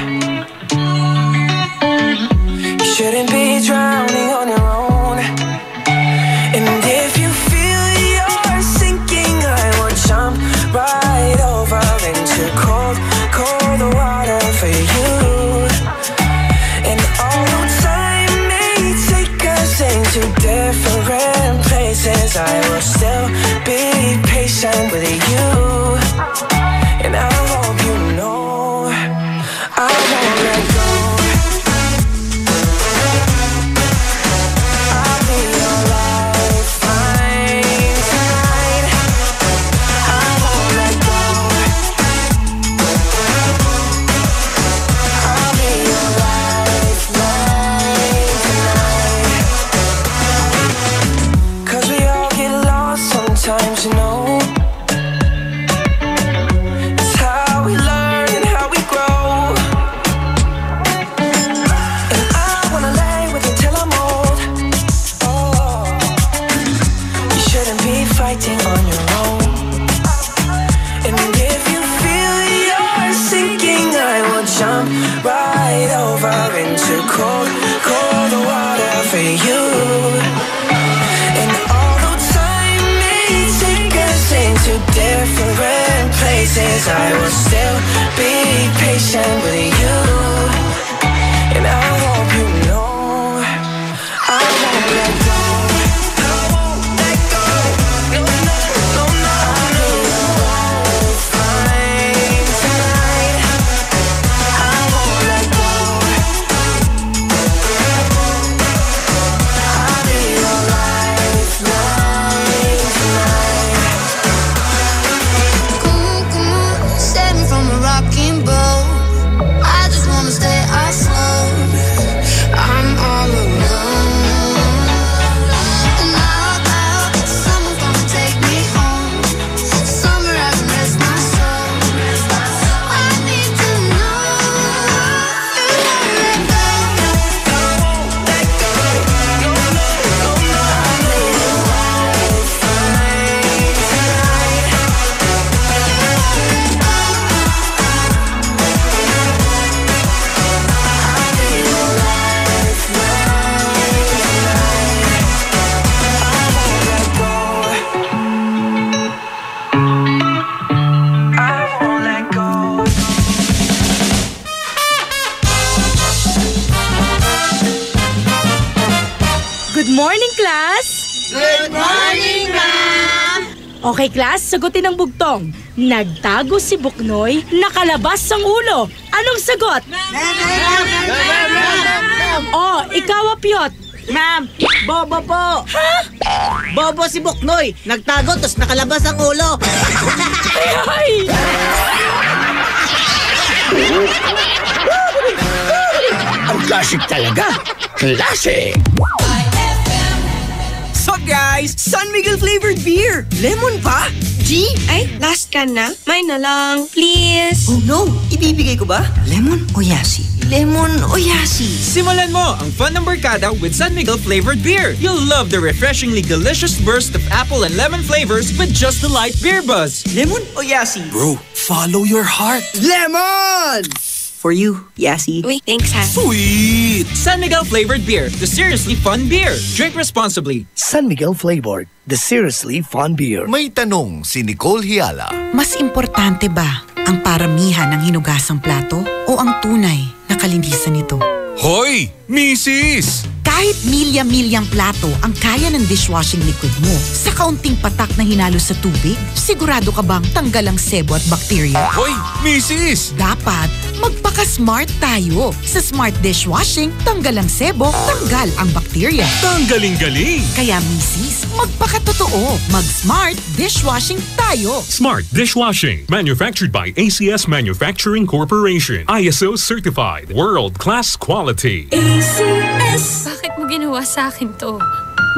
You shouldn't be drowning on your own. And if you feel you're sinking, I will jump right over into cold, cold water for you. And although time may take us into different places, I will still be patient with you. And I hope you know I won't let go. I'll be your lifeline tonight. I won't let go. I'll be your lifeline tonight. 'Cause we all get lost sometimes, you know. It's how we learn and how we grow. And I wanna lay with you till I'm old. Oh, you shouldn't be fighting on your own. And if you feel you're sinking, I will jump right over into cold, cold water for you. And although time may take us into different places, I will still be patient with you. And I hope you know I won't let go. I won't let go. No, no, no, no. I'll be your lifeline tonight. I won't let go. I'll be your lifeline tonight. Come on, save me from a rocking boat. I just wanna stay afloat. I'm all alone. And I hope someone's gonna take me home. Somewhere I can rest my soul. I need to know you won't let go. I won't let go. No, no, no, no. I'll be your lifeline tonight. I'll be your lifeline tonight. I won't let go. I won't let go. Good morning, class! Good morning, ma'am! Okay, class, sagutin ang bugtong. Nagtago si Buknoy, nakalabas ang ulo. Anong sagot? Oh, ikaw, Apyot. Ma'am, bobo po. Ha? Bobo si Buknoy. Nagtago, tapos nakalabas ang ulo. Ay! Ang classic talaga. Classic! So guys, San Miguel flavored beer. Lemon pa? G? Ay, last can na. May na lang, please. Oh no, ibibigay ko ba? Lemon o yasi? Lemon o yasi? Simulan mo ang fun ng barkada with San Miguel flavored beer. You'll love the refreshingly delicious burst of apple and lemon flavors with just the light beer buzz. Lemon o yasi? Bro, follow your heart. Lemon! For you, yasi. Uy, thanks ha. Sweet! San Miguel flavored beer, the seriously fun beer. Drink responsibly. San Miguel flavored, the seriously fun beer. May tanong si Nicole Hiala. Mas importante ba ang paramihan ng hinugasang plato o ang tunay na kalinisan nito? Hoy, Mrs. Kahit milya-milyang plato ang kaya ng dishwashing liquid mo, sa kaunting patak na hinalo sa tubig, sigurado ka bang tanggal ang sebo at bakterya? Hoy, Mrs. Dapat magpaka-smart tayo. Sa smart dishwashing, tanggal ang sebo, tanggal ang bakterya. Tanggaling-galing! Kaya Mrs., magpakatotoo. Mag-smart dishwashing tayo. Smart Dishwashing. Manufactured by ACS Manufacturing Corporation. ISO certified. World-class quality. ACS! Bakit mo ginawa sa akin to?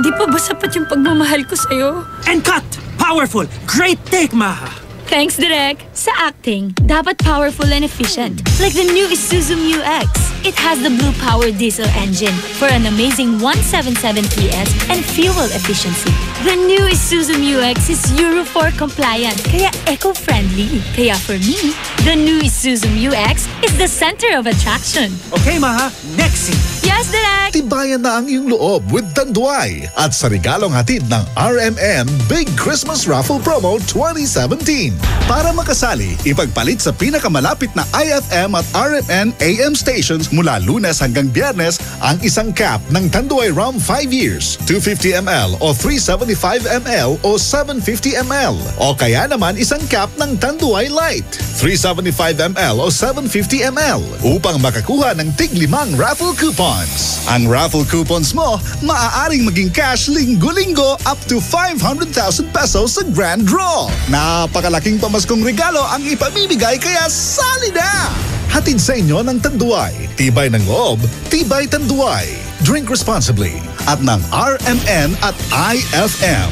Di pa ba sapat yung pagmamahal ko sa'yo? And cut! Powerful! Great take, Maha! Thanks, Direk. Sa acting, dapat powerful and efficient. Like the new Isuzu Mu-X. It has the Blue Power diesel engine for an amazing 177 PS and fuel efficiency. The new Isuzu Mu-X is Euro 4 compliant, kaya eco-friendly. Kaya for me, the new Isuzu Mu-X is the center of attraction. Okay, Maha. Next scene. Yes, Direk! Tibayan na ang iyong loob with Tanduay at sa regalong hatid ng RMN Big Christmas Raffle Promo 2017. Para makasali, ipagpalit sa pinakamalapit na IFM at RMN AM stations mula Lunes hanggang Biyernes ang isang cap ng Tanduay Rum 5 years, 250 ml o 375 ml o 750 ml. O kaya naman isang cap ng Tanduay Light, 375 ml o 750 ml upang makakuha ng tig-5 raffle coupons. Ang raffle coupons mo, maaaring maging cash linggo-linggo up to 500,000 pesos sa grand draw. Napakalaking pamaskong regalo ang ipamimigay kaya sali na! Hatid sa inyo ng Tanduay. Tibay ng loob, tibay Tanduay. Drink responsibly at ng RMN at IFM.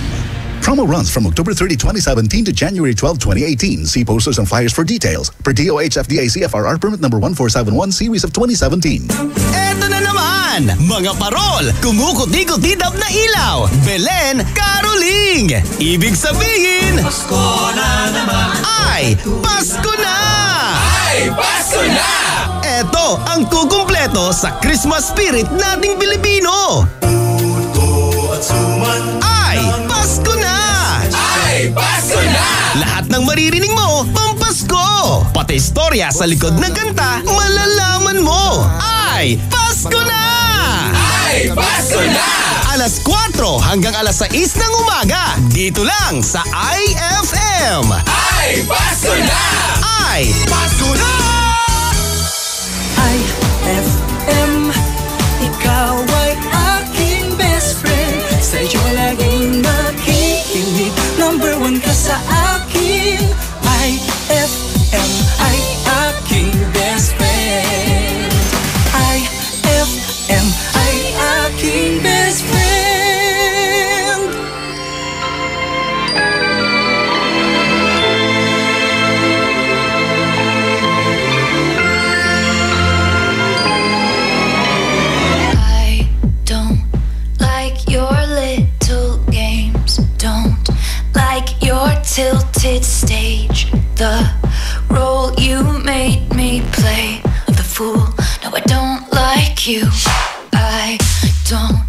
Promo runs from October 30, 2017 to January 12, 2018. See posters and flyers for details. Per DOH FDA CFRR permit number 1471 series of 2017. Eto na naman! Mga parol! Kumukuti-kutidap na ilaw! Belen Caroling! Ibig sabihin... Pasko na naman! Ay! Pasko na! Ay! Pasko na! Eto ang kukumpleto sa Christmas spirit nating Pilipino! Puto at suman! Ay! Pasko na! Ay! Pasko na! Lahat ng maririnig mo, pampasko! Pati istorya sa likod ng kanta, malalaman mo! Ay! Pasko na! Ay! Pasko na! Alas 4 hanggang alas 6 ng umaga, dito lang sa IFM! Ay! Pasko na! Ay! Pasko na! IFM, ikaw ay aking best friend. Sa'yo laging makikinig, number 1 ka sa akin. IFM ay aking best friend. IFM ay aking best friend. I don't like your little games. Don't like your tilted stage. The role you made me play of the fool. No, I don't like you. I don't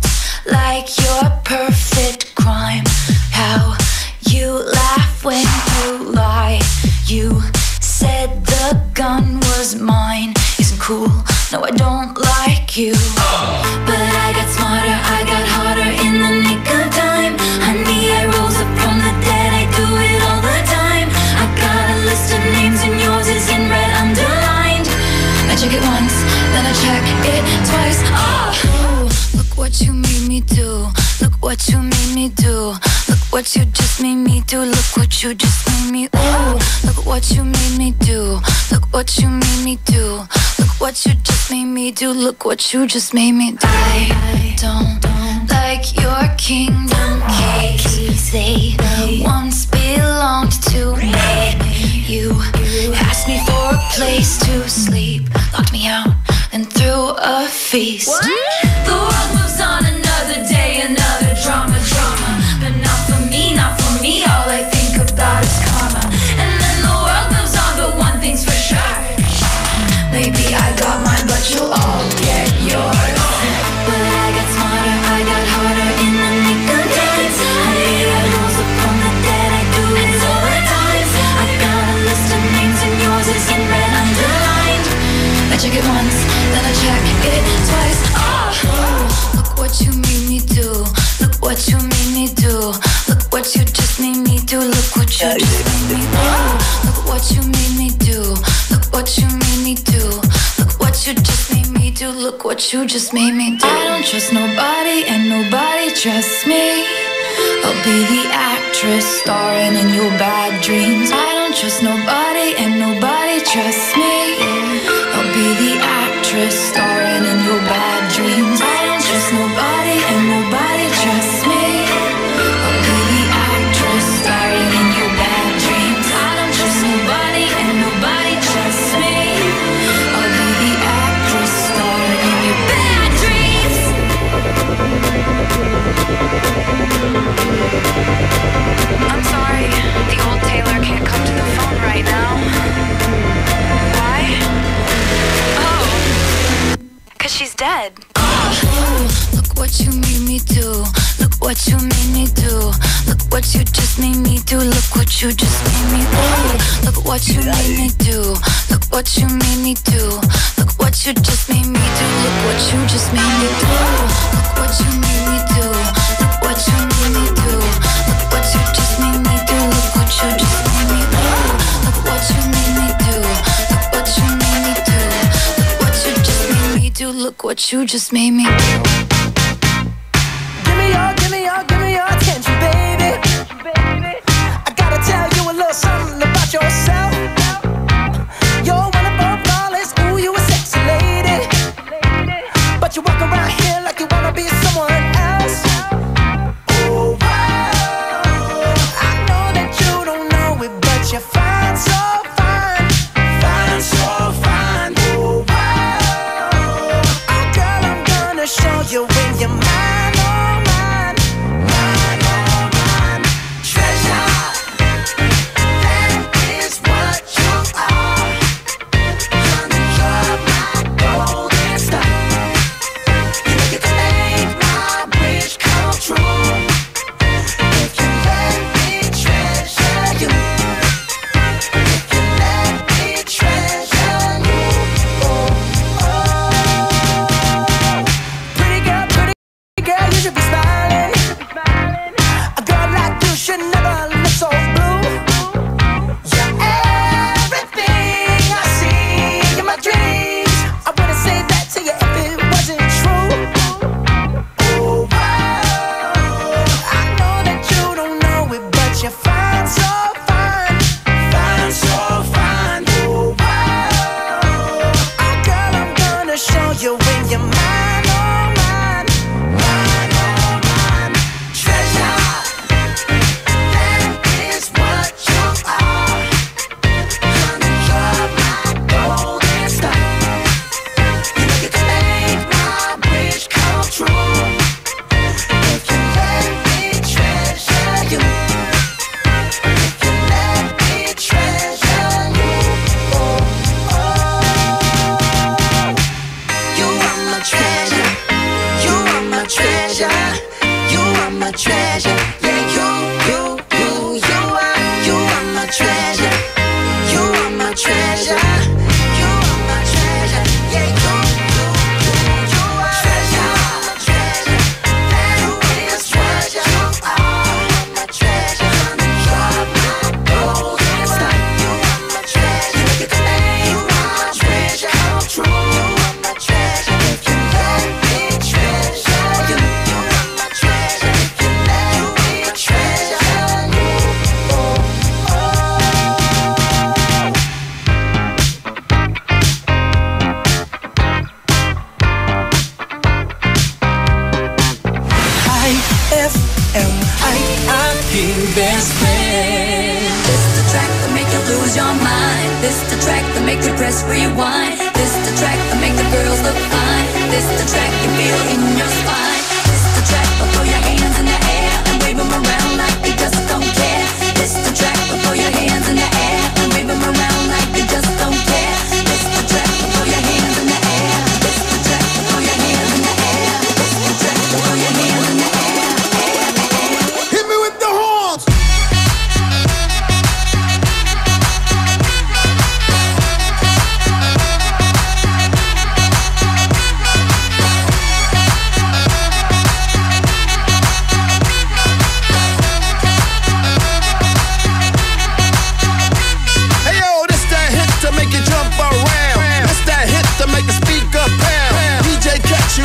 like your perfect crime. How you laugh when you lie. You said the gun was mine. Isn't cool. No, I don't like you. But I got smarter, I got harder in the nick of time. Honey, I rose up from the dead. I do it then I check it twice. Oh, look what you made me do. Look what you made me do. Look what you just made me do. Look what you just made me. Ooh, look what you made me do. Look what you made me do. Look what you just made me do. Look what you just made me do. I don't like your kingdom keys. They once belonged to me. You asked me for a place to sleep, locked me out and threw a feast. The world moves on another day, another drama. But not for me, all I think about is karma. And then the world moves on, but one thing's for sure. Maybe I got mine, but you'll all get yours. But I got smarter, I got harder in the nick of time. I made a rules upon the dead, I do it all the time. I got a list of names and yours is in red underlined. I check it once, then I check it twice. Oh, look what you made me do. Look what you made me do. Look what you just made me do. Look what you just made me do. Look what you made me do. Look what you made me do. Look what you just made me do. Look what you just made me do. I don't trust nobody and nobody trusts me. I'll be the actress starring in your bad dreams. I don't trust nobody and nobody trusts me. I'll be the actress starring in your bad dreams. I don't trust nobody and nobody trusts me. I'll be the actress starring in your bad dreams. I don't trust nobody and nobody trusts me. I'll be the actress starring in your bad dreams. I'm sorry, the old Taylor can't come to the phone right now. Why? Oh, 'cause she's dead. Look what you made me do. Look what you made me do. Look what you just made me do. Look what you just made me do. Look what you made me do. Look what you made me do. Look what you just made me do. Look what you just made me do. Look what you made me do. Look what you made me do. Look what you just made me do. Look what you just made me do. Look what you made me do. Look what you made me do. Look what you just made me do. Look what you just made me do. Give me your attention, baby. I gotta tell you a little something about yourself. You're one above flawless, ooh, you a sexy lady. But you walk around here like you wanna be someone else. Oh, wow. I know that you don't know it, but you're fine, so fine. Fine, so fine. Oh, wow. Oh, girl, I'm gonna show you when you're mine.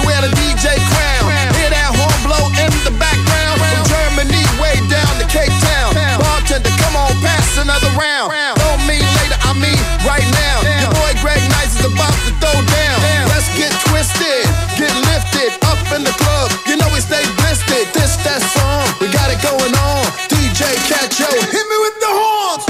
wear the DJ crown. Hear that horn blow in the background. From Germany way down to Cape Town. Bartender, come on, pass another round. Don't mean later, I mean right now. Your boy Greg Nice is about to throw down. Let's get twisted, get lifted up in the club. You know we stay blistered. This, that song, we got it going on. DJ Catcho, hit me with the horns.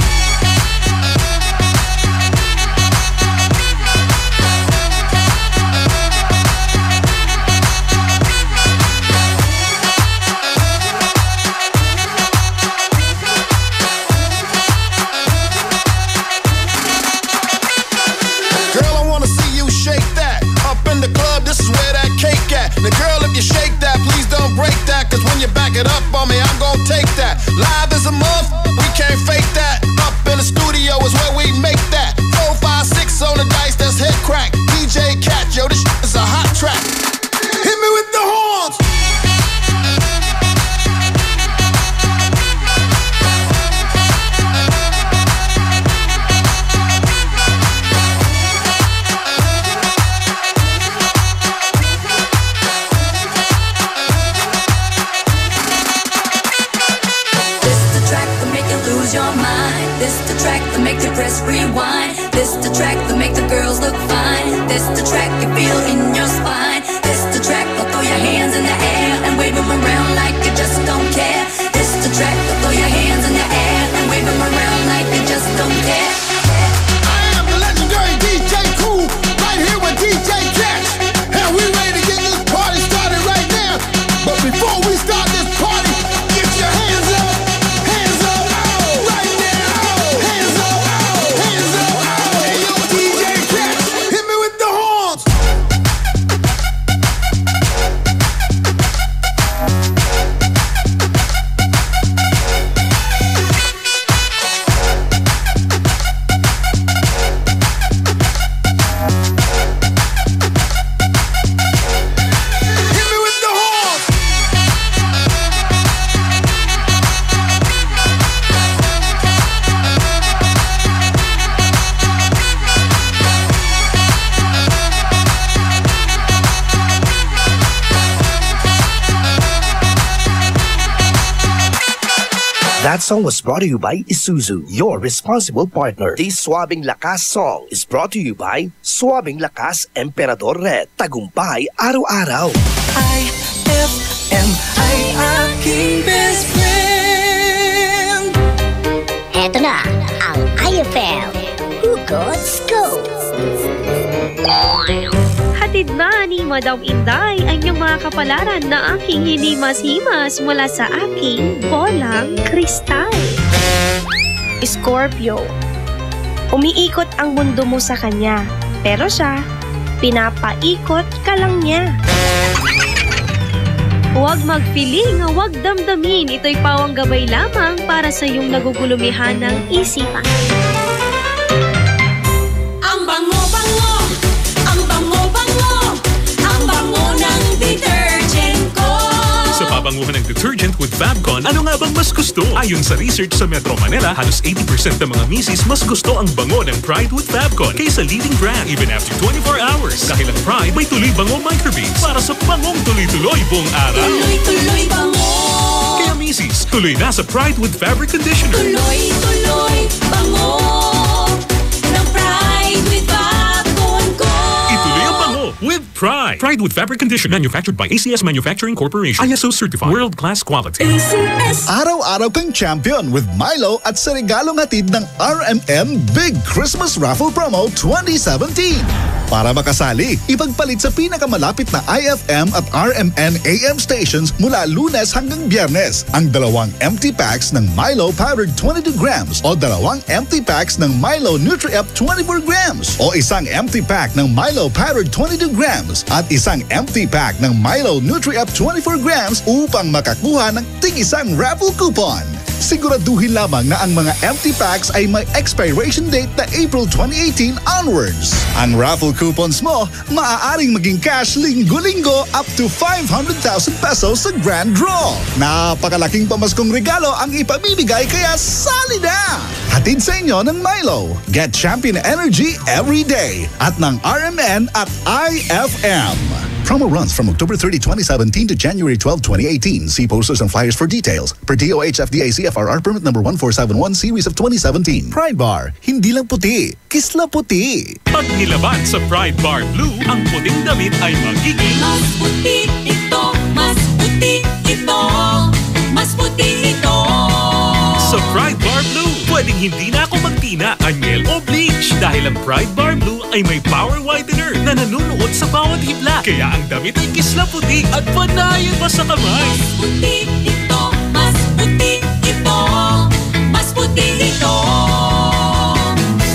Now girl, if you shake that, please don't break that. Cause when you back it up on me, I'm gon' take that. Live as a month, we can't fake that. Up in the studio is where we make that. 4, 5, 6 on the dice, that's head crack. DJ Cat, yo, this is a hot track. Hit me with the horns. Your mind. This the track that make you press rewind. This the track that make the girls look fine. This the track you feel in your spine. This the track that throw your hands in the air and wave them around like you just don't care. This the track that throw your hands in the air and wave them around like you just don't care. I am the legendary DJ Cool, right here with DJ Catch, and we ready to get this party started right now. But before we start this party, get your hands up. That song was brought to you by Isuzu, your responsible partner. This Suabing Lakas song is brought to you by Suabing Lakas Emperador Red. Tagumpay araw-araw. IFM ay aking best friend. Heto na ang IFM Hugot Scoop. Hatid na ni Madam Inday ang iyong mga kapalaran na aking hinimas-himas mula sa aking bolang kristal. Scorpio, umiikot ang mundo mo sa kanya, pero siya, pinapaikot ka lang niya. Huwag magpiling, huwag damdamin, ito'y pawang gabay lamang para sa iyong nagugulumihan ng isipan. Ang bango-bango, ang bango-bango, ang bango ng detergent ko. Sa pabanguhan ng detergent with Fabcon, ano nga bang mas gusto? Ayon sa research sa Metro Manila, halos 80% ng mga misis mas gusto ang bango ng Pride with Fabcon kaysa leading brand even after 24 hours. Dahil ang Pride may tuloy bango microbeads para sa bangong tuloy-tuloy buong araw. Tuloy-tuloy bango. Kaya misis, tuloy na sa Pride with Fabric Conditioner. Tuloy-tuloy bango ng Pride with Fabcon ko. Ituloy ang bango with Pride. Pride with Fabric Conditioner, manufactured by ACS Manufacturing Corporation. ISO certified, world-class quality. Araw-araw kang champion with Milo at sa regalong hatid ng RMN Big Christmas Raffle Promo 2017. Para makasali, ipagpalit sa pinakamalapit na IFM at RMN AM stations mula Lunes hanggang Biyernes ang 2 empty packs ng Milo Powdered 22 grams o 2 empty packs ng Milo Nutri-Up 24 grams o isang empty pack ng Milo Powdered 22 grams at isang empty pack ng Milo Nutri-Up 24 grams upang makakuha ng tig-isang raffle coupon. Siguraduhin lamang na ang mga empty packs ay may expiration date na April 2018 onwards. Ang raffle coupons mo, maaaring maging cash linggo-linggo up to 500,000 pesos sa grand draw. Napakalaking pamaskong regalo ang ipamimigay kaya sali na! Hatid sa inyo ng Milo. Get champion energy every day at ng RMN at IFM. Promo runs from October 30, 2017 to January 12, 2018. See posters and flyers for details. Per DOH FDA CFRR permit number 1471 series of 2017. Pride Bar, hindi lang puti, kisla puti. Pag nilaban sa Pride Bar Blue, ang puting damit ay magiging mas puti ito, mas puti ito, mas puti ito. Sa Pride Bar Blue, pwedeng hindi na ako magtina, anyel o bleach dahil ang Pride Bar Blue ay may power whitener na nanunuot sa bawat hibla. Kaya ang damit ay kisla puti at panayan pa sa kamay. Mas puti ito, mas puti ito, mas puti ito.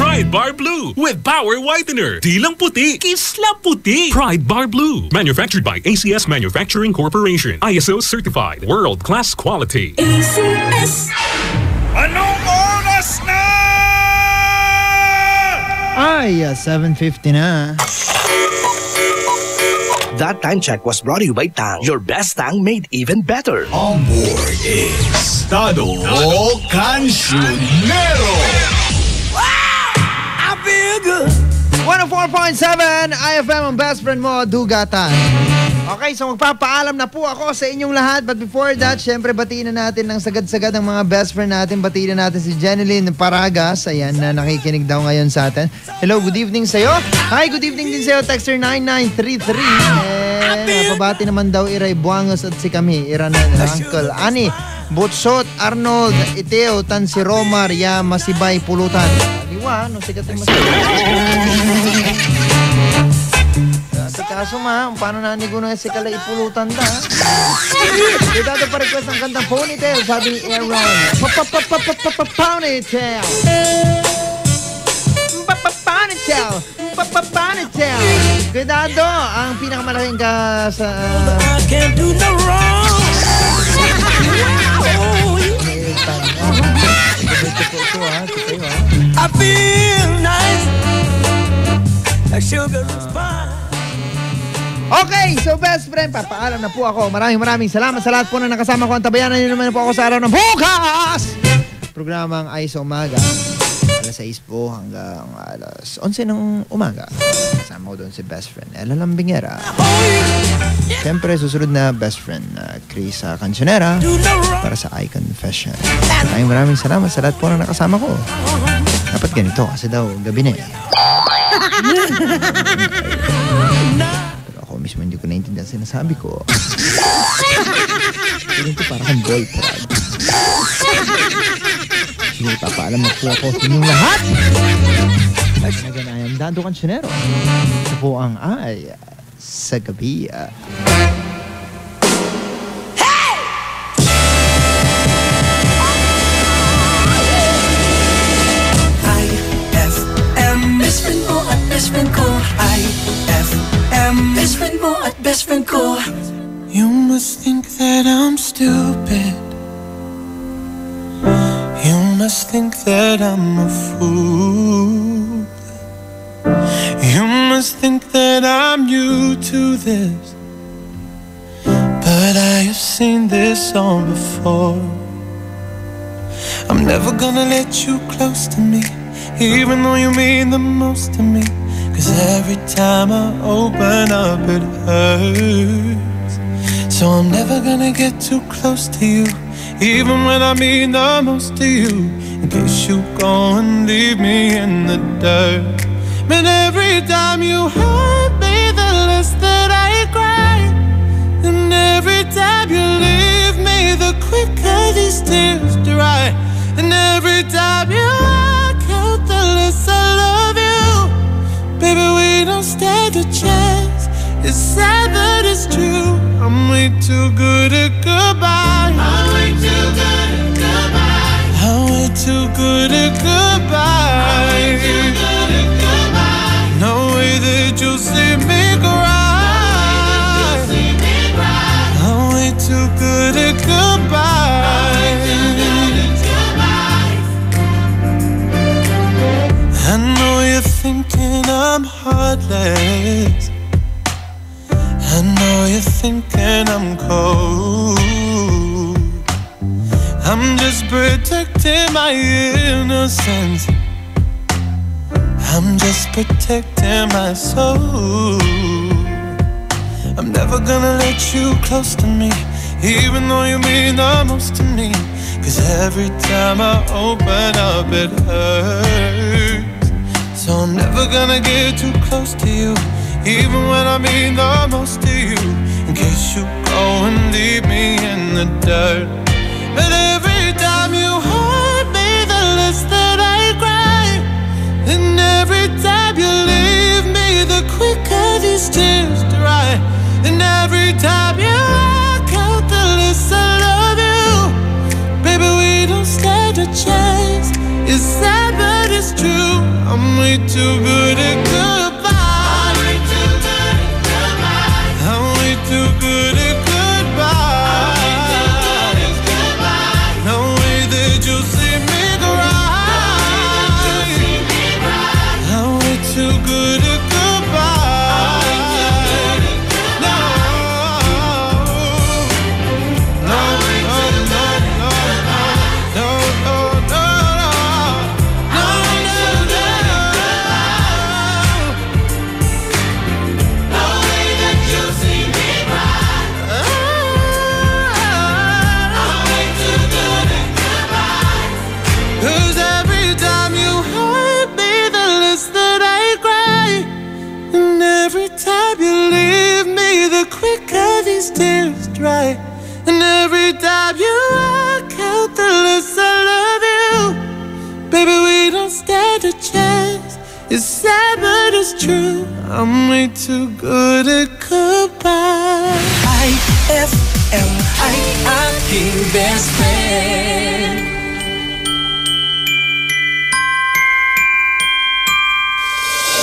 Pride Bar Blue with power whitener. Di lang puti, kisla puti. Pride Bar Blue. Manufactured by ACS Manufacturing Corporation. ISO certified. World-class quality. ACS. Anong oras na? Ay, 7:50 na. That time check was brought to you by Tang. Your best Tang made even better. On board is Tado Cancionero. I feel good. 104.7 IFM ang best friend mo, Dugatan. Okay, so magpapaalam na po ako sa inyong lahat. But before that, syempre batiin na natin ng sagad-sagad ang mga best friend natin. Batiin na natin si Jeneline Paragas. Ayan, na nakikinig daw ngayon sa atin. Hello, good evening sa'yo. Hi, good evening din sa'yo. Texter 9933. Napabati naman daw Iray Buangos at si kami. Iranan, Uncle Ani, Butsot, Arnold, Iteo, Tansi Romar, Ya, Masibay, Pulutan. Diwa, no, sikat yung masibay. Sa kaso paano nanigo na si Kala ipulutan da? Dito pa request ng kantang Ponytail, sabi ni Aaron. Ponytail. Ponytail. Cuidado, ang pinakamalaking ka sa... I can't do no wrong. I feel nice. Like sugar is fine. Okay, so best friend, papaalam na po ako. Maraming salamat sa lahat po na nakasama ko. Antabayanan niyo naman po ako sa araw ng bukas! Programang Ay sa Umaga. Alas 6 po hanggang alas 11 ng umaga. Kasama ko doon si best friend Ella Lambingera. Siyempre, susunod na best friend Chris Cancionera para sa I Confession. Maraming salamat sa lahat po na nakasama ko. Dapat ganito kasi daw gabi na eh. Mismo hindi ko naintindihan sinasabi ko. Feeling ko parang boyfriend. Sige, papaalam na po ako sa inyong lahat. Again, I am Dando Cancionero. Ito po ang Ay sa Gabi. IFM, best friend mo at best friend ko. IFM, best friend mo at best friend ko. You must think that I'm stupid. You must think that I'm a fool. You must think that I'm new to this. But I have seen this all before. I'm never gonna let you close to me, even though you mean the most to me. 'Cause every time I open up it hurts. So I'm never gonna get too close to you, even when I mean the most to you. In case you go and leave me in the dirt. But every time you hurt me, the less that I cry. And every time you leave me, the quicker these tears dry. And every time you walk out, the less I love you. Baby, we don't stand a chance. It's sad that it's true. I'm way too good at goodbye. I'm way too good at goodbye. I'm way too good at goodbye. I'm way too good at goodbye. No way that you'll see me cry. I'm way too good at goodbye. I know you're thinking I'm heartless. I know you're thinking I'm cold. I'm just protecting my innocence. I'm just protecting my soul. I'm I'm never gonna let you close to me, even though you mean the most to me. Cause every time I open up it hurts. So I'm never gonna get too close to you, even when I mean the most to you, in case you go and leave me in the dirt. But every time you hurt me, the less that I cry. And every time you leave me, the quicker these tears dry. And every time you walk out, the less I love you. Baby, we don't stand a chance. It's sad but it's true. I'm way too good at goodbye. I'm way too good at goodbye. I'm way too good at goodbye. No way that you'll see me cry. I'm way too good at goodbye. No, no, no, no, no, no, no, no, no, way that you'll see me cry. I'm way too good at goodbye. 'Cause every time you hurt me, the less that I cry. And every time you leave me, the quicker these tears dry. And every time you walk out, the less I love you. Baby, we don't stand a chance. It's sad but it's true. I'm way too good at goodbye. IFM, ay aking best friend.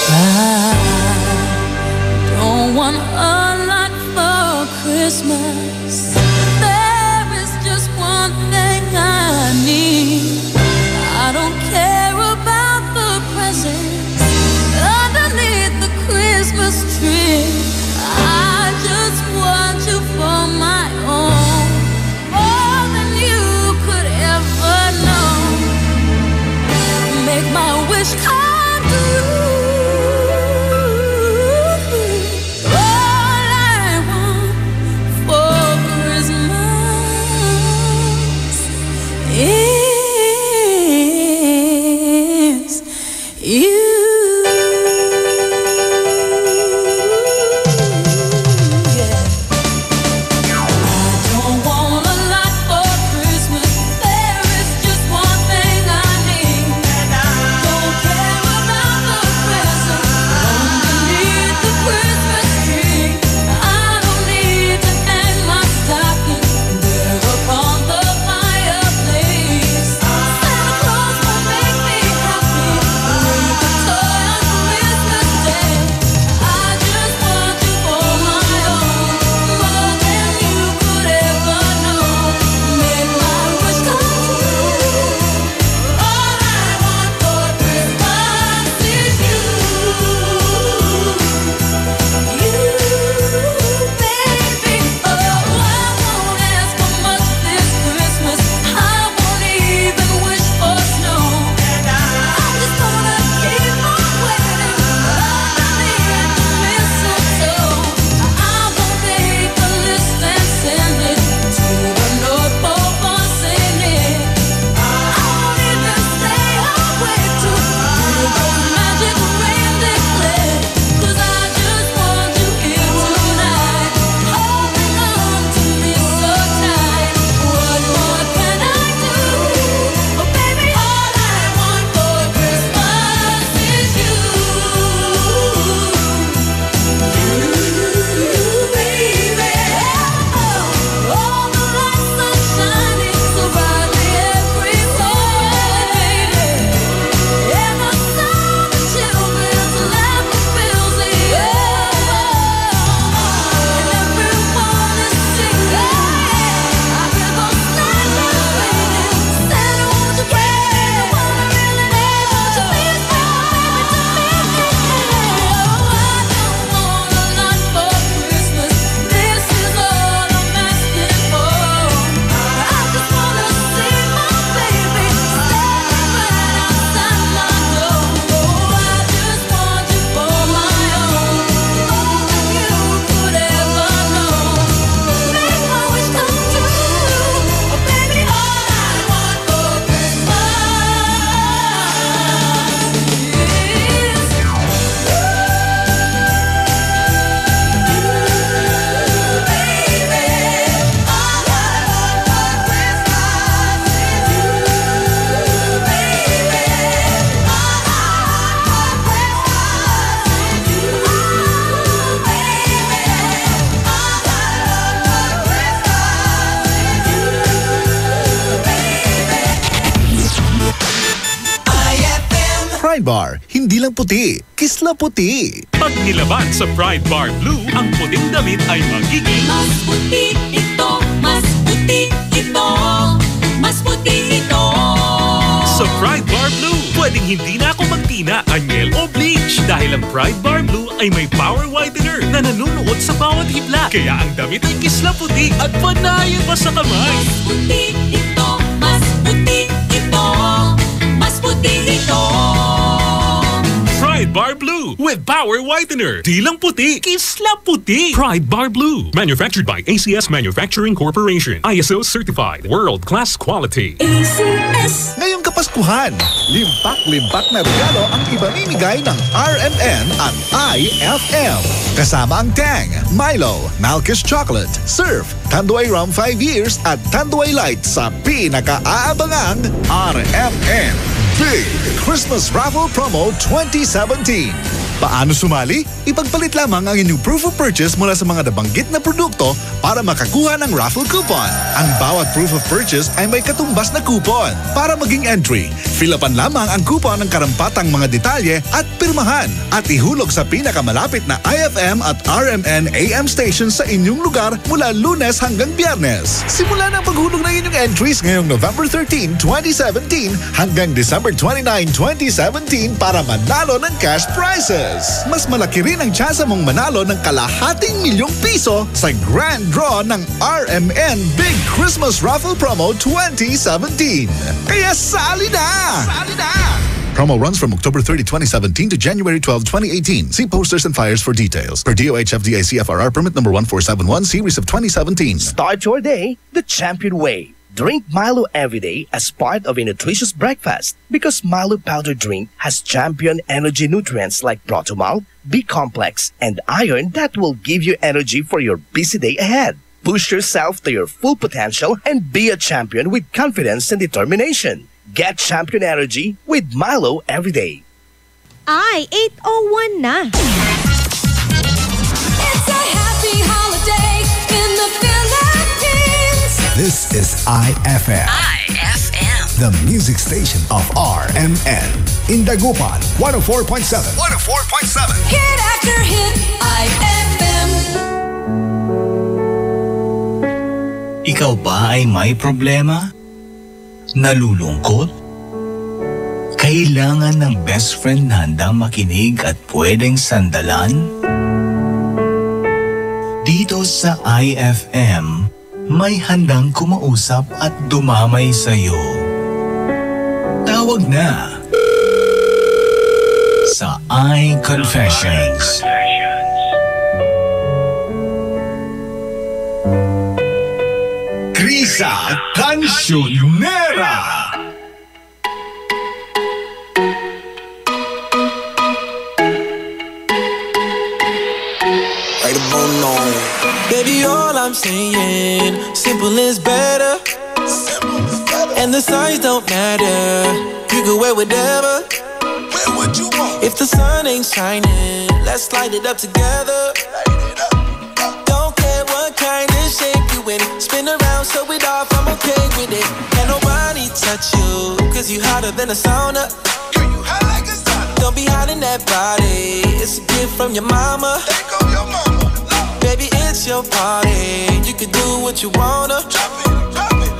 I don't want a lot for Christmas. There is just one thing I need. I don't care about the presents underneath the Christmas tree. I just want you for my own, more than you could Pride Bar, hindi lang puti, kisla puti. Pag nilaban sa Pride Bar Blue, ang puting damit ay magiging mas puti ito, mas puti ito, mas puti ito. Sa Pride Bar Blue, pwedeng hindi na ako magtina, anyel o bleach dahil ang Pride Bar Blue ay may power whitener na nanunuot sa bawat hibla. Kaya ang damit ay kisla puti at panayan pa sa kamay. Mas puti ito, mas puti ito, mas puti ito. Pride Bar Blue with power whitener. Di lang puti, kisla puti. Pride Bar Blue. Manufactured by ACS Manufacturing Corporation. ISO certified. World-class quality. ACS. Ngayong Kapaskuhan, limpak-limpak na regalo ang ibamimigay ng RMN at IFM. Kasama ang Tang, Milo, Malkish Chocolate, Surf, Tanduay Rum 5 Years at Tanduay Light sa pinaka-aabangang RMN Big Christmas Raffle Promo 2017. Paano sumali? Ipagpalit lamang ang inyong proof of purchase mula sa mga nabanggit na produkto para makakuha ng raffle coupon. Ang bawat proof of purchase ay may katumbas na coupon. Para maging entry, fill-upan lamang ang coupon ng karampatang mga detalye at pirmahan at ihulog sa pinakamalapit na IFM at RMN AM stations sa inyong lugar mula Lunes hanggang Biyernes. Simula na ang paghulog ng inyong entries ngayong November 13, 2017 hanggang December 29, 2017 para manalo ng cash prizes. Mas malaki rin ang tsansa mong manalo ng ₱250,000 sa grand draw ng RMN Big Christmas Raffle Promo 2017. Kaya sali na! Sali na! Promo runs from October 30, 2017 to January 12, 2018. See posters and flyers for details. Per DOH FDA CFRR permit number 1471 series of 2017. Start your day the champion way. Drink Milo every day as part of a nutritious breakfast because Milo powder drink has champion energy nutrients like Protomalt, B-complex, and iron that will give you energy for your busy day ahead. Push yourself to your full potential and be a champion with confidence and determination. Get champion energy with Milo every day. Ay, 8:01 na. It's a happy holiday in the Philippines. This is IFM. IFM. The music station of RMN. In Dagupan, 104.7. 104.7. Hit after hit, IFM. Ikaw ba ay may problema? Nalulungkot? Kailangan ng best friend na handang makinig at pwedeng sandalan? Dito sa IFM, may handang kumausap at dumamay sa'yo. Tawag na sa iConfessions. Krisa Cancionera. Baby, all I'm saying, simple is better. And the size don't matter. You can wear whatever. Wear what you want. If the sun ain't shining, let's light it up together. Don't care what kind of shape you in. Spin around, show it off, I'm okay with it. Can't nobody touch you, cause you hotter than a sauna. You hot like a sauna. Don't be hiding that body. It's a gift from your mama. Take off your mama. Baby, it's your party. You can do what you wanna. Drop it, drop it.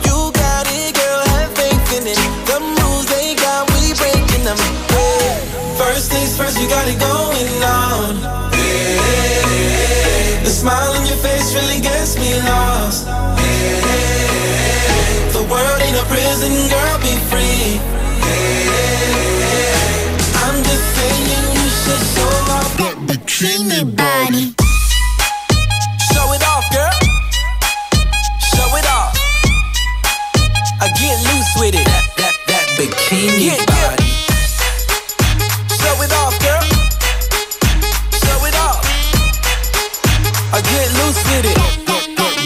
You got it, girl, have faith in it. The moves they got, we breaking them. Hey. First things first, you got it going on. Hey. The smile on your face really gets me lost. Hey. The world ain't a prison, girl, be free. Hey. I'm just saying you should show off that bikini body. Show it off, girl. Show it off. I get loose with it. That bikini body. Show it off, girl. Show it off. I get loose with it.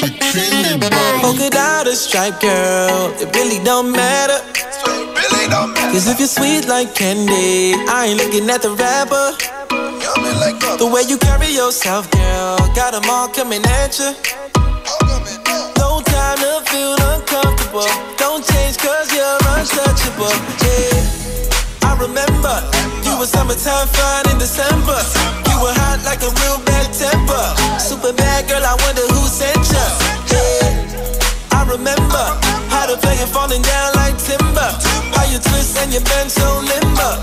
Bikini body. Polka dot or stripe, girl. It really don't matter. Cause if you're sweet like candy, I ain't looking at the rapper. The way you carry yourself, girl, got them all coming at you. No time to feel uncomfortable. Don't change cause you're untouchable. Yeah. I remember you were summertime fine in December. You were hot like a real bad temper. Super bad girl, I wonder who sent ya. Hey, I remember how to play it falling down like timber. How you twist and you bend so limber.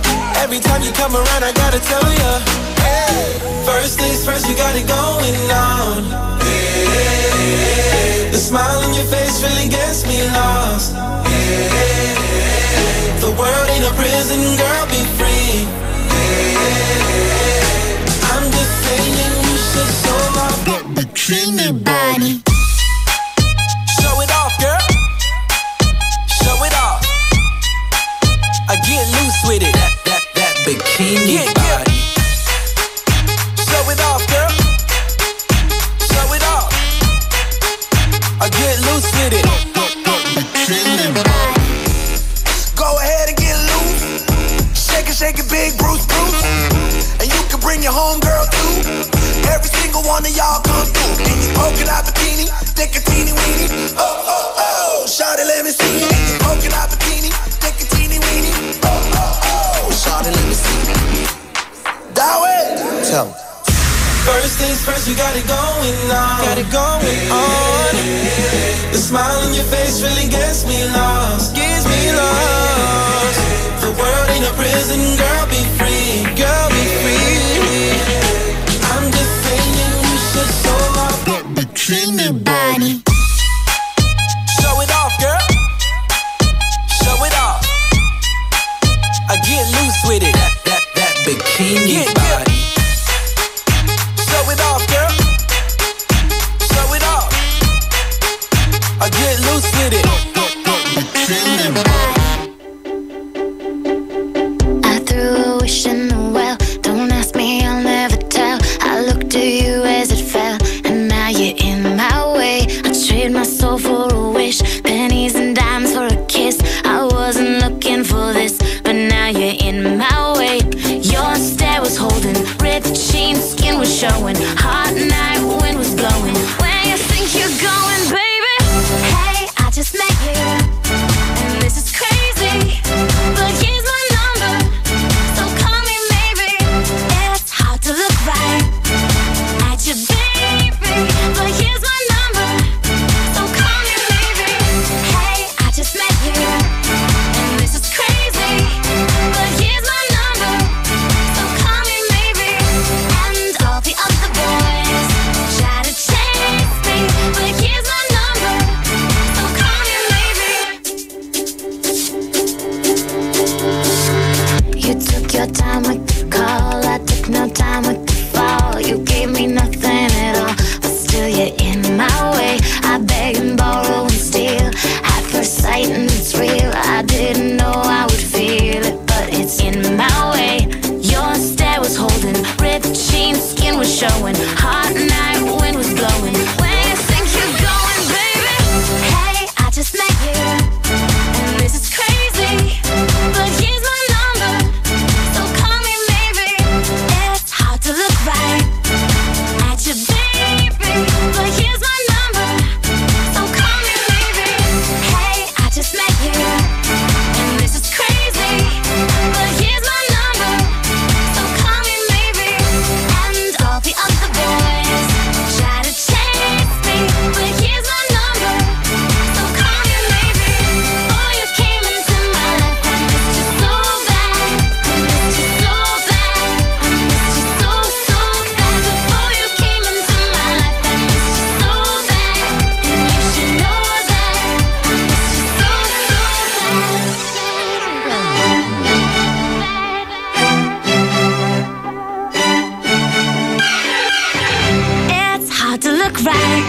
Every time you come around, I gotta tell ya. Hey, first things first, you got it going on. Hey, the smile on your face really gets me lost. Hey, the world ain't a prison, girl, be free. I'm just saying you should show off that bikini body. Show it off, girl. Show it off. I get loose with it. That bikini body. Show it off, girl. Show it off. I get loose with it. Bikini body. Go ahead and get loose. Shake it, big Bruce. And you can bring your homegirl too. Every single one of y'all come through. And you poking out bikini, thick a teeny weeny. Oh, oh, oh, shawty, let me see. And you poking out bikini, thick a teeny weeny. Oh, oh, oh, shawty, let me see. That way. Tell me. First things first, you got it going on. Got it going on. The smile on your face really gets me lost. Gets me lost. The world ain't a prison, girl, be free. Girl, be free. I'm just saying you should show off that bikini body. Show it off, girl. Show it off. I get loose with it. That bikini body. Show it off, girl. Show it off. I get loose with it. Bikini body. I threw a wish in the well. Don't ask me, I'll never tell. I looked at you as it fell, and now you're in my way. I trade my soul for a wish, pennies and dimes for a kiss. I wasn't looking for this, but now you're in my way. Your stare was holding, ripped jeans, skin was showing. Hot night, wind was blowing. Where you think you're going, baby? Hey, I just met you, and this is crazy, but here's my number, so call me maybe. It's hard to look right at you, baby, but here's my number, so call me maybe. Hey, I just met you, and this is crazy, but here's my number, so call me maybe. And all the other boys try to chase me, but here's my number, so call me maybe. You took your time with the call, I took no time with the fall. You gave me nothing at all, but still you're in my way. I beg and borrow and steal at first sight, and it's real. I didn't know I would feel it, but it's in my way. Your stare was holding, ripped jeans, skin was showing. Hot night, wind was blowing. Where you think you're going, baby? Hey, I just met you, and this is crazy, but here's my number, so call me maybe. It's hard to look right at you, baby, but here's my number, so call me maybe. Hey, I just met you, and this is crazy, but here's my number, so call me maybe. And all the other boys try to chase me, but here's my number, so call me maybe. Oh, you came into my life, I missed you so bad, I missed you so bad, I missed you so, so bad. Before you came into my life, I missed you so bad, and you should know that I missed you so, It's hard to look right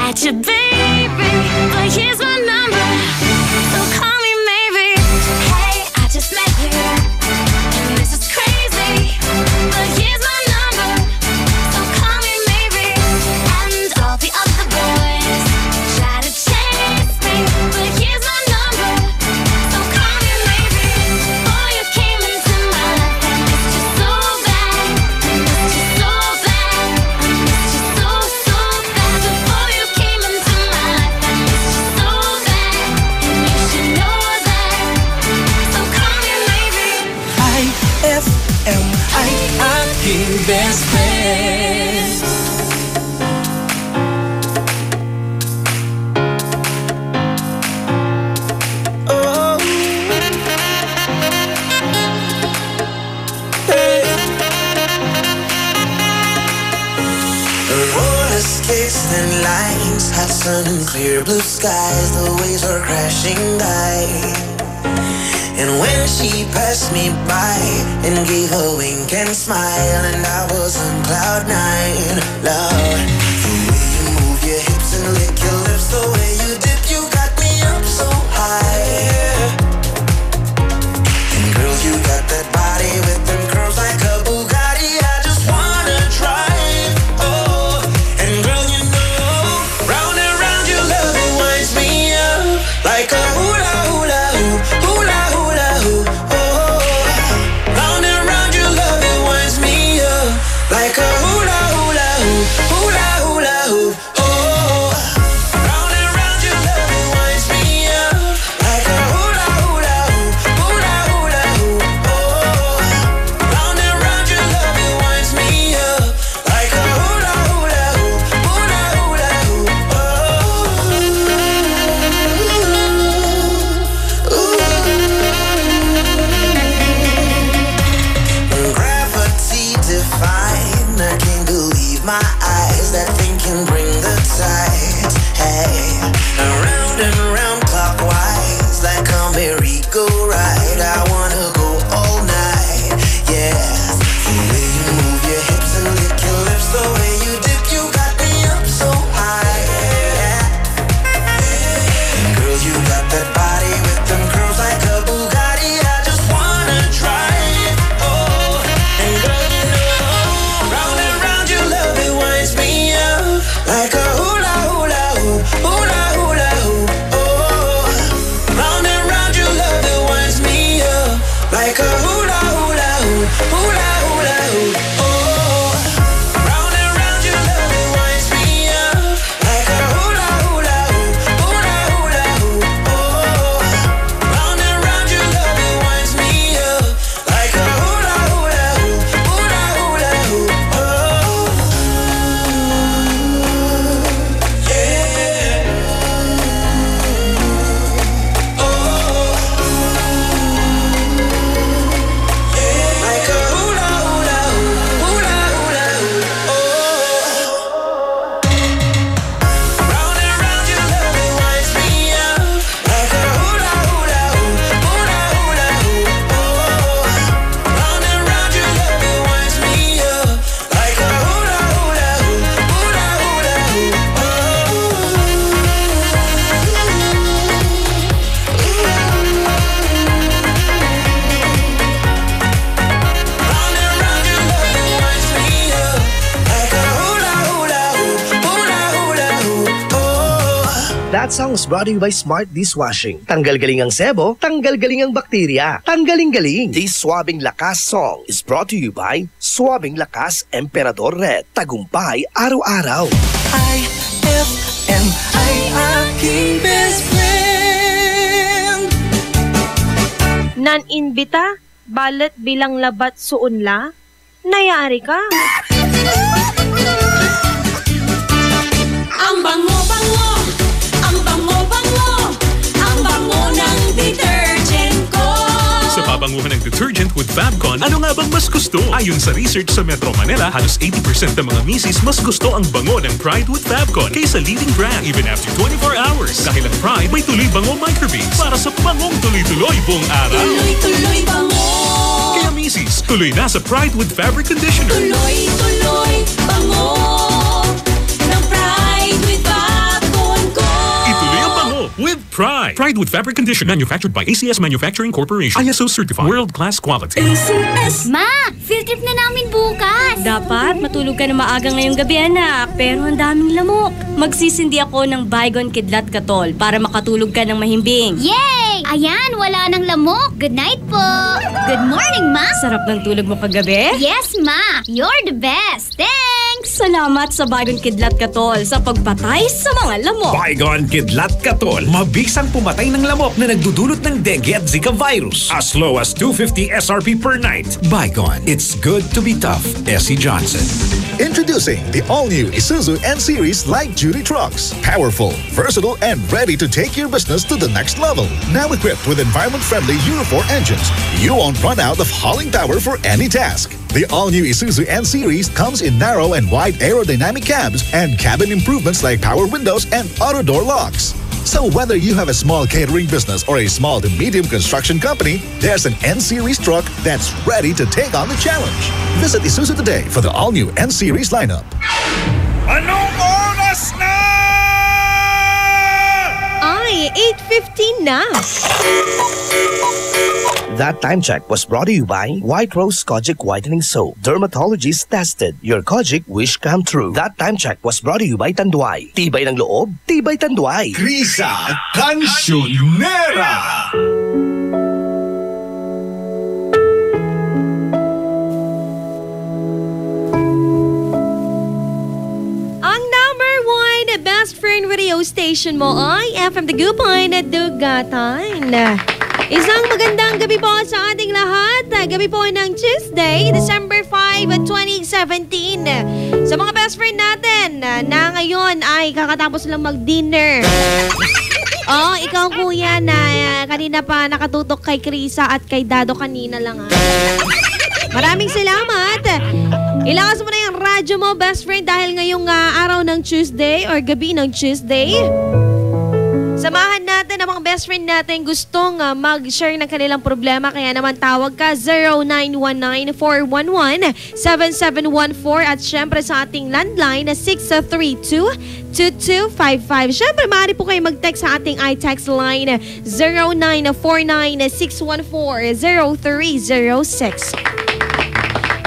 at you, baby, but here's my number, so call me maybe. Hey, I just met you, and this is crazy, but here's my number, so call me maybe. And all the other boys try to chase me, but here's my number, so call me maybe. Oh, you came into my life, I missed you so bad, I missed you so bad, I missed you so, so bad. Before you came into my life, I missed just kissed and lights, hot sun and clear blue skies. The waves are crashing by. And when she passed me by and gave a wink and smile, and I was on cloud 9, Lord, the way you move your hips and lick your lips, the way you dip, you got me up so high. And girl, you got that body with them curls like a Bugatti. I just wanna drive. Oh, and girl, you know, round and round your love, it winds me up like a hula hula hoop, hula hula hoop. Oh, round and round your love, it winds me up like a hula hula hoop, hula hula hoop. Oh, round and round your love, it winds me up like a hula hula hoop, hula hula hoop. Oh, round and round your love, it winds me up like a hula hula hoop, hula hula hoop. Gravity define, I can't believe my eyes. That thing can bring the tides. Hey, around and round clockwise, like a merry-go-ride. I wanna go all night. Yeah, the way you move your hips and lick your lips, the way you dip, you got me up so high. Yeah. Girl, you got that body with them curls like a Bugatti. I just wanna drive. Oh, and girl, you know, round and round your love, it winds me up like a hula hula hoop, hula hula hoop. Oh, round and round your love, it winds me up like a hula hula hoop, hula hula hoop. Oh, round and round your love, it winds me up like a hula hula hoop, hula hula hoop. Oh, round and round your love, it winds me up like a hula hula hoop, hula hula hoop. Like a hula hula hoop, hula hula hoop. Round and round your love, it winds me up like a hula hula hoop, hula hula hoop. Round and round your love, it winds me up like a hula hula hoop, hula hula hoop. Round and round your love, it winds me up like a hula hula hoop, hula hula hoop. That song is brought to you by Smart Dishwashing. Tanggal galing ang sebo, tanggal galing ang bakterya. Tanggaling galing. This Swabing Lakas song is brought to you by Swabing Lakas Emperador Red. Tagumpay araw-araw. IFM ay aking best friend. Nan-inbita, balat bilang labat suunla, nayari ka. Ang bango-bango, ang bango-bango, ang bango ng detergent ko. Sa pabanguhan ng detergent with Fabcon, ano nga bang mas gusto? Ayon sa research sa Metro Manila, halos 80% ng mga misis mas gusto ang bango ng Pride with Fabcon kaysa leading brand even after 24 hours. Dahil ang Pride may tuloy bango microbeads para sa bangong tuloy-tuloy buong araw. Tuloy-tuloy bango. Kaya misis, tuloy na sa Pride with Fabric Conditioner. Tuloy-tuloy bango ng Pride with Fabcon ko. Ituloy ang bango with Pride. Pride with Fabric Conditioner, manufactured by ACS Manufacturing Corporation. ISO certified, world-class quality. Ma, field trip na namin bukas. Dapat matulog ka na maaga ngayong gabi, anak. Pero ang daming lamok. Magsisindi ako ng Baygon Kidlat Katol para makatulog ka ng mahimbing. Yay! Ayan, wala nang lamok. Good night po. Good morning, Ma. Sarap ng tulog mo kagabi? Yes, Ma. You're the best. Thanks. Salamat sa Baygon Kidlat Katol sa pagpatay sa mga lamok. Baygon Kidlat Katol, mabisang pumatay ng lamok na nagdudulot ng dengue at Zika virus. As low as 250 SRP per night. Baygon, it's good to be tough. Essie Johnson. Introducing the all-new Isuzu N-Series light-duty trucks. Powerful, versatile, and ready to take your business to the next level. Now equipped with environment-friendly Euro 4 engines, you won't run out of hauling power for any task. The all-new Isuzu N-Series comes in narrow and wide aerodynamic cabs and cabin improvements like power windows and auto door locks. So whether you have a small catering business or a small to medium construction company, there's an N-Series truck that's ready to take on the challenge. Visit Isuzu today for the all-new N-Series lineup. Anong oras na? Ay, 8:15 na. That time check was brought to you by White Rose Kojic Whitening Soap. Dermatologist tested. Your Kojic wish come true. That time check was brought to you by Tanduay. Tibay ng loob, tibay Tanduay. Krisa Kansyonera. Ang number 1 best friend radio station mo ay FM Dagupan at Dugatan. Isang magandang gabi po sa ating lahat. Gabi po ng Tuesday, December 5, 2017. Sa mga best friend natin na ngayon ay kakatapos lang mag-dinner. Oh, ikaw kuya na kanina pa nakatutok kay Krisa at kay Dado kanina lang. Maraming salamat. Ilakas mo na yung radyo mo, best friend, dahil ngayong araw ng Tuesday or gabi ng Tuesday. Samahan natin ang mga best friend natin gustong mag-share ng kanilang problema. Kaya naman tawag ka 0919-411-7714 at syempre sa ating landline na 632-2255. Syempre maaari po kayo mag-text sa ating iText line 0949-614-0306.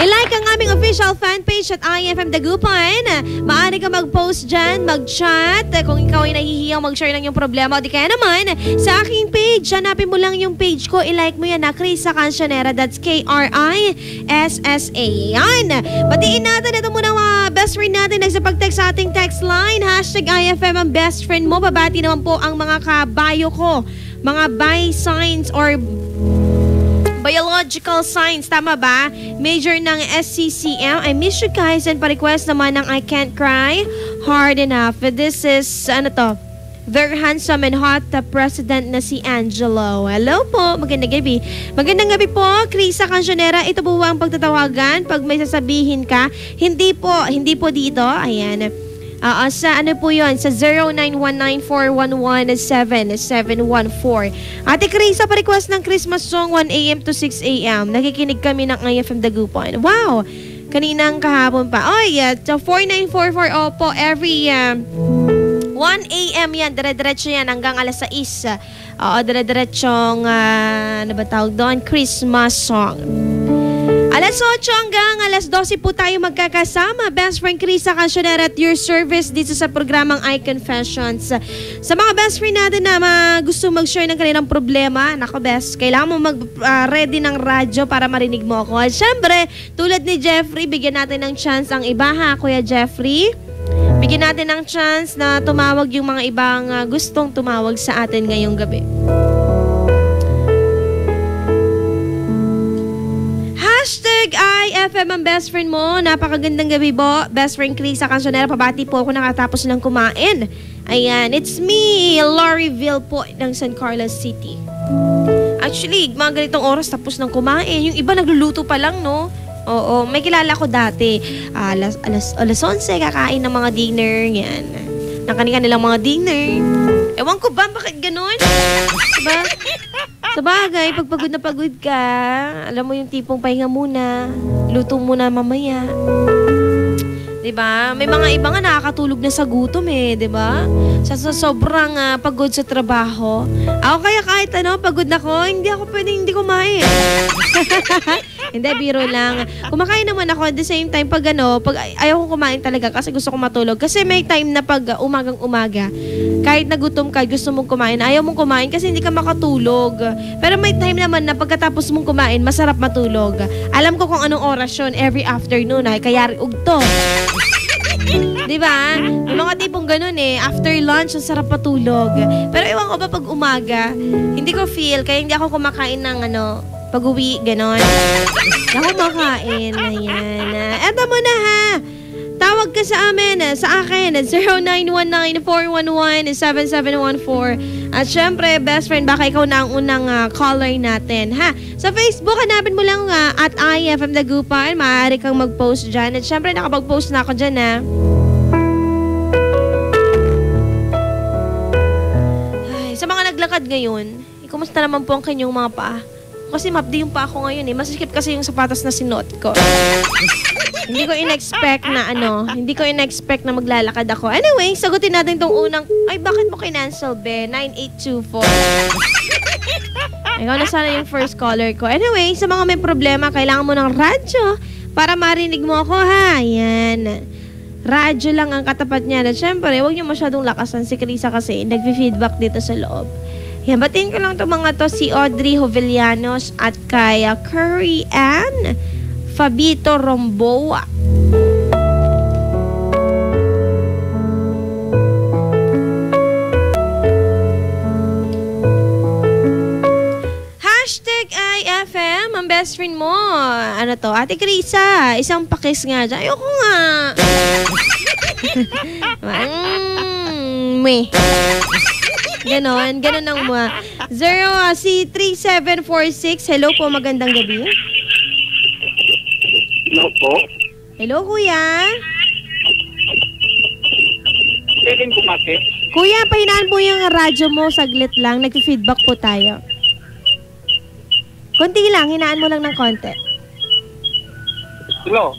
I-like ang aming official fanpage at IFM Dagupan. Maaari ka mag-post dyan, mag-chat. Kung ikaw ay nahihiyang mag-share ng iyong problema o di kaya naman, sa aking page, hanapin mo lang yung page ko. I-like mo yan na Krisa Kansyonera. That's Krissa. Yan. Batiin natin ito muna mga best friend natin nagsapag-text sa ating text line. Hashtag IFM ang best friend mo. Babati naman po ang mga kabayo ko. Mga by signs or biological signs, tama ba? Major ng SCCM. I miss you guys and pa-request naman ng I Can't Cry Hard Enough. This is, very handsome and hot President na si Angelo. Hello po, magandang gabi. Magandang gabi po, Krisa Kansyonera. Ito po ang pagtatawagan pag may sasabihin ka. Hindi po dito. Ayan. Sa ano po yun? Sa 0919-411-7714. Ate Krisa, pa-request ng Christmas song 1 a.m. to 6 a.m. Nakikinig kami ng IFM Dagupan. Wow! Kaninang kahapon pa. Oy, 4944, opo, every 1 a.m. yan. Dire-diretso yan hanggang alas 6. Dire-diretsong, ano ba tawag doon? Christmas song. Alas 8 hanggang alas 12 po tayo magkakasama. Best friend Krisa Kansyonera at your service dito sa programang iConfessions. Sa mga best friend natin na gusto mag-share ng kanilang problema, nako best, kailangan mo mag-ready ng radyo para marinig mo ako. At syempre, tulad ni Jeffrey, bigyan natin ng chance ang iba ha, Kuya Jeffrey. Bigyan natin ng chance na tumawag yung mga ibang gustong tumawag sa atin ngayong gabi. Hashtag IFM ang best friend mo. Napakagandang gabi po. Best friend Krisa Kansyonera. Pabati po ako nakatapos lang kumain. Ayan, it's me, Lauriville po ng San Carlos City. Actually, mga ganitong oras tapos ng kumain. Yung iba nagluluto pa lang, no? Oo, may kilala ko dati. Alas 11 kakain ng mga dinner. Yan. Ng kanilang mga dinner. Ewan ko ba, bakit ganun? Diba? Sa bagay, pag pagod na pagod ka, alam mo yung tipong pahinga muna, luto muna mamaya. Diba? May mga iba nga nakakatulog na sa gutom diba? Sa sobrang pagod sa trabaho. Ako kaya kahit pagod na ko, hindi ako pwedeng hindi kumain. Hindi, biro lang. Kumakain naman ako at the same time pag ayaw kong kumain talaga kasi gusto kong matulog. Kasi may time na pag umagang-umaga, kahit nagutom ka, gusto mong kumain, ayaw mong kumain kasi hindi ka makatulog. Pero may time naman na pagkatapos mong kumain, masarap matulog. Alam ko kung anong oras yun, every afternoon kaya ugto. Diba? May mga tipong ganun after lunch, ang sarap matulog. Pero ewan ko ba pag umaga, hindi ko feel, kaya hindi ako kumakain ng pag-uwi, ganon. Ako makain. Ayan. Eto mo na ha. Tawag ka sa amin, sa akin, 0919-411-7714. At syempre, best friend, baka ikaw na ang unang caller natin, ha? Sa Facebook, hanapin mo lang at IFM Dagupan. Maaari kang mag-post dyan. At syempre, nakapag-post na ako dyan, ha? Ay, sa mga naglakad ngayon, kumusta naman po ang kanyang mga paa? Kasi mapdi yung paa ko ngayon, eh. Masikip kasi yung sapatos na sinuot ko. Hindi ko in-expect na maglalakad ako. Anyway, sagutin natin tong unang... Ay, bakit mo kinancel, be? 9824. Ikaw na sana yung first caller ko. Anyway, sa mga may problema, kailangan mo ng radyo para marinig mo ako, ha? Yan. Radyo lang ang katapat niya. At syempre, huwag niyo masyadong lakasan si Krisa kasi nag-feedback dito sa loob. Yan, batiin ko lang itong mga to, si Audrey Jovellanos at kay Curry Ann Fabito Romboa. Hashtag IFM, ang best friend mo. Ano to? Ate Krisa, isang pakis nga dyan. Ayoko nga. Meh. Ganon ang mga. 03746. Hello po, magandang gabi. Hello po. Hello, kuya. Pwede kumate. Kuya, pahinaan mo yung radyo mo saglit lang. Nag-feedback po tayo. Konti lang, hinaan mo lang ng konti. Hello.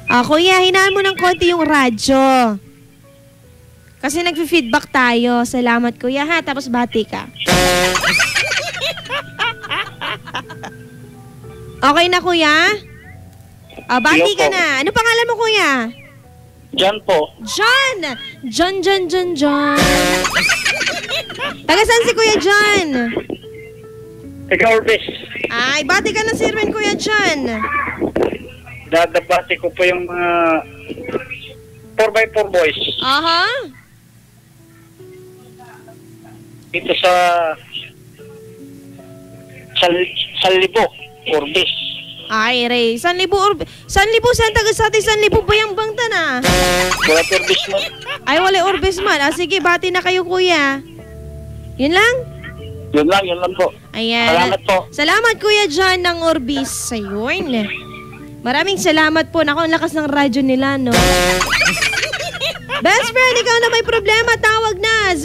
Kuya, hinaan mo ng konti yung radyo. Kasi nag-feedback tayo. Salamat, kuya, ha? Tapos bati ka. Okay na, kuya? Bati ka na. Ano pangalan mo, kuya? John po. John! John. Taga saan si Kuya John? Taga Orbis. Ay, bati ka na si Irwin, Kuya John. Dadabati ko po yung mga 4x4 boys. Aha. Dito sa Libo, Orbis. Ay, Ray. San Libo, saan taga sa atin? San Libo ba yung bangta na? Wala Orbis man. Ay, wala Orbis man. Sige, bati na kayo, kuya. Yun lang? Yun lang po. Ayan. Salamat po. Salamat, Kuya John ng Orbis. Ayun. Maraming salamat po. Naku, ang lakas ng radyo nila, no? Best friend, ikaw na may problema, tawag na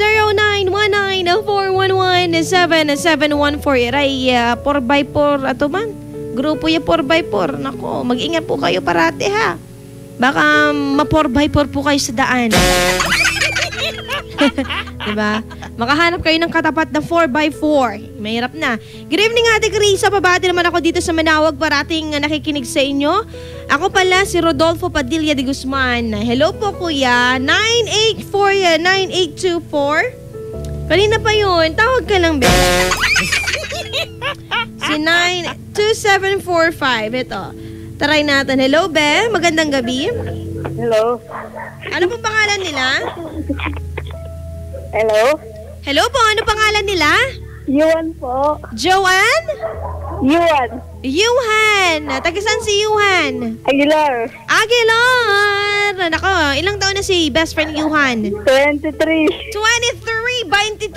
0919-411-7714. Ray, 4x4 ato man. Grupo yung 4x4. Naku, mag-ingat po kayo parati, ha? Baka ma-4x4 po kayo sa daan. Diba? Makahanap kayo ng katapat na 4x4. Mahirap na. Good evening, Ate Krisa. Pabati naman ako dito sa Manawag. Parating nakikinig sa inyo. Ako pala si Rodolfo Padilla de Guzman. Hello po, kuya. 9824. Kanina pa yun. Tawag ka lang, be. Si 92745. Ito. Try natin. Hello, be. Magandang gabi. Hello. Ano pong pangalan nila? Hello. Hello po. Ano pangalan nila? Yuan po. Joanne? Yuhan. Taga saan si Yuhan? Aguilar. Nako, ilang taon na si best friend Yuhan? 23. 23.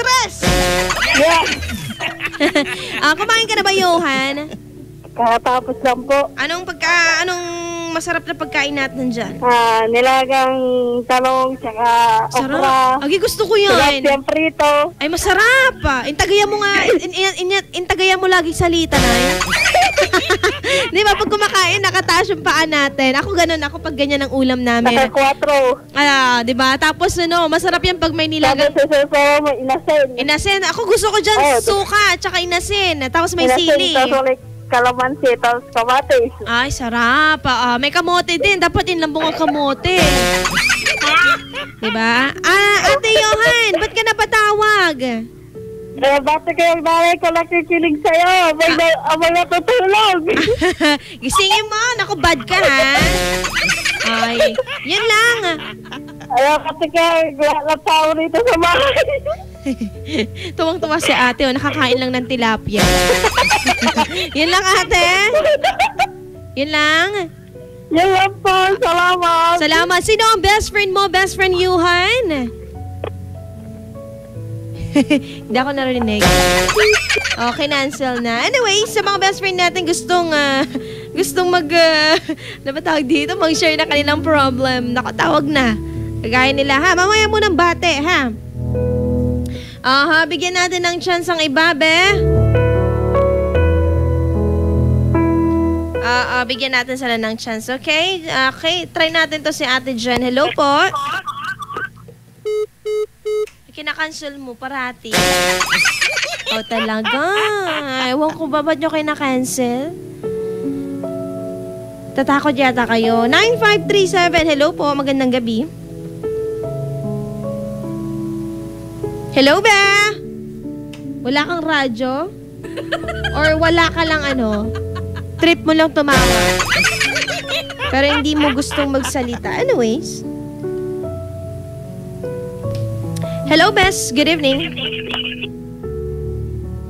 Yeah. Kumain ka na ba, Yuhan? Kakatapos lang po. Anong masarap na pagkain natin dyan? Nilagang talong, tsaka okra. Agi, gusto ko yan. Tilapia prito. Ay, masarap. Intagayan mo nga. Intagayan mo lagi salita na yan. Di ba, pag kumakain, nakataas yung paa natin. Ako ganun, ako pag ganyan ang ulam namin. Naka-4. Di ba? Tapos, masarap yan pag may nilagang. Tapos, may inasin. Inasin. Ako gusto ko dyan suka, tsaka inasin. Tapos may sili. Kalamansi, tapos kamatis. Ay, sarap. May kamote din. Dapat inlambong ang kamote. Diba? Ate Johan, ba't ka napatawag? Bakit kayo nanay ko nakikinig sa'yo? Abang natutulog. Gisingin mo. Naku, bad ka, ha? Ay, yun lang. Ayaw kasi kayo lahat ng tao rito sa bahay. Tuwang-tuwa si ate, nakakain lang ng tilapia. Yun lang, ate. Yun lang. Yan lang po. Salamat. Salamat. Sino ang best friend mo? Best friend Yuhan? Hindi ako narinig. Okay, cancel na. Anyway, sa mga best friend natin gustong ano ba tawag dito? Mag-share na kanilang problem. Nakatawag na. Kagaya nila, ha? Mamaya mo ng bate, ha? Bigyan natin ng chance ang iba, be. Bigyan natin sila ng chance, okay? Okay, try natin to si Ate Jen. Hello po. Kinakancel mo parati. Talaga. Ewan ko ba ba't nyo kinakancel? Tatakot yata kayo. 9537, hello po. Magandang gabi. Hello, be? Wala kang radyo? Or wala ka lang trip mo lang tumawag? Pero hindi mo gustong magsalita. Anyways. Hello, Bes. Good evening.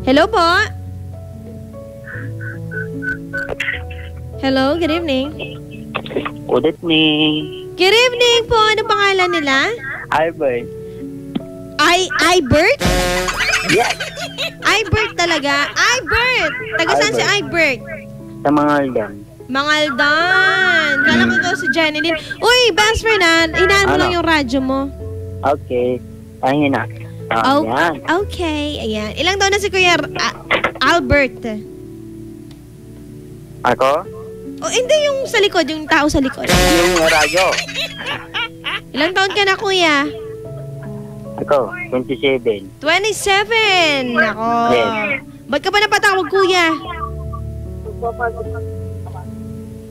Hello po. Hello, good evening. Good evening. Good evening po. Ano pangalan nila? Albert. Ibert? Yes. Ibert talaga. Ibert. Taga saan si Ibert? Sa Mangaldan. Mangaldan. Kala ko daw si Jenny. Uy, best friend, hinaan mo lang yung radyo mo. Okay. Ayun na. Ayan. Okay, ayan. Ilang taon na si Kuya Albert? Ako? Hindi yung sa likod, yung tao sa likod. Yung radyo. Ilang taon ka na, Kuya? Ako, 27. 27! Ako. Yes. Ba't ka ba napatawag, Kuya?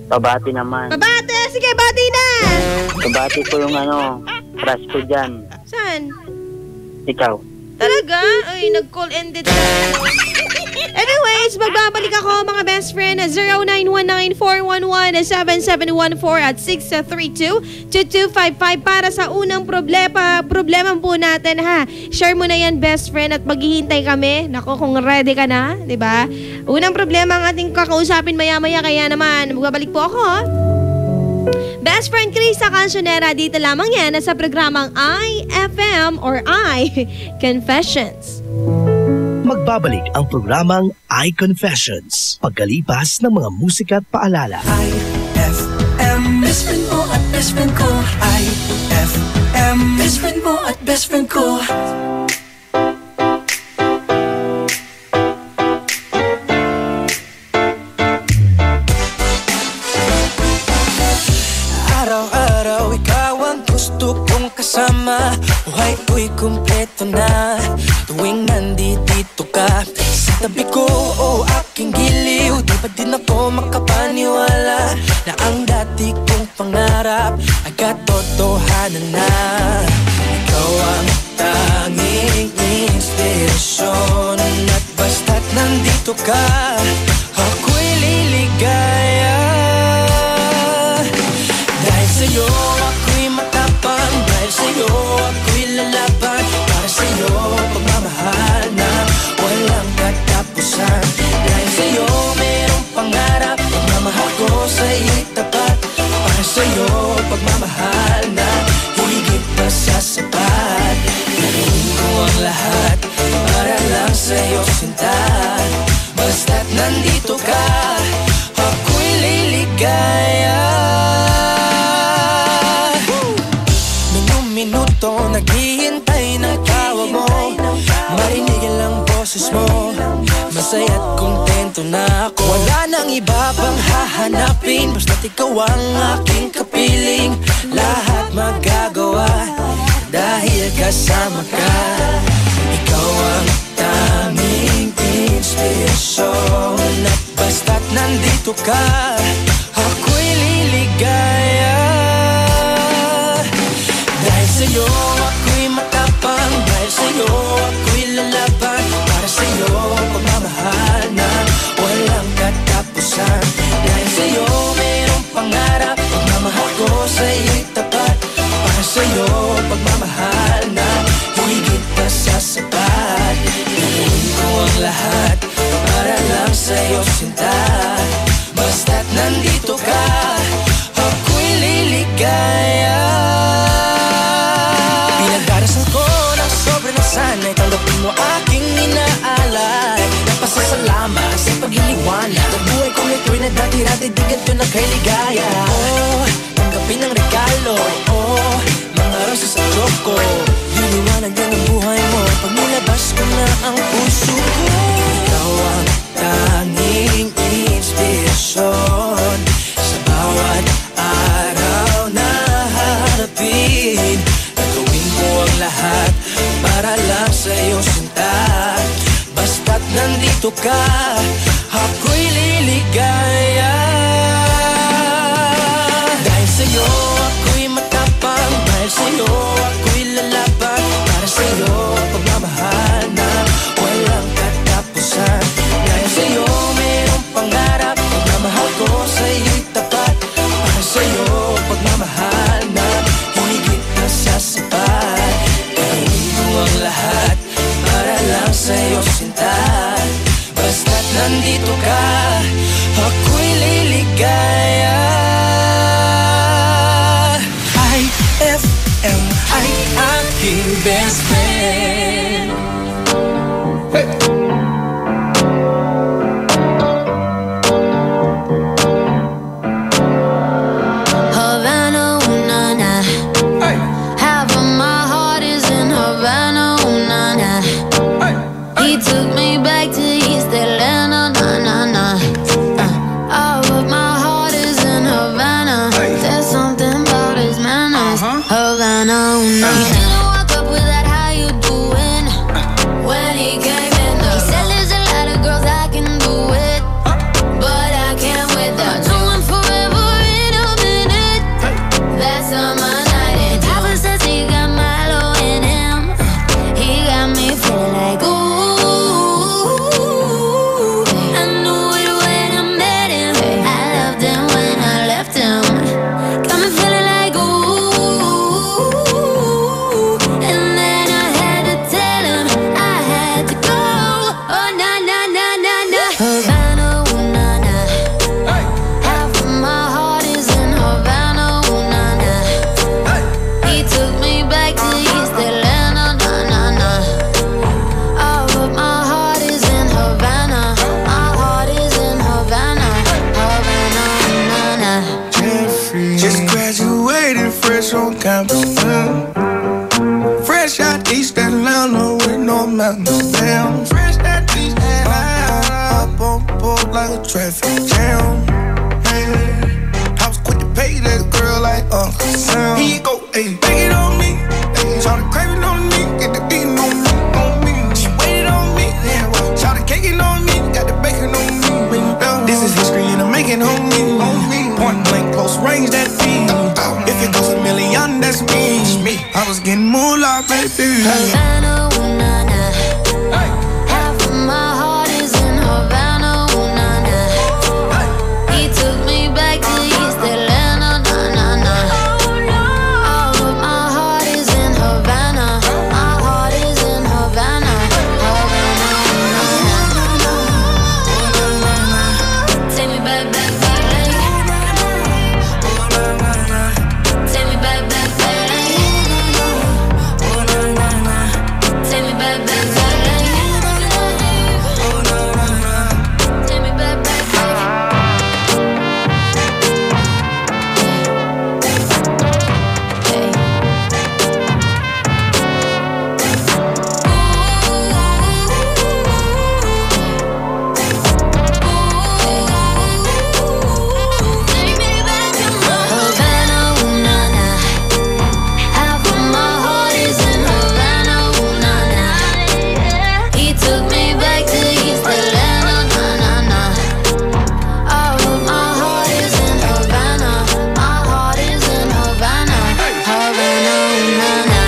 Pabati naman. Pabati! Sige, bati na! Pabati ko yung crush ko dyan. Saan? Ikaw. Talaga? Ay, nag-call ended ka. Anyways, magbabalik ako mga best friend na 0919-411-7714 at 632-2255 para sa unang problema po natin, ha. Share mo na yan, best friend, at maghihintay kami. Nako, kung ready ka na, di ba? Unang problema ang ating kakausapin maya-maya, kaya naman magbabalik po ako, ha. Best friend Chris sa Cancionera, dito lamang yan sa programang IFM or I Confessions. Magbabalik ang programang I Confessions pagkalipas ng mga musika at paalala. IFM, best friend mo at best friend ko. IFM, best friend mo at best friend ko. Araw-araw ikaw ang gusto kong kasama. Buhay ko'y kumpleto na tuwing nandito ka sa tabi ko o aking giliw. Di ba din ako makapaniwala na ang dati kong pangarap ay katotohanan na. Ikaw ang tanging inspirasyon at basta't nandito ka, ako'y liligaya. Dahil sa'yo ako'y matapang, dahil sa'yo ako'y lalaban, para sa'yo pagmamahal na walang katapusan. Dahil sa'yo mayroong pangarap, pagmamahal ko sa'yo'y tapat, para sa'yo pagmamahal na higit pa sa sapat. Gawin ko ang lahat para lang sa'yo sinta, basta't nandito ka, ako'y liligaya. Minuto naghihintay ng tawag mo, marinig lang boses mo, masaya't kontento na ako. Wala nang iba pang hahanapin, basta't ikaw ang aking kapiling. Lahat magagawa dahil kasama ka. Ikaw ang tanging inspirasyon at basta't nandito ka, ako'y liligaya. Dahil sa'yo ako'y matapang, dahil sa'yo ako'y lalaban, para sa'yo pagmamahal na walang katapusan. Dahil sa'yo mayroong pangarap, pagmamahal ko sa'yo'y tapat, para sa'yo pagmamahal na higit pa sa sapat. Gawin ko ang lahat para lang sa'yo sinta, basta't nandito ka, maniwala. Ang buhay kong ito'y na dati-dati di ganito na kay ligaya. Oh, tanggapin ang regalo. Oh, mga rosas at choco. Liliwanag din ang buhay mo pag nilabas ko na ang puso ko. Ikaw ang tanging inspirasyon sa bawat araw na harapin. Gagawin ko ang lahat para lang sa'yo sinta. Basta't nandito ka, ako'y liligaya. Dahil sa'yo ako'y matapang, dahil sa'yo ako'y lalaban. Para sa'yo pagmamahal na walang katapusan. Dahil sa'yo mayroong pangarap, pagmamahal ko sa'yo'y tapat. Para sa'yo pagmamahal na higit na sa sapat. Gawin ko ang lahat para lang sa'yo sinta. Basta't nandito ka, ako'y liligaya. IFM ay aking best friend. Hey! Havana, ooh, na, na. Half of my heart is in Havana, ooh, na, na. He took me back to East Atlanta, na, na, na. All of my heart is in Havana. There's something about his manners. Havana, ooh, na, na. He didn't walk up with that, how you doing? When he came in, he said there's a lot of girls I can do it, but I can't with that. Doing forever in a minute. That's on my night. And Papa says he got Milo in him. He got me feeling like ooh. I knew it when I met him. I loved him when I left him. Got me feeling like ooh. And then I had to tell him I had to go. Oh na na na na na. Havana, ooh, na na. Half of my heart is in Havana, ooh, na na. He took me back to East Atlanta, na na na. All of my heart is in Havana. My heart is in Havana, Havana, na na. Jeffrey just graduated fresh on campus. Fresh out East Atlanta with no mountains down. Fresh out East Atlanta, up on board like a traffic jam. I was quick to pay that girl like Uncle Sam. Here you go, ayy, bake it on me. Ayy, try to crave it on me, get the beating on me, on me. She waited on me, yeah, well, try to cake it on me, got the bacon on me. This is history and I'm making on me. Point blank, close range, that beat. If it goes a million, that's me. I was getting moolah, baby. Havana, ooh, na na. Half of my heart is in Havana, ooh, na na. He took me back to East Atlanta, na na na. All of my heart is in Havana. My heart is in Havana, Havana, na na. Take me back, back, back, take me back, back, back. Take me back, back, back. Take me back, back, Havana, ooh, na na. Half of my heart is in Havana, ooh, na na. He took me back to East Atlanta, na na na. All of my heart is in Havana. My heart is in Havana, Havana, ooh, na na.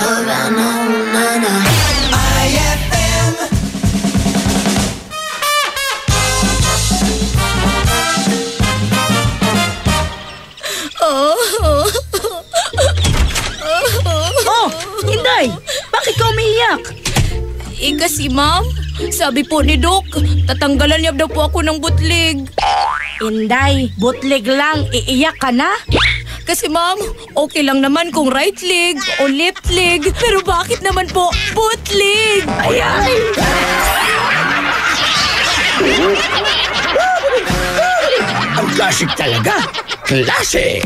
Havana, ooh, na na. IFM. Oh, Inday! Bakit ka umiiyak? Kasi ma'am, Sabi po ni Doc, tatanggalan niya daw po ako ng butlig. Inday, butlig lang, iiyak ka na? Kasi ma'am, okay lang naman kung right leg o left leg. Pero bakit naman po bootleg? Ayan! Ang classic talaga. Classic!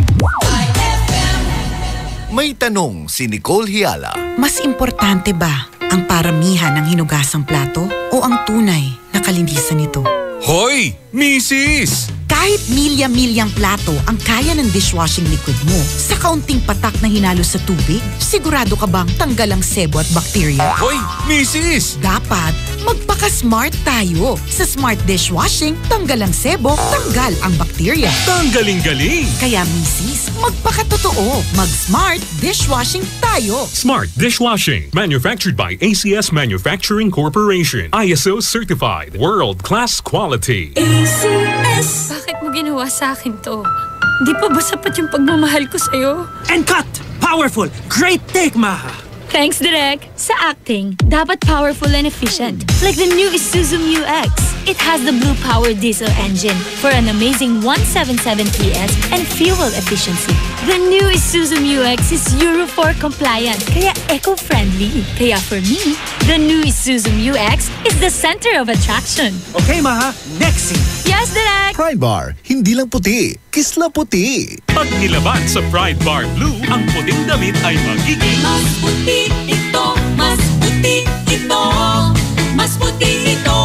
May tanong si Nicole Hiala. Mas importante ba ang paramihan ng hinugasang plato o ang tunay na kalinisan nito? Hoy, Mrs! Kahit milya-milyang plato ang kaya ng dishwashing liquid mo, sa kaunting patak na hinalo sa tubig, sigurado ka bang tanggal ang sebo at bakterya? Hoy, Mrs! Dapat magpaka-smart tayo. Sa smart dishwashing, tanggal ang sebo, tanggal ang bakterya. Tanggaling-galing! Kaya Mrs., magpakatotoo. Mag-smart dishwashing tayo. Smart Dishwashing. Manufactured by ACS Manufacturing Corporation. ISO certified. World-class quality. ACS! Bakit mo ginawa sa akin to? Di pa ba sapat yung pagmamahal ko sa'yo? And cut! Powerful! Great take, Maha! Thanks, Direk. Sa acting, dapat powerful and efficient. Like the new Isuzu Mu-X. It has the Blue Power Diesel engine for an amazing 177 PS and fuel efficiency. The new Isuzu Mu-X is Euro 4 compliant, kaya eco-friendly. Kaya for me, the new Isuzu Mu-X is the center of attraction. Okay, Maha. Next scene. Yes, Direk! Pride Bar, hindi lang puti, kisla puti. Pag nilaban sa Pride Bar Blue, ang puting damit ay magiging Mas puti ito, mas puti ito, mas puti ito.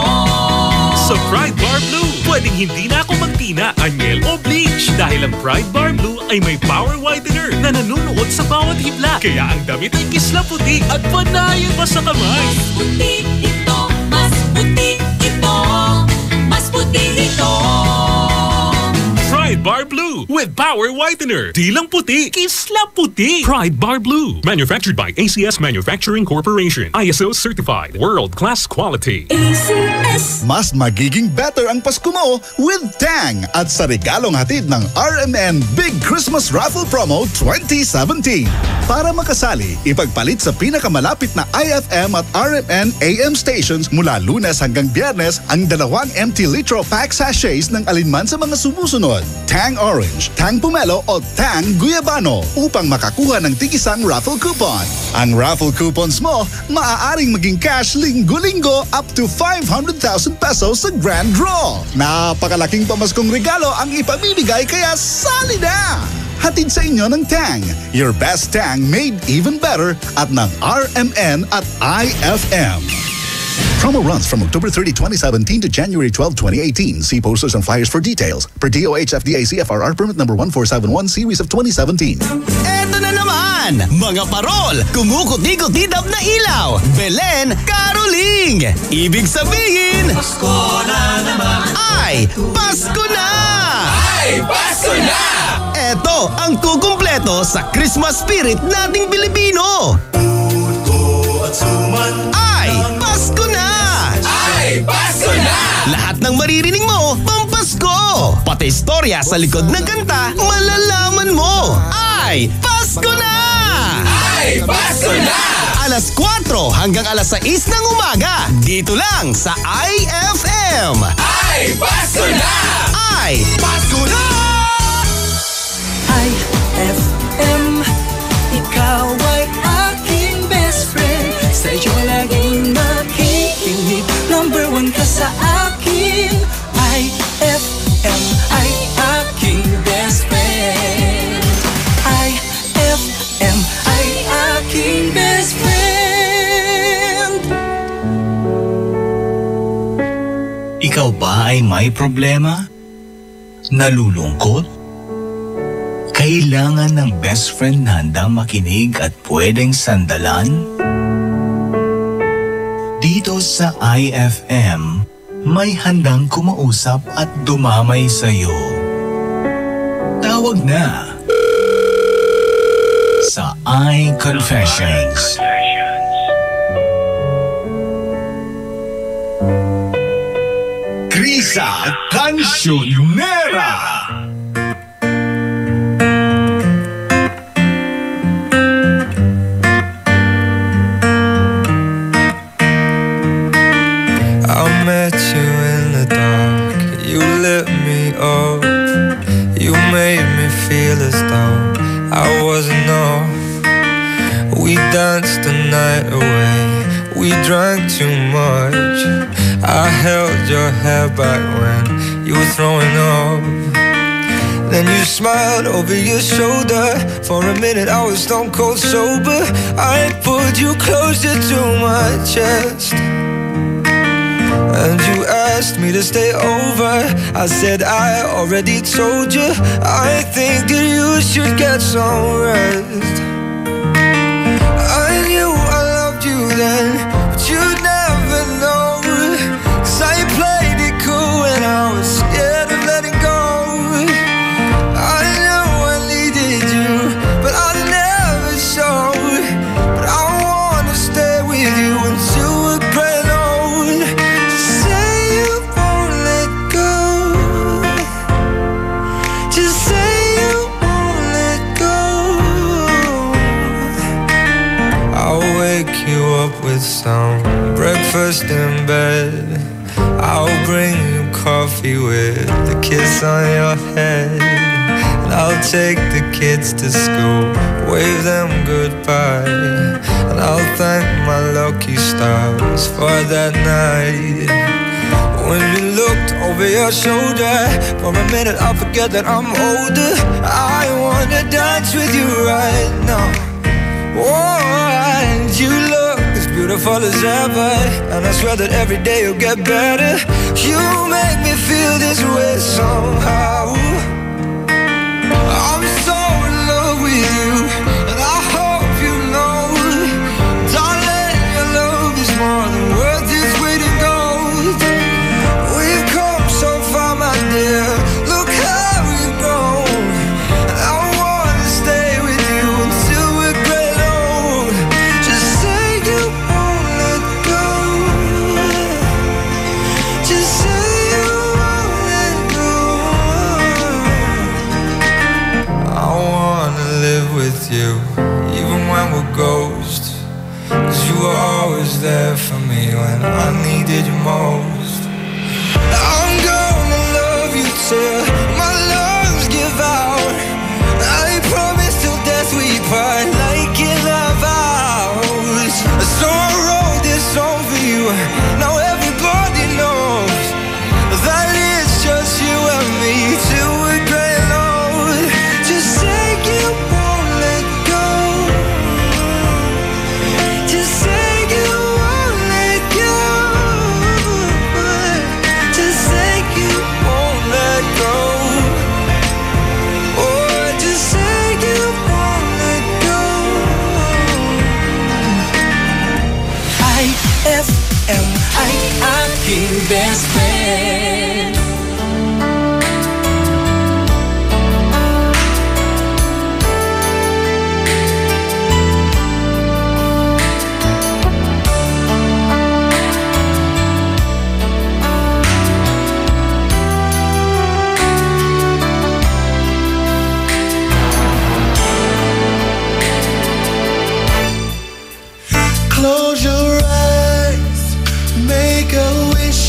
sa Pride Bar Blue. Pwedeng hindi na ako magtina, anyel o bleach dahil ang Pride Bar Blue ay may power whitener na nanunuot sa bawat hibla. Kaya ang damit ay kisla puti at panayan pa sa kamay. Mas puti ito, mas puti ito, mas puti ito. Pride Bar Blue with power whitener. Di lang puti, kisla puti. Pride Bar Blue. Manufactured by ACS Manufacturing Corporation. ISO certified. World-class quality. ACS. Mas magiging better ang Pasko mo with Tang at sa regalong hatid ng RMN Big Christmas Raffle Promo 2017. Para makasali, ipagpalit sa pinakamalapit na IFM at RMN AM stations mula Lunes hanggang Biyernes ang 2 empty litro pack sachets ng alinman sa mga sumusunod. Tang Orange, Tang Pomelo o Tang Guyabano upang makakuha ng tig-isang raffle coupon. Ang raffle coupons mo, maaaring maging cash linggo-linggo up to 500,000 pesos sa grand draw. Napakalaking pamaskong regalo ang ipamimigay kaya sali na! Hatid sa inyo ng Tang, your best Tang made even better at ng RMN at IFM. Promo runs from October 30, 2017 to January 12, 2018. See posters and flyers for details. Per DOH FDA CFRR permit number 1471 series of 2017. Eto na naman! Mga parol! Kumukuti-kutidap na ilaw! Belen Caroling! Ibig sabihin... Pasko na naman! Ay! Pasko na! Ay, Pasko na! Eto ang kukumpleto sa Christmas spirit nating Pilipino! Puto at suman! Ay! Pasko na! Ay, Pasko na! Lahat ng maririnig mo, pampasko! Pati istorya sa likod ng kanta, malalaman mo! Ay! Pasko na! Ay, Pasko na! Alas 4 hanggang alas 6 ng umaga, dito lang sa IFM! Ay, Pasko na! Ay! Pasko na! IFM, ikaw ay aking best friend. Sa'yo laging makikinig, number 1 ka sa akin. IFM ay aking best friend. IFM ay aking best friend. Ikaw ba ay may problema? Nalulungkot? Kailangan ng best friend na handang makinig at pwedeng sandalan? Dito sa IFM, may handang kumausap at dumamay sa'yo. Tawag na sa iConfessions. Krisa Cancionera! We danced the night away. We drank too much. I held your hair back when you were throwing up. Then you smiled over your shoulder. For a minute I was stone cold sober. I pulled you closer to my chest, and you asked me to stay over. I said I already told you. I think that you should get some rest. I knew I loved you then, but you'd never know. 'Cause I played it cool and I was scared of letting go. I know I needed you, but I never showed. But I wanna stay with you until we're grown old. Just say you won't let go. Just say you won't let go. I'll wake you up with some breakfast in bed. I'll bring you coffee with a kiss on your head. And I'll take the kids to school, wave them goodbye. And I'll thank my lucky stars for that night. When you looked over your shoulder, for a minute I forget that I'm older. I wanna dance with you right now. Oh, and you look as beautiful as ever, and I swear that every day you'll get better. You make me feel this way somehow. I'm so in love with you, and I hope you know, darling, your love is more than worth its weight in gold. We've come so far, my dear, look how we've grown. And I wanna stay with you until we're great old. Just say you won't let go. Just say you won't let go. I wanna live with you, even when we're ghosts. 'Cause you were always there for me when I needed you most. I'm gonna love you till my lungs give out. I promise till death we part, like in our vows. So I wrote this song for you. Now everybody knows that it's just you and me till we're great old. Just say you won't let go. Just say you won't let go. Just say you won't let go. Oh, just say you won't let go. IFM, ay aking best friend. Close your eyes, make a wish,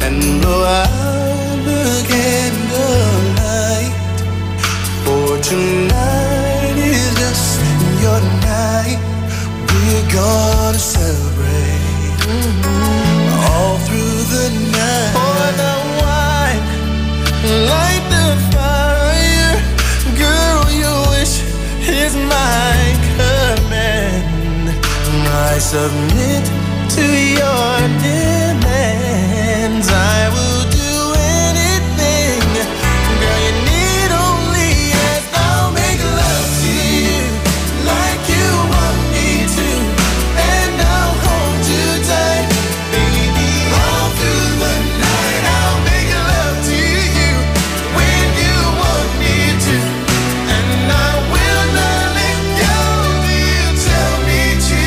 and blow out the candlelight. For tonight is just your night. We're gonna celebrate all through the night. Pour the wine, light the fire. Girl, your wish is my command. I submit to your demands. I will do anything. Girl, you need only ask. I'll make love to you like you want me to, and I'll hold you tight, baby, all through the night. I'll make love to you when you want me to, and I will not let go till you tell me to.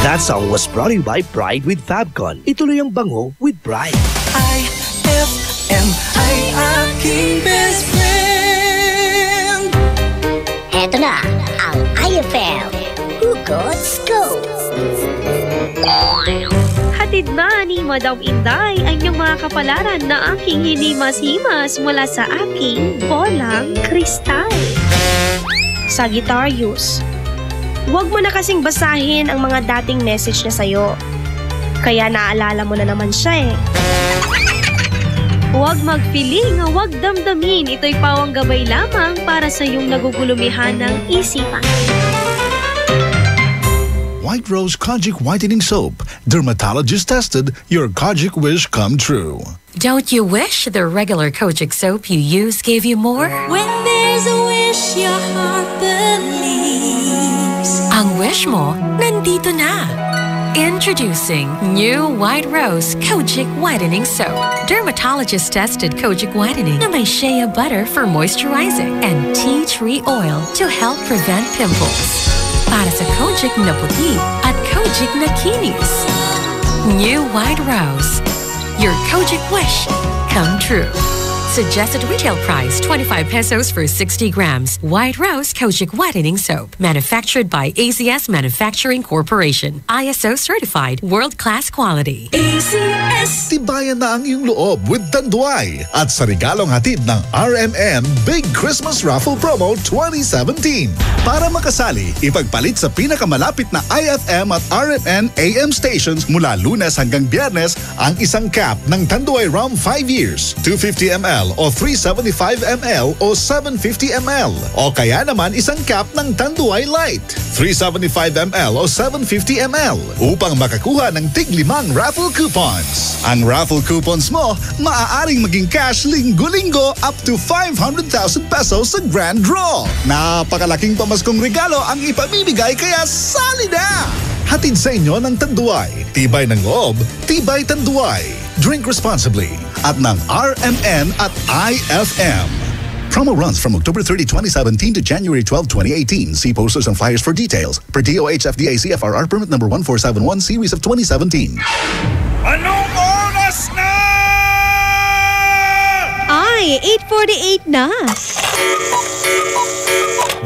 That song was brought to you by Pride with Fabcon. Ituloy ang bango with Pride. IFM ay aking best friend. Heto na ang IFM Hugot Scoop. Hatid na ni Madam Inday ang inyong mga kapalaran na aking hinimas-himas mula sa aking bolang kristal. Sagittarius, huwag mo na kasing basahin ang mga dating message niya sa'yo. Kaya naalala mo na naman siya eh. Huwag magpiling, huwag damdamin. Ito'y pawang gabay lamang para sa iyong nagugulumihan ng isipan. White Rose Kojic Whitening Soap. Dermatologist tested, your Kojic wish come true. Don't you wish the regular Kojic soap you use gave you more? When there's a wish your heart believes. Ang wish mo, nandito na. Introducing new White Rose Kojic Whitening Soap. Dermatologist-tested Kojic Whitening na may shea butter for moisturizing and tea tree oil to help prevent pimples. Para sa Kojic na puti at Kojic na kinis. New White Rose. Your Kojic wish come true. Suggested retail price 25 pesos for 60 grams. White Rose Kojic Whitening Soap. Manufactured by ACS Manufacturing Corporation. ISO certified world-class quality. ACS! Tibayan na ang iyong loob with Tanduay at sa regalong hatid ng RMN Big Christmas Raffle Promo 2017. Para makasali, ipagpalit sa pinakamalapit na IFM at RMN AM stations mula Lunes hanggang Biyernes ang isang cap ng Tanduay Rum 5 years, 250 ml o 375 ml o 750 ml. O kaya naman isang cap ng Tanduay Light, 375 ml o 750 ml upang makakuha ng tig-5 raffle coupons. Ang raffle coupons mo, maaaring maging cash linggo-linggo up to 500,000 pesos sa grand draw. Napakalaking pamaskong regalo ang ipamimigay kaya sali na! Hatid sa inyo ng Tanduay. Tibay ng loob, tibay Tanduay. Drink responsibly at ng RMN at IFM. Promo runs from October 30, 2017 to January 12, 2018. See posters and flyers for details. Per DOH FDA CFRR permit number 1471 series of 2017. Anong oras na? Ay, 8:48 na.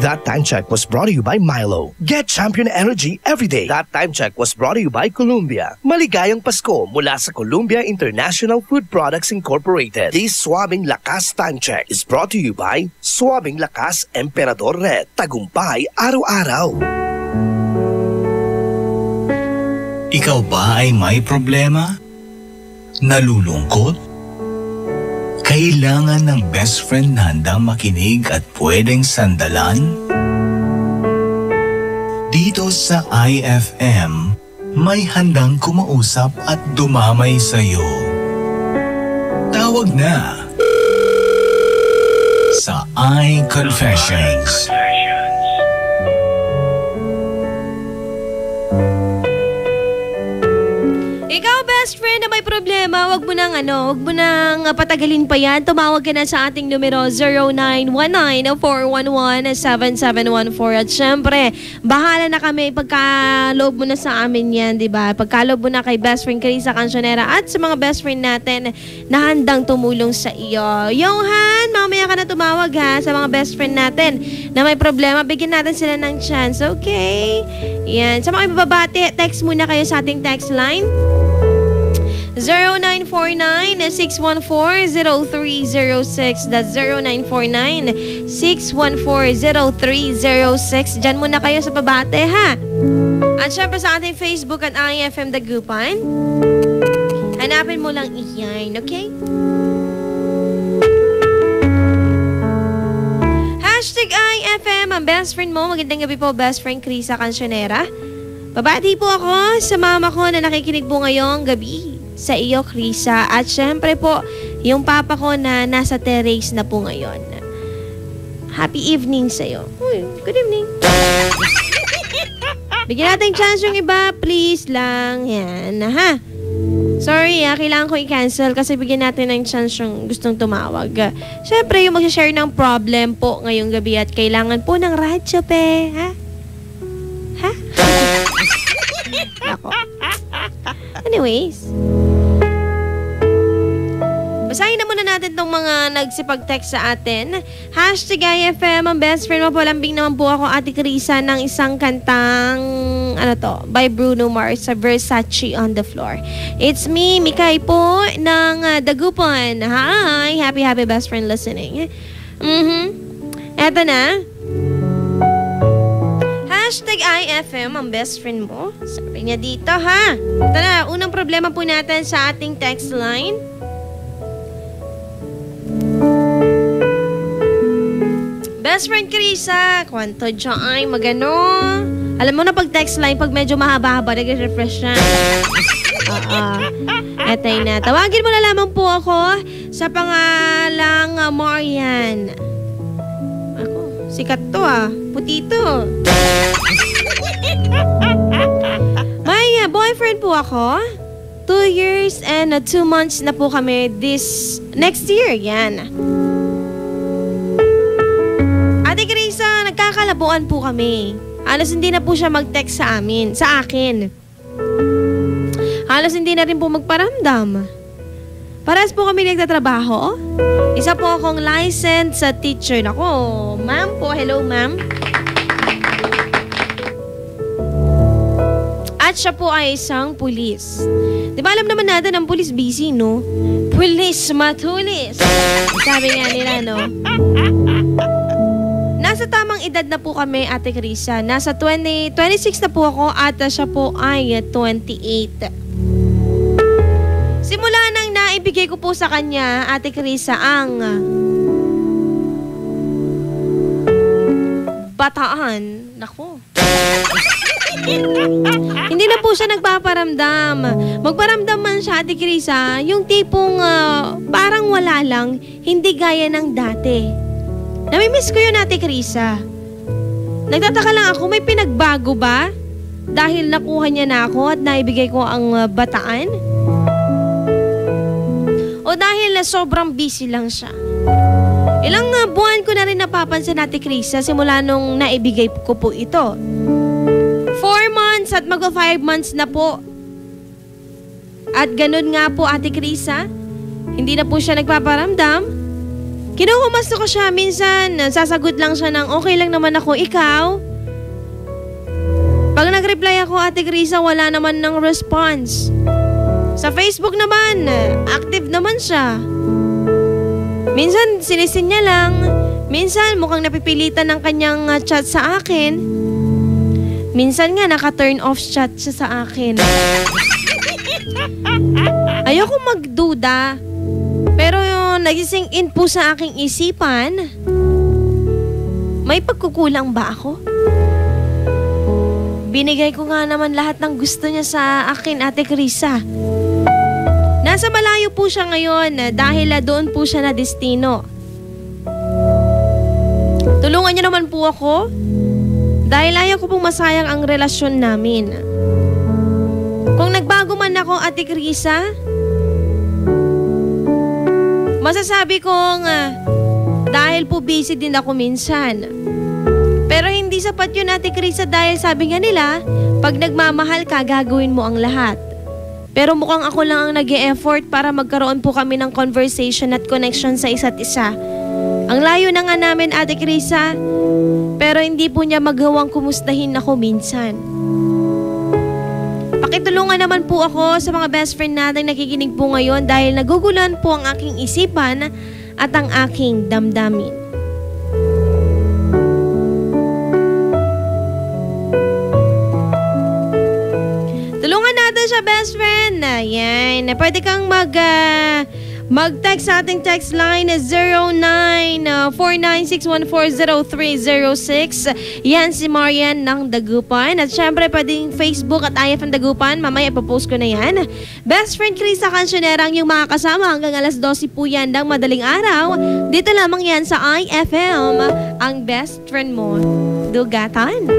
That time check was brought to you by Milo. Get champion energy every day. That time check was brought to you by Columbia. Maligayang Pasko mula sa Columbia International Food Products Incorporated. This Swabing Lakas time check is brought to you by Swabing Lakas Emperador Red. Tagumpay araw-araw. Ikaw ba ay may problema? Nalulungkot? Kailangan ng best friend na handang makinig at pwedeng sandalan? Dito sa IFM, may handang kumausap at dumamay sa'yo. Tawag na sa iConfessions. Ikaw, best friend na may problema, wag mo nang patagalin pa yan. Tumawag ka na sa ating numero 0919-411-7714. At syempre, bahala na kami pagkaloob mo na sa amin yan, di ba? Pagkaloob mo na kay best friend Carissa Cancionera at sa mga best friend natin na handang tumulong sa iyo. Johan, mamaya ka na tumawag ha sa mga best friend natin na may problema. Bigyan natin sila ng chance, okay? Yan. Sa mga ibababati, text muna kayo sa ating text line. 0949-614-0306. That's 0949-614-0306. Diyan muna kayo sa babate, ha? At syempre sa ating Facebook at IFM Dagupan. Hanapin mo lang iyan, okay? Hashtag IFM, ang best friend mo. Magandang gabi po, best friend Carissa Cancionera. Babati po ako sa mama ko na nakikinig po ngayong gabi. Sa iyo, Carissa. At syempre po, yung papa ko na nasa terrace na po ngayon. Happy evening sa iyo. Good evening. Bigyan natin chance yung iba, please lang. Yan, ha? Sorry, kailangan ko i-cancel kasi bigyan natin ng chance yung gustong tumawag. Syempre, yung mag-share ng problem po ngayong gabi at kailangan po ng radyo, pe. Ha? Ha? ako. Anyways, basahin na muna natin tong mga nagsipag-text sa atin. #IFM, ang best friend mo po. Lambing naman po ako, Ate Carissa, ng isang kantang, by Bruno Mars sa Versace on the Floor. It's me, Mikay po, ng Dagupan. Hi! Happy best friend listening. Eto na. #IFM, ang best friend mo. Sabi niya dito, ha? Ito na, unang problema po natin sa ating text line. Best friend Carissa, kwanto dyan ay magano. Alam mo na pag text line, pag medyo mahaba-haba, nag-refresh na. Etay na. Tawagin mo na lamang po ako sa pangalang Marian. Ako, sikat to puti to. May boyfriend po ako. 2 years and 2 months na po kami this next year. Yan. Ate Carissa, nagkakalabuan po kami. Halos hindi na po siya mag-text sa akin. Halos hindi na rin po magparamdam. Parehas po kami nagtatrabaho. Isa po akong licensed teacher. Nako, ma'am po. Hello, ma'am. At siya po ay isang pulis. Diba alam naman natin ang pulis busy, no? Pulis matulis. Sabi nga nila, no? Nasa tamang edad na po kami, Ate Carissa. Nasa 26 na po ako at siya po ay 28. Simula nang naibigay ko po sa kanya, Ate Carissa, ang bataan. Naku. Hindi na po siya nagpaparamdam. Magparamdam man siya, Ate Carissa, yung tipong parang wala lang, hindi gaya ng dati. Namimiss ko yun, Ate Carissa. Nagtataka lang ako, may pinagbago ba? Dahil nakuha niya na ako at naibigay ko ang bataan? O dahil sobrang busy lang siya? Ilang buwan ko na rin napapansin, Ate Carissa, simula nung naibigay ko po ito. 4 months at mag-5 months na po. At ganun nga po, Ate Carissa, hindi na po siya nagpaparamdam. Kinukumasto ko siya minsan, sasagot lang siya ng okay lang naman ako, ikaw? Pag nag-reply ako, Ate Carissa, wala naman ng response. Sa Facebook naman, active naman siya. Minsan sinisin niya lang, minsan mukhang napipilitan ng kanyang chat sa akin. Minsan nga naka-turn off chat siya sa akin. Ayoko magduda. Pero yung nag-sink in po sa aking isipan, may pagkukulang ba ako? Binigay ko nga naman lahat ng gusto niya sa akin, Ate Carissa. Nasa malayo po siya ngayon dahil doon po siya na destino. Tulungan niyo naman po ako dahil ayaw ko pong masayang ang relasyon namin. Kung nagbago man ako, Ate Carissa, masasabi kong dahil po busy din ako minsan. Pero hindi sapat yun, Ate Carissa, dahil sabi nga nila, pag nagmamahal ka, gagawin mo ang lahat. Pero mukhang ako lang ang nag-e-effort para magkaroon po kami ng conversation at connection sa isa't isa. Ang layo na nga namin, Ate Carissa, pero hindi po niya magawang kumustahin ako minsan. Pakitulungan naman po ako sa mga best friend natin nakikinig po ngayon dahil nagugulan po ang aking isipan at ang aking damdamin. Tulungan natin siya, best friend. Ayan. Pwede kang mag-text sa ating text line 0949-614-0306. Yan si Marian ng Dagupan. At syempre, pwedeng Facebook at IFM Dagupan. Mamaya ipopost ko na yan. Best friend Carissa Cancionera ang yung makakasama hanggang alas 12 po yan ng madaling araw. Dito lamang yan sa IFM, ang best friend mo. Dugatan.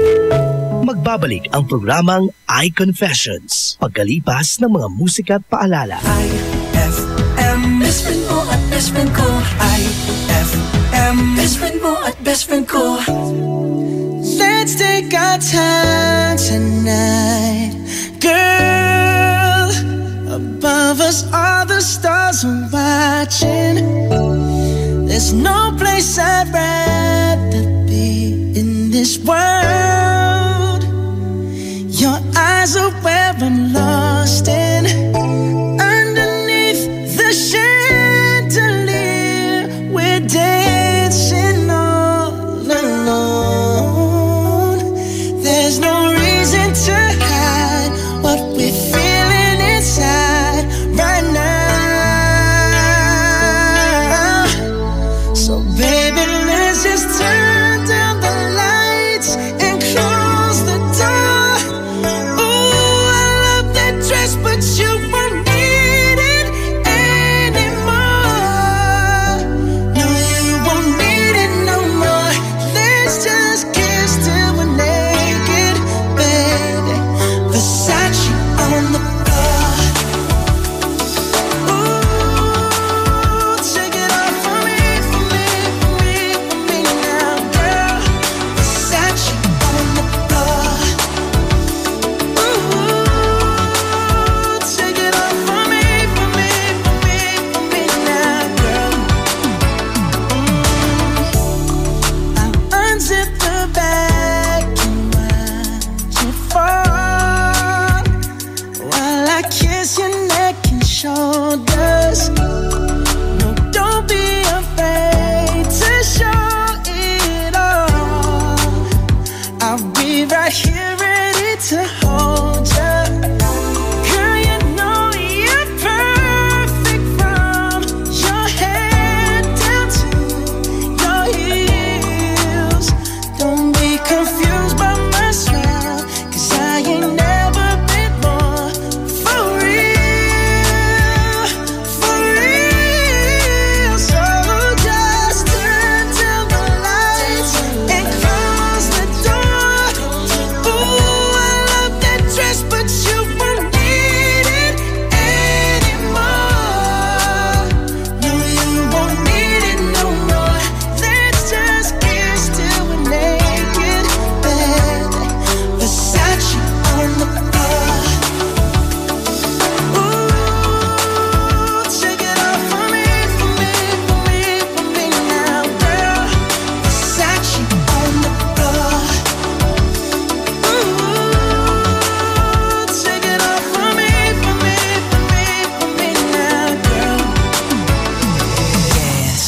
Magbabalik ang programang iConfessions pagkalipas ng mga musika at paalala. IFM, best friend mo at best friend ko. IFM, best friend mo at best friend ko. Let's take our time tonight. Girl, above us all the stars are watching. There's no place I'd rather be in this world. Your eyes are where I'm lost in. Underneath the chandelier, we're dancing all alone. There's no reason to hide what we're feeling inside right now. So baby, let's just turn down the lights and close the door. Ooh, I love that dress, but you won't need it anymore. No, you won't need it no more. Let's just kiss till we're naked, baby. Versace on the floor. Ooh, take it off for me, for me, for me, for me now, girl. Versace on the floor. Ooh, take it off for me, for me, for me, for me now, girl. I'll unzip the bag and watch it fall while I kiss your neck and shoulders. No, don't be afraid to show it all. I'll be right here ready to hold you. Girl, you know you're perfect from your head down to your heels. Don't be confused by my style, 'cause I ain't never been more for real, for real. So just turn down the lights and close the door. Ooh, I love that dress, but you won't need it anymore. No, you won't need it no more. Let's just kiss till we're naked, baby. Versace on the floor. Ooh, take it off for me, for me, for me, for me now, girl. Versace on the floor. Ooh, take it off for me, for me, for me, for me now, girl. Yes.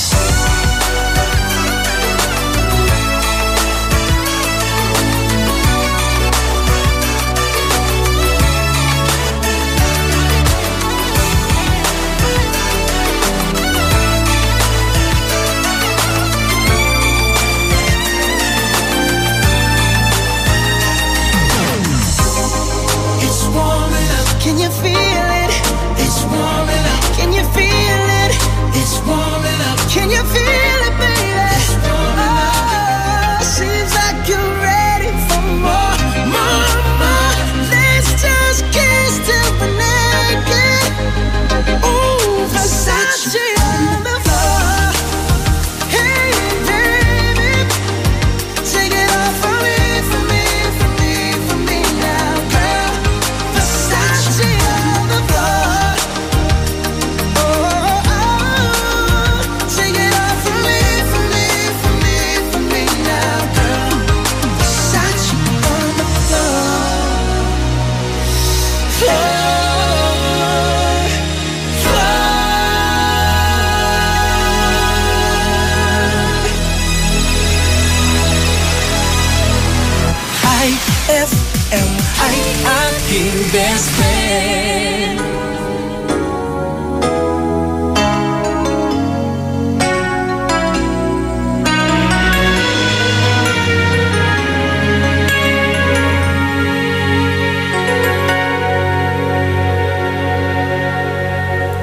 It's warming up. Can you feel it? It's warming up. Can you feel it? It's warming up. Can you feel it, baby? It's warming up. Seems like you're ready for more, more, more. Let's just kiss till we're naked. Ooh, Versace on the floor. Hey, baby, take it off for me, for me, for me, for me now, girl. Versace on the floor. Oh, oh, oh. Take it off for me, for me, for me, for me now, girl. Versace on the floor. Floor, High FM, ay aking best friend.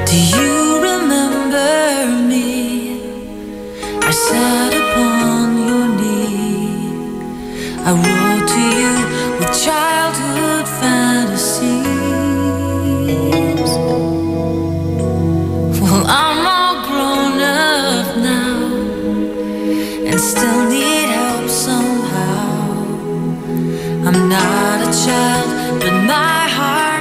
Do you remember me? I sat upon your knee. I wrote to you with childhood fantasies. Well, I'm all grown up now and still need help somehow. I'm not a child, but my heart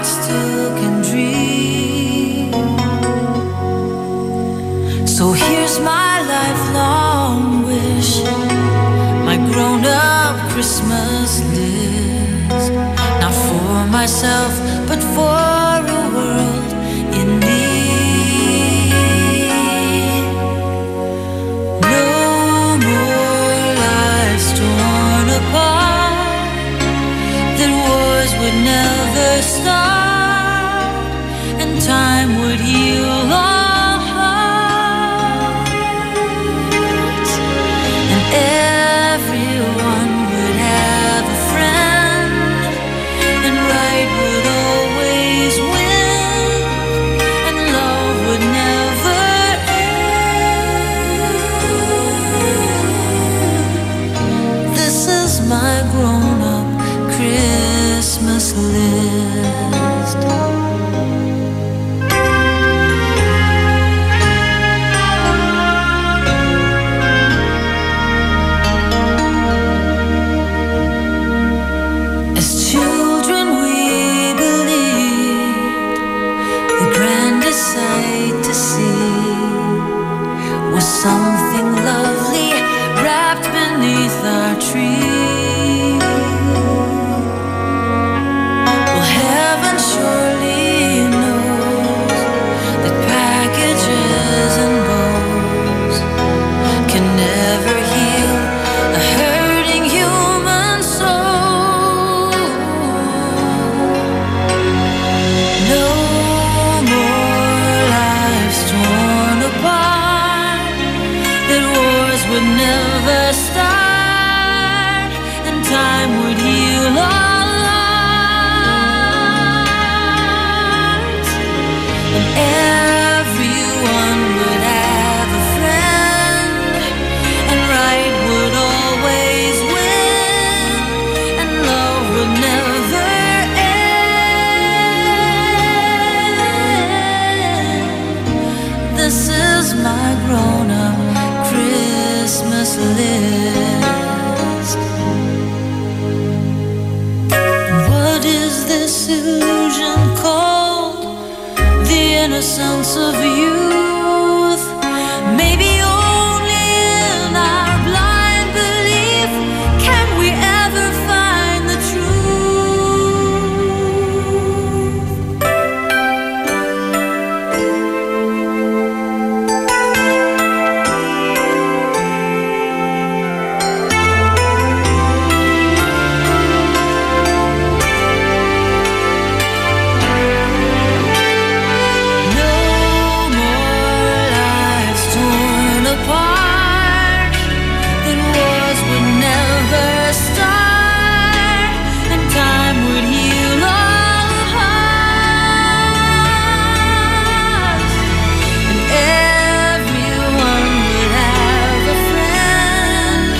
Christmas list, not for myself, but for a world in need. No more lives torn apart, that wars would never start, and time would heal all hearts, and everyone would have a friend, and right would always win, and love would never end. This is my grown-up Christmas list. As children we believed the grandest sight to see was something lovely wrapped beneath our tree. Well, heaven surely knows that packages and bows can never heal a hurting human soul. No more lives torn apart, that wars would never start, and time would heal all hearts, and everyone would have a friend, and right would always win, and love would never end. This is my grown-up Christmas list. What is this illusion called? The innocence of youth. Maybe only in our blind belief can we ever find the No more lives torn apart, that wars would never start, and time would heal all hearts, and everyone would have a friend,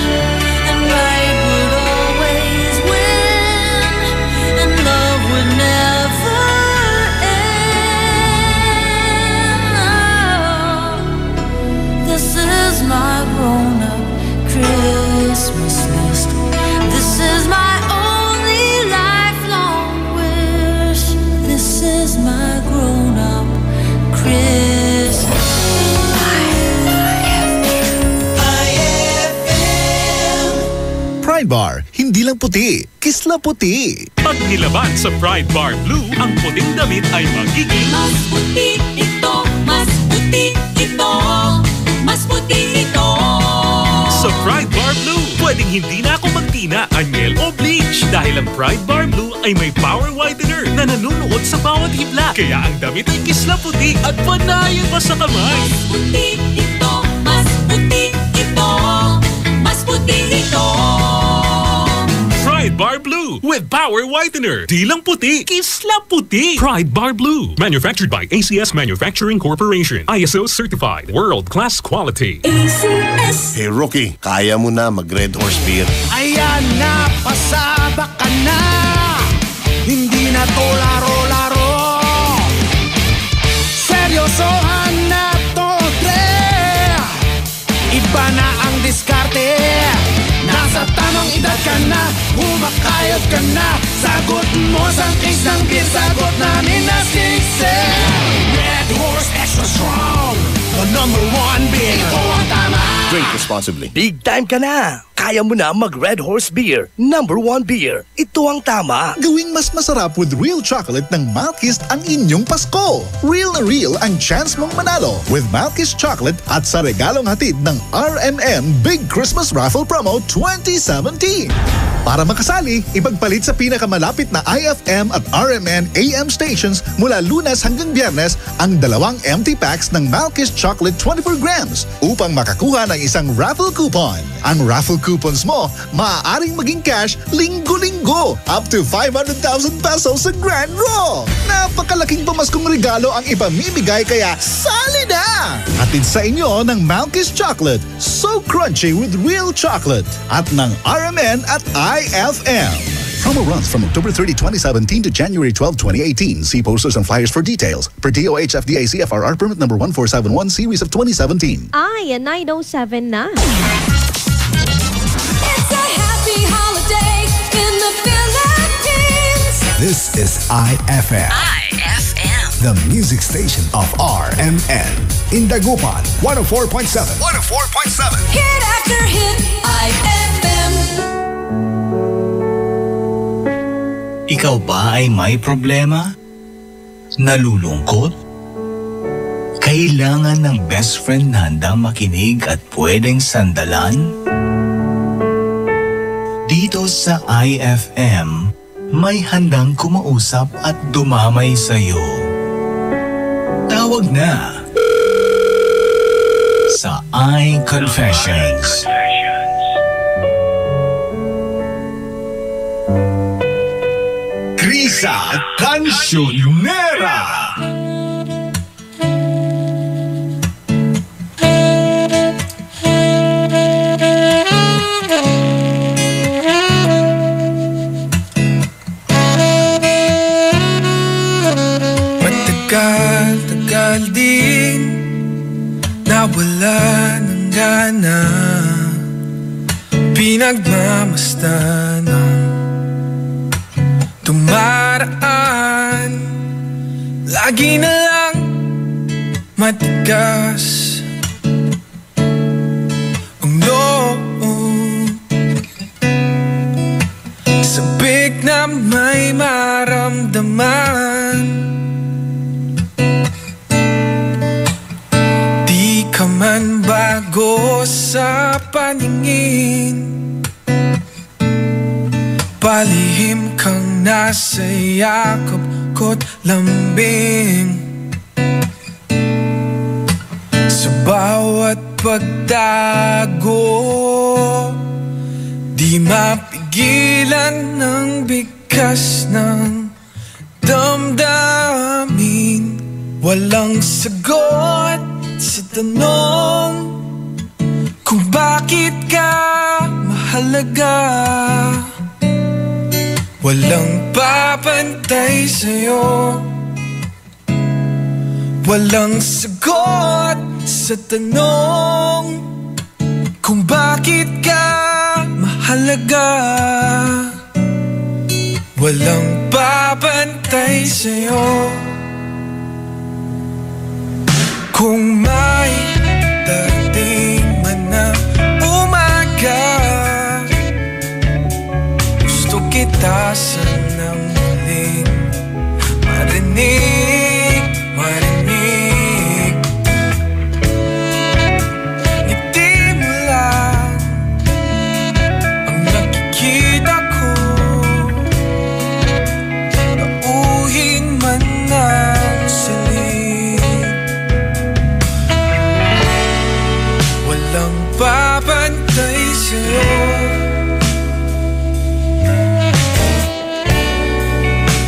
and right would always win, and love would never end. This is my grown-up Christmas list. This is my only lifelong wish. This is my grown-up Christmas. Pride Bar, hindi lang puti, kisla puti. Pag nilaban sa Pride Bar Blue, ang puting damit ay magiging Mas puti ito, mas puti ito, mas puti ito. sa Pride Bar Blue. Pwedeng hindi na ako magtina, anyel o bleach dahil ang Pride Bar Blue ay may power whitener na nanunuot sa bawat hibla. Kaya ang damit ay kisla puti at panayan pa sa kamay. Mas puti ito, mas puti ito, mas puti ito. Pride Bar Blue with power whitener. Di lang puti, kisla puti. Pride Bar Blue. Manufactured by ACS Manufacturing Corporation. ISO certified. World-class quality. Hey Rookie, kaya mo na mag-Red Horse Beer. Ayan na, pasabak ka na. Hindi na to laro-laro. Seryosohan na to, Dre. Iba na ang diskarte. Nasa tamang edad ka na, humakayod ka na. Sagot mo sa case ng beer, sagot namin na sisig. Red Horse Extra Strong, the #1 beer. Ito ang tama. Drink responsibly. Big time ka na! Kaya mo na mag Red Horse Beer, #1 beer. Ito ang tama. Gawing mas masarap with real chocolate ng Malkist ang inyong Pasko. Real na real ang chance mong manalo with Malkist Chocolate at sa regalong hatid ng RMN Big Christmas Raffle Promo 2017. Para makasali, ipagpalit sa pinakamalapit na IFM at RMN AM stations mula Lunes hanggang Biyernes ang 2 empty packs ng Malkist Chocolate 24 grams upang makakuha ng isang raffle coupon. Ang raffle coupons mo, maaaring maging cash linggo-linggo up to 500,000 pesos sa Grand Draw. Napakalaking pamaskong regalo ang ipamimigay kaya sali na! Hatid sa inyo ng Malkist Chocolate, so crunchy with real chocolate at ng RMN at IFM. Promo runs from October 30, 2017 to January 12, 2018. See posters and flyers for details. Per DOH FDA CFRR permit number 1471 series of 2017. Ay, 9:07 na. This is IFM. IFM. The music station of RMN. In Dagupan, 104.7. 104.7. Hit after hit, IFM. Ikaw ba ay may problema? Nalulungkot? Kailangan ng best friend na handang makinig at pwedeng sandalan? Dito sa IFM, may handang kumausap at dumamay sa'yo. Tawag na sa iConfessions. Krisa Cancionera. Tagal din nawala ng gana, pinagmamastan ng dumaraan. Lagi na lang matigas ang loob, sabik na may maramdaman. Man bago sa paningin, palihim kang nasa yakap ko't lambing. Sa bawat pagtago, di mapigilan ng bigkas ng damdamin. Walang sagot sa tanong kung bakit ka mahalaga. Walang papantay sa'yo, walang sagot sa tanong kung bakit ka mahalaga. Walang papantay sa'yo. Kung may dating man na umaga, gusto kita sanang muling marinig, marinig. Ngiti mo lang ang nakikita ko, nauhin man ng silid. Walang papantay sa'yo,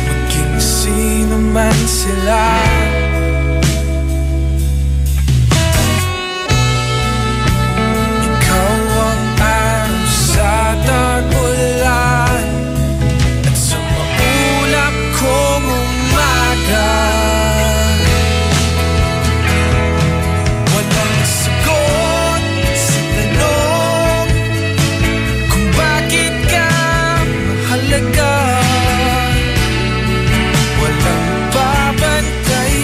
maging sino man sila. Ikaw ang araw sa tag-ulan at sa maulap kong umaga. Walang sagot sa tanong kung bakit ka mahalaga. Walang babantay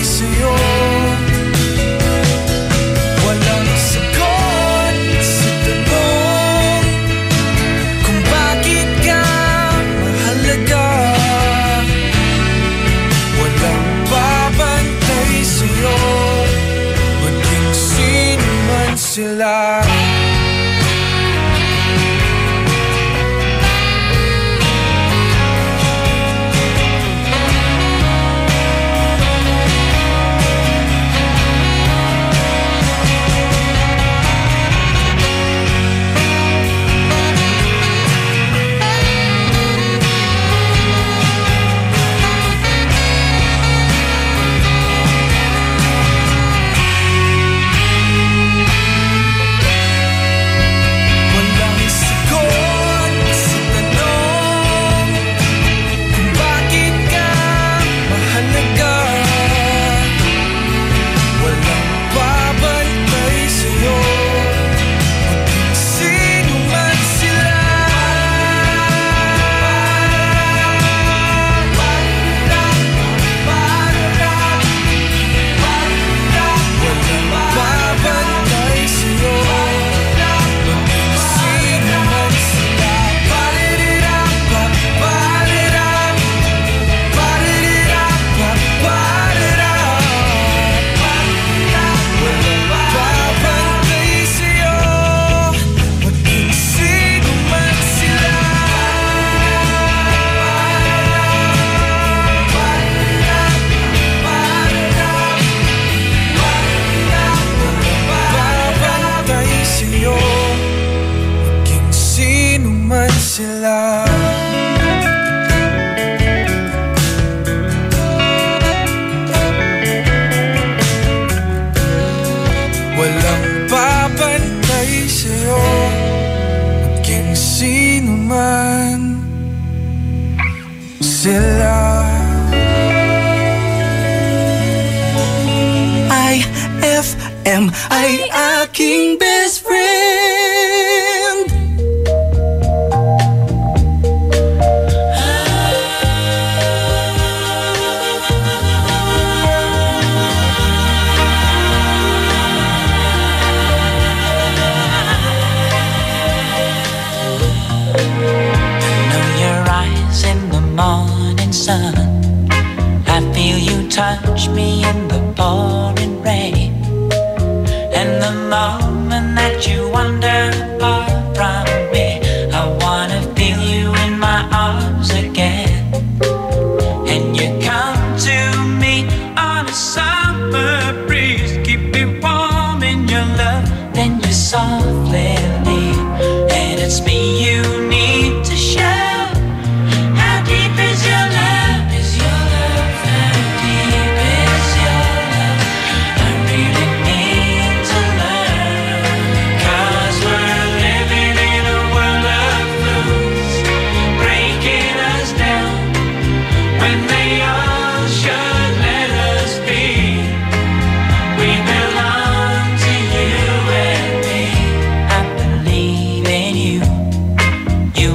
sila. IFM ay aking best friend. Sun. I feel you touch me in the pouring rain. And the moment that you wander far from me, I wanna feel you in my arms again. And you come to me on a summer breeze, keep me warm in your love, then you softly leave. And it's me you need to show. You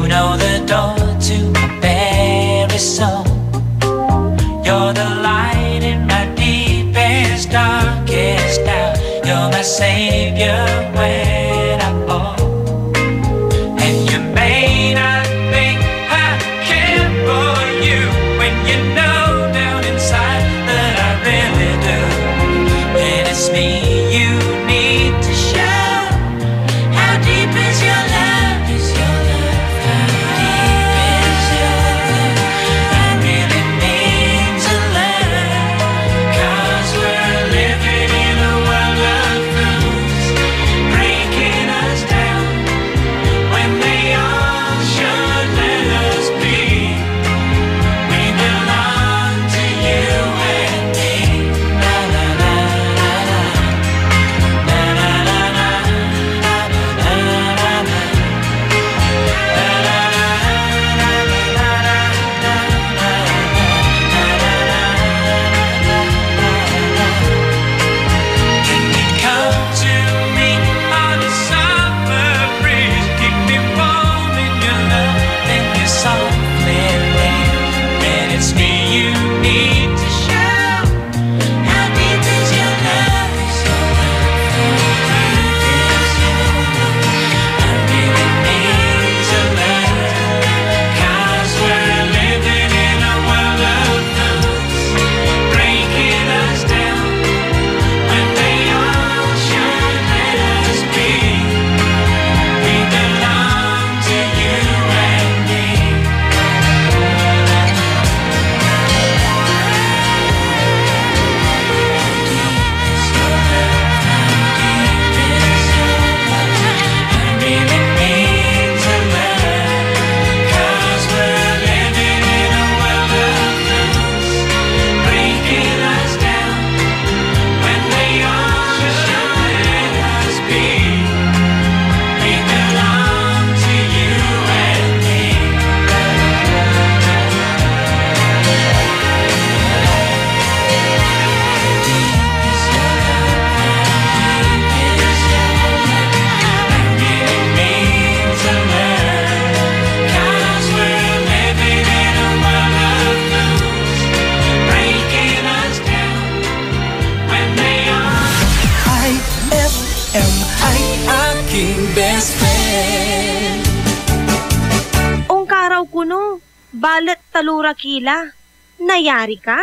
ay aking best friend. Ong karaw kuno, balat talura kila. Nayari ka.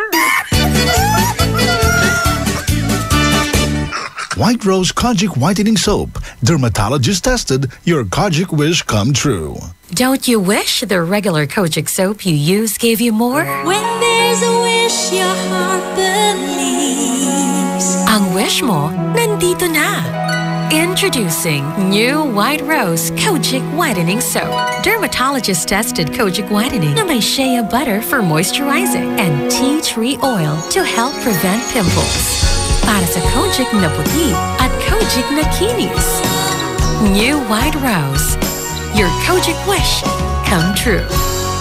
White Rose Kojic Whitening Soap. Dermatologist tested, your Kojic wish come true. Don't you wish the regular Kojic soap you use gave you more? When there's a wish your heart believes. Ang wish mo, nandito na. Introducing new White Rose Kojic Whitening Soap. Dermatologist-tested Kojic Whitening na may shea butter for moisturizing and tea tree oil to help prevent pimples. Para sa Kojic na puti at Kojic na kinis. New White Rose. Your Kojic wish come true.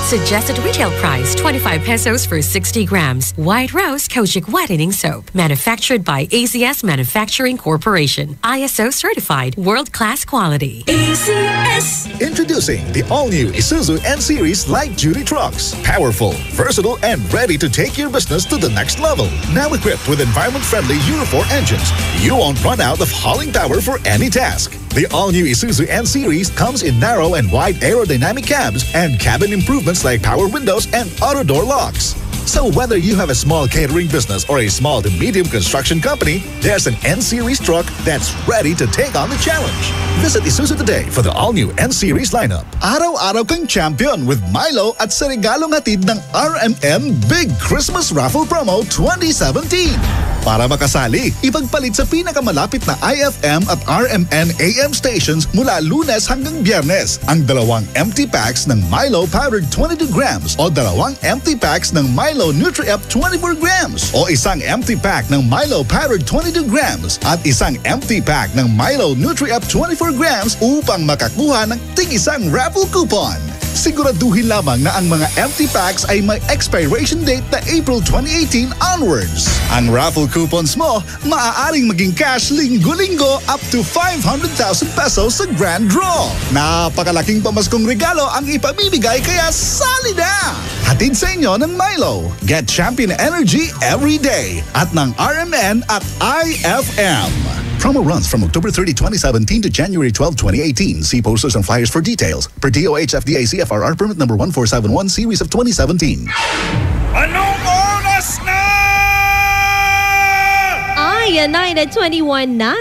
Suggested retail price 25 pesos for 60 grams. White Rose Kojic Whitening Soap. Manufactured by ACS Manufacturing Corporation. ISO certified world-class quality. ACS. Introducing the all-new Isuzu N-Series light-duty trucks. Powerful, versatile, and ready to take your business to the next level. Now equipped with environment-friendly Euro 4 engines, you won't run out of hauling power for any task. The all-new Isuzu N-Series comes in narrow and wide aerodynamic cabs and cabin improvements like power windows and auto door locks. So whether you have a small catering business or a small to medium construction company, there's an N-Series truck that's ready to take on the challenge. Visit Isuzu today for the all-new N-Series lineup. Araw-araw kang champion with Milo at sa regalong hatid ng RMN Big Christmas Raffle Promo 2017. Para makasali, ipagpalit sa pinakamalapit na IFM at RMN AM stations mula Lunes hanggang Biyernes ang 2 empty packs ng Milo powdered 22 grams o 2 empty packs ng Milo Nutri-Up 24 grams o isang empty pack ng Milo powdered 22 grams at isang empty pack ng Milo Nutri-Up 24 grams upang makakuha ng tig-isang raffle coupon. Siguraduhin lamang na ang mga empty packs ay may expiration date na April 2018 onwards. Ang raffle coupons mo, maaaring maging cash linggo-linggo up to 500,000 pesos sa grand draw. Napakalaking pamaskong regalo ang ipamimigay kaya sali na! Hatid sa inyo ng Milo. Get champion energy every day at ng RMN at IFM. Promo runs from October 30, 2017 to January 12, 2018. See posters and flyers for details. Per DOH FDA CFRR permit number 1471 series of 2017. Anong oras na? Ay, 9:21 na.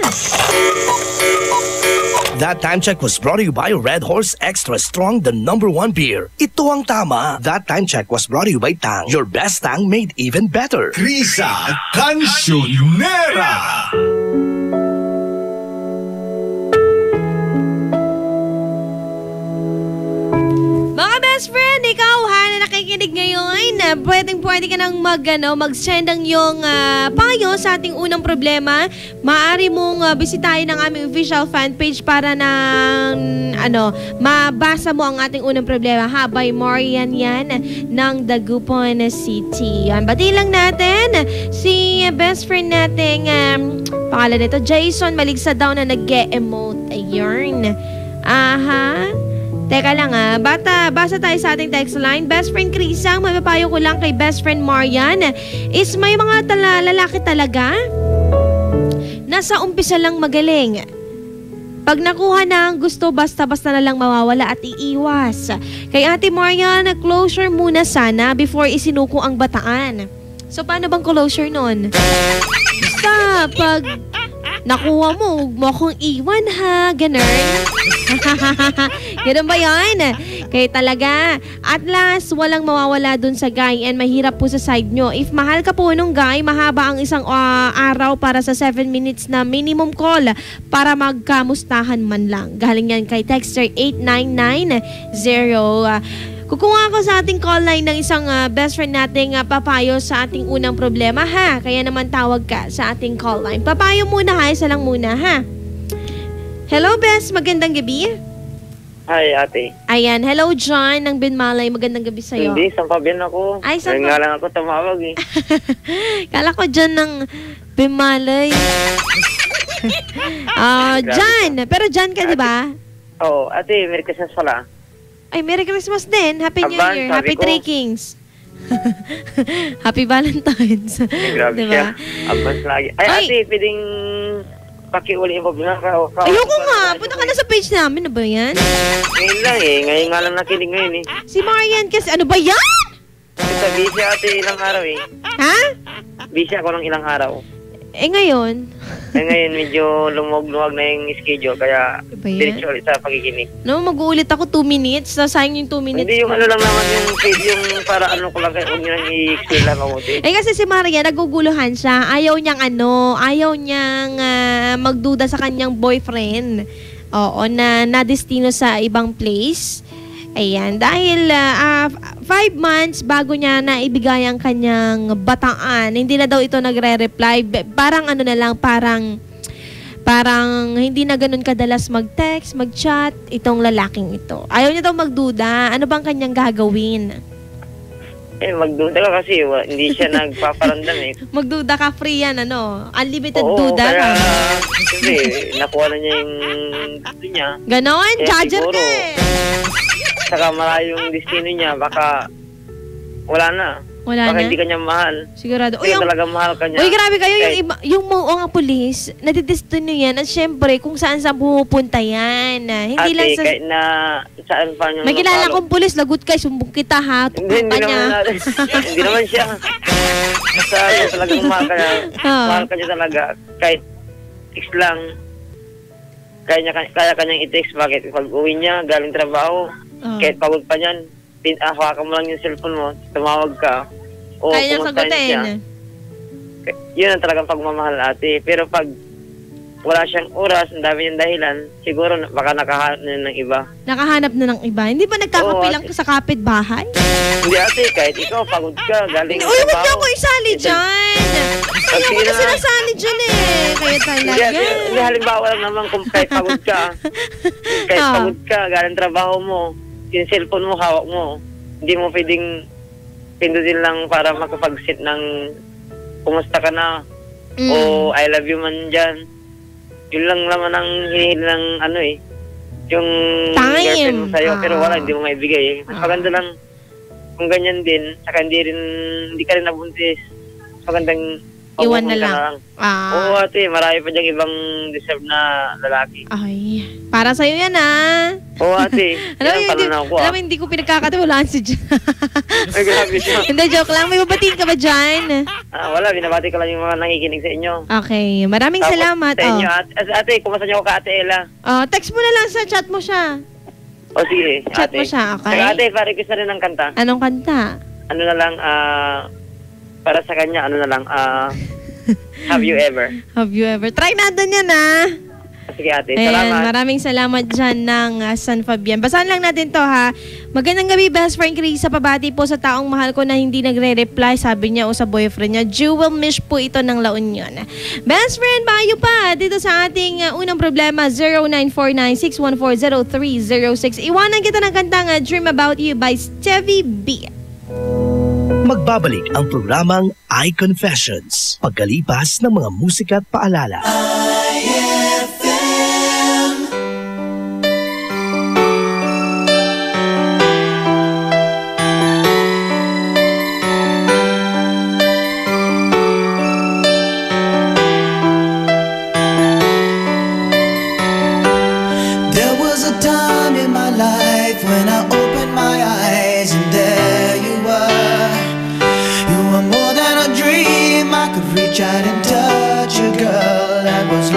That time check was brought to you by Red Horse Extra Strong, the #1 beer. Ito ang tama. That time check was brought to you by Tang, your best Tang made even better. Krisa Cancionera. Mga best friend, ikaw na nakikinig ngayon, pwede ka nang mag-send ang iyong payo sa ating unang problema. Maaari mong bisitahin ang aming official fan page para na mabasa mo ang ating unang problema. By Marian yan ng Dagupan City. Yan, bati lang natin si best friend nating pangalan nito, Jason Maligsa daw na nag-emote. Ayun. Aha. Teka lang basa tayo sa ating text line. Best friend Krisa, ang mapapayo ko lang kay best friend Marian is may mga lalaki talaga nasa umpisa lang magaling. Pag nakuha na ang gusto, basta-basta na lang mawawala at iiwas. Kay Ate Marian, closure muna sana before isinuko ang bataan. So paano bang closure nun? Basta pag nakuha mo, huwag mo akong iwan ha, ganun. Ganun ba yun? Kaya talaga, at last, walang mawawala dun sa guy and mahirap po sa side nyo. If mahal ka po nung guy, mahaba ang isang araw para sa 7 minutes na minimum call para magkamustahan man lang. Galing yan kay texter 8990. Kukuha ako sa ating call line ng isang best friend nating papayo sa ating unang problema ha. Kaya naman tawag ka sa ating call line. Papayo muna ha, isa lang muna ha. Hello best, magandang gabi. Hi ate. Ayan, hello John ng Binmalay, magandang gabi sa'yo. Hindi, Sampabian ako. Ay, Ngayon nga lang ako tumawag eh. Kala ko John ng Binmalay. John, pero John ka diba? Oo, ate, Merry Christmas pala. Ay, Merry Christmas din. Happy New Year. Happy Three Kings. Happy Valentine's. Grabe diba? siya. Abas lagi. Ay, ate, pwedeng pakiuli yung problema. Ayoko nga. Punta ka na sa page namin. Ano ba yan? Ngayon lang eh. Ngayon nga lang nakinig ngayon eh. Si Marian kasi, ano ba yan? Ito, busy ate ilang araw eh. Ha? Busy ako ng ilang araw. Eh ngayon? Ngayon medyo lumog-luwag na yung schedule. Kaya diretso ulit sa pakikinig. No, mag-uulit ako 2 minutes. Sayang yung 2 minutes. Hindi yung ano lang naman yung para ano ko lang kayo. Huwag nyo lang i-explain lang ako. Eh kasi si Maria, naguguluhan siya. Ayaw niyang magduda sa kanyang boyfriend. Oo, na nadestino sa ibang place. Ayan, dahil 5 months bago niya naibigay ang kanyang bataan, hindi na daw ito nagre-reply. Parang ano na lang, parang hindi na ganun kadalas mag-text, mag-chat itong lalaking ito. Ayaw niya daw magduda. Ano bang kanyang gagawin? Magduda ka kasi, hindi siya nagpaparamdam eh. Magduda ka, free yan, ano? Unlimited Oo, duda ka. Kasi nakuha na niya yung gusto niya. Ganon? Charger ka eh. Saka malayong destino niya, baka wala na. Baka hindi ka niya mahal. Sigurado. Kaya talaga mahal ka niya. Uy, grabe kayo. Yung mga pulis, nadidestino yan. At syempre, kung saan pupunta yan. Hindi lang sa... kahit na saan pa niya. May kilala kong pulis, lagot kay, sumbong kita ha. Hindi naman siya. Basta talagang mahal ka niya. Mahal ka niya talaga. Kahit text lang. Kaya kanyang i-text. Bakit? Pag uwi niya, galing trabaho. Kahit pagod pa niyan, hawakan mo lang yung cellphone mo, tumawag ka. O kaya niyang sagutin. Yun ang talagang pagmamahal ate. Pero pag wala siyang oras, ang dami niyang dahilan, siguro baka nakahanap na ng iba. Nakahanap na ng iba? Hindi ba nagkakapilang sa kapitbahay? Hindi ate, kahit ikaw pagod ka, galing trabaho. Uy, huwag niyo ako isali dyan. Kaya ko na sinasali dyan eh. Kaya talaga. Hindi, halimbawa lang naman kung kahit pagod ka. Kahit pagod ka, galing trabaho mo, yung cellphone mo, hawak mo. Hindi mo pwedeng pindutin lang para makapag-sit ng kumusta ka na o I love you man dyan. Yun lang naman ang hinihil ng ano eh. Yung girlfriend mo sa'yo, pero wala, hindi mo maibigay eh. Mas maganda lang kung ganyan din, saka hindi ka rin nabuntis. Mas magandang iwan na lang. Oo ate, marami pa diyang ibang deserve na lalaki. Ay, para sa'yo yan ah. Oo ate, alam mo, hindi ko pinagkakatiwalaan si Jan. Ay, grabe siya. Hindi, joke lang. May babatiin ka ba dyan? Wala, binabati ko lang yung mga nakikinig sa inyo. Okay, maraming salamat. Sa inyo, ate, kumusta niyo ako ka ate Ella? Text mo na lang sa chat mo siya. O sige, chat ate. mo siya, okay? Saka ate, pa-request na rin ng kanta. Anong kanta? Ano na lang, para sa kanya, ano na lang, Have You Ever? Have You Ever? Try natin yan ah. Sige ate, salamat. Maraming salamat dyan ng San Fabian. Basahan lang natin to ha. Magandang gabi, best friend Krisa. Pabati po sa taong mahal ko na hindi nagre-reply, sabi niya o sa boyfriend niya. Jewel Mish po ito ng La Union. Best friend, bayo pa dito sa ating unang problema, 0949-614-0306. Iwanan kita ng kantang Dream About You by Stevie B. Magbabalik ang programang iConfessions pagkalipas ng mga musika at paalala. There was a time in my life when I opened my eyes and there you were. You were more than a dream. I could reach out and touch you, girl. That was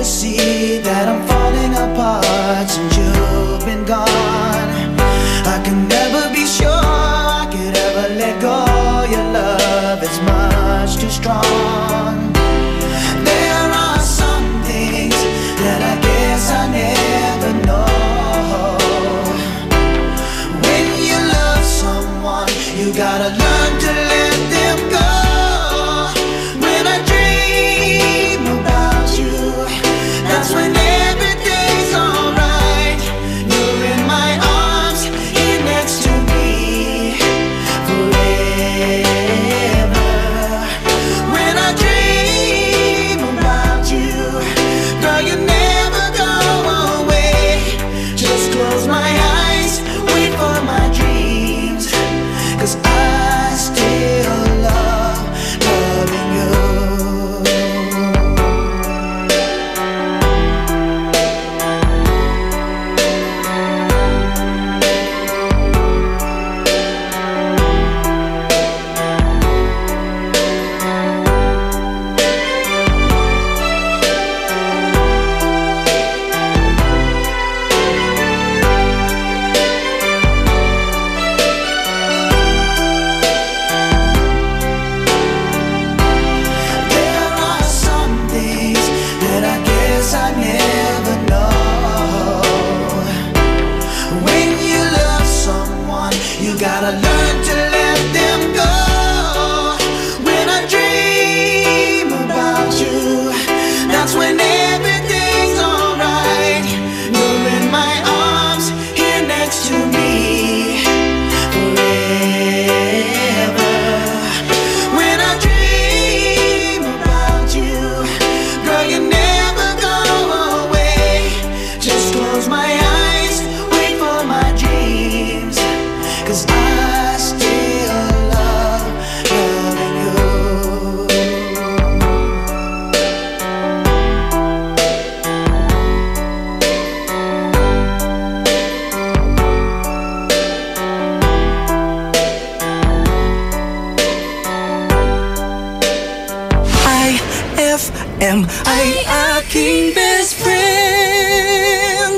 see that I'm falling apart since you've been gone. I can never be sure I could ever let go. Your love is much too strong. There are some things that I guess I never know. When you love someone, you gotta learn to let them go. When I dream about you, that's when everything's alright. You're in my arms, here next to me forever. When I dream about you, girl, you never go away. Just close my eyes, wait for my dreams, 'cause I still love loving you. There are some things that I guess I never know. When you love someone, you gotta learn to let them go. When I dream about you, that's when everything's alright. You're in my arms, here next to me forever. When I dream about you, girl, you never go away. Just close my eyes, wait for my dreams, 'cause I still love loving you. IFM ay aking best friend.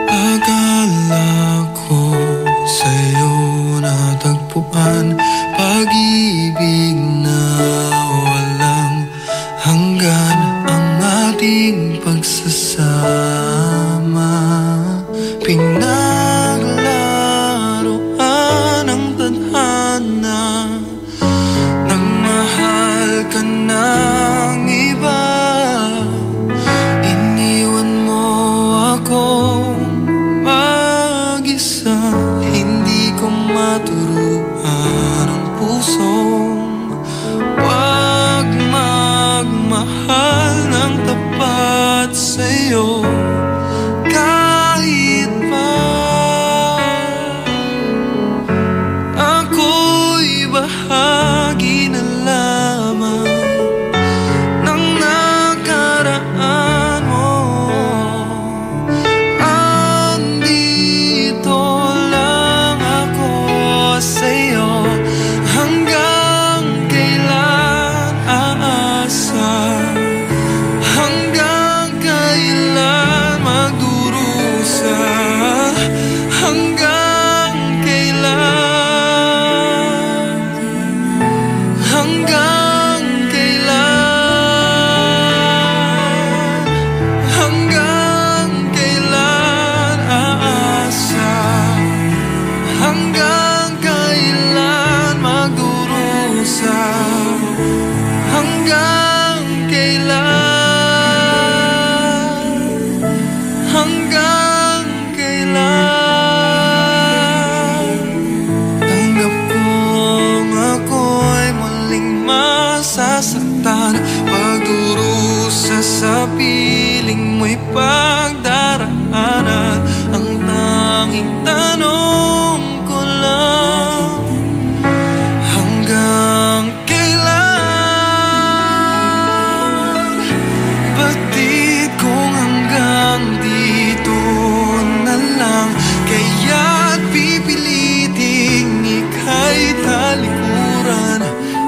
Akala ko sa'yo natagpuan pag-ibig na walang hanggan, ang ating pagsasama. Pinaglaruan ang tadhana, nang mahal ka ng iba. Iniwan mo ako mag-isa, hindi ko maturuan ang pusong wag magmahal ng tapat sa'yo. Kahit pa ako'y bahagi na lamang ng nakaraan mo, andito lang ako sa'yo. Hanggang kailan aasa, hanggang kailan magdurusa, hanggang kailan, hanggang kailan, hanggang kailan aasa, hanggang kailan magdurusa, hanggang kailan, hanggang kailan. Tanggap kong ako'y muling masasaktan, pagdurusa sa piling mo'y pagdaraanan. Ang tanging tanong ko lang, talikuran,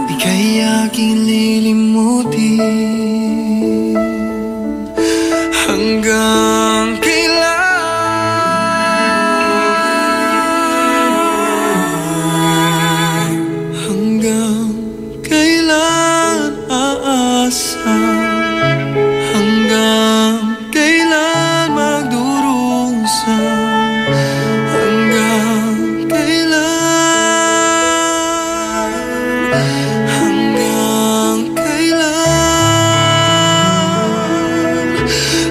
di kaya aking lilimutin. Hanggang kailan, hanggang kailan aasa, hanggang kailan magdurusa, hanggang kailan, hanggang kailan,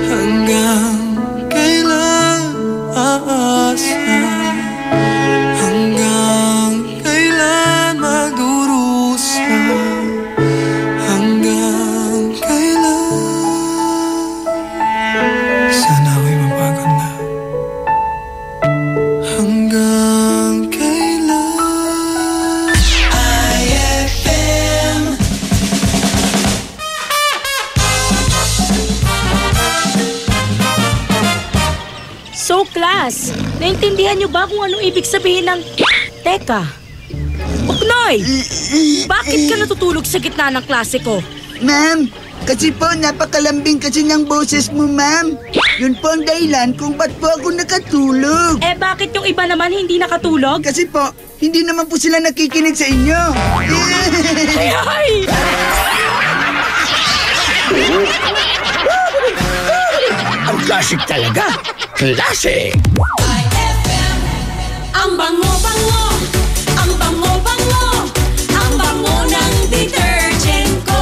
hanggang kailan aasa, hanggang kailan magdurusa, hanggang kailan. Sana ako'y mapagod na. Hanggang kailan. IFM. So class, naintindihan niyo ba kung anong ibig sabihin ng teka? Buknoy! Bakit ka natutulog sa gitna ng klase ko? Ma'am, kasi po napakalambing kasi ng boses mo, ma'am. Yun po ang dahilan kung ba't po ako nakatulog. Eh bakit yung iba naman hindi nakatulog? Kasi po, hindi naman po sila nakikinig sa inyo. Ay! Ang classic talaga. Classic! Ang bango-bango, ang bango-bango, ang bango ng detergent ko.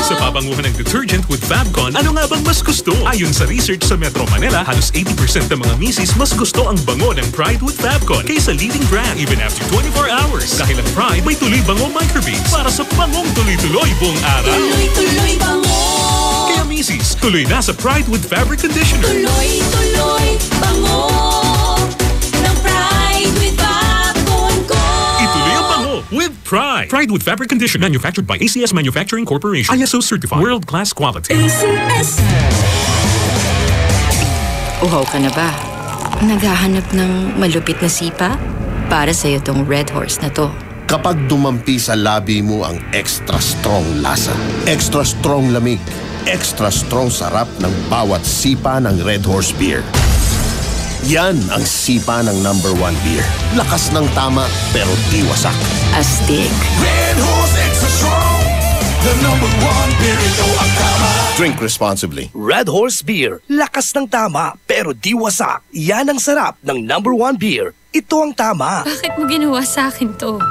Sa pabanguhan ng detergent with Fabcon, ano nga bang mas gusto? Ayon sa research sa Metro Manila, halos 80% ng mga misis mas gusto ang bango ng Pride with Fabcon kaysa leading brand even after 24 hours. Dahil ang Pride may tuloy bango microbeads para sa bangong tuloy-tuloy buong araw. Tuloy-tuloy bango. Kaya misis, tuloy na sa Pride with Fabric Conditioner. Tuloy-tuloy bango ng Pride with Fabcon ko. Ituloy ang bango with Pride. Pride with Fabric Conditioner, manufactured by ACS Manufacturing Corporation. ISO certified. World-class quality. ACS. Uhaw ka na ba? Naghahanap ng malupit na sipa? Para sa'yo tong Red Horse na to. Kapag dumampi sa labi mo ang extra strong lasa, extra strong lamig, extra strong sarap ng bawat sipa ng Red Horse Beer. Yan ang sipa ng #1 beer. Lakas ng tama pero di wasak. Astig. Red Horse Extra Strong, the #1 beer ito ang tama. Drink responsibly. Red Horse Beer. Lakas ng tama pero di wasak. Yan ang sarap ng #1 beer. Ito ang tama. Bakit mo ginawa sa akin to?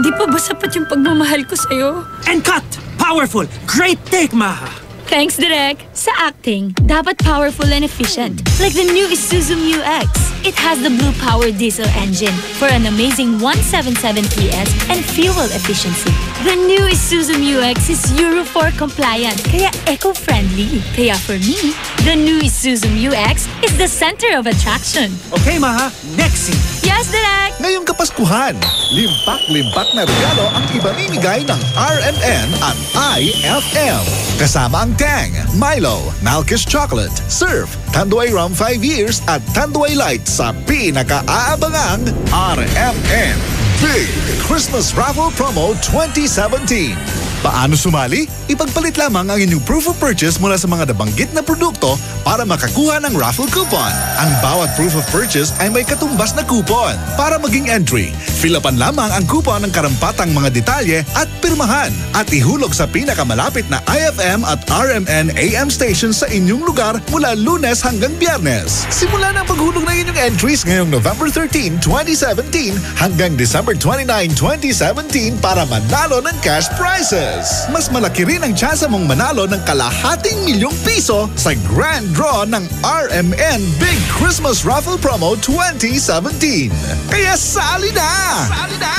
Di pa ba sapat yung pagmamahal ko sa'yo? And cut! Powerful! Great take, Maha! Thanks, Direk. Sa acting, dapat powerful and efficient. Like the new Isuzu Mu-X. It has the Blue Power diesel engine for an amazing 177 PS and fuel efficiency. The new Isuzu Mu-X is Euro 4 compliant, kaya eco-friendly. Kaya for me, the new Isuzu Mu-X is the center of attraction. Okay, Maha. Next scene. Yes, Direk! Ngayong Kapaskuhan, limpak-limpak na regalo ang ibamimigay ng RMN at IFM. Kasama ang Tang, Milo, Malkish Chocolate, Surf, Tanduay Rum 5 Years at Tanduay Light sa pinaka-aabangang RMN Big Christmas Raffle Promo 2017. Paano sumali? Ipagpalit lamang ang inyong proof of purchase mula sa mga nabanggit na produkto para makakuha ng raffle coupon. Ang bawat proof of purchase ay may katumbas na coupon. Para maging entry, fill-upan lamang ang coupon ng karampatang mga detalye at pirmahan at ihulog sa pinakamalapit na IFM at RMN AM stations sa inyong lugar mula Lunes hanggang Biyernes. Simula ng paghulog ng inyong entries ngayong November 13, 2017 hanggang December 29, 2017 para manalo ng cash prizes. Mas malaki rin ang tsansa mong manalo ng ₱250,000 sa grand draw ng RMN Big Christmas Raffle Promo 2017. Kaya sali na! Sali na!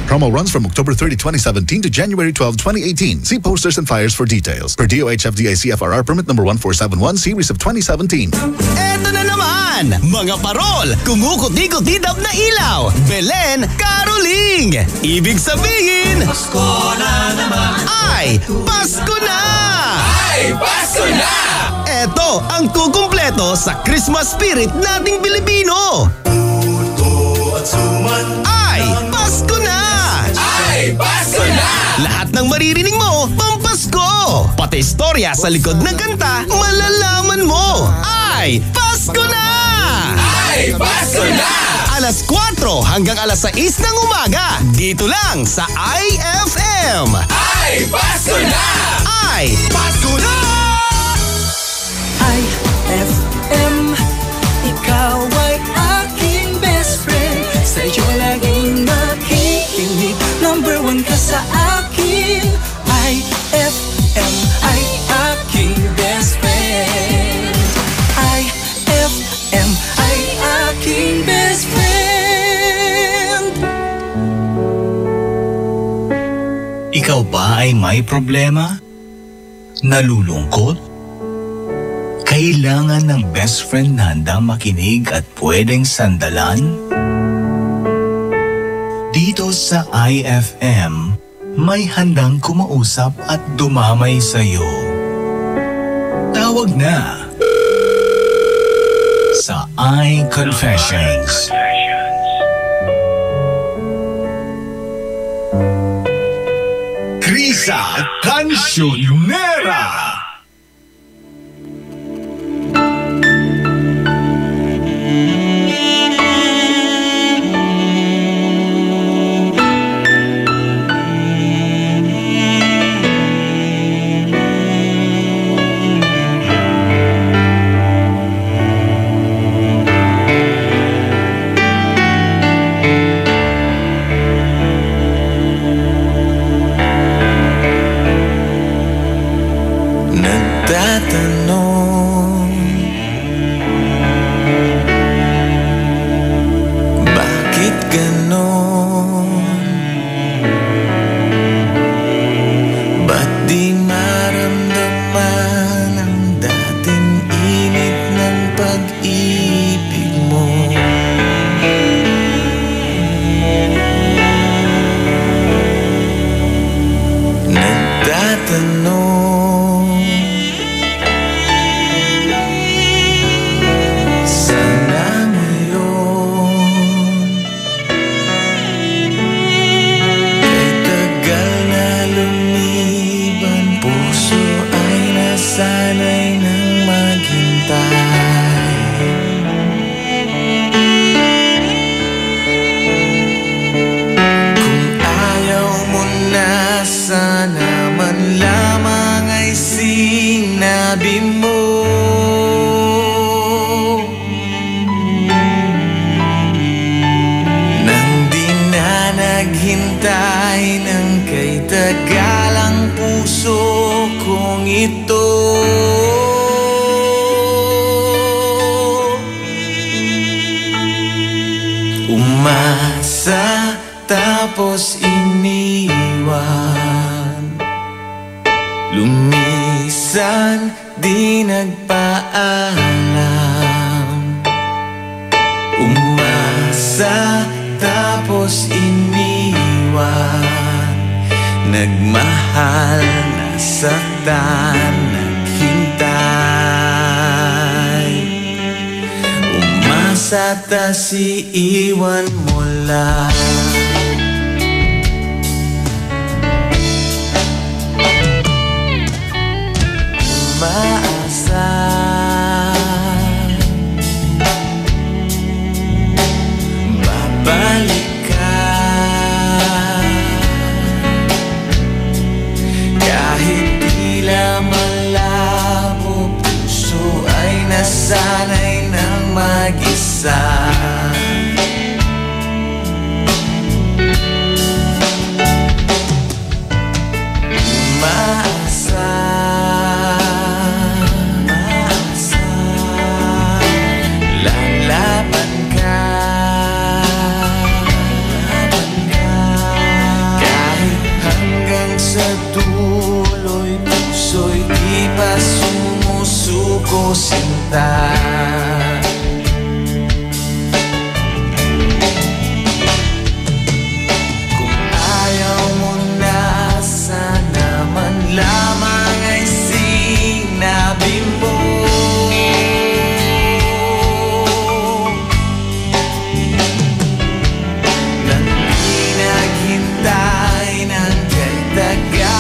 Promo runs from October 30, 2017 to January 12, 2018. See posters and flyers for details. Per DOH FDA CFRR permit number 1471 series of 2017. Eto na naman! Mga parol! Kumukuti-kutidap na ilaw! Belen Caroling! Ibig sabihin... Pasko na naman! Ay! Pasko na! Ay! Pasko na! Eto ang kukumpleto sa Christmas spirit nating Pilipino! Puto at suman ay! Pasko na! Ay! ng maririnig mo, pampasko! Pati istorya sa likod ng kanta, malalaman mo! Ay, Pasko na! Ay, Pasko na! Alas 4 hanggang alas 6 ng umaga, dito lang sa IFM. Ay, Pasko na! Ay, Pasko na! IFM, ikaw ay aking best friend. Sa'yo laging nakikinig, number 1 ka sa akin. IFM ay aking best friend. IFM ay aking best friend. Ikaw ba ay may problema? Nalulungkot? Kailangan ng best friend na handang makinig at pwedeng sandalan? Dito sa IFM, may handang kumausap at dumamay sa'yo. Tawag na sa iConfessions. Krisa Cancionera. Umasa tapos iniwan, lumisan di nagpaalam. Umasa tapos iniwan, nagmahal, nasaktan, naghintay. Umasa tas iiwan mo lang. Umaasa babalik ka, kahit tila malabo, puso ay nasanay ng mag-isa. Sumusuko sinta, kung ayaw mo na, sana man lamang ay sinabi mo. Nang di naghintay ng kay tagal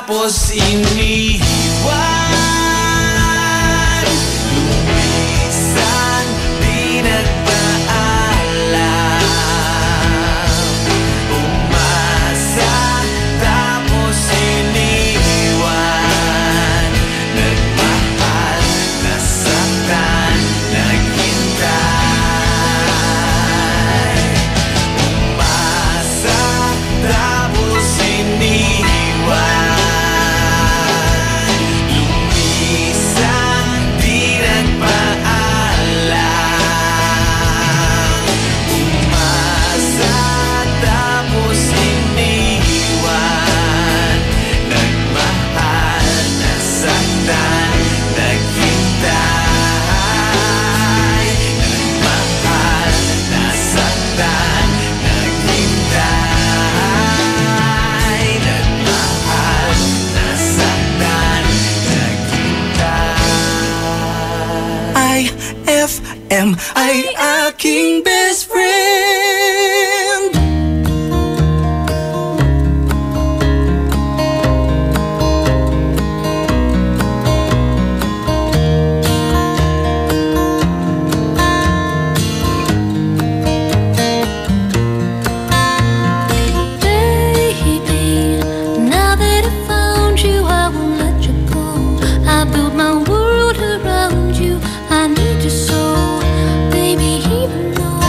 tapos iniwan. Lumisan, di nagpaalam. Umasa, tapos iniwan. Nagmahal, nasaktan, naghintay. Umasa, tapos iniwan. Lumisan, di nagpaalam. Umasa, tapos iniwan. Nagmahal, nasaktan, naghintay. Nagmahal, nasaktan, naghintay. Nagmahal, nasaktan, naghintay. IFM ay aking best friend. Baby, now that I found you, I won't let you go. I built my world around you. I need you so, baby. Even though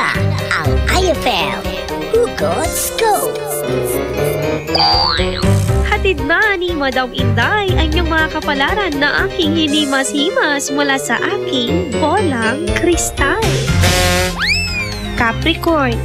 na ang IFM Hugot Scoop. Hatid na ni Madam Inday ang iyong mga kapalaran na aking hinimas-himas mula sa aking bolang kristal. Capricorn,